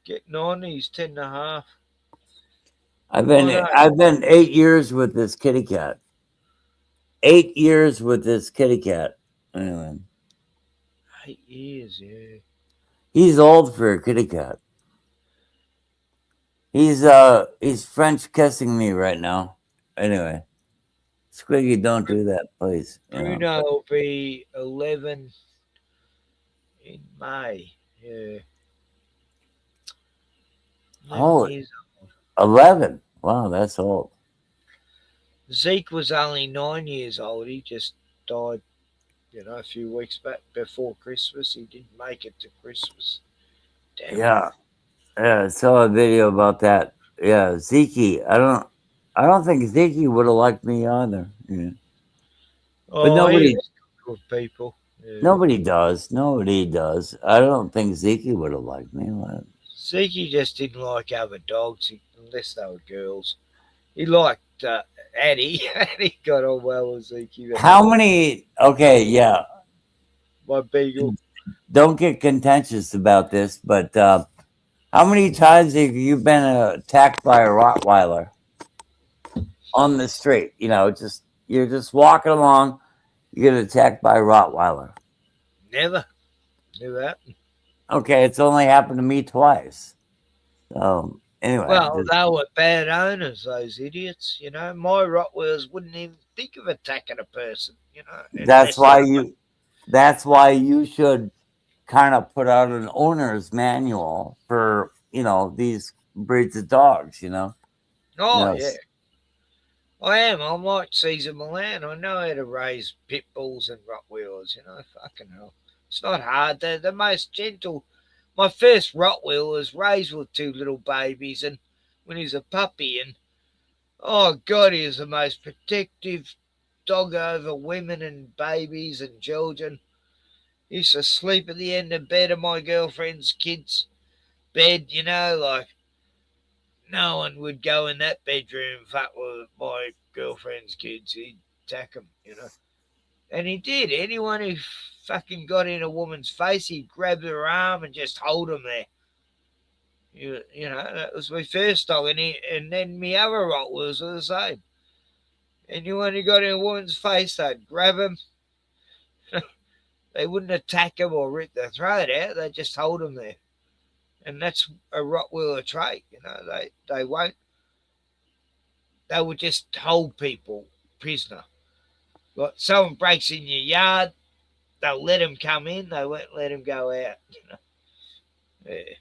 getting on. He's 10.5. I've been 8 years with this kitty cat. 8 years with this kitty cat. Anyway. 8 years, yeah. He's old for a kitty cat. He's French kissing me right now. Anyway. Squiggy, don't do that, please. Bruno will be 11 in May. Yeah. Oh, 11. Wow, that's old. Zeke was only 9 years old. He just died, a few weeks back before Christmas. He didn't make it to Christmas. Damn. Yeah. Yeah, I saw a video about that. Yeah, Zeke. I don't think Zeke would have liked me either. Yeah. But nobody good people. Yeah. Nobody does. Nobody does. I don't think Zeke would have liked me. Zeke just didn't like other dogs unless they were girls. He liked Addie. Addie got on well with Zeke. How many? Okay, yeah. My beagle. Don't get contentious about this, but how many times have you been attacked by a Rottweiler on the street? You're just walking along, you get attacked by a Rottweiler. Never. Never happened. Okay, it's only happened to me twice. So anyway. Well, they were bad owners, those idiots. My Rottweilers wouldn't even think of attacking a person. That's why you should kind of put out an owner's manual for these breeds of dogs. Oh yeah. I am. I'm like Caesar Milan. I know how to raise pit bulls and Rottweilers. Fucking hell. It's not hard. They're the most gentle. My first Rottweiler was raised with 2 little babies, and when he was a puppy, and oh God, he was the most protective dog over women and babies and children. He used to sleep at the end of bed of my girlfriend's kids' bed, like no one would go in that bedroom and fuck with my girlfriend's kids. He'd attack them, And he did. Anyone who fucking got in a woman's face, he'd grab her arm and just hold them there. That was my first dog. And then my other Rottweilers were the same. Anyone who got in a woman's face, they'd grab him. They wouldn't attack him or rip their throat out. They'd just hold him there. And that's a Rottweiler trait. They won't. They would just hold people prisoner. Like someone breaks in your yard, they'll let him come in. They won't let him go out. Yeah.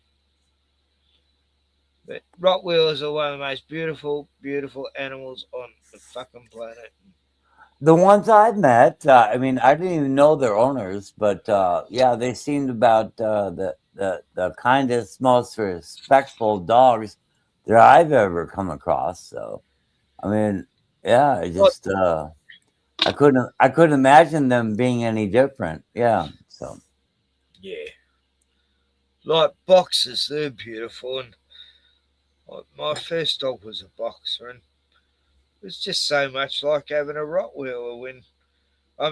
But Rottweilers are one of the most beautiful, beautiful animals on the fucking planet. The ones I've met, I mean, I didn't even know their owners, but yeah, they seemed about the kindest, most respectful dogs that I've ever come across. So, I mean, yeah, I just I couldn't imagine them being any different. Yeah, so Yeah. Like boxers, they're beautiful. And my first dog was a boxer, and it was just so much like having a Rottweiler. When I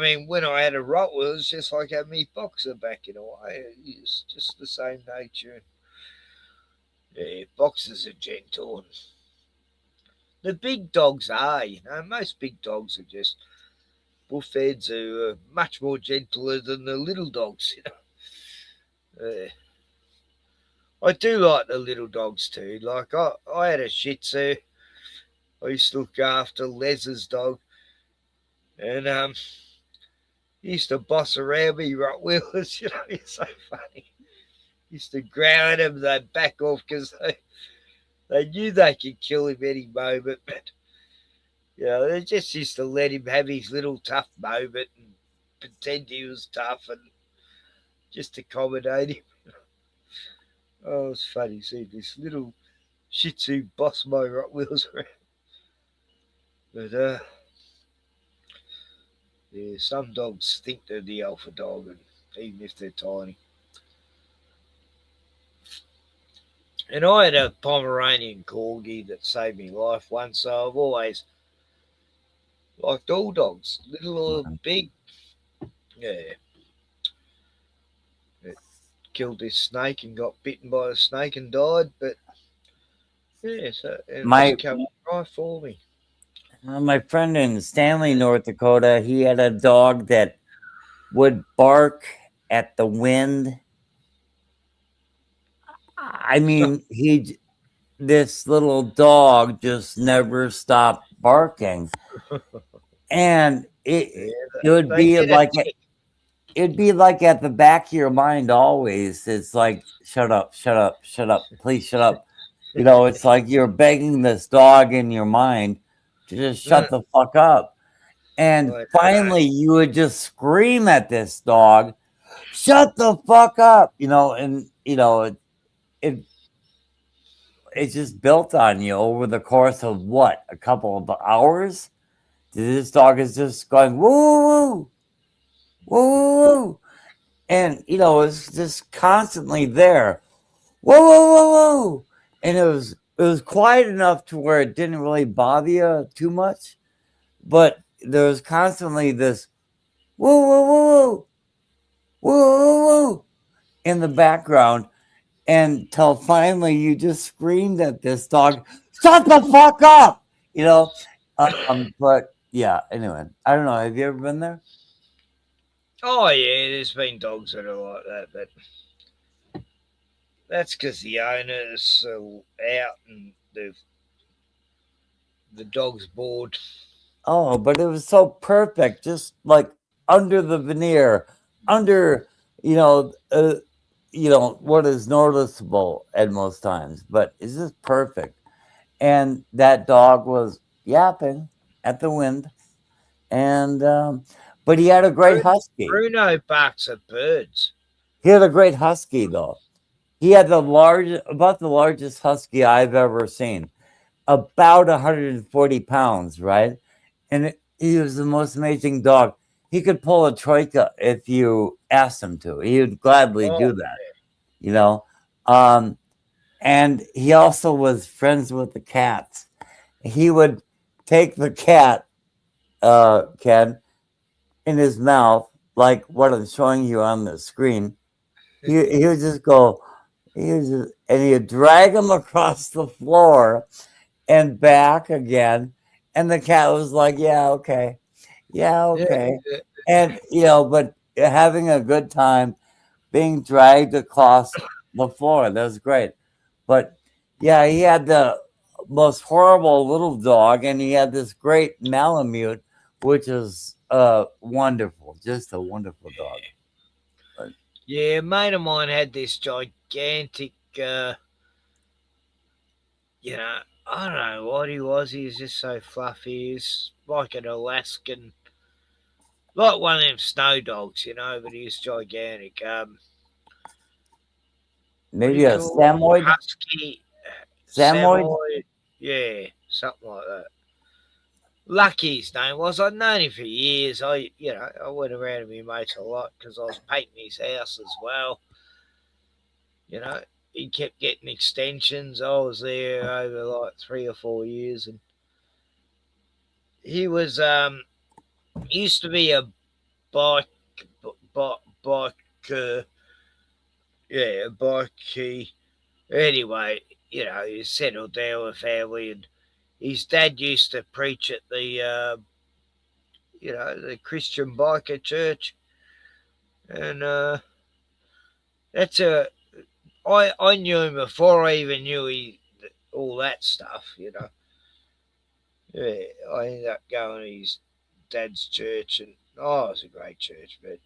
had a Rottweiler, it was just like having me boxer back in a way. It's just the same nature. Yeah, boxers are gentle. And the big dogs are, most big dogs are just bullfeds who are much more gentler than the little dogs, I do like the little dogs too. Like I had a Shih Tzu. I used to look after Les's dog, and he used to boss around me Rottweilers. It's so funny. He used to growl at him, they'd back off because they knew they could kill him any moment. But they just used to let him have his little tough moment and pretend he was tough and just accommodate him. Oh, it's funny seeing this little Shih Tzu boss my Rottweilers around. But yeah, some dogs think they're the alpha dog, and even if they're tiny. And I had a Pomeranian corgi that saved me life once, so I've always liked all dogs, little or big. Yeah. It killed this snake and got bitten by a snake and died, but yeah, so it my was coming right for me. my friend in Stanley, North Dakota, he had a dog that would bark at the wind. I mean, this little dog just never stopped barking, and it would They be get a like tick. it'd be like at the back of your mind always. It's like, shut up, shut up, shut up, please shut up. It's like you're begging this dog in your mind to just shut the fuck up. And finally, you would just scream at this dog, shut the fuck up, and it just built on you over the course of what, a couple of hours. This dog is just going woo woo woo woo, and it's just constantly there, whoa whoa whoa whoa, and it was quiet enough to where it didn't really bother you too much, but there was constantly this whoa whoa whoa whoa whoa whoa in the background, until finally you just screamed at this dog, shut the fuck up, but yeah, anyway, I don't know, have you ever been there? Oh yeah, there's been dogs that are like that, but that's because the owners are out and the dog's bored. Oh, but it was so perfect, just like under the veneer, under what is noticeable at most times, but it's just perfect. And that dog was yapping at the wind, and but he had a great husky. Bruno barks at birds. He had a great husky, though. He had about the largest husky I've ever seen, about 140 pounds, right? And he was the most amazing dog. He could pull a troika if you asked him to. He would gladly do that, and he also was friends with the cats. He would take the cat, Ken, in his mouth, like what I'm showing you on the screen. He would just go, and he'd drag him across the floor and back again. And the cat was like, yeah, okay. Yeah, okay. And, but having a good time being dragged across the floor. That was great. But yeah, he had the most horrible little dog, and he had this great Malamute, which is wonderful, just a wonderful dog. But, yeah, a mate of mine had this gigantic, I don't know what he was. He was just so fluffy. He's like an Alaskan like one of them snow dogs, you know, but he was gigantic. Maybe a Samoyed? Husky. Samoyed? Yeah, something like that. Lucky his name was. I'd known him for years. I went around with my mates a lot because I was painting his house as well. You know, he kept getting extensions. I was there over like 3 or 4 years, and he was used to be a bike, a bikey. Anyway, you know, he settled down with family, and his dad used to preach at the the Christian biker church, and I knew him before I even knew all that stuff, you know. Yeah, I ended up going to his dad's church, and it was a great church, but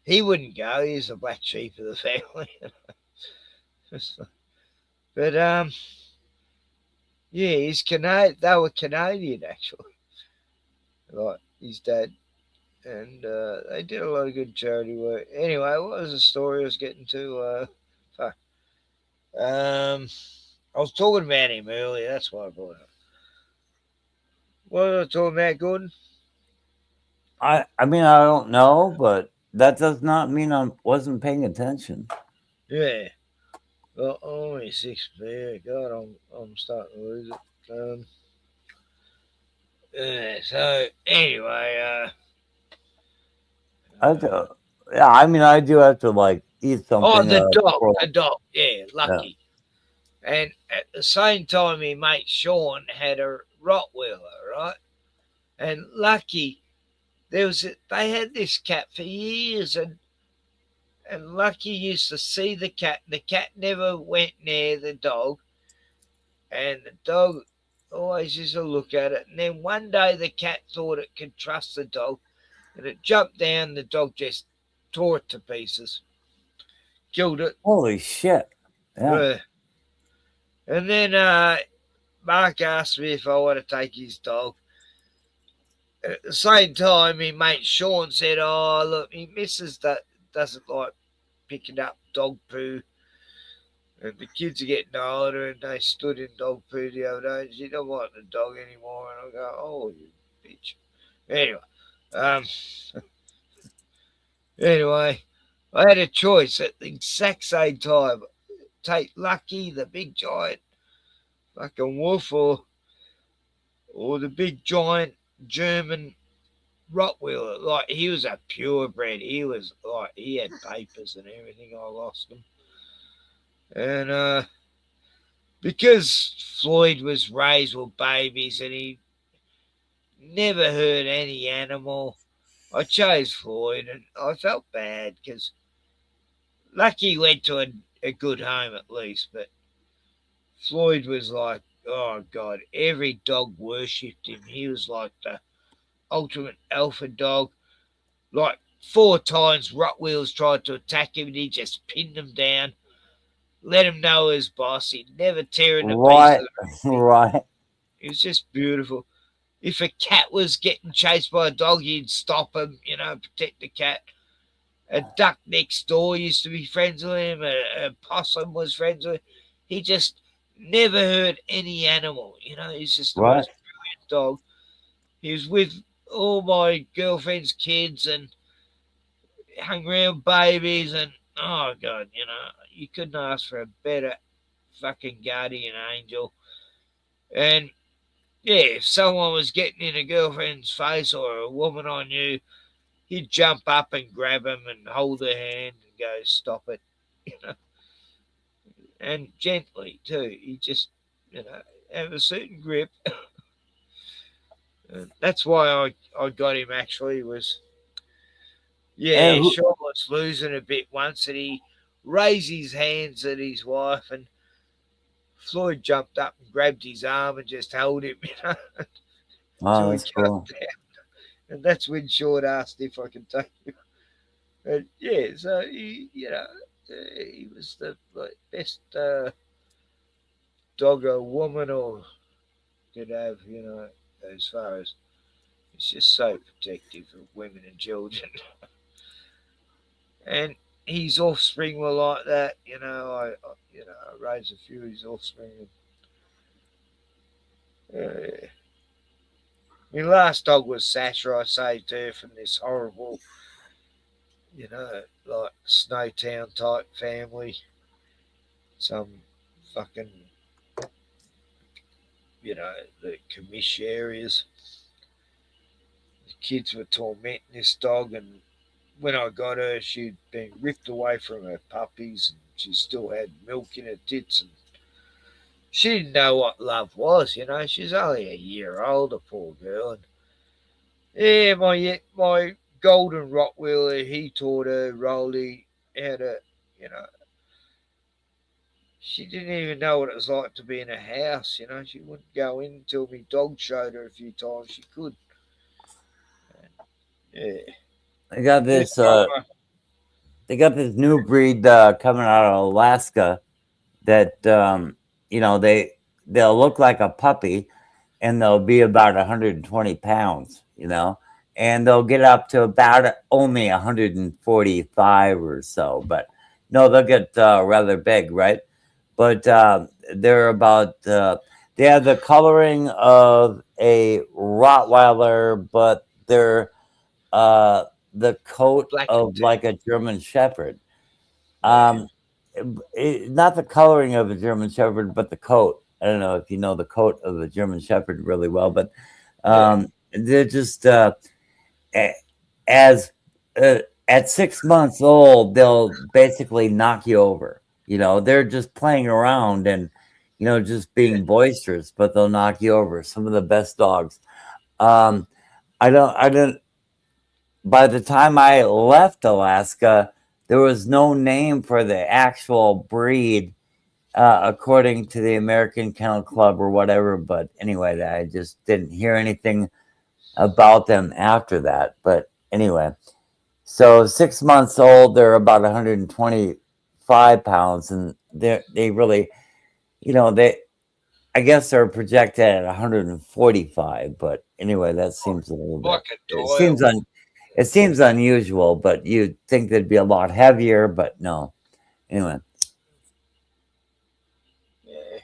he wouldn't go. He's the black sheep of the family. But yeah, he's Canadian. They were Canadian actually, like his dad, and they did a lot of good charity work. Anyway, what was the story I was getting to? I was talking about him earlier. That's why I brought it up. What was I talking about, Gordon? I mean, I don't know, but that does not mean I wasn't paying attention. Yeah. Well, only 6 there. God, I'm starting to lose it. So anyway, I mean, I do have to like eat something. the dog, yeah, Lucky. Yeah. And at the same time, my mate Sean had a Rottweiler, right? And Lucky, they had this cat for years, and Lucky used to see the cat. The cat never went near the dog, and the dog always used to look at it. And then one day the cat thought it could trust the dog, and it jumped down. The dog just tore it to pieces, killed it. Holy shit! Yeah. And then Mark asked me if I want to take his dog. At the same time, my mate Sean said, "Oh, look, my missus doesn't like picking up dog poo. And the kids are getting older, and they stood in dog poo the other day, and she don't want the dog anymore." And I go, "Oh, you bitch." Anyway, anyway, I had a choice at the exact same time. Take Lucky, the big giant fucking wolf, or the big giant German Rottweiler. Like, he was a purebred. He was like, he had papers and everything. I lost him. And because Floyd was raised with babies and he never hurt any animal, I chose Floyd, and I felt bad because Lucky went to a good home at least, but Floyd was like, oh God, every dog worshipped him. He was like the ultimate alpha dog. Like 4 times Rottweilers tried to attack him and he just pinned them down, let him know his boss. He'd never tear into pieces. Right. It was just beautiful. If a cat was getting chased by a dog, he'd stop him, protect the cat. A duck next door used to be friends with him. A possum was friends with him. He just never hurt any animal. He's just the most brilliant dog. He was with all my girlfriend's kids and hung around babies, and oh God, you couldn't ask for a better fucking guardian angel. And yeah, if someone was getting in a girlfriend's face or a woman I knew, he'd jump up and grab him and hold her hand and go, "Stop it," and gently too. He just, have a certain grip. And that's why I got him. Actually, was Sean was losing a bit once, and he raised his hands at his wife, and Floyd jumped up and grabbed his arm and just held him, Oh, that's cool. And that's when Sean asked if I could take him. And yeah, so he was the best dog a woman or could have, as far as He's just so protective of women and children. And his offspring were like that, I raised a few of his offspring. My last dog was Sasha. I saved her from this horrible, like Snowtown type family. Some fucking, the commish areas. The kids were tormenting this dog, and when I got her, she'd been ripped away from her puppies, and she still had milk in her tits, and she didn't know what love was. She's only a year old, the poor girl. And yeah, my golden Rottweiler, he taught her Rolly how to, she didn't even know what it was like to be in a house. She wouldn't go in until my dog showed her a few times she could. Yeah. They got this. They got this new breed coming out of Alaska that they'll look like a puppy, and they'll be about 120 pounds. And they'll get up to about only 145 or so. But no, they'll get rather big, right? But they're about. They have the coloring of a Rottweiler, but they're the coat of like a German Shepherd. Not the coloring of a German Shepherd, but the coat. I don't know if you know the coat of a German Shepherd really well, but they're just as at 6 months old, they'll basically knock you over. They're just playing around and just being boisterous, but they'll knock you over. Some of the best dogs. I don't. By the time I left Alaska, there was no name for the actual breed, according to the American Kennel Club or whatever. But anyway, I just didn't hear anything about them after that. But anyway, so 6 months old, they're about 125 pounds, and they really, I guess they're projected at 145. But anyway, that seems a little bit. It seems unusual, but you'd think they'd be a lot heavier, but no. Anyway. Yeah.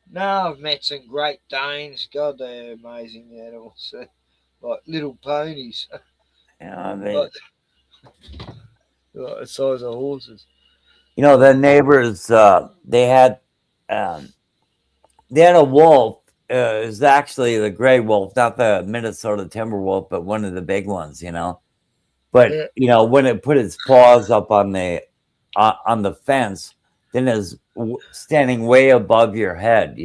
No, I've met some Great Danes. God, they're amazing animals. Like little ponies. Yeah, like the size of horses. The neighbors, they had a wolf. It was actually the gray wolf, not the Minnesota timber wolf, but one of the big ones, But when it put its paws up on the fence, then it's standing way above your head,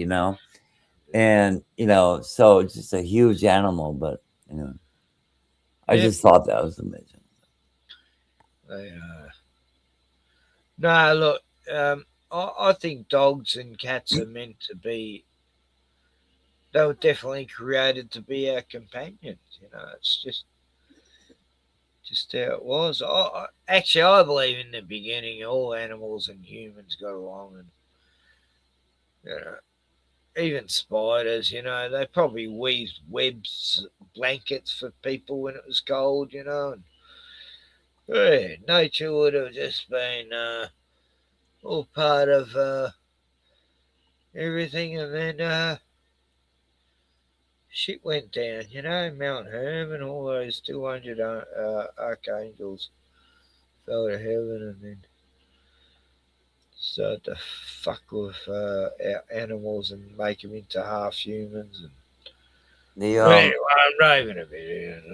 and so it's just a huge animal. But I just thought that was amazing. No, look, I think dogs and cats are meant to be. They were definitely created to be our companions. It's just how it was. I believe in the beginning all animals and humans got along, and even spiders. They probably weaved webs, blankets for people when it was cold. And nature would have just been all part of everything, and then shit went down, Mount Hermon, all those 200 archangels fell to heaven, and then started to fuck with our animals and make them into half humans. And anyway, I'm raving a bit.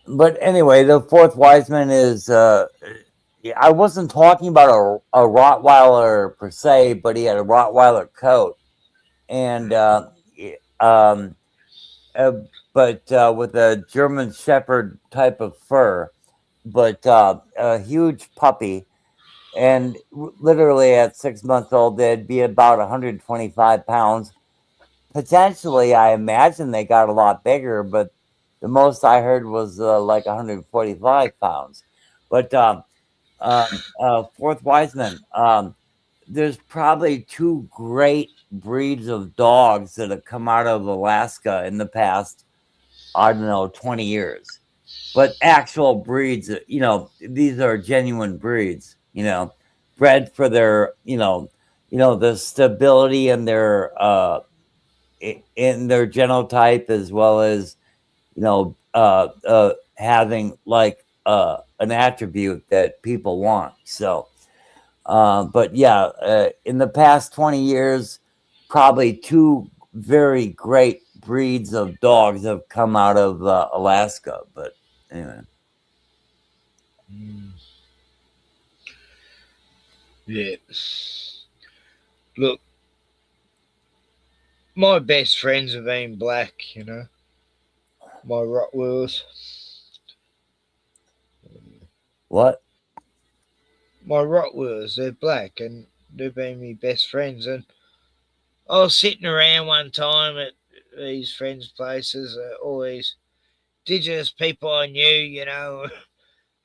But anyway, the fourth Wiseman is. I wasn't talking about a Rottweiler per se, but he had a Rottweiler coat, and but with a German Shepherd type of fur, but a huge puppy, and literally at 6 months old, they'd be about 125 pounds. Potentially, I imagine they got a lot bigger, but the most I heard was like 145 pounds. But fourth Wiseman, there's probably two great breeds of dogs that have come out of Alaska in the past, I don't know, 20 years. But actual breeds, these are genuine breeds, bred for their, the stability in their genotype, as well as, having like an attribute that people want. So, but yeah, in the past 20 years, probably two very great breeds of dogs have come out of Alaska. But anyway. Yeah. Look, my best friends have been black, my Rottweilers. What? My Rottweilers, they're black, and they've been my best friends. And I was sitting around one time at these friends' places, all these Indigenous people I knew,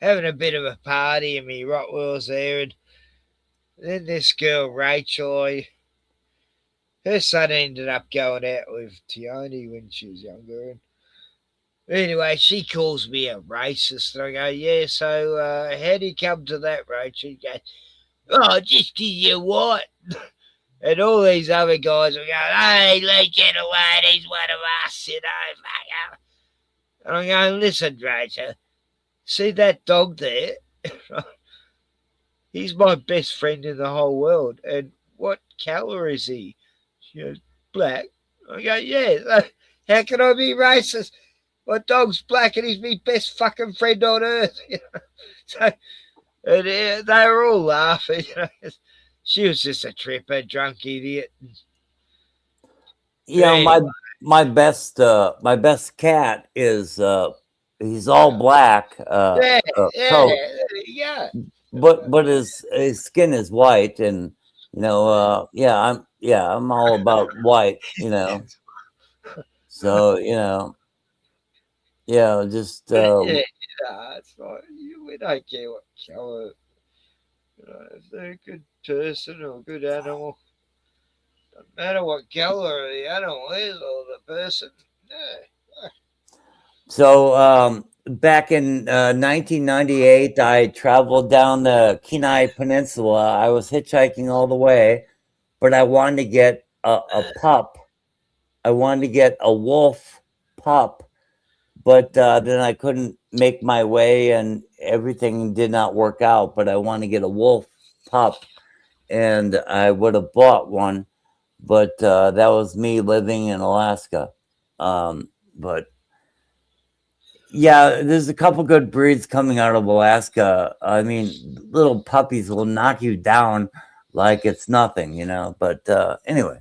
having a bit of a party, and me Rottweilers there. And then this girl, Rachel, her son ended up going out with Tioni when she was younger. And anyway, she calls me a racist. And I go, yeah, so how do you come to that, Rachel? She goes, oh, just because you're white. And all these other guys will go, hey, leave it away, he's one of us, fuck up. And I'm going, listen, Rachel, see that dog there? He's my best friend in the whole world. And what colour is he? She goes, black. I go, yeah, how can I be racist? My dog's black and he's my best fucking friend on earth. So, and they were all laughing. She was just a tripper, drunk idiot. My best cat is he's all black. Yeah, but his skin is white, and I'm all about white, So just it's like we don't care what colour. If they're a good person or a good animal, doesn't matter what colour the animal is or the person. Yeah. So back in 1998, I traveled down the Kenai Peninsula. I was hitchhiking all the way, but I wanted to get a pup. I wanted to get a wolf pup, but then I couldn't make my way, and everything did not work out. But I wanted to get a wolf pup, and I would have bought one, but that was me living in Alaska. But yeah, there's a couple good breeds coming out of Alaska. I mean, little puppies will knock you down like it's nothing, But anyway,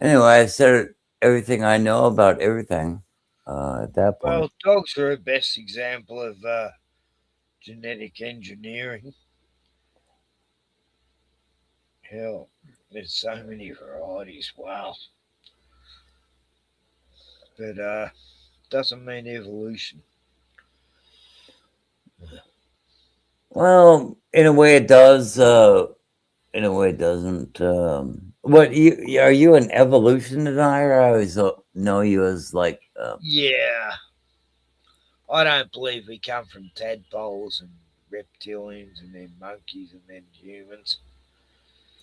I said everything I know about everything at that point. Well, dogs are the best example of genetic engineering. Hell, there's so many varieties. Wow. But doesn't mean evolution. Well, in a way it does. In a way it doesn't. What are you an evolution denier? I always know you as like. Yeah. I don't believe we come from tadpoles and reptilians and then monkeys and then humans.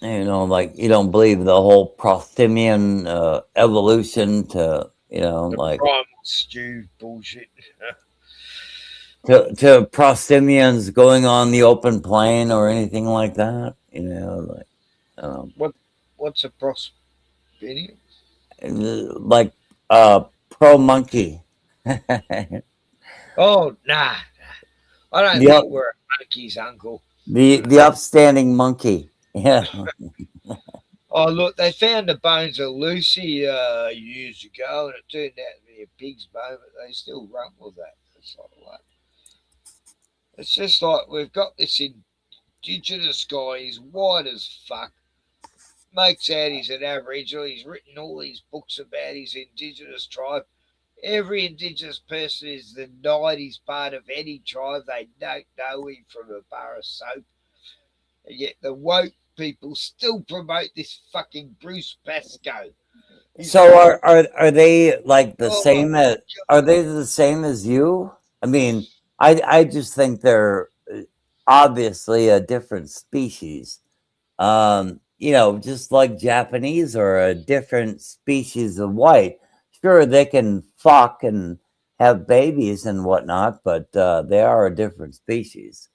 Like you don't believe the whole Prothemian evolution to, like primal stew bullshit. to Prothemians going on the open plain or anything like that. What's a Prothemian? Like pro monkey. Oh nah. I don't think we're a monkey's uncle. The upstanding monkey. Yeah. Oh look, they found the bones of Lucy years ago, and it turned out to be a pig's bone, but they still run with that. It's like what? It's just like we've got this indigenous guy. He's white as fuck. Makes out he's an Aboriginal. He's written all these books about his indigenous tribe. Every indigenous person is the 90s part of any tribe. They don't know him from a bar of soap. And yet the woke people still promote this fucking Bruce Pascoe. So are they like the Oh, same as are they the same as you? I mean, I just think they're obviously a different species. You know, just like Japanese are a different species of white. Sure, they can fuck and have babies and whatnot, but they are a different species.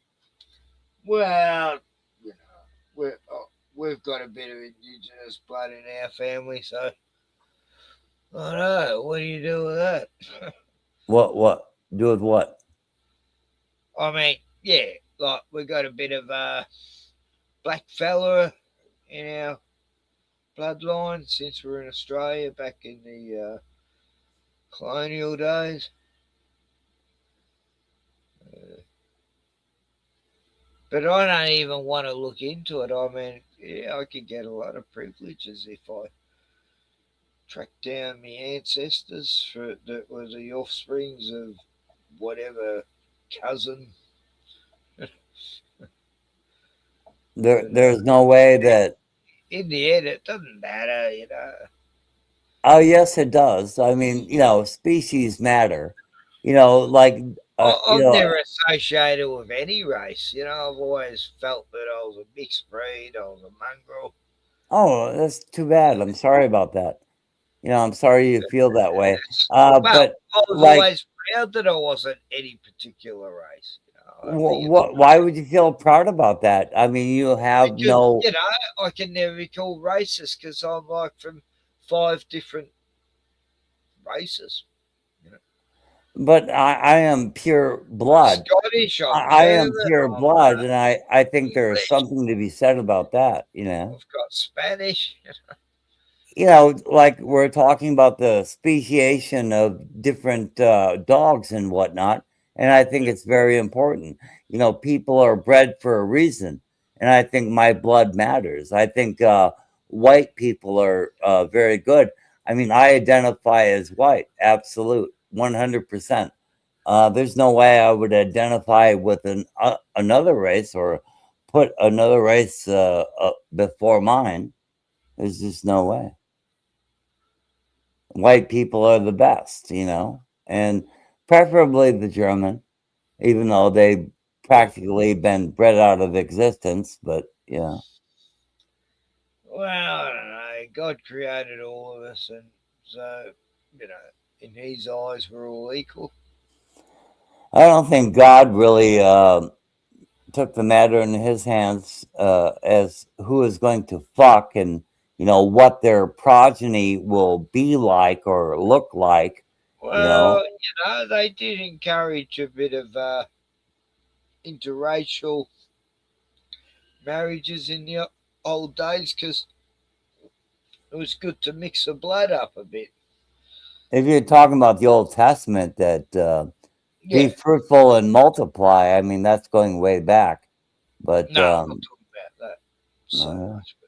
well, you know, we've got a bit of indigenous blood in our family, so I don't know. What do you do with that? What do with what? I mean, yeah, like we got a bit of black fella in our bloodline since we're in Australia back in the colonial days. But I don't even want to look into it. I mean, yeah, I could get a lot of privileges if I track down my ancestors that were the offsprings of whatever cousin. There's no way that. In the end, it doesn't matter, you know. Oh yes, it does. I mean, you know, species matter. You know, like you I've know. never associated with any race. You know, I've always felt that I was a mixed breed. I was a mongrel. Oh, that's too bad. I'm sorry about that. You know, I'm sorry you feel that way. Well, But I was like, always proud that I wasn't any particular race. You know, I think it's why would you feel proud about that? I mean, you have because, no. you know, I can never be called racist because I'm like from 5 different races. You know. But I am pure blood. Scottish, I'm I am German, pure I'm blood, and I think there's English, something to be said about that. You know. I've got Spanish. You know, like we're talking about the speciation of different dogs and whatnot, and I think it's very important. You know, people are bred for a reason, and I think my blood matters. I think white people are very good. I mean, I identify as white, absolute, 100%. There's no way I would identify with another race or put another race before mine. There's just no way. White people are the best, you know, and preferably the German, even though they've practically been bred out of existence. But yeah, Well, I don't know. God created all of us, and so, you know, in His eyes, we're all equal. I don't think God really took the matter in His hands as who is going to fuck and you know what their progeny will be like or look like. You Well, know, you know, they did encourage a bit of interracial marriages in the old days because it was good to mix the blood up a bit. if you're talking about the Old Testament, that be Yeah. fruitful and multiply. I mean, that's going way back. But No, I'm not talking about that so much. But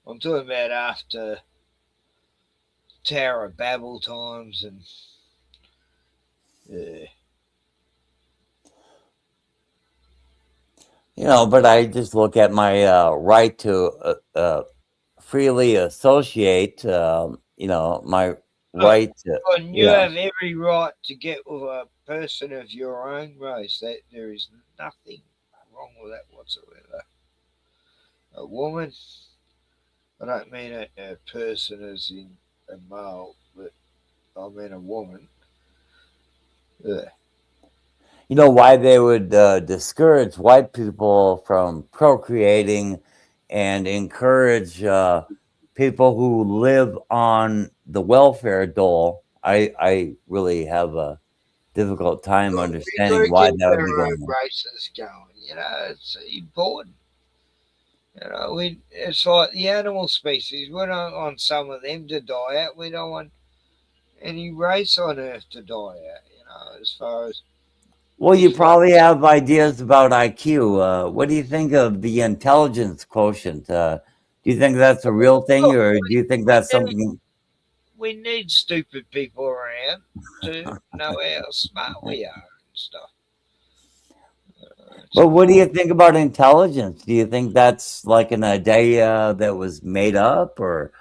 I'm talking about after Tower of Babel times and yeah. you know, but I just look at my right to freely associate. You know, my right to And you yeah. have every right to get with a person of your own race. That there is nothing wrong with that whatsoever. A woman, I don't mean a person as in a male, but I mean a woman. Yeah. You know why they would discourage white people from procreating and encourage people who live on the welfare dole. I really have a difficult time We've got understanding to why keep that would our be going own on. races going. You know, it's important. You know, it's like the animal species. We don't want some of them to die out. We don't want any race on Earth to die out. You know, as far as Well, you probably have ideas about IQ. What do you think of the intelligence quotient? Do you think that's a real thing, or do you think that's something? we need stupid people around to know how smart we are and stuff. But what do you think about intelligence? Do you think that's like an idea that was made up, or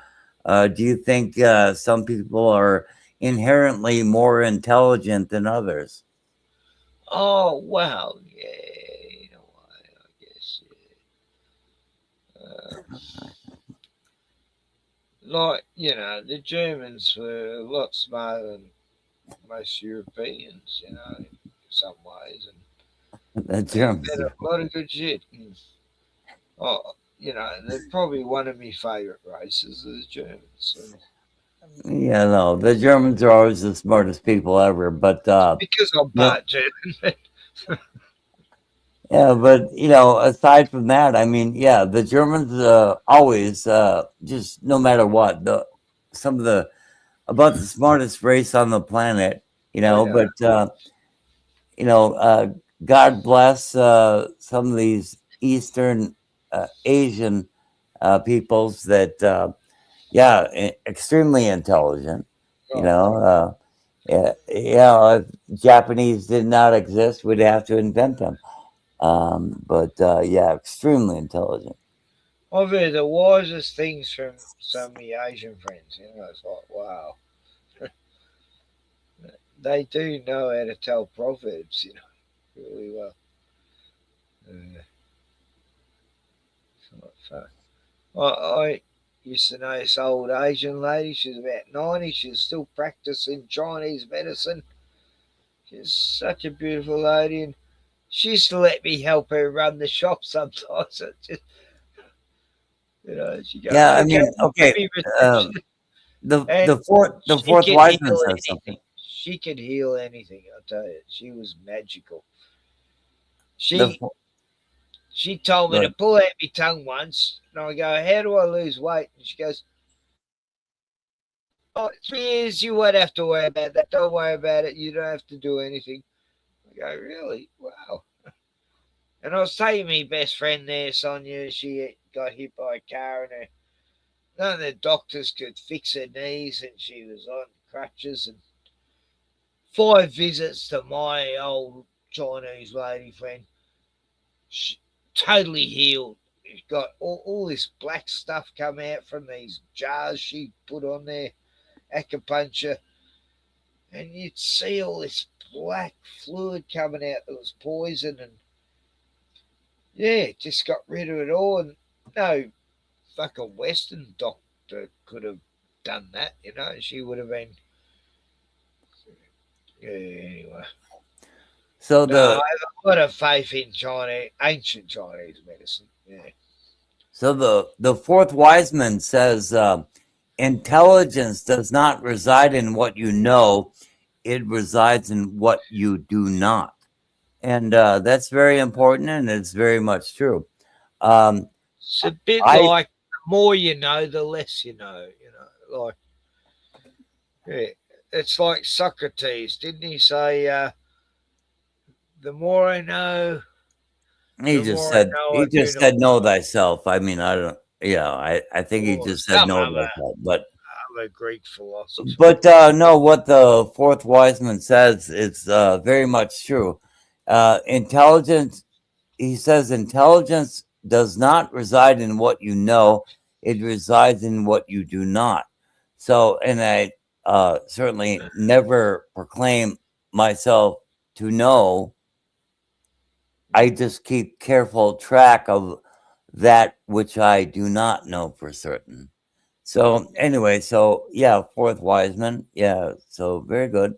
do you think some people are inherently more intelligent than others? Oh, well, yeah, in a way, I guess. Like, the Germans were a lot smarter than most Europeans, in some ways. And The they Germans. invented a lot of good shit. And, they're probably one of my favourite races, the Germans. And Yeah, no, the Germans are always the smartest people ever, but because I'm yeah, part German. yeah, but aside from that, I mean, yeah, the Germans always just no matter what, some of the about the smartest race on the planet, Yeah. but God bless some of these Eastern Asian peoples that extremely intelligent, if Japanese did not exist, we'd have to invent them. But extremely intelligent. I've heard the wisest things from some of my Asian friends. It's like, wow. They do know how to tell proverbs, really well. It's not fun. I used to know this old Asian lady. She was about 90. She was still practicing Chinese medicine. She's such a beautiful lady. And she used to let me help her run the shop sometimes. It just, she goes, Yeah, I okay, mean, okay. be reception. The And fourth she can wise man heal says anything. something. She could heal anything, I'll tell you. She was magical. The She told me to Good. pull out my tongue once, and I go, how do I lose weight? And she goes, oh, 3 years, you won't have to worry about that. Don't worry about it. You don't have to do anything. I go, really? Wow. And I was taking my best friend there, Sonia. She got hit by a car, and none of the doctors could fix her knees, and she was on crutches. And 5 visits to my old Chinese lady friend. She, totally healed. She's got all this black stuff come out from these jars she put on there, acupuncture, and you'd see all this black fluid coming out that was poison, and just got rid of it all. And no fucking Western doctor could have done that, She would have been. Yeah, anyway. So I have a lot of faith in ancient Chinese medicine. Yeah. So the fourth wise man says intelligence does not reside in what you know, it resides in what you do not. And that's very important, and it's very much true. It's a bit like the more you know, the less you know. Like it's like Socrates, didn't he say? The more I know, he just said know thyself. I mean, I don't. I think he just said know thyself, but. I'm a Greek philosopher. But no, what the fourth wise man says is very much true. Intelligence, he says, intelligence does not reside in what you know; it resides in what you do not. So, and I certainly never proclaim myself to know. I just keep careful track of that which I do not know for certain. So anyway, fourth wise man. Yeah, so very good.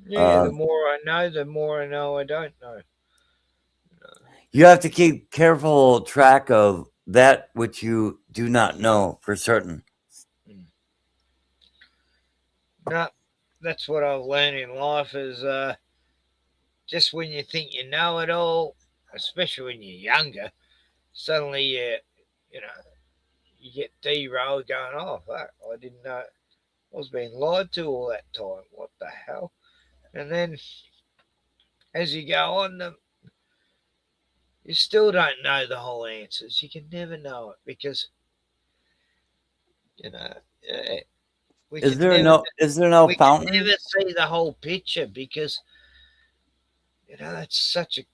Yeah, the more I know, the more I know I don't know. You have to keep careful track of that which you do not know for certain. No, that's what I've learned in life is just when you think you know it all, especially when you're younger, suddenly you get derailed going, oh, fuck, I didn't know. I was being lied to all that time. What the hell? And then as you go on, you still don't know the whole answers. You can never know it because, Is there no fountain? We can never see the whole picture because, it's such a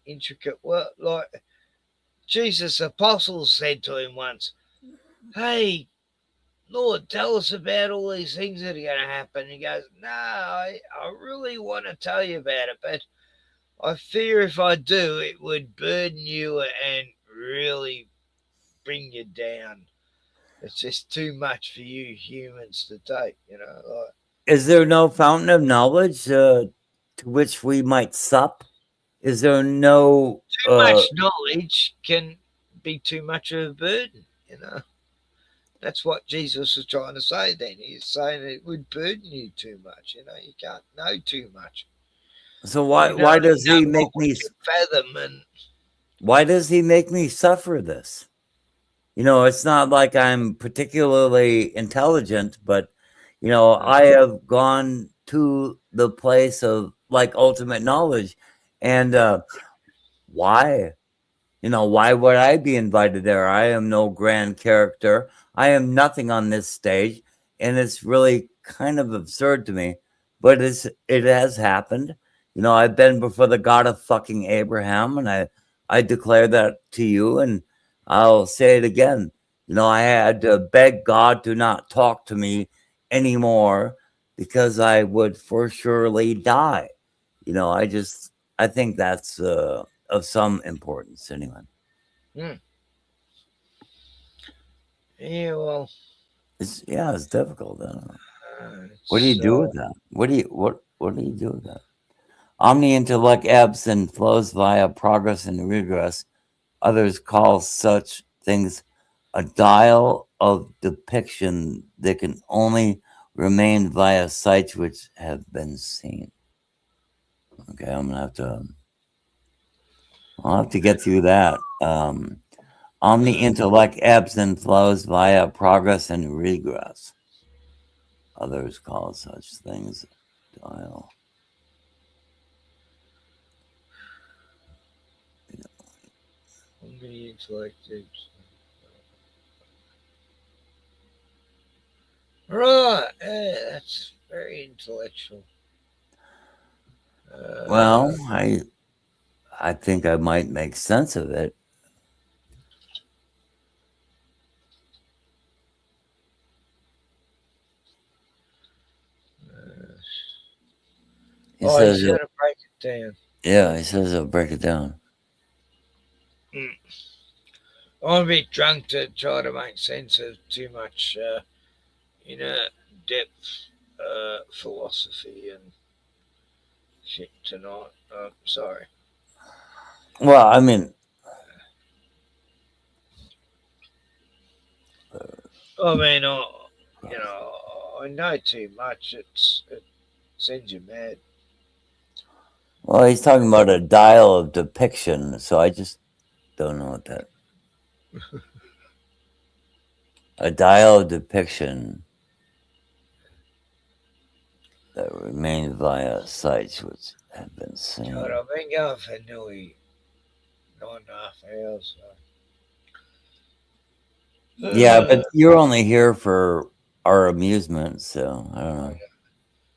intricate work. Like Jesus' apostles said to him once, "Hey, Lord, tell us about all these things that are going to happen." He goes, "No, I really want to tell you about it, but I fear if I do, it would burden you and really bring you down. It's just too much for you humans to take, you know." Like, Is there no fountain of knowledge to which we might sup? Is there no too much knowledge can be too much of a burden, you know. That's what Jesus was trying to say then. He's saying it would burden you too much, you know. You can't know too much. So why does he make me fathom? And why does he make me suffer this? You know, it's not like I'm particularly intelligent, but you know, I have gone to the place of like ultimate knowledge, and why? You know, why would I be invited there? I am no grand character. I am nothing on this stage, and it's really kind of absurd to me. But it has happened. You know, I've been before the God of fucking Abraham, and I declare that to you, and I'll say it again. You know, I had to beg God to not talk to me anymore because I would for surely die. You know, I think that's of some importance anyway. Yeah, well, it's difficult. What do you do with that? What do you do with that? Omni-intellect ebbs and flows via progress and regress. Others call such things a dial of depiction that can only remain via sights which have been seen. Okay, I'll have to get through that. Omni-intellect ebbs and flows via progress and regress. Others call such things dial. Right, that's very intellectual. Well, I think I might make sense of it. He says he's gonna break it down. Yeah, he says he'll break it down. I'm a bit drunk to try to make sense of too much inner depth philosophy and shit tonight. Sorry. Well, I mean, I know too much. It sends you mad. well, he's talking about a dial of depiction, so I just don't know what that. A dial of depiction that remains via sites which have been seen. God, I've been going for nearly 9.5 hours. Yeah, but you're only here for our amusement, so I don't know.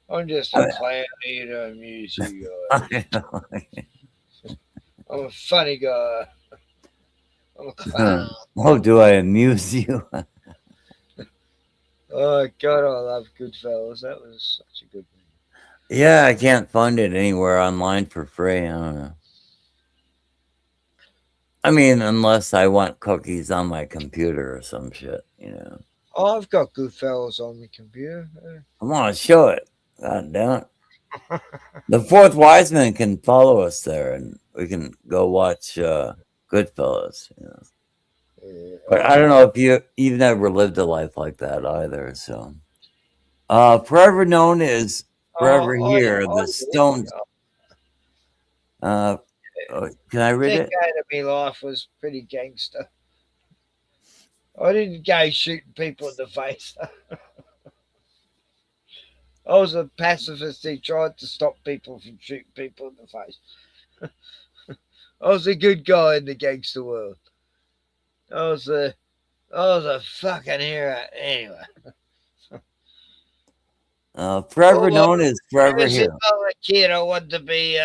I'm just a clown here to amuse you guys. I'm a funny guy. I'm a clown. Oh, do I amuse you? Oh, God, I love Goodfellas. That was such a good movie. Yeah, I can't find it anywhere online for free. I don't know. I mean, unless I want cookies on my computer or some shit, you know. Oh, I've got Goodfellas on my computer. I want to show it. God damn it. The Fourth Wiseman can follow us there, and we can go watch Goodfellas. You know. Yeah. But I don't know if you've never lived a life like that either. So, forever known as forever here. The Stones. Can I read it? Decade of my life was pretty gangster. I didn't go shooting people in the face. I was a pacifist who tried to stop people from shooting people in the face. I was a good guy in the gangster world. I was a fucking hero. Anyway. Forever known as forever here. I was a kid. I wanted to be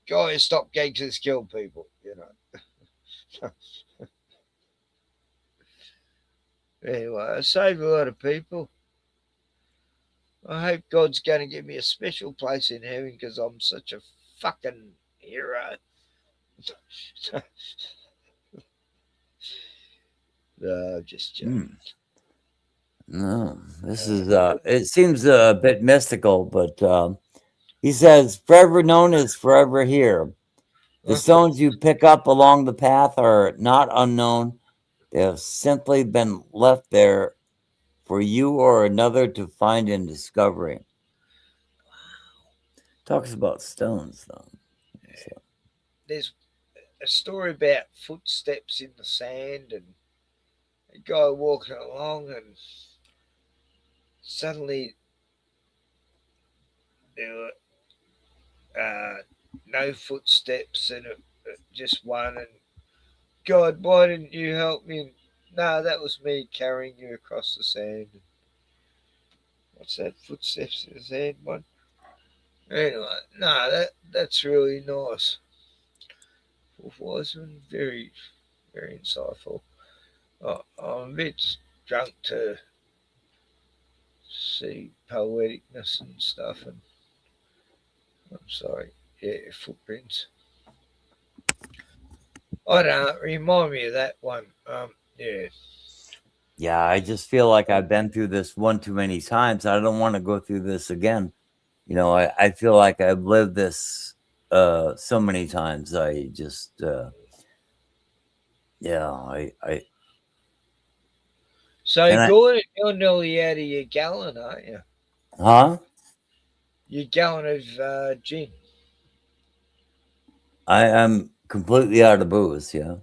guy who stopped gangsters kill people, you know. Anyway, I saved a lot of people. I hope God's going to give me a special place in heaven because I'm such a fucking hero. No, just joking. No, this is it seems a bit mystical, but he says forever known is forever here. The stones you pick up along the path are not unknown. They have simply been left there for you or another to find and discover. Talks about stones, though. So. There's a story about footsteps in the sand and a guy walking along, and suddenly there were no footsteps and just one. And God, why didn't you help me? No, that was me carrying you across the sand. What's that? Footsteps in the sand one? Anyway, no, that's really nice. Wolf Wiseman, very, very insightful. I'm a bit drunk to see poeticness and stuff, and I'm sorry, yeah, footprints. I don't remind me of that one. Yeah. Yeah, I just feel like I've been through this one too many times. I don't want to go through this again. You know, I feel like I've lived this so many times. I just yeah, I So Gordon, you're nearly out of your gallon, aren't you? Huh? Your gallon of gin. I am completely out of booze, yeah.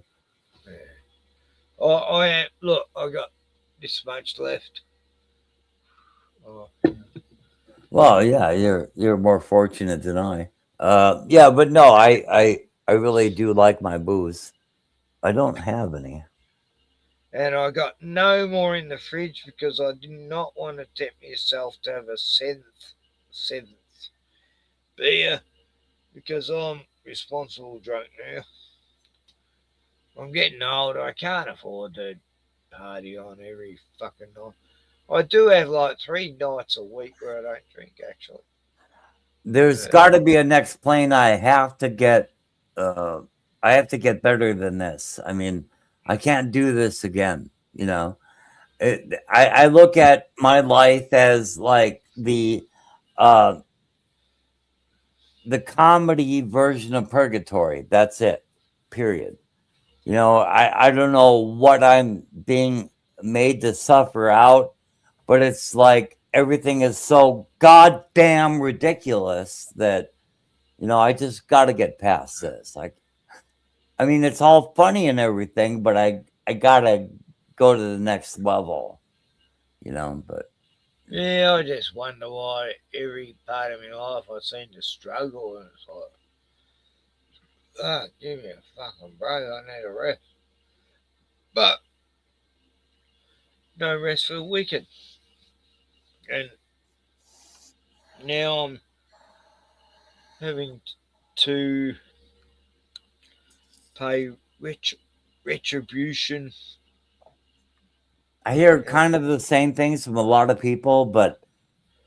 I am. Look, I got this much left. Oh. Well, yeah, you're more fortunate than I. Yeah, but no, I really do like my booze. I don't have any. And I got no more in the fridge because I do not want to tempt myself to have a seventh beer because I'm responsible drunk now. I'm getting older. I can't afford to party on every fucking night. I do have like 3 nights a week where I don't drink, actually. There's got to be a next plane. I have to get better than this. I mean, I can't do this again, you know. I look at my life as like the comedy version of purgatory. That's it. Period. You know, I don't know what I'm being made to suffer out, but it's like everything is so goddamn ridiculous that, you know, I just got to get past this. I mean, it's all funny and everything, but I got to go to the next level, you know, but. Yeah, I just wonder why every part of my life I seem to struggle, and it's like, give me a fucking break, I need a rest. But no rest for the wicked. And now I'm having to pay retribution. I hear kind of the same things from a lot of people, but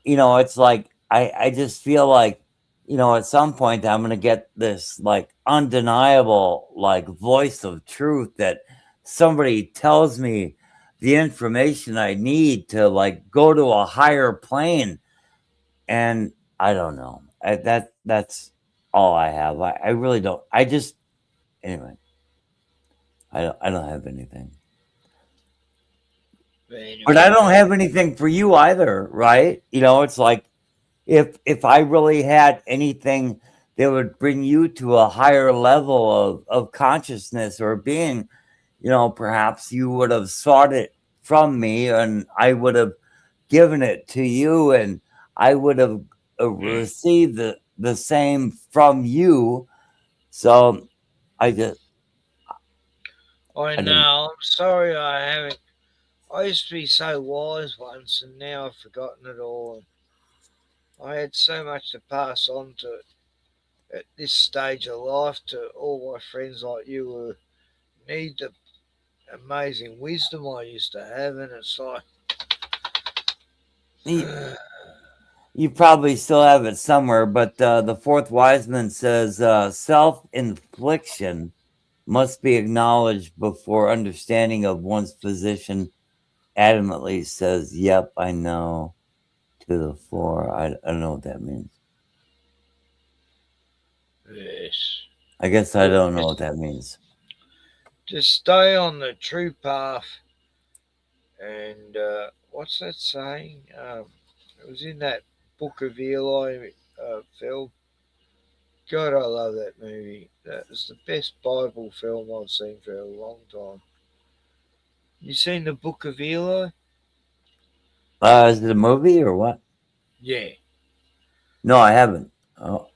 you know, it's like I just feel like, you know, at some point I'm gonna get this like undeniable like voice of truth that somebody tells me the information I need to like go to a higher plane. And I don't know. That's all I have. I really don't. I just anyway. I don't have anything. But I don't have anything for you either, right? You know, it's like if I really had anything that would bring you to a higher level of consciousness or being, you know, perhaps you would have sought it from me and I would have given it to you and I would have received the same from you. So I just I know. I'm sorry I haven't. I used to be so wise once, and now I've forgotten it all. I had so much to pass on to it. at this stage of life to all my friends like you who need the amazing wisdom I used to have, and it's like You probably still have it somewhere, but the fourth Wiseman says self-infliction must be acknowledged before understanding of one's position. Adamantly says, "Yep, I know." To the floor. I don't know what that means. yes. I guess I don't know what that means. Just stay on the true path. And what's that saying? It was in that Book of Eli film. God, I love that movie. That was the best Bible film I've seen for a long time. You seen the Book of Eli? Is it a movie or what? Yeah. No, I haven't. I'll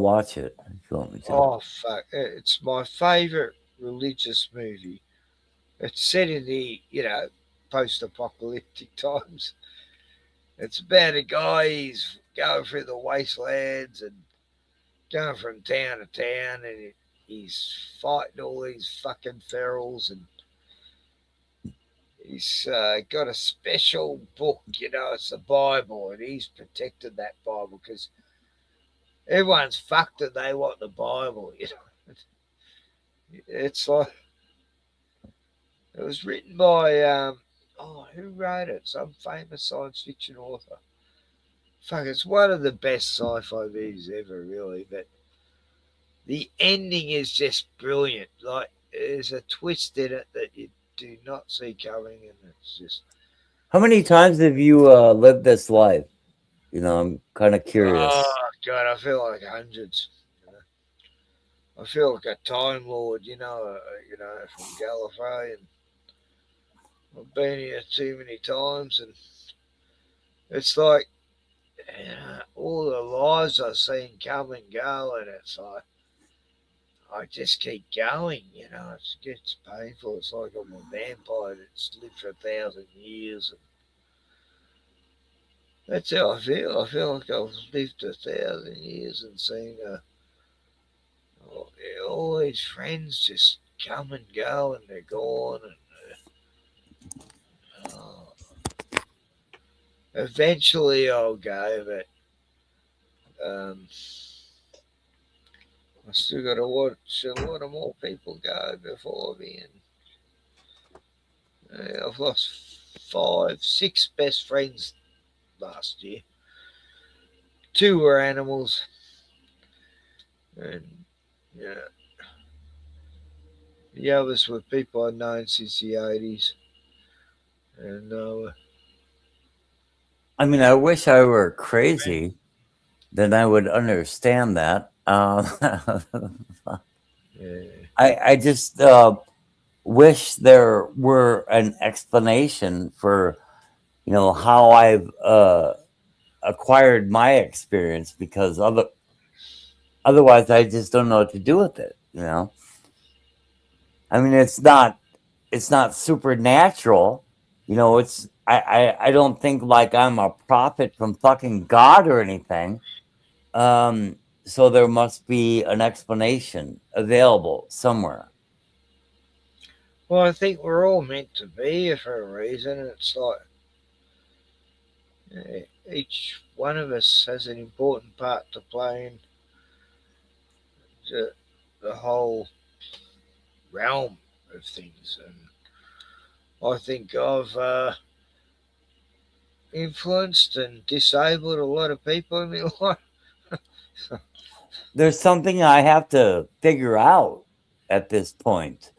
watch it if you want me to. Oh fuck! It's my favorite religious movie. It's set in the post-apocalyptic times. It's about a guy. He's going through the wastelands and going from town to town, and he's fighting all these fucking ferals, and he's got a special book, it's the Bible, and he's protected that Bible because everyone's fucked and they want the Bible, It's like, it was written by, who wrote it? Some famous science fiction author. Fuck, it's one of the best sci-fi movies ever, really, but the ending is just brilliant. Like, there's a twist in it that you do not see coming, and it's just. How many times have you lived this life? I'm kind of curious. Oh God, I feel like hundreds. I feel like a time lord, from Gallifrey, and I've been here too many times, and it's like all the lives I've seen come and go, and it's like I just keep going, It gets painful. It's like I'm a vampire that's lived for 1,000 years. And that's how I feel. I feel like I've lived 1,000 years and seen all these friends just come and go, and they're gone. And eventually I'll go, but I still got to watch a lot of more people go before me. And I've lost 5, 6 best friends last year. 2 were animals, and the others were people I've known since the 80s. And I mean, I wish I were crazy, then I would understand that. I just wish there were an explanation for, how I've acquired my experience, because otherwise I just don't know what to do with it. I mean, it's not supernatural. I don't think like I'm a prophet from fucking God or anything. So there must be an explanation available somewhere. well, I think we're all meant to be here for a reason. It's like each one of us has an important part to play in the whole realm of things. And I think I've influenced and disabled a lot of people in my life. There's something I have to figure out at this point,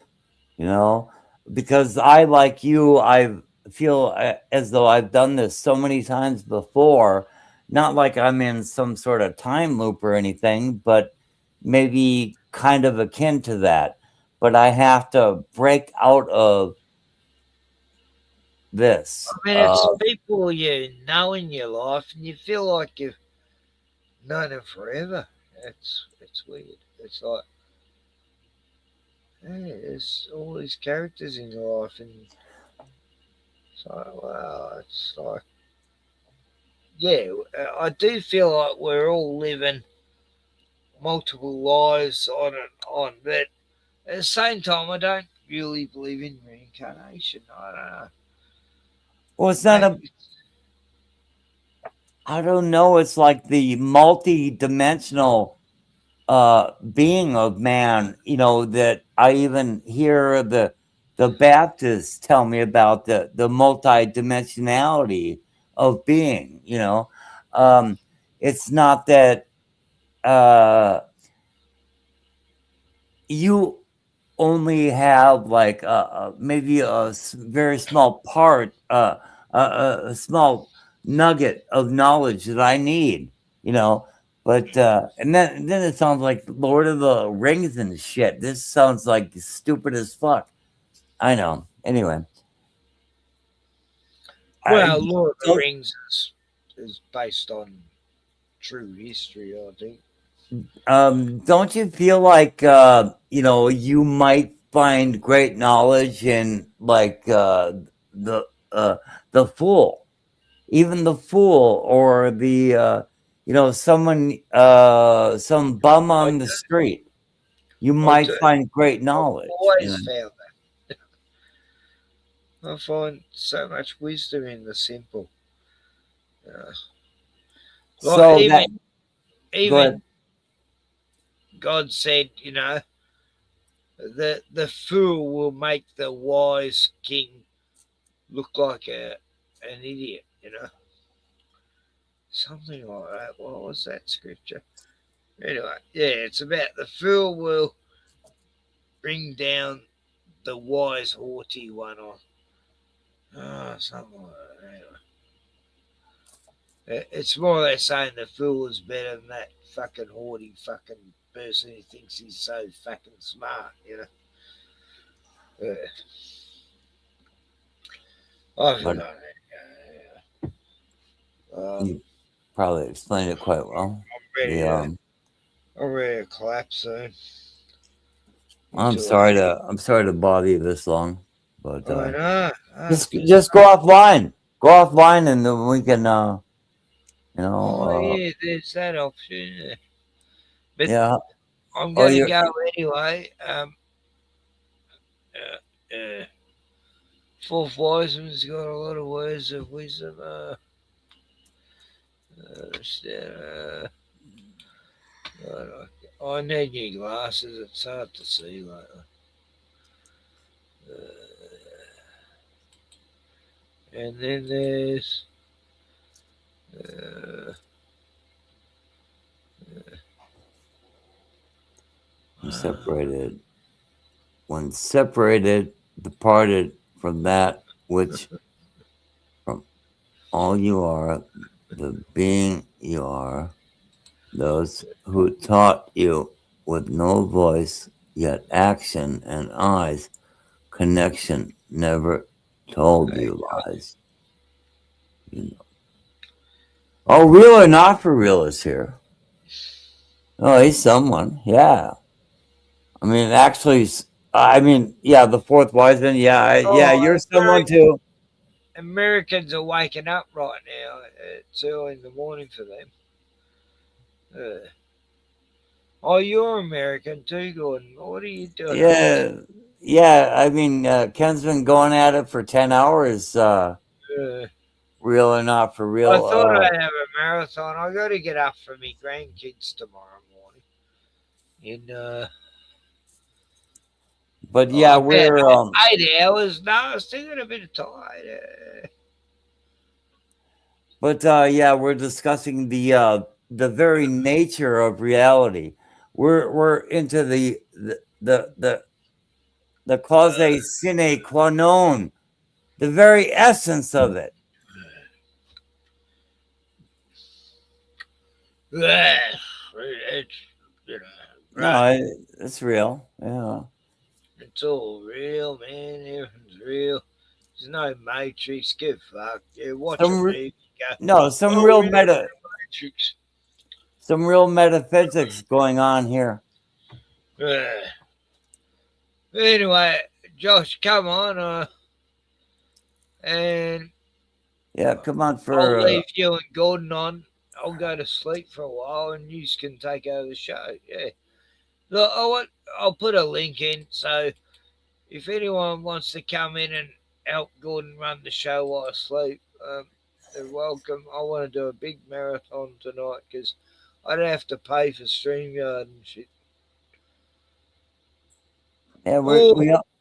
because I, like you, I feel as though I've done this so many times before, not like I'm in some sort of time loop or anything, but maybe kind of akin to that. But I have to break out of this. I mean, it's people you know in your life, and you feel like you've known them forever. It's weird. It's like, hey, there's all these characters in your life, and it's like, wow, it's like, yeah, I do feel like we're all living multiple lives on and on. But at the same time, I don't really believe in reincarnation. I don't know. Well, it's not I don't know. It's like the multi-dimensional being of man, you know, that I even hear the Baptists tell me about the multi-dimensionality of being, you know. It's not that you only have like maybe very small part, a small nugget of knowledge that I need, you know. But and then it sounds like Lord of the Rings and shit. This sounds like stupid as fuck. I know. Anyway. Well, Lord of the Rings is based on true history, I think. Don't you feel like you know, you might find great knowledge in like the fool, even the fool, or the you know, someone some bum on the street? You might find great knowledge. I've always You know? found that. I find so much wisdom in the simple. So even God said, you know, the fool will make the wise king look like an idiot, you know. Something like that. What was that scripture? Anyway, yeah, it's about the fool will bring down the wise, haughty one on. Oh, something like that. Anyway. It's more or less saying the fool is better than that fucking haughty fucking person who thinks he's so fucking smart, you know. I don't know. You probably explained it quite well. I'm ready to collapse soon. I'm sorry to bother you this long, but I know. just go offline. Go offline, and then we can you know. Yeah, there's that option. But Yeah. I'm going to go anyway. Fourth Wiseman's got a lot of words of wisdom. I need new glasses. It's hard to see lately. And then there's separated. When separated, departed from that which from all you are, the being you are, those who taught you with no voice, yet action and eyes, connection never told you lies. You know. Oh, real or not for real is here. Oh, he's someone. Yeah. I mean, actually, yeah, the fourth wise man. Yeah, yeah, you're someone too. Americans are waking up right now. It's early in the morning for them. Oh, you're American too, Gordon. What are you doing? Yeah. I mean, Ken's been going at it for 10 hours. Real or not for real. I thought I'd have a marathon. I got to get up for my grandkids tomorrow morning. But yeah, we're 8 hours. No, I still got a bit of time. But yeah, we're discussing the very nature of reality. We're into the causae sine qua non, the very essence of it. No, it's real. Yeah. It's all real, man. Everything's real. There's no Matrix. Give fuck. Yeah, watch a movie. Some real metaphysics going on here. Anyway, Josh, come on, and yeah, come on for. I'll leave you and Gordon on. I'll go to sleep for a while, and you can take over the show. Yeah. Look, I'll put a link in, so if anyone wants to come in and help Gordon run the show while I sleep, they're welcome. I want to do a big marathon tonight because I don't have to pay for StreamYard and shit. Yeah,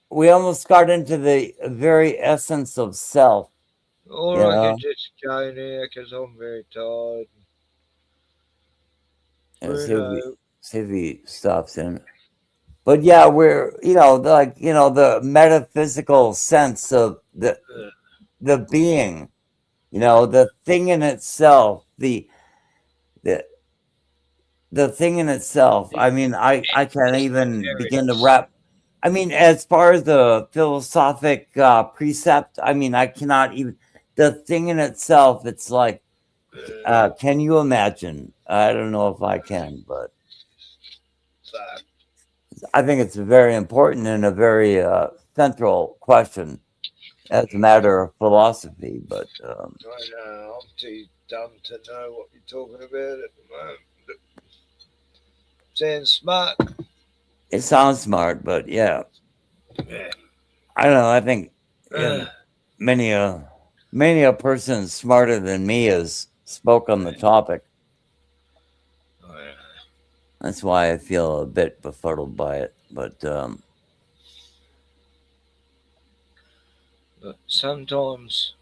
we almost got into the very essence of self. Or I can just go now because I'm very tired. See if he stops in. But yeah, we're the metaphysical sense of the being, the thing in itself, the thing in itself. I mean, I can't even begin to wrap. I mean, as far as the philosophic precept, I mean, I cannot even. The thing in itself, it's like, can you imagine? I don't know if I can, but I think it's very important and a very central question as a matter of philosophy. But I know, I'm too dumb to know what you're talking about at the moment. Sounds smart. it sounds smart, but yeah. I don't know. I think many a person smarter than me has spoke on the topic. That's why I feel a bit befuddled by it. But sometimes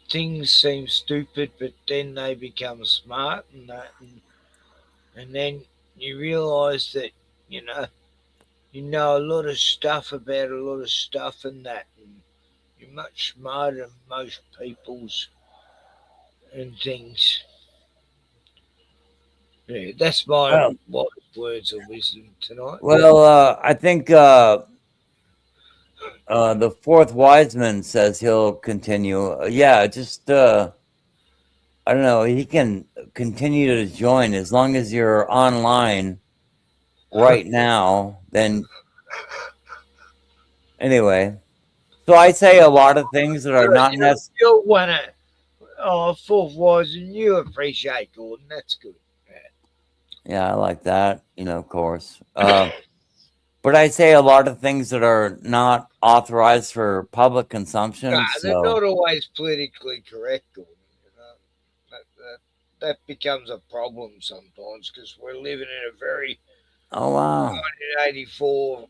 things seem stupid, but then they become smart, and then you realise that you know a lot of stuff about a lot of stuff, and you're much smarter than most people's and things. Yeah, that's my words of wisdom tonight. Well, I think the fourth wise man says he'll continue. Yeah, just I don't know. He can continue to join as long as you're online right now. Then anyway, so I say a lot of things that are not necessary. You're one of fourth wise, and you appreciate Gordon. That's good. Yeah, I like that. Of course. But I say a lot of things that are not authorized for public consumption. They're not always politically correct, Gordon. That becomes a problem sometimes because we're living in a very 1984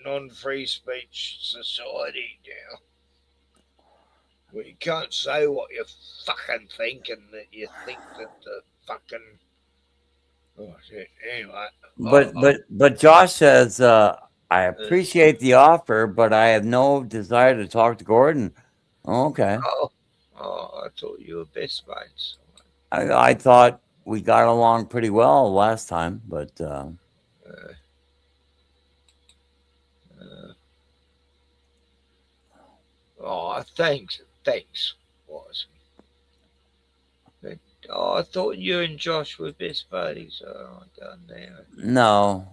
non-free speech society now, where you can't say what you fucking think, and that you think that the fucking anyway. But Josh says I appreciate the offer, but I have no desire to talk to Gordon. Okay. I thought you were best mates. I thought we got along pretty well last time, but thanks, was. I thought you and Josh were best buddies. Oh, God damn. No.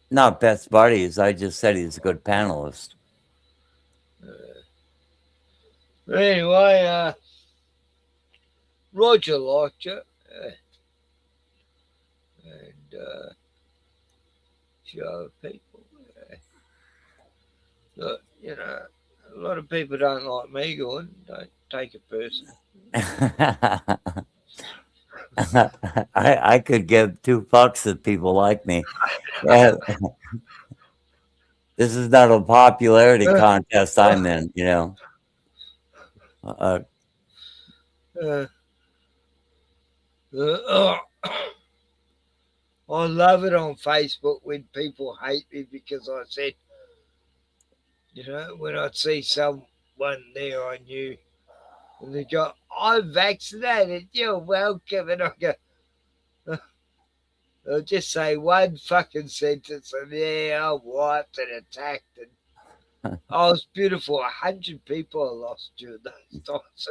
Not best buddies. I just said he's a good panelist. Anyway, Roger liked you. And a few other people. Look, a lot of people don't like me, Gordon. Don't take it personally. I could give two fucks if people like me. This is not a popularity contest I'm in, I love it on Facebook when people hate me because I said, when I see someone there I knew, and they go, I'm vaccinated, you're welcome. And I go, I'll just say one fucking sentence, and I'm wiped and attacked. And I was beautiful. 100 people I lost during those times.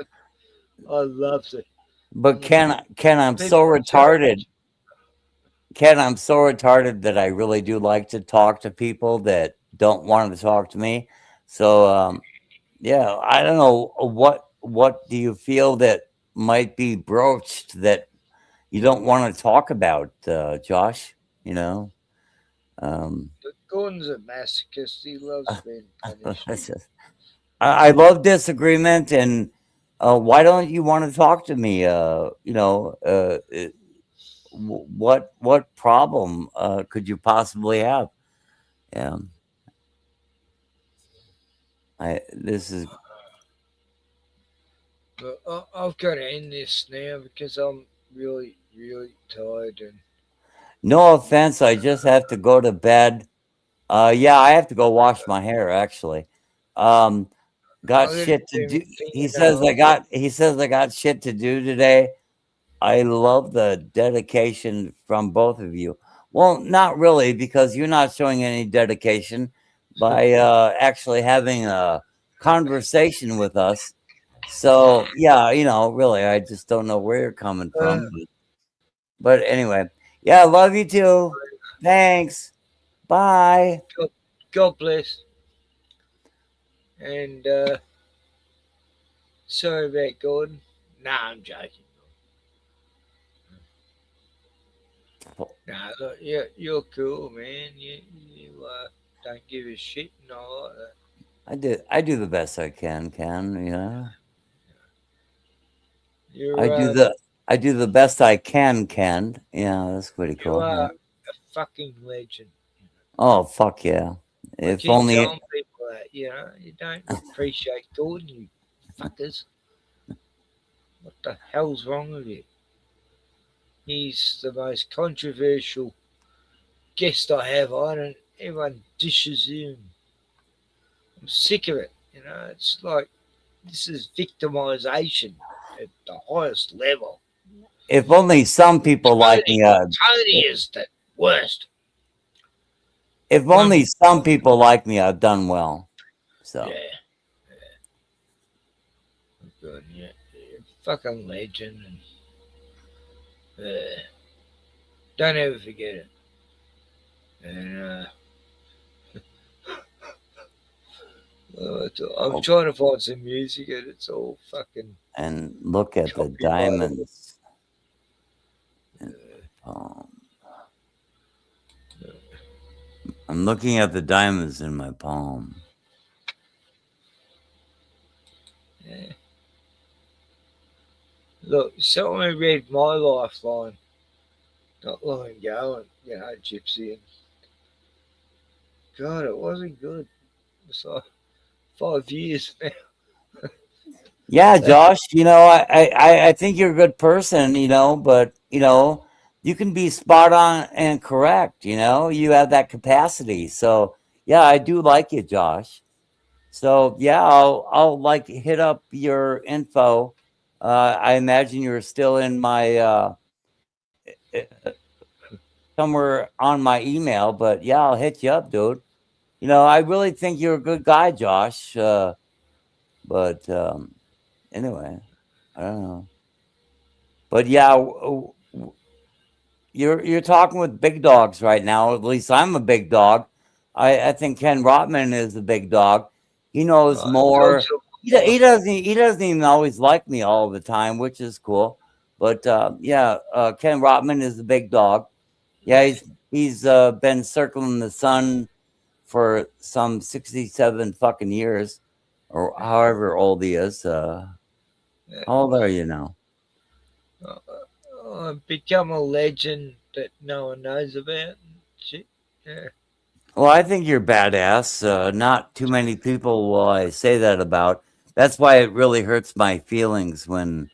I loved it. But Ken, I'm so retarded. Ken, I'm so retarded that I really do like to talk to people that don't want to talk to me. So Yeah, I don't know what do you feel that might be broached that you don't want to talk about, Josh? You know, um, The gun's a masochist. He loves being punished. that's just- I love disagreement, and why don't you want to talk to me? What problem could you possibly have? Yeah, this is But I've got to end this now because I'm really, really tired. And no offense. I just have to go to bed. Yeah, I have to go wash my hair actually. Um, got I'm going to shit to do do. my thing He at says home. I got shit to do today. I love the dedication from both of you. Well, not really, because you're not showing any dedication by actually having a conversation with us. So yeah, really, I just don't know where you're coming from. But anyway, yeah, I love you too. Thanks. Bye. God bless. And sorry about Gordon. Nah, I'm joking. Nah, look, you're cool, man. You don't give a shit and all like that. I do the best I can, yeah. I You're do the I do the best I can. Yeah, that's pretty you cool. are Yeah. a fucking legend. Oh fuck yeah! I If keep only telling people that, you don't appreciate Gordon, you fuckers. What the hell's wrong with you? He's the most controversial guest I have on, and everyone dishes him. I'm sick of it. It's like this is victimization at the highest level. if only some people like me. Tony is the worst. If only some people like me, I've done well. So Yeah. Good, yeah. You're a fucking legend, and don't ever forget it. And I'm trying to find some music, and it's all fucking. and look at the diamonds. I'm looking at the diamonds in my palm. Yeah. Look, someone read my lifeline not long ago, and Gypsy, and God, it wasn't good. It's like 5 years now. Yeah, Josh, I think you're a good person, but you can be spot on and correct, you have that capacity. So yeah, I do like you, Josh. So yeah, I'll like hit up your info. I imagine you're still in my somewhere on my email, but yeah, I'll hit you up, dude. I really think you're a good guy, Josh. But anyway, I don't know. But yeah, you're talking with big dogs right now. At least I'm a big dog. I think Ken Rotman is a big dog. He knows more. He doesn't even always like me all the time, which is cool. But yeah, Ken Rotman is a big dog. Yeah, he's been circling the sun for some 67 fucking years, or however old he is. How old are you now? I've become a legend that no one knows about. Shit. Yeah. Well, I think you're badass. Not too many people will I say that about. That's why it really hurts my feelings when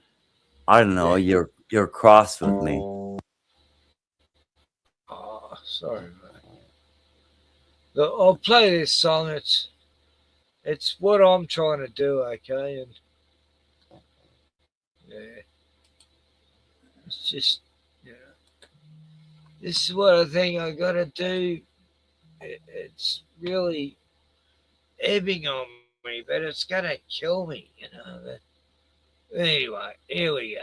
I don't know you're cross with me. Oh, sorry, mate. Look, I'll play this song. It's what I'm trying to do, okay? And yeah, it's just this is what I think I got to do. It's really ebbing on me, but it's gonna kill me, But anyway, here we go.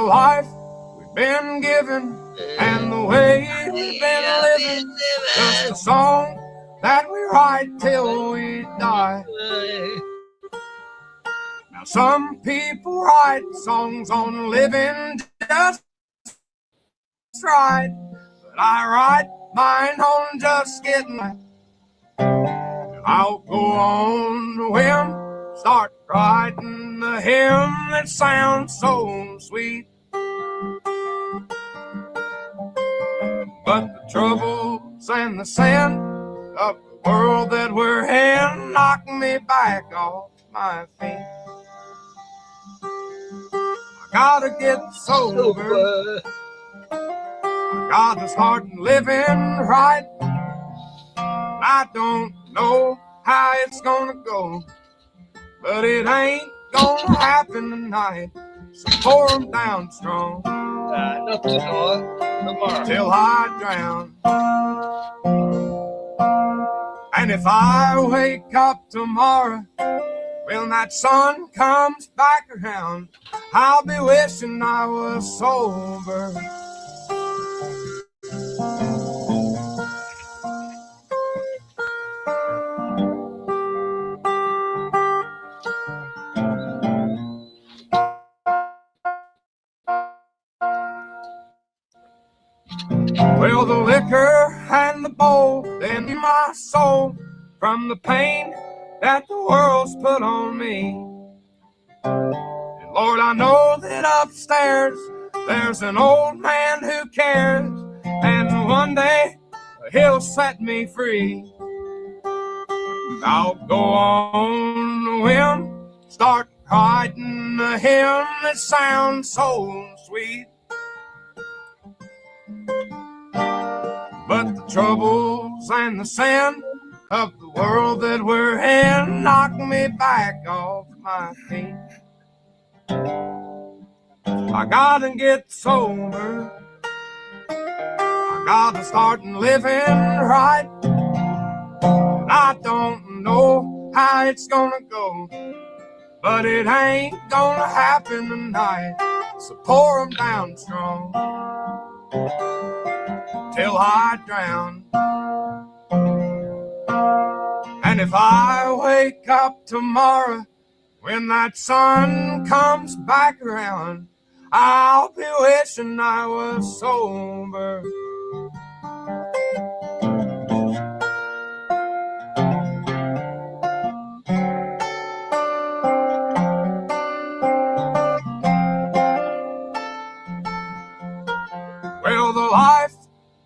life we've been given and the way we've been living, just a song that we write till we die. Now some people write songs on living just right, but I write mine on just getting by. I'll go on the whim, start writing a hymn that sounds so sweet. But the troubles and the sin of the world that we're in knock me back off my feet. I gotta get sober. I gotta start living right. I don't know how it's gonna go, but it ain't gonna happen tonight. So pour 'em down strong. Not tonight, tomorrow. Till I drown. And if I wake up tomorrow, when that sun comes back around, I'll be wishing I was sober. Well, the liquor and the bowl, they empty my soul from the pain that the world's put on me. And Lord, I know that upstairs there's an old man who cares, and one day he'll set me free. I'll go on a whim, start writing a hymn that sounds so sweet. But the troubles and the sin of the world that we're in knock me back off my feet. I gotta get sober. I gotta start living right. And I don't know how it's gonna go, but it ain't gonna happen tonight. So pour 'em down strong till I drown. And if I wake up tomorrow, when that sun comes back around, I'll be wishing I was sober. Well, the life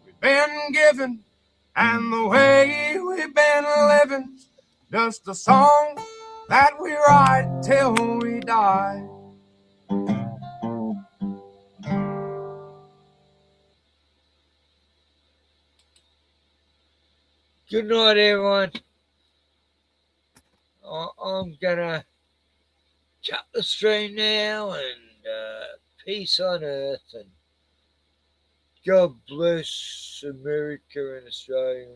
we've been given and the way we've been living, just a song that we write till we die. Good night, everyone. I'm gonna cut the stream now, and peace on earth, and God bless America and Australia.